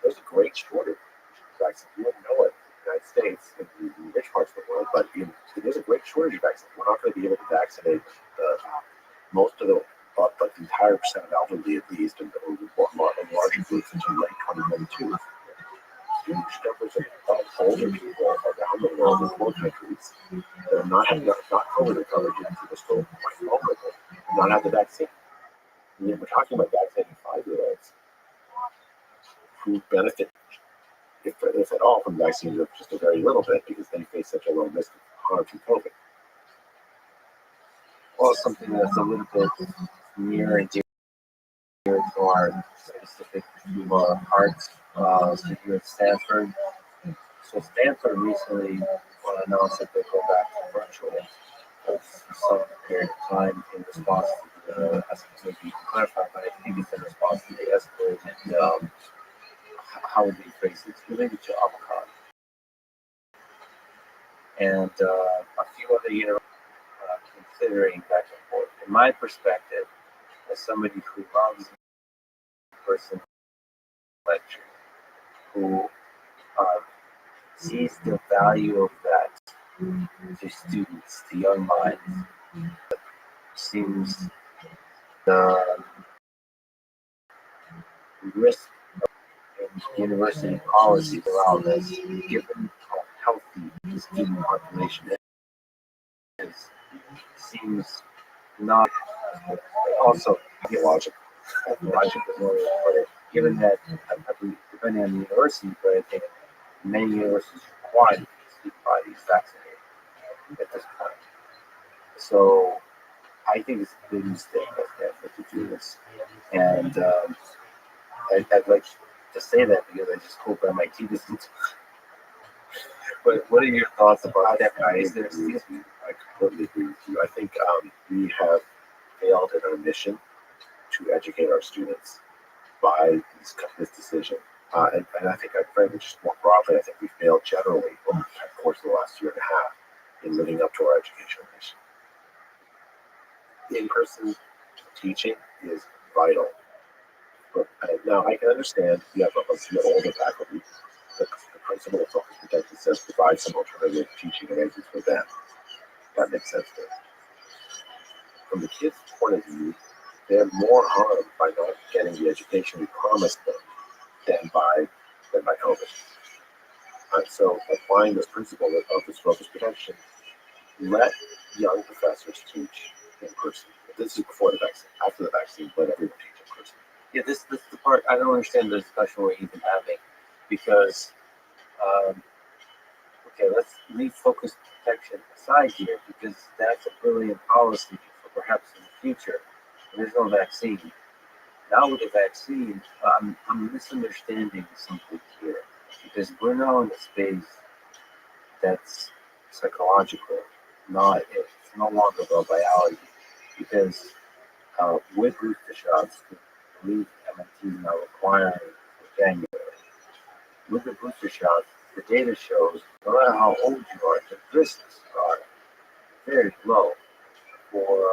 there's a great shortage of vaccines. You wouldn't know it in the United States, in the rich parts of the world, but there's a great shortage of vaccines. We're not going to be able to vaccinate most of the entire percent of elderly at least, and larger groups until late 2022. Huge numbers of older people around the world in poor countries that are not COVID recovered yet, so they're still quite vulnerable, and not have the vaccine. And yet we're talking about vaccinating 5-year-olds who benefit, if at all, from vaccines, or just a very little bit, because they face such a low risk of harm from COVID. Well, something that's a little bit near and dear to our specific to our hearts, here at Stanford. So Stanford recently announced that they go back to virtual for some period of time in response to the, as maybe you can clarify, but I think it's in response to the escalated, how would they phrase it? It's related to avocado. And a few other universities considering back and forth. In my perspective, as somebody who loves person lecture, who sees the value of that to students, to young minds, seems the risk in university policies around this, given how healthy the student population is, seems not also Ideological. given that I believe, depending on the university, but I think many universities require bodies vaccinated at this point. So I think it's a big mistake of Stanford to do this. And I'd like to say that because I just hope MIT doesn't. But what are your thoughts about that, guys? I completely agree with you. I think we have failed in our mission to educate our students by this decision. And I think, frankly, just more broadly, I think we failed generally over the course of the last year and a half in living up to our educational mission. In-person teaching is vital. But now, I can understand you have older faculty. The principle of focus protection says provide some alternative teaching arrangements for them. That makes sense to me. From the kids' point of view, they're more harmed by not getting the education we promised them than by COVID. So applying this principle of this focus protection, let young professors teach in person. This is before the vaccine. After the vaccine, let everyone teach in person. Yeah, this is the part I don't understand the discussion we're even having, because okay, let's leave focus protection aside here, because that's a brilliant policy for perhaps in the future. There's no vaccine. Now with the vaccine, I'm misunderstanding something here, because we're now in a space that's psychological, it's no longer about biology, because with booster shots, I believe MIT is now requiring for January, with the booster shot, the data shows no matter how old you are, the risks are very low for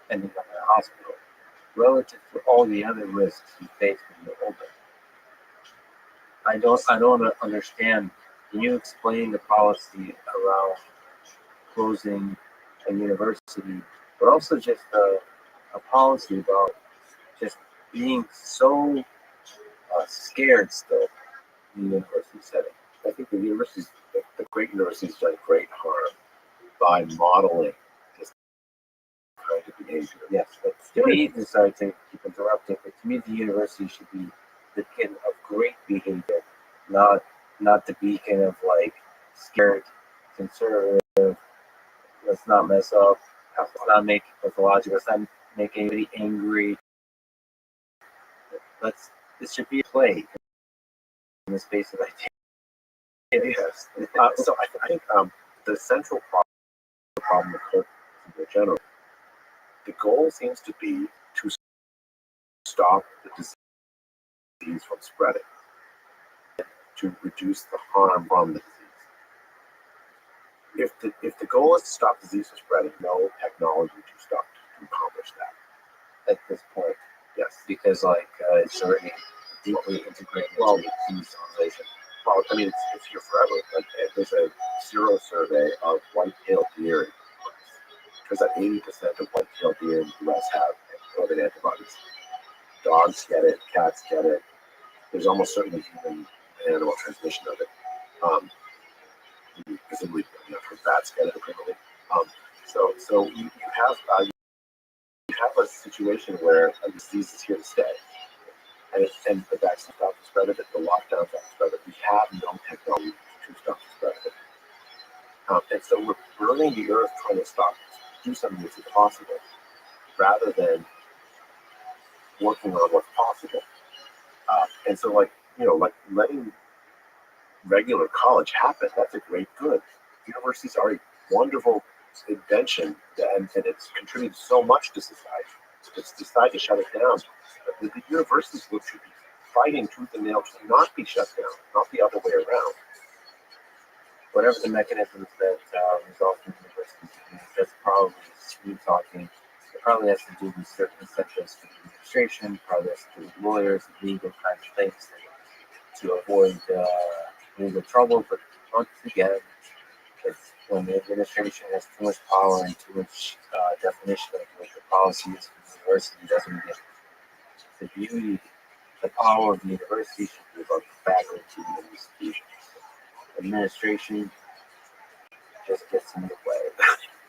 ending up in a hospital relative to all the other risks you face when you're older. I don't understand. Can you explain the policy around closing a university, but also just a policy about just being so scared still in the university setting? I think the great universities done great harm by modeling this kind of behavior. Yes, but to me, sorry to keep interrupting, but to me, the university should be the beacon of great behavior, not the beacon of like scared, conservative. Let's not mess up. Let's not make it pathological. Let's not make anybody angry. Let's. This should be a play in the space of ideas. Yes. So I think the central problem with COVID in general, the goal seems to be to stop the disease from spreading, to reduce the harm from the disease. If the goal is to stop disease from spreading, no technology to accomplish that. At this point, Yes. because it's already deeply integrated into human civilization. Well, I mean, it's here forever. Like, there's a zero survey of white-tailed deer. Because that 80% of white-tailed deer in the U.S. have COVID antibodies. Dogs get it, cats get it. There's almost certainly human and animal transmission of it. Presumably, bats get it equivalently. So you have a situation where a disease is here to stay, and the vaccine stop the spread of it, the lockdown stop the spread of it. We have no technology to stop the spread of it, and so we're burning the earth trying to do something that's impossible, rather than working on what's possible. And so, like letting regular college happen, that's a great good. Universities are a wonderful invention, and it's contributed so much to society. It's decided to shut it down. But the universities should be fighting tooth and nail to not be shut down, not the other way around. Whatever the mechanisms that result in universities, that's probably smooth talking. It probably has to do with certain incentives for the administration, probably has to do with lawyers and legal kinds of things to avoid legal trouble. But once again, it's when the administration has too much power and too much definition of what the policy is for the university, doesn't get the beauty, the power of the university should be about the faculty and the students. Administration just gets in the way.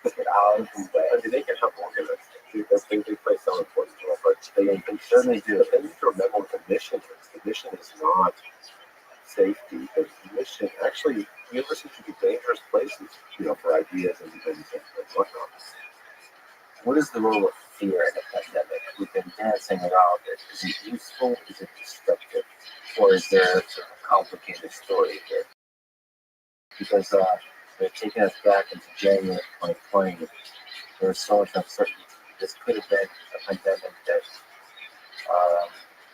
Get out of the way. I mean, they can help organize things. They play some important role, but They certainly do. But they need to remember what the mission is. The mission is not safety. The mission, actually, universities should be dangerous places, for ideas and whatnot. What is the role of fear in a pandemic? We've been dancing around it. Is it useful? Is it destructive? Or is there a sort of complicated story here? Because they're taking us back into January 2020. There was so much uncertainty. This could have been a pandemic that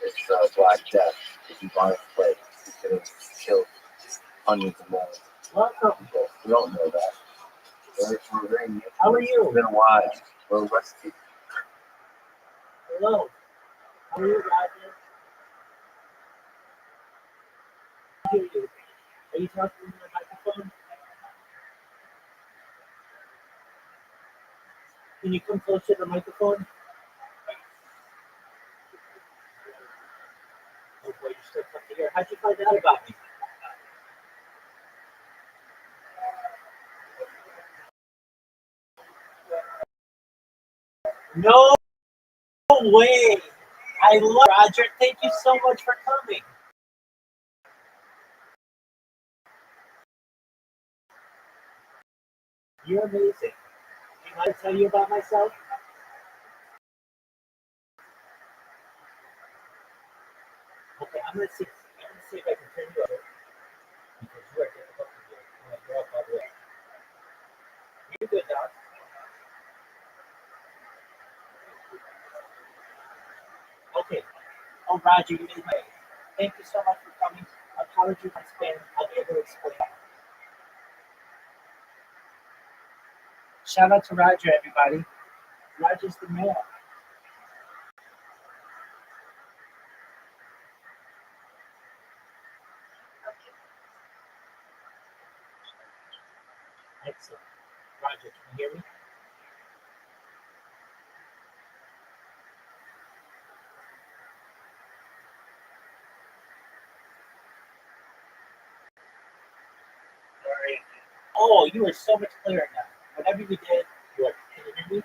it's Black Death, the bubonic plague. It could have killed hundreds of millions Welcome. of people. We don't know that. We're very new. How are you? It's been a while. We're rusty. Hello. How are you, Roger? I hear you. Are you talking to the microphone? Can you come closer to the microphone? Oh boy, you're still coming here. How'd you find out about me? No way. I love Roger. Thank you so much for coming. You're amazing. Do you want to tell you about myself? Okay, I'm gonna see if I can turn you over because you are difficult to do. I'm gonna go up all the way. You're good, Doc. Okay. Oh, Roger, you made my. Thank you so much for coming. I'll apology has been, I'll be able to explain. Shout out to Roger, everybody. Roger's the man. Excellent. Roger, can you hear me? Oh, you are so much clearer now. Whatever you did, you are. Can you hear me?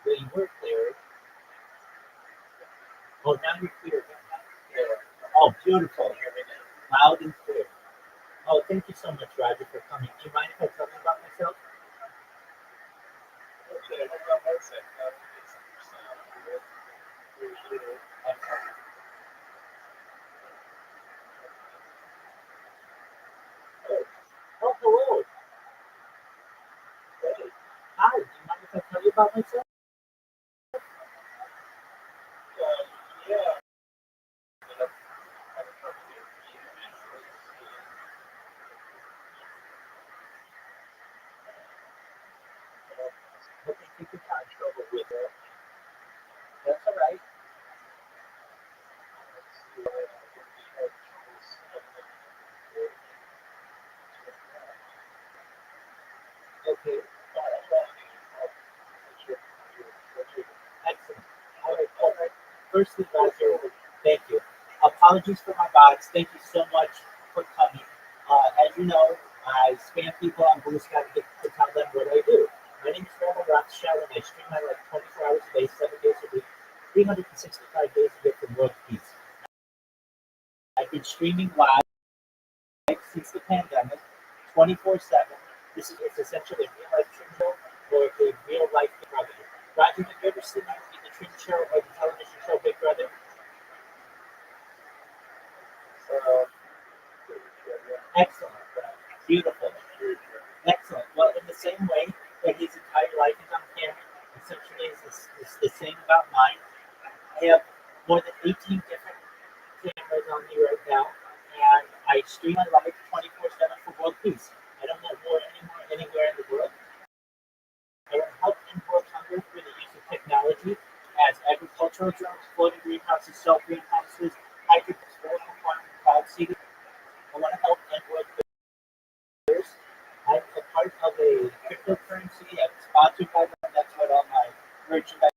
Well, you were clear. Oh, now you're clear. Oh, beautiful. Loud and clear. Oh, thank you so much, Roger, for coming. Do you mind if I tell you about myself? Okay, hold on one second. Oh, hello. Hey. Hi, do you mind if I tell you about myself? Yeah. Okay, take your time. That's all right. Okay. Excellent. All right. Firstly, Roger, thank you. Apologies for my bots. Thank you so much for coming. As you know, I spam people on Blue Sky to tell them what I do. My name is Rabbi Rothschild, and I stream my life 24 hours a day, 7 days a week, 365 days a year from World Peace. I've been streaming live since the pandemic, 24/7. This is it's essentially a real life stream show or a real life Big Brother. Roger, have you ever seen the stream show or the television show Big Brother? Excellent. Beautiful. Excellent. Well, in the same way that his entire life is on camera, essentially is the same about mine. I have more than 18 different cameras on me right now, and I stream my life 24/7 for world peace. I don't want war anywhere in the world. I want to help end world hunger through the use of technology as agricultural drones, floating greenhouses, self-greenhouses, hydroponics, vertical farming, cloud seeding. I want to help end world hunger. I'm a part of a cryptocurrency. I'm sponsored by them. That's what all my merchandise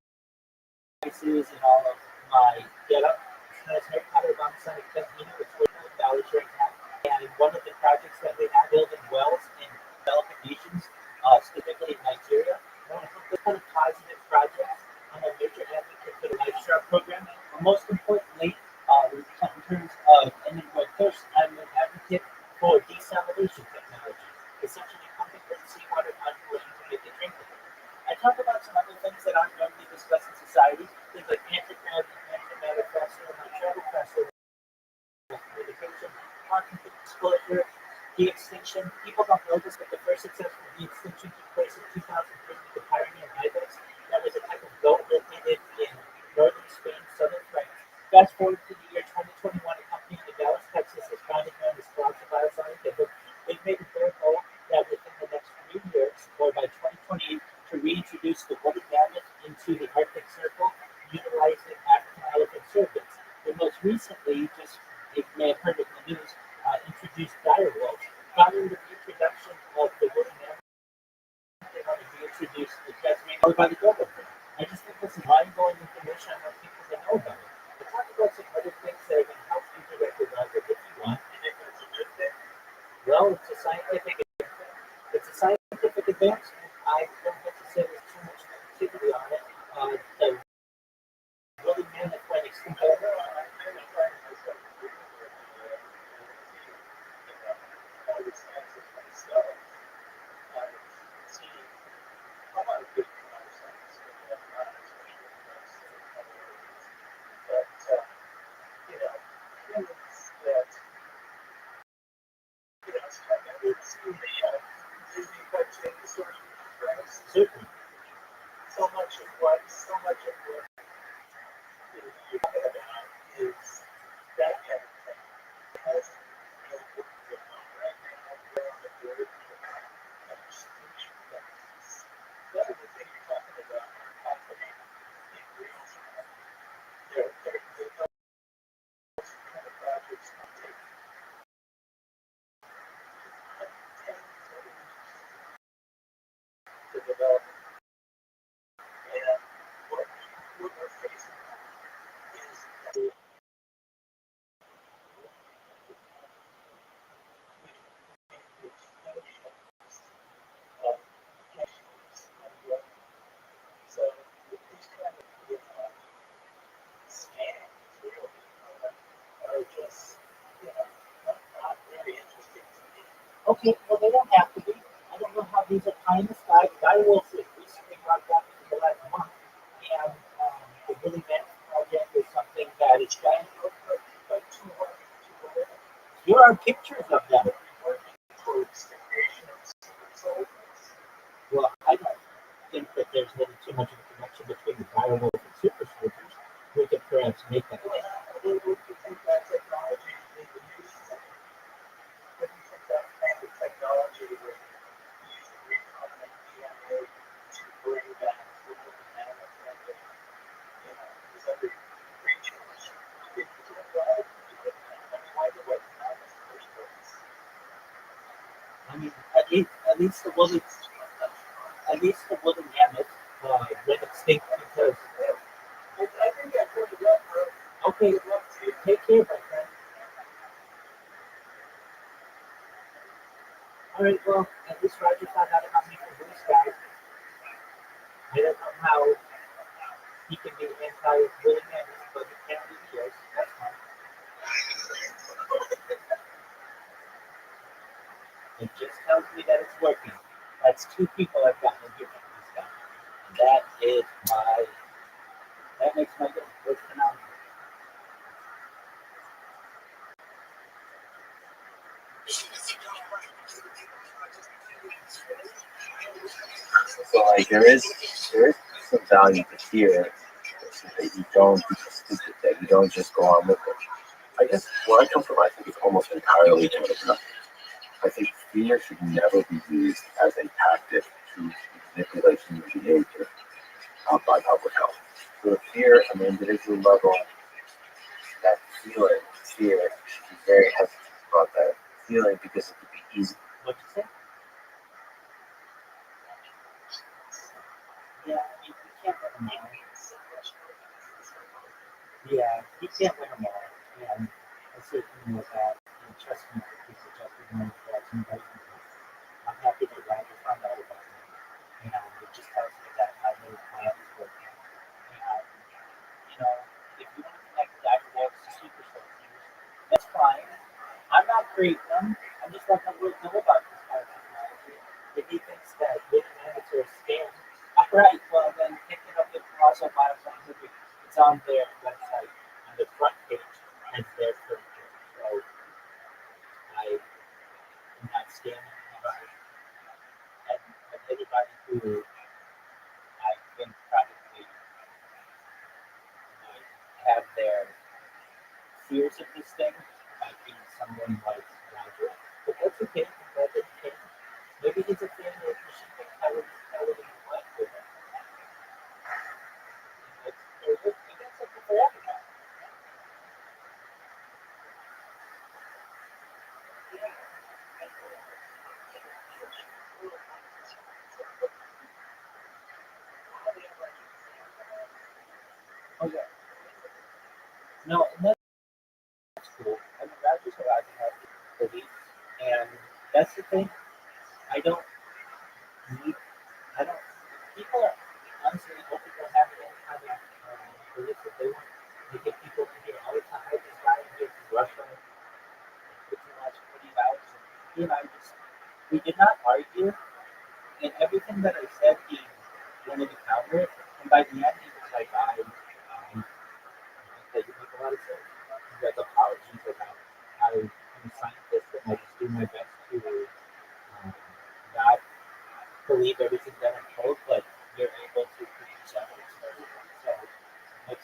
is and all of my get up. It's Harry Potter alongside Casino. It's $40 million right now. And one of the projects that we have building wells in developing nations, specifically in Nigeria. I want to help this kind of positive projects. I'm a major advocate for the Lifestyle program. But most importantly, in terms of ending world thirst, I'm an advocate for desalination technology, essentially pumping earth seawater onto ocean to make it drinkable. I talk about some other things that aren't normally discussed in society, things like antimatter crossover, travel crossover, communication, quantum disclosure, de-extinction. People don't know this, but the first successful de-extinction took place in 2003 with the pioneer ibex. That was a type of goat located in northern Spain, southern France. Fast forward to the year 2021, a company in Dallas, Texas, is founded known as Cloud Bioscientific. They've made a clear goal that within the next 3 years, or by 2028, to reintroduce the woolly mammoth into the Arctic Circle, utilizing African elephant surveys. They most recently, just you may have heard it in the news, introduced dire wolves. Following the introduction of the woolly mammoth, they want to reintroduce the Tasmanian by the government. I just think this is mind-blowing information. I want people to know about it. We'll talk about some other things that are going to help you directly, Roger, if you want. And if it's a good thing, well, it's a scientific advancement. I don't have to say there's too much negativity on it. The woolly mammoth went extinct. what so much of what you're talking about is that kind of thing. Because right now we're on the board of extinction benefits. The other thing you're talking about are happening in real time. Those kind of projects will take tens of years to develop. And what we're facing is that so these kind of scams really are just not very interesting to me. Okay, well they don't have to be. I don't know how these are pie in the sky. Guy Wolf recently brought that in the last month, and the Billy Benson project is something that is done. But here are pictures of them. Well, I don't think that there's really too much of a connection between the direwolf and super soldiers. We could perhaps make that. I mean, at least the woolly mammoth went extinct because. Okay, take care, my friend. All right, well, at least Roger found out about me from Blue Sky. I don't know how he can be anti-woolly mammoth, but apparently he is. That's fine. It just tells me that it's working. That's 2 people I've gotten a gift from this guy. That makes my day. It's phenomenal. So like there is some value to fear that you don't be stupid, that you don't just go on with it. I guess where I come from, I think it's almost entirely counterproductive. I think fear should never be used as a tactic to manipulate human behavior by public health. So fear on the individual level, that feeling, fear, should be very hesitant about that feeling because it could be easy. What you say? Yeah, you can't win them all. Yeah, you can't win them all. And I certainly know that. And trust me, people just ignoring that anybody can do. I'm happy that Roger found out about me. And it just tells me that my new plan is working. And, if you want to connect direwolves to super soldiers, that's fine. I'm not creating them. I'm just letting the world know about this kind of technology. If he thinks that woolly mammoths are a scam, all right, well then pick it up with also Bioscientific. It's on their website on the front page and their front page. So I am not scamming anybody. And anybody who I think probably might have their fears of this thing might be someone like Roger. But that's okay. I'm glad that he came. Maybe he's a fan of machine intelligence and what. We got something for everybody. Okay. No, and that's cool. I mean, Roger's allowed to have beliefs, and that's the thing. I don't need. I don't. People are honestly open to having any kind of beliefs that they want. They get people to hear all the time. I just got in here from Russia for too much, 40 hours. And he and I just, we did not argue. And everything that I said, he wanted to counter it. And by the end, he was like, that you make a lot of sense. He's like apologies about how I'm a scientist and I just do my best to not believe everything that I'm told, but you're able to produce evidence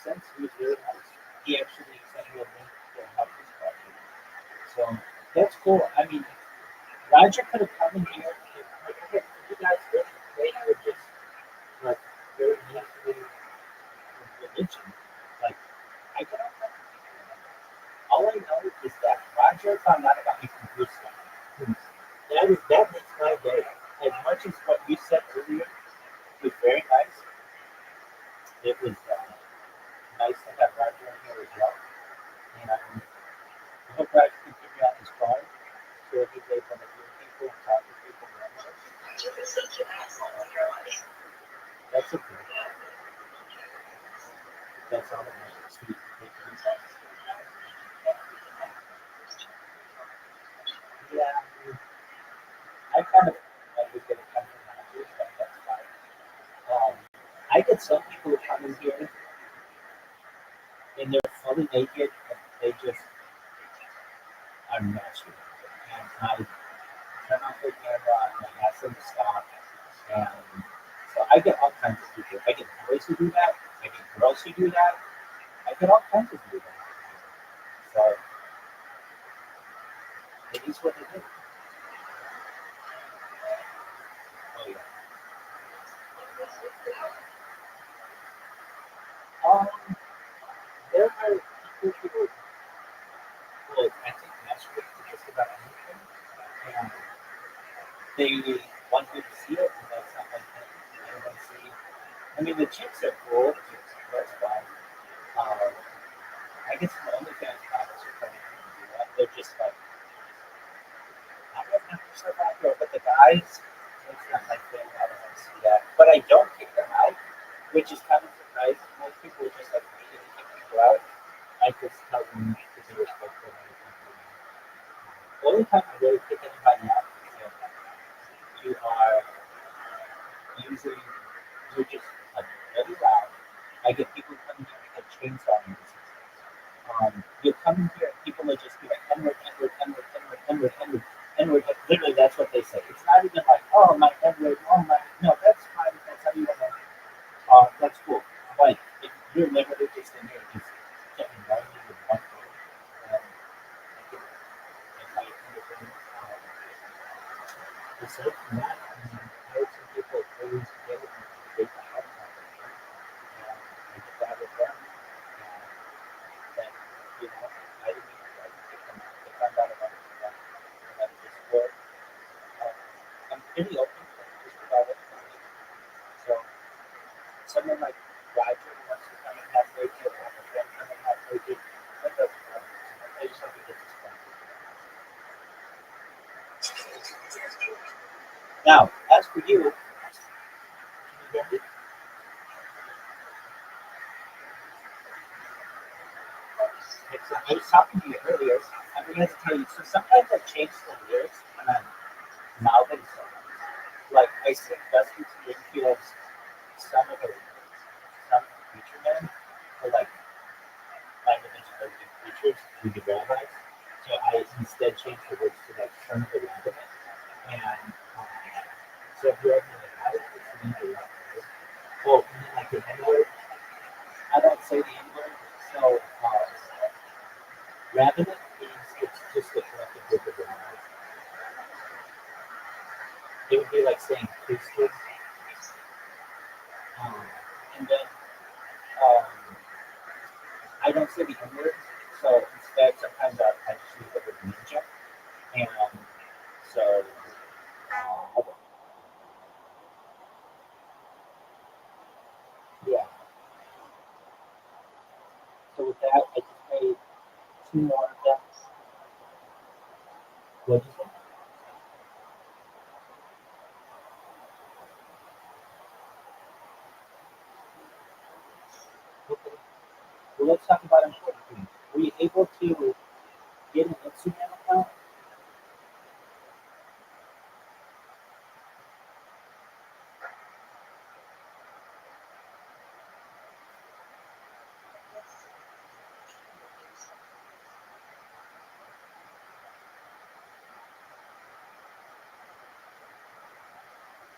sense. He was really nice. He actually sent me a link to help this project. So that's cool. I mean, Roger could have come in here and like, okay, you guys really they would just like very easily religion. Like I get on that. All I know is that Roger found out about me from Bruce. That makes my day. As much as what you said earlier was very nice, it was nice to have Roger in here as well. And I hope Roger can figure out his phone so that he's able to hear people and talk to people. That's a good. That's all that matters. Yeah, I kind of was going to come from Roger, but that's fine. I get some people who come in here and they're fully naked and they just are natural. And I turn off their camera and I ask them to stop. And so I get all kinds of people. I get boys who do that. I get girls who do that. I get all kinds of people. So it is what it is. Oh yeah. There are people who will, I think, masturbate to just about anything. And they want you to see it, and that's not my thing. I don't want to see. I mean, the chicks are cool. That's fine. I guess the only fans models are coming in and do that. They're just like, I'm not 100% popular, but the guys, it's not my thing. I don't want to see that. But I don't kick them out, which is kind of surprising. Most people are just like, me to kick people out. I just tell them to be respectful and everything. The only time I really kick anybody out is if you are using, you're just like really loud. I get people coming here with a chainsaw music. You come in here and people will just be like, N-word, N-word, N-word, N-word, N-word, N-word, N-word. Literally, that's what they say. It's not even like, oh, my N-word, oh, my. No, that's fine. That's how you want to. That's cool. But if you're literally just in here just getting annoying with one word, then that's how you understand. Aside from that, I mean, I heard some people always get it and they get out of that. I get that with them. That, you know, I didn't even try to get them out. They found out about it. And I just work. I'm pretty open to just about everything. So, someone like Roger who wants to come and have naked, or have a friend come and have naked, that doesn't matter. I just have to get this done. Now, as for you, can you hear me? I was talking to you earlier. I'm going to tell you. So sometimes I change the lyrics when I'm mouthing someone. Like I sing Dusty Springfield's "Son of a Preacher Man," or like "My Religion of the Preachers" through the rabbis. So I instead change the words to like "Son of a Rabbit." And so if you're like, how does this mean the right word? Well, and then like the N word, I don't say the N word. So rabbinate means it's just a collective group of rabbis. It would be like saying priesthood. And then I don't say the N word, so instead sometimes I just use the word ninja. And so, yeah. So with that, I just made two more of them. What do you think? Okay. Well, let's talk about important things. Were you able to get an Instagram account?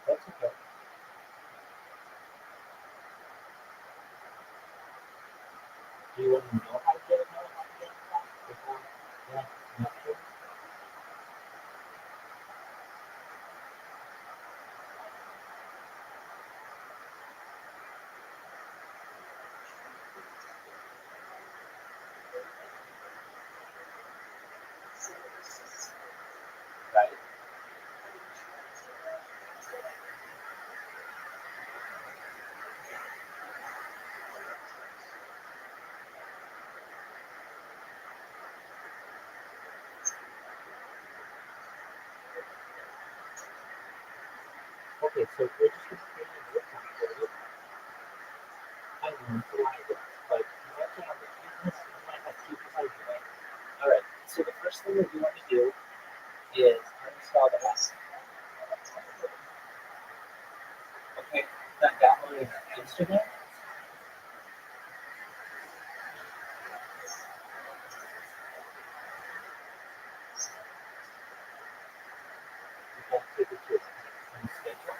That's okay. Do you want to know how to get it? Know how to get it before? Yeah, not sure. Right. Okay, so we're just going to create a new account for you. I know it's a lot of work, but you have to have the business. You might have to decide anyway. All right. So the first thing that you want to do is uninstall the app. Okay. Not downloading Instagram. You can take it to a schedule.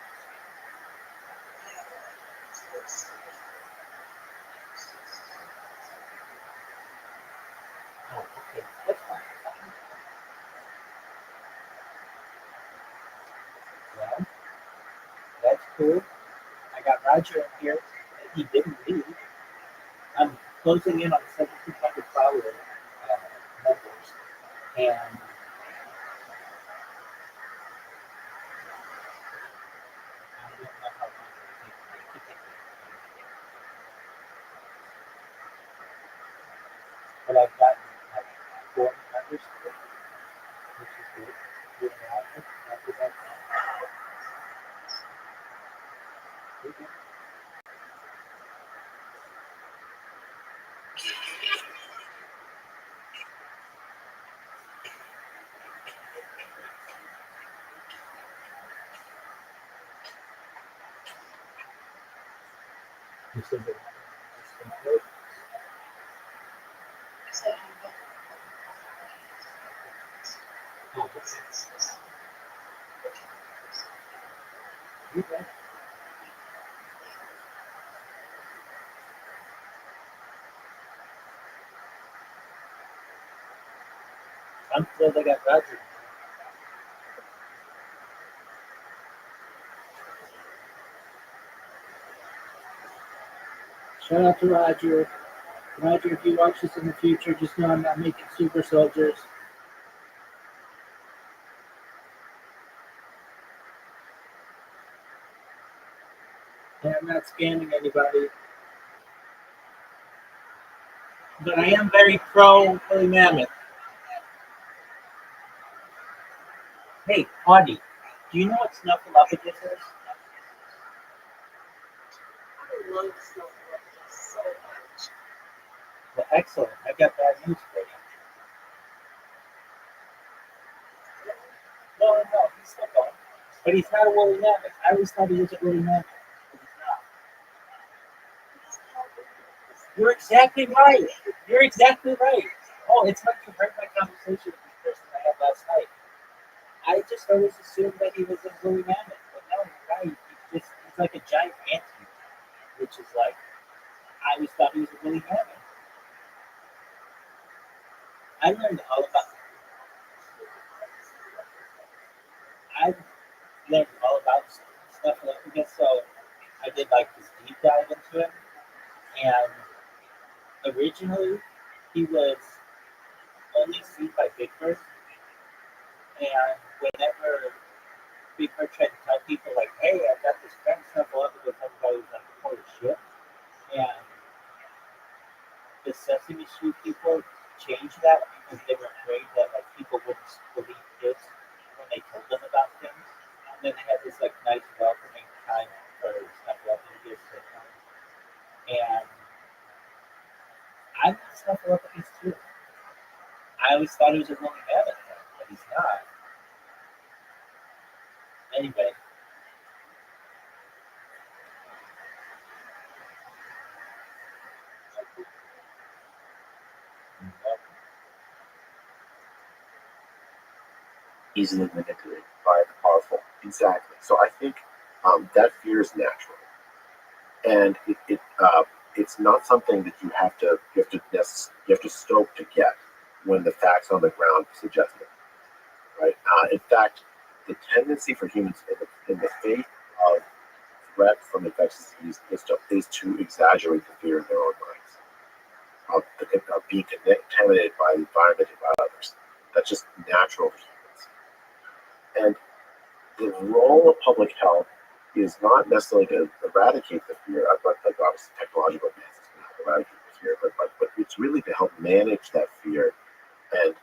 Oh, okay. That's fine. Well, that's cool. I got Roger in here. He didn't leave. I'm closing in on 1,700 follower members, and I don't know how long it will take. But I've gotten like 4 members to it, which is good. You know, after that time, we're good. You said that. Oh, okay. You good. I'm glad I got Roger. Shout out to Roger. Roger, if you watch this in the future, just know I'm not making super soldiers. And I'm not scamming anybody. But I am very pro woolly mammoth. Hey, Audie, do you know what snuffleupagus is? I love snowflakes so much. Well, excellent. I got bad news for you. No, he's still going. But he's not a woolly mammoth. I always thought he was a woolly mammoth. But he's not. You're exactly right. You're exactly right. Oh, it's like you heard my conversation with this person I had last night. I just always assumed that he was a woolly mammoth. But no, you're right. He's like a giant anteater, which is like, I always thought he was a woolly mammoth. I learned all about I learned all about stuff like this, so I did like this deep dive into him. And originally, he was only seen by Bigfoot. And whenever Bigfoot tried to tell people, like, "Hey, I got this friend sample up," because everybody was like, "Holy shit!" And the Sesame Street people changed that because they were afraid that like people wouldn't believe kids when they told them about things. And then they had this like nice welcoming time for stuff like this. And I love stuff like this too. I always thought he was a woolly mammoth, but he's not. Anyway, Easily manipulated. By the powerful. Exactly. So I think that fear is natural, and it's not something that you have to stoke to get when the facts on the ground suggest it, right? In fact, the tendency for humans in the face of threat from infectious disease is to exaggerate the fear in their own minds of being contaminated by the environment and by others. That's just natural to humans. And the role of public health is not necessarily to eradicate the fear. Like obviously technological advances can help eradicate the fear, but it's really to help manage that fear and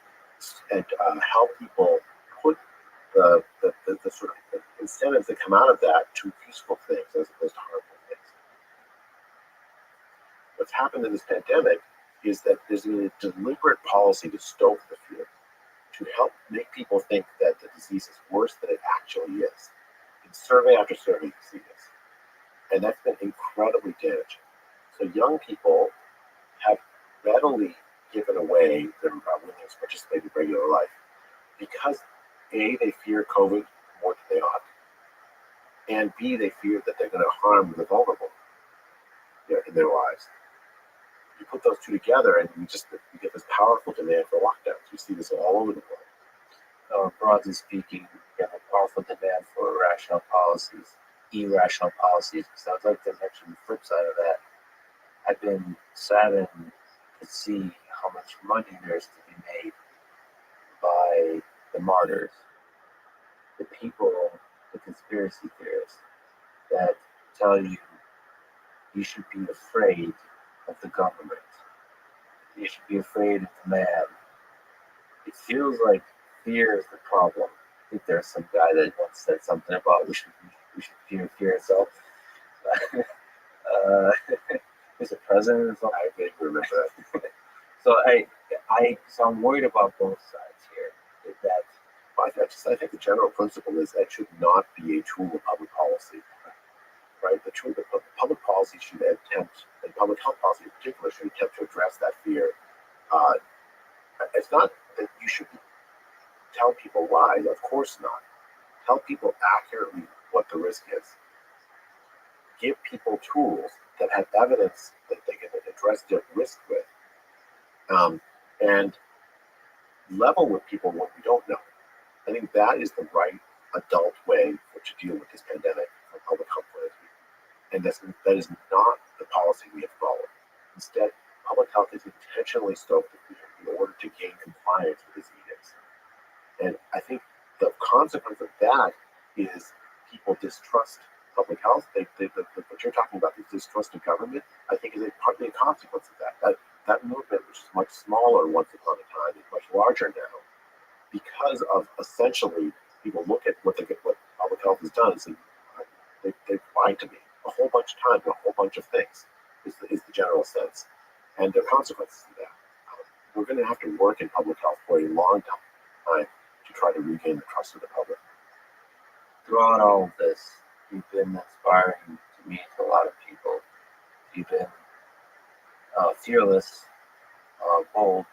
help people put the sort of incentives that come out of that to useful things as opposed to harmful things. What's happened in this pandemic is that there's been a deliberate policy to stoke the fear, to help make people think that the disease is worse than it actually is. In survey after survey, you see this. And that's been incredibly damaging. So young people have readily given away their willingness to participate in regular life because A, they fear COVID more than they ought, and B, they fear that they're going to harm the vulnerable in their lives. You put those two together and you get this powerful demand for lockdowns. You see this all over the world. Broadly speaking, we have a powerful demand for irrational policies, irrational policies. Because I'd like to mention the flip side of that. I've been saddened to see how much money there's to be made by the martyrs, the people, the conspiracy theorists that tell you you should be afraid of the government. You should be afraid of the man. It feels like fear is the problem. I think there's some guy that once said something about we should fear itself. Is it president or something? I vaguely remember that. So I'm worried about both sides here. Is that I think the general principle is that should not be a tool of public policy, right? The public policy should attempt, and public health policy in particular, should attempt to address that fear. It's not that you should tell people why, of course not. Tell people accurately what the risk is. Give people tools that have evidence that they can address their risk with, and level with people when we don't know. I think that is the right adult way to deal with this pandemic from public health point of view. And that is not the policy we have followed. Instead, public health is intentionally stoked the fear in order to gain compliance with its edicts. And I think the consequence of that is people distrust public health. What you're talking about, the distrust of government, I think is partly a consequence of that. That movement, which is much smaller once upon a time, is much larger now because of essentially people look at what public health has done and say, they've lied to me a whole bunch of times, a whole bunch of things is the general sense. And there are consequences to that. We're going to have to work in public health for a long time to try to regain the trust of the public. throughout all of this, you've been inspiring to me, to a lot of people. You've been fearless, bold,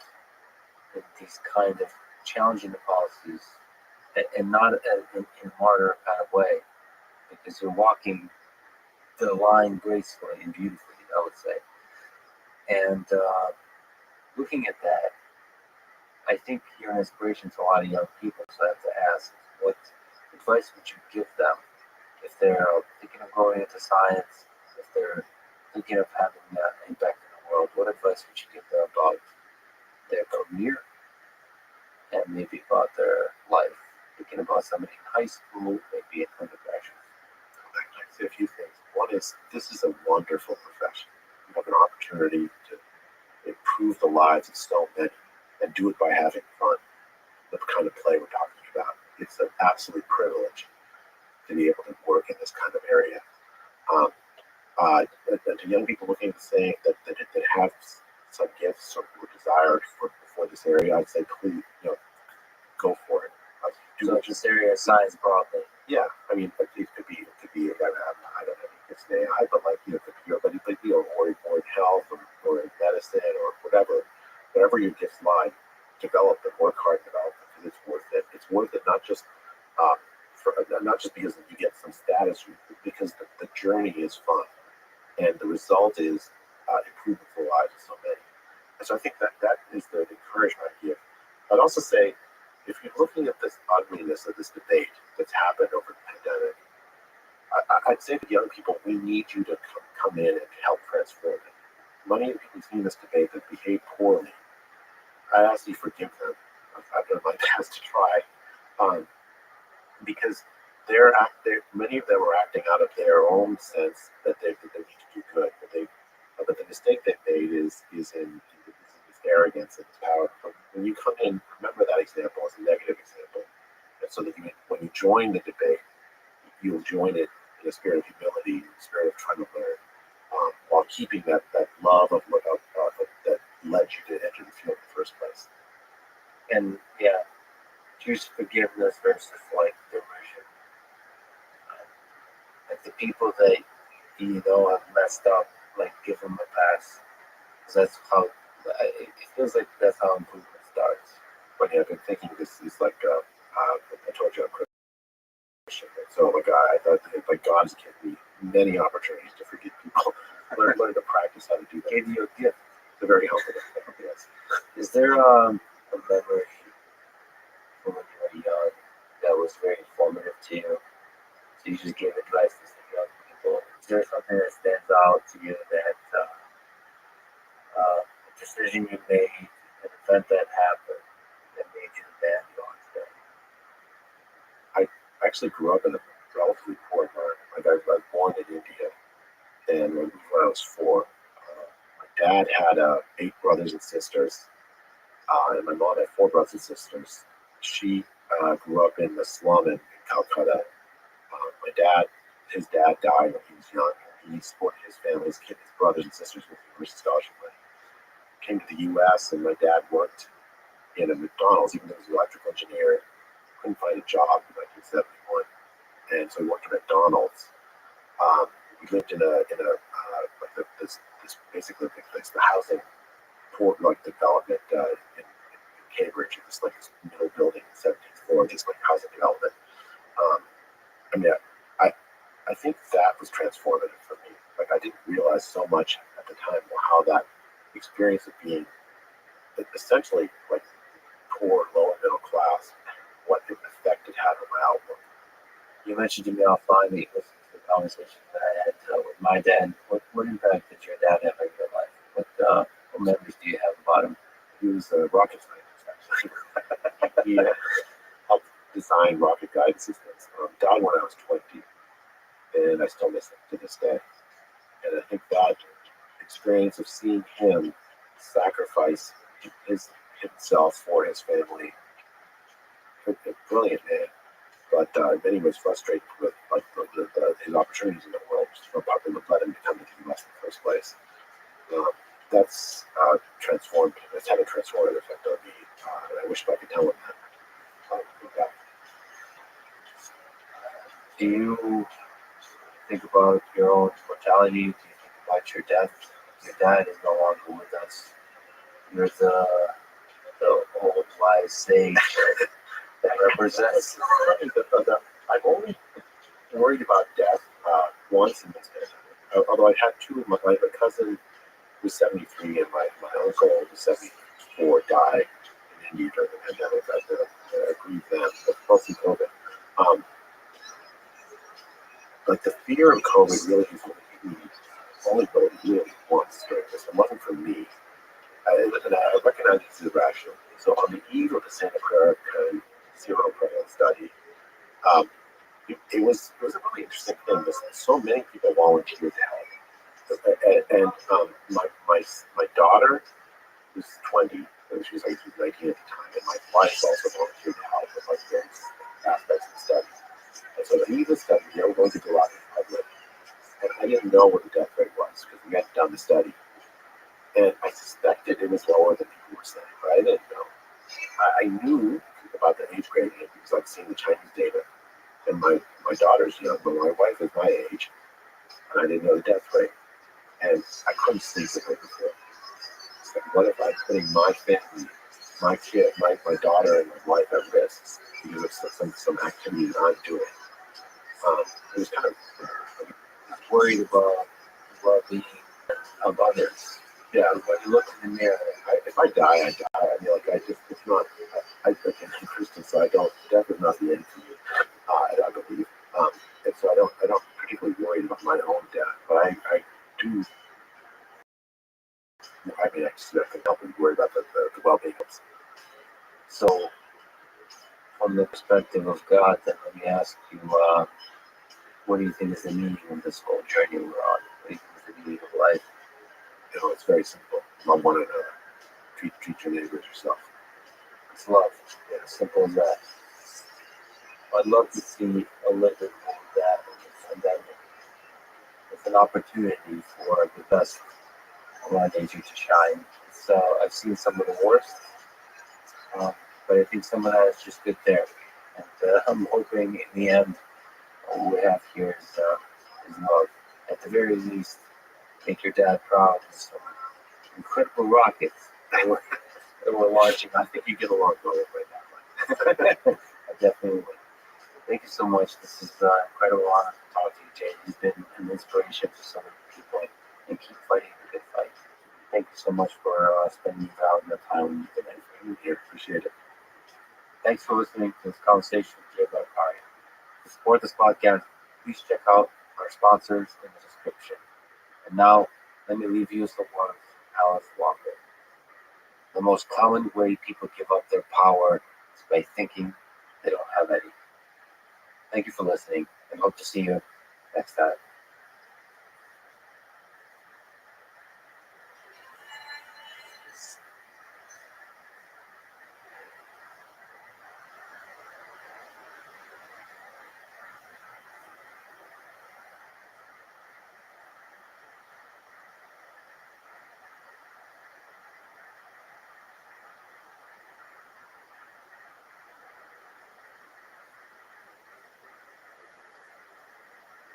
in these kind of challenging the policies, and not in a martyr kind of way, because you're walking the line gracefully and beautifully, I would say. And looking at that, I think you're an inspiration to a lot of young people. So I have to ask, what advice would you give them if they're thinking of going into science, if they're thinking of having an impact in the world? What advice would you give them about their career and maybe about their life? Thinking about somebody in high school, maybe in undergraduate. I'd say a few things. One is, this is a wonderful profession. You have an opportunity to improve the lives of so many and do it by having fun. The kind of play we're talking about. It's an absolute privilege to be able to work in this kind of area. To young people looking to say that have some gifts or desire for this area, I'd say please, go for it. So this area of science broadly. Yeah, I mean, it could be. I don't know if it's an AI, but it could be, or in health, or in medicine, or whatever your gifts lie, develop them, work hard, develop them, because it's worth it. It's worth it not just not just because you get some status, because the journey is fun, and the result is improvement for the lives of so many. And so I think that is the encouragement I give. I'd also say, if you're looking at this ugliness of this debate that's happened over the pandemic, I'd say to young people, we need you to come in and help transform it. Many of the people in this debate that behave poorly, I ask you forgive them. I've done my best to try, because many of them are acting out of their own sense that they need to do good, but the mistake they made is in this arrogance and this power. But when you come in, remember that example as a negative example, and so that when you join the debate, you'll join it in a spirit of humility, a spirit of trying to learn, while keeping that love of that led you to enter the field in the first place. And yeah, choose forgiveness versus like derision. Like the people that have messed up, like give them a pass. Because that's how it feels like that's how improvement starts. But yeah, I've been thinking this is like I told you I'm Christian, so I thought like God has given me many opportunities to forgive people. learn to practice how to do that. Gave you a gift. It's a very helpful thing. Yes. Is there a memory from when you were young that was very informative to you? So you just gave advice to some young people. Is there something that stands out to you that a decision you made, an event that happened that made you the man you are today? I actually grew up in a relatively poor environment. Like I was born in India, and when I was 4, my dad had 8 brothers and sisters, and my mom had 4 brothers and sisters. She grew up in the slum in Calcutta. His dad died when he was young. He supported his family, his brothers and sisters with university scholarship money. Came to the U.S. and my dad worked in a McDonald's, even though he was an electrical engineer. Couldn't find a job in 1971, and so he worked at McDonald's. We lived in this basically the housing development in Cambridge. It was like this middle building, 17th floor, just like housing development. I think that was transformative for me. Like I didn't realize so much at the time how that experience of being essentially like poor, lower middle class, what the effect it had on my outlook. You mentioned to me offline the conversation that I had with my dad. What impact did your dad have on your life? What memories do you have about him? He was a rocket scientist, actually. He helped design rocket guidance systems. Died when I was 20, and I still miss him to this day. And I think that experience of seeing him sacrifice himself for his family, a brilliant man. But then he was frustrated with his opportunities in the world, just for what led him to come to the U.S. in the first place. That's transformed. It's had a transformative effect on me. And I wish I could tell him that. Do you think about your own mortality? Do you think about your death? Your dad is no longer with us. You're the old wise sage that represents. I've only worried about death once in this pandemic. Although I had 2 of my cousin was 73 and my uncle was 74 died in India during the pandemic. I grieved them, but mostly COVID. Like the fear of COVID really has only really once during this. It wasn't for me. And I recognize this is irrational. So on the eve of the Santa Clara serial prevalence study, it was a really interesting thing. So many people volunteered to help, and my daughter was 20, and she was 19 at the time, and my wife also volunteered to help with various aspects of the study. And so the eve of the study, they were going to go out in public, and I didn't know what the death rate was because we hadn't done the study, and I suspected it was lower than people were saying, but I didn't know. I knew about the age gradient because I'd seen the Chinese data, and my daughter's young, but my wife is my age, and I didn't know the death rate, and I couldn't sleep the night before. It's like, what if I'm putting my family, my kid, my daughter, and my wife at risk because of some activity that I'm doing? It was kind of worried about well-being. of others. Yeah, when you look in the mirror, if I die, I die. I mean, like, it's not, I'm Christian, so I don't, death is not the end for me. I believe. And so I don't particularly worry about my own death, but I do, I mean, I just can help and worry about the well-being of. So, from the perspective of God, then let me ask you, what do you think is the meaning of this whole journey we're on? What do you think is the meaning of life? You know, it's very simple. Love one another. Treat your neighbors yourself. It's love. Yeah, simple as that. I'd love to see a little bit more of that in the pandemic. It's an opportunity for the best of our nature to shine. So I've seen some of the worst, but I think some of that is just good therapy. And I'm hoping in the end, all we have here is love. At the very least, make your dad proud of some incredible rockets that we're launching. I think you get along well right now. I definitely would. Thank you so much. This is incredible honor to talk to you, Jay. You've been an inspiration for so many people, and keep fighting the good fight. Thank you so much for spending the time with me today. For you here, appreciate it. Thanks for listening to this conversation with Jay Rabbi. To support this podcast, please check out our sponsors in the description. And now, let me leave you with the words of Alice Walker. The most common way people give up their power is by thinking they don't have any. Thank you for listening, and hope to see you next time.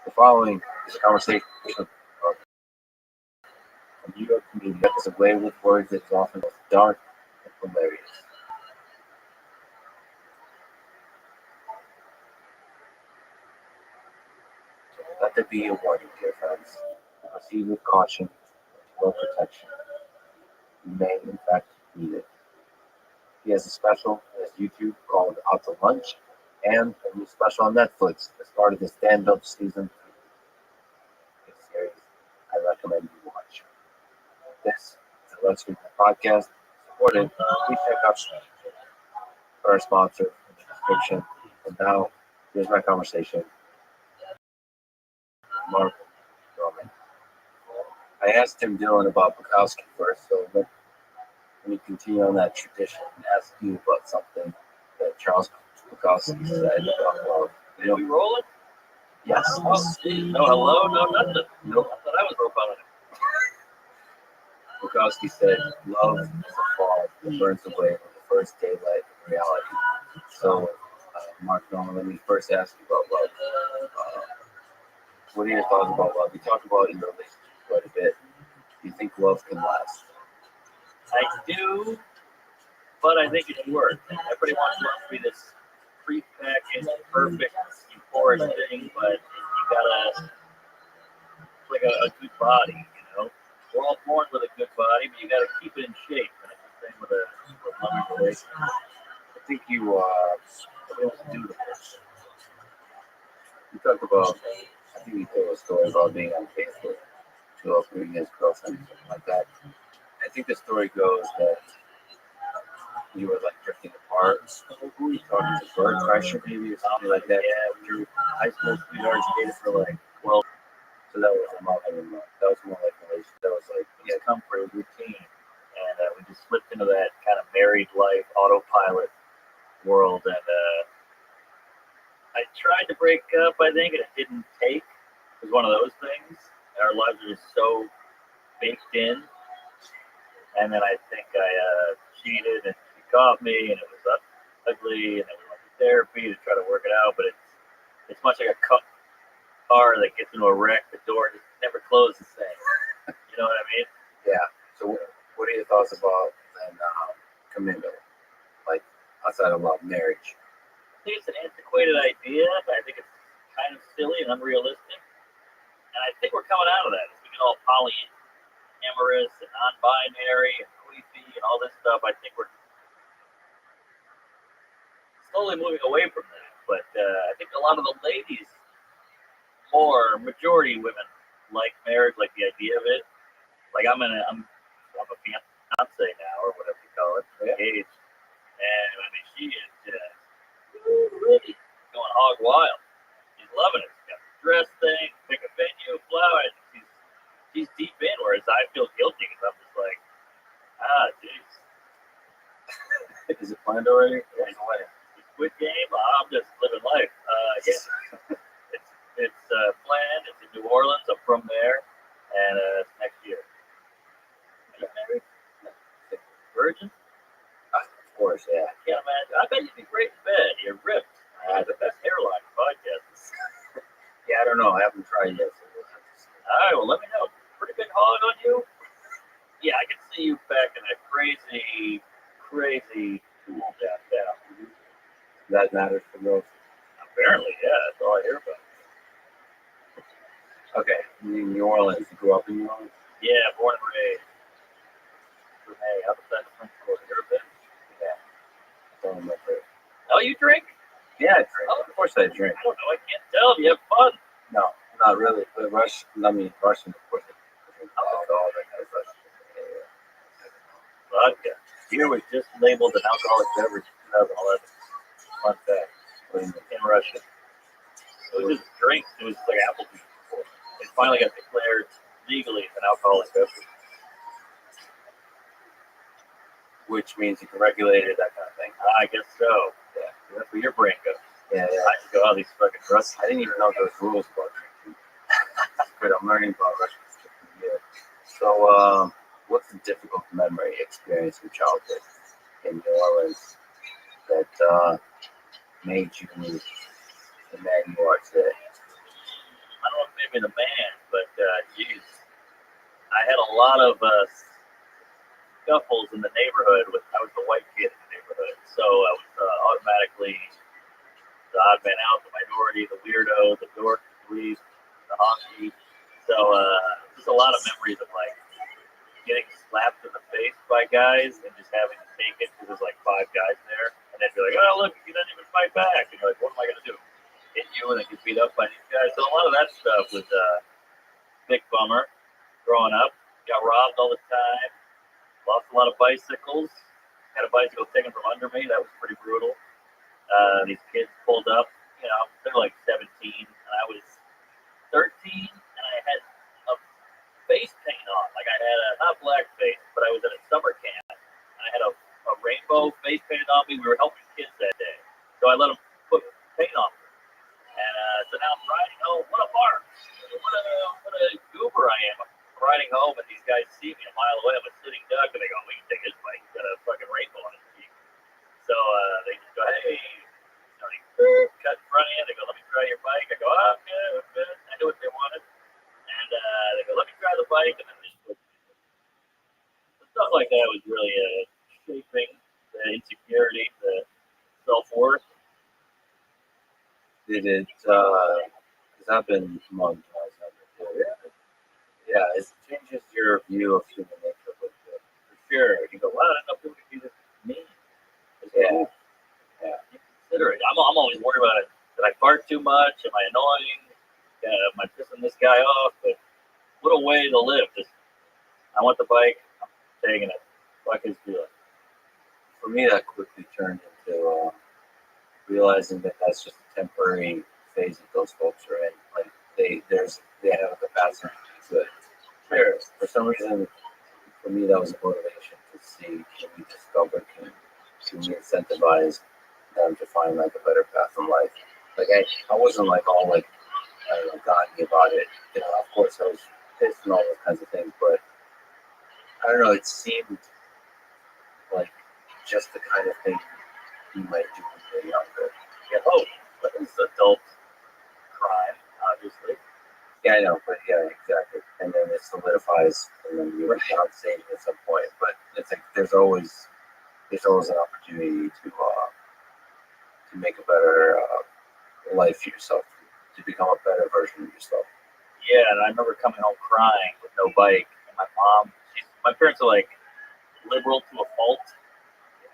The following is a conversation of a New York comedian that is a way with words that is often both dark and hilarious. Let there be a warning, dear friends. Proceed with caution and well protection. You may, in fact, need it. He has a special on his YouTube called Out to Lunch, and a new special on Netflix that started the stand-up season 3. This series I recommend you watch. This is the Let's Read the podcast. Supported. Please check out our sponsor in the description. And now, here's my conversation with Mark Roman. I asked Tim Dillon about Bukowski first, so let me continue on that tradition and ask you about something that Charles Bukowski said about love. Are we rolling? Yes. No hello, no nothing. Nope. I thought I was roboting. Bukowski said, love is a fog that burns away with the first daylight of reality. So, Mark Norman, let me first ask you about love. What are your thoughts about love? You talked about it in your relationship quite a bit. Do you think love can last? I do, but I think it should work. Everybody wants love to be this pre-packaged, perfect, euphoric thing, but you gotta, it's like a good body, you know? We're all born with a good body, but you gotta keep it in shape. And it's the same with a loving relationship. I think you do this. You talked about, I think you told a story about being on Facebook to opening his girlfriend, something like that. I think the story goes that you were like drifting apart. Who were you talking to? Bird Crusher maybe or something like that? Yeah, we were high school sweethearts, dated for like 12. So that was a month. I mean, that was more like a relationship. That was like, It's comfort, routine, and we just slipped into that kind of married life, autopilot world. And I tried to break up, I think, and it didn't take. It was one of those things. Our lives are just so baked in. And then I think I cheated, and she caught me, and it was ugly. And then we went to therapy to try to work it out. But it's much like a car that gets into a wreck. The door just never closes the same. You know what I mean? yeah. So what are your thoughts about then commitment? Like outside of love, marriage? I think it's an antiquated idea. I think it's kind of silly and unrealistic. And I think we're coming out of that as we get all poly polyamorous and non-binary and queefy and all this stuff. I think we're slowly moving away from that. But I think a lot of the ladies, more majority women, like marriage, like the idea of it. Like I'm a fiance now, or whatever you call it, engaged, and I mean she is really going hog wild. She's loving it. She's got the dress thing, pick a venue, flowers. She's deep in, whereas I feel guilty because I'm just like, jeez. Is it planned already? Yeah. Squid Game. I'm just living life. Yeah. It's planned. It's in New Orleans. I'm from there, and it's next year. Are you married? Virgin? Of course, yeah. I can't imagine. I bet you'd be great in bed. You're ripped. I have the best hairline podcast. Yeah, I don't know. I haven't tried yet. So we'll have to see. All right, well, let me know. Pretty big hog on you? Yeah, I can see you back in a crazy cool downtown. That matters for girls. Apparently, yeah, that's all I hear about. Okay, New Orleans. You grew up in New Orleans? Yeah, born and raised. Hey, outside the French Quarter. You ever been? Yeah. Don't remember. Oh, you drink? Yeah, I drink. Oh, Of course I drink. I don't know. I can't tell. You have fun. No, not really. But Russian, of course. All that kind of stuff. Vodka. Beer was just labeled an alcoholic beverage in 2011. Fun fact. In Russia. It was just drinks. It was like apple juice before. It finally got declared legally an alcoholic beverage. Which means you can regulate it, that kind of thing. I guess so. Yeah. That's where your brain goes. Yeah. I just go, these fucking Russians. I didn't even know there was rules about drinking. But I'm learning about Russian stuff. Yeah. So, what's the difficult memory experience from childhood in New Orleans that made you the man you are today? I don't know if maybe the man, but geez, I had a lot of scuffles in the neighborhood. I was the white kid in the neighborhood, so I was automatically the odd man out, the minority, the weirdo, the dork, the dweeb, the honky. So just a lot of memories of like getting slapped in the face by guys and just having to take it because there's like 5 guys there, and then be like, oh look, you didn't even fight back, and you're like, what am I gonna do? Hit you and then get beat up by these guys. So a lot of that stuff was big bummer. Growing up, got robbed all the time. Lost a lot of bicycles. Had a bicycle taken from under me. That was pretty brutal. These kids pulled up. You know, they're like 17, and I was 13, and I had a face paint on. Like I had not black face, but I was at a summer camp. And I had a rainbow face painted on me. We were helping kids that day, so I let them put paint on me. And so now I'm riding home. What a bark! What a goober I am. I'm riding home, and these guys see me a mile away. I'm a sitting duck, and they go, "We can take his bike. He's got a fucking rainbow on his feet." So they just go, "Hey," they cut in front of you. They go, "Let me try your bike." I go, "Oh, okay." I knew what they wanted, and they go, "Let me try the bike," and then they just stuff like that was really shaping the insecurity, the self-worth. Did it? Because I've been mugged when I was younger. Yeah, it changes your view of human nature a little bit. For sure. You go, wow, I didn't know people could be this mean. Yeah. You consider it. I'm always worried about it. Did I fart too much? Am I annoying? Am I pissing this guy off? But what a way to live. Just, I want the bike. I'm taking it. Fuck his feeling. For me, that quickly turned into realizing that that's just a temporary phase that those folks are in. Like they have a capacity to it. Sure. For some reason, for me, that was a motivation to see, can we discover, can we incentivize them to find like a better path in life. Like I wasn't like all like I don't know, gaudy about it. You know, of course I was pissed and all those kinds of things, but I don't know, it seemed like just the kind of thing you might do when you're younger. Yeah, but it's adult crime, obviously. Yeah, I know, but yeah, exactly. And then it solidifies, and then you're down saving at some point. But it's like there's always an opportunity to make a better life for yourself, to become a better version of yourself. Yeah, and I remember coming home crying with no bike, and my mom, my parents are like liberal to a fault,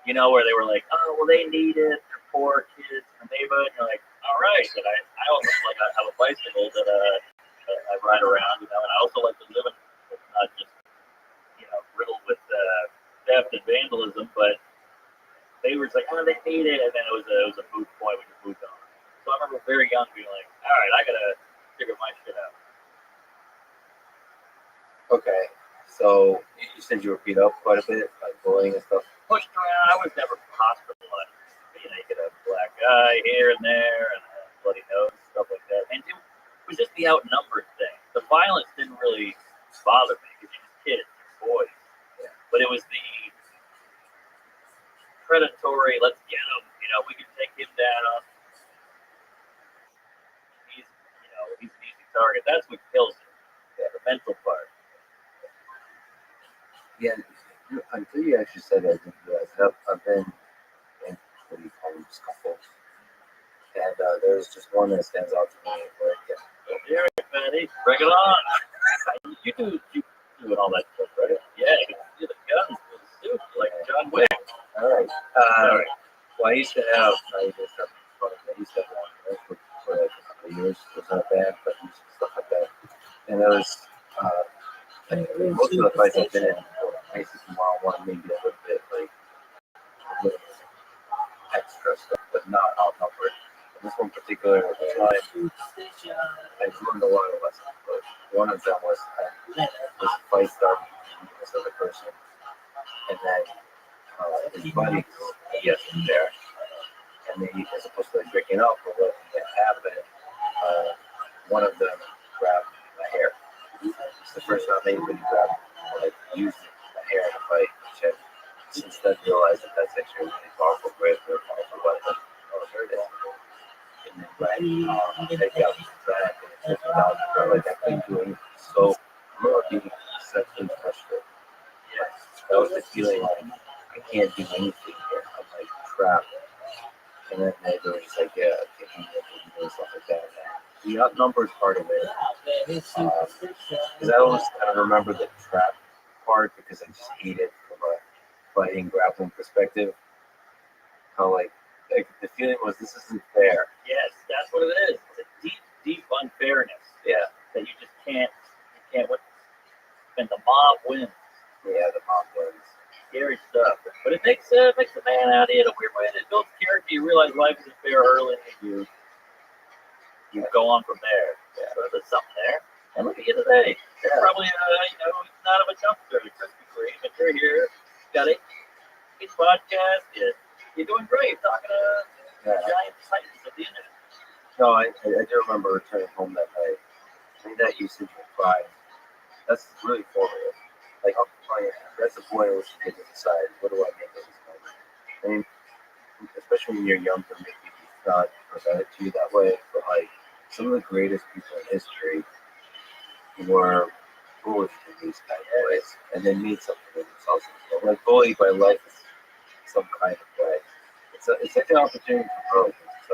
you know, where they were like, oh, well, they need it, they're poor kids in the neighborhood. And you're like, all right. And I also like, I have a bicycle that I ride around, you know, and I also like to live in it's not just, you know, riddled with theft and vandalism, but they were just like, oh, they need it. And then it was a moot point when you moved on. So I remember very young being like, all right, I got to figure my shit out. Okay, so you said you were beat up quite a bit, like bullying and stuff. Pushed around. I was never hospitalized. You know, you get a black eye here and there, and a bloody nose, stuff like that. And it was just the outnumbered thing. The violence didn't really bother me because you're just kids, you're boys. Yeah. But it was the predatory. Let's get him. You know, we can take him down. He's an easy target. That's what kills him. Yeah, the mental part. Yeah, until you actually said that, I didn't realize that I've been in what do you call them, scuffles. And there's just one that stands out to me where Here, Patty, bring it on. You do all that stuff, right? Yeah, you can do the guns, the suit, like John Wick. all right. Well, I used to have one right, for like a couple of years. It was not bad, but stuff like that. And there was most of the fights I've been in were basically one-on-one, maybe a little bit like a little extra stuff, but not outnumbered. And this one particular time, I learned a lot of lessons, but one of them was this fight started with this other person, and then his buddy, he has him there, and they, as opposed to like breaking up or letting it happen, one of them grabbed my hair. It's the first time anybody grabbed, like, used my hair in a fight, which I since then realized that that's actually a really powerful grip or a powerful weapon. Oh, there it is. And then take out the back and it took me down. Like I couldn't do anything. So I'm not being sexually frustrated. Yes. That was the feeling like I can't do anything here. I'm like trapped. And then they were just like, yeah, I can't do anything and stuff like that. The outnumbered part of it, because I always kind of remember the trap part because I just hate it from a fighting, grappling perspective. How like the feeling was this isn't fair. Yes, that's what it is. It's a deep unfairness. Yeah. That you just can't win. And the mob wins. Yeah, the mob wins. Scary stuff. But it makes a man out of you in a weird way. It builds character. You realize life isn't fair early, and you go on from there. Yeah. So there's something there. And look at you today. You're probably not of a dumpster, Krispy Kreme, but you're here. Got a podcast. You're doing great. Talking to giant titans of the internet. No, I do remember returning home that night. I mean, that usage of pride, that's really formative. Like, I'm telling you, that's the point at which you get to decide, what do I make of this moment? I mean, especially when you're younger, maybe it's not presented to you that way, but like, some of the greatest people in history were bullied in these kind of ways, and they made something of themselves. Like, bullied by life in some kind of way. It's like an opportunity for growth. It's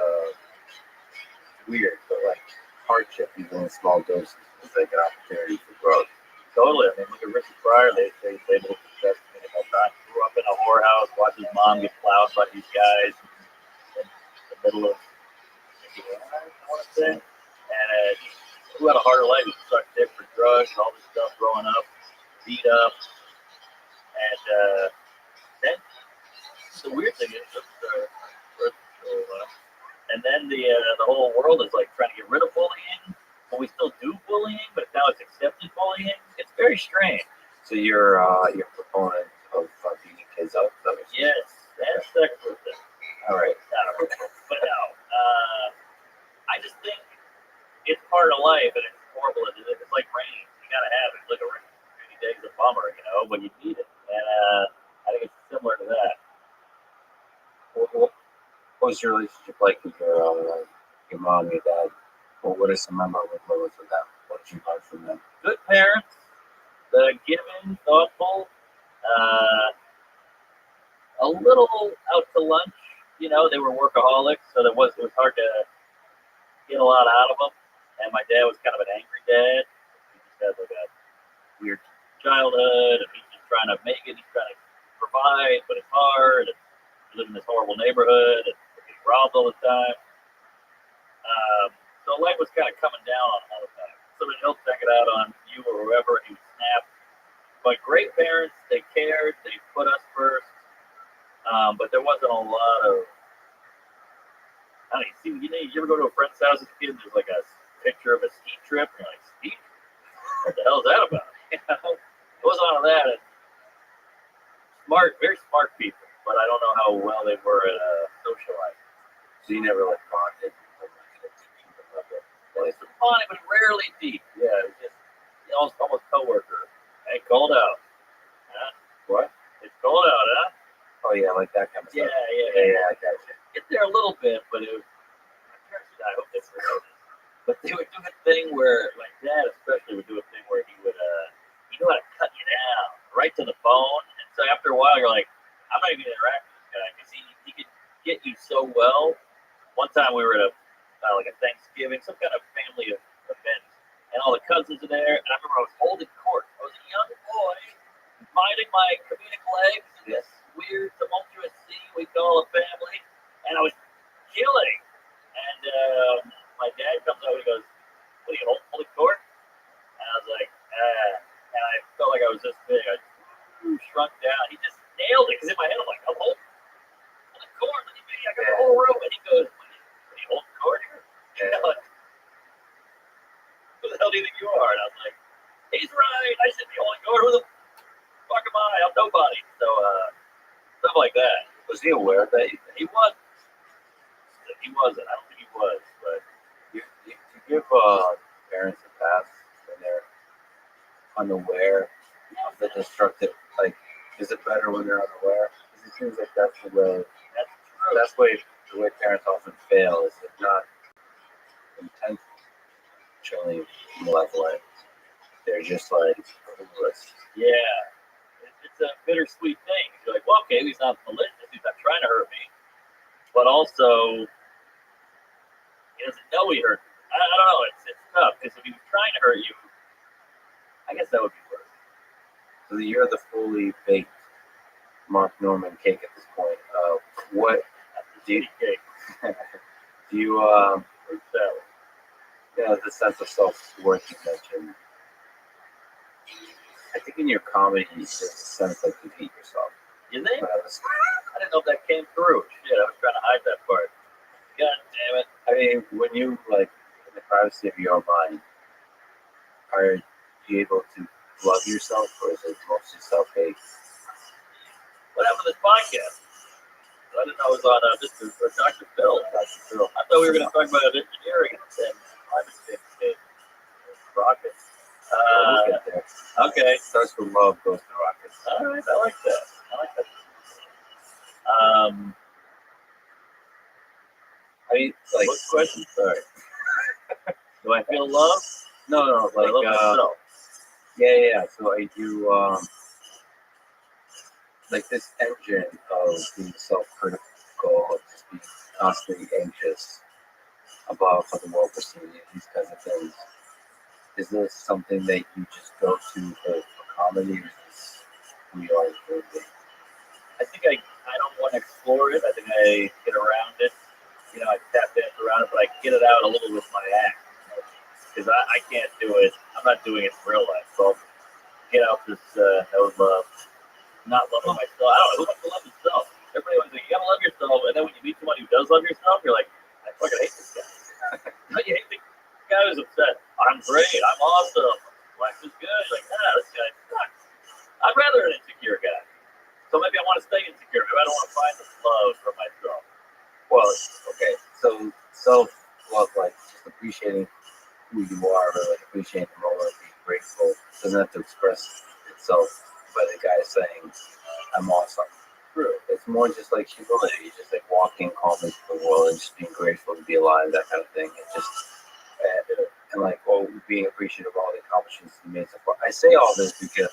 weird, but like hardship, even in small doses, is like an opportunity for growth. Totally. I mean, look at Richard Pryor. They able to success in the time. Grew up in a whorehouse, watched his mom get plowed by these guys in the middle of Indiana, I want to say. And who had a harder life? He sucked dick for drugs, all this stuff growing up, beat up. And then the weird thing is, and then the whole world is like trying to get rid of bullying, but we still do bullying, but now it's accepted bullying. It's very strange. So you're a proponent of beating kids up? Yes, and sex with them. All right. But no, I just think it's part of life, and it's horrible. It's like rain. You gotta have it. It's like a rainy day is a bummer, but you need it. And I think it's similar to that. What was your relationship like with your mom, your dad? What are some memorable moments with them? What did you learn from them? Good parents, giving, thoughtful, a little out to lunch. They were workaholics, so it was hard to get a lot out of them. And my dad was kind of an angry dad. He just had like a weird childhood, and he's just trying to make it. He's trying to provide, but it's hard. And we live in this horrible neighborhood, and we're getting robbed all the time. So life was kind of coming down on him all the time. Somebody else check it out on you or whoever, and he would snap. But great parents, they cared, they put us first. But there wasn't a lot of, I don't know, you ever go to a friend's house as a kid, there's like a picture of a ski trip, and you're like, ski? What the hell is that about? You know? It wasn't all of that. And smart, very smart people, but I don't know how well they were at socializing. So you never like bonded. Well, it's funny, but rarely deep. Yeah, it was just almost coworker. Hey, cold out. Huh? What? It's cold out, huh? Oh yeah, like that kind of Yeah, stuff. yeah. I got you. Get there a little bit, but it was. I hope they forgot this. But they would do a thing where, my dad especially would do a thing where he would, he knew how to cut you down right to the bone. And so after a while, you're like, I'm not even gonna interact with this guy because he could get you so well. One time we were at like a Thanksgiving, some kind of family event, and all the cousins are there. And I remember I was holding court. I was a young boy, minding my comedic legs in this weird, tumultuous scene we call a family, and I was killing. And my dad comes out and he goes, "What are you holding court?" And I was like, and I felt like I was this big. I shrunk down. He just nailed it because in my head I'm like, I'm holding court. Look at me. I got the whole room. And he goes, "What are you holding court here?" And I'm like, "Who the hell do you think you are?" And I was like, "He's right. I should be holding court. Who the fuck am I? I'm nobody." So stuff like that. Was he aware of that? He was. He wasn't. I don't think he was, but You give parents a pass when they're unaware of the destructive. Like, is it better when they're unaware? Because it seems like that's the way. that's true. That's the way parents often fail. Is they're not intentionally malevolent. They're just like clueless. Yeah. It's a bittersweet thing. You're like, well, okay, he's not malicious. He's not trying to hurt me. But also, he doesn't know he hurt me. I don't know. It's tough because if he was trying to hurt you, I guess that would be worse. So you're the fully baked Mark Norman cake at this point. What do you Cake. do you Fruit salad. yeah, the sense of self-worth you mentioned? I think in your comedy, there's a sense like you hate yourself. You think? But I didn't know if that came through. Shit, I was trying to hide that part. God damn it. I mean, when you like in the privacy of your own mind, are you able to love yourself, or is it mostly self-hate? What happened to this podcast? I didn't know it was on Mr. Dr. Phil. Dr. Phil. I thought we were going to talk about engineering and climate change and rockets. We'll get there. Okay. Starts with love, goes to rockets. All right. I like that. I mean, like, What question? Sorry. Do I feel love? no, I love myself. yeah. So are you like this engine of being self-critical, of just being constantly anxious about how the world perceives you, these kinds of things? Is this something that you just go to for comedy, or is this who you are as a human being? I think I don't want to explore it. I think I get around it. You know, I tap dance around it, but I get it out a little with my act. Because I can't do it. I'm not doing it in real life. So I'll get out this no love, not loving myself. I don't know. Who wants to love himself? Everybody wants to, you gotta love yourself. And then when you meet someone who does love yourself, you're like, I fucking hate this guy. No, you hate the guy who's upset. I'm great. I'm awesome. Life is good. Like, this guy sucks. I'd rather an insecure guy. So maybe I want to stay insecure. Maybe I don't want to find this love for myself. Well, okay. So self-love, like just appreciating who you are, really appreciating the moment, being grateful, doesn't have to express itself by the guy saying, "I'm awesome." True. It's more just like humility, just like walking calmly through the world and just being grateful to be alive, that kind of thing. It just and like, being appreciative of all the accomplishments you made so far. I say all this because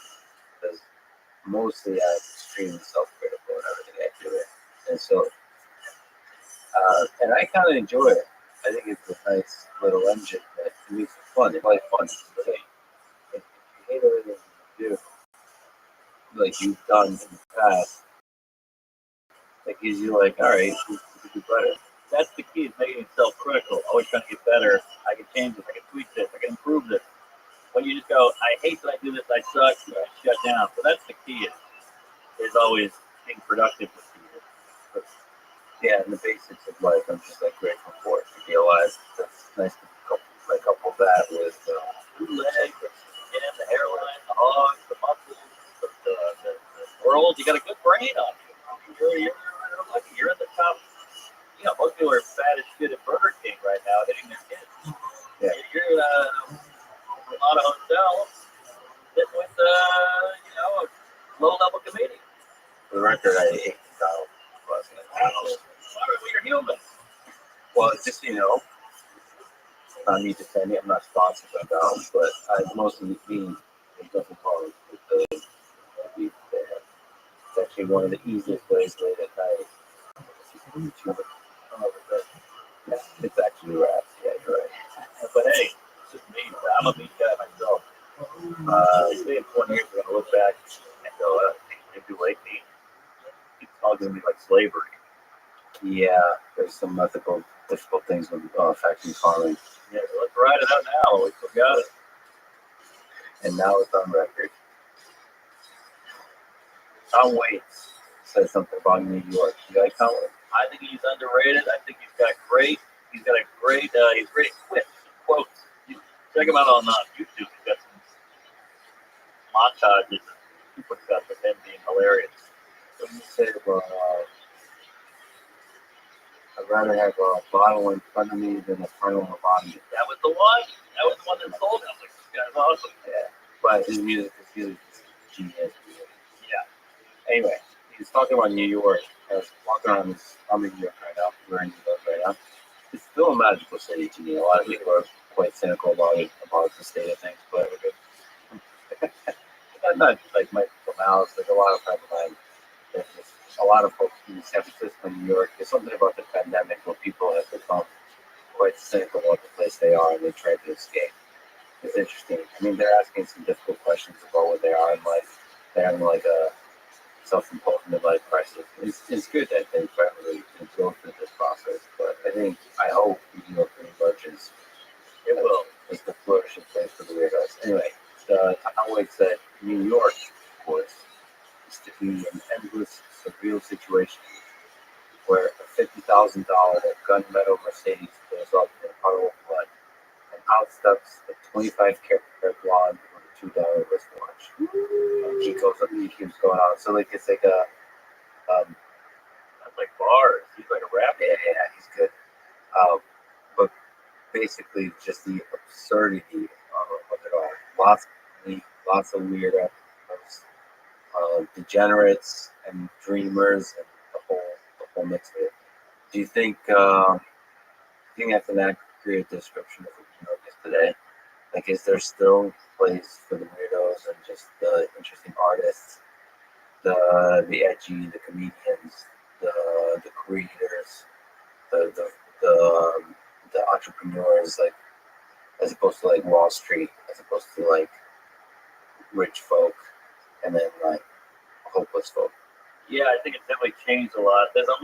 mostly I'm extremely self-critical and everything I do it, and so and I kind of enjoy it. I think it's a nice little engine that makes it fun. It's like fun. If you hate everything you do, like you've done in the past that gives you like, all right, we could do better. That's the key, is making it self-critical. Always trying to get better. I can change this. I can tweak this. I can improve this. When you just go, I hate that I do this. I suck. I shut down. So that's the key. Is always being productive with people. Yeah, and the basics of life, I'm just like grateful for it to be alive. That's nice to couple that with The legs, the skin, the hairline, the hogs, the muscles, the world. You got a good brain on you. You're lucky. You're in the top. You know, most people are fat as shit at Burger King right now, hitting their kids. Yeah. You're in a lot of hotels sitting with, a low-level comedian. For the record, I ate McDonald's. You're human. Well, just so you know, not me defending, I'm not sponsored by McDonald's, but I mostly mean there's nothing wrong with the beef there. It's actually one of the easiest ways late at night. Yeah, it's actually wraps. Yeah, you're right. But hey, it's just me. I'm a meat guy myself. Maybe in 20 years, we're going to look back and go, they do like meat. It's all going to be like slavery. Yeah, there's some ethical, difficult things with factory farming. Yeah, so let's ride it out now. We still got it. And now it's on record. Tom Waits said something about New York. You like Tom Waits? I think he's underrated. I think he's got great quips and quotes. You check him out on YouTube. He's got some montages and super stuff with him being hilarious. What do you say about, I'd rather have a bottle in front of me than a funnel in bottom of me. That was the one. That was the one that sold him. Like, this guy's awesome. Yeah, but his music is really genius. Yeah. Anyway, he's talking about New York. I was walking around I'm in New York right now. We're in New York right now. It's still a magical city to me. A lot of people are quite cynical about it, about the state of things, but not like Mike Mouse. There's a lot of friends of mine. There's just a lot of folks in San Francisco, New York. There's something about the pandemic where people have become quite cynical about the place they are and they try to escape. It's interesting. I mean, they're asking some difficult questions about where they are in life. They're having like a self-imposed midlife crisis. It's good that they finally can go through this process, but I hope New York emerges. It will. It's the flourishing place for the weirdos. Anyway, Tom Waits said New York, of course, is to be an endless, surreal situation where a $50,000 gunmetal Mercedes goes up in a puddle of blood and out steps a 25-carat blonde with a $2 wristwatch. And he keeps going on. So like it's like That's like bars. He's like a rapper. yeah, he's good. But basically just the absurdity of it all. Lots of weirdos, degenerates and dreamers and the whole mix of it. Do you think that's an accurate description of what New York is today? Like, is there still a place for the weirdos and just the interesting artists, the edgy, the comedians, the creators, the entrepreneurs, like as opposed to like Wall Street, as opposed to like rich folk, and then like hopeless folk? Yeah, I think it's definitely changed a lot. There's a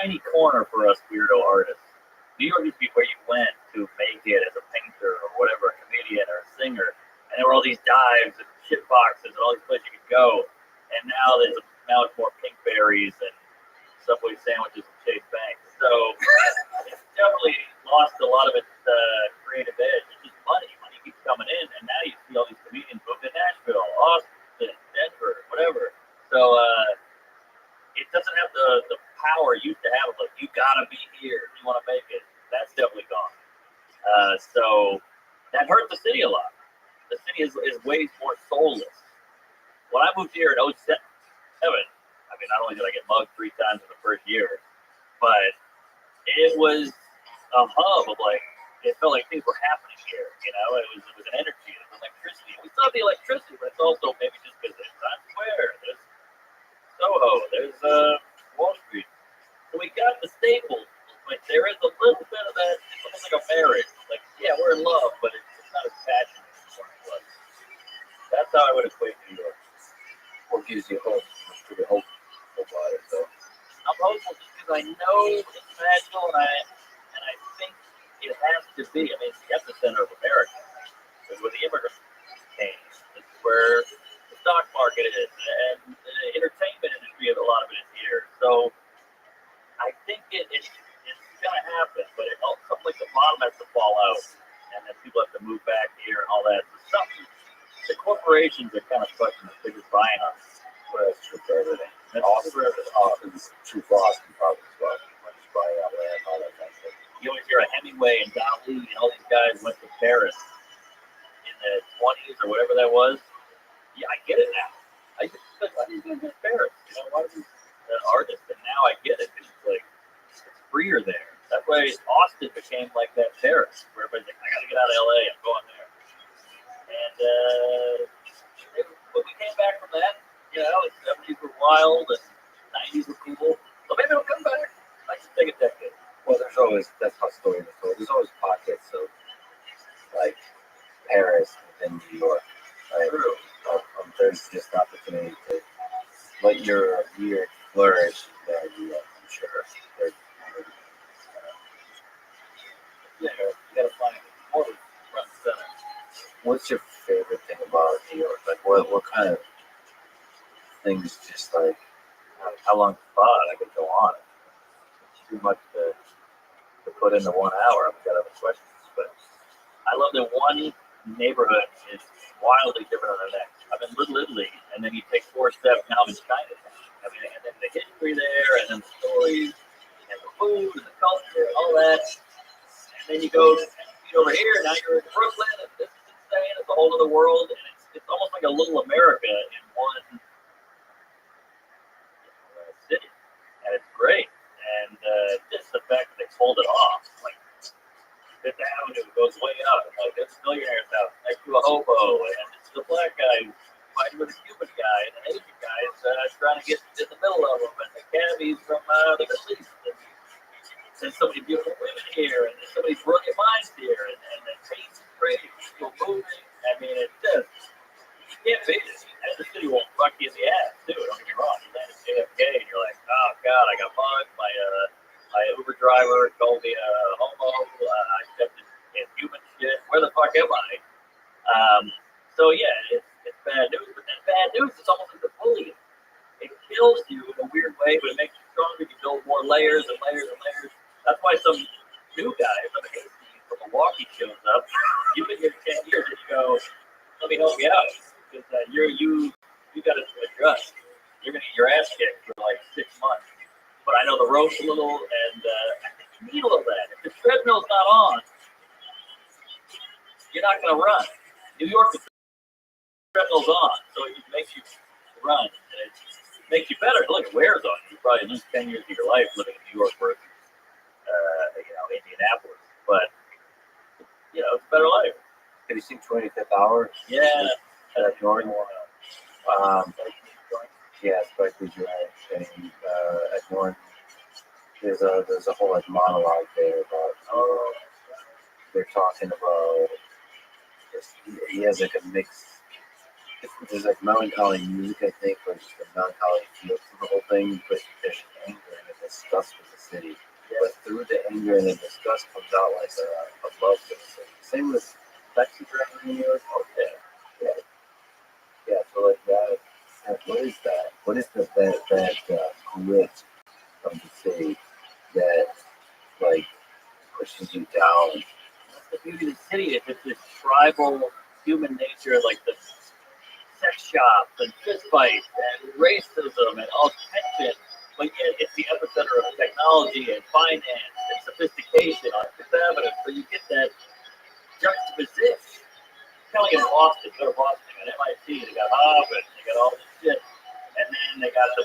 tiny corner for us weirdo artists. New York used to be where you went to make it as a painter or whatever, a comedian or a singer. And there were all these dives and shit boxes and all these places you could go. And now it's more Pinkberries and Subway sandwiches and Chase Bank. So it's definitely lost a lot of its creative edge. It's just money. Money keeps coming in. And now you see all these comedians moved to Nashville, Austin, Denver, whatever. So it doesn't have the power it used to have of like, you gotta be here if you want to make it. That's definitely gone. So that hurt the city a lot. The city is way more soulless. When I moved here in 07, I mean, not only did I get mugged 3 times in the first year, but it was a hub of like, it felt like things were happening here. You know, it was an energy, it was electricity. We still have the electricity, but it's also maybe just because there's Times Square, there's Soho, there's Wall Street. So we got the staples, but there is a little bit of that. It's almost like a marriage. Like, yeah, we're in love, but it's not as passionate as it was. That's how I would equate New York. What gives you hope? What's pretty hopeful about it, though. I'm hopeful just because I know it's magical, and I think it has to be. I mean, it's the epicenter of America. It's where the immigrants came. It's where the stock market is, and the entertainment industry. A lot of it is here. So I think it's gonna happen, but something like the bottom has to fall out, and then people have to move back here and all that. So something. The corporations are kind of fucking the biggest buying us. Well, that's true for everything. That's Also, true for everything. it's true for Austin probably as well. When it's buying out land, all that kind of thing. You always hear of Hemingway and Dali and all these guys went to Paris in the 20s or whatever that was. Yeah, I get it now. I just like, why did you go to Paris? You know, why was an artist? And now I get it. It's like it's freer there. That's why Austin became like that Paris, where everybody's like, I gotta get out of LA. I'm going there. And when we came back from that, you know, the 70s were wild and 90s were cool. So maybe it'll come back. I can take a decade. Well, there's always, that's how stories are told. There's always pockets of, like, Paris and New York. Right? True. There's just opportunity to let your year flourish there, I'm sure. Yeah, you gotta find more front and center. What's your favorite thing about New York? Like, what kind of things just like, How long thought I could go on? It's too much to put into 1 hour. I've got other questions, but I love that one neighborhood is wildly different than the next. I'm in Little Italy, and then you take 4 steps, now I'm in Chinatown. I mean, and then the history there, and then the stories, and the food, and the culture, and all that. And then you go over here, now you're in Brooklyn, and this is insane. It's a whole other world, and it's almost like a little America in one city, and it's great. And just the fact that they pulled it off, like Fifth Avenue goes way up, like it's a millionaire's house next to a hobo, and it's the black guy fighting with a Cuban guy, and an Asian guy is trying to get in the middle of them, and the cabbies from the Middle East. There's so many beautiful women here, and there's so many brilliant minds here, and the taste is great, people moving. I mean, it's just, you can't beat it. And the city won't fuck you in the ass, too. Don't get me wrong. You land at JFK, and you're like, oh, God, I got mugged. My Uber driver called me a homo. I stepped in human shit. Where the fuck am I? So, yeah, it's bad news. But then bad news is almost like the bullying. It kills you in a weird way, but it makes you stronger. You build more layers and layers and layers. That's why some new guy, some hasty from Milwaukee shows up. You've been here 10 years, and you go, let me help you out. Because you got to adjust. You're going to get your ass kicked for like 6 months. But I know the ropes a little, and I think you need a little of that. If the treadmill's not on, you're not going to run. New York, the treadmill's on, so it makes you run. And it makes you better. Look, it wears on you. You probably lose 10 years of your life living in New York versus Indianapolis, but it's a better life. have you seen 25th Hour? Yeah, At Jordan? Yeah, Spike Lee's right. And at Norton, there's a whole like monologue there about they're talking about this, he has like a mix. There's like melancholy music, I think, or just a melancholy feel to the whole thing, but there's anger and a disgust with the city. But through the anger and the disgust comes out like a love for the city. Same with Taxi Driver in New York. Okay. Yeah. So like that. What is that? What is that grit of the city that like pushes you down? That's the beauty of the city. It's just this tribal human nature, like the sex shops and fist fights and racism and all tension. But yet it's the epicenter of technology and finance and sophistication on Fifth Avenue. So you get that juxtaposition. Kind of like in Boston, you go to Boston, they got MIT, they got Harvard, they got all this shit. And then they got the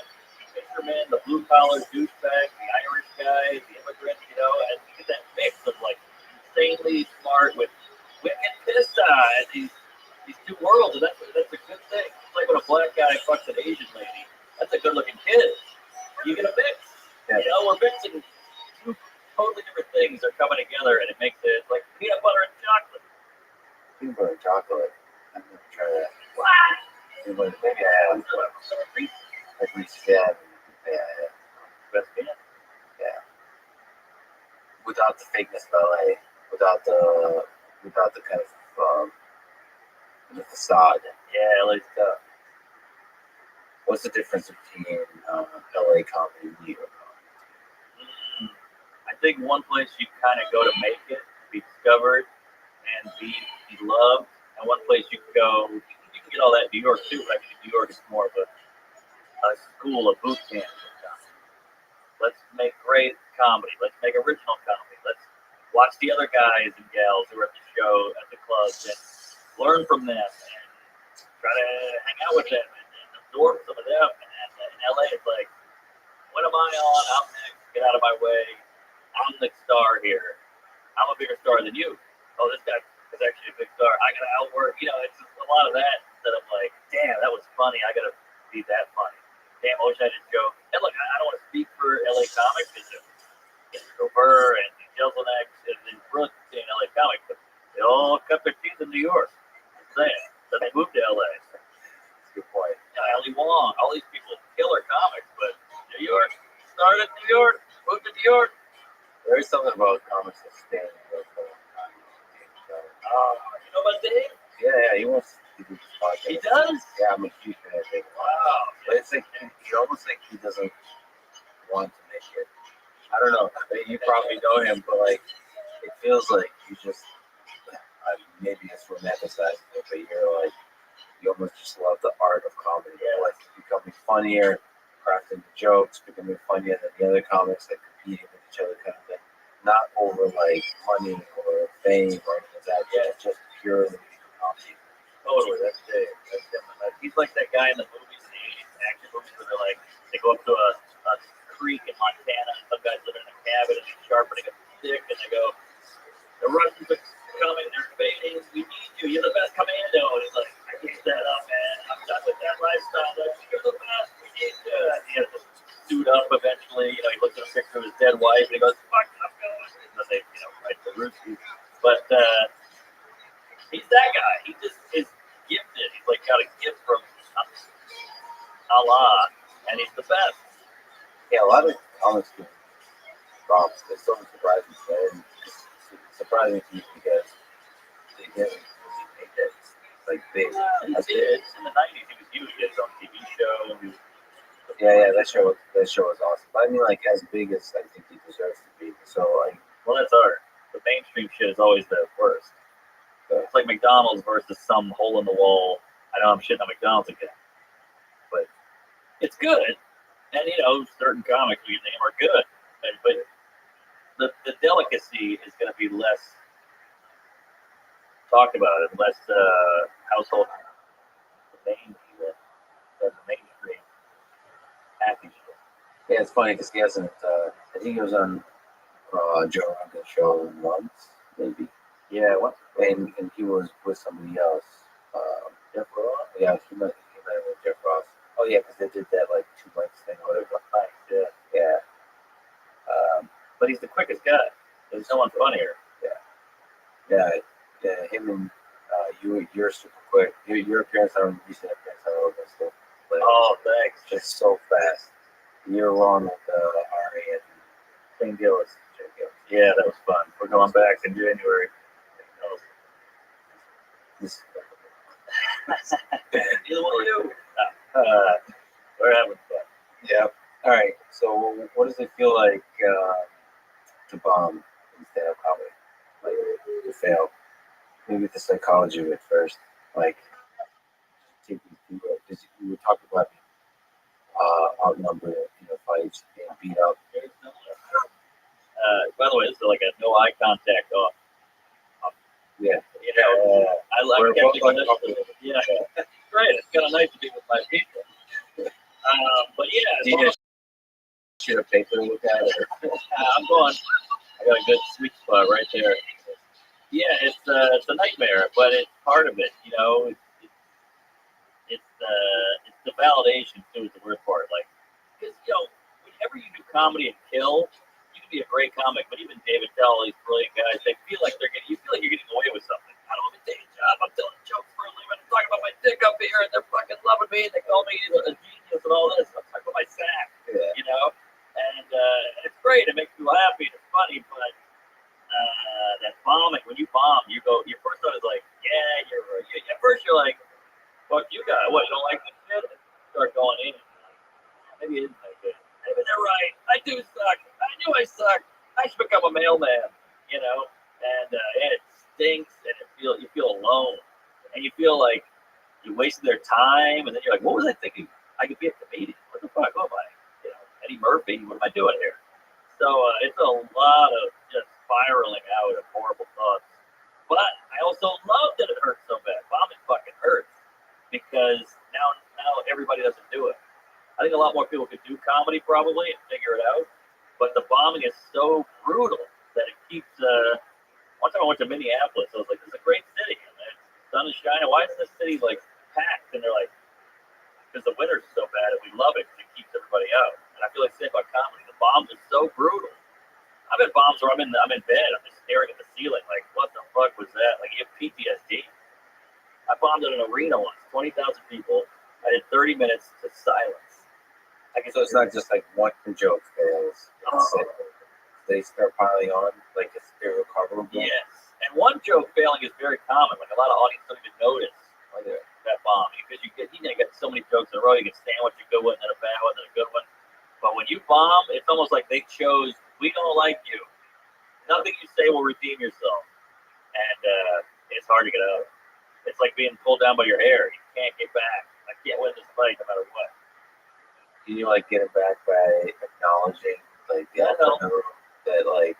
fishermen, the blue collar douchebag, the Irish guys, the immigrants, and you get that mix of like insanely smart with wicked pissed and these two worlds, and that's a good thing. It's like when a black guy fucks an Asian lady, that's a good looking kid. You get a mix. Yeah. We're mixing two totally different things are coming together, and it makes it like peanut butter and chocolate. Peanut butter and chocolate. I'm gonna try that. What? Maybe I have. Like Reese, yeah. Best band. Yeah. Without the fakeness of LA, without the kind of the facade. Yeah, LA's tough. What's the difference between LA comedy and New York comedy? I think one place you kind of go to make it, be discovered, and be loved, and one place you can go. You can get all that in New York too. But I mean, New York is more of a school, a boot camp. Let's make great comedy. Let's make original comedy. Let's watch the other guys and gals who are at the show, at the clubs, and learn from them and try to hang out with them and absorb some of them. And in LA, it's like, what am I on? I'm next. Get out of my way. I'm the star here. I'm a bigger star than you. Oh, this guy is actually a big star. I got to outwork. It's just a lot of that instead of like, damn, that was funny. I got to be that funny. Damn, I wish I didn't joke. And look, I don't want to speak for LA Comics. It's Burr and Jeselnik and Brooks in LA Comics, but they all cut their teeth in New York. I'm saying. So they moved to LA. That's a good point. Ali Wong, all these people, killer comics, but New York, started in New York, moved to New York. There is something about comics that stay in New York for a long time. You know about Dave? Yeah, he wants to do this podcast. He does? Yeah, I'm a huge fan of Dave. Wow. But it's like, you almost think he doesn't want to make it. I don't know. You probably know him, but like, it feels like you just, maybe it's romanticizing it, but you're like, you almost just love the art of comedy. Yeah. Like, becoming funnier, crafting the jokes, becoming funnier than the other comics, like competing with each other kind of thing. Not over like money or fame or anything like that. Yeah. Just purely comedy. Totally, that's Dave. That's definitely. He's like that guy in the movie scene, action movies where they're like, they go up to a creek in Montana and some guy's living in a cabin and he's sharpening a stick and they go, the Russians are coming, they're invading, we need you, you're the best commando. And he's like, I can't that up, man. I'm done with that lifestyle. Like, you're the best, we need you. And he has to suit up eventually. He looks at a picture of his dead wife and he goes, fuck, I'm going. And then they, write the Ruski. But he's that guy. He just is gifted. He's like got a gift from Allah, and he's the best. Yeah, a lot of comics do props. It's so surprising to me. It's surprising to me because they didn't really make it like big. He did. In the 90s, he was huge. He had his own TV show. Yeah, that show was awesome. But I mean, like, as big as I think he deserves to be. So, like, Well, that's art. The mainstream shit is always the worst. It's like McDonald's versus some hole in the wall. I know I'm shitting on McDonald's again, but it's good. And certain comics we name are good, but the delicacy is going to be less talked about and less household name than the mainstream package. yeah, it's funny because he hasn't. I think he was on Joe Rogan's show once, maybe. Yeah, what? And he was with somebody else. Jeff Ross? Yeah, he might have been Jeff Ross. Oh yeah, because they did that like 2 mics thing or whatever. Yeah. But he's the quickest guy. There's no one funnier. Yeah. Him and you're super quick. Your appearance on recent appearance on Rogan stuff. Oh, thanks. Just so fast. You're wrong with Ari and Shane Gillis. Yeah, that was fun. We're going back in January. Either one of you. We're having fun. Yeah. All right. So, what does it feel like to bomb in stand-up comedy? Like to fail? Maybe the psychology of it first. Like, take these people because you were talking about outnumbered, fights, being beat up. By the way, this is like a no eye contact off. Yeah. I love We're both it. Yeah. Great. It's kind of nice to be with my people. But yeah, Do you get shit of paper to look at? I'm going. I got a good sweet spot right there. Yeah, it's a nightmare, but it's part of it. It's the validation too is the worst part. Like, because whenever you do comedy and kill, you can be a great comic, but even David Tell, these brilliant guys, they feel like you feel like you're getting away with something. I don't have a day job. I'm telling jokes for a living. talking about my dick up here, and they're fucking loving me, and they call me a genius and all this. I'm talking about my sack, you know? And it's great. It makes people happy. It's funny, but that bombing, when you bomb, you go, your first thought is like, yeah, at first you're like, fuck you guys. What, you don't like this shit? Start going in. Maybe it isn't that good. Maybe they're right. I do suck. I knew I sucked. I should become a mailman, you know? And it stinks, and you feel alone. And you feel like you wasted their time, and then you're like, what was I thinking? I could be a comedian. What the fuck? Who am I? You know, Eddie Murphy? What am I doing here? So it's a lot of just spiraling out of horrible thoughts. But I also love that it hurts so bad. Bombing fucking hurts because now everybody doesn't do it. I think a lot more people could do comedy probably and figure it out. But the bombing is so brutal that it keeps. One time I went to Minneapolis. I was like, "This is a great city. And the sun is shining. Why is this city like packed?" And they're like, "Because the winters are so bad and we love it because it keeps everybody out." And I feel like the same about comedy. The bombs are so brutal. I've had bombs where I'm in bed. I'm just staring at the ceiling like, "What the fuck was that?" Like you have PTSD. I bombed at an arena once, 20,000 people. I did 30 minutes to silence. So it's not just like one joke fails. They start piling on, like it's irrecoverable. Yes. And one joke failing is very common. Like a lot of audience don't even notice that bomb because you get so many jokes in a row. You get sandwich a good one, then a bad one, then a good one. But when you bomb, it's almost like they chose, we don't like you. Nothing you say will redeem yourself. And it's hard to get out. It's like being pulled down by your hair. You can't get back. I can't win this fight no matter what. Can you like get it back by acknowledging like the outcome that like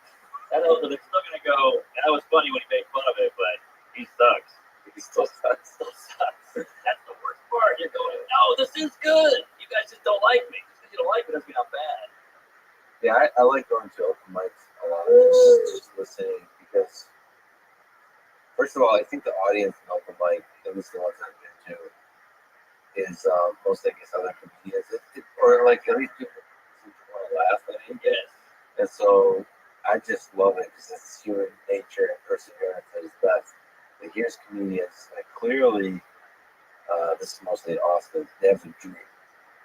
I know, but they're still gonna go. And that was funny when he made fun of it, but he sucks. he still sucks? Still sucks. That's the worst part. You're going, no, this is good. You guys just don't like me. Just because you don't like me doesn't mean I'm bad. Yeah, I like going to open mics a lot. Just listening because first of all, I think the audience in open mic, at least the ones I've been to, is most I guess other comedians, or like at least people seem to want to laugh at it. Yes. And so I just love it because it's human nature and perseverance at its best. Like here's comedians, like clearly, this is mostly in Austin. They have a dream.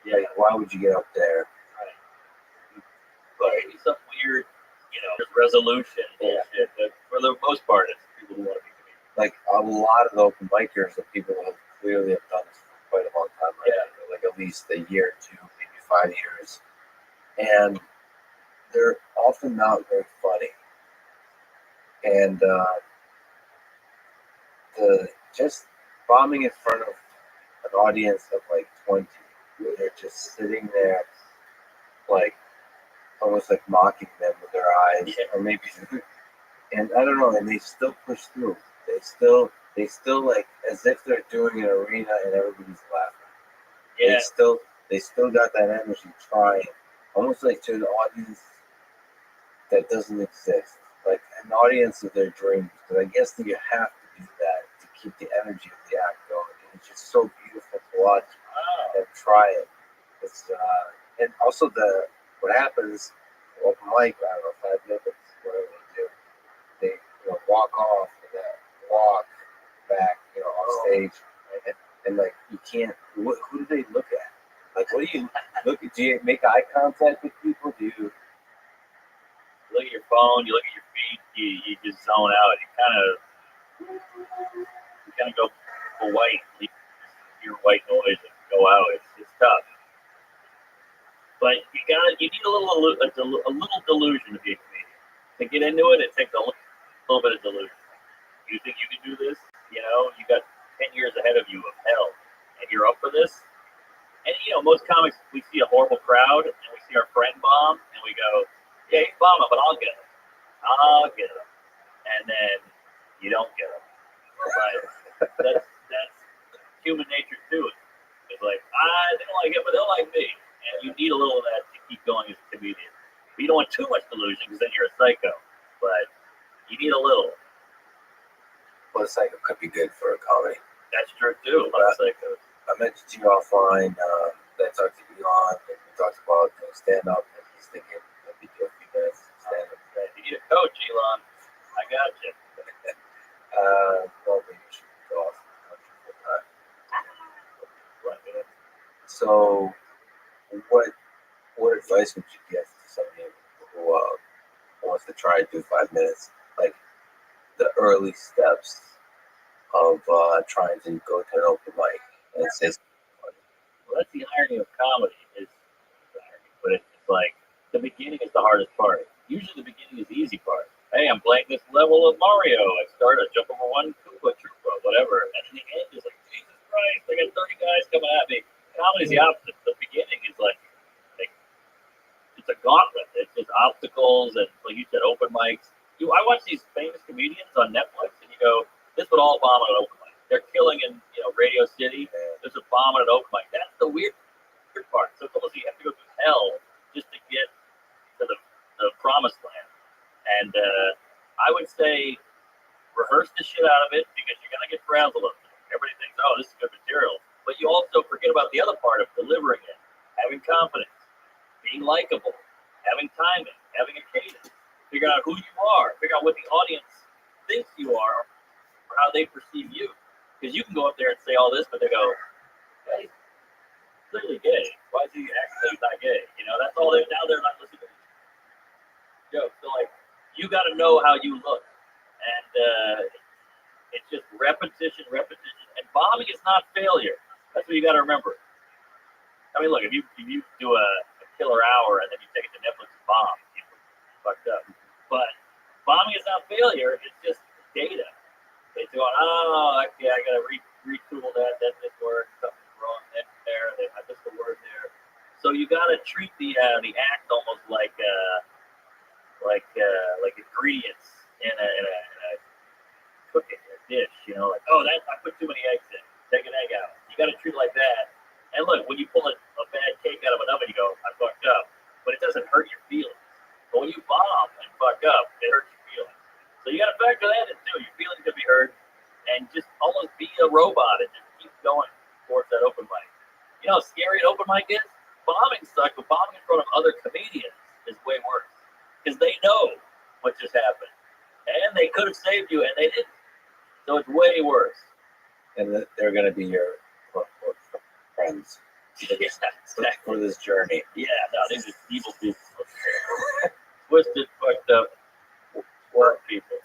Yeah. Like, why would you get up there? Right. But maybe some weird, resolution bullshit. But for the most part, it's people who want to be comedians. Like a lot of the open micers are people who have clearly have done this for quite a long time. Right? Yeah. Like at least a year or two, maybe 5 years, and they're often not very funny. And the just bombing in front of an audience of like 20, where they're just sitting there, like almost like mocking them with their eyes, or maybe, and I don't know, and they still push through. They still like as if they're doing an arena and everybody's laughing. Yeah. They still got that energy trying, almost like to an audience that doesn't exist, like an audience of their dreams. But I guess that you have to do that to keep the energy of the act going. And it's just so beautiful to watch and try it. It's and also what happens open mic, I don't know, 5 minutes, whatever they do, they walk off and then walk back, on stage, and like you can't. Who do they look at? Like, what do you look at? Do you make eye contact with people? Do you? You look at your phone, you look at your feet, you just zone out. You kind of go white, you hear white noise and go out. It's tough. But you need a little delusion to be a comedian. To get into it, it takes a little bit of delusion. You think you can do this? You got 10 years ahead of you of hell, and you're up for this. And most comics, we see a horrible crowd, and we see our friend bomb, and we go, "Yeah, he's bombing, but I'll get him. I'll get him." And then you don't get him. But that's human nature too. It's like they don't like it, but they'll like me. And you need a little of that to keep going as a comedian. But you don't want too much delusion because then you're a psycho. But you need a little. Well, a psycho could be good for a comedy. That's true too. A lot of psychos. I mentioned to you offline that I talked to Elon and we talked about doing stand up, and he's thinking maybe do a few minutes stand up. You need a coach, Elon. I got you. Well, maybe you should go off the country full time. So, what advice would you give to somebody who wants to try to do 5 minutes? Like the early steps of trying to go to an open mic and say, Well, that's the irony of comedy. It's irony, but it's like the beginning is the hardest part. Usually, the beginning is the easy part. Hey, I'm playing this level of Mario. I start, I jump over one Koopa Troopa, whatever, and in the end is like, Jesus Christ, I got 30 guys coming at me. Comedy's the opposite. The beginning is like it's a gauntlet. It's just obstacles and, like you said, open mics. I watch these famous comedians on Netflix, and you go, this would all bomb at an open mic. They're killing in Radio City. There's a bomb at an open mic. That's the weird part. So it's almost you have to go through hell just to get to the promised land. And I would say rehearse the shit out of it because you're gonna get frazzled of it. Everybody thinks, oh, this is good material, but you also forget about the other part of delivering it, having confidence, being likable, having timing, having a cadence, figuring out who you are, figure out what the audience thinks you are, or how they perceive you. Because you can go up there and say all this, but they go, hey, he's clearly gay. Why is he acting like he's not gay? That's all now they're not listening to jokes. So, like, you got to know how you look. And it's just repetition. And bombing is not failure. That's what you got to remember. I mean, look, if you do a killer hour and then you take it to Netflix and bomb, you're fucked up. But bombing is not failure. It's just data. It's going, oh, okay, I got to retool that. That didn't work. Something's wrong there. I missed the word there. So you got to treat the act almost like ingredients in a cooking a dish. Like, oh, I put too many eggs in. Take an egg out. You got to treat it like that. And look, when you pull a bad cake out of an oven, you go, I fucked up. But it doesn't hurt your feelings. But when you bomb and fuck up, it hurts your feelings. So you got to factor that in too. Your feelings can be hurt, and just almost be a robot and just keep going towards that open mic. You know how scary an open mic is? Bombing sucks, but bombing in front of other comedians is way worse because they know what just happened, and they could have saved you, and they didn't. So it's way worse. And they're going to be your friends for this journey. Yeah, no, these are evil people. Twisted, fucked up, work people.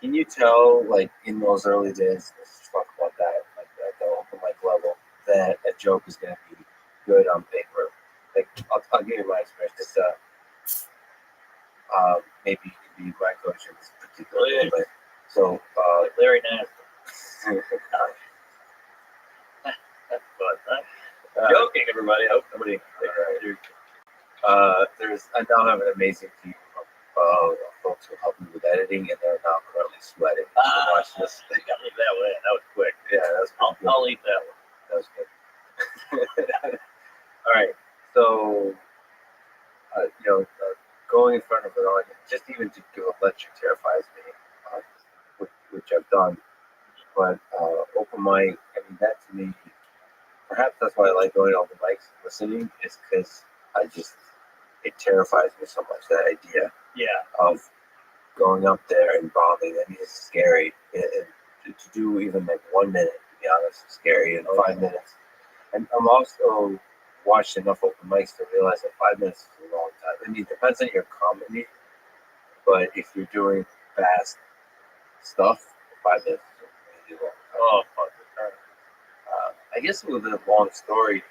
Can you tell, like, in those early days, let's just talk about that, like at the open mic level, that a joke is going to be good on paper? Like, I'll give you my experience. It's, maybe you can be my coach in this particular moment. So, Larry Nasty. That's fun, huh? Joking, everybody. I hope nobody. I now have an amazing team of folks who help me with editing, and they're now currently sweating. Watch this. You got to leave that one in. That was quick. Yeah, that was good. I'll eat that one. That was good. All right. So, going in front of an audience, just even to do a lecture terrifies me, which I've done. But open mic, I mean, that to me, perhaps that's why I like going to open mics and listening, is because it terrifies me so much, that idea of going up there and bombing. I mean, it's scary. And to do even like 1 minute, to be honest, is scary, and 5 minutes. And I'm also watched enough open mics to realize that 5 minutes is a long time. I mean, it depends on your comedy, but if you're doing fast stuff, 5 minutes is a really long time. Oh, fuck. I guess with a long story,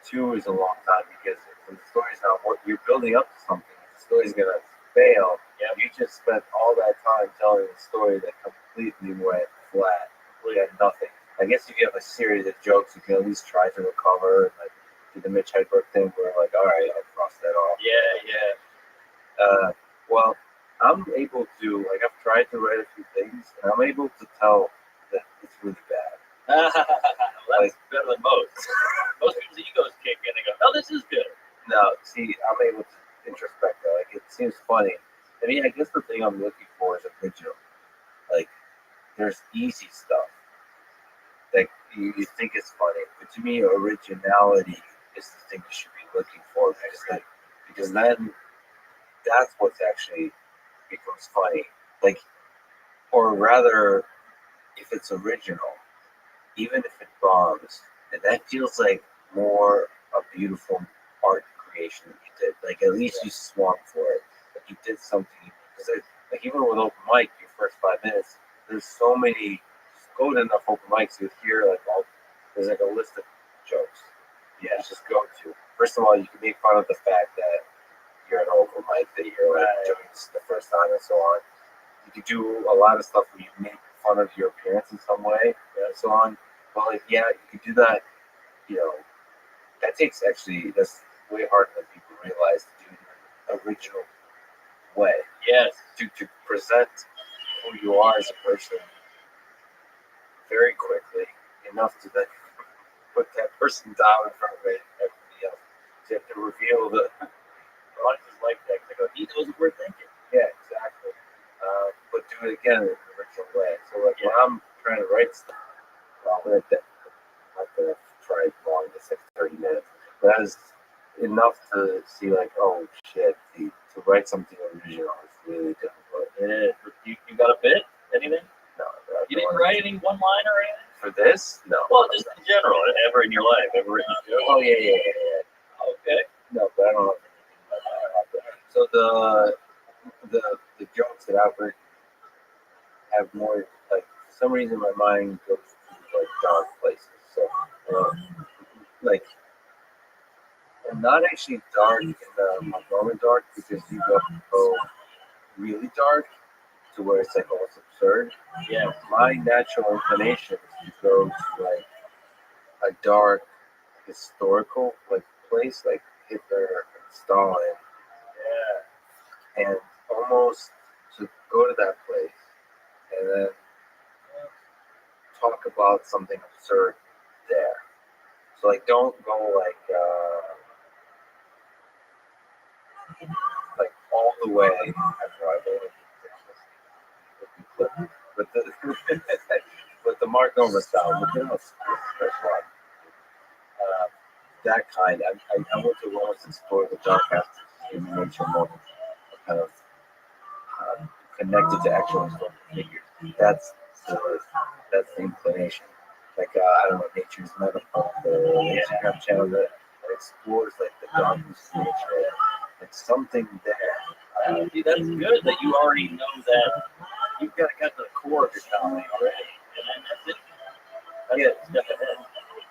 2 is a long time, because if the story's not what you're building up to something, if the story's gonna fail. Yeah, you just spent all that time telling a story that completely went flat. We had nothing. I guess if you have a series of jokes, you can at least try to recover. Like do the Mitch Hedberg thing, where like, all right, I'll cross that off. Yeah. Well, I'm able to, like, I've tried to write a few things, and I'm able to tell that it's really bad. Well, that's better than most. Most people's egos kick in and go, oh, this is good. No, see, I'm able to introspect that. Like, it seems funny. I mean, I guess the thing I'm looking for is original. Like, there's easy stuff that you think is funny, but to me, originality is the thing you should be looking for, because then that's what's actually becomes funny. Like, or rather, if it's original, even if it bombs, And that feels like more a beautiful art creation that you did. Like at least you swung for it. Like you did something. Because like even with open mic, your first 5 minutes, there's so many. Go to enough open mics, you hear like all. There's like a list of jokes. Yeah, just go to. First of all, you can make fun of the fact that you're an open mic, that you're like doing this the first time and so on. You could do a lot of stuff where you make fun of your appearance in some way and so on. But like, yeah, you could do that. You know, that takes actually that's way harder than people realize to do in an original way. Yes. To present who you are as a person very quickly enough to then put that person down in front of everybody else. So you have to reveal the audience is like that. They go, he knows what we're thinking. yeah, exactly. But do it again in an original way. So like when I'm trying to write stuff, well, I'm not gonna try long. It's like 30 minutes. But that was enough to see like, oh shit, to write something original is really difficult. Yeah. You got a bit? Anything? No, You didn't write any one line or anything? for this? No. Well, just in general, ever in your life, ever written a joke? Oh yeah. Okay. No, but I don't know anything about that. So the jokes that I've written have more like for some reason my mind goes to like dark places. So like I'm not actually dark in the Montgomery dark because you go really dark to where it's like almost absurd. Yeah. My natural inclination is to go to like a dark historical like place like Hitler and Stalin. Yeah. And almost to go to that place and then talk about something absurd there. So like don't go like all the way after I but the but the Mark Nova style, but you know, first one. That kind. I went to almost explore the dark aspects of human nature more, kind of connected to actual historical figures. That's the inclination. Like I don't know, Nature's Metaphor, the Instagram channel that explores like the darkness of nature, like something there. See, that's good that you already know that you've got the core of your comedy already, and then that's it. That's step ahead.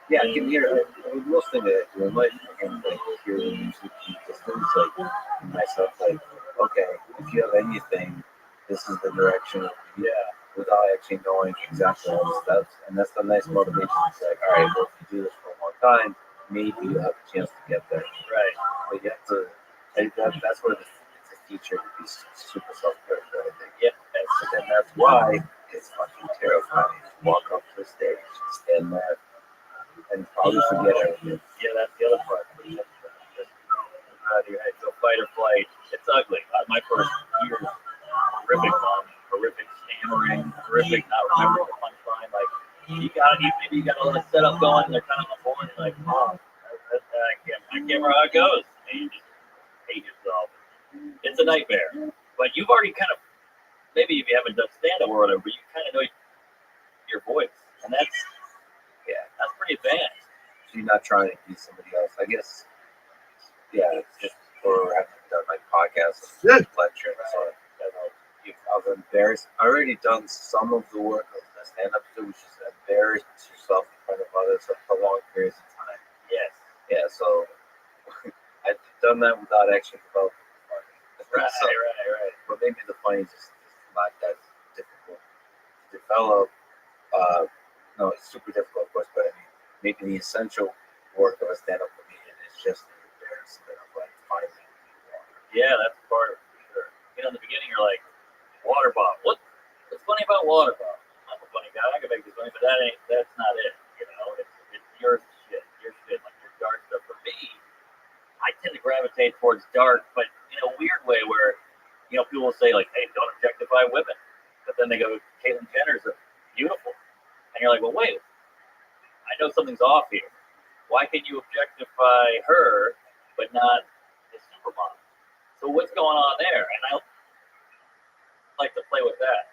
Yeah, I can hear most thing that I do in life. I can like hear the music just like myself, like okay, if you have anything, this is the direction. Yeah, without actually knowing exactly all the steps, and that's the nice motivation. It's like, all right, well, if you do this for a long time, maybe you'll have a chance to get there. Right. But you have to. That's what it's a feature to be super self-critical. I think. Yeah. And that's why it's fucking terrifying. Walk up to the stage, stand there, and probably forget everything. Yeah, that's the other part. Out of your head, go fight or flight. It's ugly. My first year, horrific fun, horrific stammering, horrific not remembering the punchline. Like you got maybe you got a little setup going, and they're kind of on board. Like, oh, I can't remember how it goes. And you just hate yourself. It's a nightmare. But you've already kind of maybe if you haven't done stand up or whatever, but you kind of know your voice, and that's pretty advanced. So you're not trying to be somebody else, I guess. Yeah, it's just for having done like podcasts, lecture, and so on. I was embarrassed. I already done some of the work of the stand-up too, which is embarrass yourself in front of others for long periods of time. Yes. Yeah, so I've done that without actually developing the funny. Right. But maybe the funny is just not that difficult to develop. No, it's super difficult, of course, but I mean, maybe the essential work of a stand-up comedian is just the embarrassment of like finding who you are. Yeah, that's part of it for sure. You know, in the beginning, you're like, water bottle. What's funny about water bottle? I'm a funny guy. I can make this funny, but that's not it. You know, it's your shit, like your dark stuff. For me, I tend to gravitate towards dark, but in a weird way where, you know, people will say like, hey, don't objectify women. But then they go, Caitlyn Jenner's beautiful. And you're like, well, wait, I know something's off here. Why can you objectify her, but not the supermodel? So what's going on there? And I like to play with that.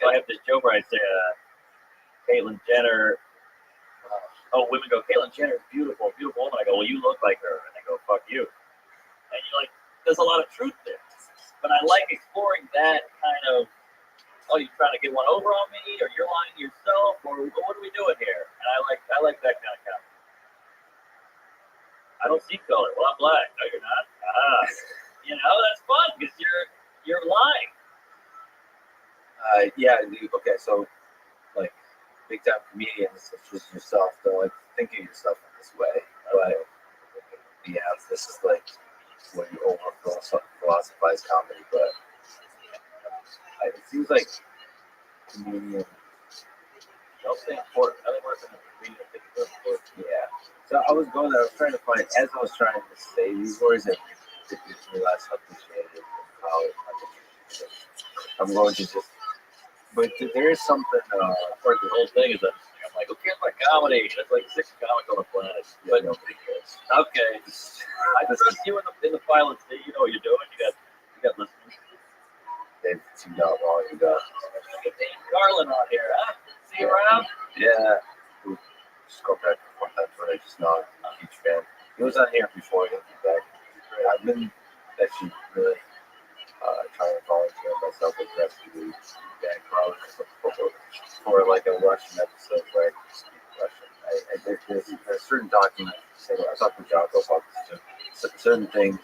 So I have this joke where I say, Caitlyn Jenner, oh, women go, Caitlyn Jenner is beautiful, beautiful woman. I go, well, you look like her. And they go, fuck you. And you're like, there's a lot of truth there. But I like exploring that kind of, oh, you trying to get one over on me, or you're lying to yourself, or what are we doing here? And I like that kind of comedy. I don't see color. Well, I'm black. No, you're not. Ah, that's fun because you're lying. Yeah, okay, so like big time comedians such as yourself don't like to think of yourself in this way. But yeah, this is like when you over philosophize comedy, but it seems like comedians Don't say important. I think we're going to comedian think it's important. yeah. So I was trying to find, as I was trying to say these words, and it didn't realize how cliche it is in college. I'm going to just, but there is something, Part of the whole thing is that I'm like, who cares about comedy? There's like 6 comics on the planet. but nobody cares. Okay, I trust you in the pilots. You know what you're doing. You got listeners. They've tuned out long ago. Get Dave Garland on here, huh? See you around? Yeah. We just go back and forth. That's what I just not a huge fan. He was on here before, he'll be back. I've been actually really trying to volunteer myself as rescue Dan Carlin for like a Russian episode where I can speak Russian. There's certain documents. I talked to Jocko about this too. Certain things.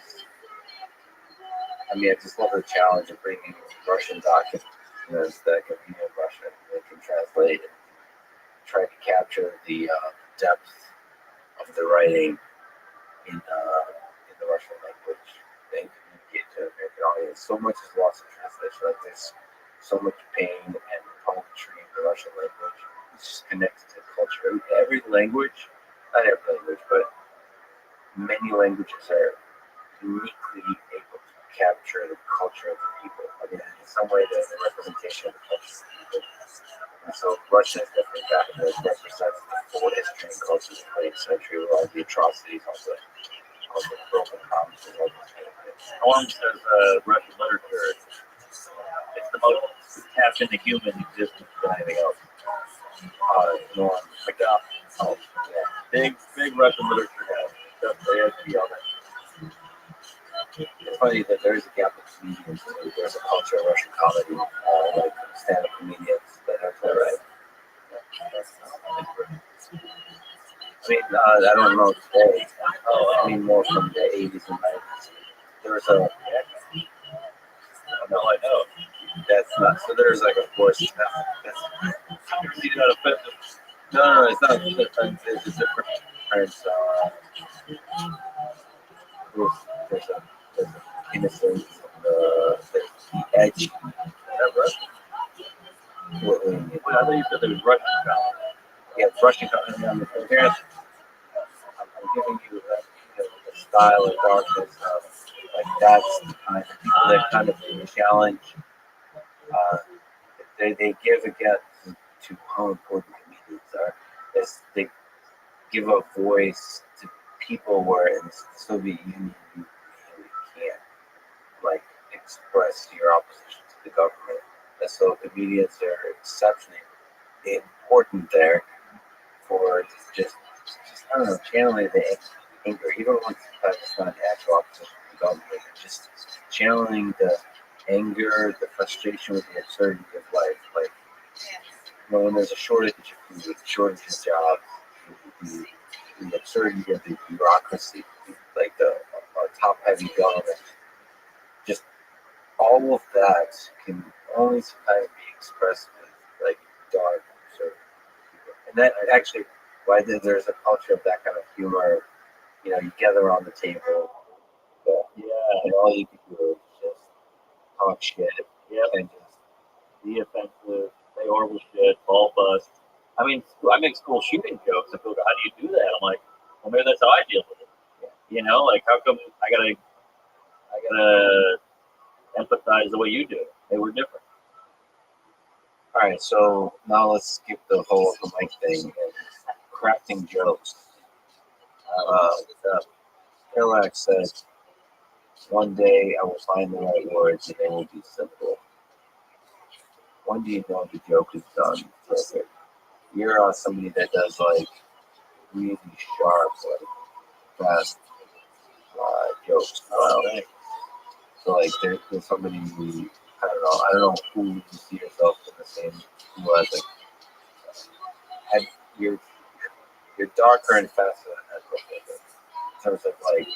I mean, I just love the challenge of bringing Russian documents that can be in Russian. They can translate and try to capture the depth of the writing in the Russian language and communicate to American audience. So much is lost in translation. Like there's so much pain and poetry in the Russian language. It's just connected to culture. Every language, not every language, but many languages are uniquely able to capture the culture of the people. I mean, in some way, there's a representation of the culture of the people. And so Russia is definitely that, and it represents the full history and culture of the 20th century with all the atrocities, all the broken promises, all the things. Norm says Russian literature. It's the most tapped into human existence than anything else. Norm, Like oh, yeah. big Russian literature has Dostoevsky on it. It's funny that there is a gap of comedians. There's a culture of Russian comedy, like stand-up comedians that are right. I mean, I don't know today. I mean, more from the 80s and 90s. There's a, No, I know. that's not, so there's like, of course, that's, See that offensive? no, it's not, it's a different, there's a innocence, the edge, whatever. I thought you said there was Russian comedy. Yeah, Russian comedy on the parents. I'm giving you the style of darkness of like that's the kind of people that kind of challenge. They give again to how important comedians are. Is they give a voice to people where in the Soviet Union you really can't like express your opposition to the government. And so comedians are exceptionally important there for just I don't know, channeling the anger, even when sometimes it's not actual opposition to the government, just channeling the anger, the frustration with the absurdity of life. Like, when there's a shortage of food, shortage of jobs, the absurdity of the bureaucracy, like the top-heavy government, just all of that can only sometimes be expressed with like dark, absurd humor. And that actually, why there's a culture of that kind of humor. You gather on the table, and all you can do is just talk shit, and just Be offensive, say horrible shit, ball bust. I mean, I make school shooting jokes, and people go, "How do you do that?" I'm like, "Well, maybe that's how I deal with it." Like how come I gotta empathize the way you do? They were different. all right. So now let's skip the whole open mic thing and crafting jokes. Parallax said, "One day I will find the right words, and they will be simple. When do you know the joke is done? Perfect. You're somebody that does like really sharp, like fast jokes. So like there's so many. I don't know who you see yourself in the same who has like had you're darker and faster than that in terms of like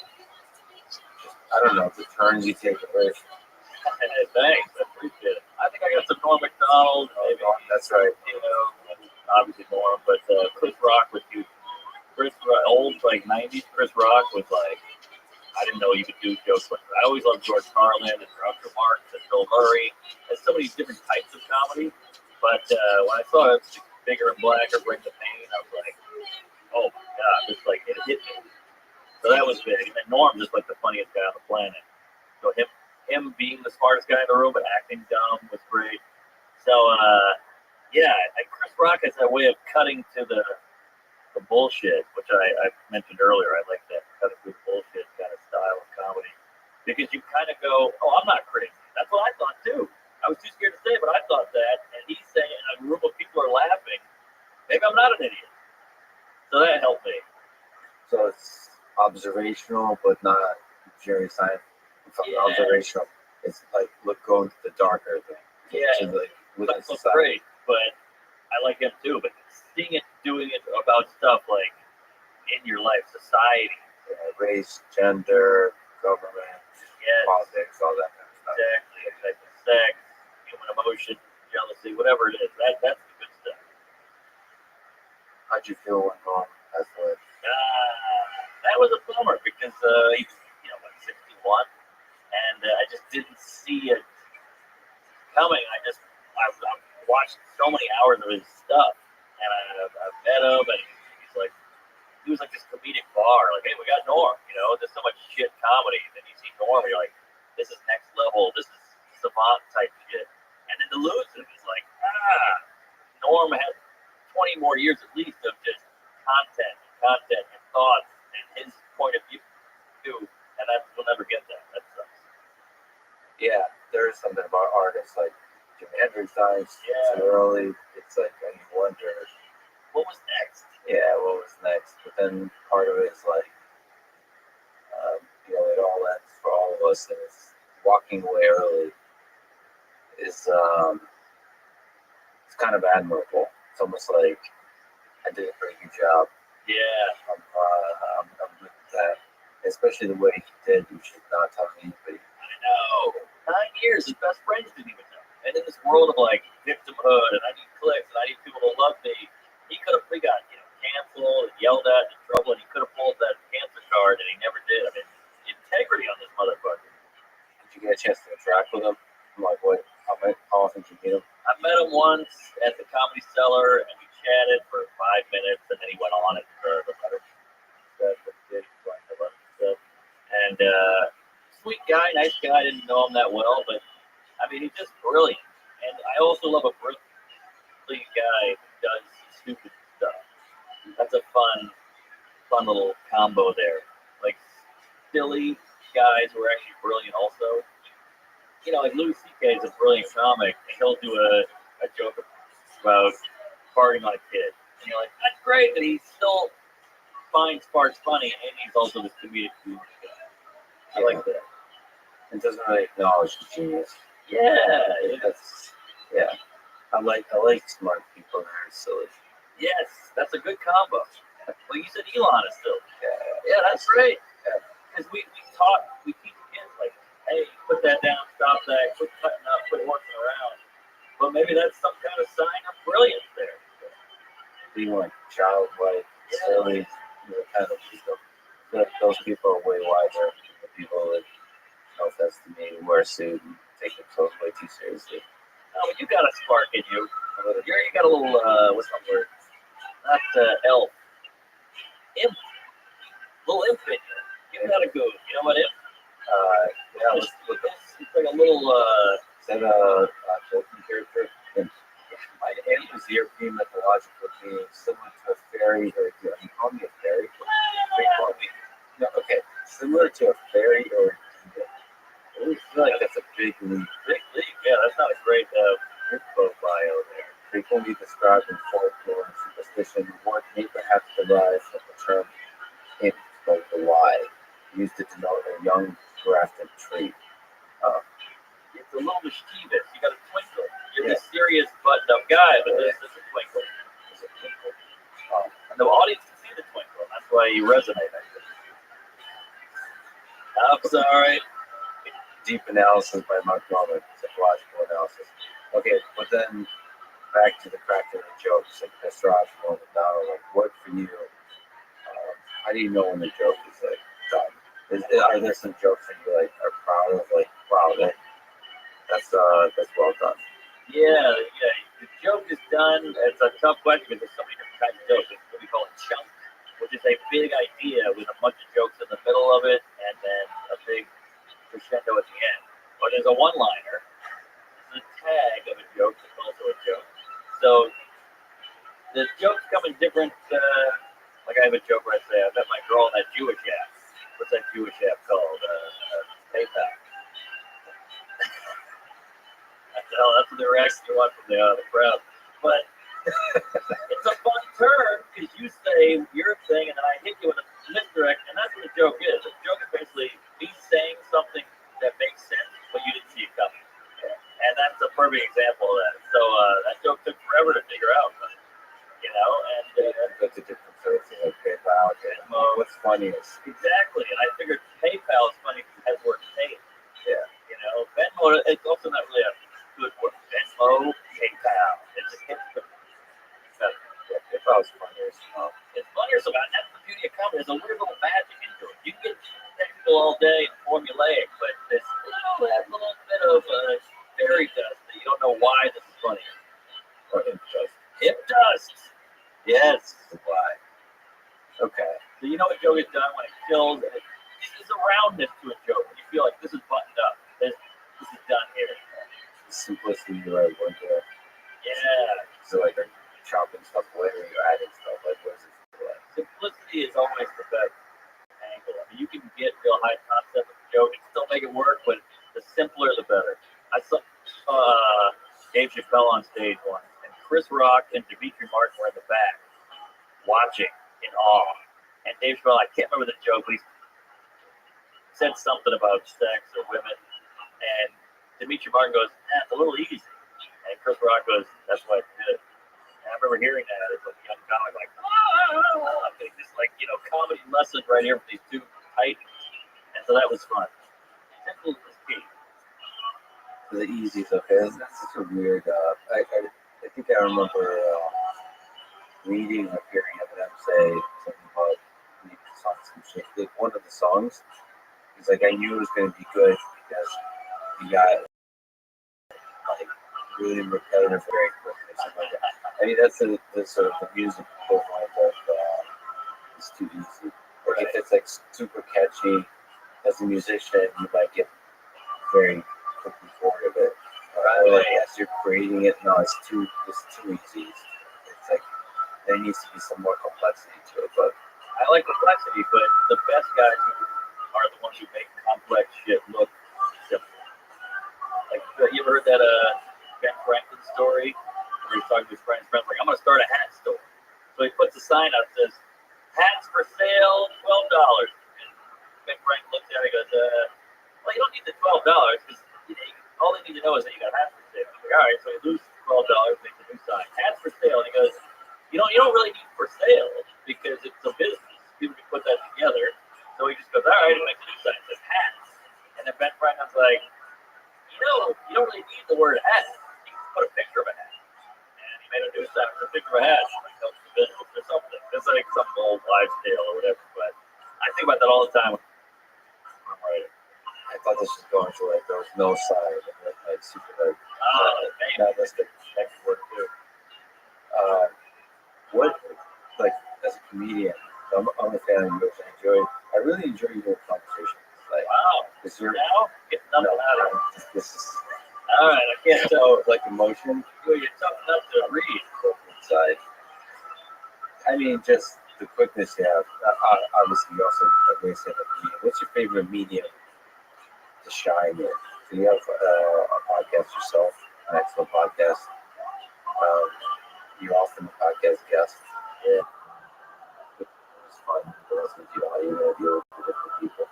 I don't know the turns you take away. Thanks, I appreciate it. I think I got some Norm McDonald, maybe. That's right. You know, obviously Norm, but Chris Rock was huge. Old like '90s Chris Rock was like I didn't know you could do jokes like that. I always loved George Carlin and Groucho Marx and Bill Murray. There's so many different types of comedy. But when I saw Bigger and Blacker, Bring the Pain, I was like, oh my god, it's like it hit me. So that was big. And then Norm just like the funniest guy on the planet. So him being the smartest guy in the room but acting dumb was great. So yeah, Chris Rock has that way of cutting to the bullshit, which I mentioned earlier. I like that cutting through the bullshit kind of style of comedy because you kind of go, "Oh, I'm not crazy." That's what I thought too. I was too scared to say, but I thought that, and he's saying, and a group of people are laughing. Maybe I'm not an idiot. So that helped me. So it's observational, but not very scientific. Yeah. Observational. It's like going to the darker thing. Yeah, Within that's society. great, but I like him too. But seeing it, doing it about stuff like in your life, society, Race, gender, government, yes, politics, all that kind of stuff. exactly, sex, human emotion, jealousy, whatever it is. That's the good stuff. How'd you feel when Norm passed away? That was a bummer because he's 61, and I just didn't see it coming. I've watched so many hours of his stuff, and I've met him, and he was like this comedic bar. Like, hey, we got Norm. There's so much shit comedy. Then you see Norm, you're like, this is next level. This is savant type shit. And then to lose him is like, Norm has 20 more years at least of just content and thoughts and his point of view, and we'll never get that. That sucks. Yeah, there is something about artists like Jimi Hendrix died Yeah. too early. It's like, and you wonder, What was next? yeah, what was next? But then part of it is like, it all ends for all of us, and it's walking away early is it's kind of admirable. It's almost like I did a pretty good job. Yeah. I'm with that, especially the way he did, which is not telling anybody. I know. 9 years, his best friends didn't even know. And in this world of like victimhood and I need clicks and I need people to love me, we got canceled and yelled at and in trouble, and he could have pulled that cancer card and he never did. I mean, integrity on this motherfucker. Did you get a chance to interact with him? I'm like, what? How often did you meet him? I met him once at the Comedy Cellar and we chatted for 5 minutes and then he went on it for the letter. And sweet guy, nice guy. I didn't know him that well, but I mean, he's just brilliant. And I also love a brilliant guy who does stupid stuff. That's a fun little combo there. Like silly guys who are actually brilliant also. Like Louis C.K. is a brilliant comic, and he'll do a joke about farting on a kid. And you're like, that's great that he still finds farts funny, and he's also this comedic humor guy. I like that. It doesn't really acknowledge the genius. Yeah. I like smart people that are silly. Yes, that's a good combo. Well, you said Elon is still. Yeah, that's great. Because we teach kids like, hey, put that down, stop that, quit cutting up, quit working around. But maybe that's some kind of sign of brilliance there. Being like childlike, silly, kind of people. Those people are way wiser than the people that, no offense to me, wear a suit and take themselves way too seriously. No, but you got a spark in you. You got a little, what's that word? Not elf. Imp. Little imp in you. You got a good. You know what imp? Let's look at It's like a little, is that a Tolkien character? My imp is the European mythological being similar to a fairy, or you call me a fairy? No, okay. Similar to a fairy or I feel like that's a big leap. big league. Yeah, that's not a great info bio there. Frequently described in folklore and superstition, one may perhaps derive from the used to denote a young grafted tree. It's a little mischievous. You got a twinkle. You're this serious, buttoned-up guy, but there's a twinkle. And the audience can see the twinkle. That's why you resonate. I think. I'm sorry. Deep analysis by Mark Norman, psychological analysis. Okay, but then back to the cracking of the jokes, like testosterone and now, like what for you? How do you know when the joke is like done? Are there some jokes that you like are proud of? Like, wow, that's well done. Yeah. The joke is done. It's a tough question because there's so many different kinds of jokes. It's what we call a chunk, which is a big idea with a bunch of jokes in the middle of it, and then a big crescendo at the end. Or there's a one-liner, the tag of a joke that's also a joke. So the jokes come in different. Like I have a joke where I say, I met my girl in that Jewish app. What's that Jewish app called? PayPal. That's what the reaction you want from the crowd. But it's a fun turn because you say your thing and then I hit you with a misdirect, and that's what the joke is. The joke is basically me saying something that makes sense, but you didn't see it coming. And that's a perfect example of that. So that joke took forever to figure out. And That's a different service like PayPal. What's funny is exactly. And I figured PayPal is funny because it has the word pay. yeah. Venmo, it's also not really a good word. Venmo, PayPal. It just hits the better. Yeah, PayPal is funny as well. It's funnier so that's the beauty of comedy. There's a weird little magic into it. You can get technical all day and formulaic, but there's that little bit of fairy dust that you don't know why this is funny. Or hip dust. Hip dust. Yes. Why? Okay. So you know what joke is done when it kills, and there's a roundness to a joke. When you feel like this is buttoned up. This is done here. The simplicity you are going to. Yeah. So like you're chopping stuff away or you're adding stuff. Like what is it like? Simplicity is always the best angle. I mean, you can get real high concept of the joke and still make it work, but the simpler the better. I saw Dave Chappelle on stage once, and Chris Rock and Dimitri Martin were in the back watching in awe. And Dave Chappelle, I can't remember the joke, but he said something about sex or women, and Dimitri Martin goes, it's a little easy. And Chris Rock goes, that's why I did it. And I remember hearing that as a young comic, like, I'm getting this, comedy lesson right here from these two titans. And so that was fun. Simple is key. The easy stuff is that's such a weird. I think I remember reading or hearing them say something about some shit. Like one of the songs, he's like, I knew it was going to be good because he got like really repetitive very quickly. Something like that. I mean, that's the sort of the music equivalent of it's too easy. Or if it's like super catchy, as a musician, you might get very quickly bored of it. Or like as you're creating it, no, it's too easy. It's like there needs to be some more complexity to it. But I like complexity, but the best guys are the ones who make complex shit look simple. Like, you ever heard that Ben Franklin story where he's talking to his friends, like, I'm going to start a hat store. So he puts a sign out that says, hats for sale, $12. And Ben Franklin looks at it and goes, well, you don't need the $12 because all they need to know is that you got hats for sale. Like, all right, so he loses $12, makes a new sign. Hats for sale. And he goes, you don't really need for sale because it's a business. People can put that together. So he just goes, all right, he makes a new sign. It says hats. And then Ben Franklin's like, you don't really need the word hat. You can put a picture of a hat. And he made a new sign with a picture of a hat. Like, helps the business or something. It's like some old wives' tale or whatever. But I think about that all the time when I'm writing. I thought this was going to like there was no sign, like super like maybe. That could work too. What like as a comedian, I'm a fan of yours. I really enjoy your conversations. Like, Wow. Is your Now? Get nothing out of it. this is All right, I can't tell. so like emotion You're tough enough to read. inside. I mean, just the quickness you have. Obviously, you also like say the medium. What's your favorite medium to shine in? So you have a podcast yourself, an excellent podcast. You're often a podcast guest. Yeah. It's fun to listen to how you interview with different people.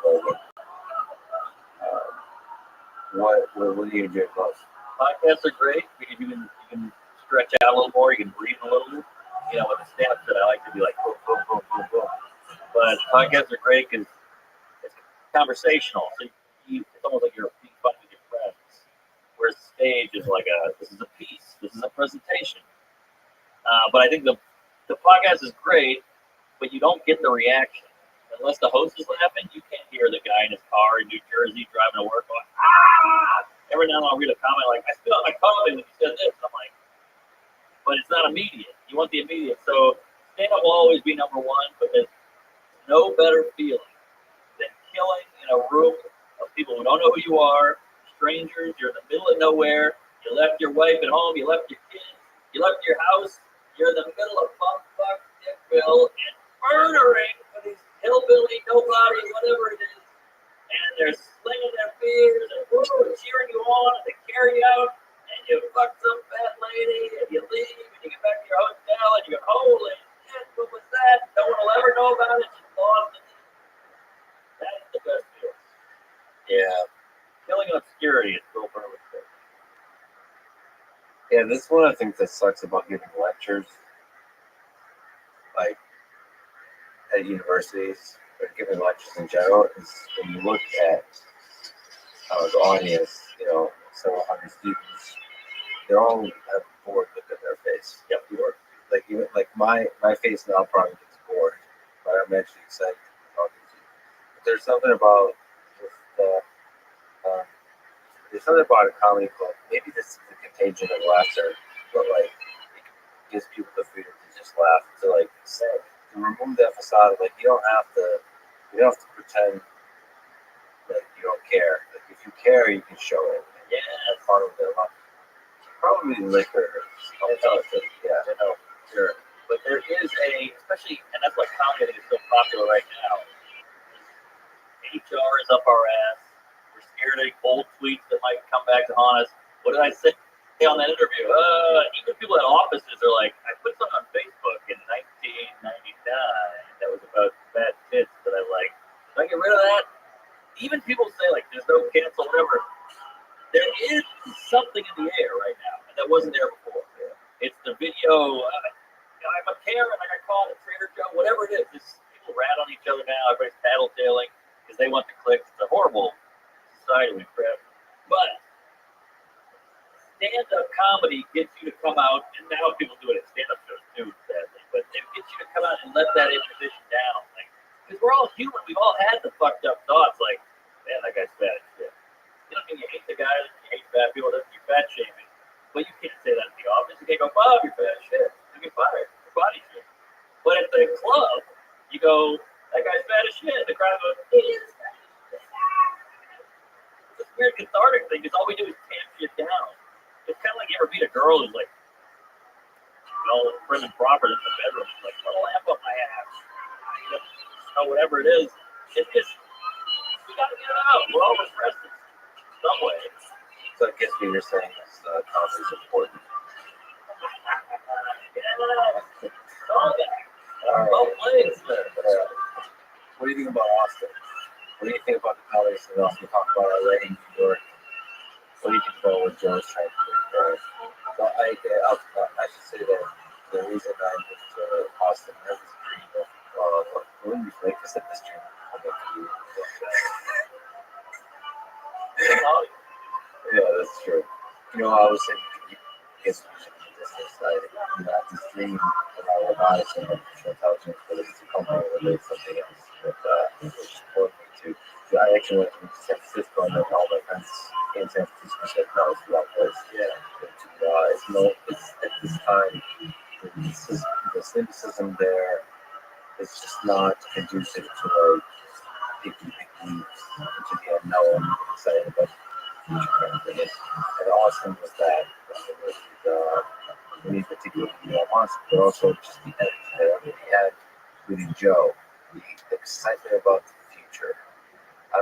unfolding. What do you enjoy most? Podcasts are great because you can stretch out a little more, you can breathe a little bit. You know, with the stand-up set, I like to be like boom, boom, boom, boom, boom. But podcasts are great because it's conversational. So it's almost like you're being fun with your friends. Whereas the stage is like this is a piece, this is a presentation. But I think the podcast is great, but you don't get the reaction. Unless the host is laughing, you can't hear the guy in his car in New Jersey driving to work going, ah! Every now and then I'll read a comment like, I spilled my coffee when you said this. I'm like, but it's not immediate. You want the immediate. So stand-up will always be number one, but there's no better feeling than killing in a room of people who don't know who you are, strangers, you're in the middle of nowhere, you left your wife at home, you left your kids, you left your house, you're in the middle of bumfuck Dickville and murdering for these hillbilly, nobody, whatever it is, and they're slinging their beers and woo, cheering you on, and they carry you out, and you fuck some fat lady, and you leave, and you get back to your hotel, and you go, holy shit, what was that? No one will ever know about it, just lost it. That's the best feeling. Yeah. Killing in obscurity is Bill Burley's thing. Yeah, this is one of the things that sucks about giving lectures, like at universities, or giving lectures in general, is when you look at the audience, several hundred students, they all have a bored look at their face. Yep, you are. Like even like my face now probably gets bored, but I'm actually excited to be talking to you. But there's something about a comedy club. Maybe this is the contagion of laughter, but like it gives people the freedom to just laugh, to like say, to remove that facade. Like you don't have to pretend like you don't care. Like if you care, you can show it. Yeah, that's part of it. Probably liquor. Yeah, I know. Sure. But there is especially, and that's why comedy is so popular right now. HR is up our ass. We're scared of old tweets that might come back to haunt us. What did I say on that interview? Even people at offices are like, I put something on Facebook in 1999 that was about bad tits that I liked. Did I get rid of that? Even people say like, there's no cancel, whatever. There is something in the air right now, and that wasn't there before. It's the video. I'm a Karen. I got called at Trader Joe. Whatever it is, people rat on each other now. Everybody's tattletaling because they want the clicks. It's a horrible society we crap. But stand-up comedy gets you to come out, and now people do it at stand-up shows too, sadly. But it gets you to come out and let that inhibition down, because we're all human. We've all had the fucked up thoughts, like, man, that guy's fat as shit. You know, you hate the guy, you hate fat people, you're fat shaming. But you can't say that in the office. You can't go, Bob, you're fat as shit. You get fired. Your body shit. But at the club, you go, that guy's fat as shit. The crowd goes, he is fat as shit. It's this weird cathartic thing because all we do is tamp shit down. It's kind of like you ever meet a girl who's like, prim and proper in the bedroom. Like, put a lamp up my ass. Whatever it is. It's just, we got to get it out. We're all repressed in some way. So I guess what you're saying is comedy is important. Well played. What do you think about Austin? What do you think about the comedy scene? Also, we talked about LA and New York. What do you think about what Joe's trying to do? So I should say that the reason I moved to Austin, I was a dream of when we like I said this dream of a career. Yeah, that's true. I was saying, this society. I have this dream about robotics and artificial intelligence, but it's a company related to something else. But which supported me to. I actually went to San Francisco, and then all my friends in San Francisco said, "No, it's the wrong place." Yeah, it's at this time. The cynicism there is just not conducive to like taking big leaps into the unknown. Excited about and Austin was that. Me particularly, Austin, but also just the energy that we had with Joe, the excitement about the future. I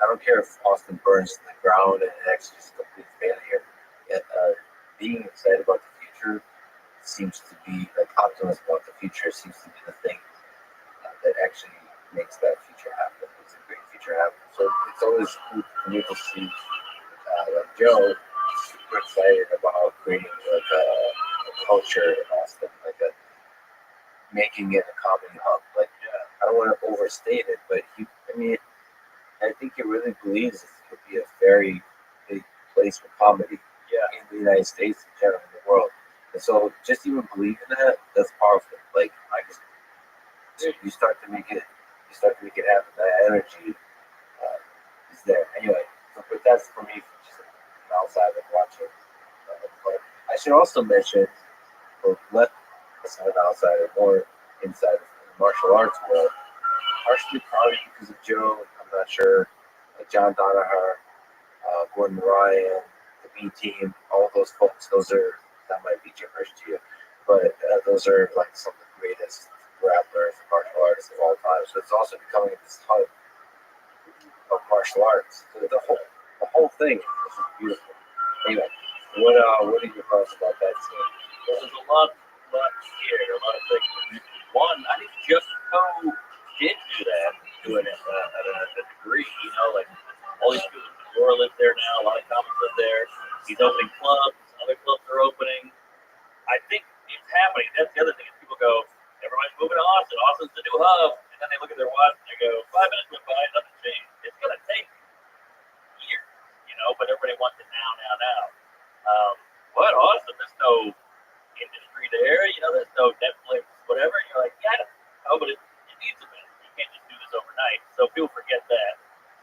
don't care if Austin burns to the ground and it actually is a complete failure. Yet, being excited about the future seems to be like optimism about the future seems to be the thing that actually makes that future happen. It's a great future. future happen. So it's always cool for me to see like Joe super excited about creating like a culture in Austin, like a making it a comedy hub. Like I don't want to overstate it, but I think he really believes it could be a very big place for comedy. In the United States, in general, in the world. And so just even believing that, that's powerful. Like you start to make it happen. That energy is there. Anyway, but that's for me from just an outsider watching. But I should also mention, for less of an outsider, more inside the martial arts world, partially probably because of Joe, I'm not sure, John Donaher, Gordon Ryan, the B Team, all those folks, that might be gibberish to you, but those are like some of the greatest grapplers and martial artists of all time. So it's also becoming this hub of martial arts. So the whole thing is just beautiful. Anyway, what are your thoughts about that scene? Well, there's a lot here, a lot of things. One, I think Just Co did do that, doing it at a degree. Like all these people in Florida live there now. A lot of comics live there. He's opening clubs. Other clubs are opening. I think it's happening. That's the other thing. Is people go, everybody's moving to Austin. Austin's the new hub. And then they look at their watch and they go, 5 minutes went by, nothing changed. It's going to take years, but everybody wants it now. But Austin, there's no industry there. There's no Netflix, whatever. And you're like, yeah, no, but it needs a minute. You can't just do this overnight. So people forget that.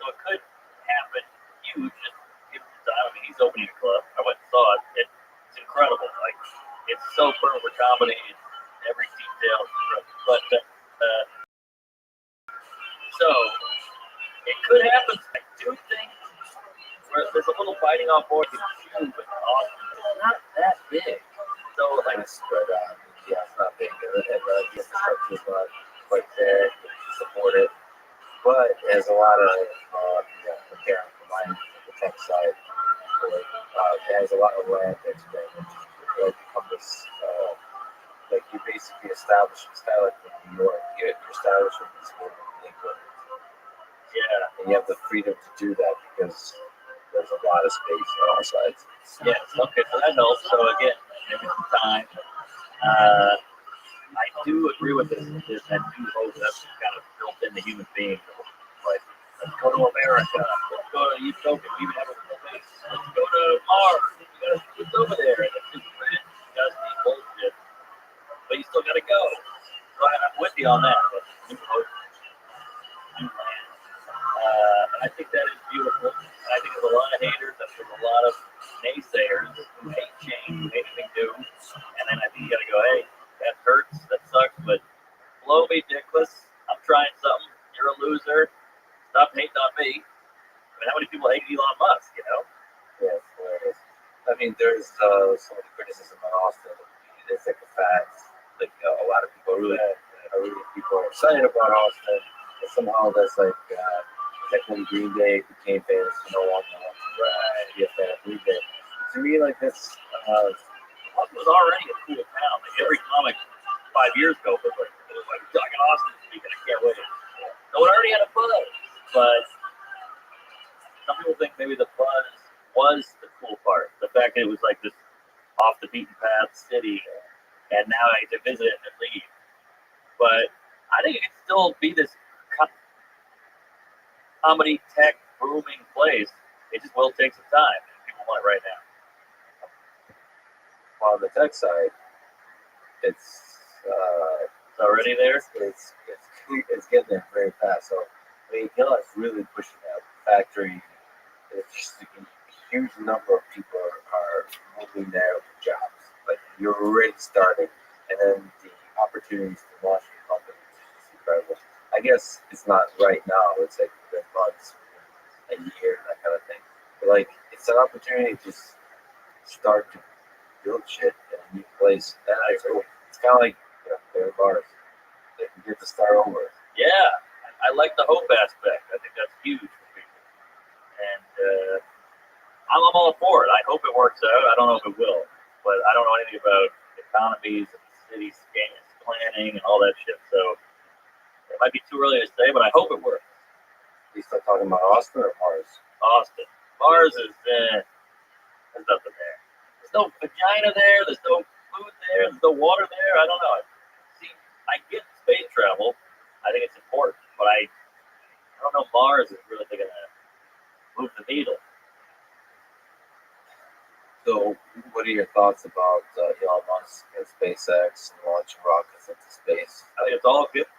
So it could happen huge. Just give it some time. He's opening a club. I went and saw it. It's incredible. Like, it's so perfect for comedy. It's every detail. But so it could happen. I do think there's a little biting off more than you, but Austin is not that big. So like, It's not big, and the infrastructure is not quite there to support it. But there's a lot of preparing for the tech side. So, there's a lot of land that's been become this. Like you basically establish style like in New York. You're establishing this neighborhood. yeah. And you have the freedom to do that because there's a lot of space on all sides. Yes, okay, so that helps. So again, maybe some time. I do agree with this that new hope that's kind of built into human beings. Like, let's go to America, let's go to Utopia, we even have a place. Let's go to Mars, it's over there, and it's just just the bullshit. But you still gotta go. So I'm with you on that, but new hope, new land. And I think that is beautiful. And I think there's a lot of haters, there's a lot of naysayers who hate change, who hate anything new. And then I think you gotta go, hey, that hurts, that sucks, but blow me, dickless. I'm trying something. You're a loser. Stop hating on me. I mean, how many people hate Elon Musk, Yes, hilarious. I mean, there's some of the criticism on Austin. It's like a fact. Like a lot of people people are excited about Austin, and somehow that's like when Green Day became famous, you know, want to be a fan of Green Day. To me, like this. Austin was already a cool town. Like every comic 5 years ago was like talking Austin speaking. I can't wait. So it already had a buzz, but some people think maybe the buzz was the cool part. The fact that it was like this off the beaten path city, and now I get to visit it and leave. But I think it can still be this comedy tech booming place. It just will take some time. People want it right now. On the tech side, it's already there. It's getting there very fast. So Gillet's really pushing that factory. It's just a huge number of people are moving there for jobs. Like you're already starting, and then the opportunities to launch your company is incredible. I guess it's not right now. It's like within months, a year, that kind of thing. But like it's an opportunity to start to build shit in a new place. And it's kind of like their bars. They can get to start over. Yeah, I like the hope aspect. I think that's huge for people. And I'm all for it. I hope it works out. I don't know if it will, but I don't know anything about economies and city planning and all that shit. So it might be too early to say, but I hope it works. You still talking about Austin or Mars? Austin. Mars is there's nothing there. There's no vagina there. There's no food there. There's no water there. I don't know. See, I get space travel. I think it's important, but I don't know. Mars is really going to move the needle. So, what are your thoughts about Elon Musk and SpaceX and launching rockets into space? I think it's all good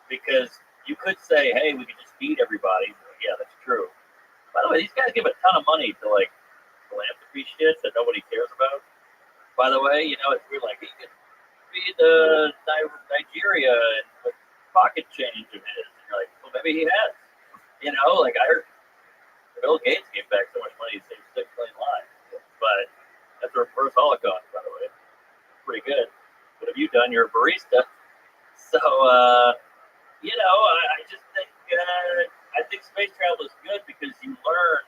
because you could say, hey, we could just feed everybody. Yeah, that's true. By the way, these guys give a ton of money to like philanthropy shit that nobody cares about. By the way, it's weird. Like he could feed Nigeria and with pocket change of his. And you're like, well, maybe he has. Like I heard Bill Gates gave back so much money he saved 6 million lives. But that's a reverse Holocaust, by the way. Pretty good. What have you done? You're a barista. So, I just think I think space travel is good because you learn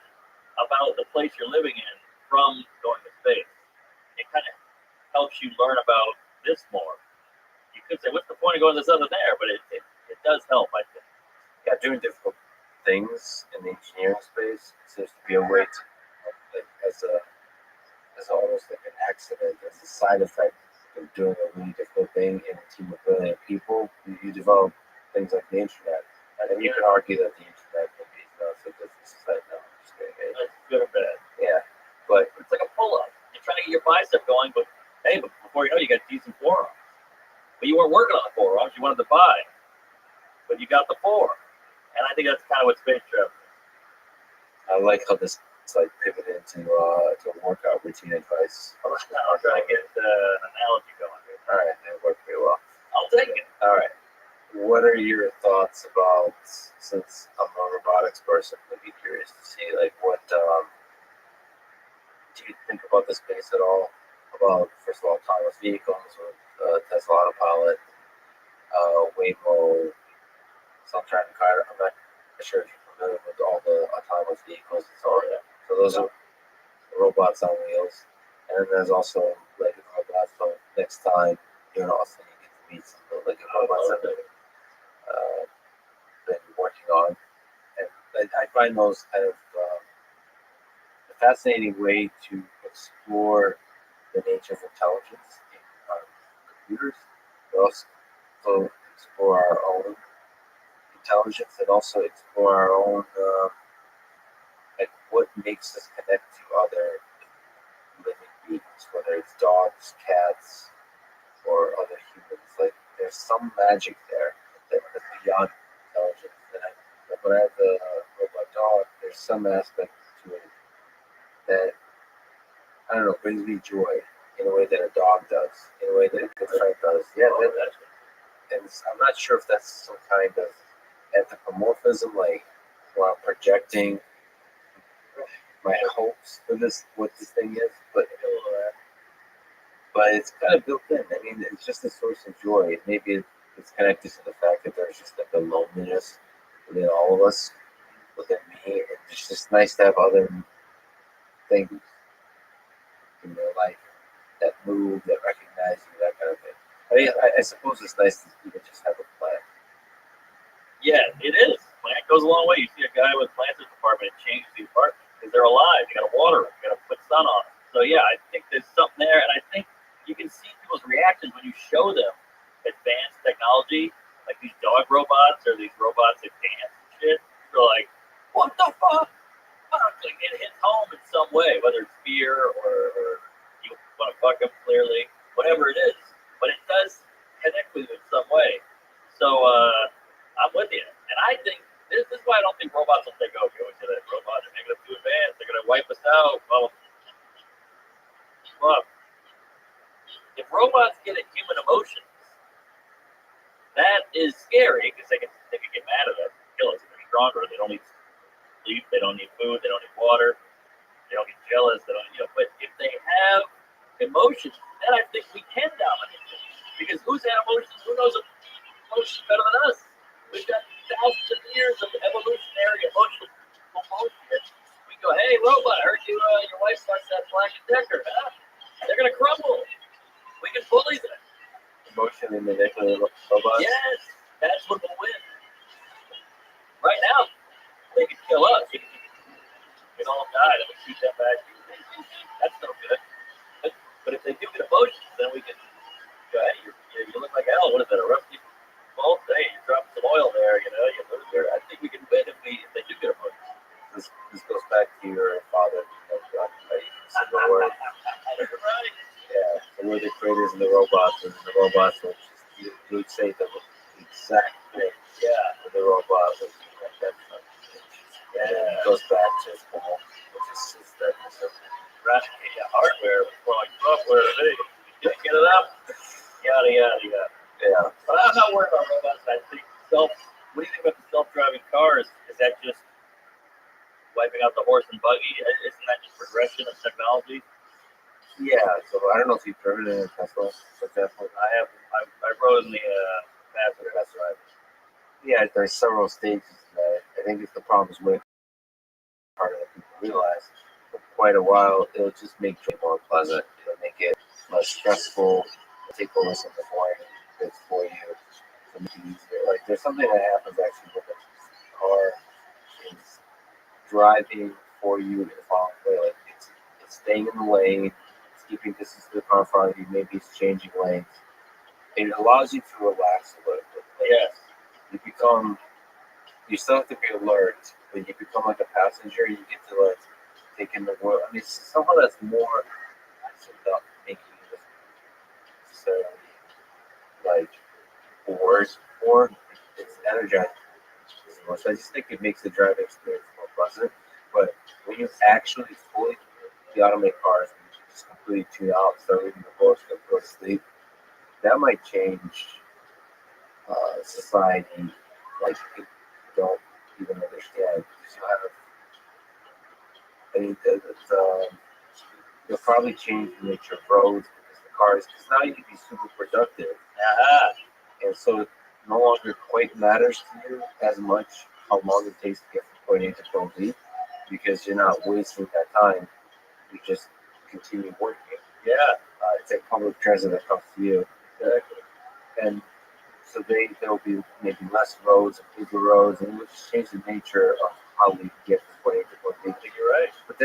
about the place you're living in from going to space. It kind of helps you learn about this more. You could say, what's the point of going this other there? But it does help, I think. Yeah, doing difficult things in the engineering space seems to be a way to, as almost like an accident, as a side effect of doing a really difficult thing in a team of brilliant people. You develop things like the internet. And you can argue that the internet can be so good for society. No, I'm just kidding. That's good or bad. Yeah, but It's like a pull-up. You're trying to get your bicep going, but before you know it, you got decent forearms. But you weren't working on the forearms. You wanted to buy, but you got the forearm. And I think that's kind of what space travel is. I like how this like pivoted to a workout routine advice. Now I'm trying to get an analogy going here. All right, that worked pretty well. I'll take it. All right. What are your thoughts about, since I'm a robotics person, I'd be curious to see, like, what do you think about the space at all? About, first of all, autonomous vehicles with Tesla Autopilot, Waymo, self-driving car. I'm not sure if you're familiar with all the autonomous vehicles and so on. So those are robots on wheels. And then there's also Lego robots. So next time you're in Austin, you get to meet some of the Lego robots that been working on, and I find those kind of a fascinating way to explore the nature of intelligence in computers, but also explore our own intelligence and also explore our own like what makes us connect to other living beings, whether it's dogs, cats, or other humans. Like there's some magic there that's beyond intelligence. And when I have a robot dog, there's some aspect to it that, I don't know, brings me joy in a way that a dog does, in a way that a good friend does. Yeah, and I'm not sure if that's some kind of anthropomorphism, like where I'm projecting my hopes for this, what this thing is, but it's kind of built in. I mean, it's just a source of joy. Maybe it's connected to the fact that there's just like a loneliness within all of us, within me, and it's just nice to have other things in your life that move, that recognize you, that kind of thing. I mean, I suppose it's nice to even just have a plant. Yeah, it is. Plant goes a long way. You see a guy with plants in his apartment, it changes the apartment because they're alive. You got to water them. You got to put sun on them. So yeah, I think there's something there, and I think you can see people's reactions when you show them advanced technology, like these dog robots or these robots that dance and shit. They're like, what the fuck? Like it hits home in some way, whether it's fear or you want to fuck them clearly, whatever it is. But it does connect with you in some way. So I'm with you. And I think this is why I don't think robots will take over. You always say that robots are making us too advanced. They're going to wipe us out. Well, look, if robots get a human emotions, that is scary because they can get mad at us, kill us. They're stronger. They don't need sleep. They don't need food. They don't need water. They don't get jealous. They don't, But if they have emotions, then I think we can dominate them. Because who's had emotions? Who knows emotions better than us? We've got thousands of years of evolutionary emotional bullshit. We go, hey, robot, I heard your wife likes that Black & Decker, huh? They're gonna crumble. We can bully them. Emotionally manipulative robots. Yes, that's what will win. Right now, kill us. We all died and we shoot them back. That's no good. But if they do get emotions, then we can go, hey, you look like hell. What is that, a rusty bolt? Hey, you dropped some oil there, you lose there. I think we can win if they do get emotions. This goes back to your father. Right? Yeah, so we're the creators of the robots, and the robots will you would say the exact thing. Yeah, with the robot, which is like that. And it goes back to his whole, which is that. hardware, like software. Hey, just get it up. Yada yada yada. Yeah. But I'm not worried about robots. I think What do you think about the self-driving cars? Is that just wiping out the horse and buggy? Isn't that just progression of technology? Yeah. So I don't know if you've driven in a Tesla, for example. I rode in the passenger. That's right. Yeah, there's several stages. I think it's the problems with part of it people realize. For quite a while, it'll just make it more pleasant. It'll make it less stressful. Take over some of the boring bits for you. To make it easier. Like there's something that happens actually with the car is driving for you in the following way. Like it's staying in the lane, it's keeping distance to the car in front of you, maybe it's changing lanes. It allows you to relax a little bit. Yes. You still have to be alert, but you become like a passenger. You get to like take in the world. I mean, somehow that's more actually not making you necessarily like bored or it's energizing. So I just think it makes the driving experience more pleasant. But when you actually fully the automated cars, when you just completely tune out, start reading the books, go to sleep, that might change society. Like people don't even understand. So I think that you'll probably change the nature of roads because the cars. Because now you can be super productive. And so it no longer quite matters to you as much how long it takes to get from point A to point B because you're not wasting that time. You just continue working. Yeah. It's like public transit that comes to you. Exactly. And so there'll be maybe less roads and bigger roads, and it will just change the nature of how we get from point A to point B. You're right. But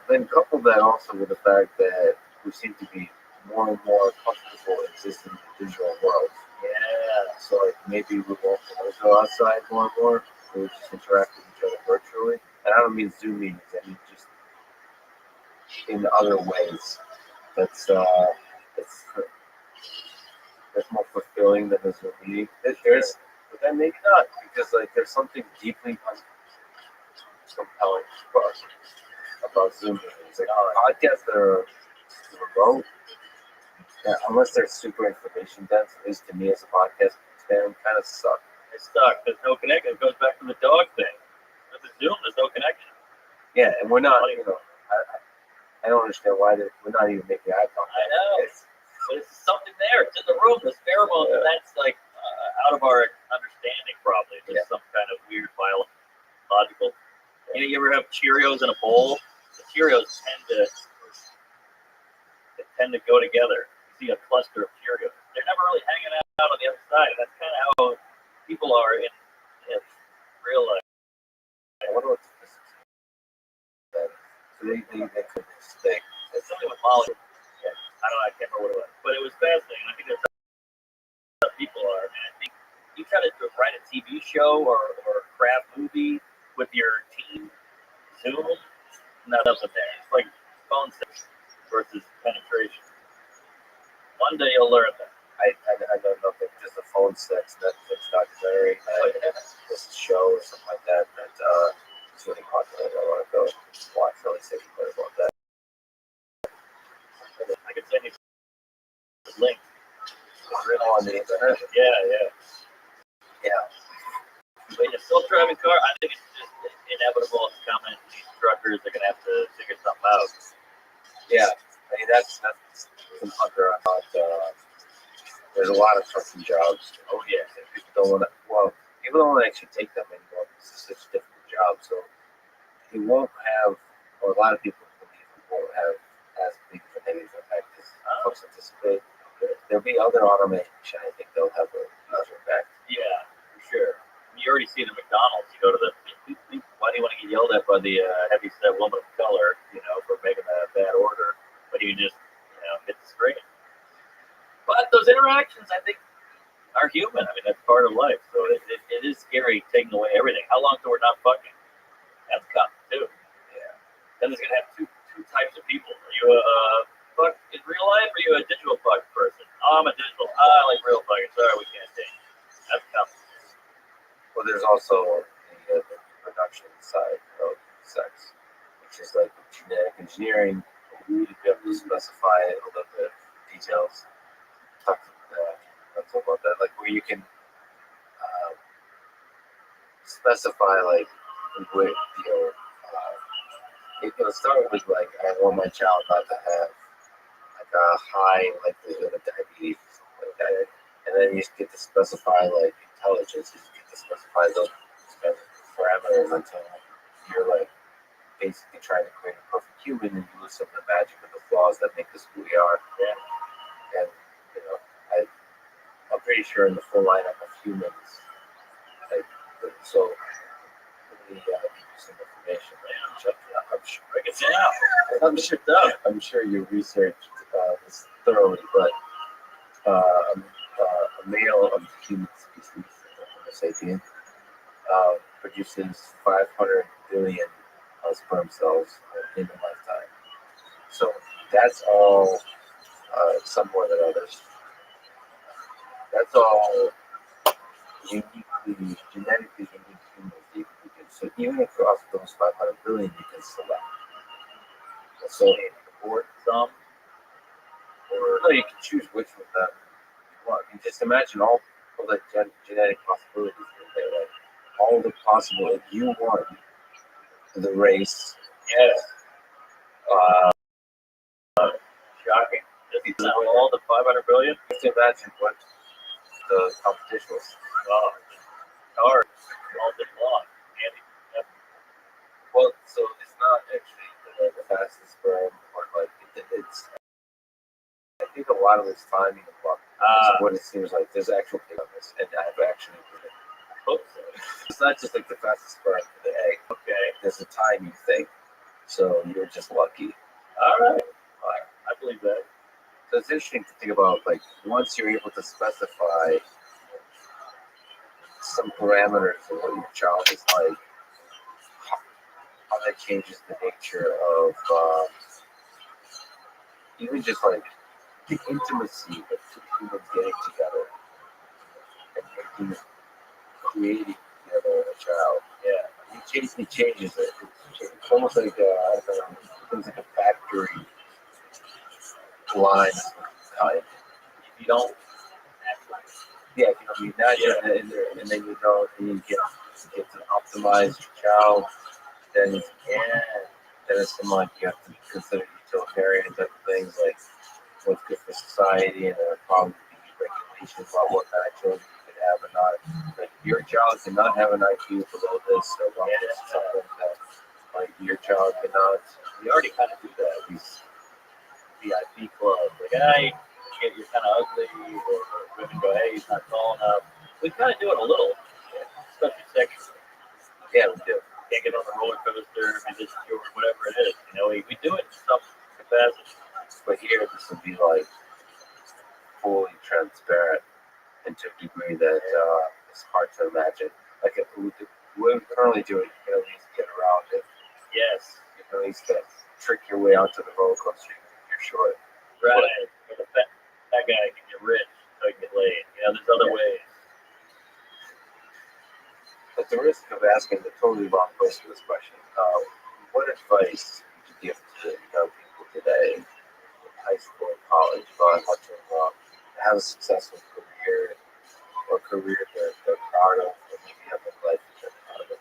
then couple that also with the fact that we seem to be more and more comfortable existing in the digital world. Yeah. So like maybe we won't go outside more and more. We'll just interact with each other virtually. And I don't mean Zoom meetings. I mean just in other ways. That's more fulfilling than a Zoom meeting. But then maybe not because like there's something deeply compelling about Zoom meetings. Like podcasts that are remote. Yeah, unless they're super information dense, at least to me as a podcast fan, kind of suck. It's stuck. There's no connection. It goes back to the dog thing. With the Zoom, there's no connection. Yeah, and we're not, I don't understand why we're not even making eye contact. I know. But it's something there. It's in the room. There's pheromones, and that's like out of our understanding, probably. There's some kind of weird biological. You ever have Cheerios in a bowl? The Cheerios tend to go together. You see a cluster of Cheerios. They're never really hanging out on the other side. And that's kind of how people are in real life. I wonder what this is. So they could mistake. It's something with Molly. Yeah. I don't know. I can't remember what it was. But it was fascinating. I think that's how people are. And I think you try to write a TV show or a craft movie with your team, Zoom, nothing there. It's like phone sex versus penetration. One day you'll learn that. I know nothing. Just a phone sex Netflix documentary, just a show or something like that. It's really popular. I want to go watch. Really say about that. I can send you the link. On the internet. Yeah. But yeah, self-driving car, I think it's just inevitable. It's coming. These truckers are gonna have to figure something out. Yeah, I mean that's an under. I thought there's a lot of trucking jobs. Oh yeah, people don't want to. Well, people don't want to actually take them anymore. It's such a different job, so it won't have. Or a lot of people believe it won't have as big of a negative impact as folks anticipate. There'll be other automation. I think they'll have a larger impact. Yeah, for sure. You already see the McDonald's. You go to the beep, beep, beep, Why do you want to get yelled at by the heavy-set woman of color, for making a bad order? But you just, hit the screen. But those interactions, I think, are human. I mean, that's part of life. So it is scary taking away everything. How long till we're not fucking? That's coming too. Yeah. Then there's gonna have two types of people. Are you a fuck in real life, or are you a digital fuck person? Oh, I'm a digital. I like real fucking. Sorry, we can't take. That's coming. Well, there's also the production side of sex, which is like genetic engineering. We have to specify a little bit of details. Talk about that, like where you can specify like with it'll start with like I want my child not to have like a high likelihood of diabetes or something like that, and then you just get to specify like intelligence. You just get to specify those parameters until you're like basically trying to create a perfect human, and you lose some of the magic of the flaws that make us who we are. And I'm pretty sure in the full lineup of humans, like, so let me give you some information. I'm sure you researched this thoroughly, but a male of the human species, Homo sapien, produces 500 billion sperm cells in a lifetime. So that's all, some more than others. That's all genetically unique humans. So even across those 500 billion, you can select. So Or some, or no, you can choose which of them you want. You just imagine all the genetic possibilities in there, like all the possible. If you want the race, yes. Shocking. Is that all the 500 billion? just imagine what the competition was. Hard. All day long. Andy. Yep. Well, so it's not actually the fastest sperm, or like it's. I think a lot of it's timing and luck. What it seems like. There's actual data on this, and I've actually Hope so. it's not just like the fastest sperm for the egg. Okay. There's a timing thing, so you're just lucky. All right. I believe that. So it's interesting to think about, like, once you're able to specify some parameters of what your child is like, how that changes the nature of even just like the intimacy of two humans getting together and creating together a child. Yeah. It changes it. It's almost like things like a factory line. If you don't, Yeah, you nurture it, and then you go and you get to optimize your child. Then it's some, like, you have to consider utilitarian type of things, like what's good for society, and there are probably regulations about what kind of children you can have or not. Like, your child cannot have an IQ below this, or something like that. Like, your child cannot. we already kind of do that. These VIP clubs. Like, hey, you're kind of ugly, or women go, hey, he's not tall enough. We kind of do it a little, especially sexually. Yeah, we do. Can't get on the roller coaster, if you just or whatever it is. We do it in some capacity. But here, this would be like fully transparent, and to a degree that it's hard to imagine. Like, what we're currently doing, you can at least get around it. Yes. You can at least trick your way onto the roller coaster if you're short. Right. That guy can get rich so he can get laid. There's other ways. At the risk of asking the totally wrong person this question, what advice would you give to young people today, in high school and college, about how to have a successful career, or career they're proud of, or maybe have a life that they're proud of?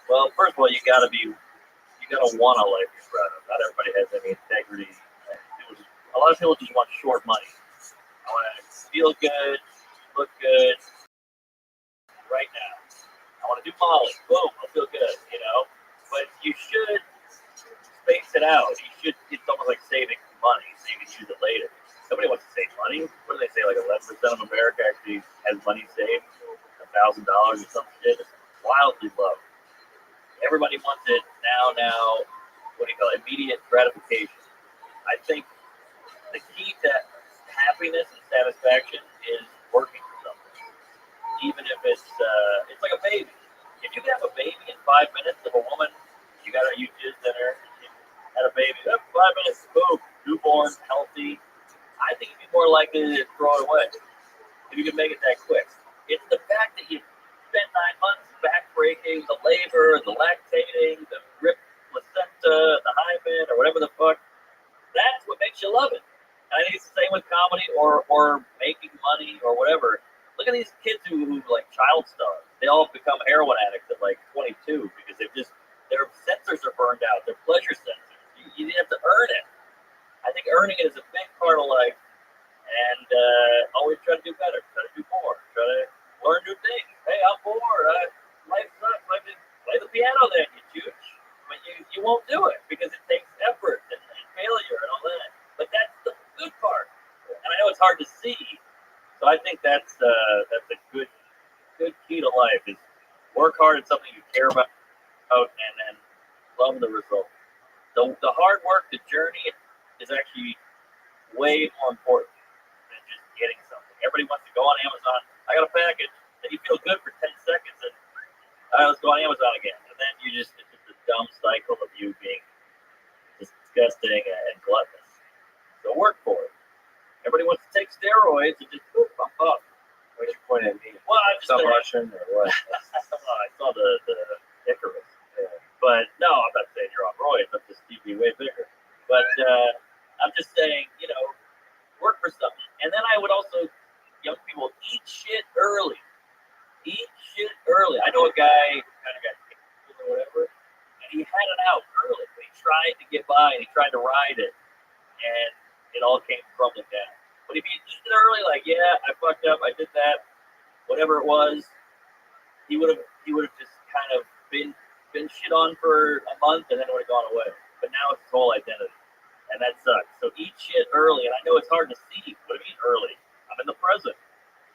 Well, first of all, you gotta want a life you're proud of. Not everybody has any integrity. A lot of people just want short money. I want to feel good, look good, right now. I want to do Molly. Boom, I feel good, But you should space it out. It's almost like saving money so you can use it later. Nobody wants to save money. What do they say? Like 11% of America actually has money saved, $1,000 or some shit. wildly low. Everybody wants it now, what do you call it, immediate gratification. I think the key to happiness and satisfaction is working for something. Even if it's like a baby. If you can have a baby in 5 minutes of a woman, you jizzed in her, you had a baby, 5 minutes, boom, newborn, healthy. I think you'd be more likely to throw it away if you can make it that quick. It's the fact that you spent 9 months backbreaking, the labor, the lactating, the ripped placenta, the hymen, or whatever the fuck. That's what makes you love it. And I think it's the same with comedy or making money or whatever. Look at these kids who like child stars. They all become heroin addicts at like 22 because their sensors are burned out, their pleasure sensors. You have to earn it. I think earning it is a big part of life, and always try to do better, try to do more, try to learn new things. Hey, I'm bored. Life sucks. Play the piano then, you chooch. But you won't do it because it takes effort and failure and all that. But that's the good part. And I know it's hard to see. So I think that's a good key to life is work hard at something you care about and then love the result. The hard work, the journey is actually way more important than just getting something. Everybody wants to go on Amazon. I got a package. Then you feel good for 10 seconds and all right, let's go on Amazon again. And then it's just a dumb cycle of you being disgusting and gluttonous. So work for it. Everybody wants to take steroids and just bump up. What's your point at me? Well, I'm just Some saying, Russian or what? I saw the Icarus. Yeah. But no, I'm not saying you're on roids. I'm just be way bigger. But I'm just saying, work for something. And then I would also, young people, eat shit early. Eat shit early. I know a guy who kind of got kicked or whatever, and he had it out early. But he tried to get by and he tried to ride it, and it all came crumbling down. But if you eat it early, like, yeah, I fucked up, I did that, whatever it was, he would have just kind of been shit on for a month and then it would have gone away. But now it's his whole identity. And that sucks. So eat shit early. And I know it's hard to see what I mean early. I'm in the present.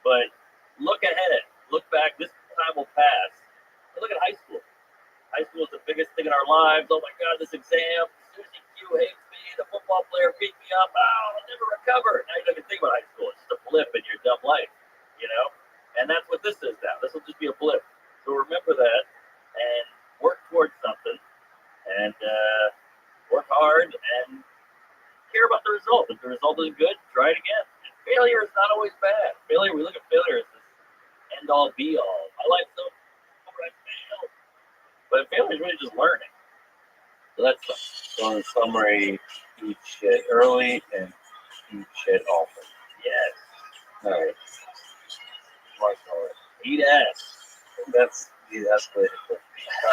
But look ahead. Look back. This time will pass. And look at high school. High school is the biggest thing in our lives. Oh my God, this exam. Susie Q hates me. The football player beat me up. Oh, I'll never recover. Now you don't even think about high school. It's just a blip in your dumb life, And that's what this is now. This will just be a blip. So remember that and work towards something and work hard and care about the result. If the result is good, try it again. And failure is not always bad. Failure, we look at failure as this end all be all. My life's so over, I failed. But failure is really just learning. So that's So in summary, eat shit early and eat shit often. yes. All right. Eat ass. That's the escalated quick.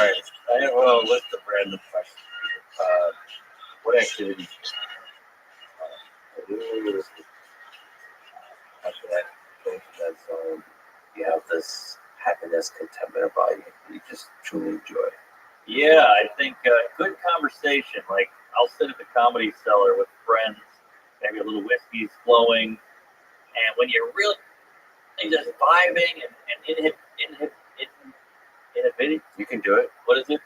All right. I have a list of random questions. What activities? After that, going to that zone, you have this happiness, contentment about you. You just truly enjoy. Yeah, I think good conversation. Like I'll sit at the Comedy Cellar with friends, maybe a little whiskey's flowing, and when you're really just vibing and inhibited. You can do it. What is it?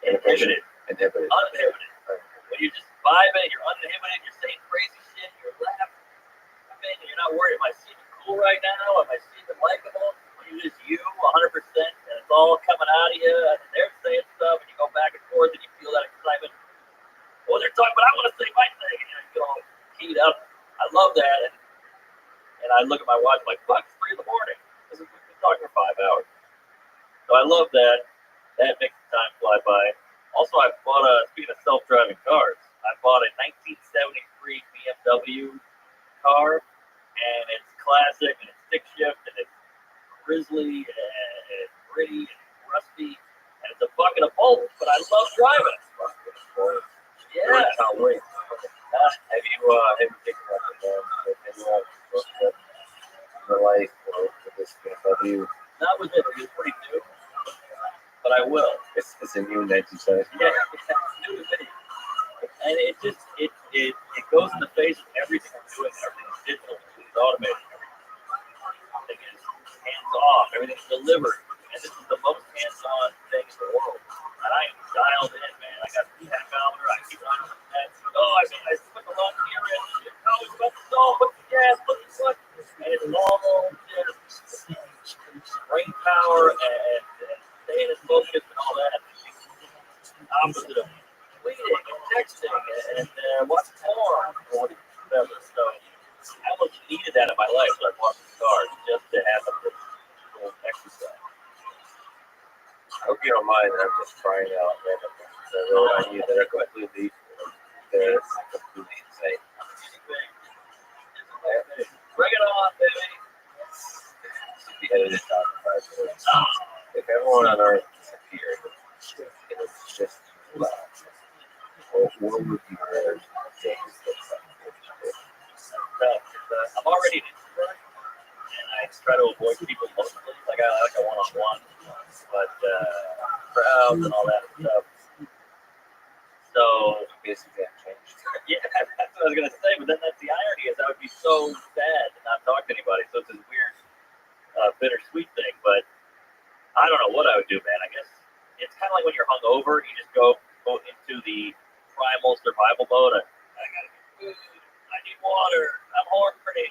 Inhibited. Inhibited. Uninhibited. When you're just vibing, you're uninhibited, you're saying crazy shit, you're laughing, and you're not worried. Am I seeming cool right now? Am I seeming likable? When you're just you, 100%, and it's all coming out of you, and they're saying stuff, and you go back and forth, and you feel that excitement. Oh, they're talking, but I want to say my thing, and you get all keyed up. I love that, and I look at my watch, I'm like, fuck, it's 3 in the morning. We've been talking for 5 hours. So I love that. That makes the time fly by. Also, I bought speaking of self-driving cars, I bought a 1973 BMW car, and it's classic, and it's stick shift, and it's grizzly, and gritty, and rusty, and it's a bucket of bolts, but I love driving it. Yeah. Can't wait. Have you taken up the life or with this BMW? Not with it, it's pretty new, but I will. It's a new 1970. Yeah, new video. And it just it goes in the face of everything I'm doing. Everything's digital, it's automated. Everything is hands off. Everything's delivered, and this is the most hands-on more and staying in focus and all that. Opposite of tweeting and texting and watching porn or whatever. So I almost needed that in my life, so I bought the cars just to have a little exercise. I hope you don't mind that I'm just trying out random things that are on you that are completely, they're completely insane. Bring it on, baby. Should be edited down to 5 minutes. If everyone on Earth disappeared, it was just you left. What would your days look like? I'm already an introvert, and I try to avoid people mostly. Like I like a one-on-one, but crowds and all that stuff. So Basically, I've changed. yeah, that's what I was gonna say. But then that's the irony is I would be so sad to not talk to anybody. So it's this weird, bittersweet thing. But I don't know what I would do, man. I guess it's kind of like when you're hungover, you just go into the primal survival mode. I gotta get food. I need water. I'm horny.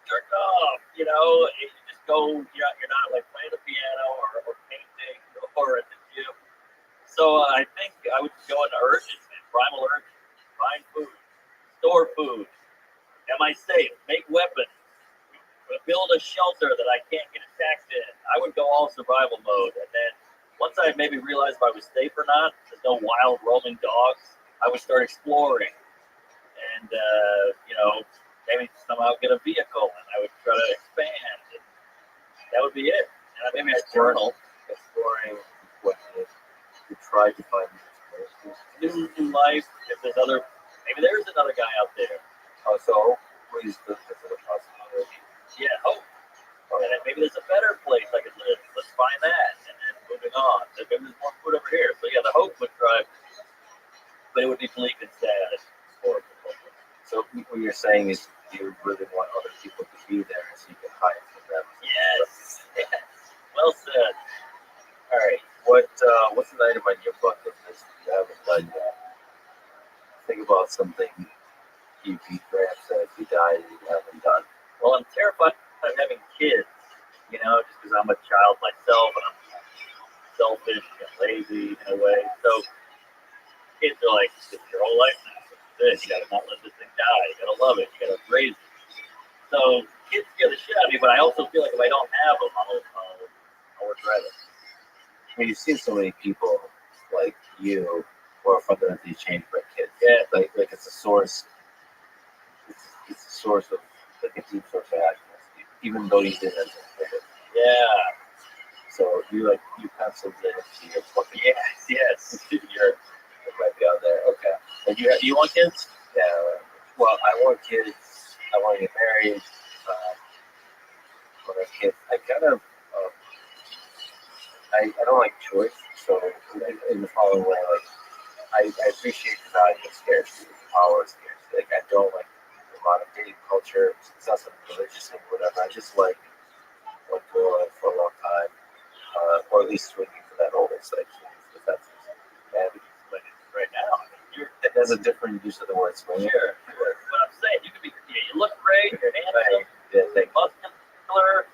Jerk off. You know, you just go. You're not like playing the piano or painting or at the gym. So I think I would go into urges, man. Primal urges. Find food. Store food. Am I safe? Make weapons. Build a shelter that I can't get attacked in. I would go all survival mode, and then once I maybe realized if I was safe or not, there's no wild roaming dogs, I would start exploring, and maybe somehow get a vehicle, and I would try to expand. And that would be it. And maybe I'd journal. Exploring what you tried to find New life. If there's maybe there's another guy out there. Also, please look at the possibility. Yeah, hope. And then maybe there's a better place I could live. Let's find that. And then moving on. Then maybe there's more food over here. So yeah, the hope would drive, but it would be bleak and sad. Horrible. So what you're saying is you really want other people to be there so you can hide from them. Yes. Well said. All right. What's an item on your bucket list you haven't done yet? Think about something you perhaps if you died and you haven't done. Well, I'm terrified of having kids, just because I'm a child myself and I'm selfish and lazy in a way. So kids are like, it's your whole life now. You gotta not let this thing die. You gotta love it. You gotta raise it. So kids scare the shit out of me, but I also feel like if I don't have them, I'll regret it. I mean, you've seen so many people like you who are fundamentally changed by kids. Yeah. Like it's a source. It's a source of like a deep source of happiness, even though you didn't. Yeah. So you penciled it into your fucking. Yes. It might be out there. Okay. And do you want kids? Yeah. Well, I want kids. I want to get married. When I have kids, I kind of. I don't like choice. So in the following way, I appreciate the value of scarcity, the power of scarcity. Like I don't like the modern dating culture. It's not something religious or whatever. I just like one girl for a long time, or at least swinging for that older sex. If that's and Right now, there's a different use of the word swing here. what I'm saying, you could be. You look great. You're handsome. Like, Muscular.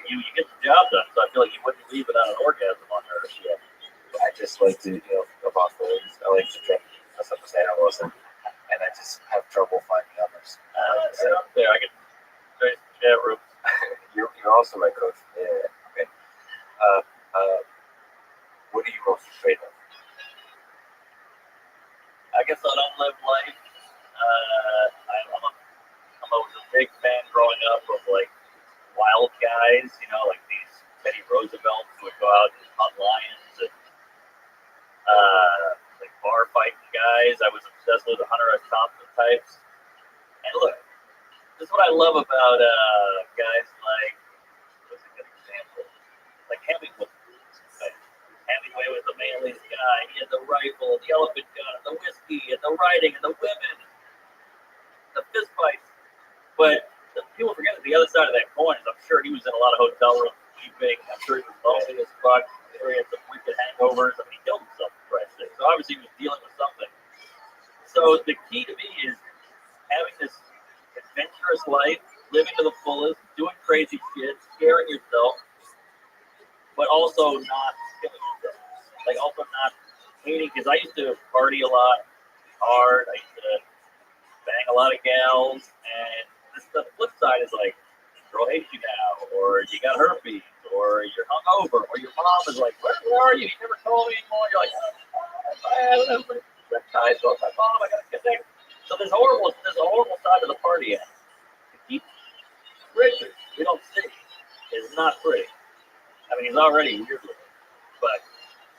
You get the job done. So I feel like you wouldn't leave without an orgasm on her. Yeah. I just like to, about things. I like to drink myself as animals, and I just have trouble finding others. They're up there. I can join some chat room. You're also my coach. Yeah. Okay. What are you most afraid of? I guess I'd unlive life. I was a big fan growing up of like wild guys, like these Teddy Roosevelts who would go out and hunt lions and like bar fighting guys. I was obsessed with the Hunter S. Thompson types. And look, this is what I love about guys like, what's a good example? Like Hemingway. Hemingway was the manliest guy. He had the rifle, the elephant gun, the whiskey, and the writing, and the women, the fist fights. But people forget that the other side of that coin is I'm sure he was in a lot of hotel rooms sleeping. I'm sure he was lonely as fuck. I'm sure he had some wicked hangovers. I mean, he killed himself for Christ's sake. So obviously he was dealing with something. So the key to me is having this adventurous life, living to the fullest, doing crazy shit, scaring yourself, but also not killing yourself. Like also not hating, because I used to party a lot, hard. I used to bang a lot of gals, and the flip side is like, girl hates you now, or you got herpes, or you're hungover, or your mom is like, where are you? You never told me anymore. You're like, I don't know, ties with my mom. I gotta connect. So there's a horrible side of the party. And keep Richard, we don't see, is not pretty. I mean, he's already weird looking, but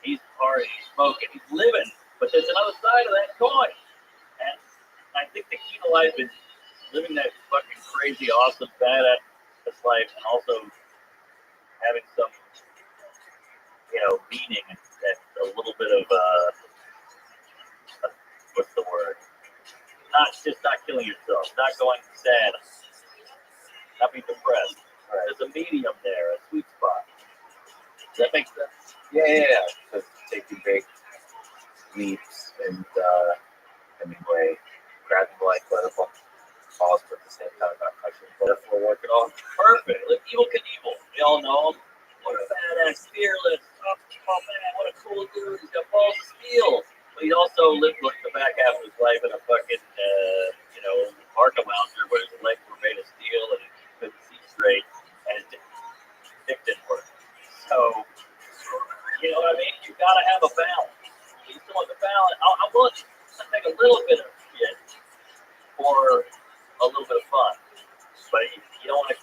he's partying, he's smoking, he's living. But there's another side of that coin. And I think the key to life is living that fucking crazy, awesome, badass life, and also having some, meaning and a little bit of, what's the word? Not killing yourself, not going sad, not being depressed. Right. There's a medium there, a sweet spot. Does that make sense? Yeah. Just taking big leaps and anyway, grabbing like little balls, but at the same time not crushing. But if we're working on perfect, like Evel Knievel, we all know him. What a badass, fearless, oh man, what a cool dude. He's got balls of steel. But he also lived like the back half of his life in a fucking, Arkham Lounger where his legs were made of steel and he couldn't see straight and his dick didn't work. So, you know what I mean? You gotta have a balance. You still have a balance. I'm willing to take a little bit of shit for a little bit of fun, but you don't want to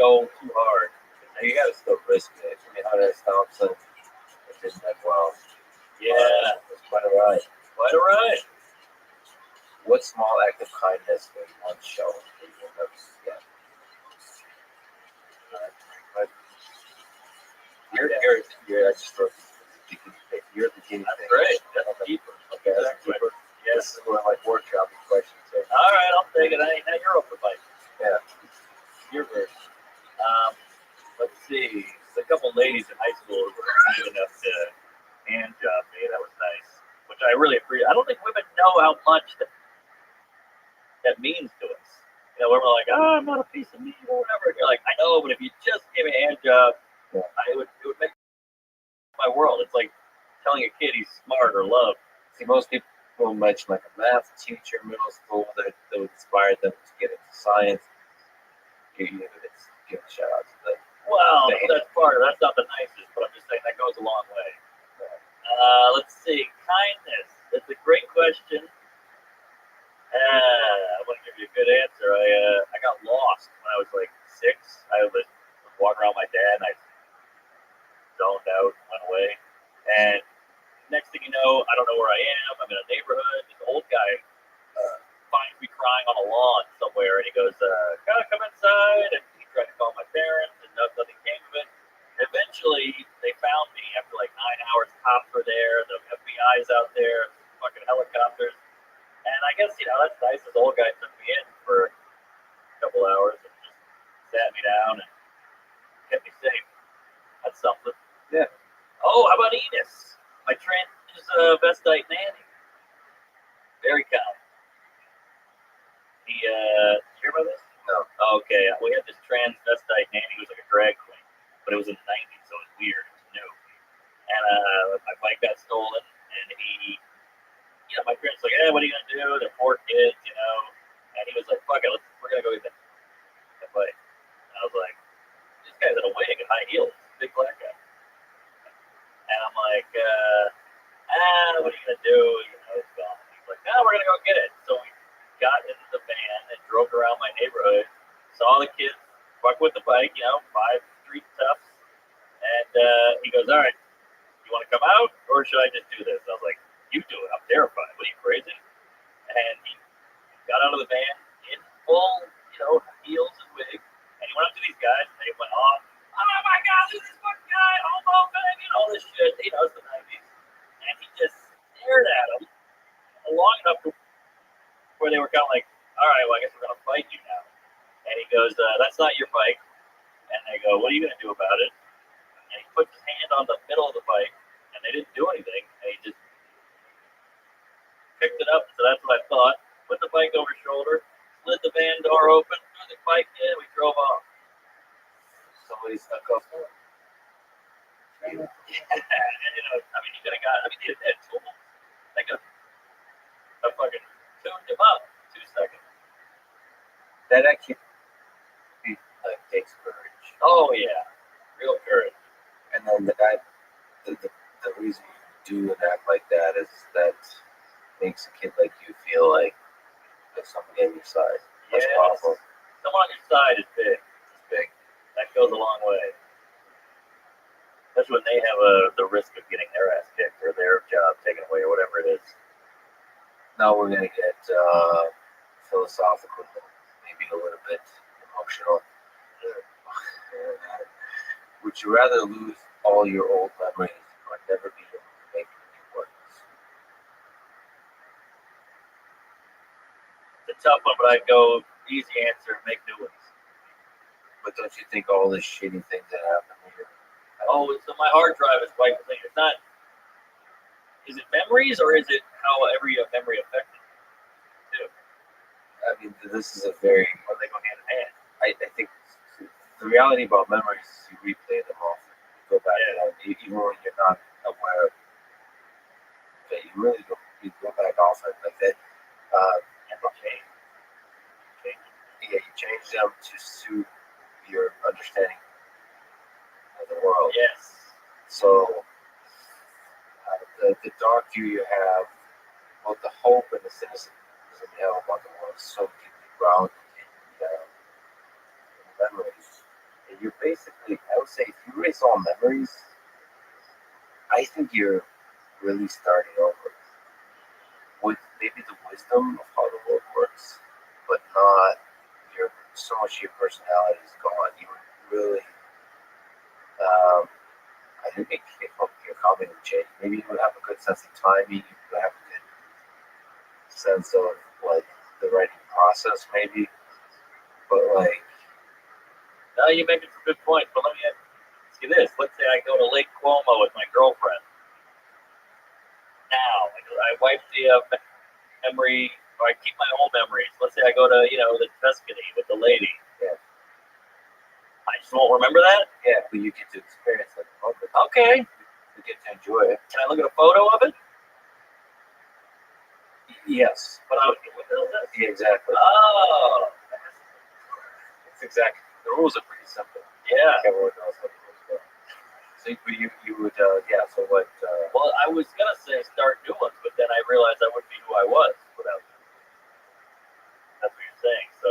go too hard. And you gotta still risk it. I mean, Hunter Thompson, it didn't end well. Yeah, it was quite a ride. Quite a ride. What small act of kindness was once shown that you will never forget? You're extra. You're the guinea pig. Great. That's deeper. Okay, that's deeper. Yes. This is where like workshopping questions. All right, I'll take it. Now you're up the bike. Yeah. Your version. Let's see. There's a couple ladies in high school who were kind enough to hand job me. That was nice, which I really appreciate. I don't think women know how much that means to us. Women are like, I'm not a piece of meat or whatever. And you're like, I know, but if you just give me a hand job, it would make my world. It's like telling a kid he's smart or loved. See, most people will mention like a math teacher in middle school that inspired them to get into science. Give a shout out to them. Well, that's part of it. That's not the nicest, but I'm just saying that goes a long way. Let's see. Kindness. That's a great question. I want to give you a good answer. I got lost when I was like 6. I was walking around with my dad, and I zoned out, went away. And next thing you know, I don't know where I am. I'm in a neighborhood. This old guy finds me crying on a lawn somewhere, and he goes, "Gotta come inside." And he tried to call my parents, and nothing came of it. Eventually, they found me after like 9 hours. Cops were there. The FBI's out there. Fucking helicopters. And I guess, that's nice. This old guy took me in for a couple hours and just sat me down and kept me safe. That's something. Yeah. Oh, how about Enos? My transvestite nanny. Very kind. Did you hear about this? No. Okay. We had this transvestite nanny who was like a drag queen, but it was in the 90s, so it was weird. It was new. And my bike got stolen, and my parents were like, what are you going to do? They're 4 kids, And he was like, fuck it, we're going to go get that bike. And I was like, this guy's in a wig and high heels, big black guy. And I'm like, what are you going to do? It's gone. He's like, no, we're going to go get it. So we got into the van and drove around my neighborhood, saw the kids fuck with the bike, 5 street toughs. And he goes, all right, you want to come out or should I just do this? And I was like, you do it. I'm terrified. What are you, crazy? And he got out of the van in full, heels and wig. And he went up to these guys and they went off. Oh my God, this is fucking guy, homo, banging, all this shit. It's the 90s. And he just stared at them long enough to where they were kind of like, all right, well, I guess we're going to fight you now. And he goes, that's not your bike. And they go, what are you going to do about it? And he puts his hand on the middle of the bike and they didn't do anything. And he just picked it up, so that's what I thought. Put the bike over his shoulder, slid the van door open, threw the bike in, we drove off. Somebody stuck up for it. Trying to- And I mean, you could have got. I mean, they had tools. They could have fucking tuned him up in 2 seconds. That actually like takes courage. Oh yeah, real courage. And then the reason you do an act like that is that makes a kid like you feel like there's somebody on your side. That's Yes. powerful. Someone on your side is big. It's big. That goes a long way. Especially when they have the risk of getting their ass kicked or their job taken away or whatever it is. Now we're gonna get philosophical, maybe a little bit emotional. Would you rather lose all your old memories or never be able to make new ones? It's a tough one, but I'd go easy answer, make new ones. But don't you think all the shitty things that happen here? Oh, so my hard drive is wiped clean. It's not. Is it memories or is it how every memory affected you? Too? I mean, this is a very. Or they go hand in hand. I think the reality about memories is you replay them often. You go back Yeah. and even when you're not aware of it, you really go back often like that. And they change. Yeah, you change them to suit your understanding of the world. Yes. So the dark view you have, both the hope and the cynicism you have about the world is so deeply grounded in memories. And you're basically, I would say, if you erase all memories, I think you're really starting over with maybe the wisdom of how the world works, but not so much of your personality is gone. You would really, I think your comment would change. Maybe you would have a good sense of timing. You would have a good sense of like the writing process, maybe. But like, No, you make some good points, but let me ask you this. Let's say I go to Lake Como with my girlfriend. Now, I wipe the memory, or I keep my old memories. Let's say I go to, the Tuscany with the lady. Yeah. I just won't remember that? yeah, but you get to experience it. Okay. You get to enjoy it. Can I look at a photo of it? Yes. But I would get what the hell is that? Yeah, exactly. Oh. It's exactly. The rules are pretty simple. Yeah. Everyone knows how the rules go. So you would, yeah. So what? Well, I was going to say start new ones, but then I realized I wouldn't be who I was without them. That's what you're saying. So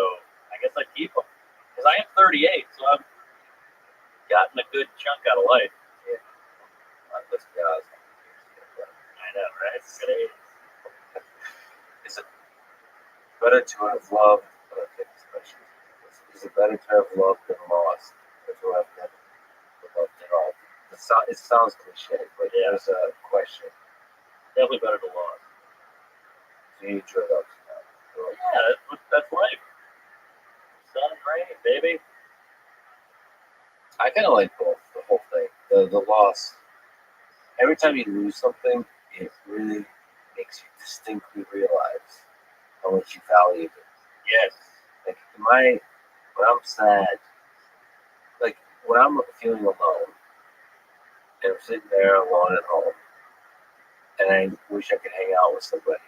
I guess I'd keep them. Because I am 38, so I've gotten a good chunk out of life. Let's be honest. I know, right? It's good age. Is it better to have loved? Is it better to have loved than lost, or to have never loved at all? It sounds cliche, but Yeah. there's a question. Definitely better to lose. Do you enjoy love? Yeah, that's life. Sun and rain, baby. I kind of like both. The whole thing. The loss. Every time you lose something, it really makes you distinctly realize how much you value it. Yes. Like when I'm sad, like when I'm feeling alone, and I'm sitting there alone at home, and I wish I could hang out with somebody.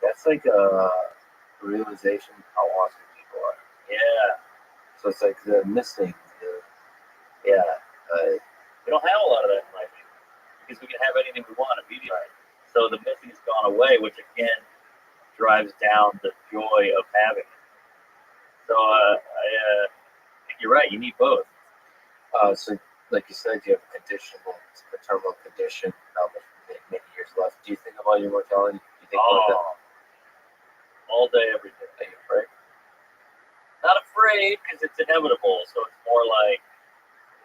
That's like a realization how awesome people are. Yeah. So it's like the missing. Yeah. We don't have a lot of that in life because we can have anything we want immediately. So the missing has gone away, which again drives down the joy of having it. So I think you're right. You need both. So like you said, you have a terminal condition. Many years left. Do you think about your mortality? Do you think about that? All day, every day. Are you afraid? Not afraid because it's inevitable. So it's more like,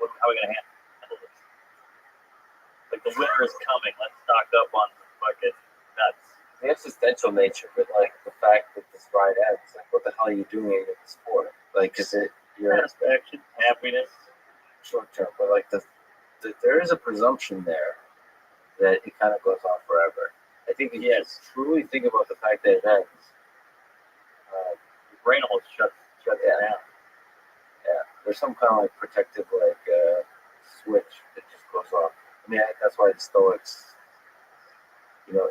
how are we going to handle this? Like the winter is coming. Let's stock up on some fucking nuts. The existential nature, but like the fact that this ride ends, like what the hell are you doing in the sport? Like, is it your Satisfaction, happiness. short term? But like there is a presumption there that it kind of goes on forever. I think if you truly think about the fact that it ends, Your brain almost shuts yeah. down. Yeah, there's some kind of like protective switch that just goes off. I mean, that's why the Stoics,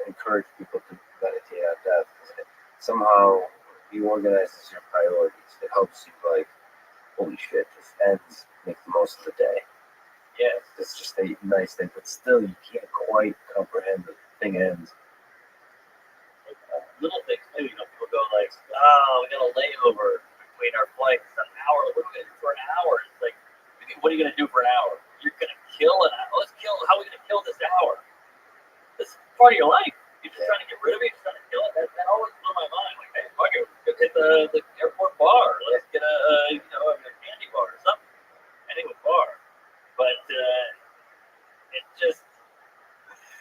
encourage people to meditate on death. Somehow, you organizes your priorities. It helps you, like, holy shit, this ends, make the most of the day. Yeah, it's just a nice thing, but still, you can't quite comprehend the thing ends. Little things too, people go like, oh, we got a layover between our flights, an hour. What are we gonna do for an hour? It's like, what are you gonna do for an hour? You're gonna kill an hour. How are we gonna kill this hour? This is part of your life. You're just trying to get rid of it. You're trying to kill it. That always blew my mind. Like, hey, fuck it, let's hit the airport bar. Let's get a candy bar or something. Anything with bar. But it's just,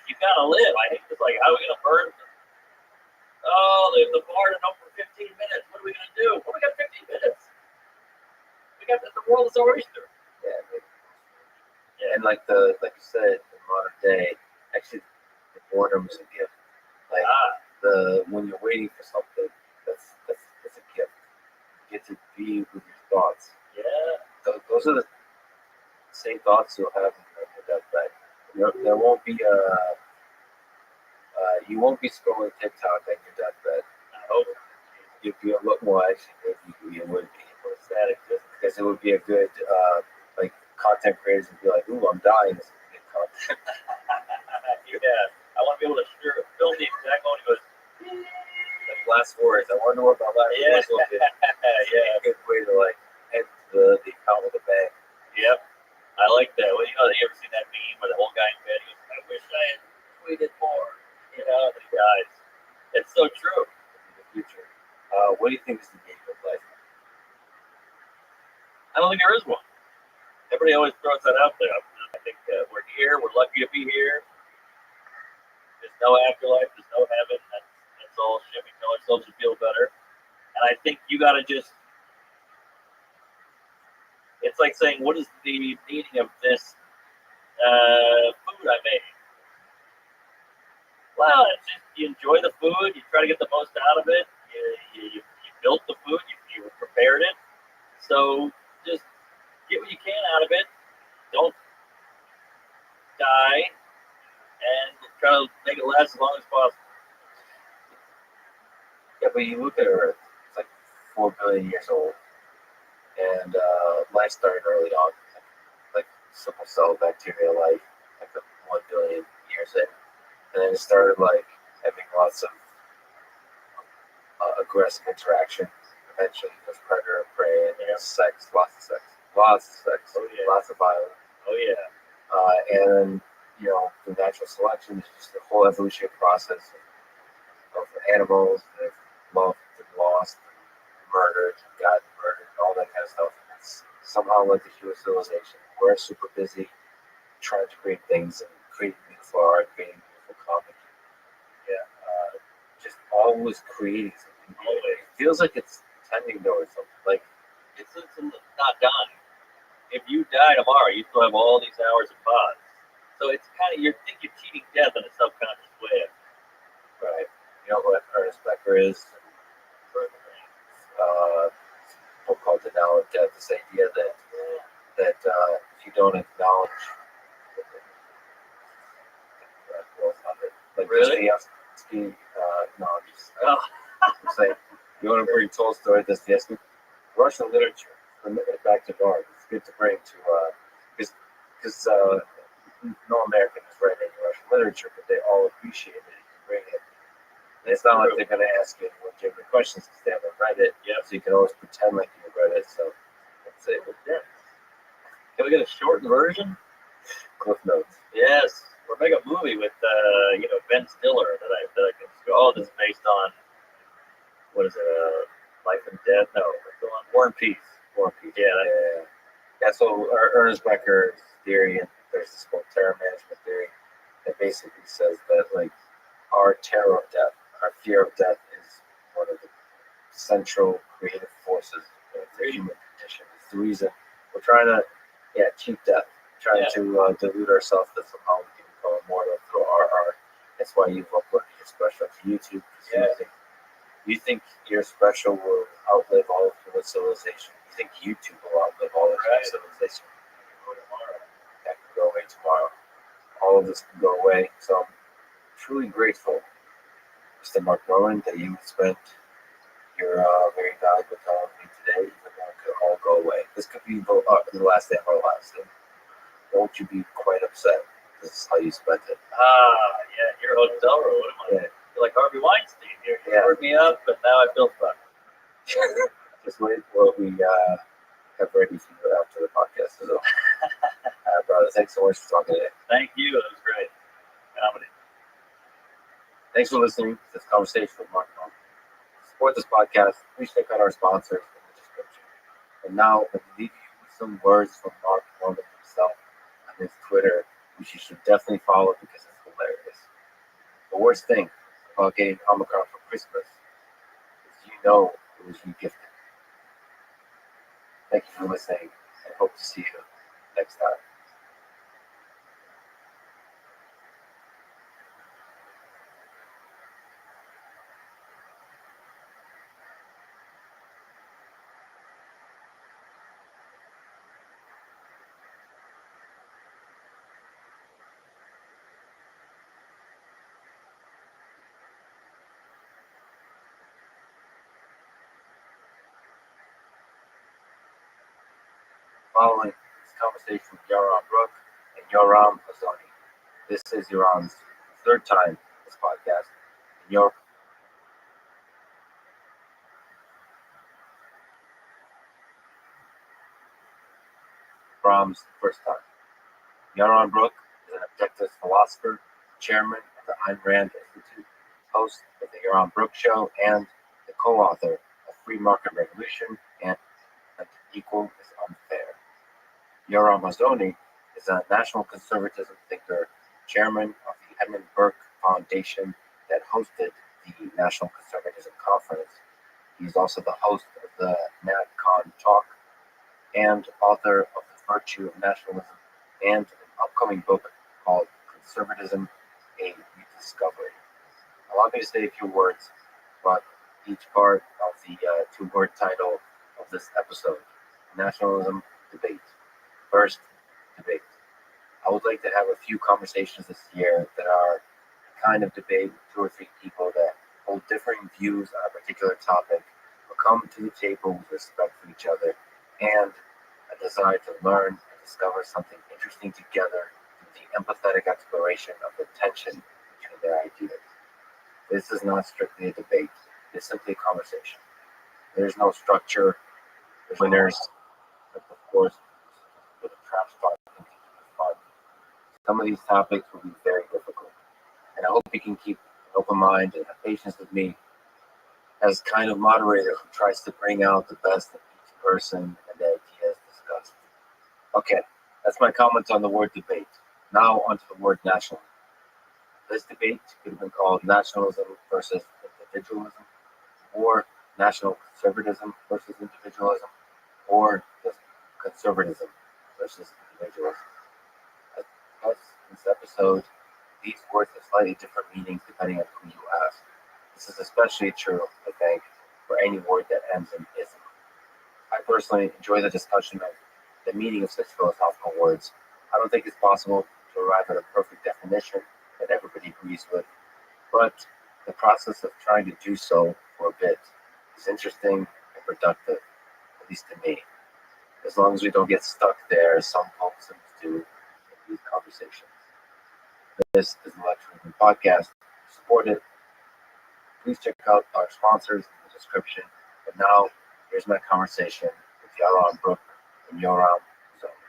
you gotta live. I think it's like, how are we gonna burn? Oh, the bar is open for 15 minutes. What are we gonna do? Well, we got 15 minutes. We got the world is our oyster. Yeah, and like you said, in modern day, actually, the boredom is a gift. Like when you're waiting for something, that's a gift. You get to be with your thoughts. Yeah. Those are the same thoughts you'll have on your deathbed. There won't be you won't be scrolling TikTok on your deathbed. I hope. You'd be a lot more, actually, you would be. Because it would be a good, like, content creators would be like, ooh, I'm dying. This is good content. Yeah. I want to be able to film the exact moment he goes, Like last words. I wonder what my last words will be. Yeah. A good way to, like, end the account with a bang. Yep. I like that. Well, you ever seen that meme where the whole guy in bed goes, I wish I had tweeted more. And he dies. It's so true. In the future. What do you think is the meaning of life? I don't think there is one. Everybody always throws that out there. I think we're here. We're lucky to be here. There's no afterlife. There's no heaven. That's all shit. We tell ourselves to feel better. And I think you got to just. It's like saying, what is the meaning of this food I made? Well, it's just you enjoy the food. You try to get the most out of it. You built the food. You prepared it. So just get what you can out of it. Don't die, and try to make it last as long as possible. Yeah, but you look at Earth, it's like 4 billion years old. And life started early on. Like simple cell bacteria life, like 1 billion years in. And then it started, like, having lots of aggressive interaction. Eventually, there's predator and prey, and there's sex, lots of sex. Oh, yeah. Lots of violence. Oh yeah. And the natural selection is just the whole evolutionary process of animals that have loved and lost, and murdered, and gotten murdered, and all that kind of stuff. And it's somehow like the human civilization. We're super busy trying to create things and creating beautiful art, creating beautiful comedy. Yeah, just always creating something. Always. It feels like it's tending towards something. Like It's not done. If you die tomorrow, you still have all these hours of pods. So it's kind of, you think you're cheating death in a subconscious way. right, you know what Ernest Becker is? Book called Denial of Death. This idea that if you don't acknowledge like Really? Dostoevsky, no, I'm saying, you want to bring Tolstoy, Dostoevsky, Russian literature, back to art. It's good to bring to because no American has read any Russian literature, but they all appreciate it and bring it. And it's not like they're going to ask you legitimate questions because they haven't read it. Yeah. So you can always pretend like you read it. So let's say, yeah. Can we get a shortened version? Cliff notes. Yes. Or make a movie with Ben Stiller that I can go. Oh, this is based on what is it? Life and Death? No, War and Peace. War and Peace. Yeah. Yeah. So Ernest Becker's theory, and there's this whole terror management theory that basically says that, like, our terror of death, our fear of death, is one of the central creative forces of the human condition. It's the reason we're trying to, cheat death, trying to delude ourselves that somehow we can become immortal through our art. That's why you've uploaded your special to YouTube. You think your special will outlive all of human civilization. You think YouTube will outlive all of human civilization. That could go away tomorrow. all of this can go away. So I'm truly grateful, Mr. Mark Norman, that you spent your very valuable time with me today, even though it could all go away. This could be the last day of our lives. And won't you be quite upset? This is how you spent it. Yeah, your hotel room. What am I? Yeah. You're like Harvey Weinstein. You Yeah. poured me up, but now I feel fucked. Just wait for what we have ready for you after the podcast is over. Brother, thanks so much for talking today. Thank you. That was great. Comedy. Thanks for listening to this conversation with Mark Norman. To support this podcast, please check out our sponsors in the description. And now, let me leave you with some words from Mark Norman himself on his Twitter, which you should definitely follow because it's hilarious. The worst thing about getting Omicron for Christmas is it was you gifted. Thank you for listening, and hope to see you next time. Following this conversation with Yoram Brook and Yoram Azani. This is Yoram's third time in this podcast. And Yoram's first time. Yoram Brook is an objectivist philosopher, chairman of the Ayn Rand Institute, host of the Yoram Brook Show, and the co-author of Free Market Revolution and Equal is Unfair. Yoram Azani is a national conservatism thinker, chairman of the Edmund Burke Foundation that hosted the National Conservatism Conference. He's also the host of the NatCon Talk and author of The Virtue of Nationalism and an upcoming book called Conservatism, A Rediscovery. Allow me to say a few words about each part of the two-word title of this episode, Nationalism Debate. First, debate. I would like to have a few conversations this year that are kind of debate with 2 or 3 people that hold differing views on a particular topic, but come to the table with respect for each other and a desire to learn and discover something interesting together through the empathetic exploration of the tension between their ideas. This is not strictly a debate. It's simply a conversation. There's no structure, there's winners, but of course, with a trash talk and fun. Some of these topics will be very difficult, and I hope you can keep an open mind and have patience with me as kind of moderator who tries to bring out the best of each person and the ideas discussed. Okay, that's my comments on the word debate. Now onto the word nationalism. This debate could have been called nationalism versus individualism, or national conservatism versus individualism, or just conservatism versus individualism. As this episode, these words have slightly different meanings depending on who you ask. This is especially true, I think, for any word that ends in ism. I personally enjoy the discussion of the meaning of such philosophical words. I don't think it's possible to arrive at a perfect definition that everybody agrees with, but the process of trying to do so for a bit is interesting and productive, at least to me. As long as we don't get stuck there, as some folks do in these conversations. This is the Lecture Room Podcast. Support it. Please check out our sponsors in the description. But now, here's my conversation with Yoram Brook and Yoram Azani.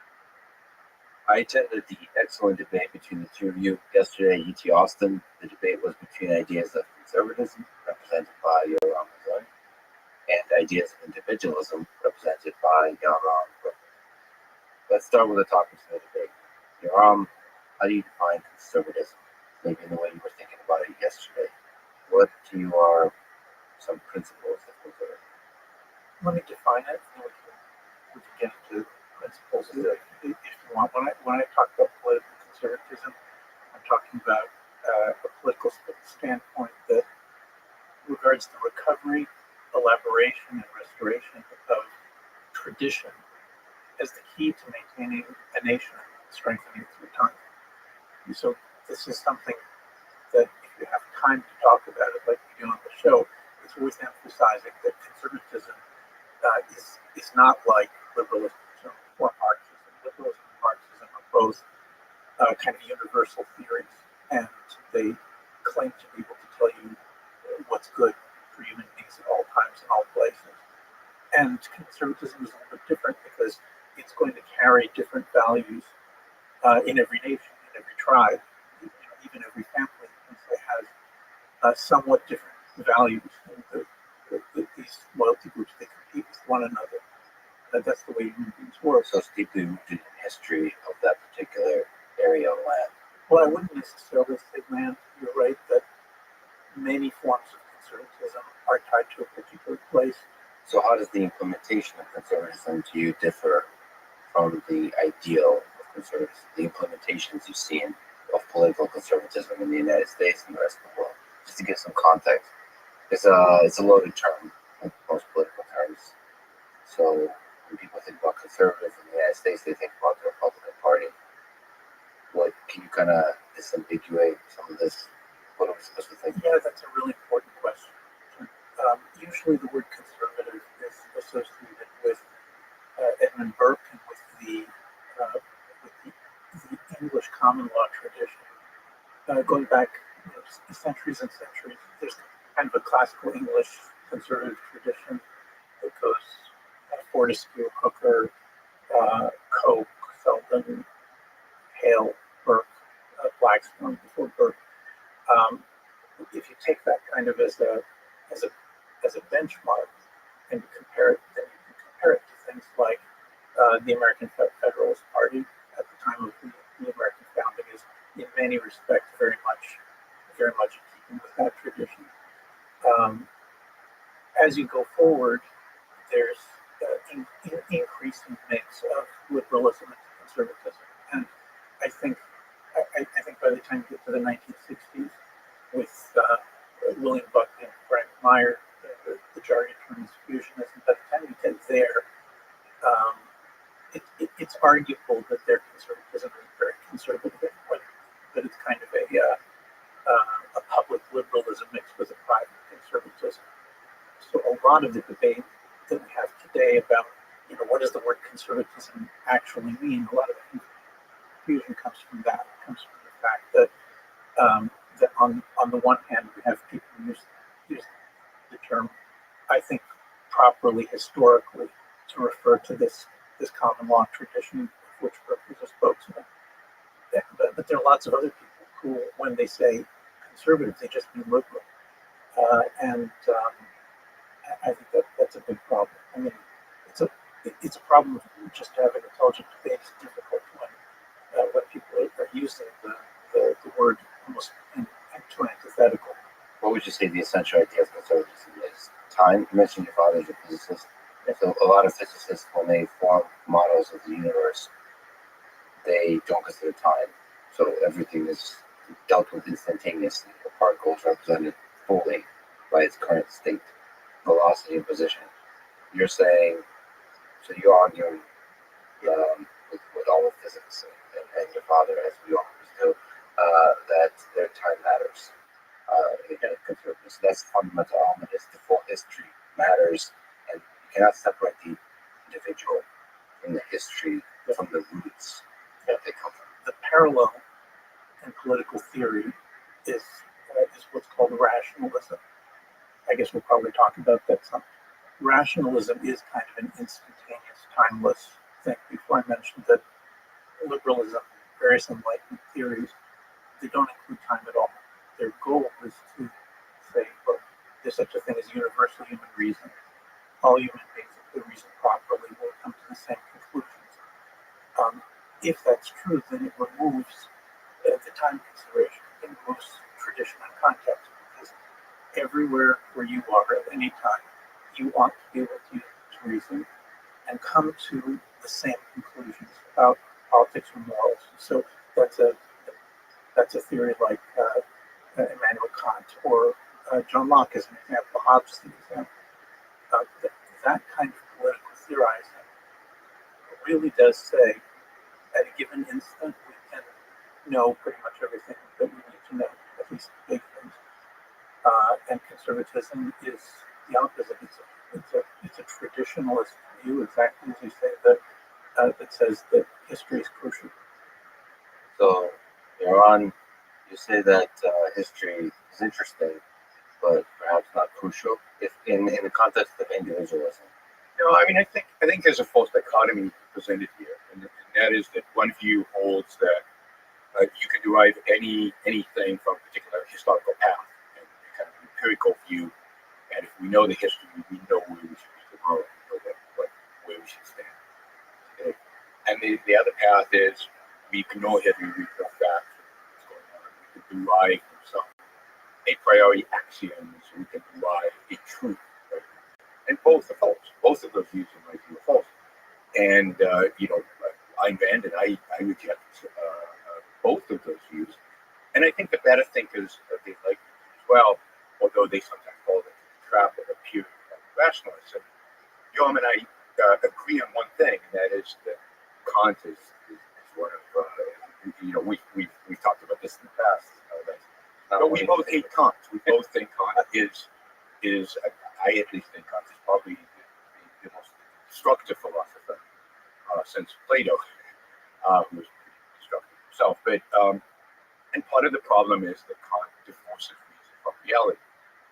I attended the excellent debate between the two of you yesterday at UT Austin. The debate was between ideas of conservatism, represented by Yoram Azani, and ideas of individualism, represented by Yoram Brook. Let's start with the topics of the debate. Yoram, how do you define conservatism? Maybe in the way you were thinking about it yesterday. What to you are some principles of conservatism? Let me define it, and we can get into principles if you want. When I talk about political conservatism, I'm talking about a political standpoint that regards the recovery, elaboration, and restoration of tradition as the key to maintaining a nation, strengthening it through time. And so this is something that if you have time to talk about it, like we do on the show, it's worth emphasizing that conservatism is not like liberalism or Marxism. Liberalism and Marxism are both kind of universal theories, and they claim to be able to tell you what's good for human beings at all times and all places. And conservatism is a little bit different because it's going to carry different values in every nation, in every tribe, even every family has somewhat different values. And these loyalty groups, they compete with one another. That's the way human beings work. So it's deeply rooted in history of that particular area of land. Well, I wouldn't necessarily say land. You're right that many forms of conservatism are tied to a particular place. So how does the implementation of conservatism to you differ from the ideal of conservatism, the implementations you've seen of political conservatism in the United States and the rest of the world? Just to give some context. It's a loaded term, like most political terms. So when people think about conservatives in the United States, they think about the Republican Party. What can you kind of disambiguate some of this? What are we supposed to think? Yeah, that's a really important question. Usually the word conservative is associated with Edmund Burke and with the English common law tradition, going back centuries and centuries. There's kind of a classical English conservative tradition that goes Fortescue, Hooker, Coke, Selden, Hale, Burke, Blackstone before Burke. If you take that kind of as a benchmark and compare it, then you can compare it to things like the American Federalist Party at the time of the American founding is in many respects very much in keeping with that tradition. As you go forward, there's an increasing mix of liberalism and conservatism, and I think by the time you get to the 1960s, with William Buckley and Frank Meyer, the jargon term is fusionism. By the time you get there, it's arguable that their conservatism is very conservative, but it's kind of a public liberalism mixed with a private conservatism. So a lot of the debate that we have today about what does the word conservatism actually mean, a lot of the confusion comes from that. It comes from the fact that that on the one hand we have people use the term, I think properly historically, to refer to this common law tradition of which Burke was a spokesman. But there are lots of other people who, when they say conservative, they just mean liberal, and I think that's a big problem. I mean, it's a problem of just having intelligent debate. It's difficult when people are using the word almost too antithetical. What would you say the essential idea of conservatism is? Time. You mentioned your father's a physicist. So a lot of physicists, when they form models of the universe, they don't consider time. So everything is dealt with instantaneously. The particle is represented fully by its current state, velocity, and position. You're saying, so you're arguing with all of physics and your father, as we always do, that their time matters. So that's the fundamental element, is the full history matters, and you cannot separate the individual from the history, from the roots that they come from. The parallel in political theory is what's called rationalism. I guess we'll probably talk about that some. Rationalism is kind of an instantaneous, timeless thing. Before I mentioned that liberalism, various enlightenment theories, they don't include time at all. Their goal is to say, look, there's such a thing as universal human reason. All human beings, if they reason properly, will come to the same conclusions. If that's true, then it removes the time consideration. It removes tradition and context, because everywhere where you are at any time, you ought to be able to use reason and come to the same conclusions about politics or morals. So that's a theory like Immanuel Kant or John Locke as an example, Hobbes as an example. That kind of political theorizing really does say, at a given instant, we can know pretty much everything that conservatism is the opposite. It's a traditionalist view, exactly as you say, that says that history is crucial. So, Iran, you say that history is interesting, but perhaps not crucial, if in the context of individualism. No, I mean, I think there's a false dichotomy presented here, and that is that one view holds that you can derive anything from a particular historical path, and kind of an empirical view. And if we know the history, we know where we should be tomorrow, we know where we should stand. Okay? And the other path is we can know history, we can know facts, what's going on. We can derive from some a priori axioms, we can derive a truth. Right? And both are false. Both of those views, in my view, are false. And I'm banned, and I reject both of those views. And I think the better thinkers, they like as well, although they sometimes fall into the trap of appearing rationalists. And Yom and I agree on one thing, and that is that Kant is one of we've talked about this in the past. But we both hate Kant. We both think Kant is I at least think Kant is probably the most destructive philosopher since Plato, who was destructive himself. But and part of the problem is that Kant divorces reason from reality.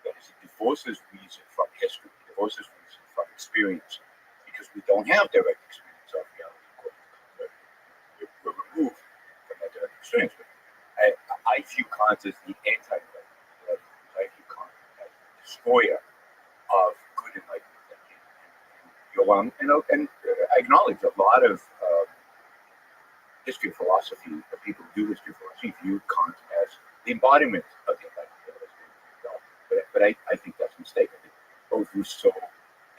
That is, it divorces reason from history, it divorces reason from experience, because we don't have direct experience of reality. We're removed from that direct experience. But I view Kant as the anti-enlightenment. I view Kant as the destroyer of good enlightenment thinking. And I acknowledge a lot of history of philosophy, the people who do history of philosophy view Kant as the embodiment of the enlightenment. But I think that's a mistake. I think both Rousseau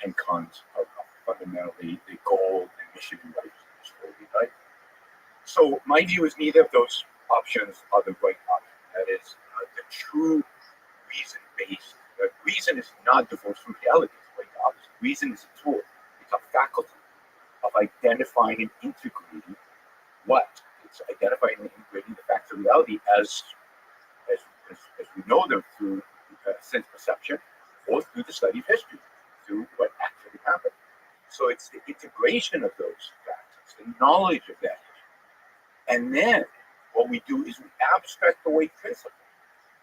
and Kant are fundamentally the goal and mission in life is to destroy the enlightenment. So my view is neither of those options are the right option. That is, the true reason-based. Reason is not divorced from reality. It's quite the opposite. Reason is a tool. It's a faculty of identifying and integrating what? It's identifying and integrating the facts of reality as we know them through sense perception or through the study of history, through what actually happened. So it's the integration of those facts, it's the knowledge of that history. And then what we do is we abstract away principles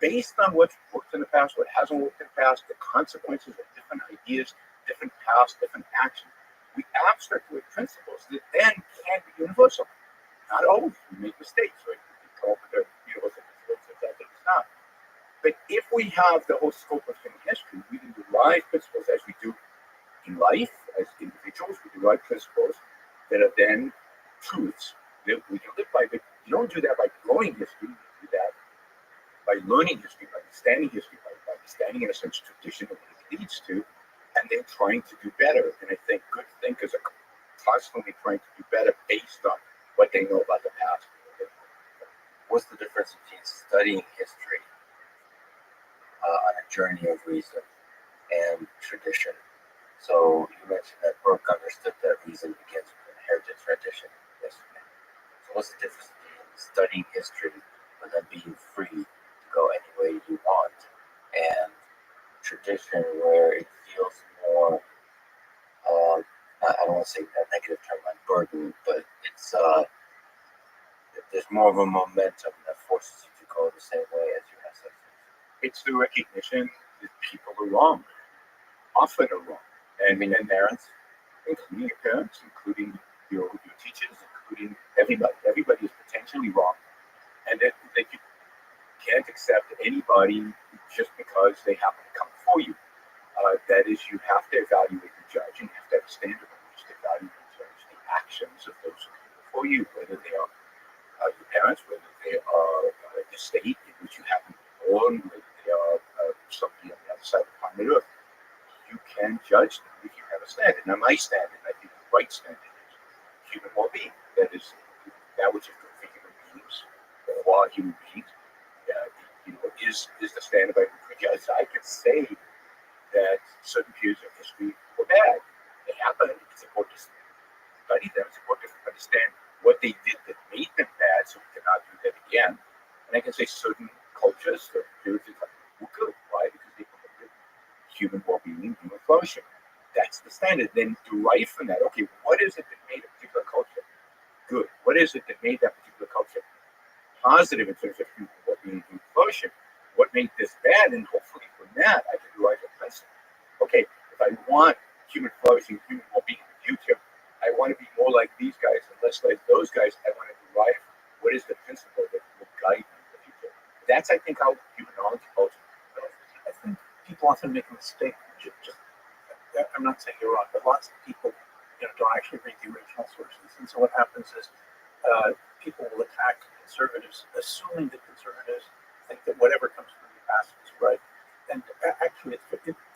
based on what's worked in the past, what hasn't worked in the past, the consequences of different ideas, different paths, different actions. We abstract away principles that then can be universal. Not always. We make mistakes, right? We can come up with a universal principle that it's not. But if we have the whole scope of human history, we can derive principles as we do in life, as individuals. We derive principles that are then truths that we can live by. But you don't do that by growing history. You do that by learning history, by understanding history, by understanding, in a sense, tradition and what it leads to, and then trying to do better. And I think good thinkers are constantly trying to do better based on what they know about the past. What's the difference between studying history on a journey of reason and tradition? So you mentioned that Brooke understood that reason begins with inherited tradition yesterday. So what's the difference between studying history but then being free to go any way you want, and tradition where it feels more, I don't want to say a negative term like burden, but it's there's more of a momentum that forces you to go the same way as your ancestors. It's the recognition that people are wrong, often are wrong. And parents, including your parents, including your teachers, including everybody. Everybody is potentially wrong. And that you can't accept anybody just because they happen to come before you. That is, you have to evaluate and judge, and you have to have a standard on which to evaluate and judge the actions of those who come before you, whether they are your parents, whether they are the state in which you happen to be born, whether they are somebody on the other side of the planet Earth. You can judge them if you have a standard. Now, my standard, I think the right standard is human well-being. That is that which is good for human beings, for all human beings. Is the standard by which we judge. I could say that certain periods of history were bad. They happened. It's important to study them. It's important to understand what they did that made them bad, so we cannot do that again. And I can say certain cultures, certain periods of time were good. Why? Because they promoted human well-being and human flourishing. That's the standard. Then derived from that, okay, what is it that made a particular culture good? What is it that made that particular culture positive in terms of human well-being and human flourishing? What made this bad? And hopefully from that, I can derive a principle. Okay, if I want human flourishing, human well-being in the future, I want to be more like these guys and less like those guys. I want to derive what is the principle that will guide me in the future. That's, I think, how human knowledge culture develops. I think people often make a mistake. I'm not saying you're wrong, but lots of people, don't actually read the original sources. And so what happens is people will attack conservatives, assuming that conservatives think that whatever comes from the past is right. And actually,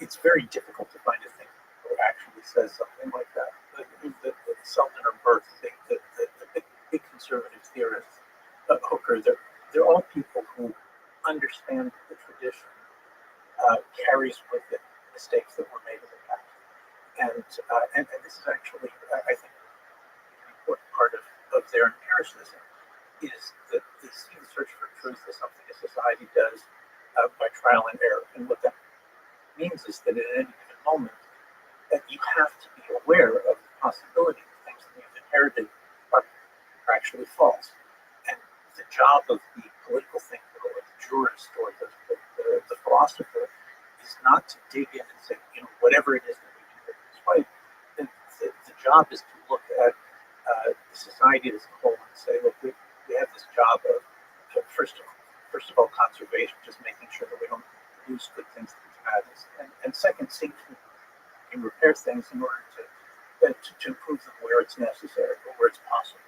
it's very difficult to find a thing that actually says something like that. The Selden or Burke, the big conservative theorists, Hooker, they're all people who understand the tradition carries with it mistakes that were made in the past. And this is actually, I think, an important part of their empiricism is that they see the search for truth as something a society does by trial and error. And what that means is that at any given moment, that you have to be aware of the possibility that things that you've inherited are actually false. And the job of the political thinker or the jurist or the philosopher is not to dig in and say, whatever it is that we do is right. The job is to look at the society as a whole and say, look, we have this job of first of all conservation, just making sure that we don't lose good things that we've had, and second, seek to repair things in order to improve them where it's necessary or where it's possible.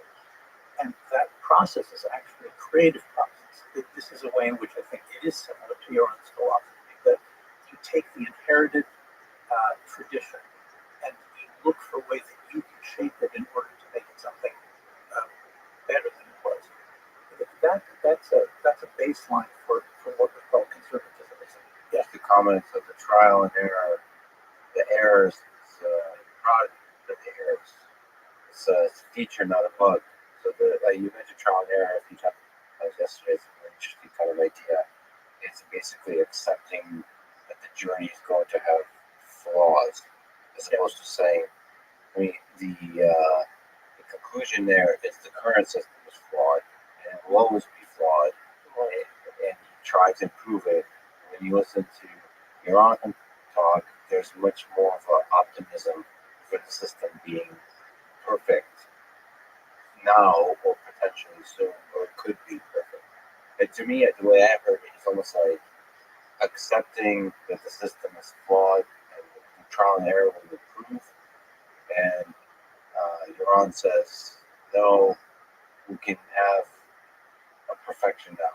And that process is actually a creative process. This is a way in which I think it is similar to your own philosophy, that you take the inherited tradition and you look for ways that you can shape it in order to make it something better than it was. That's a baseline for what we call conservatism. Yes, the comments of the trial and error, the errors, product of the errors. It's a feature, not a bug. So you mentioned trial and error. I think that was yesterday's an interesting kind of idea. It's basically accepting that the journey is going to have flaws, as opposed to saying, the conclusion there is the current system is flawed and it will always be flawed, and you try to improve it. When you listen to your own talk, there's much more of an optimism for the system being perfect now or potentially soon, or it could be perfect. And to me, the way I heard it, it's almost like accepting that the system is flawed and trial and error will improve. And Yaron says, no, we can have a perfection now.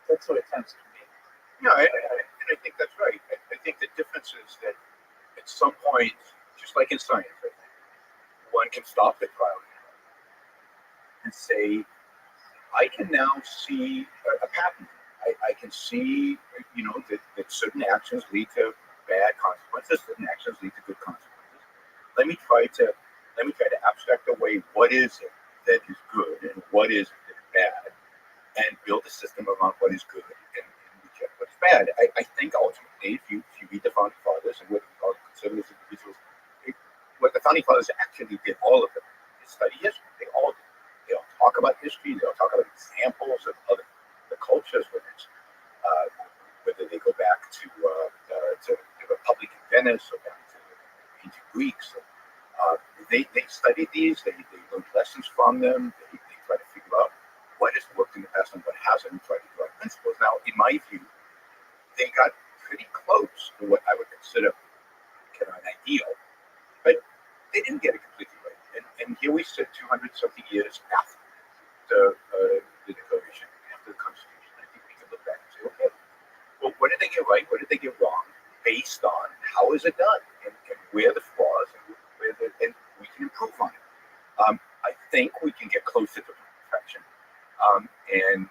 That's what it tends to be. Yeah, and I think that's right. I think the difference is that at some point, just like in science, I think, one can stop the trial and say, I can now see a pattern. I can see, that certain actions lead to bad consequences, certain actions lead to good consequences. Let me try to abstract away what is it that is good and what is it that is bad, and build a system around what is good and reject what's bad. I think ultimately, if you read the founding fathers and what we call conservative individuals, what the founding fathers actually did, all of them, is study history. They all did. They all talk about history. They all talk about examples of other the cultures, whether they go back to the Republic in Venice or back to the ancient Greeks. They study these. They learn lessons from them. They try to figure out what has worked in the past and what hasn't, and try to draw principles. Now, in my view, they got pretty close to what I would consider kind of an ideal, but they didn't get it completely right. And here we sit 200-something years after the Declaration, after the Constitution. I think we can look back and say, okay, well, what did they get right? What did they get wrong? Based on how is it done and where the flaws and we can improve on it. I think we can get closer to perfection, and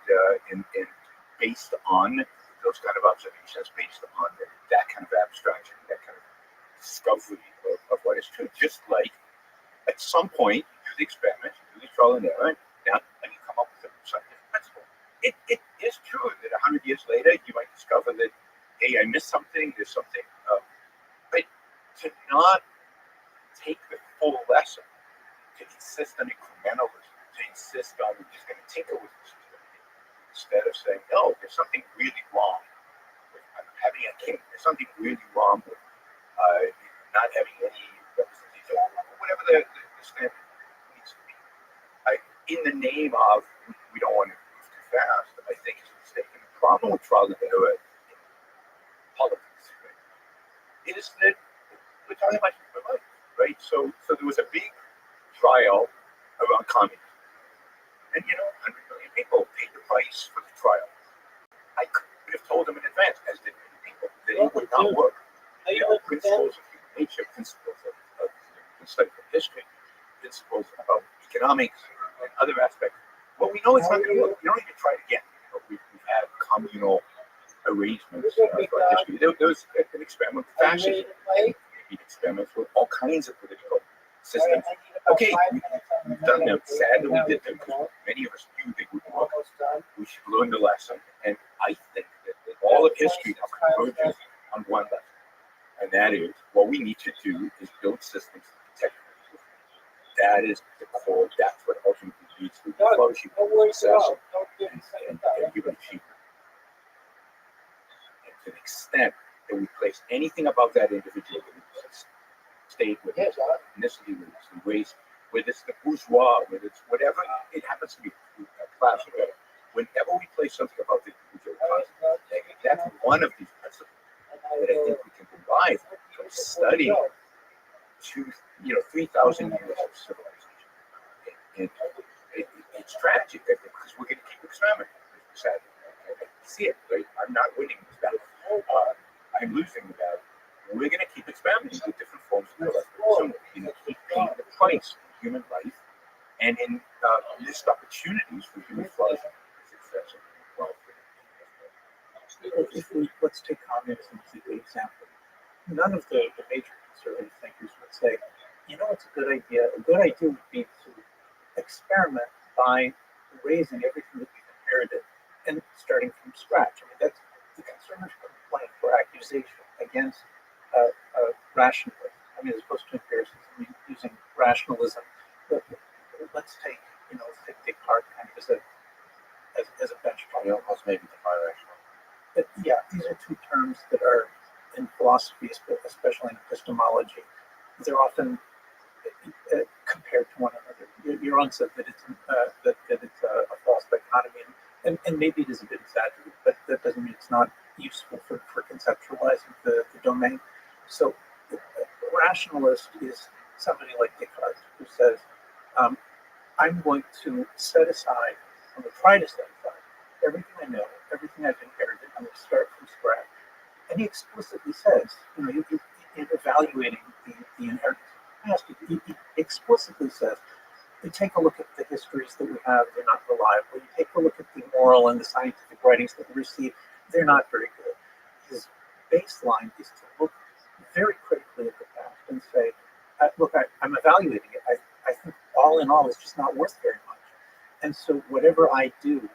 based on those kind of observations, based on that kind of abstraction, that kind of discovery of what is true. Just like at some point, you do the experiment, you do the trial and error, and you come up with a scientific principle. It is true that 100 years later, you might discover that hey, I missed something. There's something, but to not take the full lesson, to insist on incrementalism, to insist on we're just going to tinker with this, instead of saying, no, there's something really wrong with having a king. There's something really wrong with not having any representation, whatever the standard needs to be. In the name of we don't want to move too fast, I think is a mistake. And the problem with trial and error in politics, right, is that we're talking about human life, right? So there was a big trial around communism, and 100 million people paid the price for the trial. I could have told them in advance, as did many people, that it would not work. Principles of human nature, principles of study of history, principles about economics and other aspects. Well, we know it's not going to work. We don't even try it again. We've had communal arrangements throughout history. There was an experiment with fascism. Experiments with all kinds of political systems. Okay, we've done them. Sadly, we did them because many of us knew they wouldn't work. We should learn the lesson. And I think that all of history now converges on one lesson. And that is, what we need to do is build systems to protect people. That is the core. That's what ultimately leads to the flourishing of success and human achievement. And to the extent that we place anything about that individual, state, whether it's ethnicity, whether it's the race, whether it's the bourgeois, whether it's whatever it happens to be, a class, or whatever. Whenever we place something about the individual, that's one of these principles that I think we can derive from studying 3,000 years of civilization. And it's tragic, I think, because we're going to keep experimenting. Sadly, I see it. Right? I'm not winning this battle. I'm losing the battle. We're going to keep experimenting with different forms of collective consumer. Keep paying the price in human life and in missed opportunities for human flourishing, success, and welfare. Let's take communism as a good example. None of the major conservative thinkers would say, it's a good idea. A good idea would be to experiment by raising everything that we've inherited and starting from scratch. I mean, that's the conservative complaint or accusation against rationalism. I mean, as opposed to empiricism, using rationalism. But let's take, Descartes kind of as a benchmark. Almost maybe define rational. But yeah, these are two terms that are in philosophy, especially in epistemology. They're often compared to one another. Your own said that it's a false dichotomy, and maybe it is a bit exaggerated, but that doesn't mean it's not useful for conceptualizing the domain. So, a rationalist is somebody like Descartes who says, I'm going to set aside, I'm going to try to set aside everything I know, everything I've inherited, I'm going to start from scratch. And he explicitly says, in evaluating the inheritance past, he explicitly says, you take a look at the histories that we have, they're not reliable. You take a look at the moral and the scientific writings that we receive, they're not very good. His baseline is to look very critically at the past and say, look, I'm evaluating it. I think all in all, it's just not worth very much. And so whatever I do,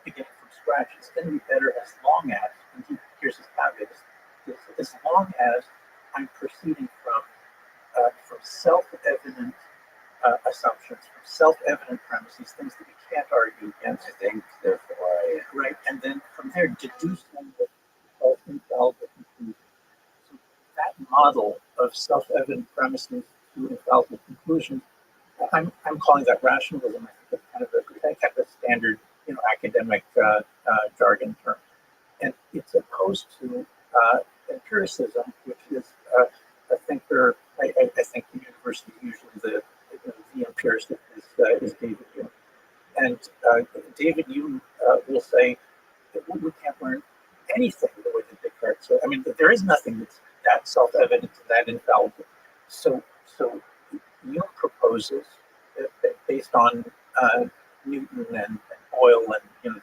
beginning from scratch, it's going to be better as long as, and here's his caveat, as long as I'm proceeding from self-evident assumptions, from self-evident premises, things that we can't argue against. I think, therefore, right, and then from there, deduce them with infallible conclusions. So that model of self-evident premises to infallible conclusions, I'm calling that rationalism. I think that's kind of a standard, academic jargon term, and it's opposed to empiricism, which is a thinker. I think the university usually the empiricist is David Hume, and David Hume will say that we can't learn anything the way that Descartes said. I mean, there is nothing that's that self-evident and that infallible. So Hume proposes that based on Newton and Boyle and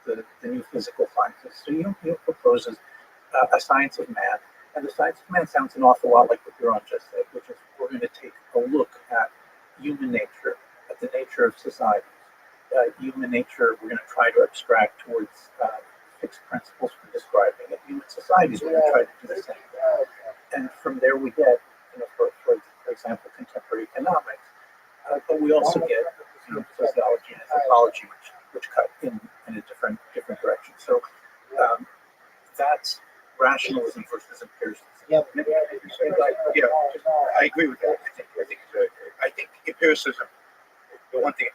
the new physical sciences. So Hume proposes a science of man, and the science of man sounds an awful lot like what Yaron just said, which is we're going to take a look at human nature, at the nature of societies. Human nature, we're going to try to abstract towards fixed principles. societies where we try to do the same thing. And from there we get, for example, contemporary economics, but we also get sociology and anthropology, which cut in a different direction. So that's rationalism versus empiricism. Yeah, I agree with that. I think empiricism. The one thing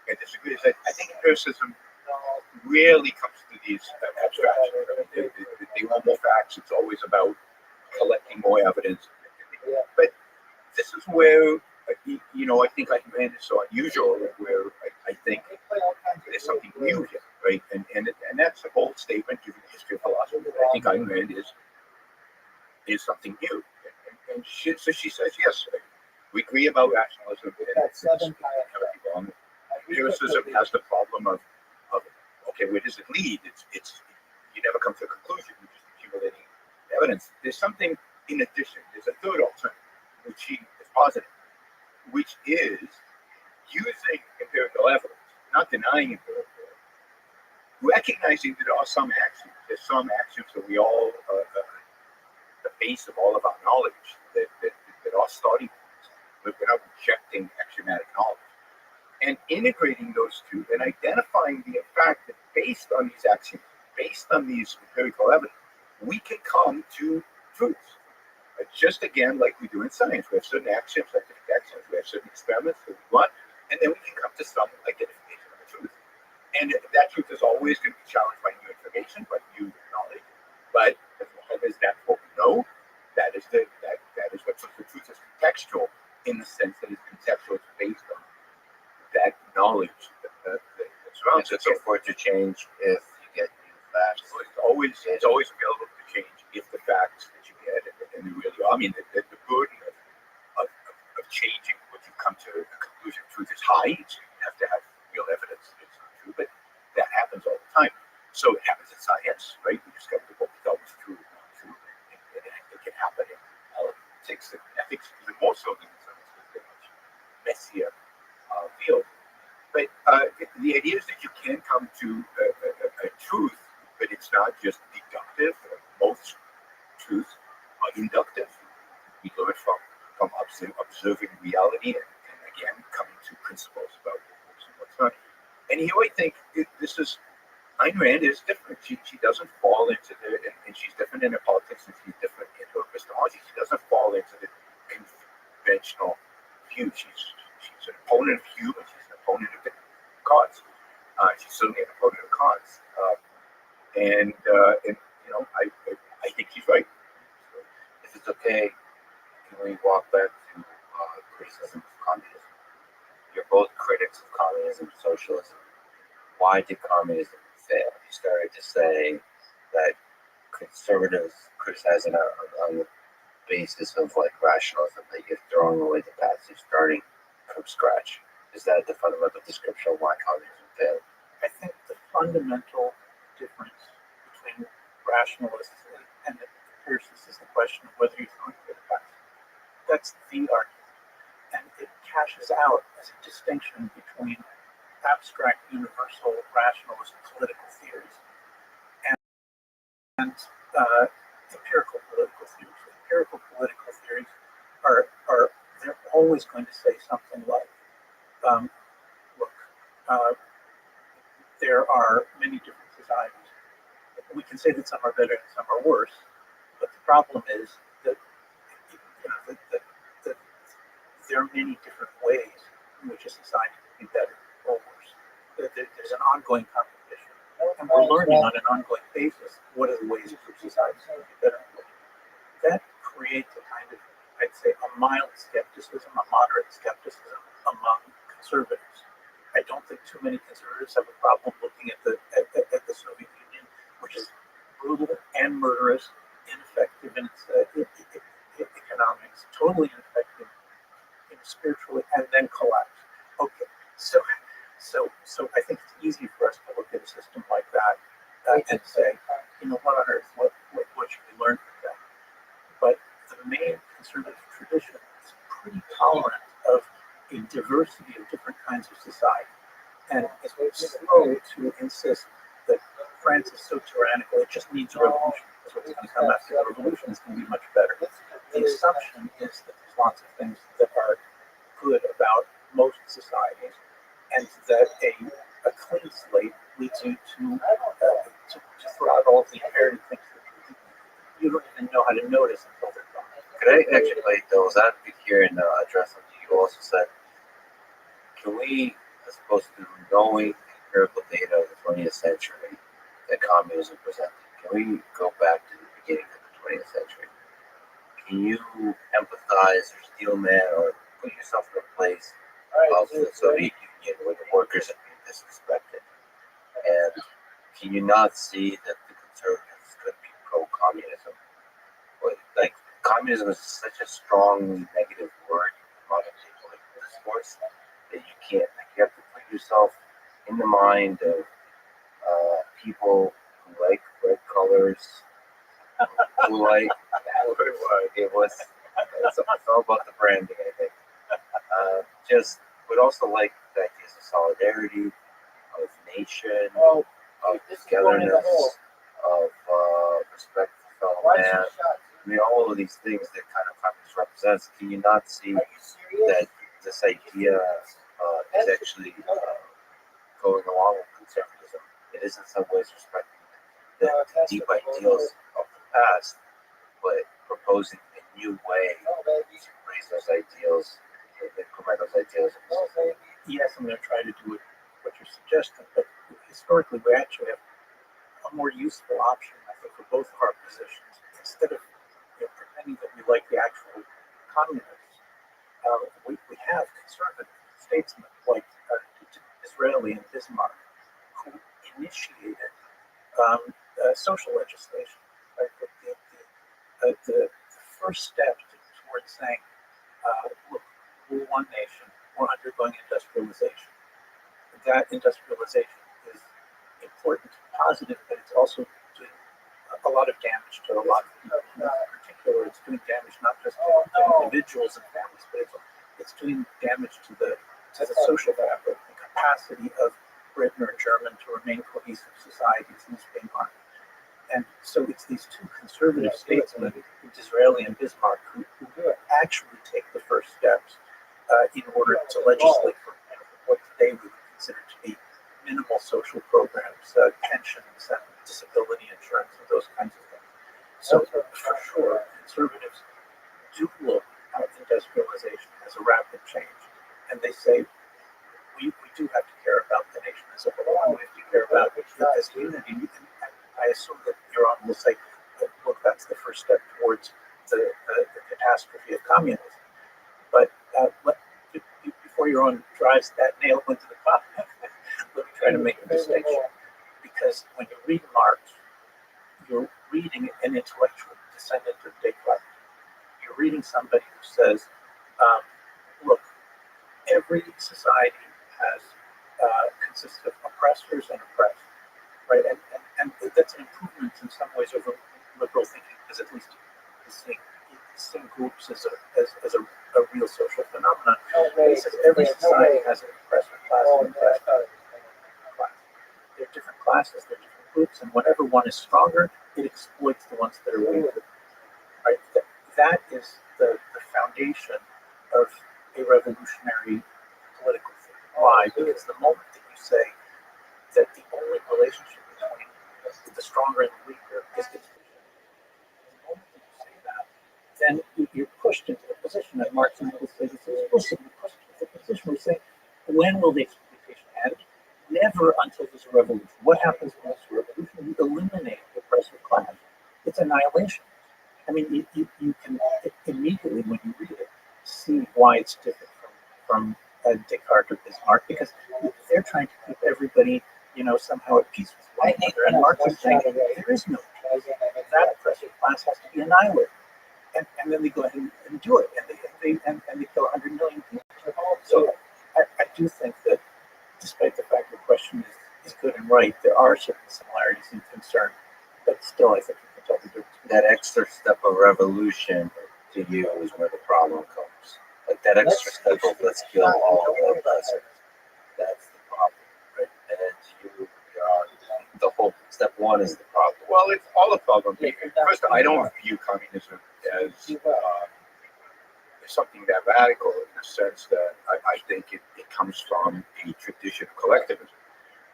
I disagree is that I think empiricism rarely comes to these abstractions. They want more facts. It's always about collecting more evidence. But this is where I think Ayn Rand is so unusual. Where I think there's something new here, right? And that's a bold statement given the history of philosophy. I think Ayn Rand is something new. And so she says, yes, we agree about rationalism. And empiricism has the problem of okay, where does it lead? It's you never come to a conclusion. You're just accumulating evidence. There's something in addition. There's a third alternative, which she is positive, which is using empirical evidence, not denying empirical evidence, recognizing that there are some axioms. There's some axioms that we all the base of all of our knowledge that are starting points. We're not rejecting axiomatic knowledge. And integrating those two and identifying the fact that based on these axioms, based on these empirical evidence, we can come to truths. Just again, like we do in science, we have certain axioms, scientific axioms, we have certain experiments that we run, and then we can come to some identification of the truth. And that truth is always going to be challenged by new information, by new knowledge. But as long as that's what we know, that is what truth. The truth is contextual in the sense that it's contextual, it's based on that knowledge that surrounds it. So for it to change if you get new facts. It's always available to change if the facts that you get and they really are. I mean, the burden of changing what you've come to a conclusion of truth is high. So you have to have real evidence that it's not true, but that happens all the time. So it happens in science, right? We discover what we thought was true, not true, and it can happen in politics and ethics, even more so than in science, because they're much messier field. But the idea is that you can come to a truth, but it's not just deductive. Most truths are inductive. We learn from observing reality and again coming to principles about what works and what's not. And here I think this is Ayn Rand is different. She doesn't fall into and she's different in her politics and she's different in her epistemology. She doesn't fall into the conventional view. She's an opponent of Hume, and she's an opponent of Kant's. She's certainly an opponent of Kant's, and I think she's right. So if it's okay, can we walk back to criticism of communism? You're both critics of communism and socialism. Why did communism fail? You started to say that conservatives criticizing on the basis of like rationalism, that you're throwing away the past, you're starting from scratch. Is that the fundamental description of why communism failed? I think the fundamental difference between rationalists and empiricists is the question of whether you're throwing away the past. That's the argument. And it cashes out as a distinction between abstract, universal, rationalist political theories and empirical political theories. Empirical political theories are they're always going to say something like, look, there are many different societies. We can say that some are better and some are worse, but the problem is that, that there are many different ways in which a society can be better or worse. There's an ongoing competition, and we're learning on an ongoing basis what are the ways in which societies can be better and worse. That creates a kind of, I'd say, a mild skepticism, a moderate skepticism among conservatives. I don't think too many conservatives have a problem looking at the Soviet Union, which is brutal and murderous, ineffective in its economics, totally ineffective spiritually, and then collapse. Okay, so I think it's easy for us to look at a system like that and say, what on earth, what should we learn from that? But the main conservative tradition is pretty tolerant of a diversity of different kinds of society, and is slow to insist that France is so tyrannical, it just needs a revolution. That's what's going to come after the revolution is going to be much better. The assumption is that there's lots of things that are good about most societies, and that a clean slate leads you to throw out all of the inherited things that you don't even know how to notice until they're gone. Could I actually play devil's advocate here and address something you also said? Can we, as opposed to knowing empirical data of the 20th century that communism presented, can we go back to the beginning of the 20th century? Can you empathize or steel man or put yourself in a place of the Soviet Union where the workers are being disrespected? And can you not see that the conservatives could be pro-communism? But, like, communism is such a strongly negative word in modern day political discourse that you can't, like, you have to put yourself in the mind of people who like red colors, who like, it's all about the branding, I think. But also like the ideas of solidarity, of nation, of togetherness, of respect for fellow man. I mean, all of these things that kind of communism represents. Can you not see that this idea is actually going along with conservatism? It is in some ways respecting the deep ideals of the past, but proposing a new way to raise those ideals, implement those ideals. Yes, I'm going to try to do what you're suggesting, but historically we actually have a more useful option, I think, for both of our positions. Instead of pretending that we like the actual communists, we have conservative statesmen like Disraeli and Bismarck who initiated social legislation. Right? The first step towards saying, look, we're one nation, we're undergoing industrialization. That industrialization is important, positive, but it's also doing a lot of damage to a lot of people. In particular, it's doing damage not just to individuals and families, but it's doing damage to the social fabric, the capacity of Britain or German to remain cohesive societies is being harmed. And so it's these two conservative statesmen, Disraeli and Bismarck, who actually take the first steps in order to legislate for what they would consider to be minimal social programs, pensions, and disability insurance, and those kinds of things. So for sure, conservatives do look at industrialization as a rapid change, and they say we do have to care about the nation as a whole, and we have to care about it as unity. And I assume that Iran will say, look, that's the first step towards the catastrophe of communism. But before Iran drives that nail into the coffin, let me try to make a distinction. Because when you read Marx, you're reading an intellectual descendant of Descartes. You're reading somebody who says, look, every society consists of oppressors and oppressed, right? And that's an improvement in some ways over liberal thinking, because at least it's seeing groups as a real social phenomenon. He says every society has an oppressor class and an oppressed class. There are different classes, there are different groups, and whenever one is stronger, it exploits the ones that are weaker. Right? That is the foundation of a revolutionary political theory. Why? Because the moment that you say that the only relationship between the stronger and the weaker is exploitation, the moment that you say that, then you're pushed into the position that Marx and Engels say this explicitly pushed into the position where you say, when will the exploitation end? Never until there's a revolution. What happens when there's a revolution? You eliminate the oppressive class. It's annihilation. I mean, you can immediately, when you read it, see why it's different from Descartes or Bismarck, because they're trying to keep everybody, somehow at peace with one another. And Marx is saying there is no peace. That oppressive class has to be annihilated. And then they go ahead and do it, and they kill 100 million people. So I do think that, despite the fact the question is good and right, there are certain similarities and concern, but still, I think you can tell the difference. That extra step of revolution to you is where the problem comes. Like that extra step of let's kill all the oppressors. That's the problem. Right? And then to you, the whole step one is the problem. Well, it's all a problem. First, I don't view communism as something that radical in the sense that I think it comes from a tradition of collectivism.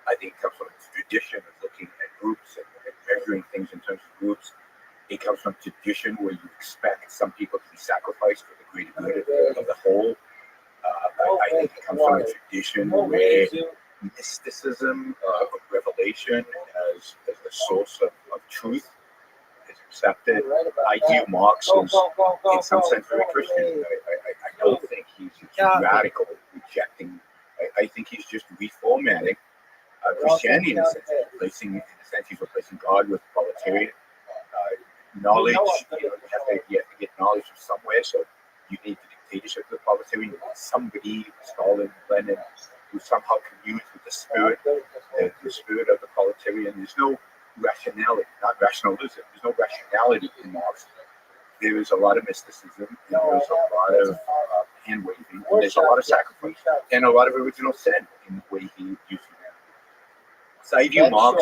I think it comes from a tradition of looking at groups and measuring things in terms of groups. It comes from tradition where you expect some people to be sacrificed for the greater good of the whole. I think it comes from a tradition where mysticism of revelation as a source of truth is accepted. I view Marx as, in some sense, very Christian. I don't think he's radical, rejecting. I think he's just reformatting Christianity in a sense. He's replacing God with proletariat. Knowledge, you have to get knowledge from somewhere, so you need the dictatorship of the proletarian. Somebody, Stalin, Lenin, who somehow communes with the spirit of the proletarian. There's no rationality, not rationalism. There's no rationality in Marx. There is a lot of mysticism, and there's a lot of hand waving, and there's a lot of sacrifice, and a lot of original sin in the way he used humanity. So I view Marx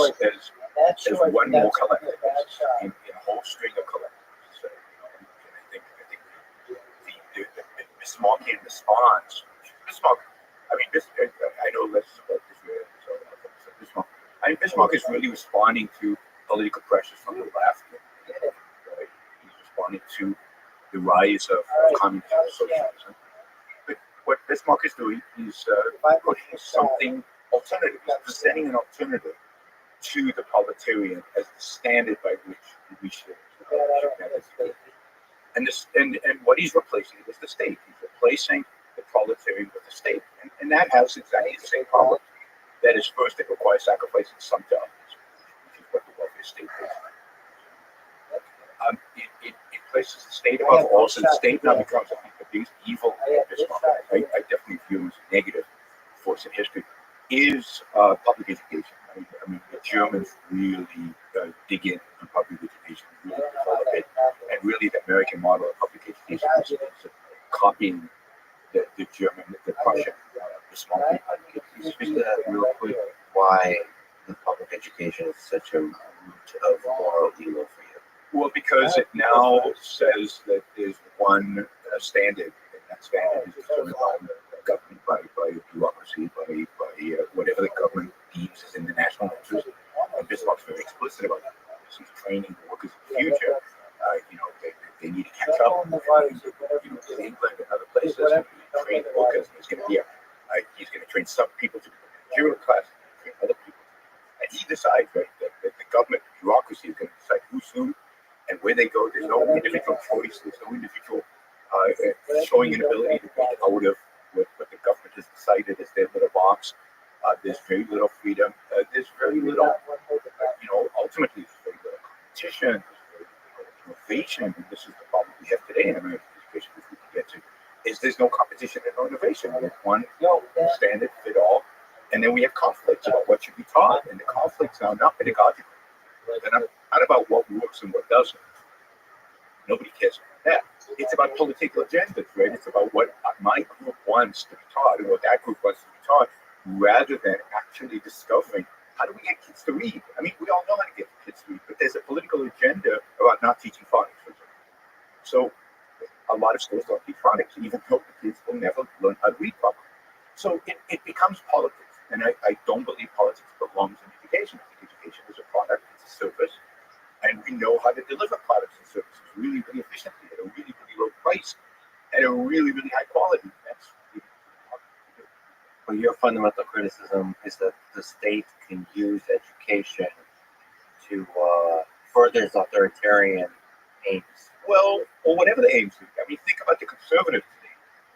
as one more collective in a whole string of collectives. So, and I think the Bismarckian response. I know less about Bismarck. Bismarck is really responding to political pressures from the left. He's responding to the rise of communism and socialism. But what Bismarck is doing is pushing something alternative. He's presenting an alternative to the proletarian as the standard by which we should navigate. And what he's replacing is the state. He's replacing the proletarian with the state. And that has exactly the same problem. That is, first, it requires sacrificing some to others, which is what the welfare state is. It places the state above all, so the state now becomes, I think, the biggest evil of Bismarck. I definitely view as a negative force in history, is public education. I mean, the Germans really dig in on public education, really develop it, and really the American model of public education is copying the German, the Prussian, Bismarck. Just real quick, why the public education is such a root of moral evil for you? Well, because it now says that there's one standard, and that standard is determined by the government, by bureaucracy, by whatever the government deems as in the national interest. And Bismarck's very explicit about that. He's training the workers of the future. They need to catch up. In England and other places, he's training the workers. He's going to train some people to be managerial class, train other people. And he decides, right, that the government bureaucracy is going to decide who's who and where they go. There's no individual choice. There's no individual showing an ability to break out of what the government has decided is their little box. There's very little freedom. There's very little, ultimately, there's very little competition. There's very little innovation. And this is the problem we have today in American education, which we can get to, is there's no competition and no innovation. We have one standard fit all. And then we have conflicts about what should be taught. And the conflicts are not pedagogical. They're not about what works and what doesn't. Nobody cares about that. It's about political agendas, right? It's about what my group wants to be taught and what that group wants to be taught, rather than actually discovering how do we get kids to read. I mean, we all know how to get kids to read, but there's a political agenda about not teaching phonics, for example. So a lot of schools don't teach phonics, even though the kids will never learn how to read properly. So it becomes politics. And I don't believe politics belongs in education. I think education is a product, it's a service, and we know how to deliver products and services really, really efficiently at a really, really low price, at a really, really high quality. That's really hard to do. Well, your fundamental criticism is that the state can use education to further its authoritarian aims. Well, or whatever the aims are. I mean, think about the conservative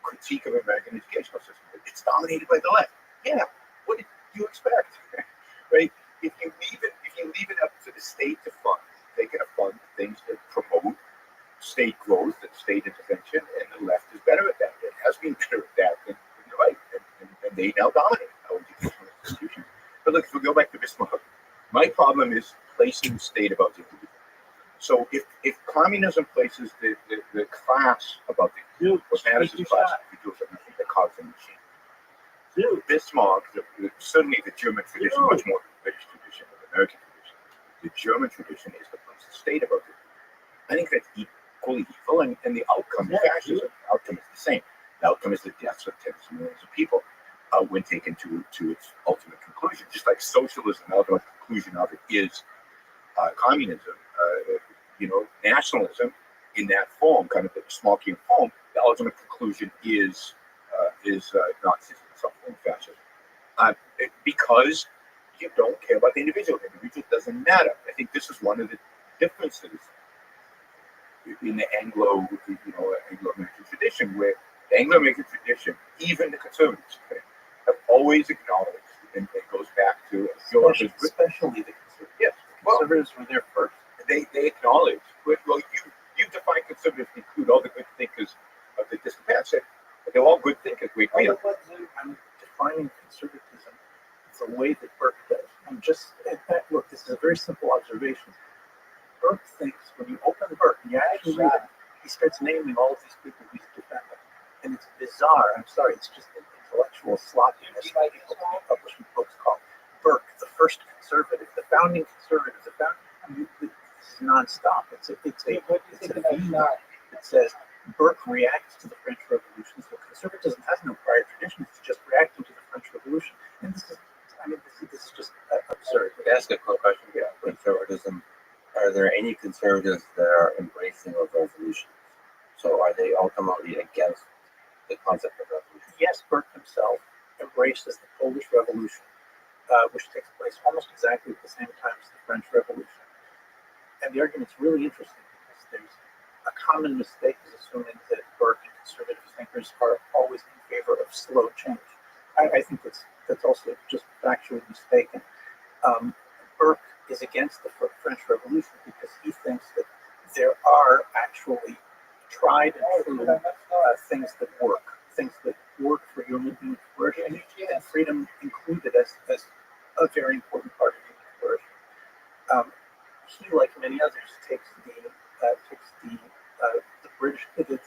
critique of American educational system. It's dominated by the left. Yeah. What did you expect, right? If you leave it up to the state to fund, they're going to fund things that promote state growth and state intervention, and the left is better at that. It has been better at that than the right, and they now dominate our educational institutions. But look, if we go back to Bismarck, my problem is placing the state above the individual. So if communism places the class above the what matters is class, if you do something that cogs in the machine. Bismarck, certainly the German tradition, much more the British tradition, the American tradition, German tradition is the place to state about it. I think that's equally evil, and the outcome is fascism. The outcome is the same. The outcome is the deaths of tens of millions of people when taken to its ultimate conclusion. Just like socialism, the ultimate conclusion of it is communism. Nationalism in that form, kind of the small Q form. The ultimate conclusion is Nazism, something fascism, because you don't care about the individual. The individual doesn't matter. I think this is one of the differences in the Anglo-American tradition, where the Anglo-American tradition, even the conservatives, have always acknowledged, and it goes back to especially the conservatives. Yes, The conservatives were there first. They acknowledge. Well, you define conservatives to include all the good thinkers of the distant past. They're all good thinkers. We agree. I'm defining conservatism the way that Burke does. Look, this is a very simple observation. Burke thinks, when you open Burke and you actually read it, he starts naming all of these people he's defending. And it's bizarre. I'm sorry, it's just an intellectual sloppiness. People publishing books called Burke, the first conservative, the founding conservative, this is nonstop. It's a view that says Burke reacts to the French Revolution. So conservatism has no prior tradition. It's just reacting to the French Revolution. And this is just absurd. To ask a quick question about conservatism, are there any conservatives that are embracing of revolutions? So are they ultimately against the concept of revolution? Yes, Burke himself embraces the Polish Revolution, which takes place almost exactly at the same time as the French Revolution. And the argument's really interesting because there's a common mistake is assuming that Burke and conservative thinkers are always in favor of slow change. I think that's also just factually mistaken. Burke is against the French Revolution because he thinks that there are actually tried and true things that work for human flourishing, and freedom included as a very important part of human flourishing. He, like many others, takes the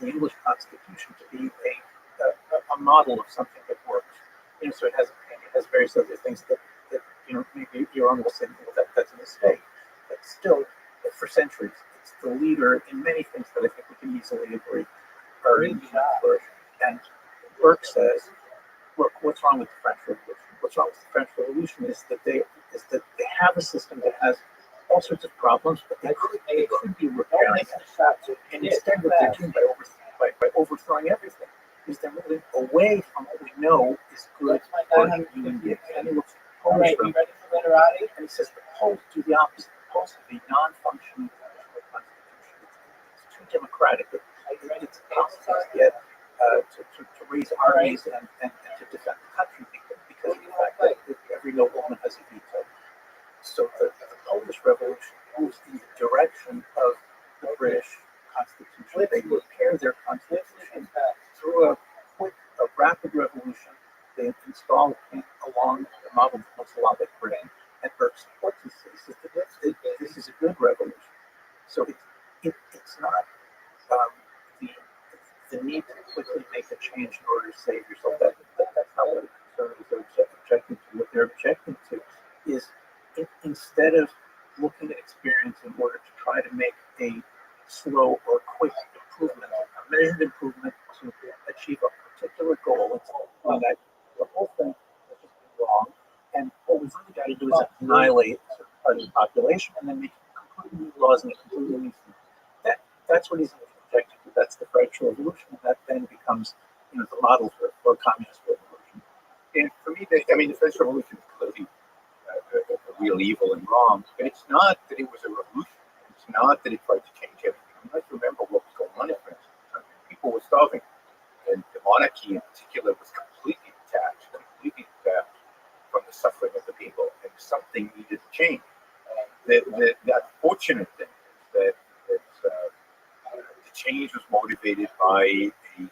English Constitution to be a model of something that works. So it has various other things that maybe your own will say, well, that's a mistake. But still, for centuries, it's the leader in many things that I think we can easily agree are in flourishing. And Burke says, look, what's wrong with the French Revolution? What's wrong with the French Revolution is that they have a system that has all sorts of problems, but they could be repairing it. And instead, what they're doing by overthrowing everything is they're moving away from what we know is good for human beings. And he looks at the Polish Revolution, and he says the Poles do the opposite. The Poles have a non-functioning constitution. It's too democratic. It's impossible to get to raise armies and to defend the country because of the fact that every nobleman has a veto. So the Polish Revolution moves in the direction of the British Constitution. They repair their constitution through a rapid revolution. They install along the model that looks a lot like Britain. And Burke supports this. He says that this is a good revolution. So it's not the need to quickly make a change in order to save yourself. That's not what the conservatives are objecting to. What they're objecting to is instead of looking at experience in order to try to make a slow or quick improvement, a measured improvement to achieve a particular goal, that the whole thing has just been wrong. And what we've really got to do is annihilate a certain part of the population and then make completely new laws and a completely new thing. That's what he's objecting to. That's the French Revolution. And that then becomes the model for a communist revolution. And for me, the French Revolution is clearly a real evil and wrong, but it's not that it was a revolution. It's not that it tried to change everything. You must remember what was going on in France. People were starving, and the monarchy in particular was completely detached from the suffering of the people, and something needed to change. The unfortunate thing is that the change was motivated by an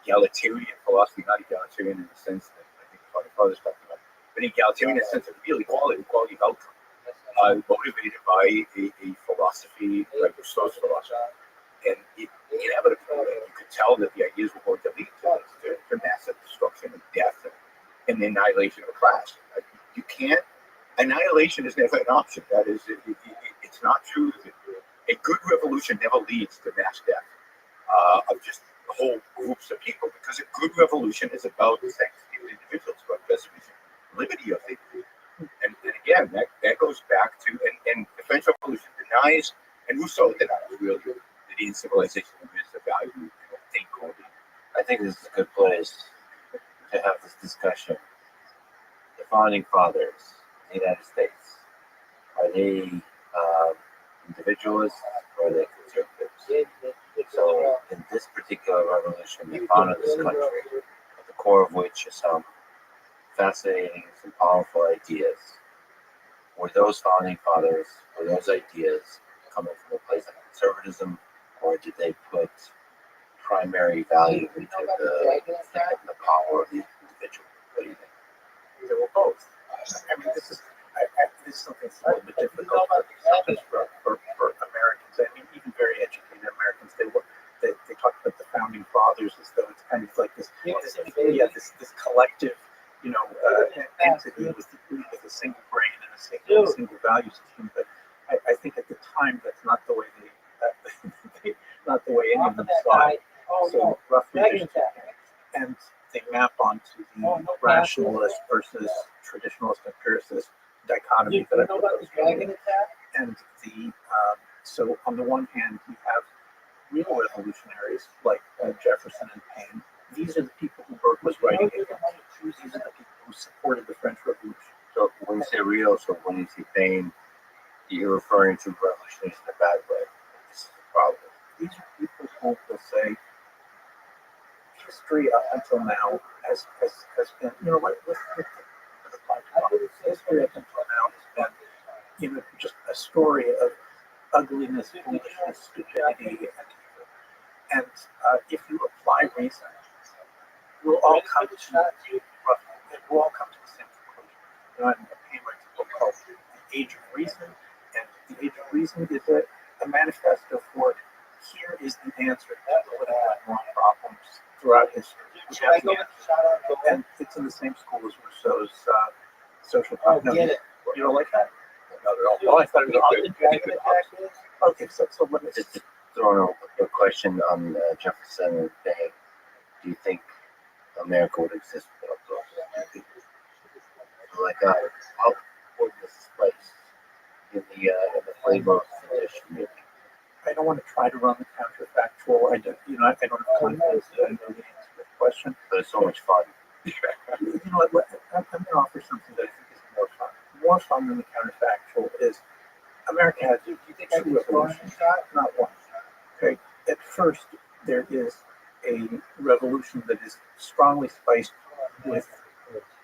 egalitarian philosophy, not egalitarian in the sense that I think my father's talking about, but egalitarian in the sense of real equality of outcome, motivated by a philosophy like Rousseau's philosophy. And inevitably, you could tell that the ideas were going to lead to massive destruction and death and the annihilation of a class. You can't Annihilation is never an option. That is, it's not true that a good revolution never leads to mass death of just whole groups of people, because a good revolution is about the sanctity of individuals, about preservation, liberty of the individual. And again, that goes back to, and the French Revolution denies, and Rousseau denies really, that in civilization is the value of thing called. I think this is a good place to have this discussion. The founding fathers in the United States, are they individualists or are they conservatives? So in this particular revolution, they founded this country, at the core of which is some fascinating, some powerful ideas. Were those founding fathers, were those ideas coming from a place of conservatism, or did they put primary value into the power of the individual? What do you think? They were both. I mean, this is something that's a little bit difficult sometimes for Americans. I mean, even very educated Americans, they talk about the founding fathers as though it's kind of like this collective, entity with a single brain and a single value system. But I think at the time that's not the way not the way any of them saw it. So roughly, and they map onto the rationalist versus traditionalist empiricist dichotomy that I proposed earlier. And so on the one hand, you have real revolutionaries like Jefferson and Paine. These are the people who Burke was writing against. These are the people who supported the French Revolution. So when you say real, so when you say Paine, you're referring to revolutionaries in a bad way. This is the problem. These are people who will say history up until now has been, history up until now has been, just a story of ugliness, foolishness, stupidity, and evil. And if you apply reason, we'll all come to the same conclusion. And Paine writes a book called The Age of Reason, and The Age of Reason is a manifesto for here is the answer to political and moral problems throughout history. And it's in the same school as Rousseau's social problem. You don't like that? Not at all. Well, I thought it was good. Okay, so let me Just throwing a question on Jefferson and Paine. Do you think America would exist without those? Like, how would this place in the flavor of the dish maybe? I don't want to try to run the counterfactual. I don't have confidence that I know the answer to the question. But it's so much fun. You know what? I'm going to offer something that I think is more fun. More fun than the counterfactual is America has two revolutions, not one. Okay. At first, there is a revolution that is strongly spiced with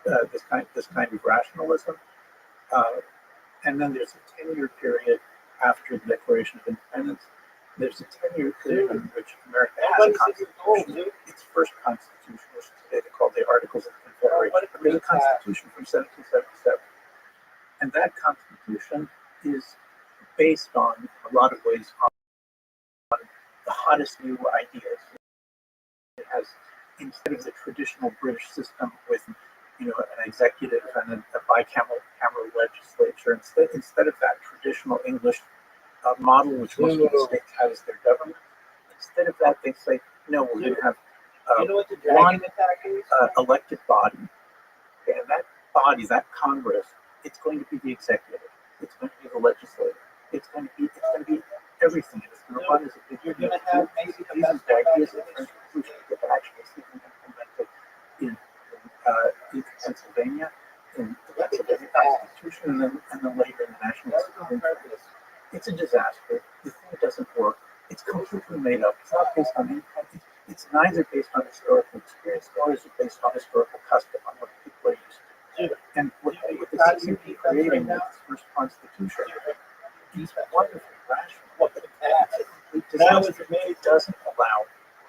this kind of rationalism, and then there's a 10-year period after the Declaration of Independence. There's a 10-year period in which America has a constitution. Its first constitution, which today they call the Articles of Confederation. But there's a constitution from 1777. And that constitution is based on, a lot of ways, on the hottest new ideas. It has, instead of the traditional British system with an executive and a bicameral legislature, instead of that traditional English model, which most of the states have as their government, instead of that, they say, no, we're going to have one elected body, okay, and that body, that Congress, it's going to be the executive, it's going to be the legislative, it's going to be everything. It's going to run as a big unit. These are the ideas of the French Revolution that actually see them implemented in Pennsylvania, in the Pennsylvania Constitution, and then later in the National Supreme Court. It's a disaster. The thing doesn't work. It's completely made up. It's not based on anything. It's neither based on historical experience nor is it based on historical custom, on what people are used to. And what the CCP creating with its first constitution, these wonderful rational, but it's a complete disaster. It doesn't allow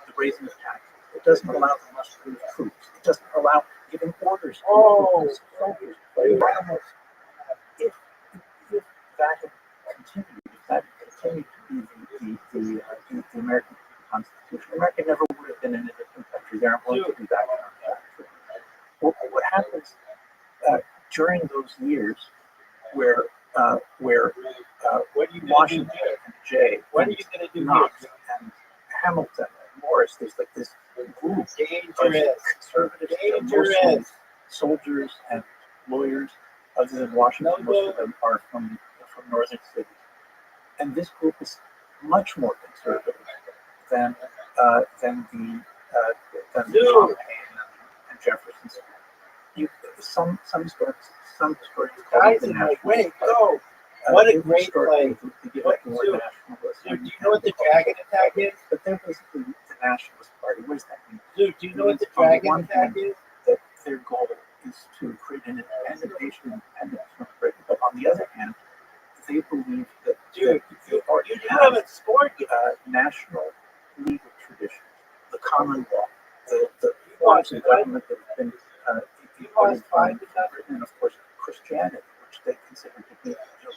the raising of taxes. It doesn't allow the mustering of troops. It doesn't allow giving orders to soldiers. If that had continued, if that continued to be the American Constitution, America never would have been an independent country. They aren't willing to do that. What happens during those years where What are you going to do Washington here? and Jay What are and you going to do Knox here? and Hamilton and Morris, there's like this group of Dangerous. conservatives, that are mostly Dangerous. soldiers and lawyers, other than Washington. Most of them are from northern cities, and this group is much more conservative than than Tom Paine and Jefferson's. Some historians call Guys it the in my nationalist way, party. go. What a They great historically play. they give it the word Dude, nationalist. Dude, do you know what the dragon attack is? But they're basically the nationalist party. What does that mean? Dude, do you know what the On the dragon one attack hand, is? that their goal is to create an independent nation, independent from Britain. But on the other hand, they believe that Dude, they already you have haven't scored yet. national legal traditions, the common law, the forms of government that have been imported from Britain, and of course Christianity, which they consider to be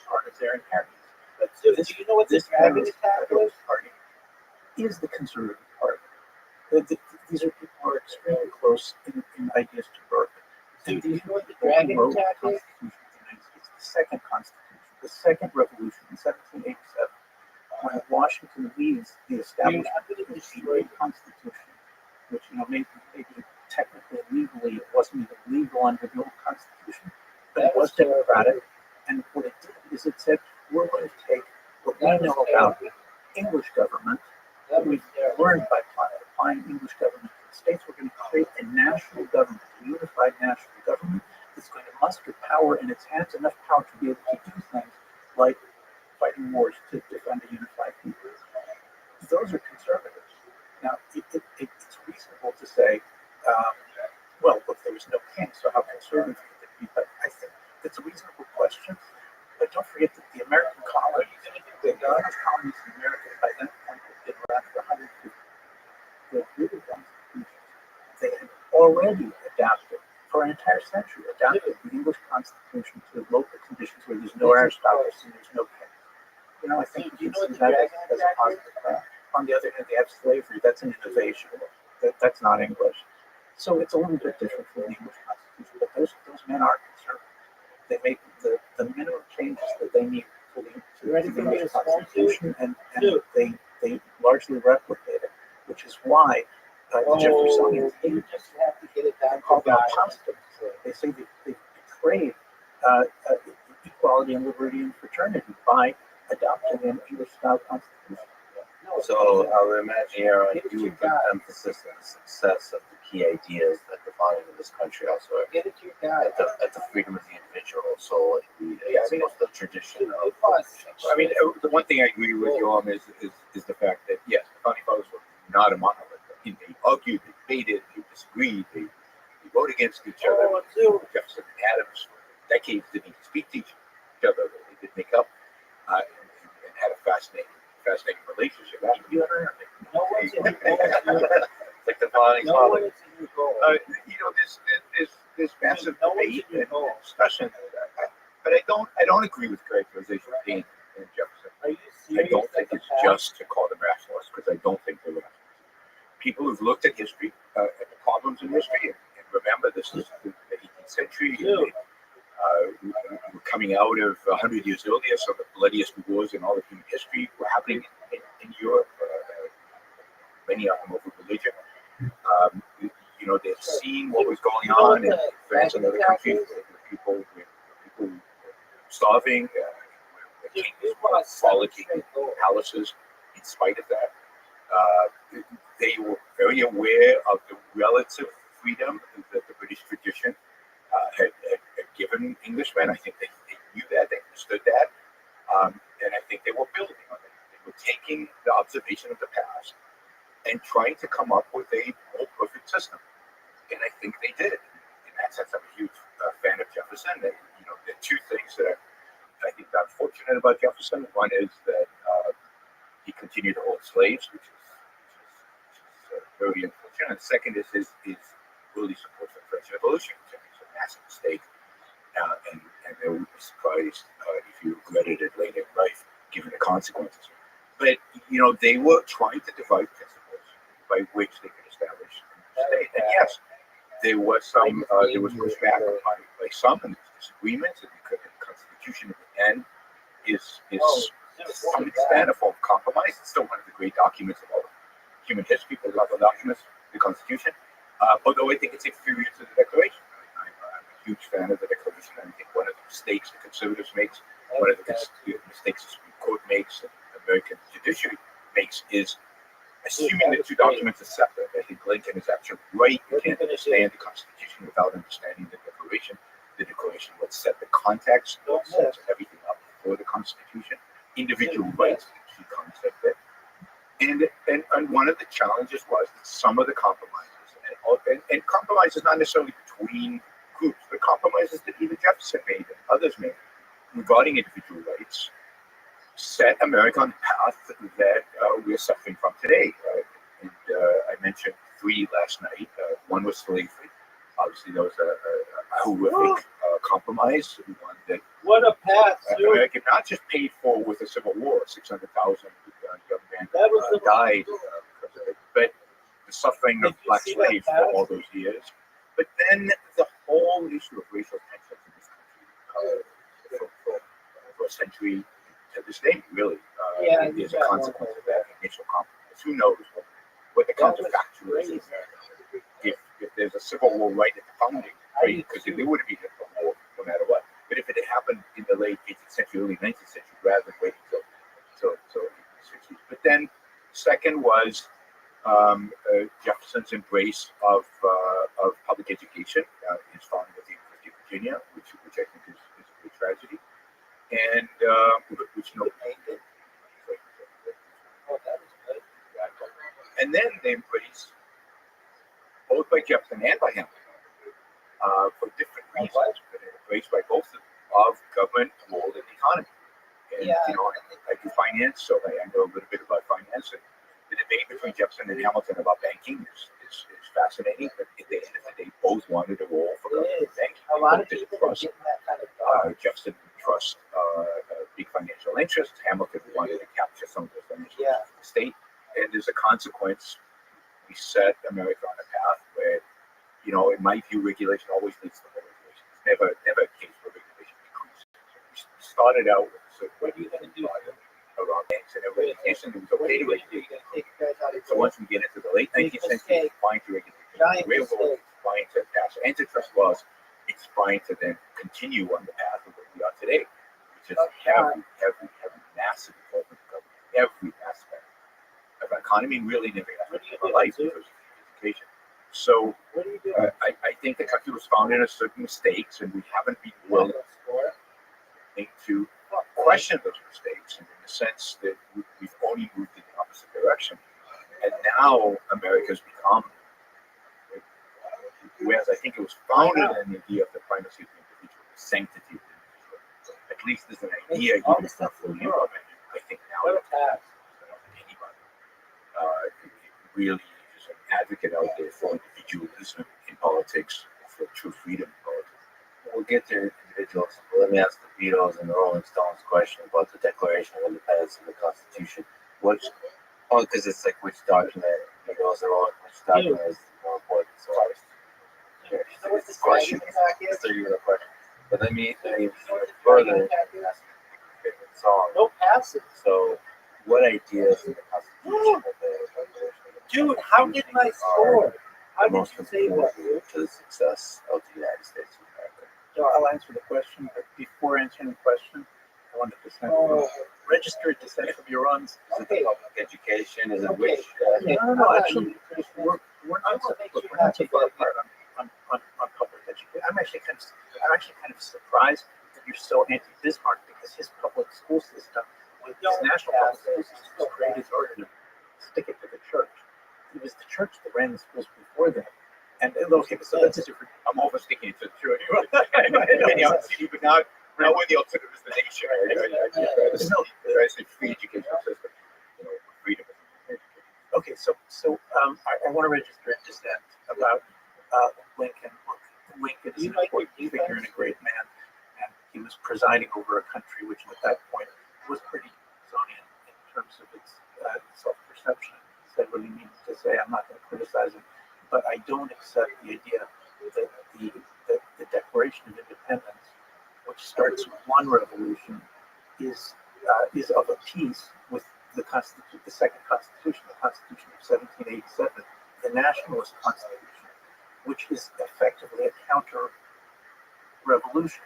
part of their inheritance. But dude, do you know what the dragon attack was? Party is the conservative party. These are people who are extremely close in ideas to Burke. Dude, do you know what the People dragon wrote the attack is? Constitution of the United States, the second Constitution, the second revolution in 1787, when Washington leads the establishment of the great Constitution, which maybe technically legally it wasn't even legal under the old Constitution, but it was democratic. And what it did is it said, we're going to take what we know about English government, that we've learned by applying English government to the states. We're going to create a national government, a unified national government that's going to muster power in its hands, enough power to be able to do things like fighting wars to defend a unified people. Those are conservatives. Now, it's reasonable to say, well, look, there was no king, so how conservative could it be? But I think it's a reasonable question. But don't forget that the American colonies, the English colonies in America, by that point, had been around for 150 years. The British Constitution, they had already adapted, for an entire century, adapted the English Constitution to local conditions where there's no aristocracy, there's no king. I think you can see that as a positive thing. On the other hand, they have slavery. That's an innovation. That's not English. So it's a little bit different from the English Constitution. But those men are conservative. They make the minimum changes that they need to the English Constitution, and they largely replicate it, which is why the Jeffersonians You just have to get it down call them to apostates. They say they betrayed equality and liberty and fraternity by adopting an English-style constitution. So I would imagine here you would put emphasis on the success of the key ideas that define this country also. Get it to your guy. At the freedom of the individual, so the tradition of. I mean, the one thing I agree with you on is the fact that, yes, the founding fathers were not a monolith. They argued, they debated, they disagreed, they wrote against each other. Jefferson and Adams for decades didn't even speak to each other. They did make up and had a fascinating relationship. Like the founding fathers. There's massive debate and discussion, but I don't agree with characterization of Paine and Jefferson. I don't think it's just to call them rationalists, because I don't think they're rationalists. People who've looked at history, at the problems in history, and remember this is the 18th century. We're coming out of 100 years earlier, so the bloodiest wars in all of human history were happening in Europe. Many of them over religion. They've seen what was going on in France and other countries. People starving, frolicking in palaces. In spite of that, they were very aware of the relative freedom that the British tradition had given Englishmen. I think they knew that, they understood that, and I think they were building on it. They were taking the observation of the past and trying to come up with a more perfect system. And I think they did. In that sense, I'm a huge fan of Jefferson. There are two things that I think I'm fortunate about Jefferson. One is that he continued to hold slaves, which is very unfortunate. And the second is his early support for the French Revolution, which I think is a massive mistake. And they would be surprised if you regretted it later in life, given the consequences. But, they were trying to devise principles by which they could establish a state. And yes, there was pushback by some, and disagreements, and the Constitution at the end is to some extent a form of compromise. It's still one of the great documents of all human history, political documents, the Constitution. Although I think it's inferior to the Declaration. I'm a huge fan of the Declaration. I think one of the mistakes the conservatives makes, one of the mistakes the Supreme Court makes, and the American judiciary makes, is assuming the two documents are separate. I think Lincoln is actually right. You can't understand the Constitution without understanding the Declaration. The Declaration would set the context, sets everything up for the Constitution. Individual rights, the key concept there. And one of the challenges was that some of the compromises, and compromises not necessarily between groups, but compromises that even Jefferson made and others made regarding individual rights, set America on the path that we're suffering from today. And I mentioned three last night. One was slavery. Obviously, that was a horrific compromise, one that What a path, dude. America not just paid for with the Civil War, 600,000 young men That was the died because of it, but the suffering of black slaves for all those years. But then the whole issue of racial tensions in this country for a century to this day, really, is a consequence of that initial compromise. Who knows what the counterfactual is in America? If there's a Civil War right at the founding, right, because there would have been a war no matter what. But if it had happened in the late 18th century, early 19th century, rather than waiting till the 60s. But then, second was Jefferson's embrace of public education, his founding of the University of Virginia, which I think is a great tragedy, and which and then they embraced, both by Jefferson and by Hamilton, for different reasons, but embraced by both of government, role, and economy. And I do finance, so I know a little bit about finance. And the debate between Jefferson and Hamilton about banking is fascinating. But at the end of the day, both wanted a role for government banking. A lot of people are getting that kind of Jefferson didn't trust big financial interests. Hamilton wanted to capture some of the financial interests of the state. And as a consequence, we set America on a path where, in my view, regulation always leads to more regulation. It's never a case where regulation decreases. We started out with, so what are you going to do around banks and everything? It was okay to regulate. So once we get into the late 19th century, it's fine to regulate railroads, it's fine to pass antitrust laws, it's fine to then continue on the path of what we are today, which is heavy, massive involvement of government, every aspect of our economy, really in every aspect of our life, education. So I think the country was founded on certain mistakes, and we haven't been willing to question those mistakes, in the sense that we've only moved in the opposite direction. And now America has become, whereas I think it was founded on the idea of the primacy of the individual, the sanctity of the individual. At least there's an idea even for Europe, and I think now anybody really is an advocate out there for individualism in politics, for true freedom in politics. We'll get to individuals. Let me ask the Beatles and the Rolling Stones question about the Declaration of Independence and the Constitution. Because it's like which document goes along, which document is more important. So it's a question. It's a question. But let me further ask a song. no passing. So, what ideas in the Constitution of the Dude, how did my score? How did most you say what? important to the success of the United States of America? So I'll answer the question, but before answering the question, I wanted to send registered to send from your runs. Is it the public education? Is it which? No, actually, we're not so far apart on public education. I'm actually kind of surprised that you're so anti-Bismarck, because his public school system, his national public school system, was created in order to stick it to the church. It was the church that ran the schools before that. And okay, so that's a different. I'm oversticking it to the church. But not when the alternative is the nation. I say free educational system. Freedom. Okay, so I want to register and dissent about Lincoln. Lincoln is an important figure and a great man, and he was presiding over a country which at that point was pretty Smithsonian in terms of its self-perception. He said what he needed to say. I'm not going to criticize him, but I don't accept the idea that the Declaration of Independence, which starts one revolution is of a piece with the second Constitution, the Constitution of 1787, the Nationalist Constitution, which is effectively a counter-revolution.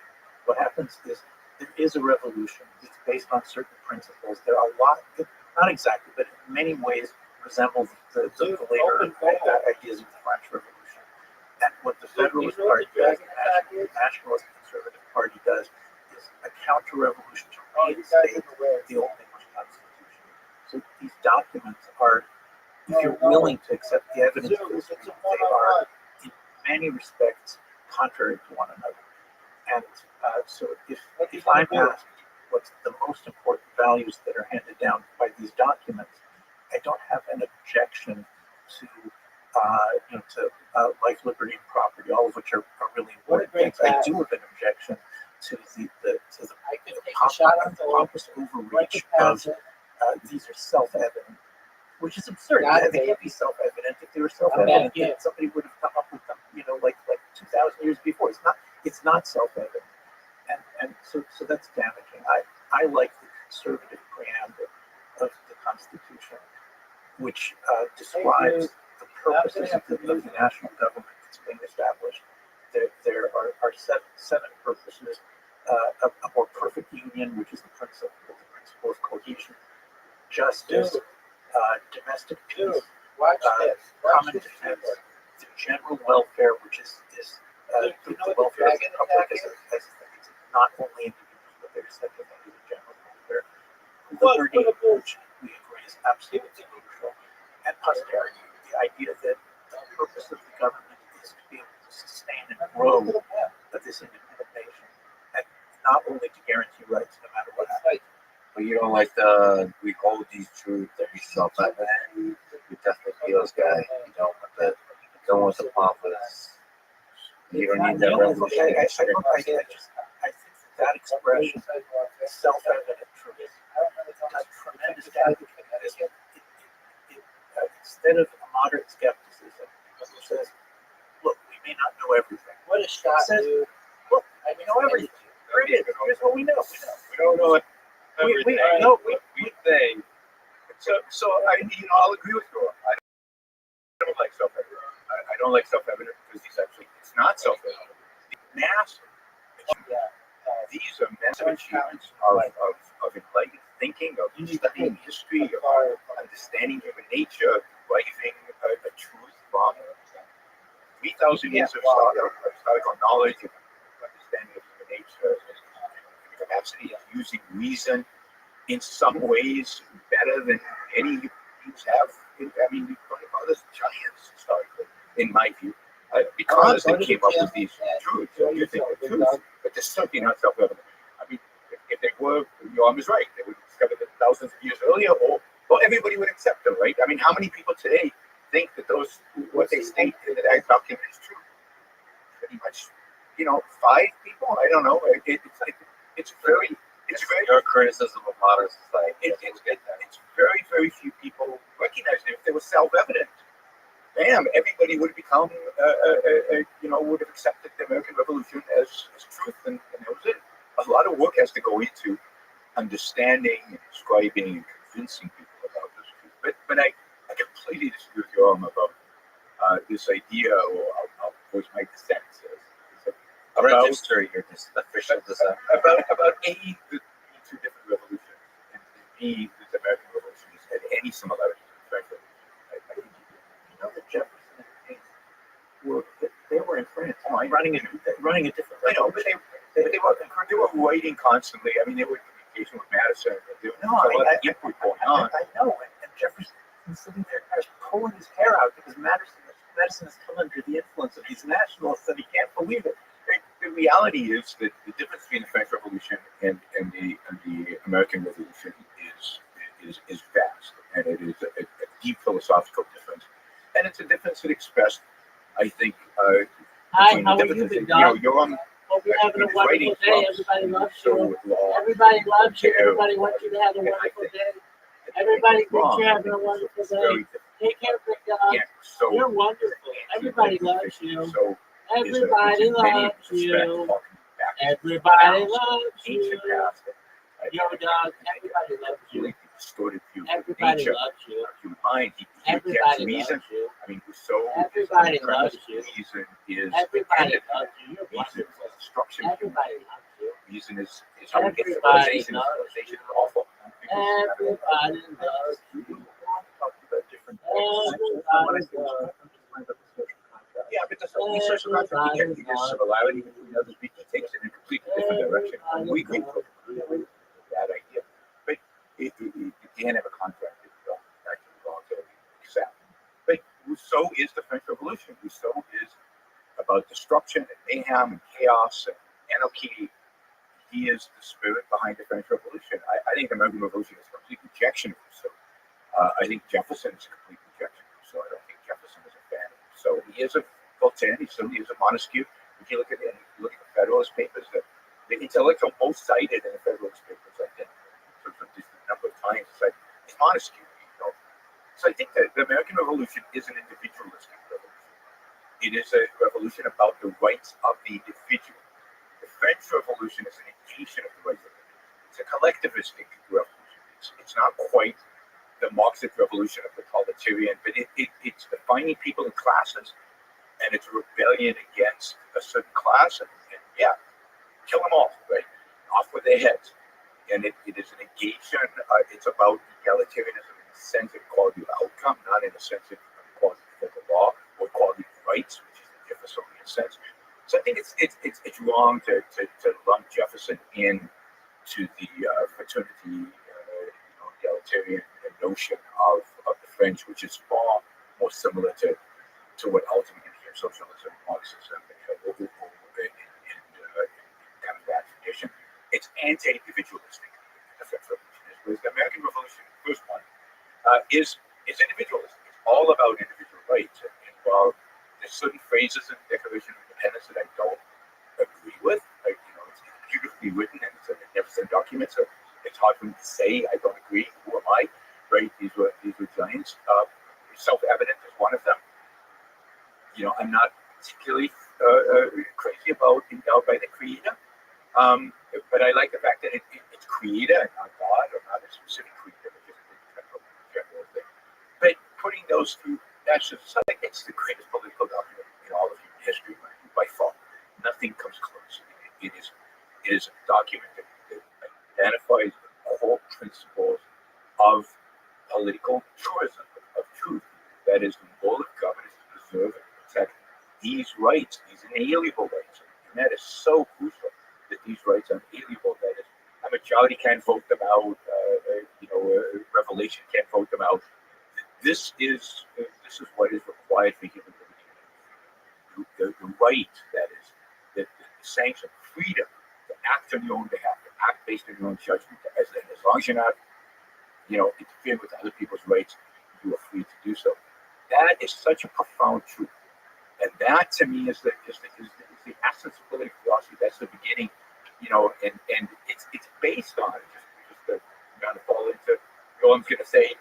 What happens is there is a revolution. It's based on certain principles. There are a lot, not exactly, but in many ways resemble the later ideas of the French Revolution. And what the Federalist Party does, the Nationalist Conservative Party does, is a counter-revolution to reinstate the old English Constitution. So these documents are, if you're willing to accept the evidence of this, they are in many respects contrary to one another. And so if I'm asked what's the most important values that are handed down by these documents, I don't have an objection to life, liberty, and property, all of which are really important things. I do have an objection to the pompous overreach of these are self-evident, which is absurd. They can't be self-evident. If they were self-evident, then somebody would have come up with them, like 2,000 years before. It's not self-evident, and so that's damaging. I like the conservative preamble of the Constitution, which describes the purposes of the national government that's being established. There are seven purposes: a more perfect union, which is the principle of cohesion, justice, domestic peace, common defense, the general welfare, which is the welfare of the public as not only individuals, but there's second under the general welfare. Liberty, which we agree is absolutely crucial, and posterity, the idea that the purpose of the government is to be able to sustain and grow this independent nation, and not only to guarantee rights no matter what happens. But you don't like we hold these truths that we self-evident. You definitely feels guy. You don't want the pompous. You don't need that revolution. I think that expression, self-evident truth, does tremendous damage. Instead of a moderate skepticism, which says, look, we may not know everything. What a shot, dude. Look, we know everything. There it is. Here's what we know. We don't know everything. We think. So I'll agree with you. I don't like self-evident. I don't like self-evident because it's not self-evident. Massive. These are massive achievements of enlightened thinking, of studying history, of understanding human nature, of deriving a truth from 3,000 years of historical knowledge, of understanding of human nature, and capacity of using reason in some ways better than any humans have. We've talked about this giants historically, in my view, because they came up with these truths. You think they're truths, but they're certainly not self-evident. If they were, your arm is right. They would discover them thousands of years earlier, or everybody would accept them, right? How many people today think that what they state in that document is true? Pretty much, 5 people. I don't know. It's very. Your criticism of modern society. It's very, very few people recognize it. If they were self-evident, bam, everybody would have become, would have accepted the American Revolution as truth, and that was it. A lot of work has to go into understanding and describing and convincing people about this truth. But I completely disagree with your about this idea, or I'll voice my dissent. Register your official dissent. About A, the 2 different revolutions, and B, the American Revolution had any similarity to the French Revolution. The Jefferson and Hayes they were in France, running a different. I know, but they were writing constantly. They were in communication with Madison. There was input going on. I know, and Jefferson sitting there pulling his hair out because Madison is still under the influence of these nationalists, and he can't believe it. The reality is that the difference between the French Revolution and the American Revolution is vast, and it is a deep philosophical difference, and it's a difference that expressed, I think, hi, how are you, big dog? Hope you're having a wonderful day. Everybody loves you. Everybody loves you. Everybody wants you to have a wonderful day. Everybody thinks you're having a wonderful day. Take care, big dog. You're wonderful. Everybody loves you. Everybody loves you. Everybody loves you. Yo, dog, everybody loves You you. like the distorted view of Everybody nature, loves you. of human mind. He rejects Everybody reason. loves you. I mean, Rousseau Everybody is premise. loves you. Reason is Everybody dependent. loves you. You're Reason wonderful. is destruction. of human Everybody mind. loves you. Reason is how we get Everybody civilization. loves Civilization is awful. Everybody loves you. Talking about different Everybody I'm just loves talking about the social contract. Yeah, but that's what social contract. You get similarity between other people. It takes it in a completely different direction. We agree with that idea. But you can't have a contract if you don't actually voluntarily accept. But Rousseau is the French Revolution. Rousseau is about destruction and mayhem and chaos and anarchy. He is the spirit behind the French Revolution. I think the American Revolution is a complete rejection of Rousseau. I think Jefferson is a complete rejection of Rousseau. I don't think Jefferson is a fan of Rousseau. He is a Voltaire. He certainly is a Montesquieu. If you look at the Federalist Papers, the intellectual most cited in the Federalist Papers, I think, for just a number of times, it's Montesquieu. So I think that the American Revolution is an individualistic revolution. It is a revolution about the rights of the individual. The French Revolution is an negation of the rights of the individual. It's a collectivistic revolution. It's not quite the Marxist revolution of the proletariat, but it's defining people in classes, and it's a rebellion against a certain class, and yeah, kill them all, right? Off with their heads. And it is a negation. It's about egalitarianism in the sense of equality of outcome, not in the sense of equality of the law or equality of rights, which is the Jeffersonian sense. So I think it's wrong to lump Jefferson in to the fraternity, egalitarian notion of the French, which is far more similar to what ultimately became socialism, Marxism, and kind of that tradition. It's anti-individualistic. The French Revolution is, whereas the American Revolution, the first one, is individualistic. It's all about individual rights. And while there's certain phrases in the Declaration of Independence that I don't agree with, it's beautifully written and it's a magnificent document, so it's hard for me to say I don't agree. Who am I? Right? These were giants. Self-evident is one of them. I'm not particularly crazy about endowed by the Creator, but I like the fact that it's Creator and not God, or not a specific Creator, but just a general thing. But putting those through, that's just something. It's the greatest political document in all of human history by far. Nothing comes close. It is a document that identifies the core principles of political tourism, of truth. That is, the goal of government is to preserve and protect these rights, these inalienable rights. And that is so crucial, that these rights are inalienable. That is, a majority can't vote them out. Revelation can't vote them out. This is what is required for human liberty. The right, that is, the sanction, freedom to act on your own behalf, to act based on your own judgment. As long as you're not, interfering with other people's rights, you are free to do so. That is such a profound truth, and that to me is the essence of political philosophy. That's the beginning, and it's based on just to kind of fall into. I'm going to say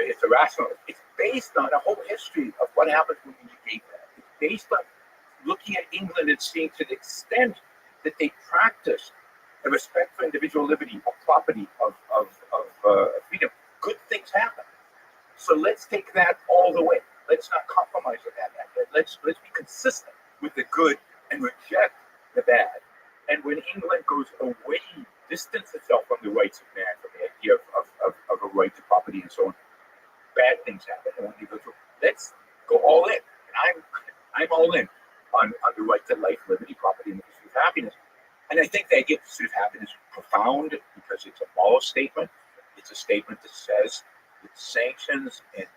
it's irrational. It's based on a whole history of what happens when you negate that. It's based on looking at England and seeing to the extent that they practice the respect for individual liberty, of property, of freedom. Good things happen. So let's take that all the way. Let's not compromise with that. Let's be consistent with the good and reject the bad. And when England goes away, distance itself from the rights of man, from the idea of a right to property and so on, bad things happen. And when they go through, let's go all in. And I'm all in on the right to life, liberty, property, and the pursuit of happiness. And I think the idea of pursuit of happiness is profound because it's a moral statement. It's a statement that says that sanctions and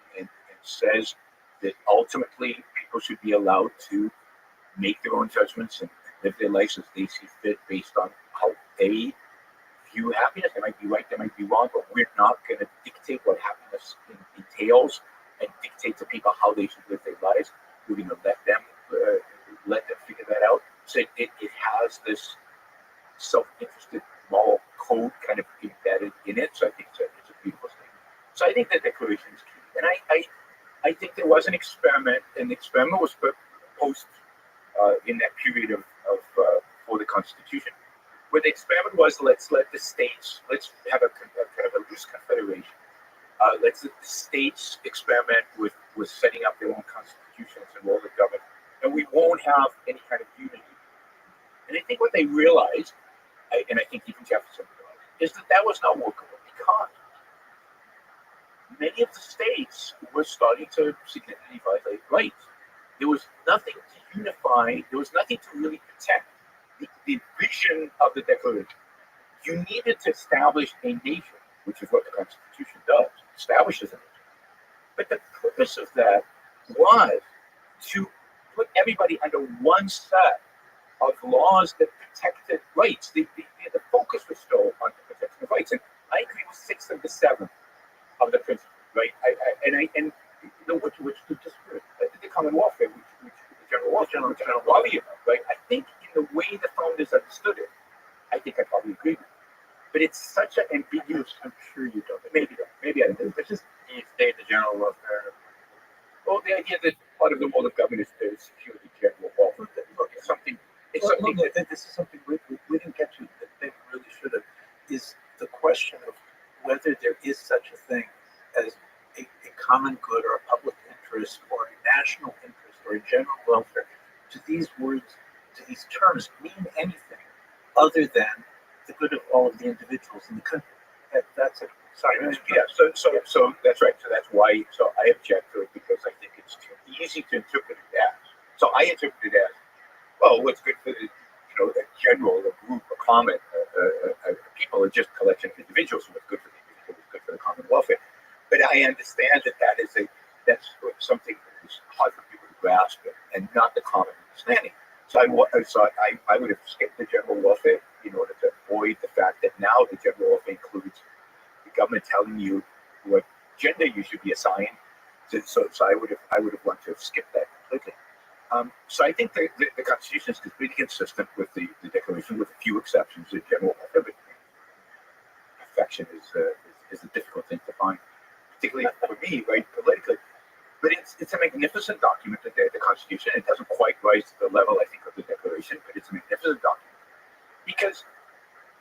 says that ultimately people should be allowed to make their own judgments and live their lives as they see fit based on how they view happiness. They might be right, they might be wrong, but we're not going to dictate what happiness entails and dictate to people how they should live their lives. We're going to let them figure that out. So it has this self-interested moral code kind of embedded in it. So I think it's a beautiful thing. So I think that declaration is key. And I think there was an experiment, and the experiment was proposed in that period of for the Constitution, where the experiment was, let's let the states, let's have a kind of a loose confederation. Let's let the states experiment with setting up their own constitutions and all the government, and we won't have any kind of unity. And I think what they realized, and I think even Jefferson realized, is that that was not workable because many of the states were starting to significantly violate rights. There was nothing to unify. There was nothing to really protect the vision of the Declaration. You needed to establish a nation, which is what the Constitution does, establishes a nation. But the purpose of that was to put everybody under one set of laws that protected rights. The focus was still on the protection of rights. And I agree with 6 of the 7 of the principles, right? Which could disagree. The common warfare, which the general warfare, right? I think in the way the founders understood it, I think I probably agree with it. But it's such an ambiguous. I'm sure you don't. Maybe I don't. But just You state the general welfare. well, the idea that part of the role of government is to secure the general welfare. Look, it's something. It's Well, something. look, this is something we didn't get to that they really should have. Is the question of whether there is such a thing as a common good or a public interest or a national interest or a general welfare. Do these words, do these terms mean anything other than the good of all of the individuals in the country? That's a sorry. Yeah, so that's right. So that's why. So I object to it because I think it's too easy to interpret it as. So I interpret it as, well, what's good for the, a general, a group, a common people, are just a collection of individuals. So what's good for the individual is good for the common welfare. But I understand that's something that's hard for people to grasp and not the common understanding. So I would have skipped the general welfare in order to avoid the fact that now the general welfare includes the government telling you what gender you should be assigned. So I would have wanted to have skipped that completely. So I think the Constitution is completely consistent with the Declaration, with a few exceptions. The general welfare, but perfection is a difficult thing to find, particularly for me, right, politically. But it's a magnificent document, the Constitution. It doesn't quite rise to the level, I think, of the Declaration, but it's a magnificent document. Because,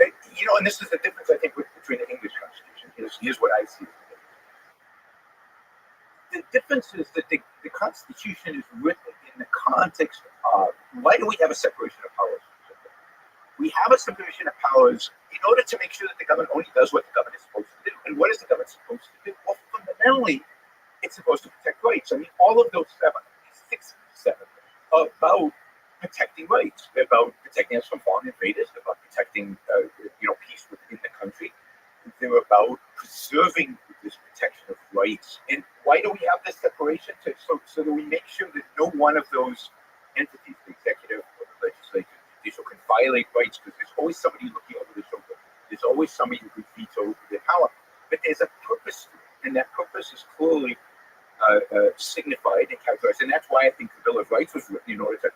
and this is the difference, I think, between the English Constitution. Here's what I see as the difference. The difference is that the Constitution is written in the context of, why do we have a separation of powers? We have a separation of powers in order to make sure that the government only does what the government is supposed to do. And what is the government supposed to do? Well, fundamentally, it's supposed to protect rights. I mean, all of those 6, 7, are about protecting rights. They're about protecting us from foreign invaders. They're about protecting, peace within the country. They're about preserving this protection of rights. And why do we have this separation? So that we make sure that no one of those entities, the executive or the legislature, the judicial, can violate rights, because there's always somebody looking over the shoulder. There's always somebody who could veto their power. But there's a purpose to it, and that purpose is clearly signified and characterized. And that's why I think the Bill of Rights was written, in order to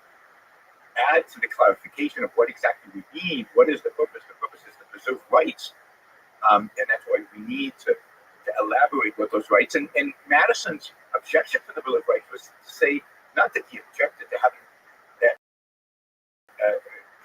add to the clarification of what exactly we need. What is the purpose? The purpose is to preserve rights. And that's why we need to elaborate what those rights. And Madison's objection to the Bill of Rights was to say, not that he objected to having that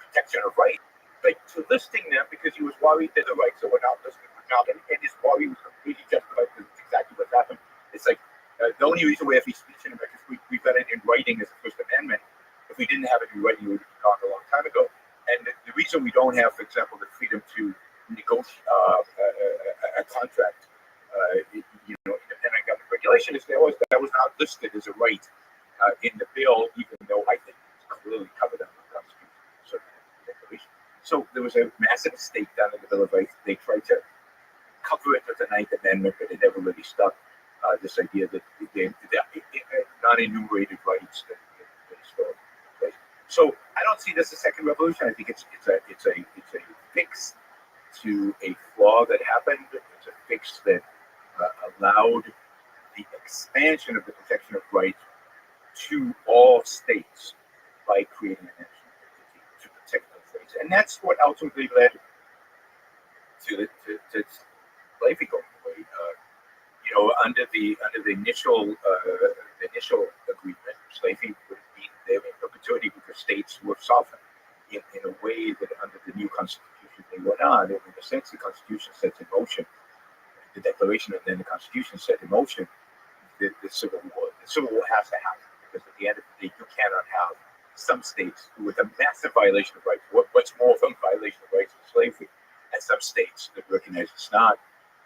protection of rights, but to listing them because he was worried that the rights that were not listed were not. And his worry was completely justified, because it's exactly what happened. It's like, the only reason we have free speech in America is we've got it in writing as a First Amendment. If we didn't have it in writing, it would have been gone a long time ago. And the reason we don't have, for example, the freedom to negotiate a contract, independent government regulation, is that was not listed as a right in the bill, even though I think it's clearly covered under the Constitution. So there was a massive mistake done in the Bill of Rights. They tried to cover it with the Ninth Amendment, but it never really stuck. This idea that non-enumerated rights that still place. So I don't see this as a second revolution. I think it's a fix to a flaw that happened. It's a fix that allowed the expansion of the protection of rights to all states by creating a national entity to protect those rights, and that's what ultimately led to slavery going away. Under the initial agreement, slavery would have been there in perpetuity because states were sovereign in a way that under the new Constitution not, in a sense, the Constitution sets in motion the Declaration, and then the Constitution set in motion the Civil War. The Civil War has to happen because at the end of the day, you cannot have some states with a massive violation of rights. What's more than violation of rights of slavery, and some states that recognize it's not,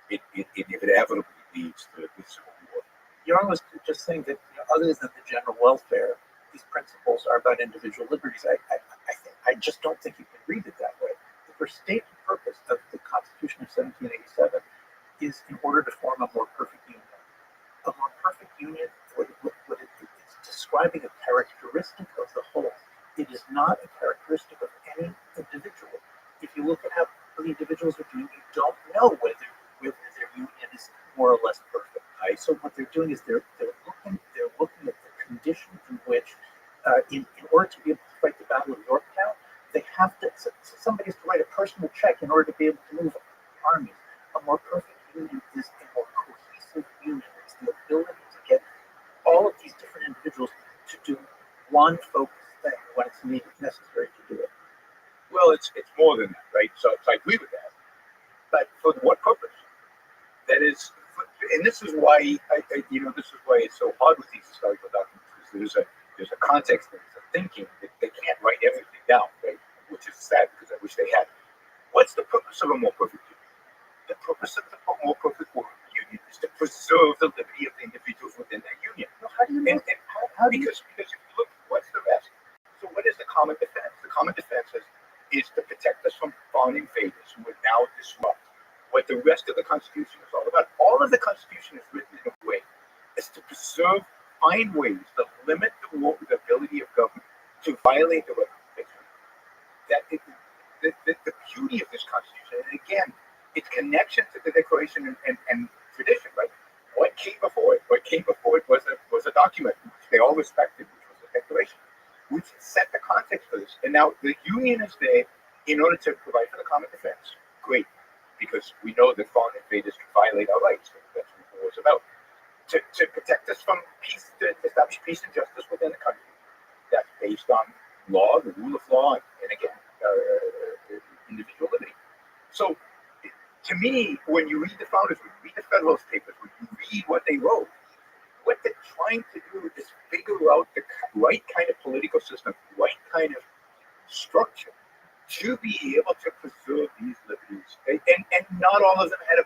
it inevitably leads to the Civil War. Yarn was just saying that other than the general welfare, these principles are about individual liberties. I just don't think you can read it that way. The first stated purpose of the Constitution of 1787 is in order to form a more perfect union. A more perfect union, it's describing a characteristic of the whole. It is not a characteristic of any individual. If you look at how the individuals are doing, you don't know whether their union is more or less perfect. Right? So what they're doing is they're looking at the condition in which, in order to be able to fight the Battle of Yorktown, they have to. So somebody has to write a personal check in order to be able to move armies. A more perfect union is a more cohesive union. It's the ability to get all of these different individuals to do one focused thing when it's necessary to do it. Well, it's more than that, right? So I agree with that. But for what purpose? That is, and this is why this is why it's so hard with these historical documents, because there's a context, there's a thinking that they can't write everything down, right? Which is sad because I wish they had. What's the purpose of a more perfect union? The purpose of the more perfect union is to preserve the liberty of the individuals within that union. Well, how do you know? Because if you look, what's the rest? So what is the common defense? The common defense is to protect us from foreign invaders who would now disrupt what the rest of the Constitution is all about. All of the Constitution is written in a way as to preserve, find ways to limit the ability of government to violate the rights of the the beauty of this Constitution, and again, its connection to the Declaration and tradition, right? What came before it? What came before it was a document which they all respected, which was the Declaration, which set the context for this. And now the Union is there in order to provide for the common defense. Great. Because we know that foreign invaders can violate our rights. That's what the war is about. To protect us from peace, to establish peace and justice within the country. That's based on law, the rule of law, and again, individual liberty. So, to me, when you read the Founders, when you read the Federalist Papers, when you read what they wrote, what they're trying to do is figure out the right kind of political system, right kind of structure to be able to preserve these liberties. And not all of them had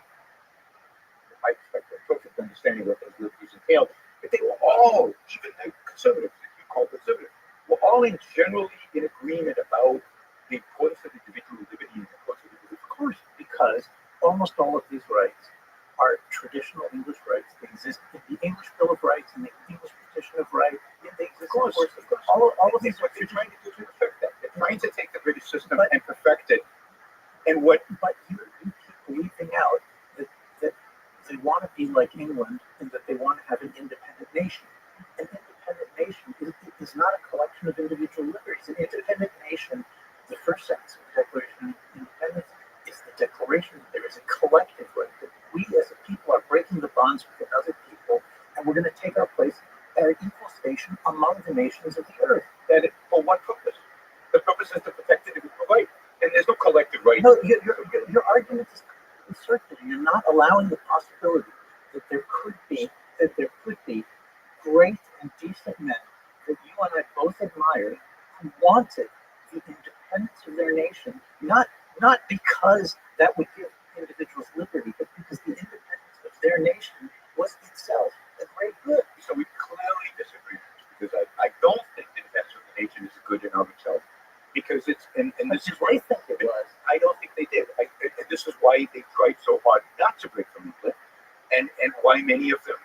I expect a perfect understanding of what those liberties entailed, but they were all, even the conservatives, if you call conservatives, were all generally in agreement about the importance of individual liberty and the importance of individual. Of course, because almost all of these rights are traditional English rights. They exist in the English Bill of Rights and the English Petition of Rights. They exist, of course. All of these. What they're trying to do to perfect that. They're trying to take the British system and perfect it. And what? But you keep leaving out that they want to be like England and that they want to have an independent nation. An independent nation is not a collection of individual liberties. An independent nation, the first sentence of the Declaration of Independence is the declaration that there is a collective right, that we as a people are breaking the bonds with other people, and we're going to take our place at an equal station among the nations of the earth. For what purpose? The purpose is to protect the individual right. And there's no collective right. No, your argument is circular. You're not allowing the possibility that there could be great and decent men that you and I both admired who wanted the independence of their nation, not because that would give individuals liberty, but because the independence of their nation was itself a great good. So we clearly disagree because I don't think the defense of the nation is a good in of itself. Because it's and this is why they think it was. I don't think they did. And this is why they tried so hard not to break from England, and why many of them